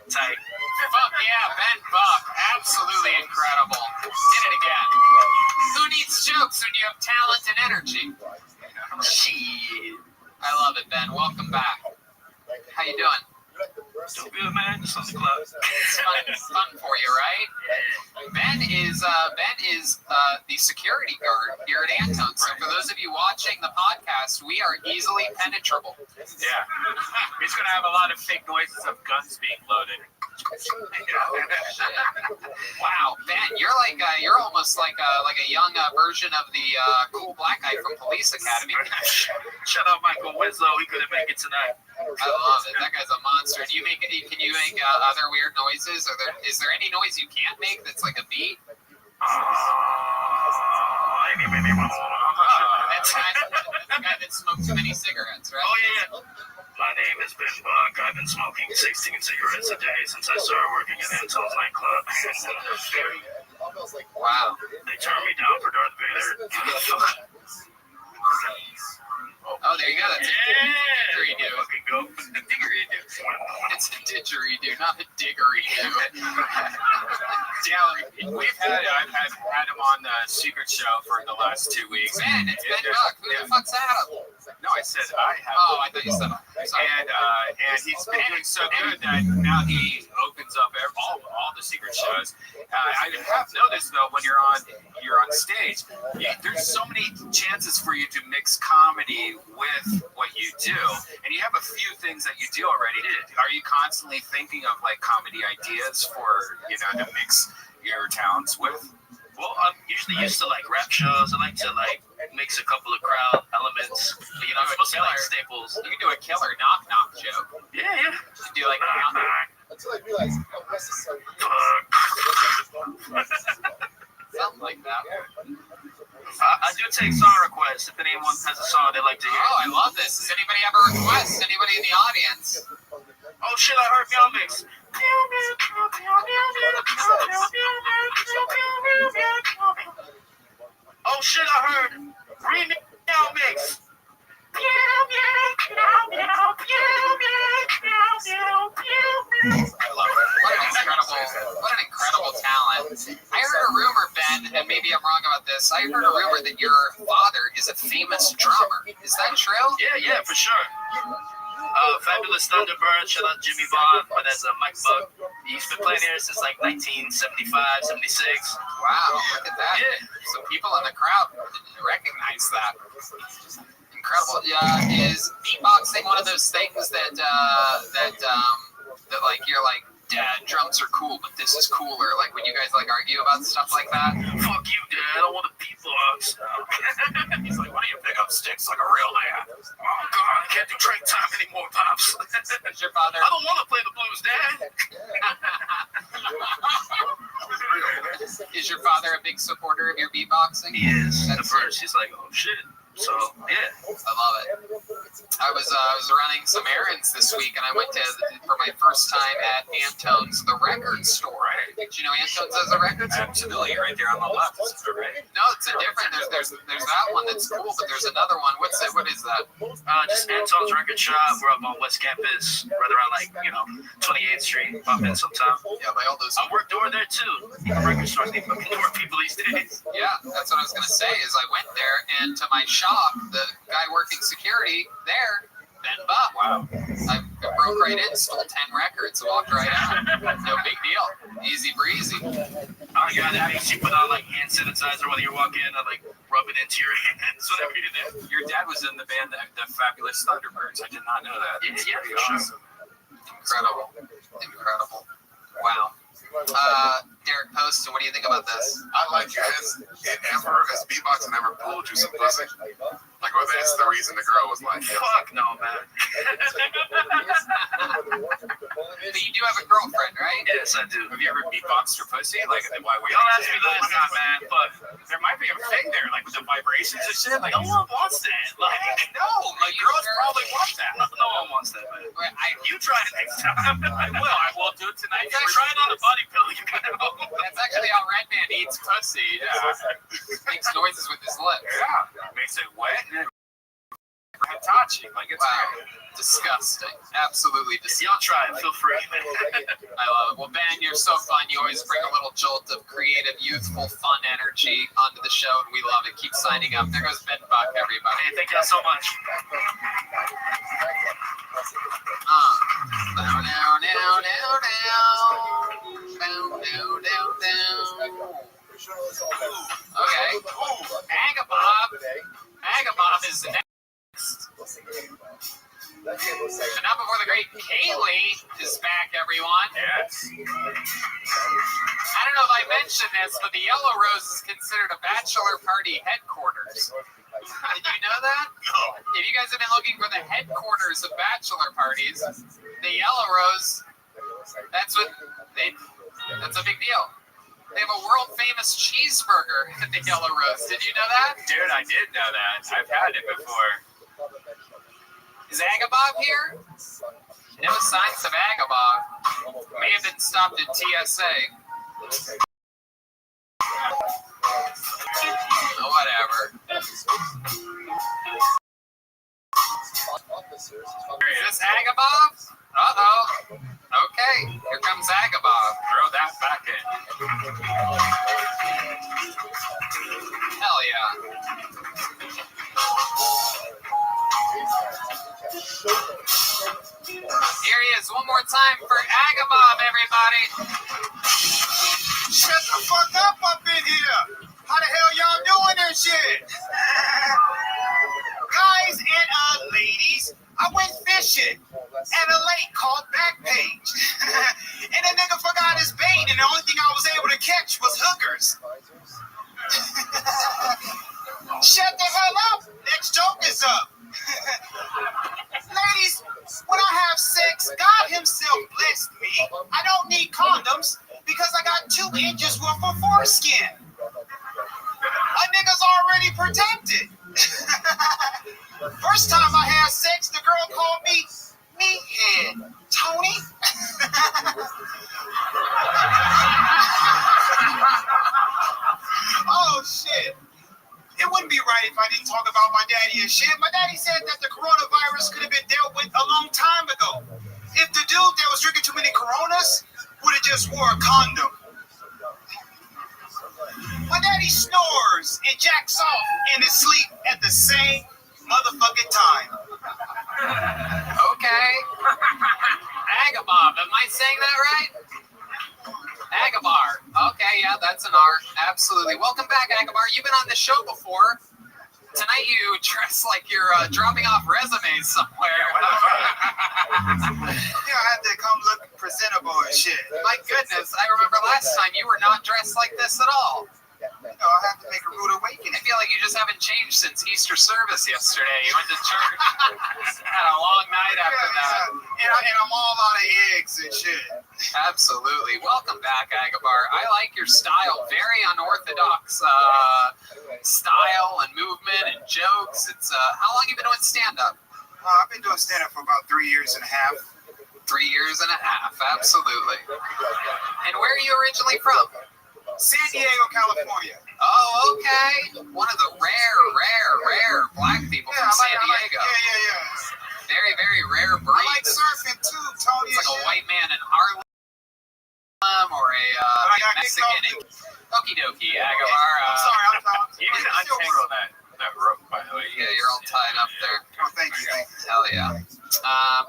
Tight. Fuck yeah, Ben Buck. Absolutely incredible. Did it again. Who needs jokes when you have talent and energy? Shit. I love it, Ben. Welcome back. How you doing? Doing good, man. Just on the club. It's fun for you, right? Ben is the security guard here at Anton. So for those of you watching the podcast, we are easily penetrable. Yeah. He's going to have a lot of fake noises of guns being loaded. Wow, Ben, you're almost like a young version of the cool black guy from Police Academy. Shout out Michael Winslow. He couldn't make it tonight. I love it. That guy's a monster. Can you make other weird noises? Is there any noise you can't make that's like a beat? That's the guy that smoked too many cigarettes, right? Oh, yeah. My name is Ben Buck. I've been smoking 16 cigarettes a day since I started working at Anton's nightclub. Wow. They turned me down for Darth Vader. Oh, there you go. That's a didgeridoo. Fucking go. Didgeridoo. It's a didgeridoo, not a diggeridoo. I've had him on the Secret Show for the last 2 weeks. Man, it's Ben Buck. Who the fuck's Adam? No, I said I have. Oh, I thought you said. And he's been doing so good that now he opens up all the secret shows. I have noticed though when you're on stage, there's so many chances for you to mix comedy with what you do, and you have a few things that you do already. Are you constantly thinking of like comedy ideas for to mix your talents with? Well, I'm usually used to like rap shows. I like to mix a couple of crowd elements. But, I'm supposed to like staples. You can do a killer knock joke. Yeah. You can do like a knock. Until I realized how necessary it is. Something like that. I do take song requests if anyone has a song they'd like to hear. Oh, I love this. Does anybody have a request? Anybody in the audience? Oh shit, I heard Meow Mix. Oh shit, I heard Remix Meow Mix. What an incredible talent. I heard a rumor, Ben, and maybe I'm wrong about this. I heard a rumor that your father is a famous drummer. Is that true? Yeah, for sure. Fabulous Thunderbird, shout out Jimmy Vaughn, but as a Mike Buck. He's been playing here since like 1975, 76. Wow, look at that. Yeah. Some people in the crowd didn't recognize that. Incredible. Is beatboxing one of those things that like you're like Dad, drums are cool, but this is cooler. Like when you guys like argue about stuff like that. Fuck you, Dad. I don't want to beatbox. He's like, why don't you pick up sticks like a real man? Oh, God, I can't do track time anymore, Pops. Is your father? I don't want to play the blues, Dad. Is your father a big supporter of your beatboxing? He is. At first, he's like, oh, shit. So, yeah. I love it. I was running some errands this week, and I went for my first time at Antone's, the record store. Right. Did you know Antone's has a record store? Absolutely, right there on the left. Right? No, it's a different. There's that one that's cool, but there's another one. What is that? Just Antone's Record Shop. We're up on West Campus, right around 28th Street. Pop in sometime. Yeah, by all those. I work door there too. Record stores need fucking door people these days. Yeah, that's what I was gonna say. Is I went there, and to my shock, the guy working security there, Ben Buck. Wow. I broke right in, stole 10 records, walked right out. No big deal. Easy breezy. Oh, yeah, that makes you put on hand sanitizer when you walk in and rub it into your hands, whatever you do. Your dad was in the band, the Fabulous Thunderbirds. I did not know that. Yeah, for sure. Incredible. Wow. Derek Poston, what do you think about this? I like it. Has beatboxing ever pulled you some pussy? Like, well, that's the reason the girl was like, fuck no, man. But you do have a girlfriend, right? Yes, I do. Have you ever beatboxed your pussy? Like, why we don't ask me that, not, man, but there might be a thing there, like with the vibrations and shit. Like, no one wants that. Girls probably want that. No one wants that, man. You try it next time. I will do it tonight. Try it on the body pill, you know. That's actually how Redman eats pussy. Yeah. Makes noises with his lips. Yeah. Makes it wet and then Hitachi. Like, it's disgusting. Absolutely disgusting. Y'all try it. Feel free. I love it. Well, Ben, you're so fun. You always bring a little jolt of creative, youthful, fun energy onto the show, and we love it. Keep signing up. There goes Ben Buck, everybody. Hey, thank y'all so much. Okay. Agabob is the next. But not before the great Kaylee is back, everyone. Yes. I don't know if I mentioned this, but the Yellow Rose is considered a bachelor party headquarters. Did you know that? No. If you guys have been looking for the headquarters of bachelor parties, the Yellow Rose, that's a big deal. They have a world-famous cheeseburger at the Yellow Rose. Did you know that? Dude, I did know that. I've had it before. Is Agabob here? No signs of Agabob. May have been stopped at TSA. Whatever. Is this Agabob? Uh-oh. Okay, here comes Agabob. Throw that back in. Hell yeah. Here he is one more time for Agabob, everybody. Shut the fuck up in here. How the hell y'all doing this shit? Guys and ladies, I went fishing at a lake called Backpage. And a nigga forgot his bait, and the only thing I was able to catch was hookers. Shut the hell up. Next joke is up. Ladies, when I have sex, God himself blessed me. I don't need condoms because I got 2 inches worth of foreskin. A nigga's already protected. First time I had sex, the girl called me meathead. Tony? Oh, shit. It wouldn't be right if I didn't talk about my daddy and shit. My daddy said that the coronavirus could have been dealt with a long time ago. If the dude that was drinking too many Coronas would have just wore a condom. My daddy snores and jacks off in his sleep at the same motherfucking time. Okay. Agabob, am I saying that right? Agabar. Okay, yeah, that's an R. Absolutely. Welcome back, Agabar. You've been on the show before. Tonight you dress like you're dropping off resumes somewhere. Yeah, I had to come look presentable Cabo and shit. My goodness, I remember last time you were not dressed like this at all. You know, I have to make a rude awakening. I feel like you just haven't changed since Easter service yesterday. You went to church, had a long night after that. And I'm all out of eggs and shit. Absolutely. Welcome back, Agabar. I like your style. Very unorthodox style and movement and jokes. It's how long you been doing stand-up? I've been doing stand-up for about 3 years and a half. 3 years and a half, absolutely. And where are you originally from? San Diego, California. Oh, okay. One of the rare black people from San Diego. Yeah. Very, very rare breed. I like surfing too, Tony. It's like a white man in Harlem or a Mexican. Okie dokie, Agabar. I'm sorry, You can untangle that rope, by the way. Yeah, you're all tied up there. Oh, thank you. Hell yeah.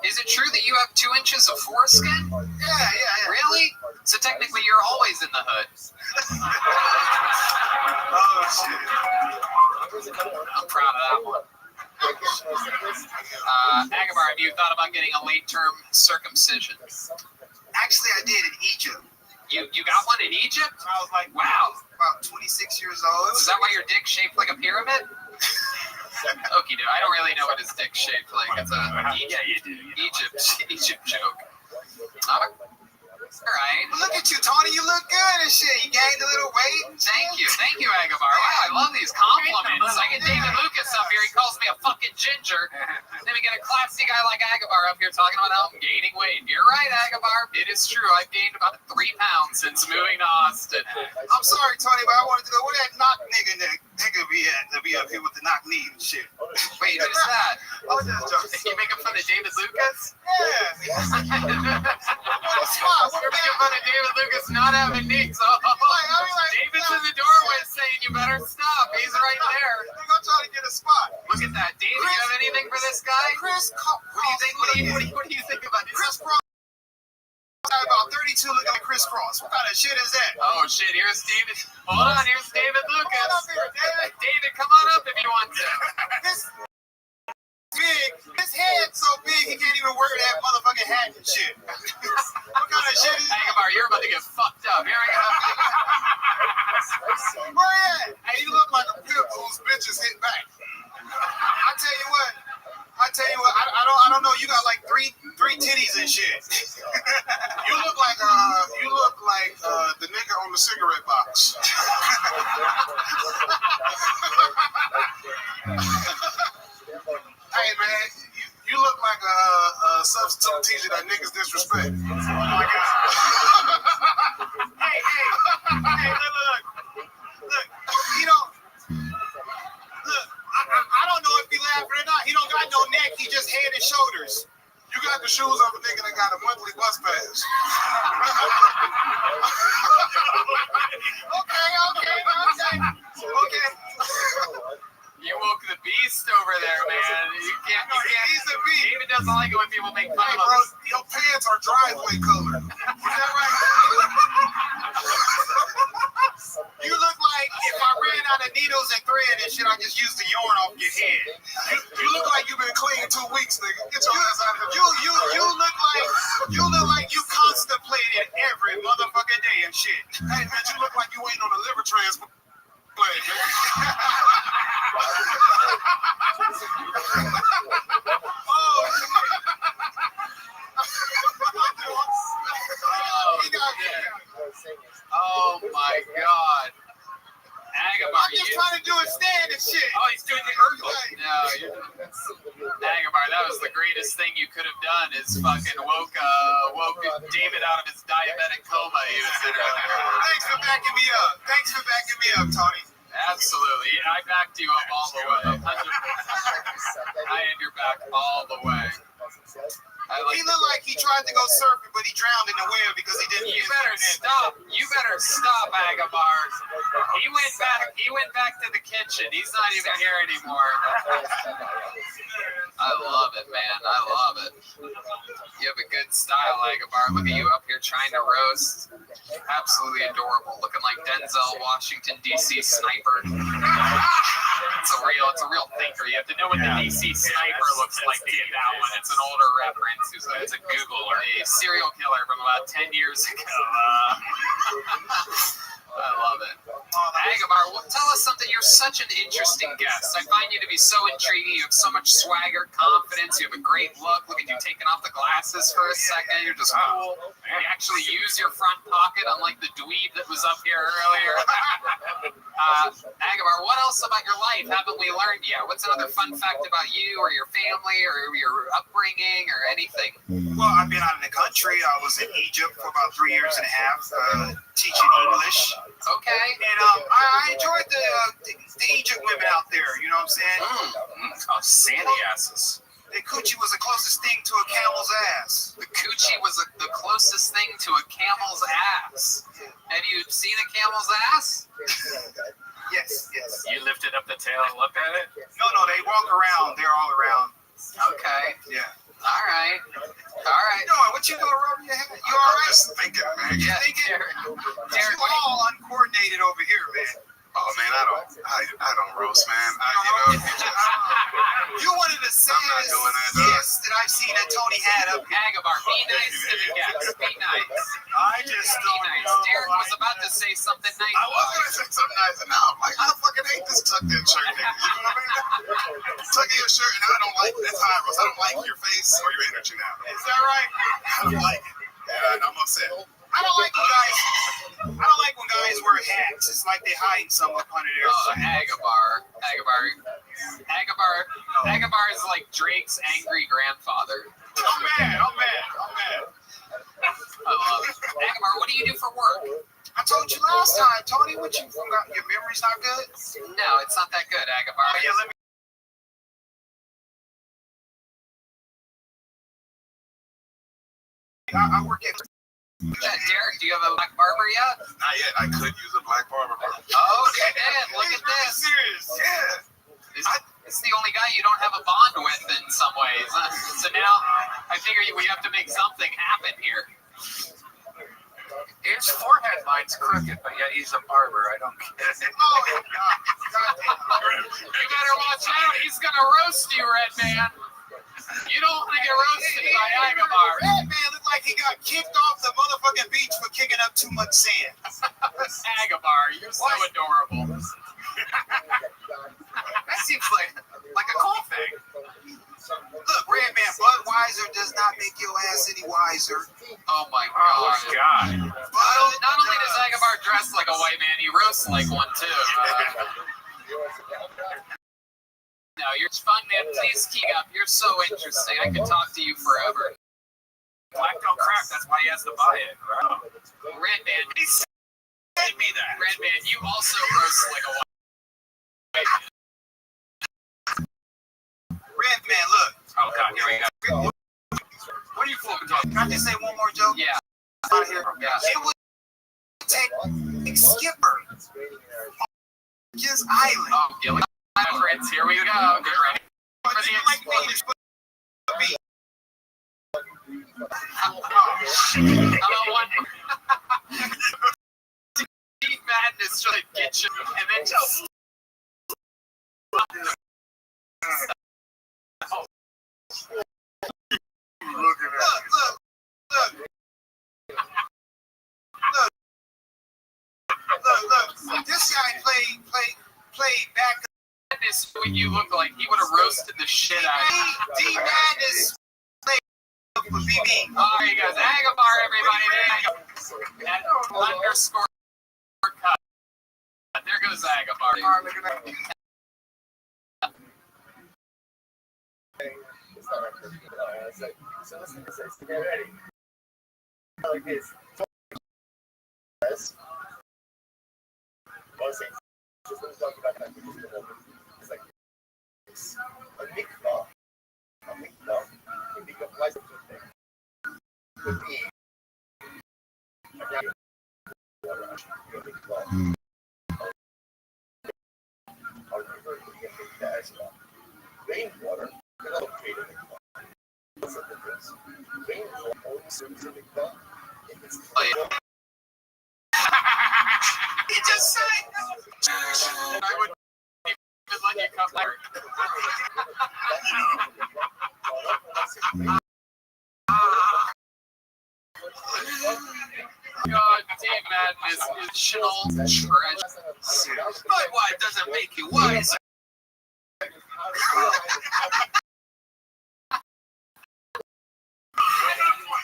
Is it true that you have 2 inches of foreskin? Yeah. Really? So technically you're always in the hood. Oh, shit. I'm proud of that one. Agabar, have you thought about getting a late-term circumcision? Actually, I did in Egypt. You got one in Egypt? I was like, wow. About 26 years old. Is that why your dick's shaped like a pyramid? Okie doke. I don't really know what his dick's shaped like. It's a Egypt joke. All right. Look at you, Tony. You look good and shit. You gained a little weight. Thank you, Agabar. Wow, I love these compliments. I get David Lucas up here. He calls me a fucking ginger. Then we get a classy guy like Agabar up here talking about how I'm gaining weight. You're right, Agabar. It is true. I've gained about 3 pounds since moving to Austin. I'm sorry, Tony, but I wanted to know where that knock nigga be at to be up here with the knock knee and shit. Wait, who's that? I was just joking. You making fun of David Lucas? Yeah. You're making fun of David Lucas not having knees. David's in the doorway saying you better stop. He's right there. I'm trying to get a spot. Look at that. David, you have anything for this guy? Chris What do you think about this? Chris Cross? About 32 looking like Chris Cross. What kind of shit is that? Oh shit, here's David. Hold on, here's David Lucas. Come on up here, David. David, come on up if you want to. His head's so big he can't even wear that motherfucking hat and shit. What kind of shit is that? Agabar, you're about to get fucked up. Here we go. Where at? Hey, you look like a pimp whose bitches hit back. I tell you what, I don't know. You got like three titties and shit. You look like the nigga on the cigarette box. Hey man, you look like a substitute teacher that niggas disrespect. Oh my god. Hey, look. You know, look. I don't know if he laughing or not. He don't got no neck. He just head and shoulders. You got the shoes of a nigga that got a monthly bus pass. Okay. You woke the beast over there, man. You can't. He's a beast. David doesn't like it when people make fun of Bro, him. your pants are driveway color. Is that right? You look like if I ran out of needles and thread and shit, I just used the yarn off your head. You look like you've been clean 2 weeks, nigga. Get your ass out of here. You look like you constipated every motherfucking day and shit. Hey man, you look like you ain't on a liver transplant. Oh my god. Agabar, I'm just trying to do a stand and shit. Oh, he's doing the Urkel. No, Agabar, that was the greatest thing you could have done is fucking woke David out of his diabetic coma he was in earlier. Thanks for backing me up, Tony. Absolutely. I backed you up all the way. 100%. I had your back all the way. He looked like he tried to go surfing, but he drowned in the whale because he didn't. You better stop, Agabar. He went back to the kitchen. He's not even here anymore. I love it, man. I love it. You have a good style, Agabar. Look at you up here trying to roast. Absolutely adorable. Looking like Denzel Washington, D.C. sniper. It's a real thinker. You have to know what the DC sniper looks like to get that one. It's an older reference. It's a Googler. a serial killer from about 10 years ago. I love it. Agabar, tell us something. You're such an interesting guest. I find you to be so intriguing. You have so much swagger, confidence. You have a great look. Look at you taking off the glasses for a second. You're just cool. You actually use your front pocket, unlike the dweeb that was up here earlier. Agabar, what else about your life haven't we learned yet? What's another fun fact about you or your family or your upbringing or anything? Well, I've been out in the country. I was in Egypt for about 3 years and a half, teaching English. Okay. And I enjoyed the Egypt women out there. You know what I'm saying? Oh, sandy asses. The coochie was the closest thing to a camel's ass. The coochie was the closest thing to a camel's ass. Have you seen a camel's ass? Yes. You lifted up the tail and looked at it? No, they walk around. They're all around. Okay. Yeah. All right. What you gonna rub your head? You all right? Just thinking, man. Yeah, Derek, Derek, you all uncoordinated over here, man. Oh man, I don't roast, man. You one of the saddest guests that I've seen that Tony had up here. Agabar, be nice to the guests. Be nice. I just don't Be nice. know. Derek was about to say something nice. I was gonna say something nice, and now I'm like, I fucking hate this tucked in shirt, nigga. You know what I mean? Tucking your shirt, and I don't like this high roast. I don't like your face or your energy now. Is that right? I don't like it. And I'm upset. I don't like when guys wear hats. It's like they're hiding something up under their Agabar is like Drake's angry grandfather. I'm mad. I love it. Agabar, what do you do for work? I told you last time, Tony. What you forgot? Your memory's not good. No, it's not that good, Agabar. Oh, yeah, let me. I work at. Derek, do you have a black barber yet? Not yet. I could use a black barber, bro. Oh, man, look at this. Serious. Yeah. It's the only guy you don't have a bond with in some ways. So now I figure we have to make something happen here. His forehead line's crooked, but yet he's a barber. I don't care. Oh, God. You better watch out. He's going to roast you, Red Man. You don't want to get roasted by Agabar. Red Man looked like he got kicked off the motherfucking beach for kicking up too much sand. Agabar, you're so adorable. That seems like a cool thing. Look, Red Man, Budweiser does not make your ass any wiser. Oh my God. Not only does Agabar dress like a white man, he roasts like one too. No, you're fun, man. Please keep up. You're so interesting. I could talk to you forever. Black don't crack. That's why he has to buy it. Right? Red Man, He sent me that. Red Man, you also roast like a white man. Red Man, look. Oh, God. Here we go. What are you flipping talking? Can I just say one more joke? Yeah. Out of here. Yeah. It would take a skipper on his island. Oh, Gilly. Friends, here we go. Get ready for the How about one? Deep madness should get you, and then just. Look. This guy played back. Madness, what you look like, he would have roasted the shit out of you. D-Madness played for BB. Oh, there you go. Agabar, everybody. There you go. That underscore cut. There goes Agabar. Rainwater cannot create a mikvah. What's the difference? Rainwater only serves a mikvah if it's clean. He just said. I would even let you come there. God damn, that is additional treasure. My wife doesn't make you wise.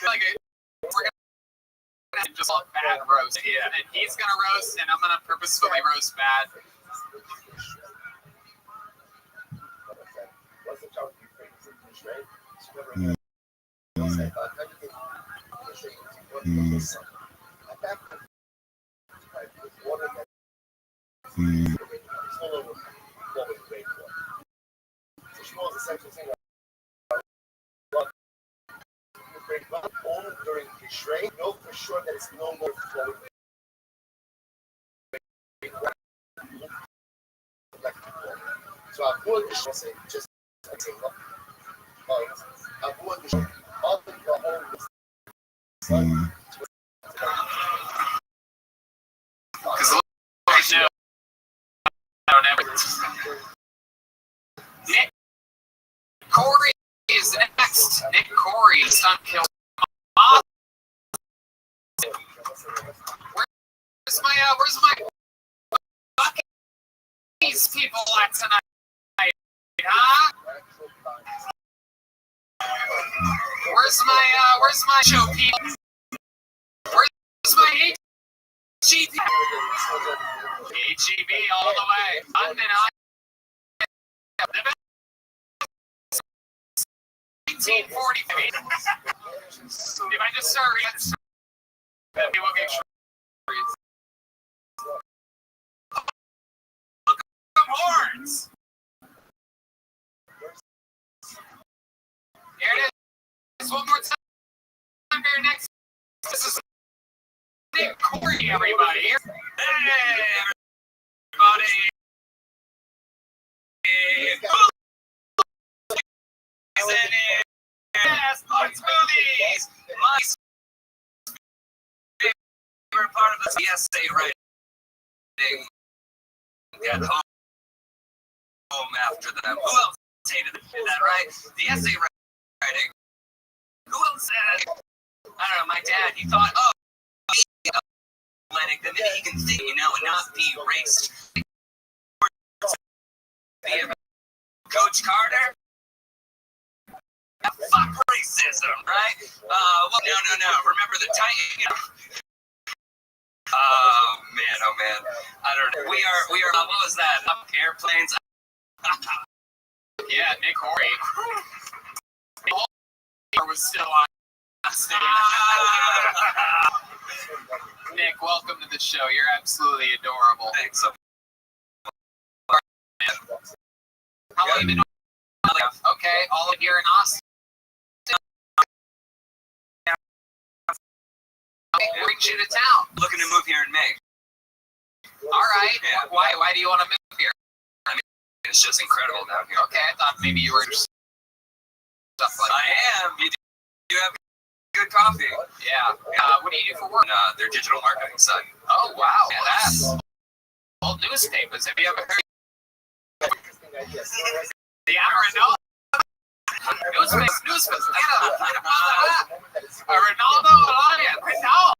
Like, we're gonna just a bad roast. Yeah. And he's gonna roast, and I'm gonna purposefully roast bad. During the shrink, know for sure that it's no more flowing. So I avoid the shrink, just avoid the shrink. All the whole Because right now, I don't ever. Nick Corey is next. Nick Corey, stunt kill. Where's my these people at tonight? Huh? Where's my show people? Where's my HEB? HEB all the way. London, 1940. If I just start reading, then we will get sure. Some horns. Here it is. One more time. Here next. This is Nick Corey, everybody. Hey, everybody. Yes, Mark's movies. My favorite part of the essay writing. Get home after them. Who else hated it? Is that right? The essay writing. Who else said it? I don't know. My dad, he thought, oh, athletic, the minute he can think, and not be racist. Coach Carter? Fuck racism, right? Well, no. Remember the Titan? Oh man. I don't know. We are. What was that? Up airplanes. Yeah, Nick Corey. Was still on. Nick, welcome to the show. You're absolutely adorable. Thanks. How long have you been doing? Okay, all of here in Austin. Brings you to town. Looking to move here in May. All right. Yeah. Why do you want to move here? I mean, it's just incredible down here. Okay, I thought maybe you were interested in stuff like that. I am. You have good coffee. Yeah. What do you do for work? Their digital marketing side. Oh, wow. Yeah, that's old newspapers. Have you ever heard the Arenado? Newspapers. Ronaldo Alliance. Ronaldo.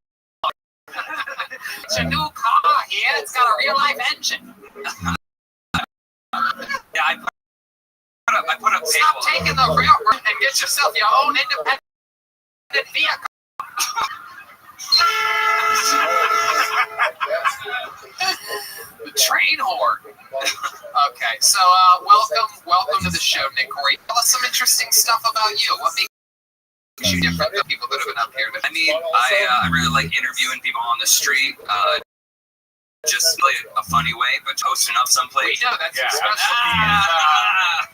It's a new car here. It's got a real life engine. Yeah, I put up. Stop taking the railroad and get yourself your own independent vehicle. The train horn. Okay, so welcome to the show, Nick Corey. Tell us some interesting stuff about you. What makes you different than people that have been up here? I mean, I really like interviewing people on the street. Just like a funny way, but posting up someplace. We know that's your specialty.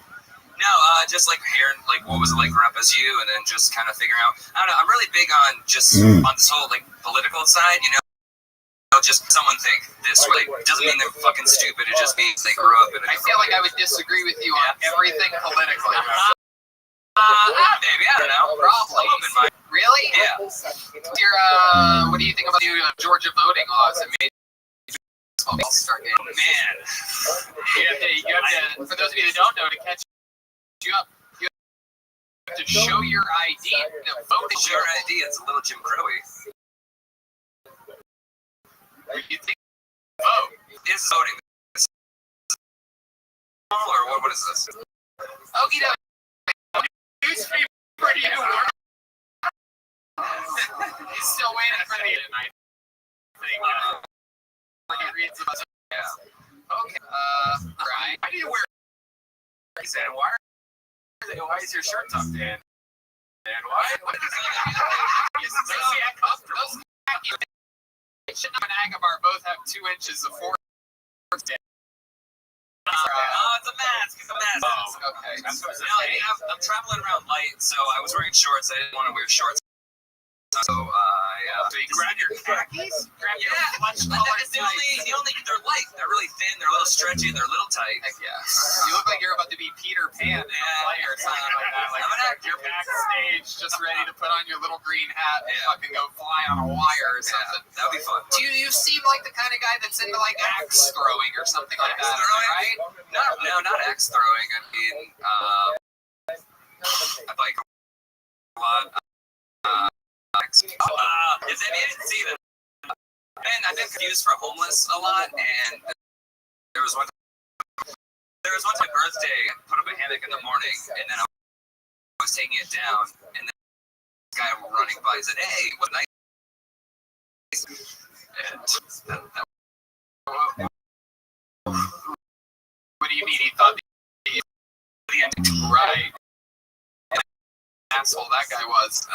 No, just like hearing like what was it like growing up as you, and then just kind of figuring out. I don't know. I'm really big on just on this whole like political side, just someone think this way. It doesn't mean they're fucking stupid. It just means they grew up in. I feel like I would disagree with you on everything politically. Maybe I don't know. Probably. Really? Yeah. What do you think about the Georgia voting laws? I mean, start getting man. You have to. For those of you that don't know, to catch you up, you to show your ID to vote. Show your ID. It's a little Jim Crowy. You think vote is voting? Or what is this? Okie dokie. Newspaper to you. He's still waiting for the night thing. He reads about it. Yeah. Okay. Right. Why do you wear? He said, why is your shirt tucked in? And why? Those Shit and Agabar both have 2 inches of force. It's a mask. It's a mask. Oh, okay. I'm traveling around light, so I was wearing shorts. I didn't want to wear shorts. So so you grab your khakis? Grab your flesh they're light. They're really thin. They're a little stretchy. They're a little tight. Heck yeah. You look like you're about to be Peter Pan in a play or something like that. Like you're backstage just ready to put on your little green hat and fucking go fly on a wire or something. That'd be fun. Do you seem like the kind of guy that's into like axe throwing or something like that, right? No, not axe throwing. I mean, I bike a lot. If they didn't see that, and I've been confused for homeless a lot. And there was one time my birthday, I put up a hammock in the morning, and then I was taking it down, and then this guy running by said, "Hey, what nice." And what do you mean? He thought the end, right? Asshole that guy was.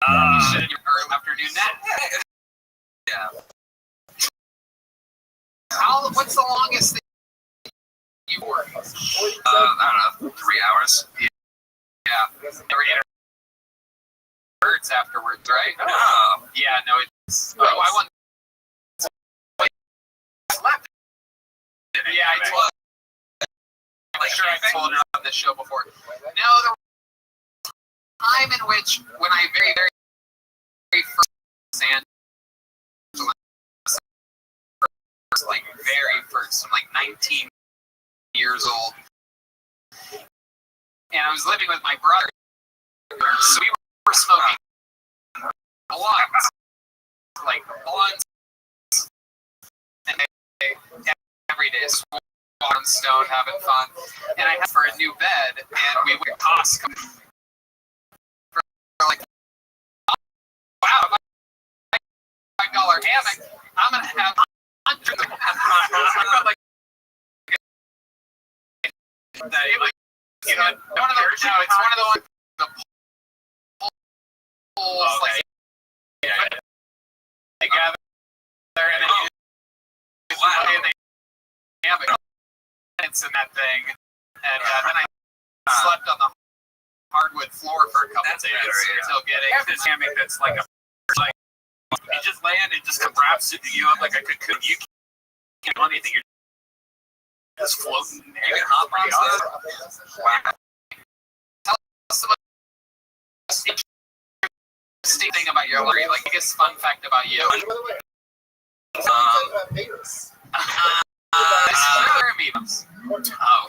You should have your early afternoon nap. Yeah. What's the longest thing you worked? I don't know, 3 hours. Yeah. Hurts afterwards, right? No. Yeah, no, it's. Oh, I want. Yeah, I told. I'm sure I told her on this show before. No, the time in which when I very first like very first, I'm like 19 years old, and I was living with my brother, so we were smoking blunts, and every day on Stone having fun, and I had for a new bed, and we went to Costco for like, wow, $5 hammock, I'm gonna have 100 of them. Like, you know, one of the it's one of the ones the poles like together, and then you hammock in that thing, and then I slept on the hardwood floor for a couple days until getting this hammock that's like you just land and just wraps you up like a cocoon. You can't do anything. You're just floating. You can hop on stuff. Wow. Tell us the most interesting thing about your life, like biggest fun fact about you. Oh,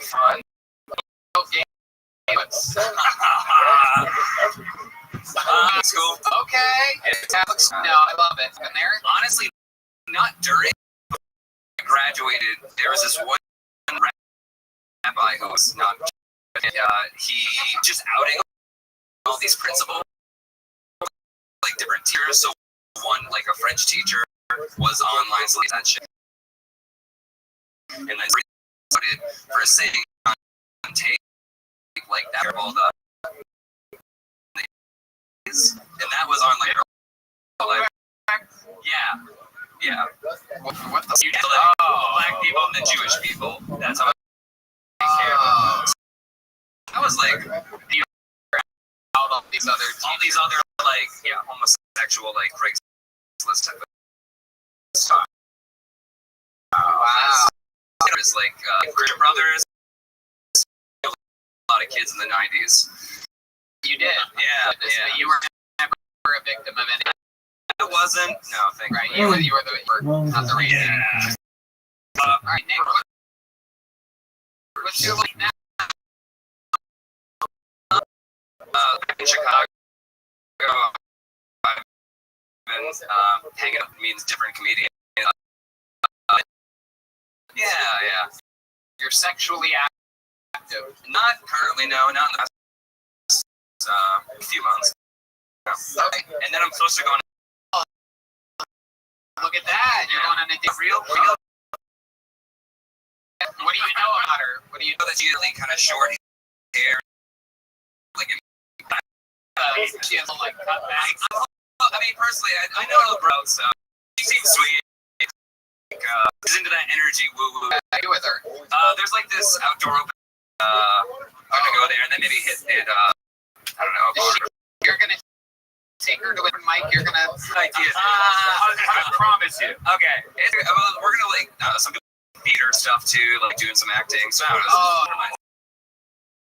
fun. Okay. School. Okay. No, I love it. And there, honestly, not during. I graduated. There was this one rabbi who was not. He just outing all these principals, like different tiers. So one, like a French teacher, was online studying that shit, and I started for saying on tape like that all the. And that was on like yeah. What the? You did black people and the Jewish people. That's how I care. I was like, all these other like homosexual like Craigslist type of stuff. Wow. It was like Christian Brothers. A lot of kids in the 90s. You did. Yeah. You were never a victim of any. I wasn't. No, thank you. Right. You were not the reason. Yeah. All right, Nick. What's your life now? in Chicago, I've been hanging out means different comedians. Yeah. You're sexually active. Not currently, no, not in the past few months. Okay. And then I'm supposed to go on. Look at that. You're going on a real. What do you know about her? What do you know? That's usually kind of short hair. Like, she has like cutbacks. I mean, personally, I know her, bro, so she seems sweet. She's into that energy woo-woo. You with her? There's like this outdoor open. I'm gonna go there and then maybe hit I don't know. You're gonna take her to a mic. You're gonna. Ideas. I promise you. Okay. We're gonna like some people theater stuff too, like doing some acting. So I don't know.